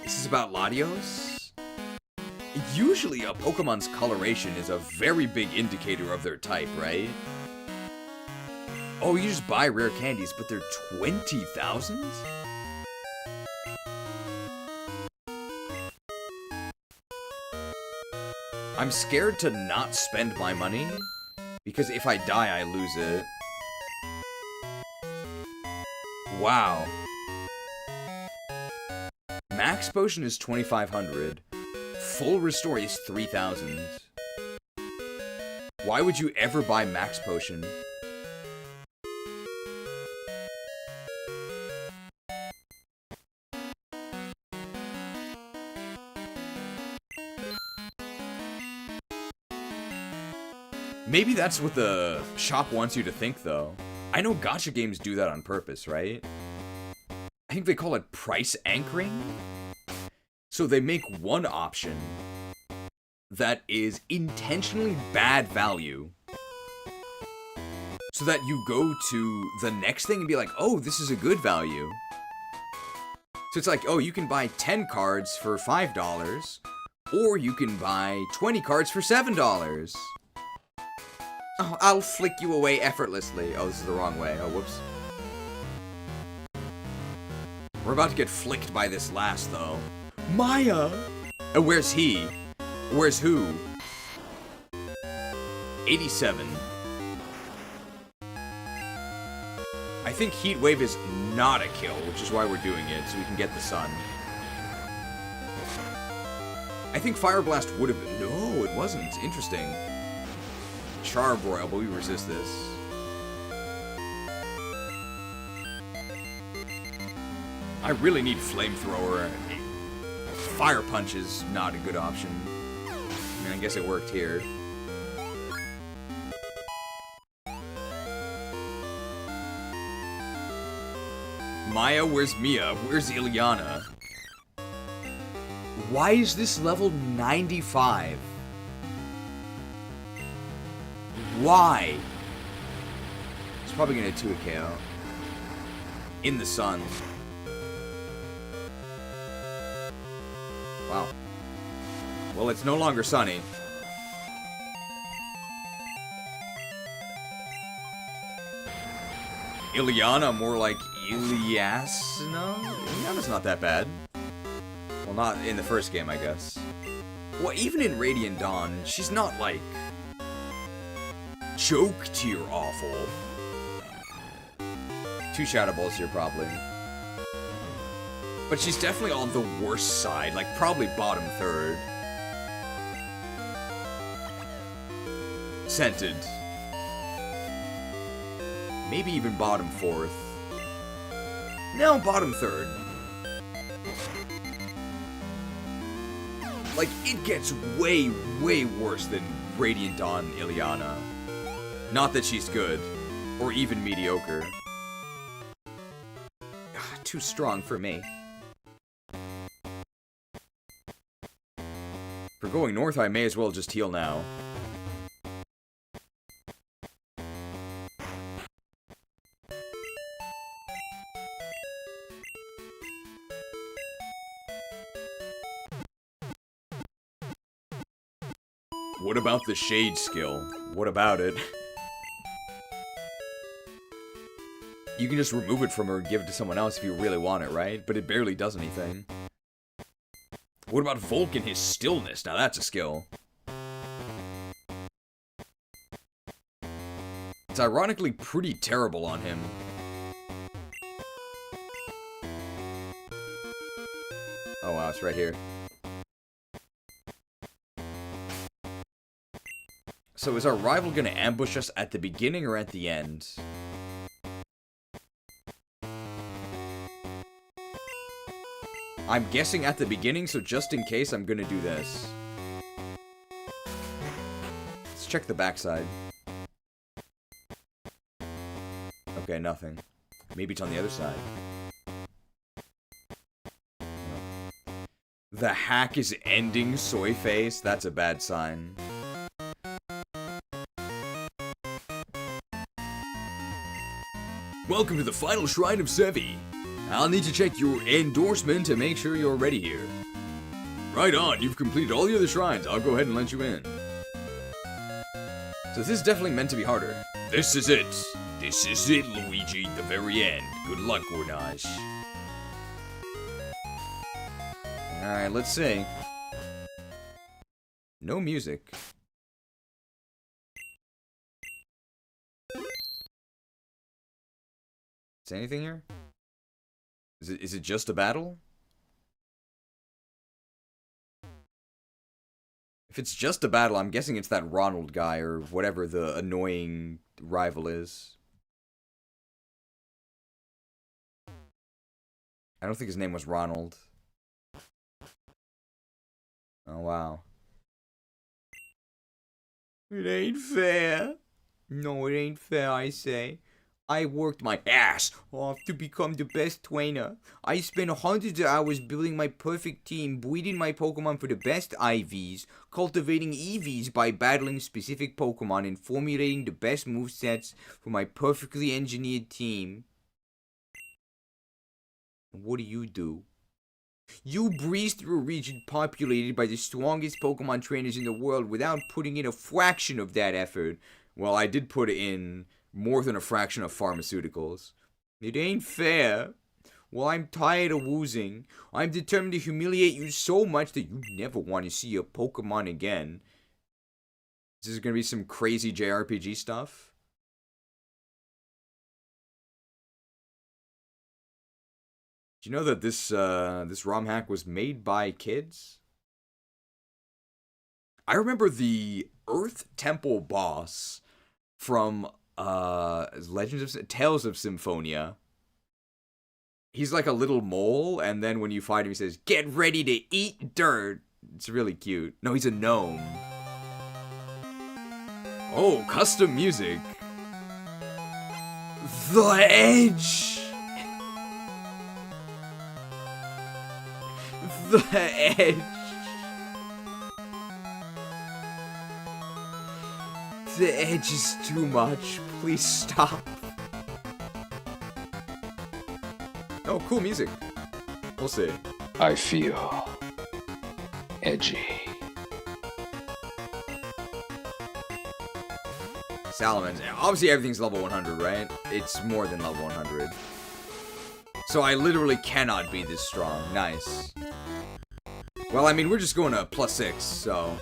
This is about Latios? Usually a Pokemon's coloration is a very big indicator of their type, right? Oh, you just buy rare candies, but they're 20,000? I'm scared to not spend my money, because if I die, I lose it. Wow. Max Potion is 2,500. Full Restore is 3,000. Why would you ever buy Max Potion? Maybe that's what the shop wants you to think, though. I know gacha games do that on purpose, right? I think they call it price anchoring. So they make one option that is intentionally bad value, so that you go to the next thing and be like, oh, this is a good value. So it's like, oh, you can buy 10 cards for $5, or you can buy 20 cards for $7. Oh, I'll flick you away effortlessly. Oh, this is the wrong way. Oh, whoops. We're about to get flicked by this last, though. Maya! Where's he? Where's who? 87. I think Heat Wave is not a kill, which is why we're doing it, so we can get the sun. I think Fire Blast would have been... No, it wasn't. Interesting. Charbroil, but we resist this. I really need Flamethrower. Fire Punch is not a good option. I mean, I guess it worked here. Maya, where's Mia? Where's Ileana? Why is this level 95? Why? It's probably gonna 2 a KO. In the sun. Wow. Well, it's no longer sunny. Ileana, more like Iliasna? Ileana's not that bad. Well, not in the first game, I guess. Well, even in Radiant Dawn, she's not like... joke tier awful. 2 Shadow Balls here, probably. But she's definitely on the worst side, like probably bottom third. Scented. Maybe even bottom fourth. No, bottom third. Like, it gets way, way worse than Radiant Dawn Ileana. Not that she's good, or even mediocre. Too strong for me. For going north, I may as well just heal now. What about the Shade skill? What about it? You can just remove it from her and give it to someone else if you really want it, right? But it barely does anything. What about Vulcan, his stillness? Now that's a skill. It's ironically pretty terrible on him. Oh wow, it's right here. So is our rival gonna ambush us at the beginning or at the end? I'm guessing at the beginning, so just in case, I'm gonna do this. Let's check the backside. Okay, nothing. Maybe it's on the other side. The hack is ending soy face? That's a bad sign. Welcome to the final shrine of Sevii. I'll need to check your endorsement to make sure you're ready here. Right on, you've completed all the other shrines. I'll go ahead and let you in. So this is definitely meant to be harder. This is it. This is it, Luigi, the very end. Good luck, Gornage. Alright, let's see. No music. Is anything here? Is it just a battle? If it's just a battle, I'm guessing it's that Ronald guy or whatever the annoying rival is. I don't think his name was Ronald. Oh, wow. It ain't fair. No, it ain't fair, I say. I worked my ass off to become the best trainer. I spent hundreds of hours building my perfect team, breeding my Pokemon for the best IVs, cultivating EVs by battling specific Pokemon, and formulating the best movesets for my perfectly engineered team. What do? You breezed through a region populated by the strongest Pokemon trainers in the world without putting in a fraction of that effort. Well, I did put in more than a fraction of pharmaceuticals. It ain't fair. Well, I'm tired of losing. I'm determined to humiliate you so much that you never want to see a Pokemon again. This is gonna be some crazy JRPG stuff. Do you know that this ROM hack was made by kids? I remember the Earth Temple boss from Tales of Symphonia. He's like a little mole, and then when you fight him, he says, "Get ready to eat dirt." It's really cute. No, he's a gnome. Oh, custom music. The Edge. The Edge. The Edge is too much. Please stop. Oh, cool music. We'll see.
I feel edgy.
Salamence. Obviously, everything's level 100, right? It's more than level 100. So I literally cannot be this strong. Nice. Well, I mean, we're just going to +6, so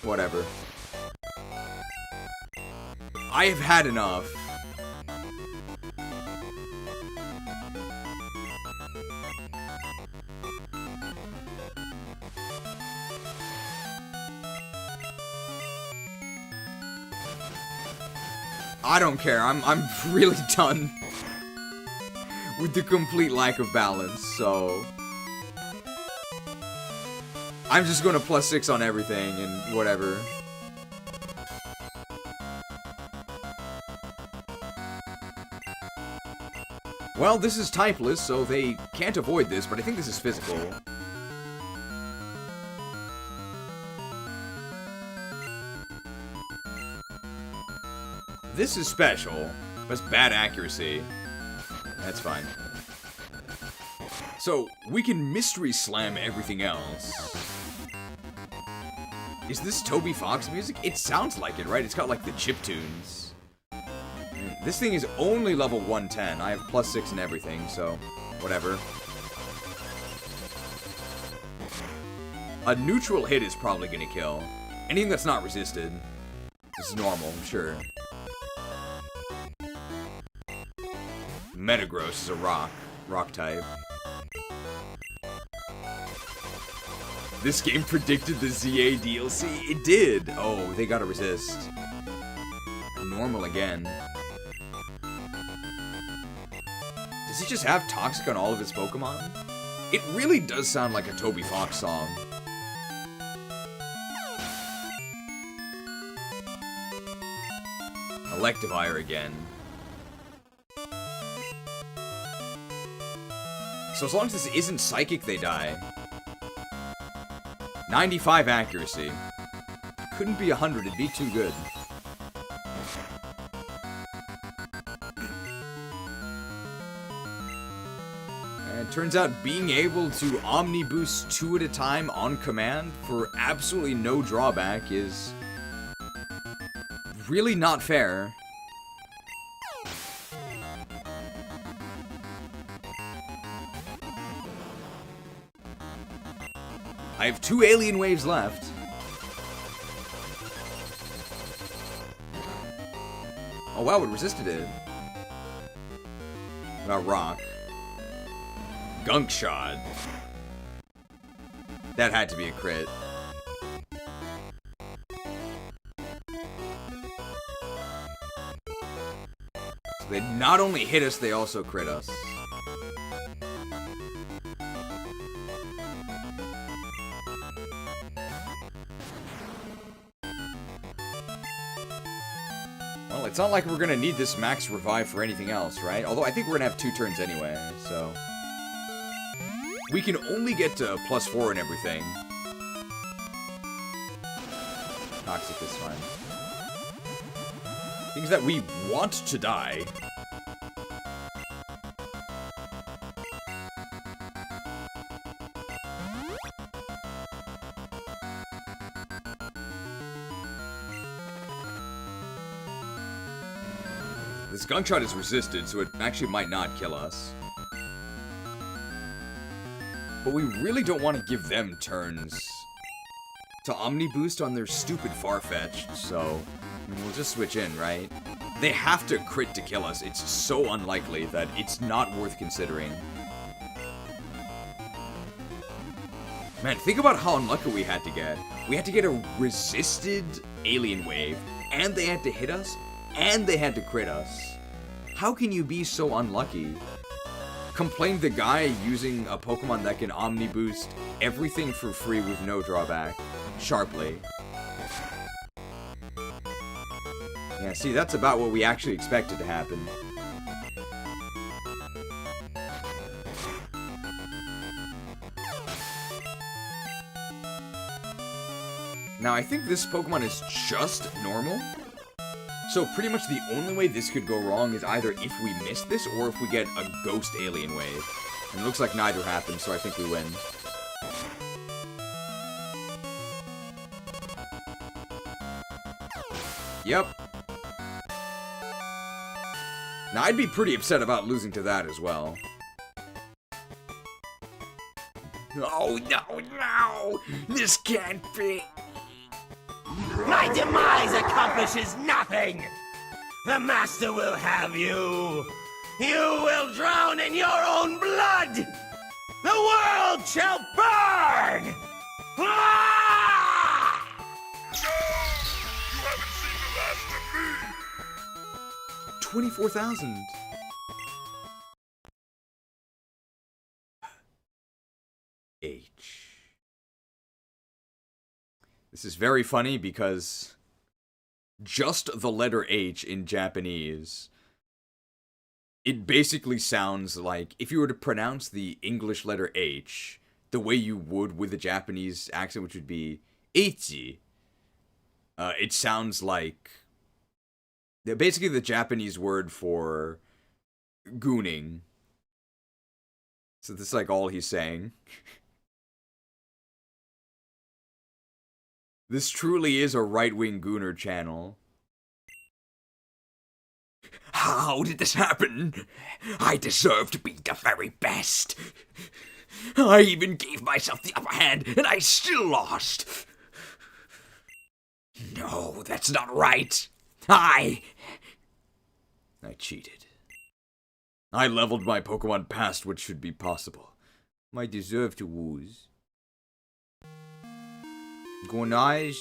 whatever. I have had enough. I don't care. I'm really done with the complete lack of balance, so I'm just going to +6 on everything and whatever. Well, this is typeless, so they can't avoid this, but I think this is physical. This is special. That's bad accuracy. That's fine. So, we can Mystery Slam everything else. Is this Toby Fox music? It sounds like it, right? It's got like the chip tunes. This thing is only level 110. I have +6 and everything, so whatever. A neutral hit is probably gonna kill. Anything that's not resisted. This is normal, I'm sure. Metagross is a rock type. This game predicted the ZA DLC. It did. Oh, they gotta resist. Normal again. Does he just have Toxic on all of his Pokemon? It really does sound like a Toby Fox song. Electivire again. So as long as this isn't Psychic, they die. 95 accuracy. Couldn't be 100, it'd be too good. And it turns out being able to Omni Boost 2 at a time on command for absolutely no drawback is really not fair. I have 2 alien waves left. Oh wow, it resisted it. About rock. Gunk shot. That had to be a crit. So they not only hit us, they also crit us. Well, it's not like we're gonna need this max revive for anything else, right? Although I think we're gonna have 2 turns anyway, so... We can only get to +4 and everything. Toxic is fine. Things that we want to die. This gunshot is resisted, so it actually might not kill us. But we really don't want to give them turns to Omni Boost on their stupid Farfetch'd, so we'll just switch in, right? They have to crit to kill us. It's so unlikely that it's not worth considering. Man, think about how unlucky we had to get. We had to get a resisted alien wave, and they had to hit us, and they had to crit us. How can you be so unlucky? Complained the guy using a Pokemon that can Omni Boost everything for free with no drawback. Sharply. Yeah, see, that's about what we actually expected to happen. Now, I think this Pokemon is just normal. So pretty much the only way this could go wrong is either if we miss this or if we get a ghost alien wave. And it looks like neither happened, so I think we win. Yep. Now I'd be pretty upset about losing to that as well.
Oh no, no! This can't be!
My demise accomplishes nothing! The Master will have you! You will drown in your own blood! The world shall burn! Ah!
No! You haven't seen the last of me!
24,000. H. This is very funny because just the letter H in Japanese, it basically sounds like if you were to pronounce the English letter H the way you would with a Japanese accent, which would be Ichi, it sounds like basically the Japanese word for gooning. So this is like all he's saying. This truly is a right-wing gooner channel.
How did this happen? I deserve to be the very best. I even gave myself the upper hand, and I still lost. No, that's not right. I
cheated. I leveled my Pokemon past what should be possible. I deserve to lose. Gornage,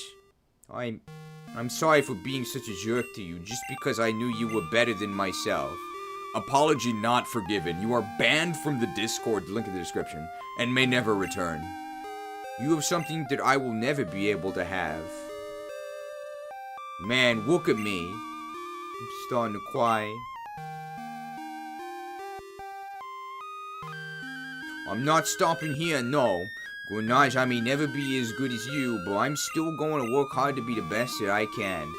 I'm sorry for being such a jerk to you just because I knew you were better than myself. Apology not forgiven. You are banned from the Discord, link in the description, and may never return. You have something that I will never be able to have. Man, look at me. I'm starting to cry. I'm not stopping here, no. Gunaj, I may never be as good as you, but I'm still going to work hard to be the best that I can.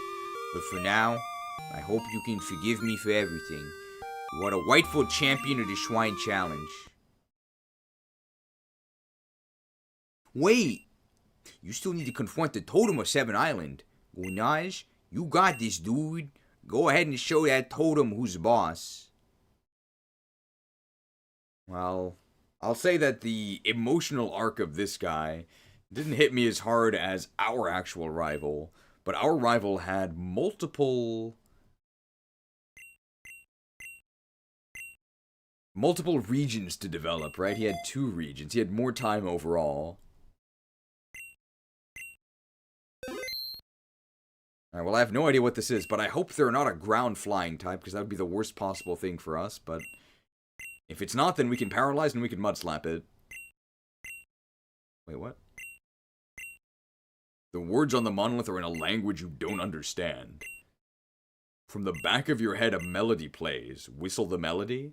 But for now, I hope you can forgive me for everything. You are the rightful champion of the Shrine Challenge. Wait! You still need to confront the Totem of Seven Island. Gunaj, you got this, dude. Go ahead and show that Totem who's boss. Well, I'll say that the emotional arc of this guy didn't hit me as hard as our actual rival, but our rival had multiple regions to develop, right? He had 2 regions. He had more time overall. Alright, well, I have no idea what this is, but I hope they're not a ground flying type, because that would be the worst possible thing for us, but if it's not, then we can paralyze and we can mud slap it. Wait, what? The words on the monolith are in a language you don't understand. From the back of your head, a melody plays. Whistle the melody?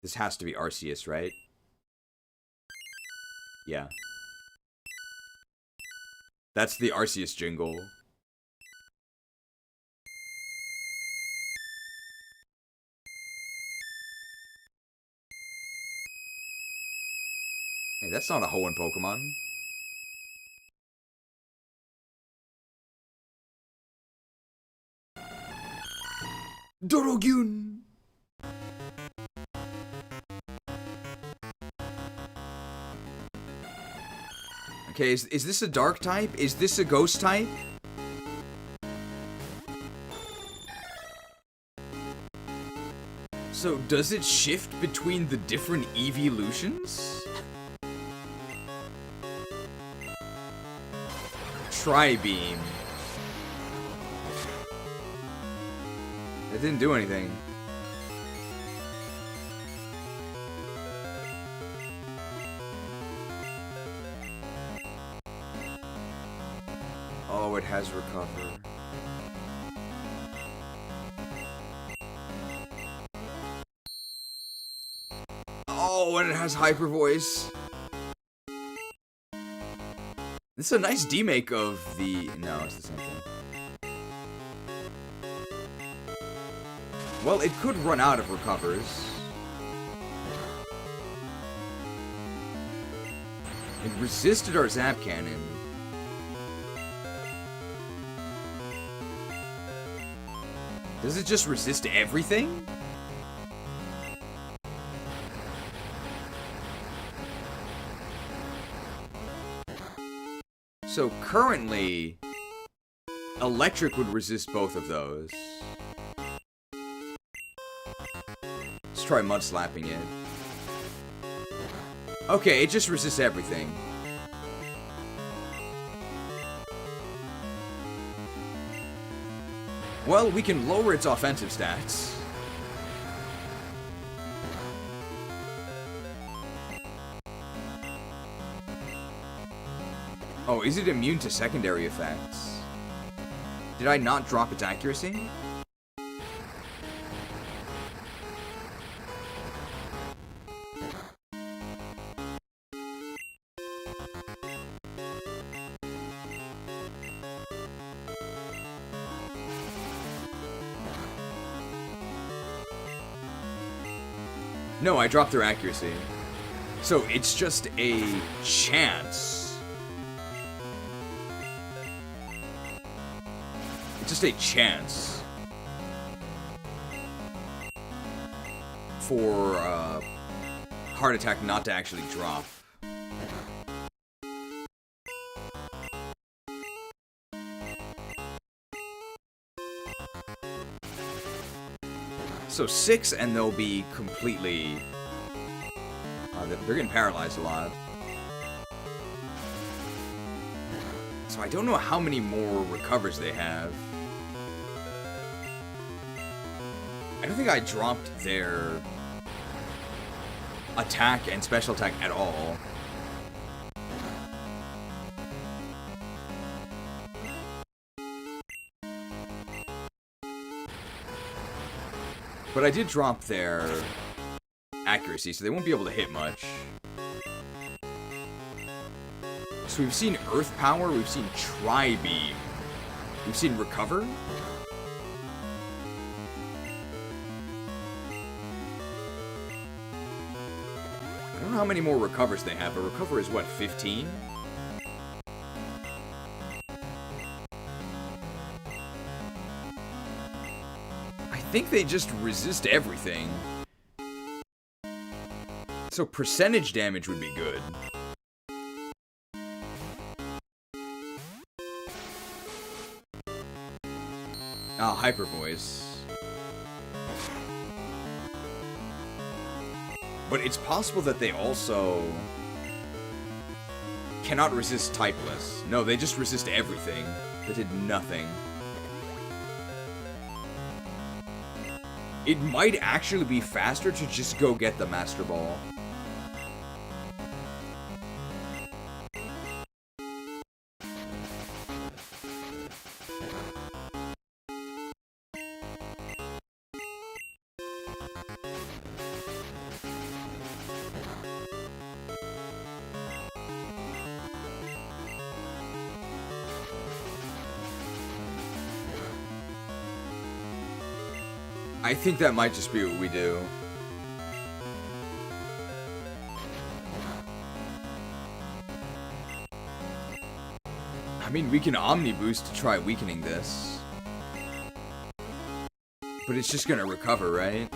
This has to be Arceus, right? Yeah. That's the Arceus jingle. Hey, that's not a Hoenn Pokemon. Dorogyun! Okay, is this a dark type? Is this a ghost type? So, does it shift between the different evolutions? Tri-beam. It didn't do anything. Oh, it has recovered. Oh, and it has hyper voice. This is a nice demake of the... No, it's the same thing. Well, it could run out of recovers. It resisted our Zap Cannon. Does it just resist everything? So currently, electric would resist both of those. Let's try mud slapping it. Okay, it just resists everything. Well, we can lower its offensive stats. Oh, is it immune to secondary effects? Did I not drop its accuracy? No, I dropped their accuracy. So it's just a chance. It's just a chance for heart attack not to actually drop. So 6 and they'll be completely... they're getting paralyzed a lot. So I don't know how many more recovers they have. I don't think I dropped their attack and special attack at all. But I did drop their accuracy, so they won't be able to hit much. So we've seen Earth Power, we've seen Tri-Beam, we've seen Recover. I don't know how many more Recovers they have, but Recover is what, 15? I think they just resist everything. So percentage damage would be good. Ah, Hyper Voice. But it's possible that they also cannot resist Typeless. No, they just resist everything. That did nothing. It might actually be faster to just go get the Master Ball. I think that might just be what we do. I mean, we can Omni Boost to try weakening this. But it's just gonna recover, right?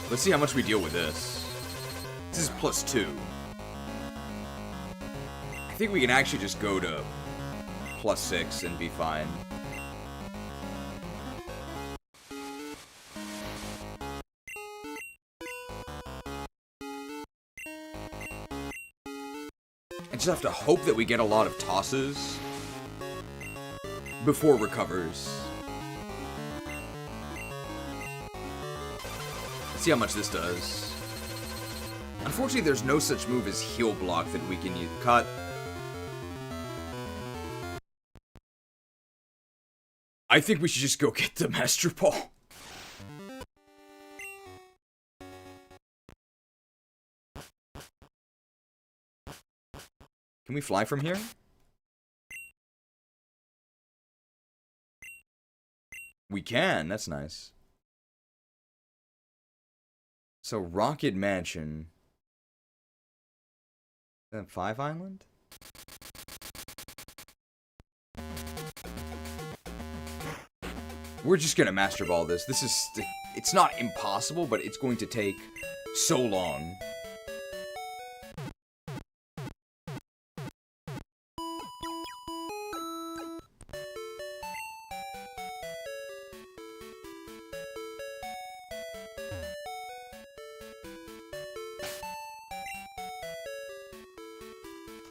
Let's see how much we deal with this. This is +2. I think we can actually just go to +6 and be fine. I just have to hope that we get a lot of tosses before recovers. See how much this does. Unfortunately, there's no such move as Heal Block that we can use. Cut. I think we should just go get the Master Ball. Can we fly from here? We can, that's nice. So, Rocket Mansion. Then 5 Island? We're just gonna Master Ball this. This is... It's not impossible, but it's going to take so long.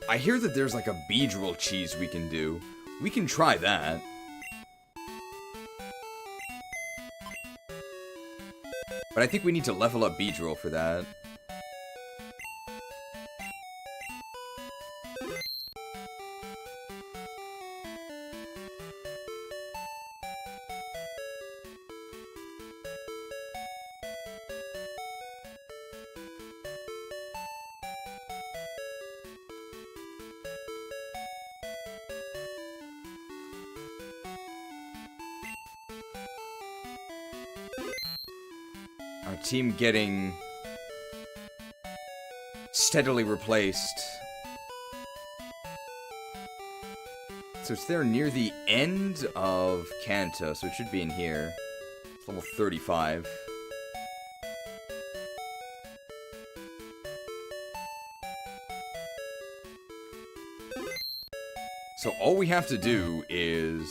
I hear that there's like a Beedrill cheese we can do. We can try that. But I think we need to level up Beedrill for that. Our team getting steadily replaced. So it's there near the end of Kanto, so it should be in here. It's level 35. So all we have to do is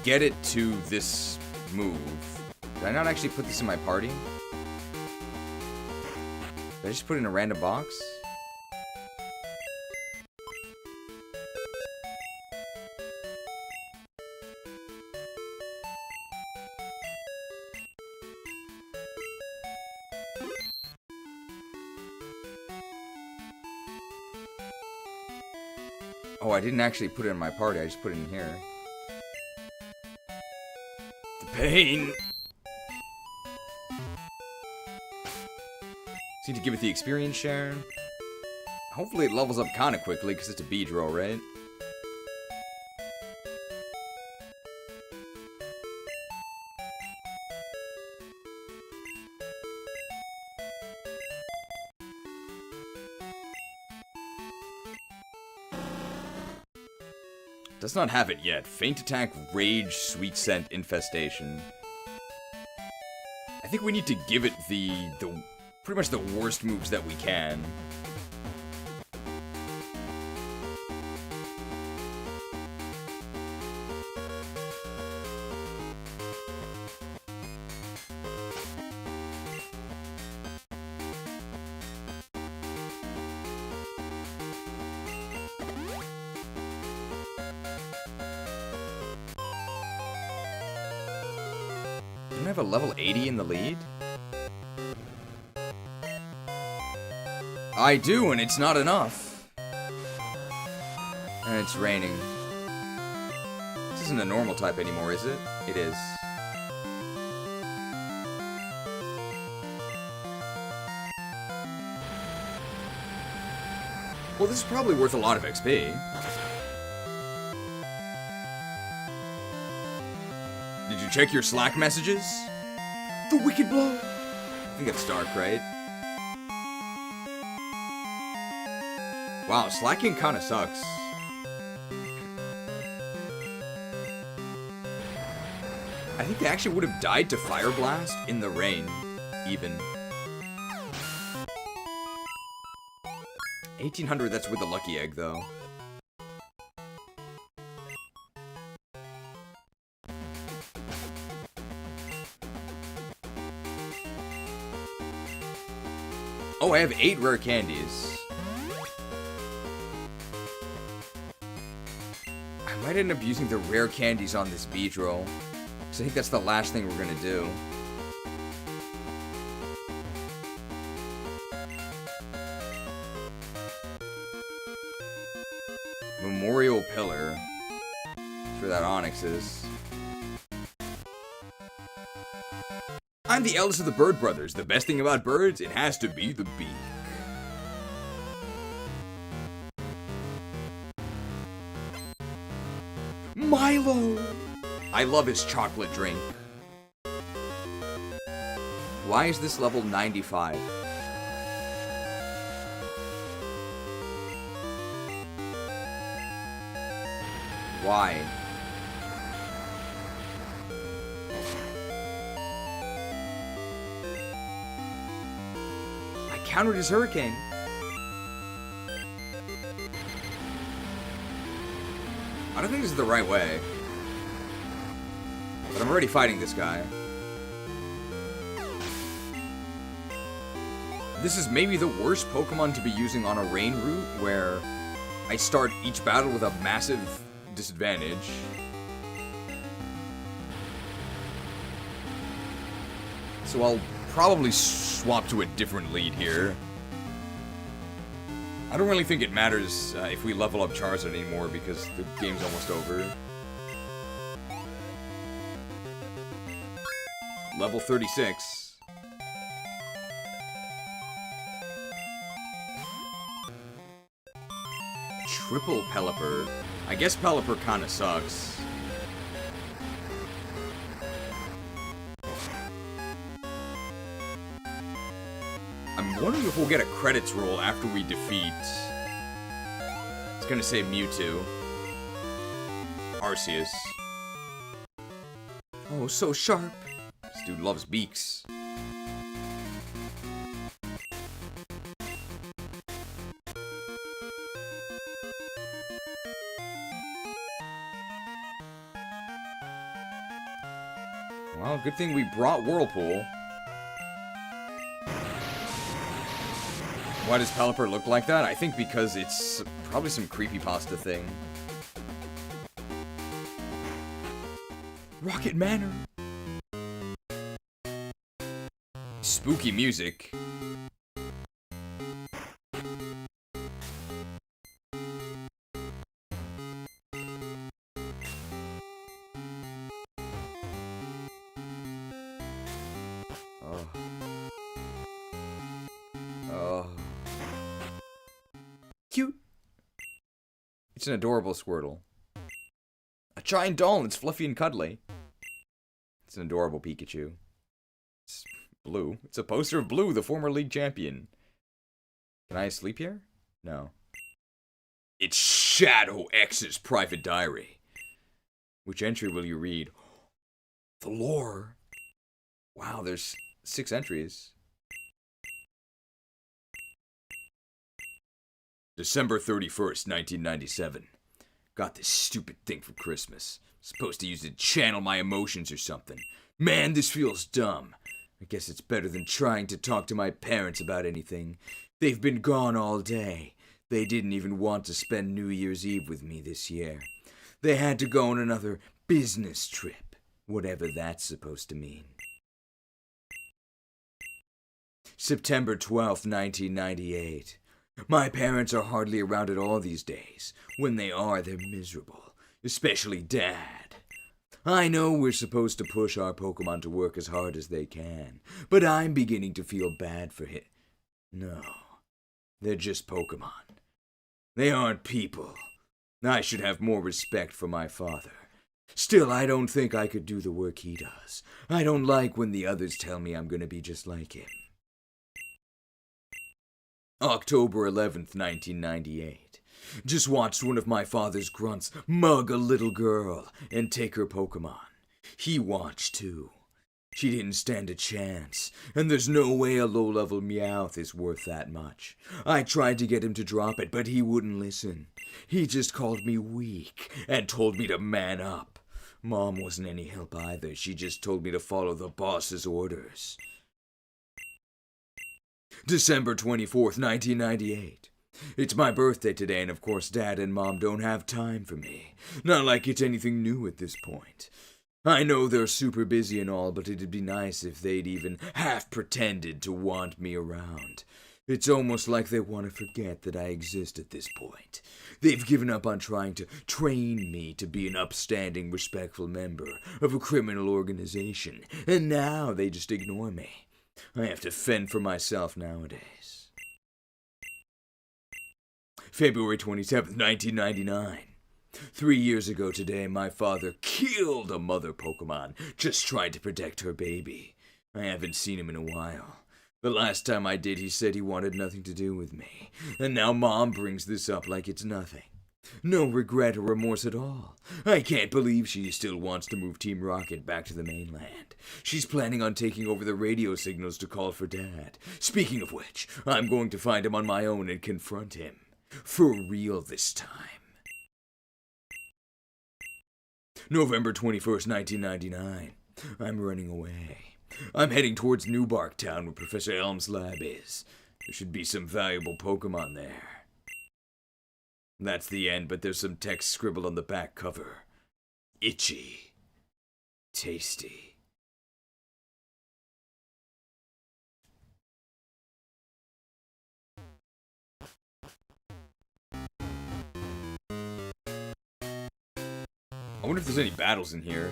get it to this move. Did I not actually put this in my party? Did I just put it in a random box? Oh, I didn't actually put it in my party, I just put it in here. The pain! Just need to give it the experience share. Hopefully it levels up kinda quickly, because it's a Beedrill, right? Does not have it yet. Faint Attack, Rage, Sweet Scent, Infestation. I think we need to give it the pretty much the worst moves that we can. Don't I have a level 80 in the lead? I do, and it's not enough. And it's raining. This isn't a normal type anymore, is it? It is. Well, this is probably worth a lot of XP. Did you check your Slack messages? The Wicked Blow! I think it's dark, right? Wow, slacking kinda sucks. I think they actually would have died to Fire Blast in the rain, even. 1800, that's with the Lucky Egg, though. Oh, I have 8 rare candies. I might end up using the rare candies on this Beedrill, because I think that's the last thing we're gonna do. Memorial Pillar. That's where that Onyx is. I'm the eldest of the Bird Brothers. The best thing about birds, it has to be the beak. Milo! I love his chocolate drink. Why is this level 95? Why? I countered his Hurricane. I don't think this is the right way. But I'm already fighting this guy. This is maybe the worst Pokemon to be using on a rain route, where I start each battle with a massive disadvantage. So I'll probably swap to a different lead here. I don't really think it matters if we level up Charizard anymore, because the game's almost over. Level 36. Triple Pelipper. I guess Pelipper kinda sucks. I'm wondering if we'll get a credits roll after we defeat... It's gonna say Mewtwo. Arceus. Oh, so sharp. This dude loves beaks. Well, good thing we brought Whirlpool. Why does Pelipper look like that? I think because it's probably some creepypasta thing. Rocket Manor. Spooky music. Cute. It's an adorable Squirtle. A giant doll, and it's fluffy and cuddly. It's an adorable Pikachu. It's blue. It's a poster of Blue, the former league champion. Can I sleep here? No.
It's Shadowx's private diary.
Which entry will you read? The lore. Wow, there's 6 entries.
December 31st, 1997. Got this stupid thing for Christmas. Supposed to use it to channel my emotions or something. Man, this feels dumb. I guess it's better than trying to talk to my parents about anything. They've been gone all day. They didn't even want to spend New Year's Eve with me this year. They had to go on another business trip, whatever that's supposed to mean. September 12th, 1998. My parents are hardly around at all these days. When they are, they're miserable. Especially Dad. I know we're supposed to push our Pokemon to work as hard as they can, but I'm beginning to feel bad for him. No, they're just Pokemon. They aren't people. I should have more respect for my father. Still, I don't think I could do the work he does. I don't like when the others tell me I'm gonna be just like him. October 11th, 1998. Just watched one of my father's grunts mug a little girl and take her Pokemon. He watched too. She didn't stand a chance, and there's no way a low-level Meowth is worth that much. I tried to get him to drop it, but he wouldn't listen. He just called me weak and told me to man up. Mom wasn't any help either. She just told me to follow the boss's orders. December 24th, 1998. It's my birthday today, and of course Dad and Mom don't have time for me. Not like it's anything new at this point. I know they're super busy and all, but it'd be nice if they'd even half pretended to want me around. It's almost like they want to forget that I exist at this point. They've given up on trying to train me to be an upstanding, respectful member of a criminal organization, and now they just ignore me. I have to fend for myself nowadays. February 27th, 1999. 3 years ago today, my father killed a mother Pokemon, just trying to protect her baby. I haven't seen him in a while. The last time I did, he said he wanted nothing to do with me, and now Mom brings this up like it's nothing. No regret or remorse at all. I can't believe she still wants to move Team Rocket back to the mainland. She's planning on taking over the radio signals to call for Dad. Speaking of which, I'm going to find him on my own and confront him. For real this time. November 21st, 1999. I'm running away. I'm heading towards Newbark Town where Professor Elm's lab is. There should be some valuable Pokemon there. That's the end, but there's some text scribbled on the back cover. Itchy. Tasty. I wonder if there's any battles in here.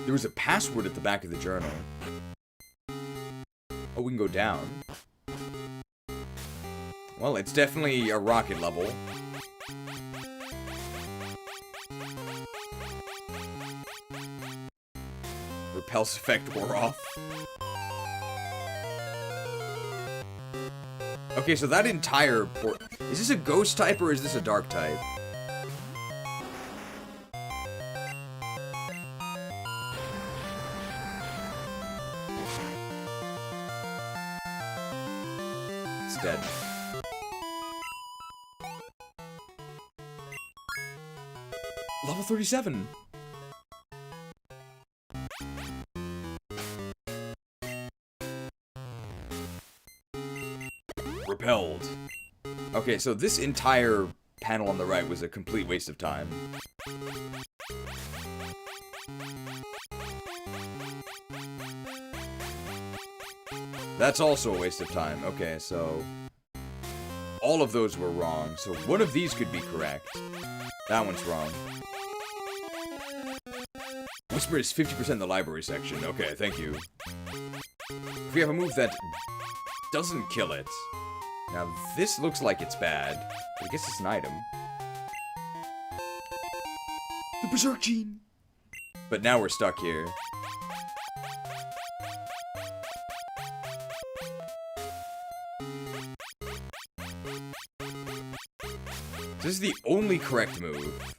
There was a password at the back of the journal. Oh, we can go down. Well, it's definitely a rocket level. Repulse effect wore off. Okay, so that entire port... Is this a ghost type or is this a dark type? It's dead. Level 37. Repelled. Okay, so this entire panel on the right was a complete waste of time. That's also a waste of time. Okay, so all of those were wrong. So one of these could be correct. That one's wrong. Whisper is 50% in the library section. Okay, thank you. If we have a move that doesn't kill it,
Now, this looks like it's bad. But I guess it's an item. The Berserk Gene! But now we're stuck here. This is the only correct move.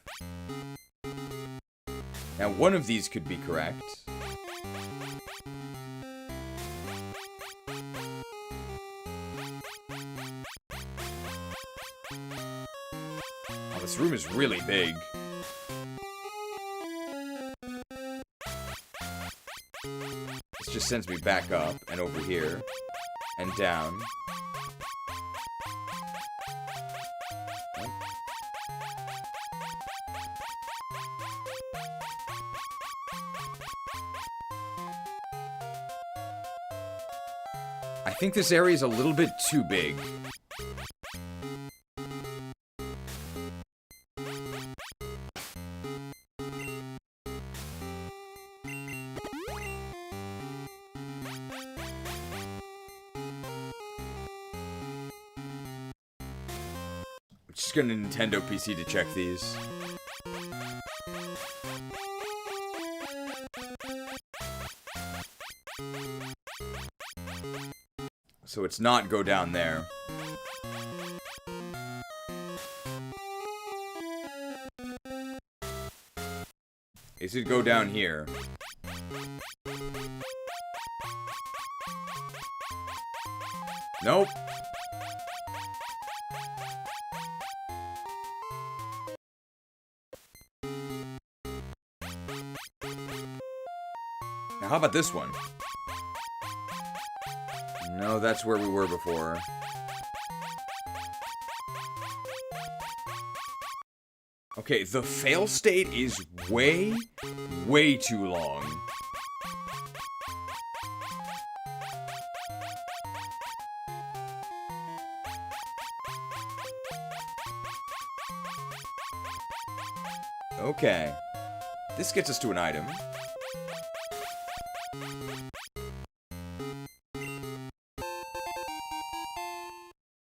Now, one of these could be correct. Oh, this room is really big. This just sends me back up and over here and down. I think this area is a little bit too big. I'm just gonna Nintendo PC to check these. So it's not go down there. Is it go down here? Nope. Now how about this one? No, that's where we were before. Okay, the fail state is way too long. Okay. This gets us to an item.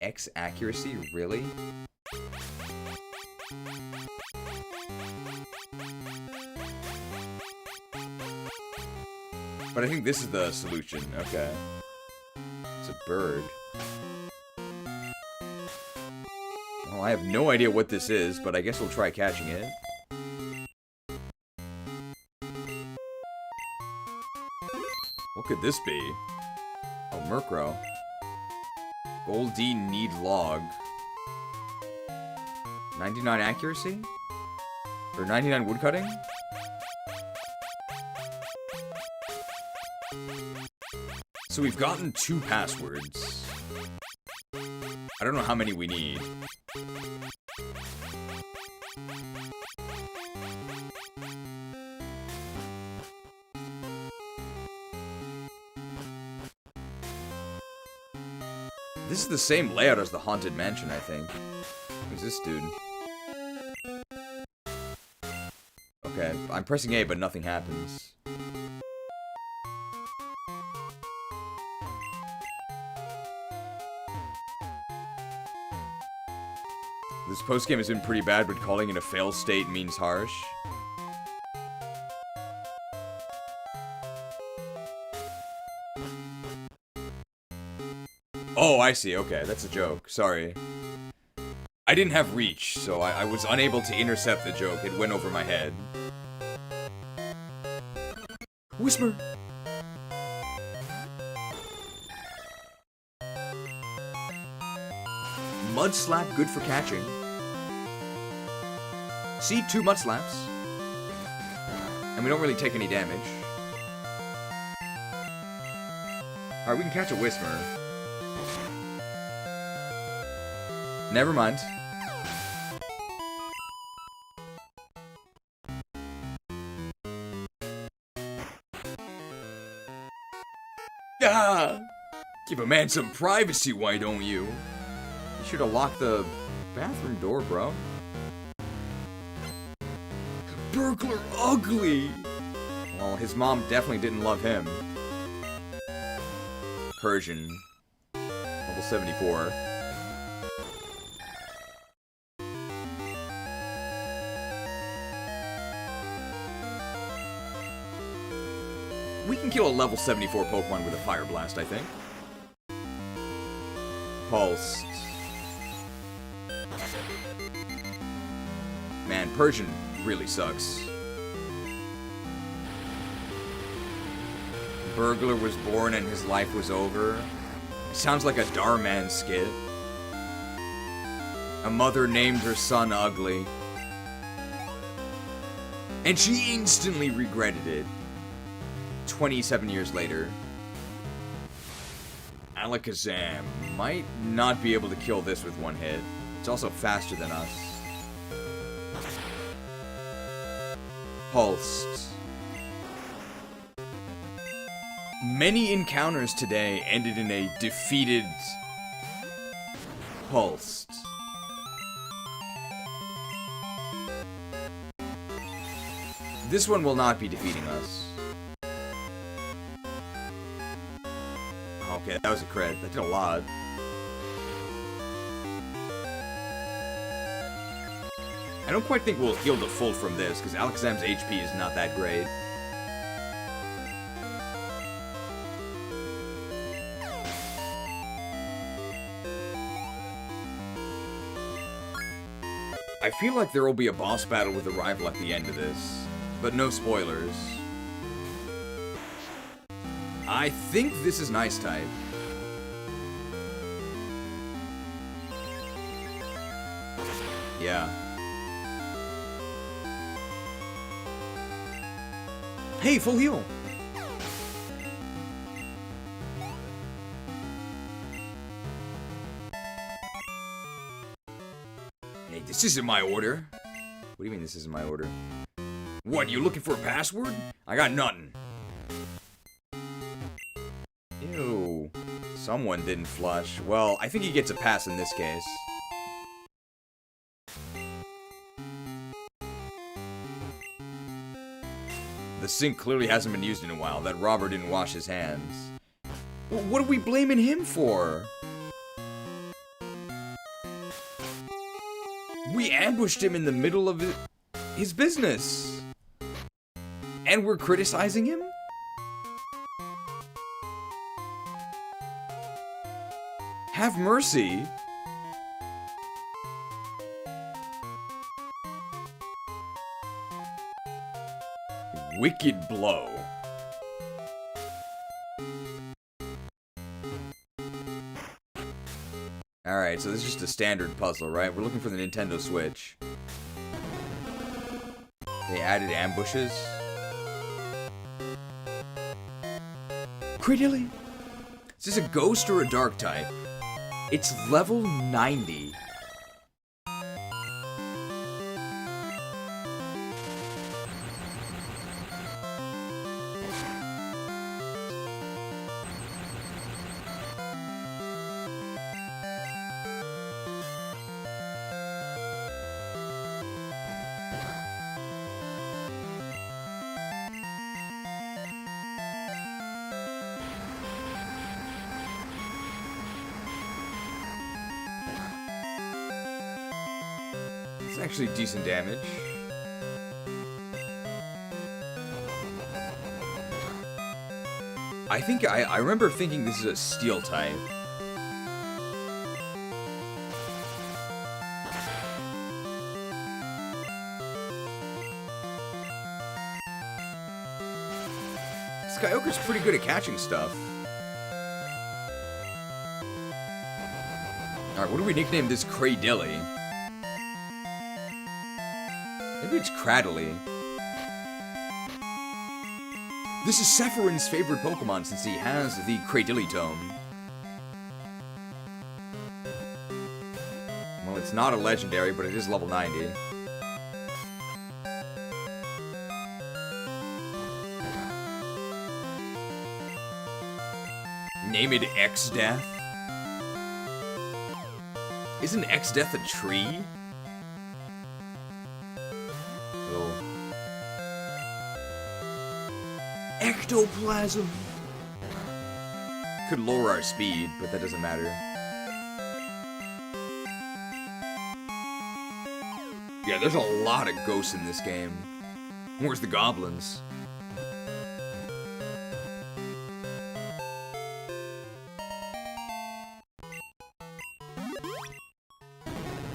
X accuracy, really? But I think this is the solution. Okay. It's a bird. Well, I have no idea what this is, but I guess we'll try catching it. What could this be? Oh, Murkrow. Goldie need log. 99 accuracy? Or 99 woodcutting? So we've gotten 2 passwords. I don't know how many we need. This is the same layout as the Haunted Mansion, I think. Who's this dude? Okay, I'm pressing A, but nothing happens. This postgame has been pretty bad, but calling it a fail state means harsh. Oh, I see. Okay, that's a joke. Sorry. I didn't have reach, so I was unable to intercept the joke. It went over my head. Whisper! Mud Slap, good for catching. See, 2 Mud Slaps. And we don't really take any damage. Alright, we can catch a Whisper. Never mind. Ah! Give a man some privacy, why don't you? You should have locked the bathroom door, bro. Burglar ugly! Well, his mom definitely didn't love him. Persian. Level 74. can kill a level 74 Pokemon with a Fire Blast, I think. Pulsed. Man, Persian really sucks. Burglar was born and his life was over. Sounds like a Darman skit. A mother named her son Ugly. And she instantly regretted it. 27 years later. Alakazam might not be able to kill this with one hit. It's also faster than us. Pulsed. Many encounters today ended in a defeated Pulsed. This one will not be defeating us. Okay, that was a crit. That did a lot. I don't quite think we'll heal to full from this, because Alakazam's HP is not that great. I feel like there will be a boss battle with a rival at the end of this, but no spoilers. I think this is Nice type. Yeah. Hey, full heal! Hey, this isn't my order. What do you mean this isn't my order? What, you looking for a password? I got nothing. Ew. Someone didn't flush. Well, I think he gets a pass in this case. The sink clearly hasn't been used in a while. That robber didn't wash his hands. Well, what are we blaming him for? We ambushed him in the middle of his business. And we're criticizing him? Have mercy. Wicked blow. Alright, so this is just a standard puzzle, right? We're looking for the Nintendo Switch. They added ambushes. Cradily. Is this a ghost or a dark type? It's level 90. It's actually decent damage. I think I remember thinking this is a steel type. Kyogre's pretty good at catching stuff. Alright, what do we nickname this Cradily? Maybe it's Cradily. This is Sephiroth's favorite Pokemon since he has the Cradily Tome. Well, it's not a legendary, but it is level 90. Name it X-Death? Isn't X-Death a tree? Oh. Ectoplasm! Could lower our speed, but that doesn't matter. Yeah, there's a lot of ghosts in this game. Where's the goblins?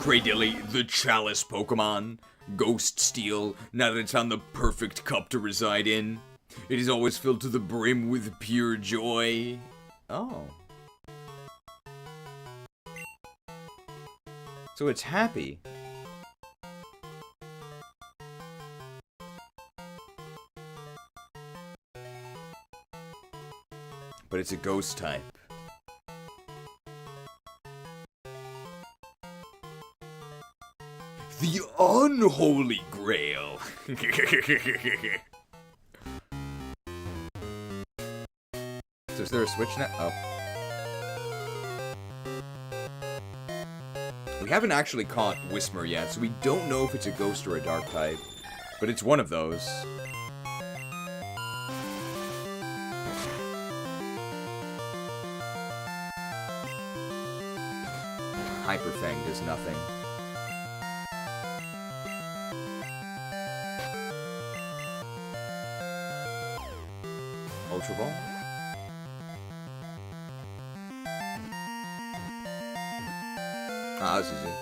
Cradily, the Chalice Pokemon. Ghost Steel, now that it's found the perfect cup to reside in. It is always filled to the brim with pure joy.
Oh. So it's happy. But it's a ghost type.
The Unholy Grail.
So is there a switch now? Oh. We haven't actually caught Whismur yet, so we don't know if it's a ghost or a dark type. But it's one of those. Hyper Fang does nothing. Ultra Ball? Ah, this is it.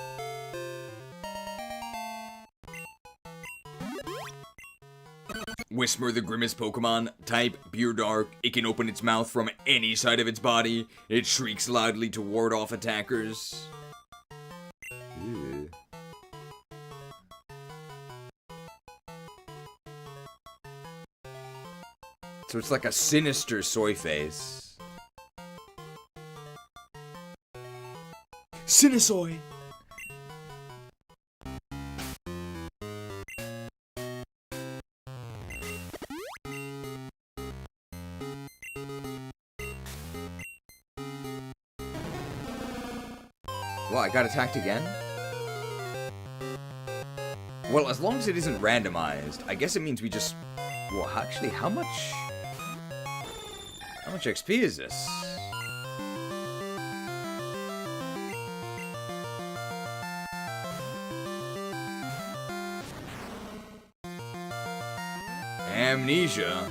Whismur, the grimmest Pokemon, type Pure Dark. It can open its mouth from any side of its body. It shrieks loudly to ward off attackers.
Ew. So it's like a sinister soy face.
Sinisoy!
Well, I got attacked again? Well, as long as it isn't randomized, I guess it means we just... Well, actually, how much XP is this? Amnesia.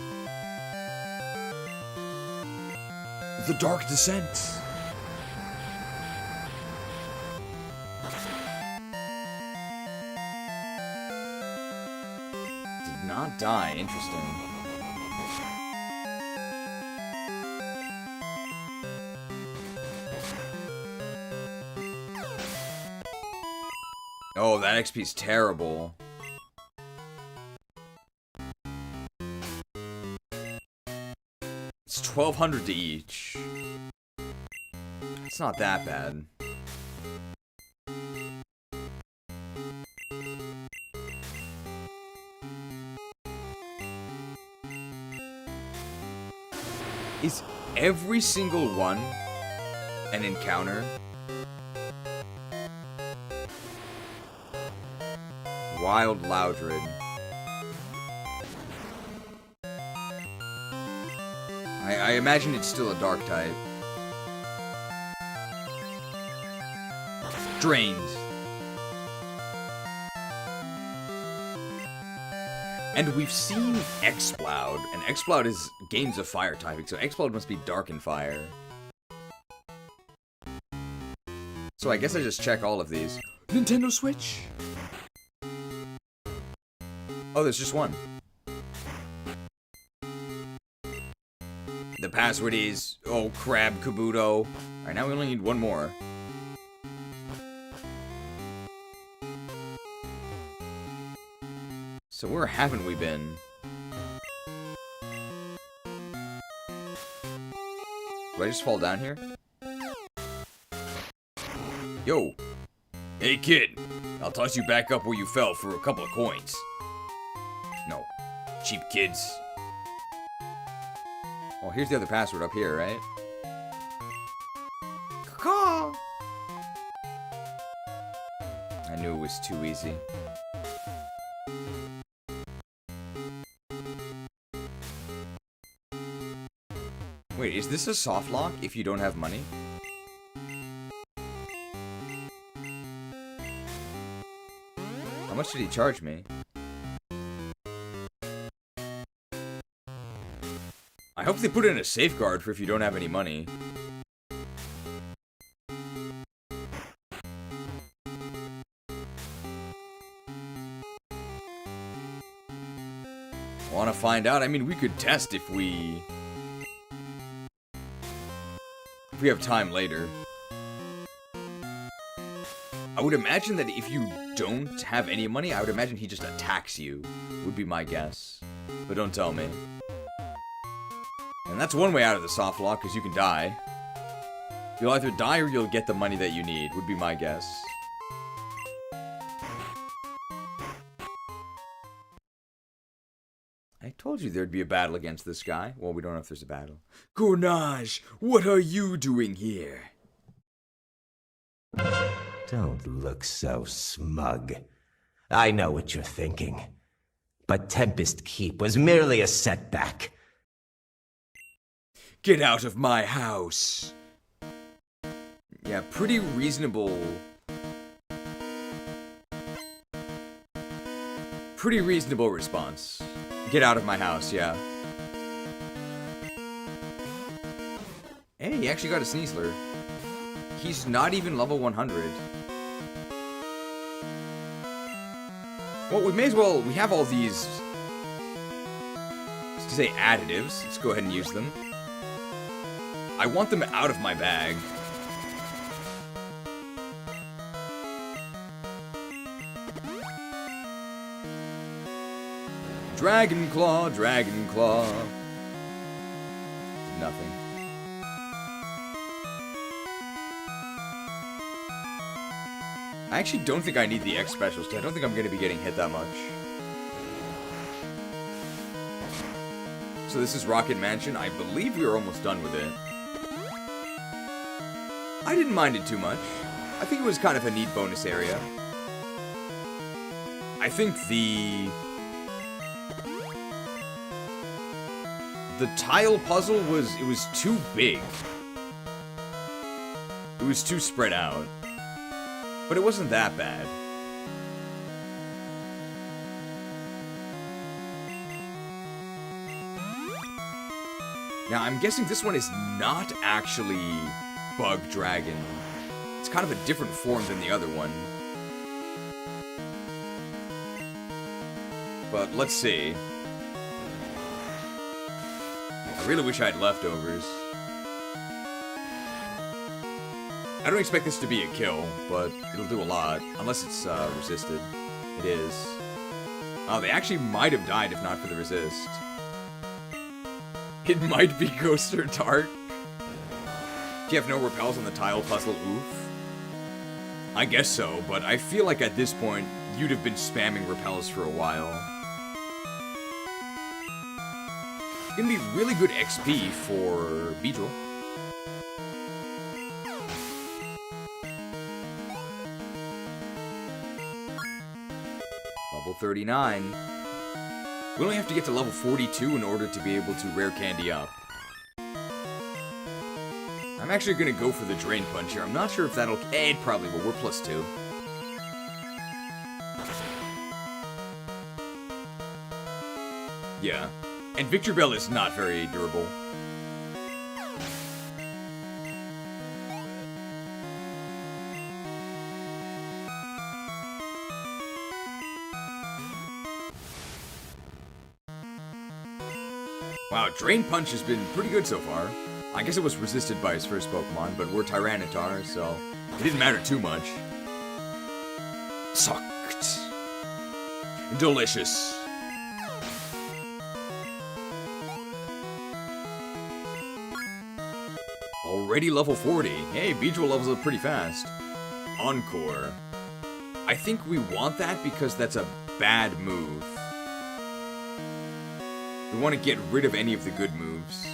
The Dark Descent.
Did not die. Interesting. Oh, that XP's terrible. It's 1,200 to each. It's not that bad. Is every single one an encounter? Wild Loudred. I imagine it's still a dark type. Drained. And we've seen Exploud, and Exploud is gains of fire typing, so Exploud must be dark and fire. So I guess I just check all of these.
Nintendo Switch?
Oh, there's just one. The password is, oh, Crab Kabuto. Alright, now we only need one more. So where haven't we been? Do I just fall down here? Yo!
Hey kid, I'll toss you back up where you fell for a couple of coins.
No.
Cheap kids.
Well, here's the other password up here, right?
Caw.
I knew it was too easy. Wait, is this a soft lock if you don't have money? How much did he charge me? I hope they put in a safeguard for if you don't have any money. find out. I mean, we could test if we have time later. I would imagine that if you don't have any money, I would imagine he just attacks you, would be my guess. But don't tell me. And that's one way out of the soft lock, because you can die. You'll either die or you'll get the money that you need, would be my guess. I told you there'd be a battle against this guy. Well, we don't know if there's a battle.
Cornage, what are you doing here?
Don't look so smug. I know what you're thinking. But Tempest Keep was merely a setback.
Get out of my house.
Yeah, pretty reasonable. Pretty reasonable response. Get out of my house, yeah. Hey, he actually got a Sneasler. He's not even level 100. Well, we may as well, we have all these, let's say additives. Let's go ahead and use them. I want them out of my bag. Dragon Claw, Dragon Claw. Nothing. I actually don't think I need the X specials, because I don't think I'm going to be getting hit that much. So this is Rocket Mansion. I believe we are almost done with it. I didn't mind it too much. I think it was kind of a neat bonus area. I think the tile puzzle was too big. It was too spread out. But it wasn't that bad. Now, I'm guessing this one is not actually Bug Dragon. It's kind of a different form than the other one. But let's see. I really wish I had leftovers. I don't expect this to be a kill, but it'll do a lot. Unless it's resisted. It is. Oh, they actually might have died if not for the resist. It might be Ghoster Tart. Do you have no repels on the tile puzzle? Oof. I guess so, but I feel like at this point, you'd have been spamming repels for a while. It's gonna be really good XP for Beedrill. Level 39. We only have to get to level 42 in order to be able to rare candy up. I'm actually gonna go for the Drain Punch here. I'm not sure if that'll... it probably will. We're +2. Yeah. And Victory Bell is not very durable. Wow, Drain Punch has been pretty good so far. I guess it was resisted by his first Pokemon, but we're Tyranitar, so it didn't matter too much. Sucked. Delicious. Already level 40. Hey, Beedrill levels up pretty fast. Encore. I think we want that because that's a bad move. We want to get rid of any of the good moves.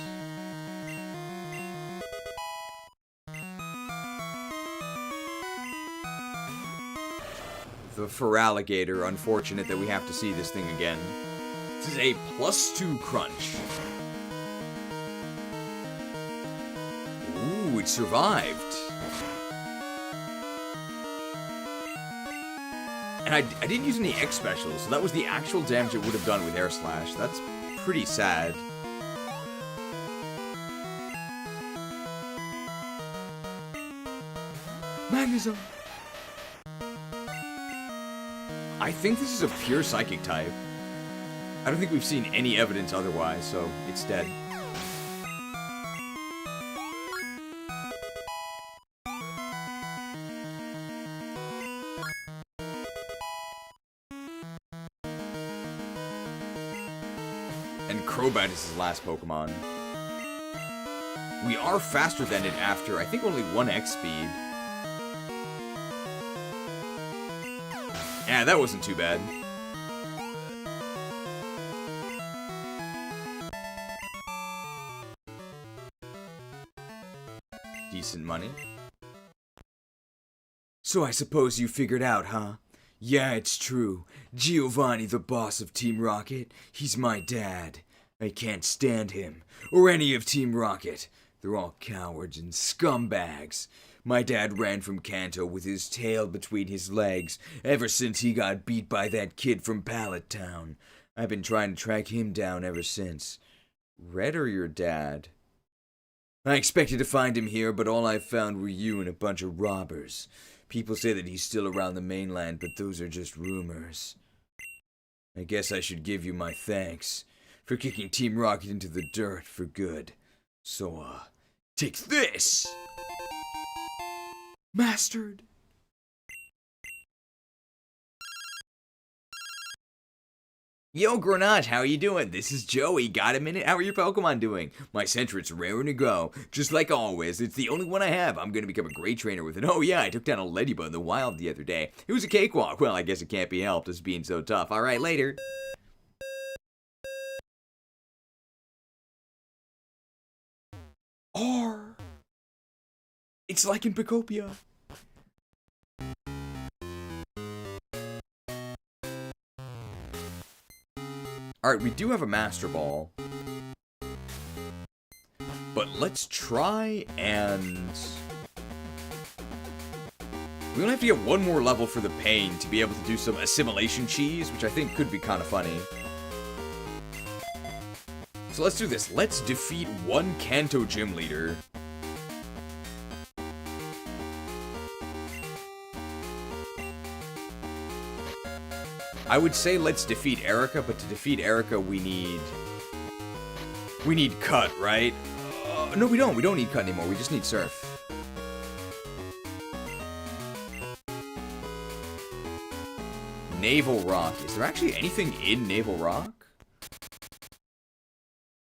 The Feraligatr, unfortunate that we have to see this thing again. This is a +2 crunch. Ooh, it survived. And I didn't use any X specials, so that was the actual damage it would have done with Air Slash. That's pretty sad. Magnezone. I think this is a pure Psychic type. I don't think we've seen any evidence otherwise, so it's dead. And Crobat is his last Pokemon. We are faster than it after, I think, only 1x speed. Yeah, that wasn't too bad. Decent money. So I suppose you figured out, huh? Yeah, it's true. Giovanni, the boss of Team Rocket, he's my dad. I can't stand him, or any of Team Rocket. They're all cowards and scumbags. My dad ran from Kanto with his tail between his legs ever since he got beat by that kid from Pallet Town. I've been trying to track him down ever since. Red or your dad? I expected to find him here, but all I found were you and a bunch of robbers. People say that he's still around the mainland, but those are just rumors. I guess I should give you my thanks for kicking Team Rocket into the dirt for good. So, take this! Mastered! Yo, Grenache, how are you doing? This is Joey. Got a minute? How are your Pokemon doing? My Sentry's raring to go. Just like always, it's the only one I have. I'm gonna become a great trainer with it. Oh yeah, I took down a Ladybug in the wild the other day. It was a cakewalk. Well, I guess it can't be helped as being so tough. Alright, later. R. It's like in Picopia. Alright, we do have a Master Ball. But let's try and... we only have to get one more level for the pain to be able to do some assimilation cheese, which I think could be kind of funny. So let's do this. Let's defeat one Kanto gym leader. I would say let's defeat Erica, but to defeat Erica we need Cut, right? No, we don't. We don't need Cut anymore. We just need Surf. Naval Rock. Is there actually anything in Naval Rock?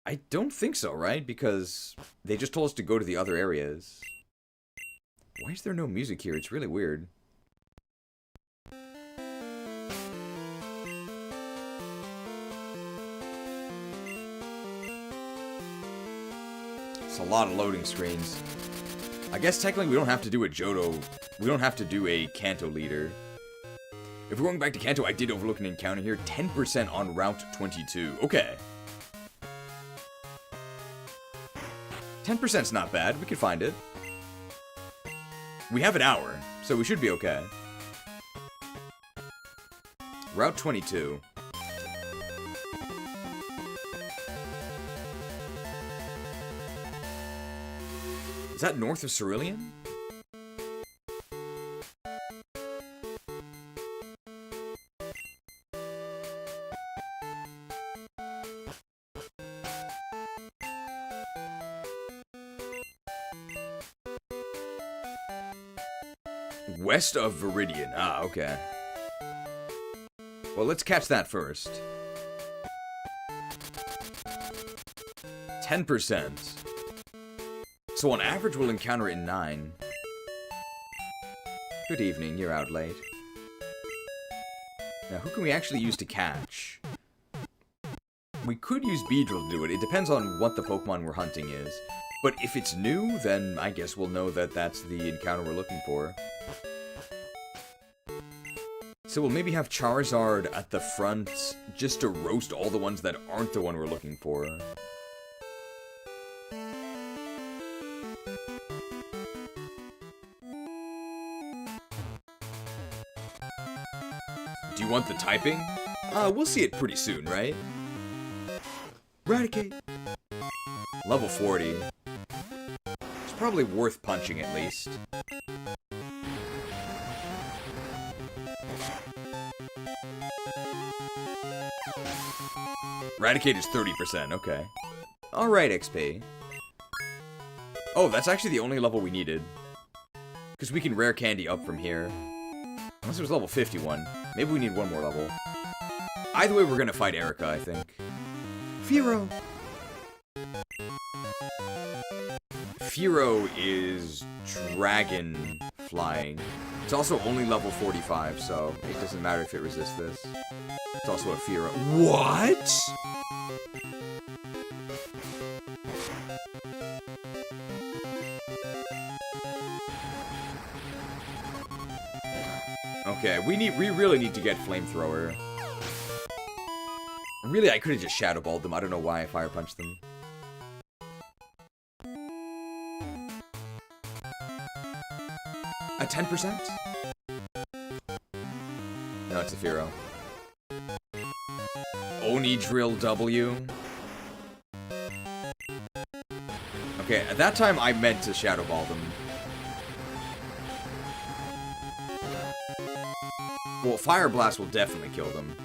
I don't think so, right? Because they just told us to go to the other areas. Why is there no music here? It's really weird. It's a lot of loading screens. I guess technically we don't have to do a Johto. We don't have to do a Kanto leader. If we're going back to Kanto, I did overlook an encounter here. 10% on Route 22. Okay. 10%'s not bad. We can find it. We have an hour, so we should be okay. Route 22. Is that north of Cerulean? West of Viridian. Ah, okay. Well, let's catch that first. 10%. So on average, we'll encounter it in 9. Good evening, you're out late. Now, who can we actually use to catch? We could use Beedrill to do it. It depends on what the Pokemon we're hunting is. But if it's new, then I guess we'll know that that's the encounter we're looking for. So we'll maybe have Charizard at the front, just to roast all the ones that aren't the one we're looking for. Do you want the typing? We'll see it pretty soon, right? Eradicate! Level 40. It's probably worth punching at least. Eradicate is 30%, okay. Alright, XP. Oh, that's actually the only level we needed. Because we can rare candy up from here. Unless it was level 51. Maybe we need one more level. Either way, we're gonna fight Erica, I think. Firo! Firo is dragon flying. It's also only level 45, so it doesn't matter if it resists this. It's also a Firo. What?! Okay, we really need to get Flamethrower. Really, I could have just Shadow Balled them. I don't know why I Fire Punched them. A 10%? No, it's a Firo. Oni Drill W. Okay, at that time I meant to Shadow Ball them. Well, Fire Blast will definitely kill them.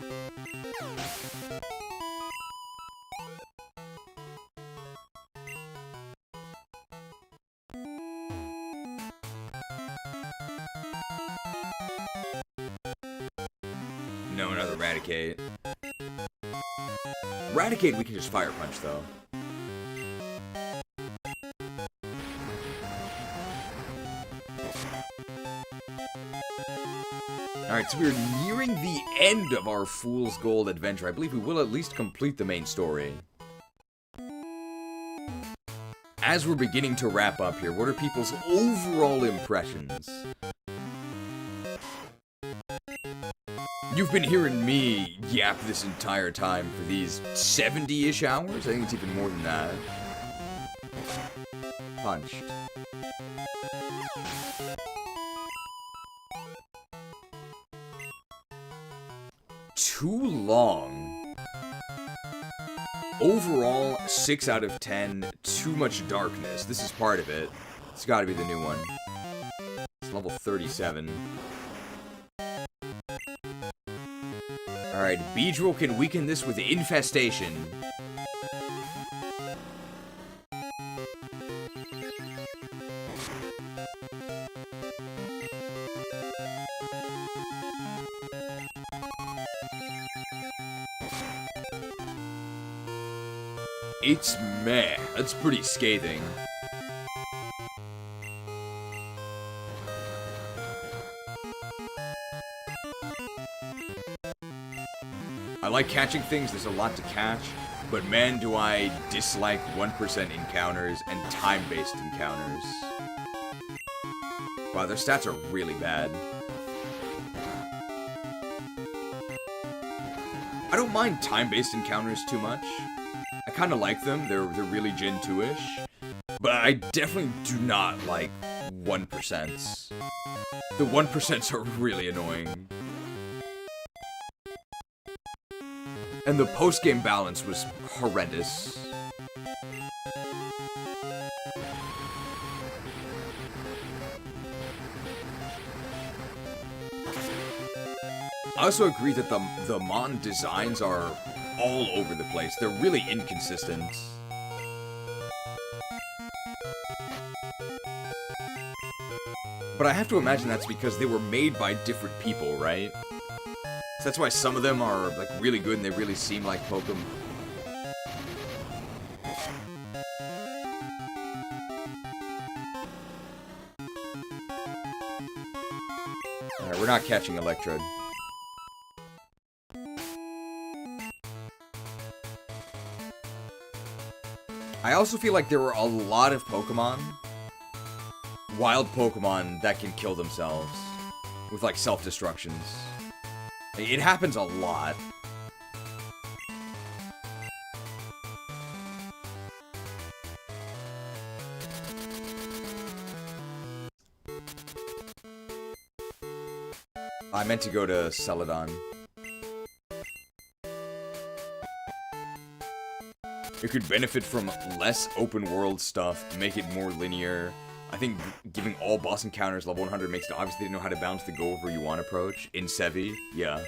No, another Eradicate. Eradicate we can just Fire Punch, though. Alright, so we're nearing the end of our Fool's Gold adventure. I believe we will at least complete the main story. As we're beginning to wrap up here, what are people's overall impressions? You've been hearing me yap this entire time for these 70-ish hours? I think it's even more than that. Punched. Too long. Overall, 6 out of 10. Too much darkness. This is part of it. It's gotta be the new one. It's level 37. Alright, Beedrill can weaken this with Infestation. It's meh. That's pretty scathing. I like catching things, there's a lot to catch, but man do I dislike 1% encounters and time-based encounters. Wow, their stats are really bad. I don't mind time-based encounters too much. I kind of like them, they're really Gen 2-ish. But I definitely do not like 1%. The 1%s are really annoying. And the post-game balance was horrendous. I also agree that the Mon designs are all over the place. They're really inconsistent. But I have to imagine that's because they were made by different people, right? So that's why some of them are like really good and they really seem like Pokemon. Alright, we're not catching Electrode. I also feel like there were a lot of Pokemon, wild Pokemon, that can kill themselves with like self-destructions. It happens a lot. I meant to go to Celadon. It could benefit from less open world stuff, make it more linear. I think giving all boss encounters level 100 makes it obvious they know how to balance the go where you want approach. In Sevii, yeah.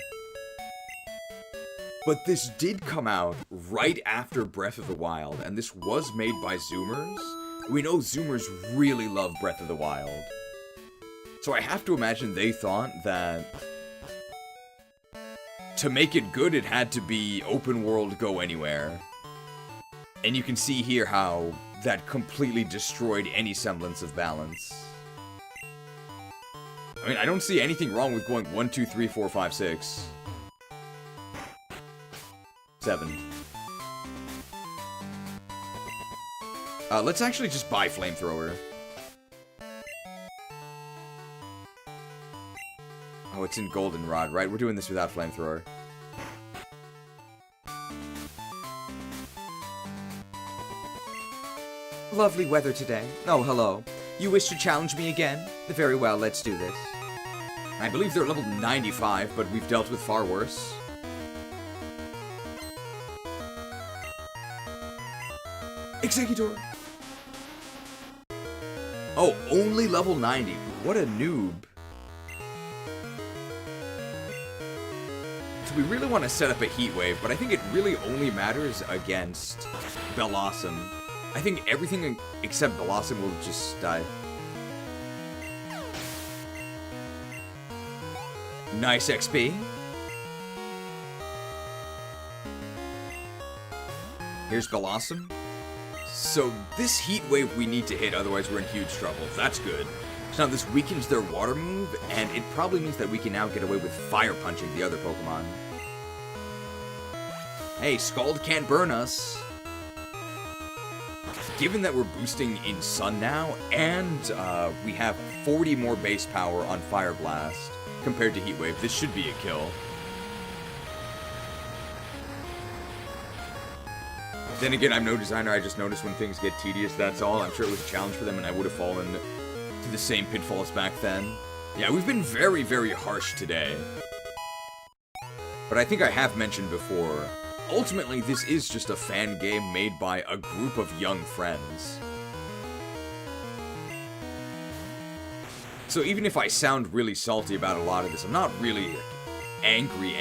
But this did come out right after Breath of the Wild, and this was made by Zoomers. We know Zoomers really love Breath of the Wild. So I have to imagine they thought that to make it good, it had to be open world, go anywhere. And you can see here how that completely destroyed any semblance of balance. I mean, I don't see anything wrong with going 1, 2, 3, 4, 5, 6. 7. Let's actually just buy Flamethrower. Oh, it's in Goldenrod, right? We're doing this without Flamethrower. Lovely weather today. Oh, hello. You wish to challenge me again? Very well, let's do this. I believe they're level 95, but we've dealt with far worse. Executor! Oh, only level 90. What a noob. So we really want to set up a Heat Wave, but I think it really only matters against Bellossom. I think everything except Bellossom will just die. Nice XP. Here's Bellossom. So this Heat Wave we need to hit, otherwise we're in huge trouble. That's good. So now this weakens their water move, and it probably means that we can now get away with Fire Punching the other Pokemon. Hey, Scald can't burn us. Given that we're boosting in Sun now, and we have 40 more base power on Fire Blast compared to Heat Wave, this should be a kill. Then again, I'm no designer, I just notice when things get tedious, that's all. I'm sure it was a challenge for them and I would have fallen to the same pitfalls back then. Yeah, we've been very, very harsh today. But I think I have mentioned before, ultimately this is just a fan game made by a group of young friends. So even if I sound really salty about a lot of this, I'm not really angry.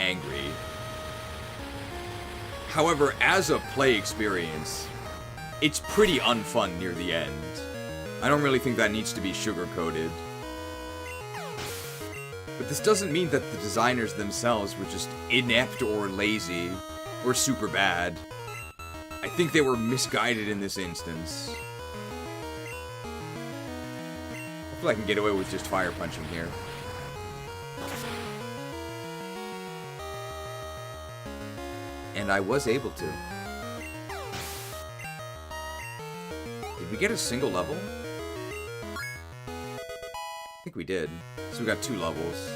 However, as a play experience, it's pretty unfun near the end. I don't really think that needs to be sugar-coated. But this doesn't mean that the designers themselves were just inept or lazy or super bad. I think they were misguided in this instance. Hopefully I can get away with just Fire Punching here. And I was able to. Did we get a single level? I think we did. So we got 2 levels.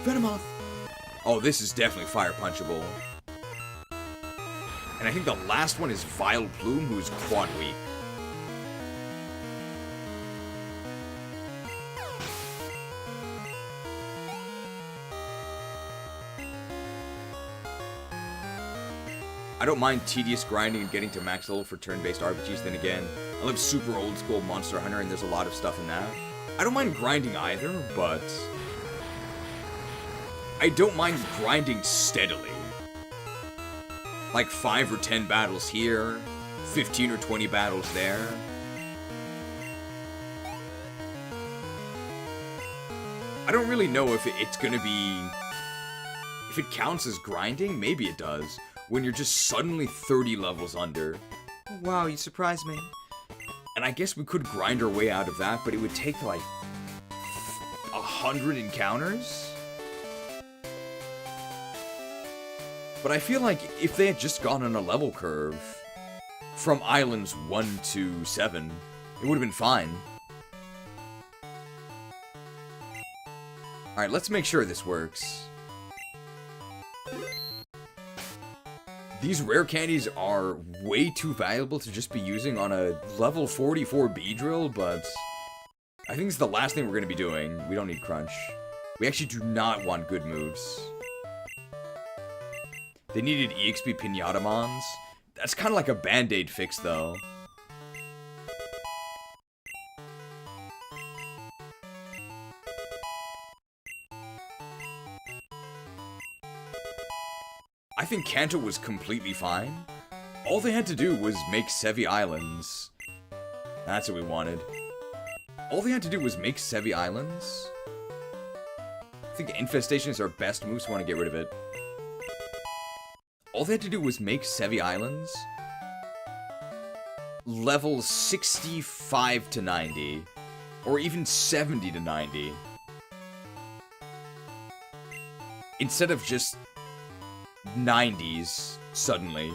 Venomoth! Oh, this is definitely Fire Punchable. And I think the last one is Vile Plume, who's quad weak. I don't mind tedious grinding and getting to max level for turn-based RPGs, then again, I love super old school Monster Hunter and there's a lot of stuff in that. I don't mind grinding either, but I don't mind grinding steadily. Like 5 or 10 battles here, 15 or 20 battles there. I don't really know if it's gonna be... If it counts as grinding, maybe it does. When you're just suddenly 30 levels under. Wow, you surprised me. And I guess we could grind our way out of that, but it would take like 100 encounters? But I feel like if they had just gone on a level curve from Islands 1 to 7, it would have been fine. Alright, let's make sure this works. These rare candies are way too valuable to just be using on a level 44 Beedrill, but I think it's the last thing we're going to be doing. We don't need Crunch. We actually do not want good moves. They needed EXP Pinatamons. That's kind of like a Band-Aid fix, though. I think Kanto was completely fine. All they had to do was make Sevii Islands. That's what we wanted. All they had to do was make Sevii Islands. I think Infestation is our best move, so we want to get rid of it. All they had to do was make Sevii Islands level 65 to 90. Or even 70 to 90. Instead of just 90s suddenly.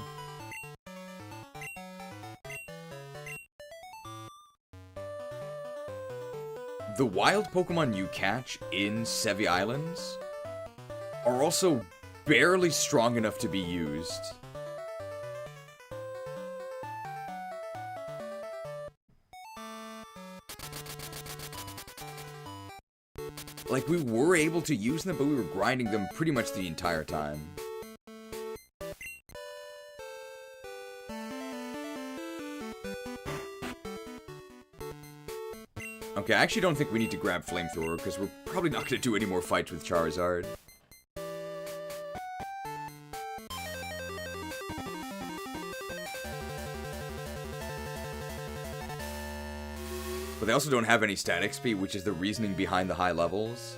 The wild Pokemon you catch in Sevii Islands are also barely strong enough to be used. Like, we were able to use them, but we were grinding them pretty much the entire time. Okay, I actually don't think we need to grab Flamethrower, because we're probably not going to do any more fights with Charizard. But they also don't have any stat XP, which is the reasoning behind the high levels.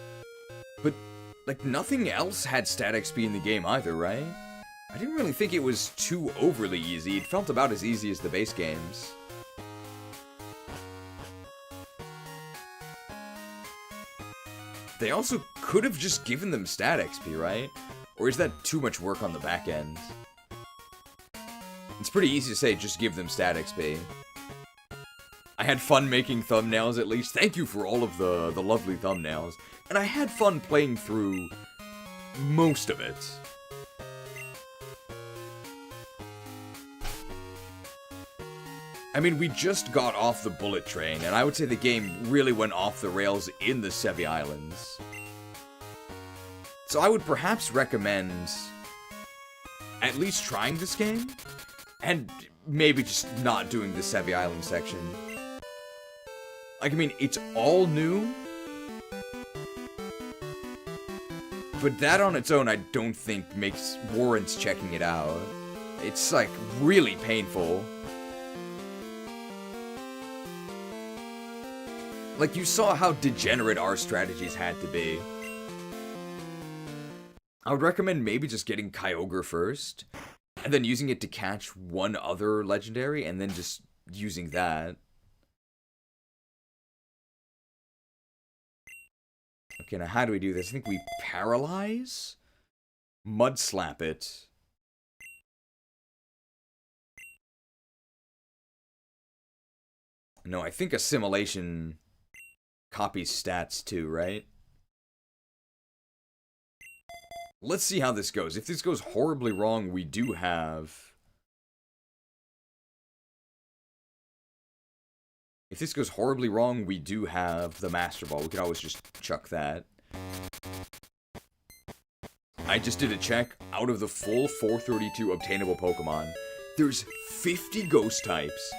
But, like, nothing else had stat XP in the game either, right? I didn't really think it was too overly easy. It felt about as easy as the base games. They also could have just given them stat XP, right? Or is that too much work on the back end? It's pretty easy to say, just give them stat XP. I had fun making thumbnails, at least. Thank you for all of the lovely thumbnails. And I had fun playing through most of it. I mean, we just got off the bullet train, and I would say the game really went off the rails in the Sevii Islands. So I would perhaps recommend at least trying this game, and maybe just not doing the Sevii Island section. Like, I mean, it's all new, but that on its own I don't think warrants checking it out. It's, like, really painful. Like, you saw how degenerate our strategies had to be. I would recommend maybe just getting Kyogre first, and then using it to catch one other legendary, and then just using that. Okay, now how do we do this? I think we paralyze? Mud slap it. No, I think assimilation copies stats too, right? Let's see how this goes. If this goes horribly wrong, we do have... If this goes horribly wrong, we do have the Master Ball. We could always just chuck that. I just did a check. Out of the full 432 obtainable Pokemon, there's 50 Ghost types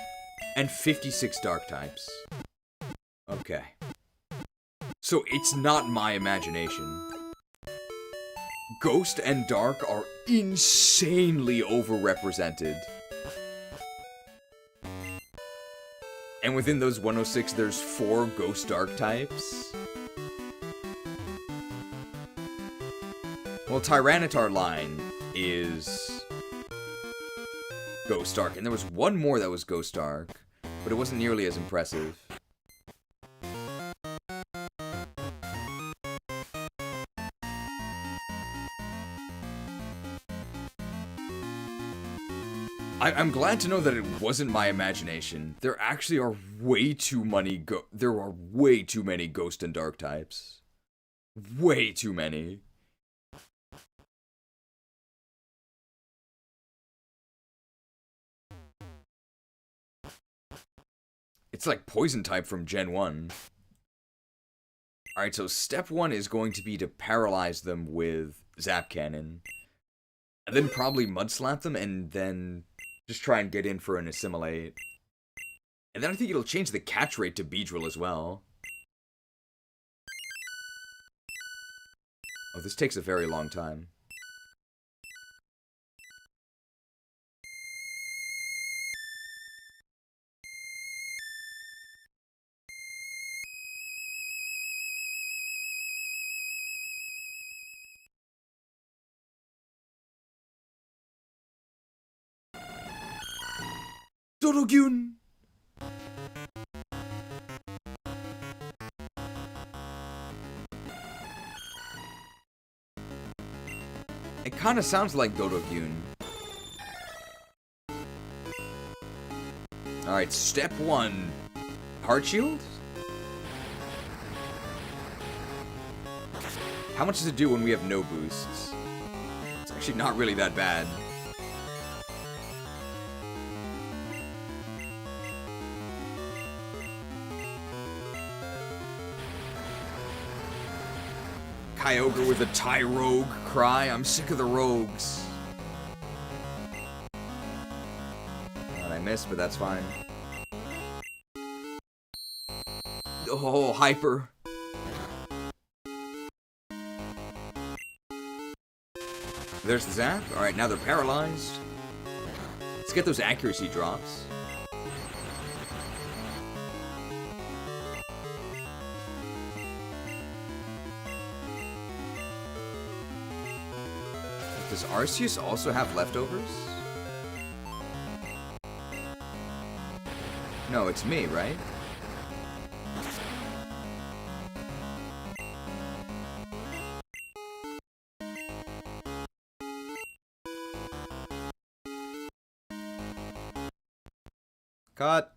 and 56 Dark types. Okay. So it's not my imagination. Ghost and Dark are insanely overrepresented. And within those 106, there's 4 Ghost Dark types. Well, Tyranitar line is Ghost Dark, and there was one more that was Ghost Dark, but it wasn't nearly as impressive. I'm glad to know that it wasn't my imagination. There actually are way too many Ghost and Dark types. Way too many. It's like Poison type from Gen 1. Alright, so step 1 is going to be to paralyze them with Zap Cannon. And then probably Mud Slap them, and then just try and get in for an Assimilate. And then I think it'll change the catch rate to Beedrill as well. Oh, this takes a very long time. Dorogyun! It kind of sounds like Dorogyun. Alright, step 1. Heart Shield? How much does it do when we have no boosts? It's actually not really that bad. Kyogre with a Tyrogue cry. I'm sick of the rogues. I missed, but that's fine. Oh, Hyper. There's the zap. Alright, now they're paralyzed. Let's get those accuracy drops. Does Arceus also have leftovers? No, it's me, right? Cut.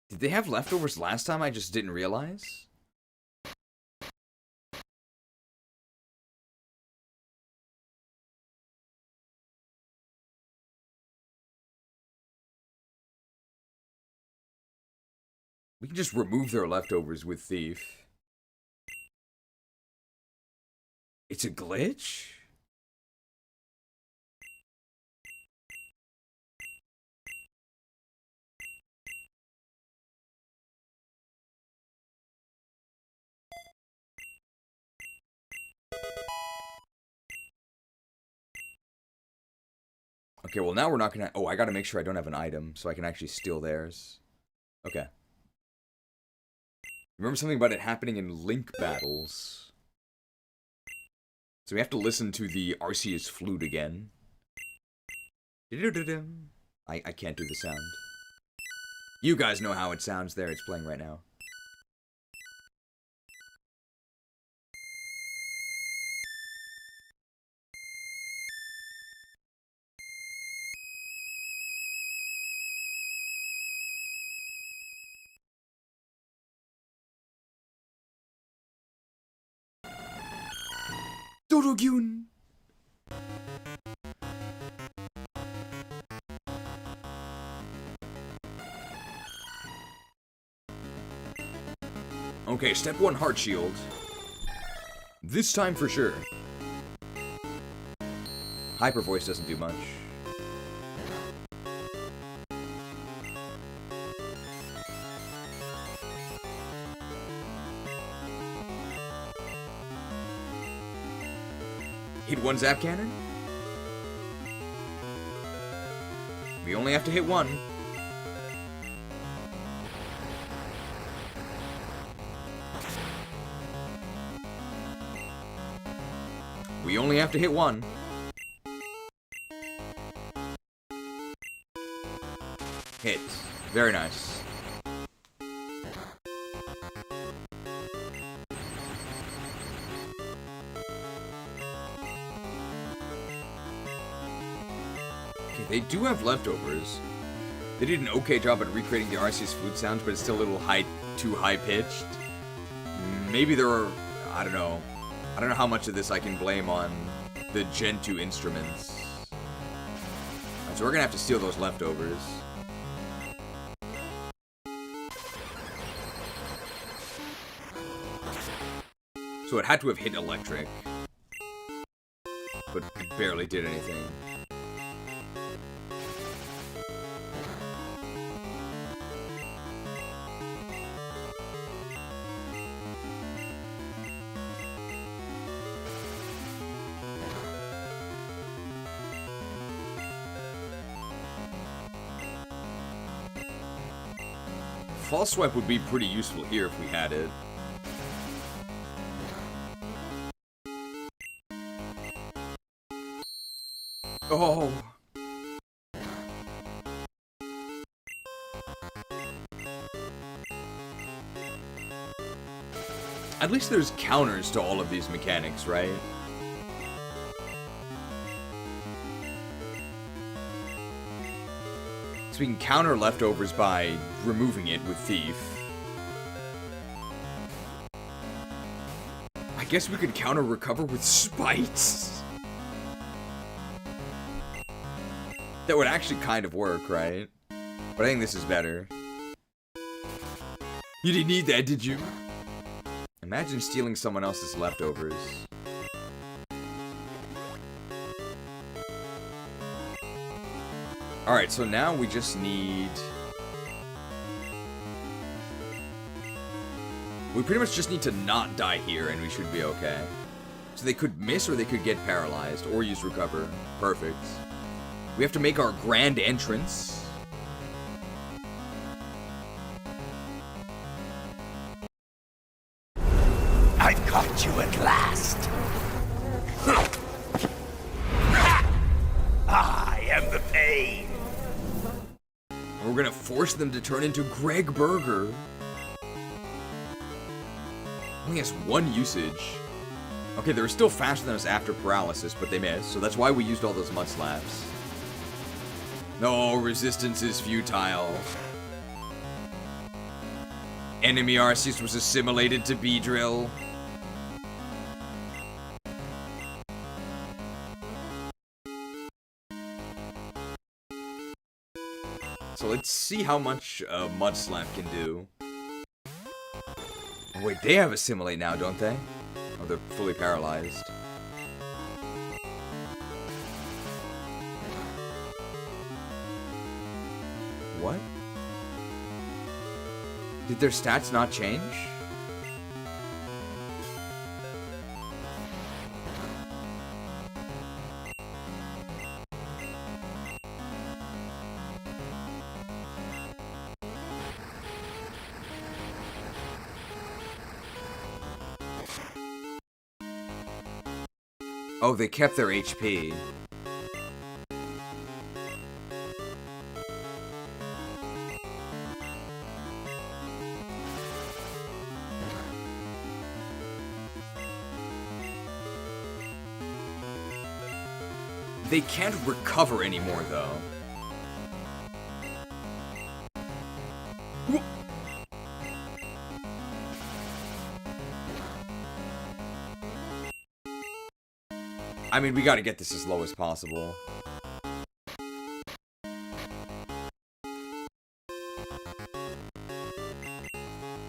Did they have leftovers last time? I just didn't realize. We can just remove their leftovers with Thief. It's a glitch? Okay, well now we're not gonna... Oh, I gotta make sure I don't have an item so I can actually steal theirs. Okay. Remember something about it happening in Link battles. So we have to listen to the Arceus flute again. I can't do the sound. You guys know how it sounds there. It's playing right now. Dorogyun! Okay, step 1 Heart Shield. This time for sure. Hyper Voice doesn't do much. Hit 1 Zap Cannon? We only have to hit 1. We only have to hit 1. Hit. Very nice. They do have leftovers. They did an okay job at recreating the Arceus food sounds, but it's still a little too high-pitched. Maybe there are... I don't know. I don't know how much of this I can blame on the Gen 2 instruments. Right, so we're gonna have to steal those leftovers. So it had to have hit electric. But it barely did anything. False Swipe would be pretty useful here if we had it. Oh. At least there's counters to all of these mechanics, right? So we can counter leftovers by removing it with Thief. I guess we could counter recover with Spites. That would actually kind of work, right? But I think this is better. You didn't need that, did you? Imagine stealing someone else's leftovers. Alright, so now we just need... We pretty much just need to not die here and we should be okay. So they could miss or they could get paralyzed or use recover. Perfect. We have to make our grand entrance.
I've caught you at last. I am the pain.
We're gonna force them to turn into Greg Burger. Only has 1 usage. Okay, they were still faster than us after paralysis, but they missed, so that's why we used all those mud slaps. No, resistance is futile. Enemy Arceus was assimilated to Beedrill. So let's see how much Mud Slap can do. Oh, wait, they have Assimilate now, don't they? Oh, they're fully paralyzed. What? Did their stats not change? Oh, they kept their HP. They can't recover anymore, though. I mean, we gotta get this as low as possible.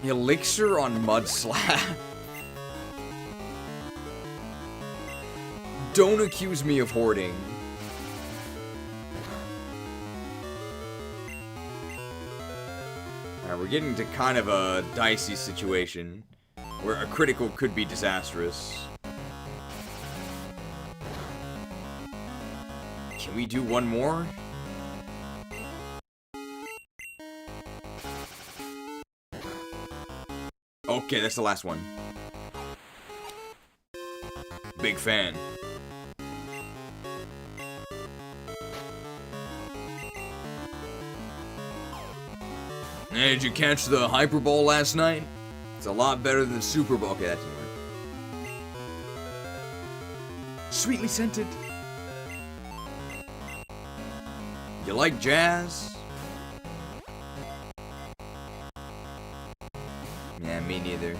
Elixir on Mud Slap. Don't accuse me of hoarding. Alright, we're getting to kind of a dicey situation where a critical could be disastrous. Can we do one more? Okay, that's the last one. Big fan. Hey, did you catch the Hyper Bowl last night? It's a lot better than the Super Bowl. Okay, that didn't work. Sweetly scented. You like jazz? Yeah, me neither.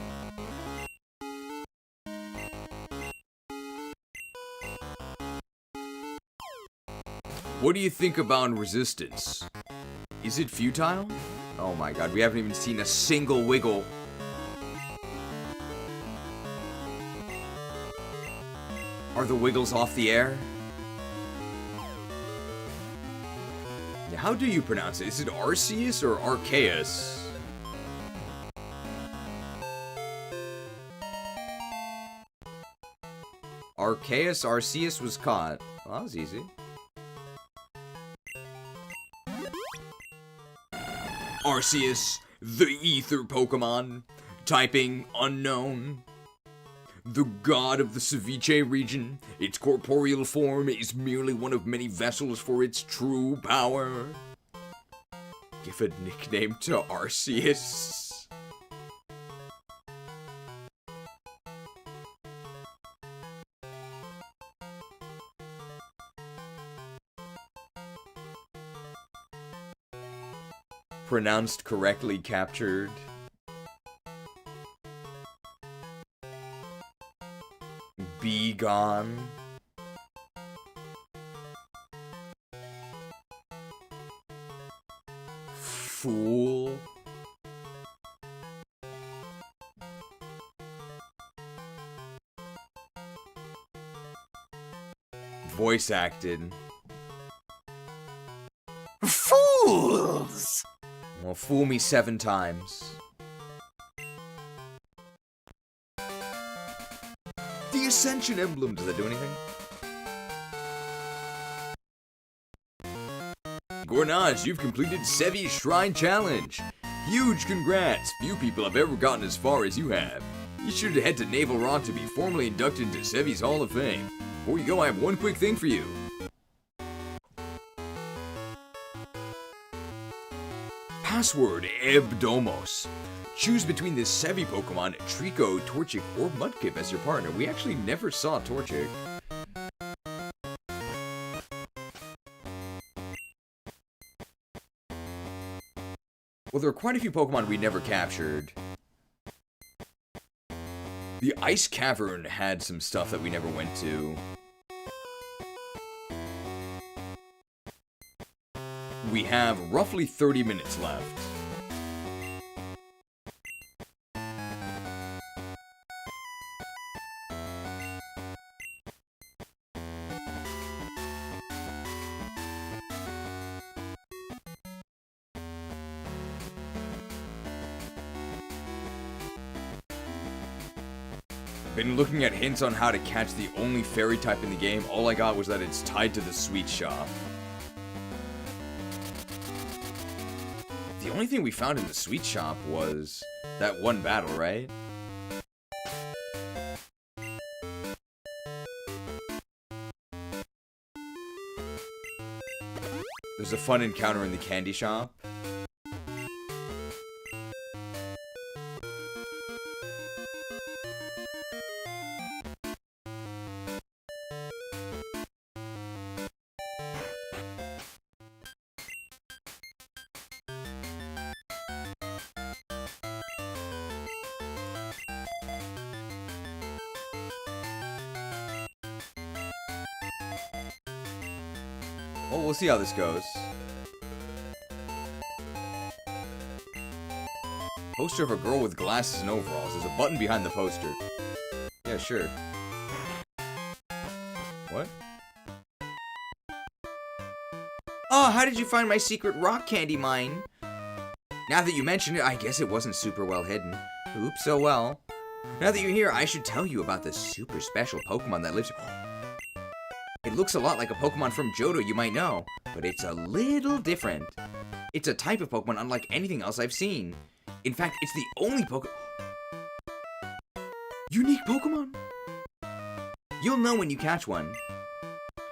What do you think about resistance? Is it futile? Oh my god, we haven't even seen a single wiggle. Are the wiggles off the air? Yeah, how do you pronounce it? Is it Arceus or Arceus? Arceus was caught. Well, that was easy. Arceus, the Ether Pokemon. Typing unknown.
the god of the Sevii region. Its corporeal form is merely one of many vessels for its true power. Give a nickname to Arceus. Pronounced correctly captured. Be gone. Fool. Voice acted.
Fools!
Well, fool me 7 times. The Ascension Emblem, does that do anything? Gornage, you've completed Sevii's Shrine Challenge. Huge congrats! Few people have ever gotten as far as you have. You should head to Naval Rock to be formally inducted into Sevii's Hall of Fame. Before you go, I have one quick thing for you. Password Ebdomos. Choose between the Sevii Pokemon, Trico, Torchic, or Mudkip as your partner. We actually never saw Torchic. Well, there are quite a few Pokemon we never captured. The Ice Cavern had some stuff that we never went to. We have roughly 30 minutes left. Been looking at hints on how to catch the only fairy type in the game. All I got was that it's tied to the sweet shop. The only thing we found in the sweet shop was that one battle, right? There's a fun encounter in the candy shop. Well, we'll see how this goes. Poster of a girl with glasses and overalls. There's a button behind the poster. Yeah, sure. What? Oh, how did you find my secret rock candy mine? Now that you mention it, I guess it wasn't super well hidden. Oops, so well. Now that you're here, I should tell you about the super special Pokemon that lives... It looks a lot like a Pokemon from Johto you might know, but it's a little different. It's a type of Pokemon unlike anything else I've seen. In fact, it's the only unique Pokemon! You'll know when you catch one.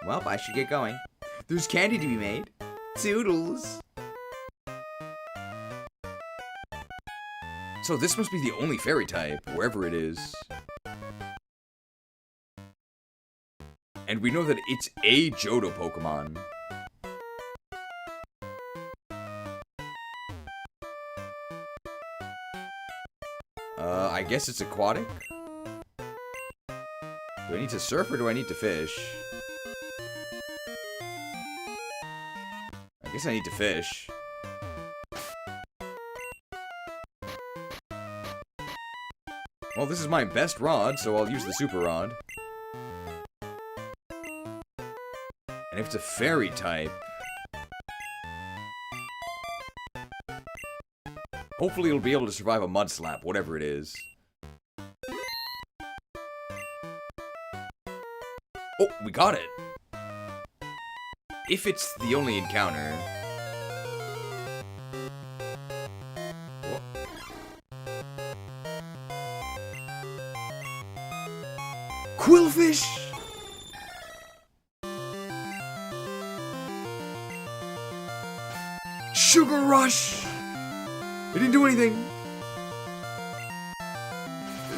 Well, I should get going. There's candy to be made. Toodles! So this must be the only fairy type, wherever it is. And we know that it's a Johto Pokemon. I guess it's aquatic? Do I need to surf or do I need to fish? I guess I need to fish. Well, this is my best rod, so I'll use the super rod. And if it's a fairy type... hopefully it'll be able to survive a mud slap, whatever it is. Oh, we got it! If it's the only encounter...
Quillfish! Sugar Rush! It didn't do anything.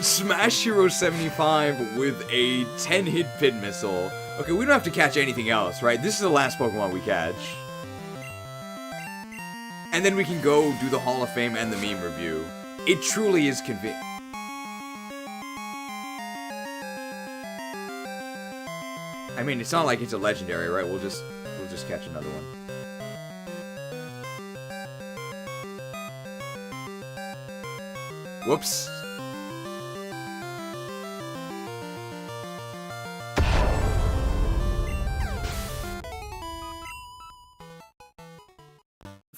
Smash Hero 75 with a 10-hit pin missile. Okay, we don't have to catch anything else, right? This is the last Pokemon we catch. And then we can go do the Hall of Fame and the meme review. It truly is convenient. I mean, it's not like it's a legendary, right? We'll just catch another one. Whoops.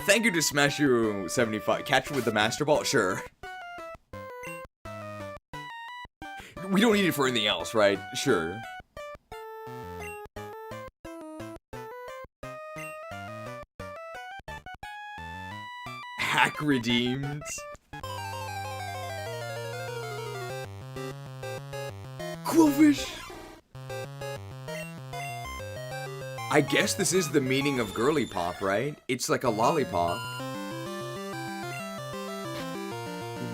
Thank you to Smash Hero 75. Catch with the Master Ball? Sure. We don't need it for anything else, right? Sure. Hack redeemed. Quillfish! I guess this is the meaning of girly pop, right? It's like a lollipop.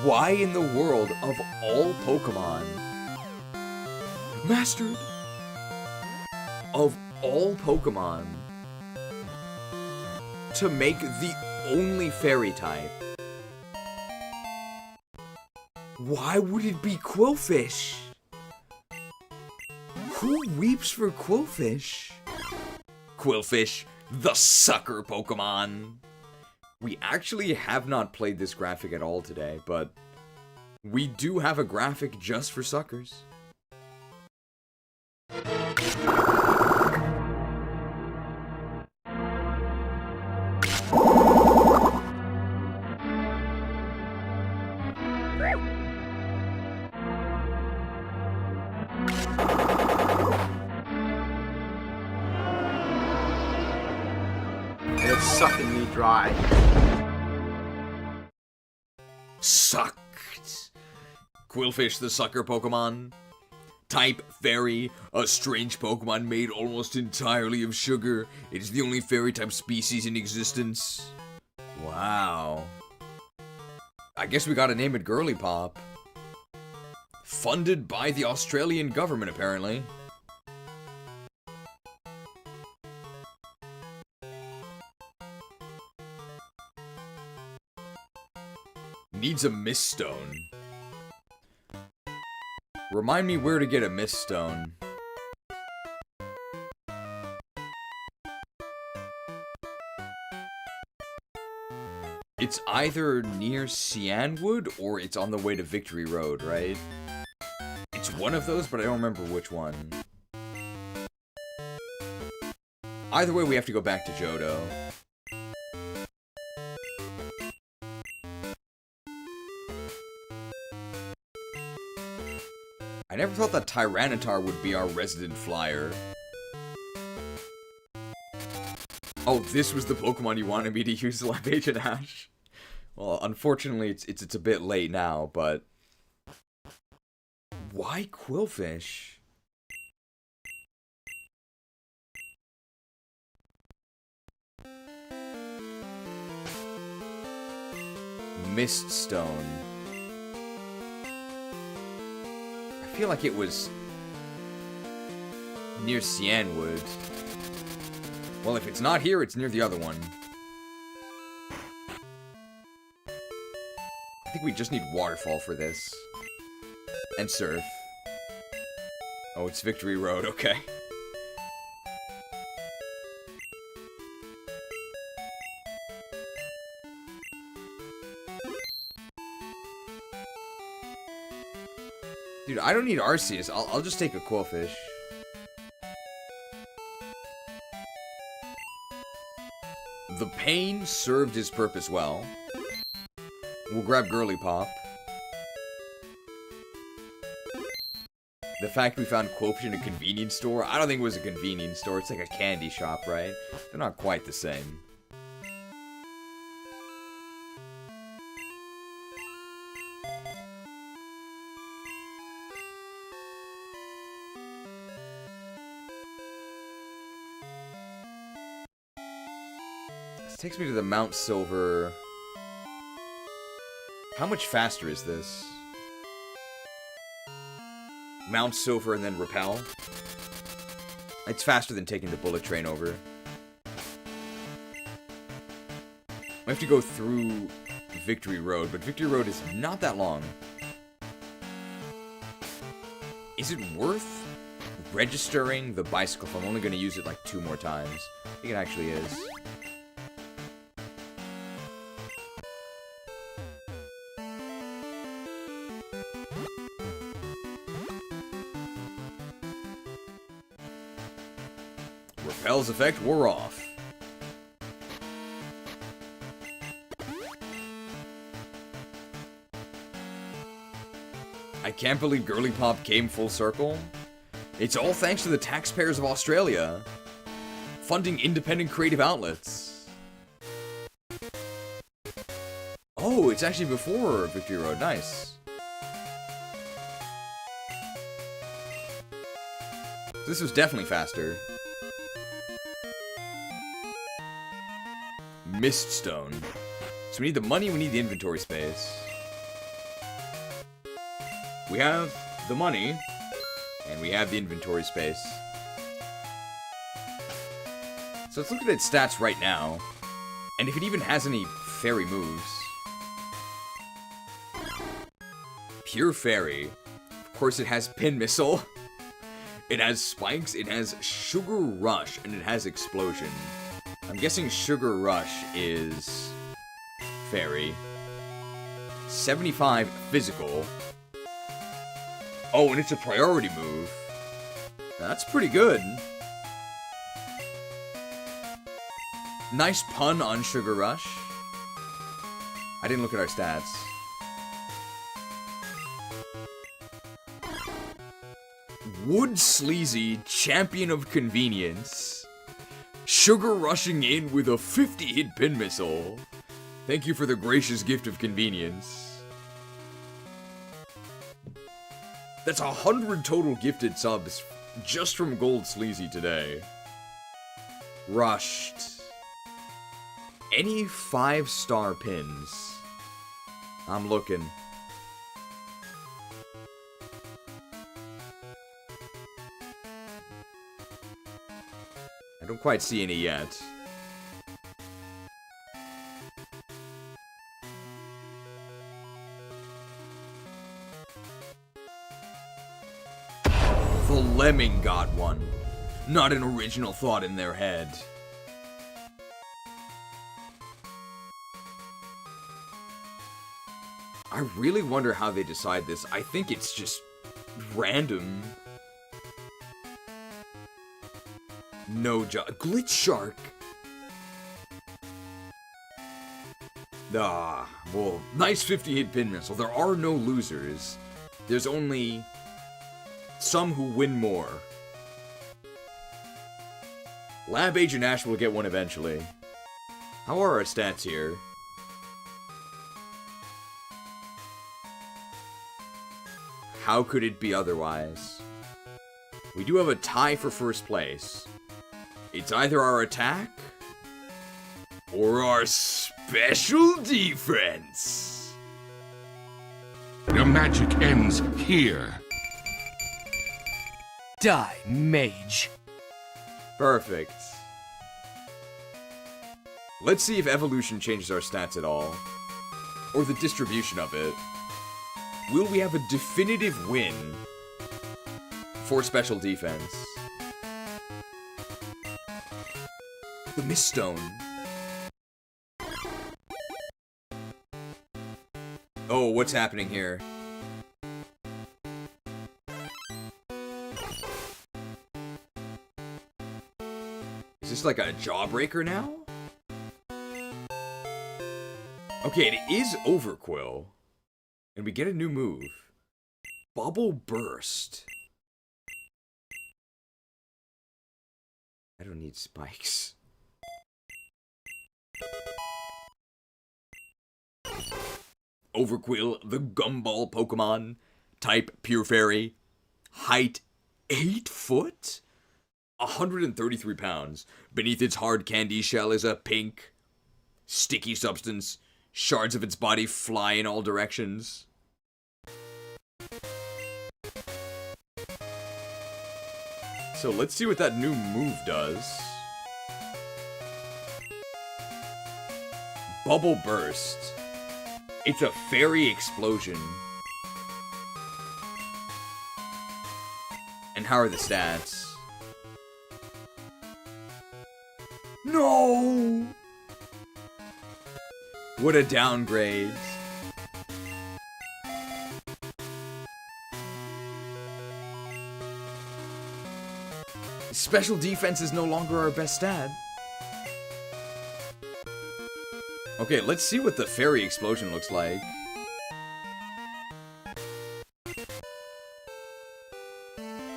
Why in the world of all Pokemon, mastered, of all Pokemon, to make the only fairy type, why would it be Quillfish? Who weeps for Quillfish? Quillfish, the sucker Pokemon. We actually have not played this graphic at all today, but we do have a graphic just for suckers.
It's sucking me dry.
Sucked. Quillfish, the sucker Pokemon. Type Fairy, a strange Pokemon made almost entirely of sugar. It is the only fairy type species in existence. Wow. I guess we gotta name it Girly Pop. Funded by the Australian government, apparently. Needs a Mist Stone. Remind me where to get a Mist Stone. It's either near Cianwood or it's on the way to Victory Road, right? It's one of those, but I don't remember which one. Either way, we have to go back to Johto. I never thought that Tyranitar would be our resident flyer. Oh, this was the Pokemon you wanted me to use, Agent Ash? Well, unfortunately, it's a bit late now, but... Why Quillfish? Mist Stone. I feel like it was near Cianwood. Well, if it's not here, it's near the other one. I think we just need Waterfall for this. And Surf. Oh, it's Victory Road, okay. Dude, I don't need Arceus. I'll just take a Quillfish. The pain served his purpose well. We'll grab Girly Pop. The fact we found Quillfish in a convenience store, I don't think it was a convenience store. It's like a candy shop, right? They're not quite the same. Takes me to the Mount Silver. How much faster is this? Mount Silver and then Repel? It's faster than taking the bullet train over. I have to go through Victory Road, but Victory Road is not that long. Is it worth registering the bicycle if I'm only going to use it like 2 more times? I think it actually is. Repel's effect wore off. I can't believe Girly Pop came full circle. It's all thanks to the taxpayers of Australia, funding independent creative outlets. Oh, it's actually before Victory Road. Nice. This was definitely faster. Miststone. So we need the money, we need the inventory space. We have the money, and we have the inventory space. So let's look at its stats right now, and if it even has any fairy moves. Pure Fairy. Of course it has Pin Missile. It has Spikes, it has Sugar Rush, and it has Explosion. I'm guessing Sugar Rush is Fairy. 75 physical. Oh, and it's a priority move. That's pretty good. Nice pun on Sugar Rush. I didn't look at our stats. Wood Sleazy, Champion of Convenience. Sugar rushing in with a 50-hit Pin Missile. Thank you for the gracious gift of convenience. That's 100 total gifted subs just from Gold Sleazy today. Rushed. Any 5-star pins? I'm looking. I don't quite see any yet. The Lemming got one. Not an original thought in their head. I really wonder how they decide this. I think it's just random. No job. Glitch Shark. Ah, well, nice 50-hit Pin Missile. There are no losers. There's only some who win more. Lab Agent Ash will get one eventually. How are our stats here? How could it be otherwise? We do have a tie for first place. It's either our attack or our special defense.
Your magic ends here.
Die, mage.
Perfect. Let's see if evolution changes our stats at all. Or the distribution of it. Will we have a definitive win for special defense? The Miststone. Oh, what's happening here? Is this like a jawbreaker now? Okay, it is Overquill. And we get a new move. Bubble Burst. I don't need spikes. Overquill, the Gumball Pokemon. Type Pure Fairy. Height 8 foot? 133 pounds. Beneath its hard candy shell is a pink sticky substance. Shards of its body fly in all directions. So let's see what that new move does. Bubble Burst. It's a fairy explosion. And how are the stats? No! What a downgrade. Special defense is no longer our best stat. Okay, let's see what the fairy explosion looks like.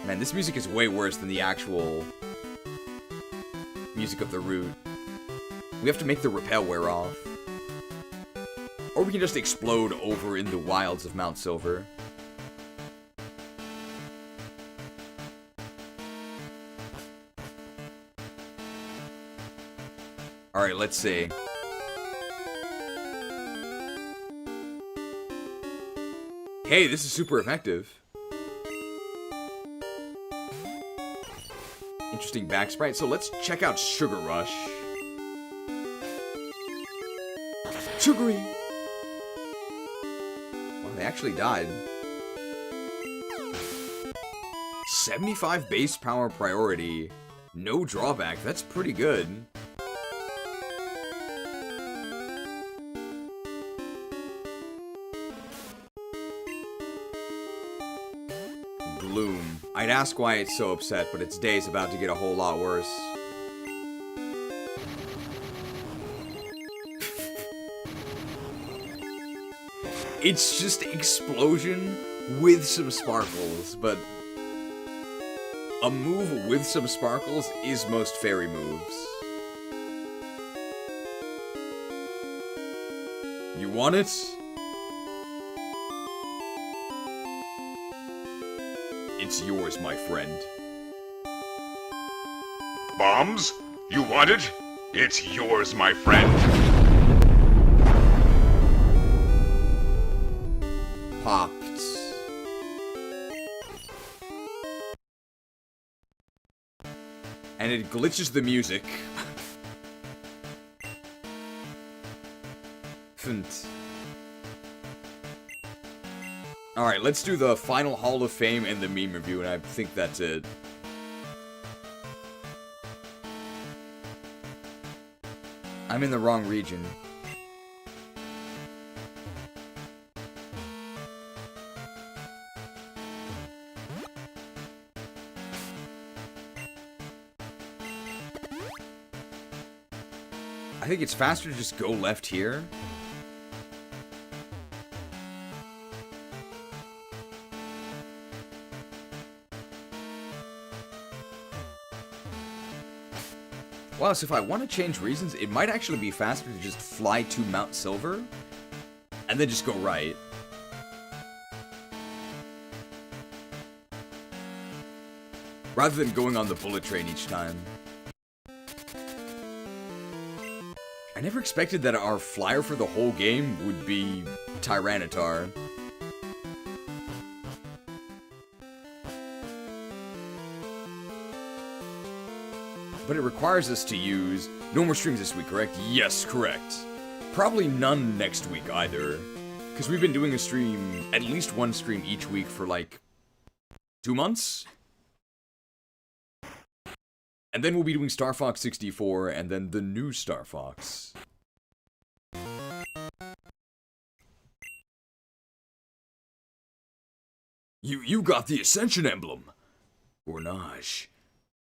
Man, this music is way worse than the actual music of the route. We have to make the repel wear off. Or we can just explode over in the wilds of Mount Silver. Alright, let's see. Hey, this is super effective. Interesting back sprite. So let's check out Sugar Rush. Sugary! Well, they actually died. 75 base power priority. No drawback. That's pretty good. Gloom. I'd ask why it's so upset, but its day's about to get a whole lot worse. It's just explosion with some sparkles, but a move with some sparkles is most fairy moves. You want it? It's yours, my friend.
Bombs? You want it? It's yours, my friend.
Popped. And it glitches the music. Alright, let's do the final Hall of Fame and the meme review, and I think that's it. I'm in the wrong region. I think it's faster to just go left here. Wow, so if I want to change reasons, it might actually be faster to just fly to Mount Silver and then just go right. Rather than going on the bullet train each time. I never expected that our flyer for the whole game would be Tyranitar. But it requires us to use... No more streams this week, correct? Yes, correct. Probably none next week either. Because we've been doing a stream, at least one stream each week for like 2 months? And then we'll be doing Star Fox 64 and then the new Star Fox. You got the Ascension Emblem. Ornage.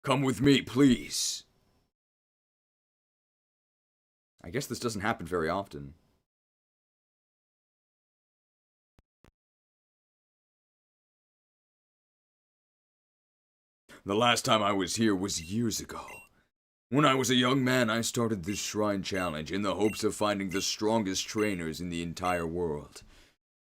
Come with me, please. I guess this doesn't happen very often. The last time I was here was years ago. When I was a young man, I started this Shrine Challenge in the hopes of finding the strongest trainers in the entire world.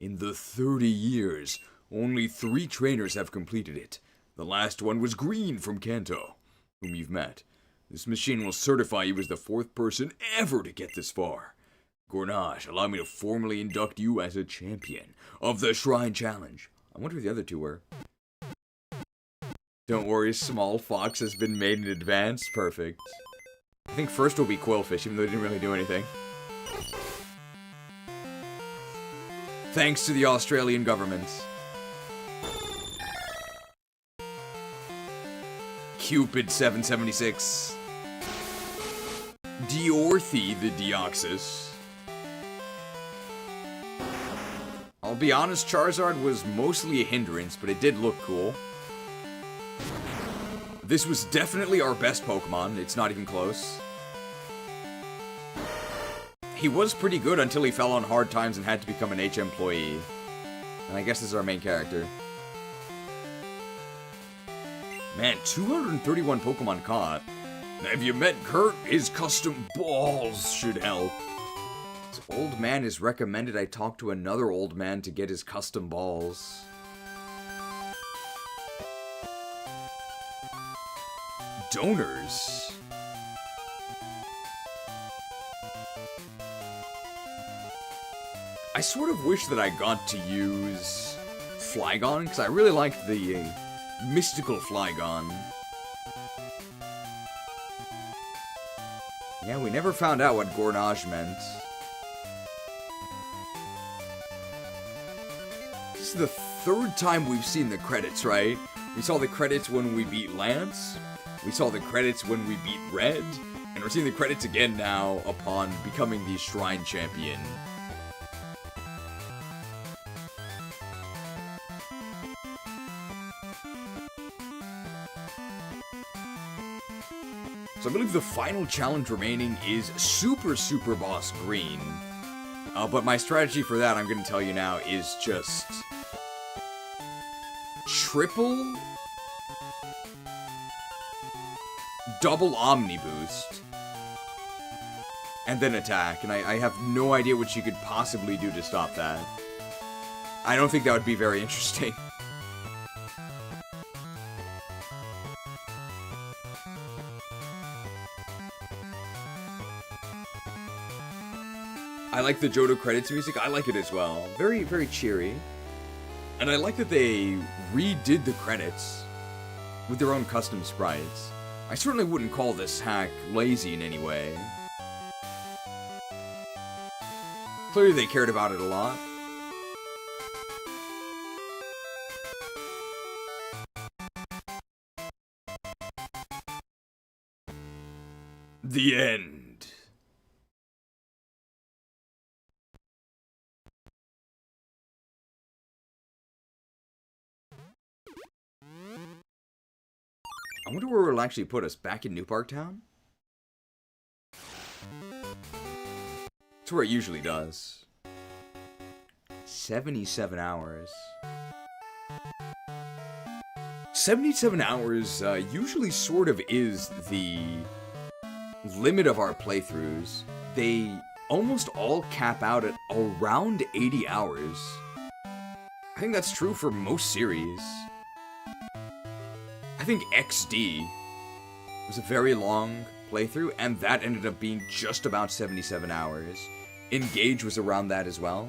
In the 30 years, only 3 trainers have completed it. The last one was Green from Kanto, whom you've met.
This machine will certify you as the 4th person ever to get this far. Gornage, allow me to formally induct you as a champion of the Shrine Challenge. I wonder who the other 2 were. Don't worry, Small Fox has been made in advance. Perfect. I think first will be Quillfish, even though they didn't really do anything. Thanks to the Australian government. Cupid 776. Diorthy the Deoxys. I'll be honest, Charizard was mostly a hindrance, but it did look cool. This was definitely our best Pokemon, it's not even close. He was pretty good until he fell on hard times and had to become an H employee. And I guess this is our main character. Man, 231 Pokemon caught. Have you met Kurt? His custom balls should help. This old man has recommended I talk to another old man to get his custom balls. Donors? I sort of wish that I got to use Flygon, because I really liked the mystical Flygon. Yeah, we never found out what Gornage meant. This is the 3rd time we've seen the credits, right? We saw the credits when we beat Lance, we saw the credits when we beat Red, and we're seeing the credits again now upon becoming the Shrine Champion. So I believe the final challenge remaining is Super Boss Green. But my strategy for that, I'm going to tell you now, is just triple double Omni Boost and then attack. And I have no idea what you could possibly do to stop that. I don't think that would be very interesting. I like the Johto credits music. I like it as well. Very, very cheery. And I like that they redid the credits with their own custom sprites. I certainly wouldn't call this hack lazy in any way. Clearly they cared about it a lot. The end. I wonder where it'll actually put us. Back in New Park Town? It's where it usually does. 77 hours. 77 hours usually sort of is the limit of our playthroughs. They almost all cap out at around 80 hours. I think that's true for most series. I think XD was a very long playthrough, and that ended up being just about 77 hours. Engage was around that as well.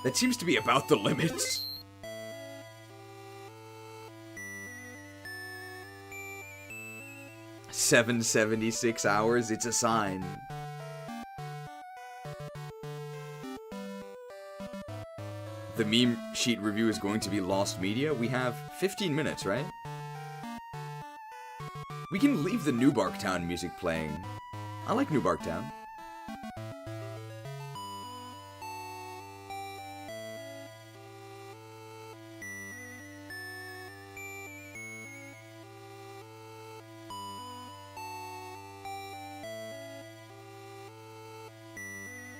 That seems to be about the limits. $776 hours, it's a sign. The meme sheet review is going to be Lost Media. We have 15 minutes, right? We can leave the New Bark Town music playing. I like New Bark Town.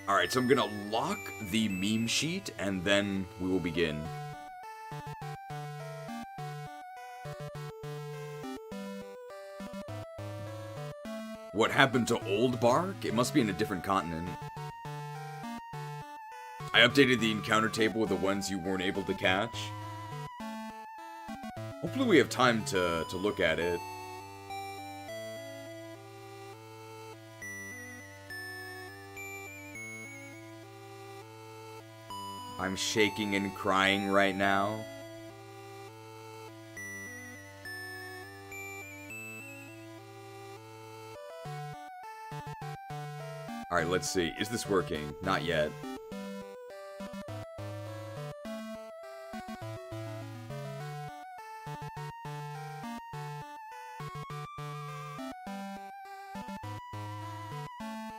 Alright, so I'm gonna lock the meme sheet, and then we will begin. What happened to Old Bark? It must be in a different continent. I updated the encounter table with the ones you weren't able to catch. Hopefully we have time to look at it.
I'm shaking and crying right now. Alright, let's see. Is this working? Not yet.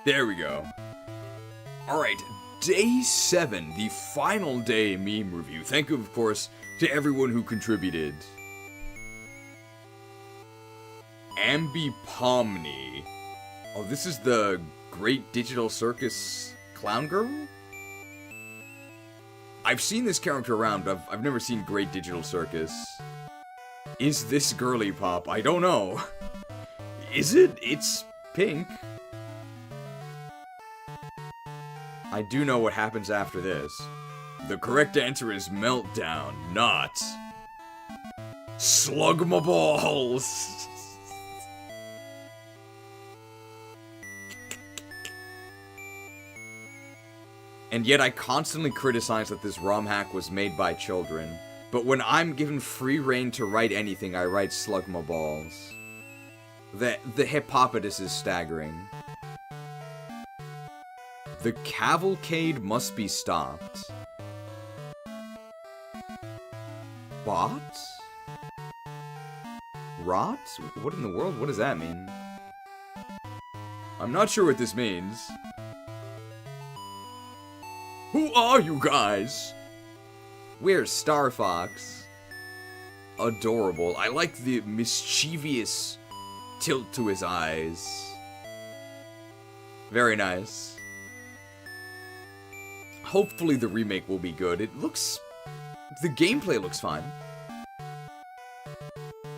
There we go. Alright, day 7, the final day meme review. Thank you, of course, to everyone who contributed. Ambipomni. Oh, this is the Great Digital Circus Clown Girl? I've seen this character around, but I've never seen Great Digital Circus. Is this girly pop? I don't know. Is it? It's pink. I do know what happens after this. The correct answer is Meltdown, not Slugmaballs. And yet I constantly criticize that this ROM hack was made by children. But when I'm given free reign to write anything, I write Slugmaballs. The hippopotamus is staggering. The cavalcade must be stopped. Bot? Rot? What in the world? What does that mean? I'm not sure what this means. Who are you guys? We're Star Fox. Adorable. I like the mischievous tilt to his eyes. Very nice. Hopefully the remake will be good. It looks... the gameplay looks fine.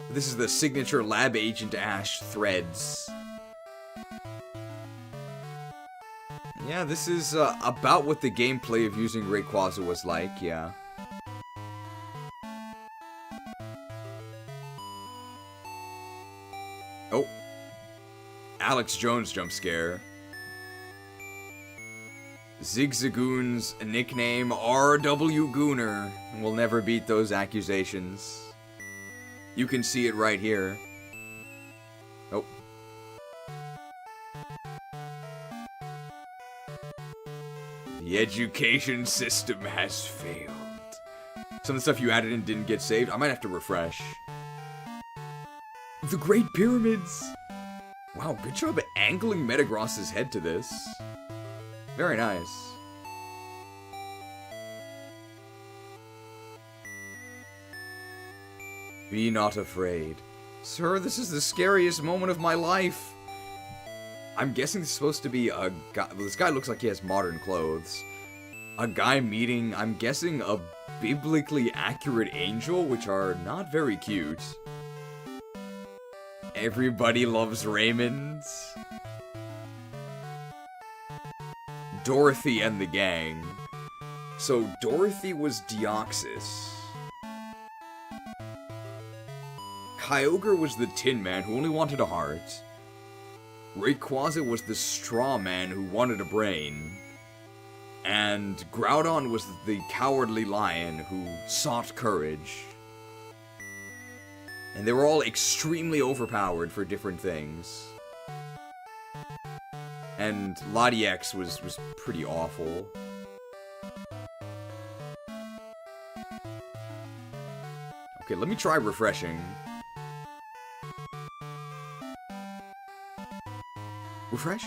This is the signature Lab Agent Ash threads. Yeah, this is about what the gameplay of using Rayquaza was like, yeah. Oh. Alex Jones jump scare. Zigzagoon's nickname, R.W. Gooner. Will never beat those accusations. You can see it right here. Oh. The education system has failed. Some of the stuff you added in didn't get saved. I might have to refresh. The Great Pyramids! Wow, good job angling Metagross's head to this. Very nice. Be not afraid. Sir, this is the scariest moment of my life. I'm guessing this is supposed to be a guy. This guy looks like he has modern clothes. A guy meeting, I'm guessing, a biblically accurate angel, which are not very cute. Everybody loves Raymond. Dorothy and the gang. So Dorothy was Deoxys. Kyogre was the Tin Man who only wanted a heart. Rayquaza was the Straw Man who wanted a brain. And Groudon was the Cowardly Lion who sought courage. And they were all extremely overpowered for different things. And Latios was pretty awful. Okay, let me try refreshing. Refreshed?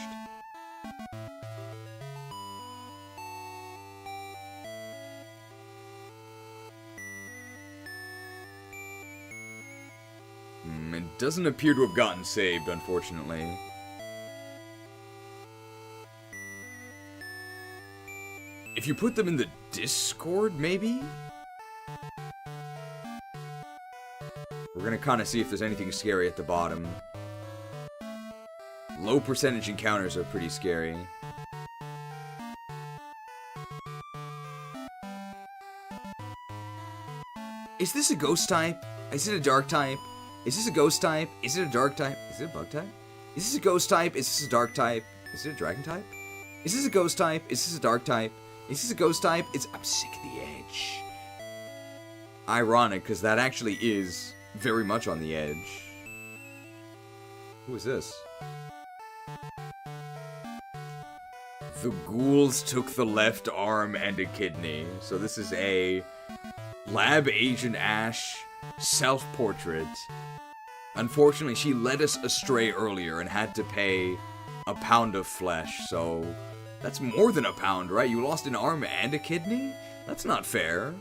It doesn't appear to have gotten saved, unfortunately. If you put them in the Discord, maybe? We're gonna kind of see if there's anything scary at the bottom. Low percentage encounters are pretty scary. Is this a ghost type? Is it a dark type? Is this a ghost type? Is it a dark type? Is it a bug type? Is this a ghost type? Is this a dark type? Is it a dragon type? Is this a ghost type? Is this a dark type? Is this a ghost type? I'm sick of the edge. Ironic, because that actually is very much on the edge. Who is this? The ghouls took the left arm and a kidney. So this is a Lab Agent Ash self-portrait. Unfortunately, she led us astray earlier and had to pay a pound of flesh, so that's more than a pound, right? You lost an arm and a kidney? That's not fair.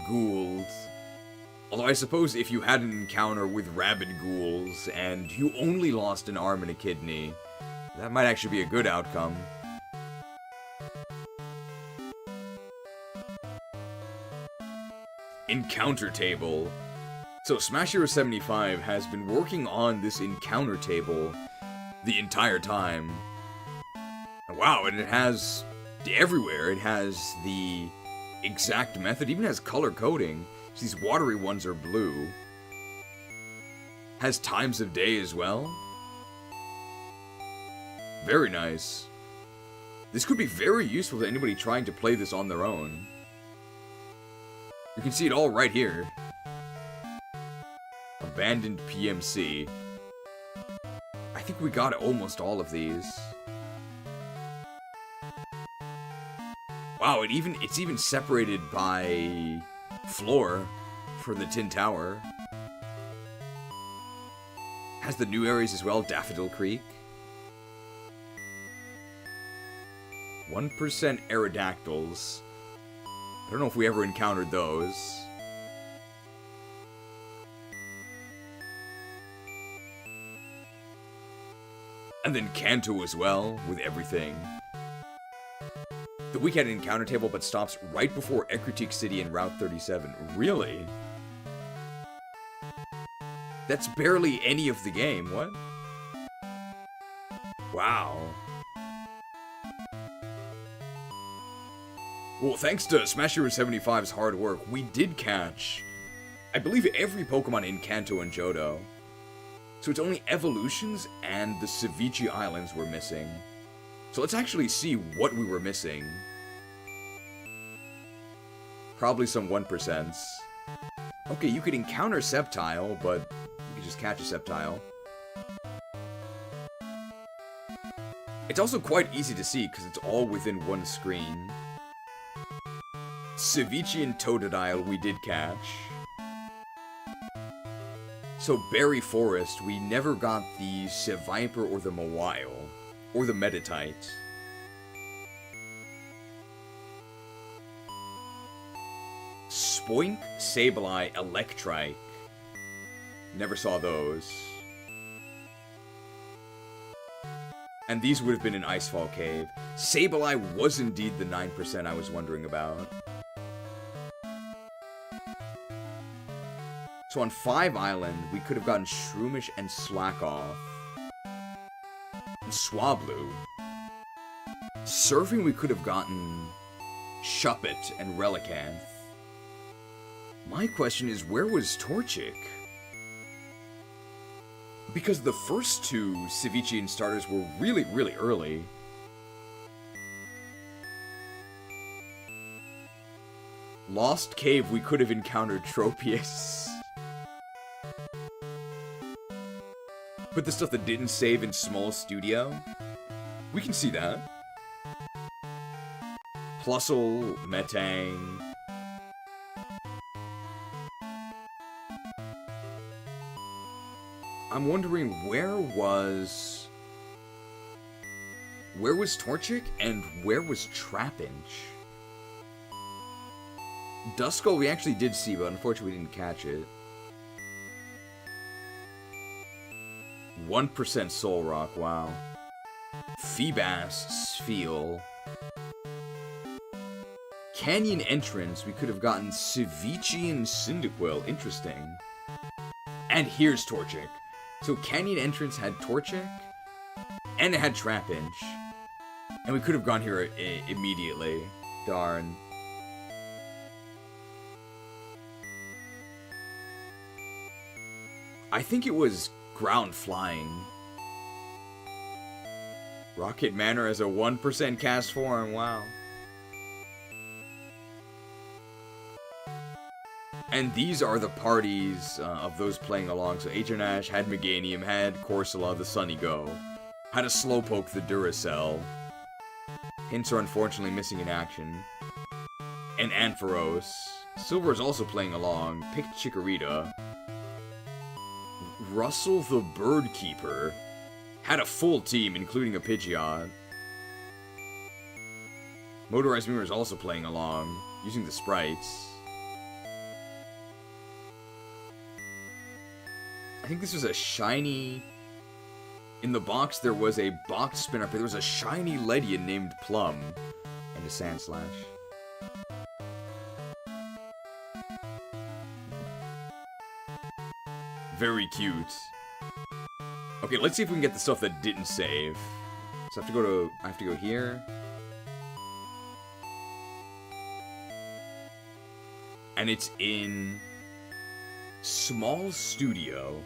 Ghouls. Although I suppose if you had an encounter with rabid ghouls and you only lost an arm and a kidney, that might actually be a good outcome. Encounter table. So Smash Hero 75 has been working on this encounter table the entire time. Wow, and it has everywhere. It has the exact method, even has color coding. These watery ones are blue. Has times of day as well. Very nice. This could be very useful to anybody trying to play this on their own. You can see it all right here. Abandoned PMC. I think we got almost all of these. Wow, it's even separated by floor for the Tin Tower. Has the new areas as well, Daffodil Creek. 1% Aerodactyls. I don't know if we ever encountered those. And then Kanto as well, with everything. The weekend encounter table, but stops right before Ekritik City and Route 37. Really? That's barely any of the game. What? Wow. Well, thanks to Smash Hero 75's hard work, we did catch, I believe, every Pokemon in Kanto and Johto. So it's only evolutions and the Sevii Islands we're missing. So let's actually see what we were missing. Probably some 1%. Okay, you could encounter Sceptile, but you could just catch a Sceptile. It's also quite easy to see because it's all within one screen. Sevii and Totodile we did catch. So Berry Forest, we never got the Seviper or the Mawile. Or the Meditite. Spoink, Sableye, Electrike. Never saw those. And these would have been in Icefall Cave. Sableye was indeed the 9% I was wondering about. So on 5 Island, we could have gotten Shroomish and Slackoff. And Swablu. Surfing, we could have gotten Shuppet and Relicanth. My question is, where was Torchic? Because the first 2 Sevii starters were really, really early. Lost Cave, we could have encountered Tropius. But the stuff that didn't save in Small Studio, we can see that. Plusle, Metang. I'm wondering where was Torchic and where was Trapinch? Duskull we actually did see, but unfortunately we didn't catch it. 1% Solrock, wow. Feebas, Spheal. Canyon Entrance, we could have gotten Sevii and Cyndaquil, interesting. And here's Torchic. So Canyon Entrance had Torchic, and it had Trapinch. And we could have gone here immediately. Darn. I think it was ground flying. Rocket Manor has a 1% cast form, wow. And these are the parties of those playing along. So Aegernash had Meganium, had Corsola the Sunnygo, had a Slowpoke the Duracell. Hints are unfortunately missing in action. And Ampharos. Silver is also playing along, picked Chikorita. Russell the Bird Keeper had a full team, including a Pidgeot. Motorized Mirror is also playing along, using the sprites. I think this was a shiny... In the box, there was a box spinner, but there was a shiny Ledian named Plum. And a Sandslash. Very cute. Okay, let's see if we can get the stuff that didn't save. So I have to go here. And it's in Small Studio.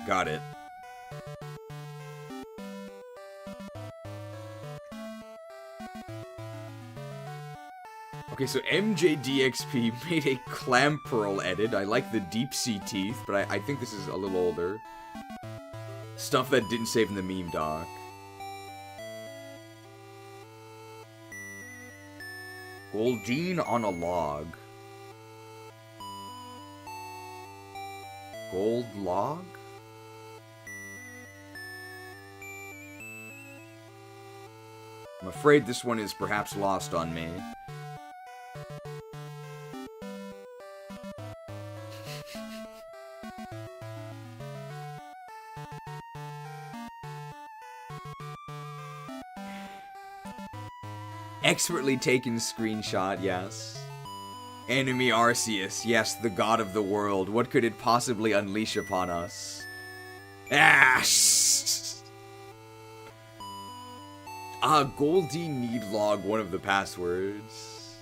Got it. Okay, so MJDXP made a Clamperl edit. I like the deep sea teeth, but I think this is a little older. Stuff that didn't save in the meme doc. Goldeen on a log. Gold log? I'm afraid this one is perhaps lost on me. Expertly taken screenshot, yes. Enemy Arceus, yes, the god of the world. What could it possibly unleash upon us? Goldie need log one of the passwords.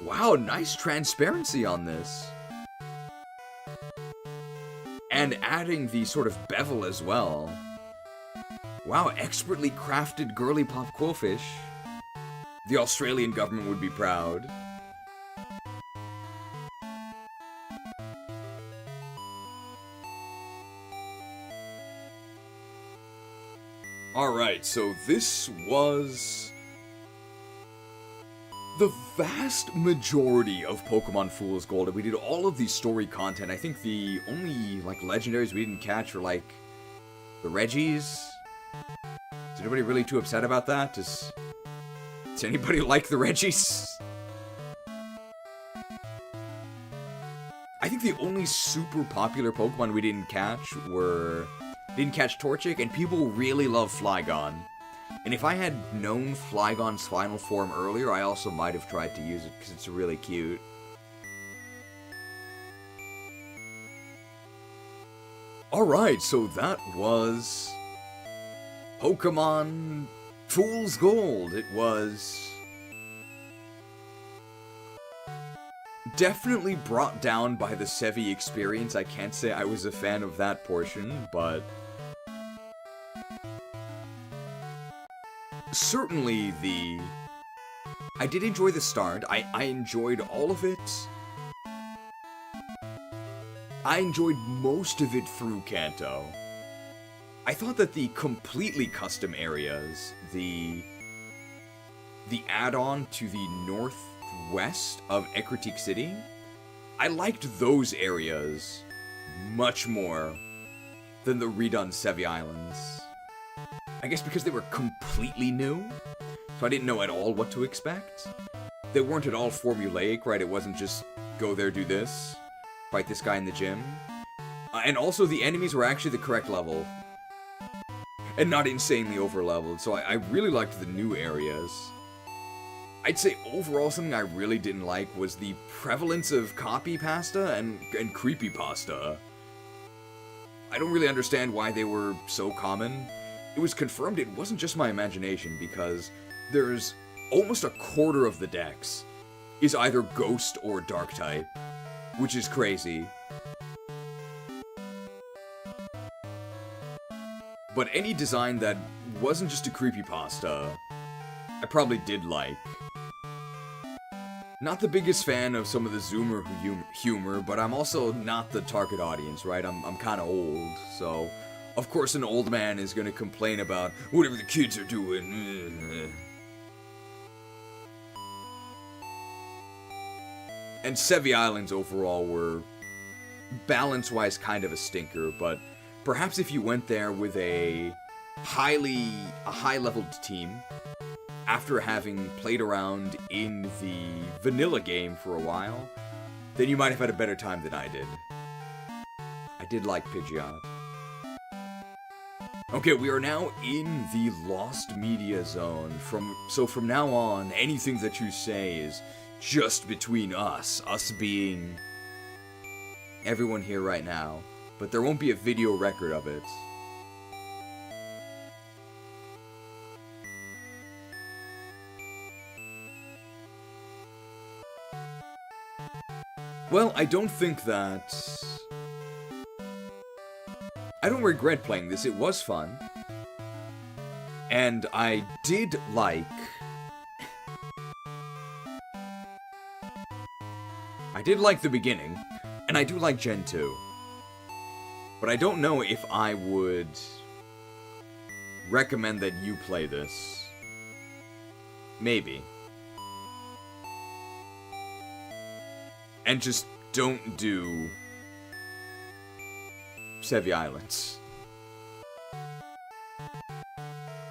Wow, nice transparency on this. And adding the sort of bevel as well. Wow, expertly crafted girly pop Quillfish. The Australian government would be proud. Alright, so this was the vast majority of Pokemon Fool's Gold. We did all of the story content. I think the only, like, legendaries we didn't catch were, like, the Reggies. Is anybody really too upset about that? Does anybody like the Reggies? I think the only super popular Pokemon we didn't catch Torchic, and people really love Flygon. And if I had known Flygon's final form earlier, I also might have tried to use it, because it's really cute. Alright, so that was Pokemon Fool's Gold. It was definitely brought down by the Sevii experience. I can't say I was a fan of that portion, but certainly I did enjoy the start. I enjoyed all of it. I enjoyed most of it through Kanto. I thought that the completely custom areas, the add-on to the northwest of Ekritik City, I liked those areas much more than the redone Sevii Islands. I guess because they were completely new, so I didn't know at all what to expect. They weren't at all formulaic, right? It wasn't just, go there, do this, fight this guy in the gym. And also, the enemies were actually the correct level. And not insanely over-leveled, so I really liked the new areas. I'd say overall something I really didn't like was the prevalence of copy pasta and creepypasta. I don't really understand why they were so common. It was confirmed it wasn't just my imagination, because there's almost a quarter of the decks is either Ghost or Dark type, which is crazy. But any design that wasn't just a creepypasta, I probably did like. Not the biggest fan of some of the Zoomer humor, but I'm also not the target audience, right? I'm kind of old, so of course an old man is gonna complain about whatever the kids are doing. And Sevii Islands overall were, balance-wise, kind of a stinker, but perhaps if you went there with a high-leveled team, after having played around in the vanilla game for a while, then you might have had a better time than I did. I did like Pidgeot. Okay, we are now in the Lost Media Zone. So from now on, anything that you say is just between us being everyone here right now, but there won't be a video record of it. Well, I don't regret playing this. It was fun. And I did like the beginning, and I do like Gen 2. But I don't know if I would recommend that you play this. Maybe. And just don't do Sevii Islands.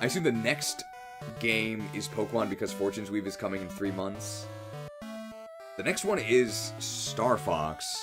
I assume the next game is Pokemon because Fortune's Weave is coming in 3 months. The next one is Star Fox.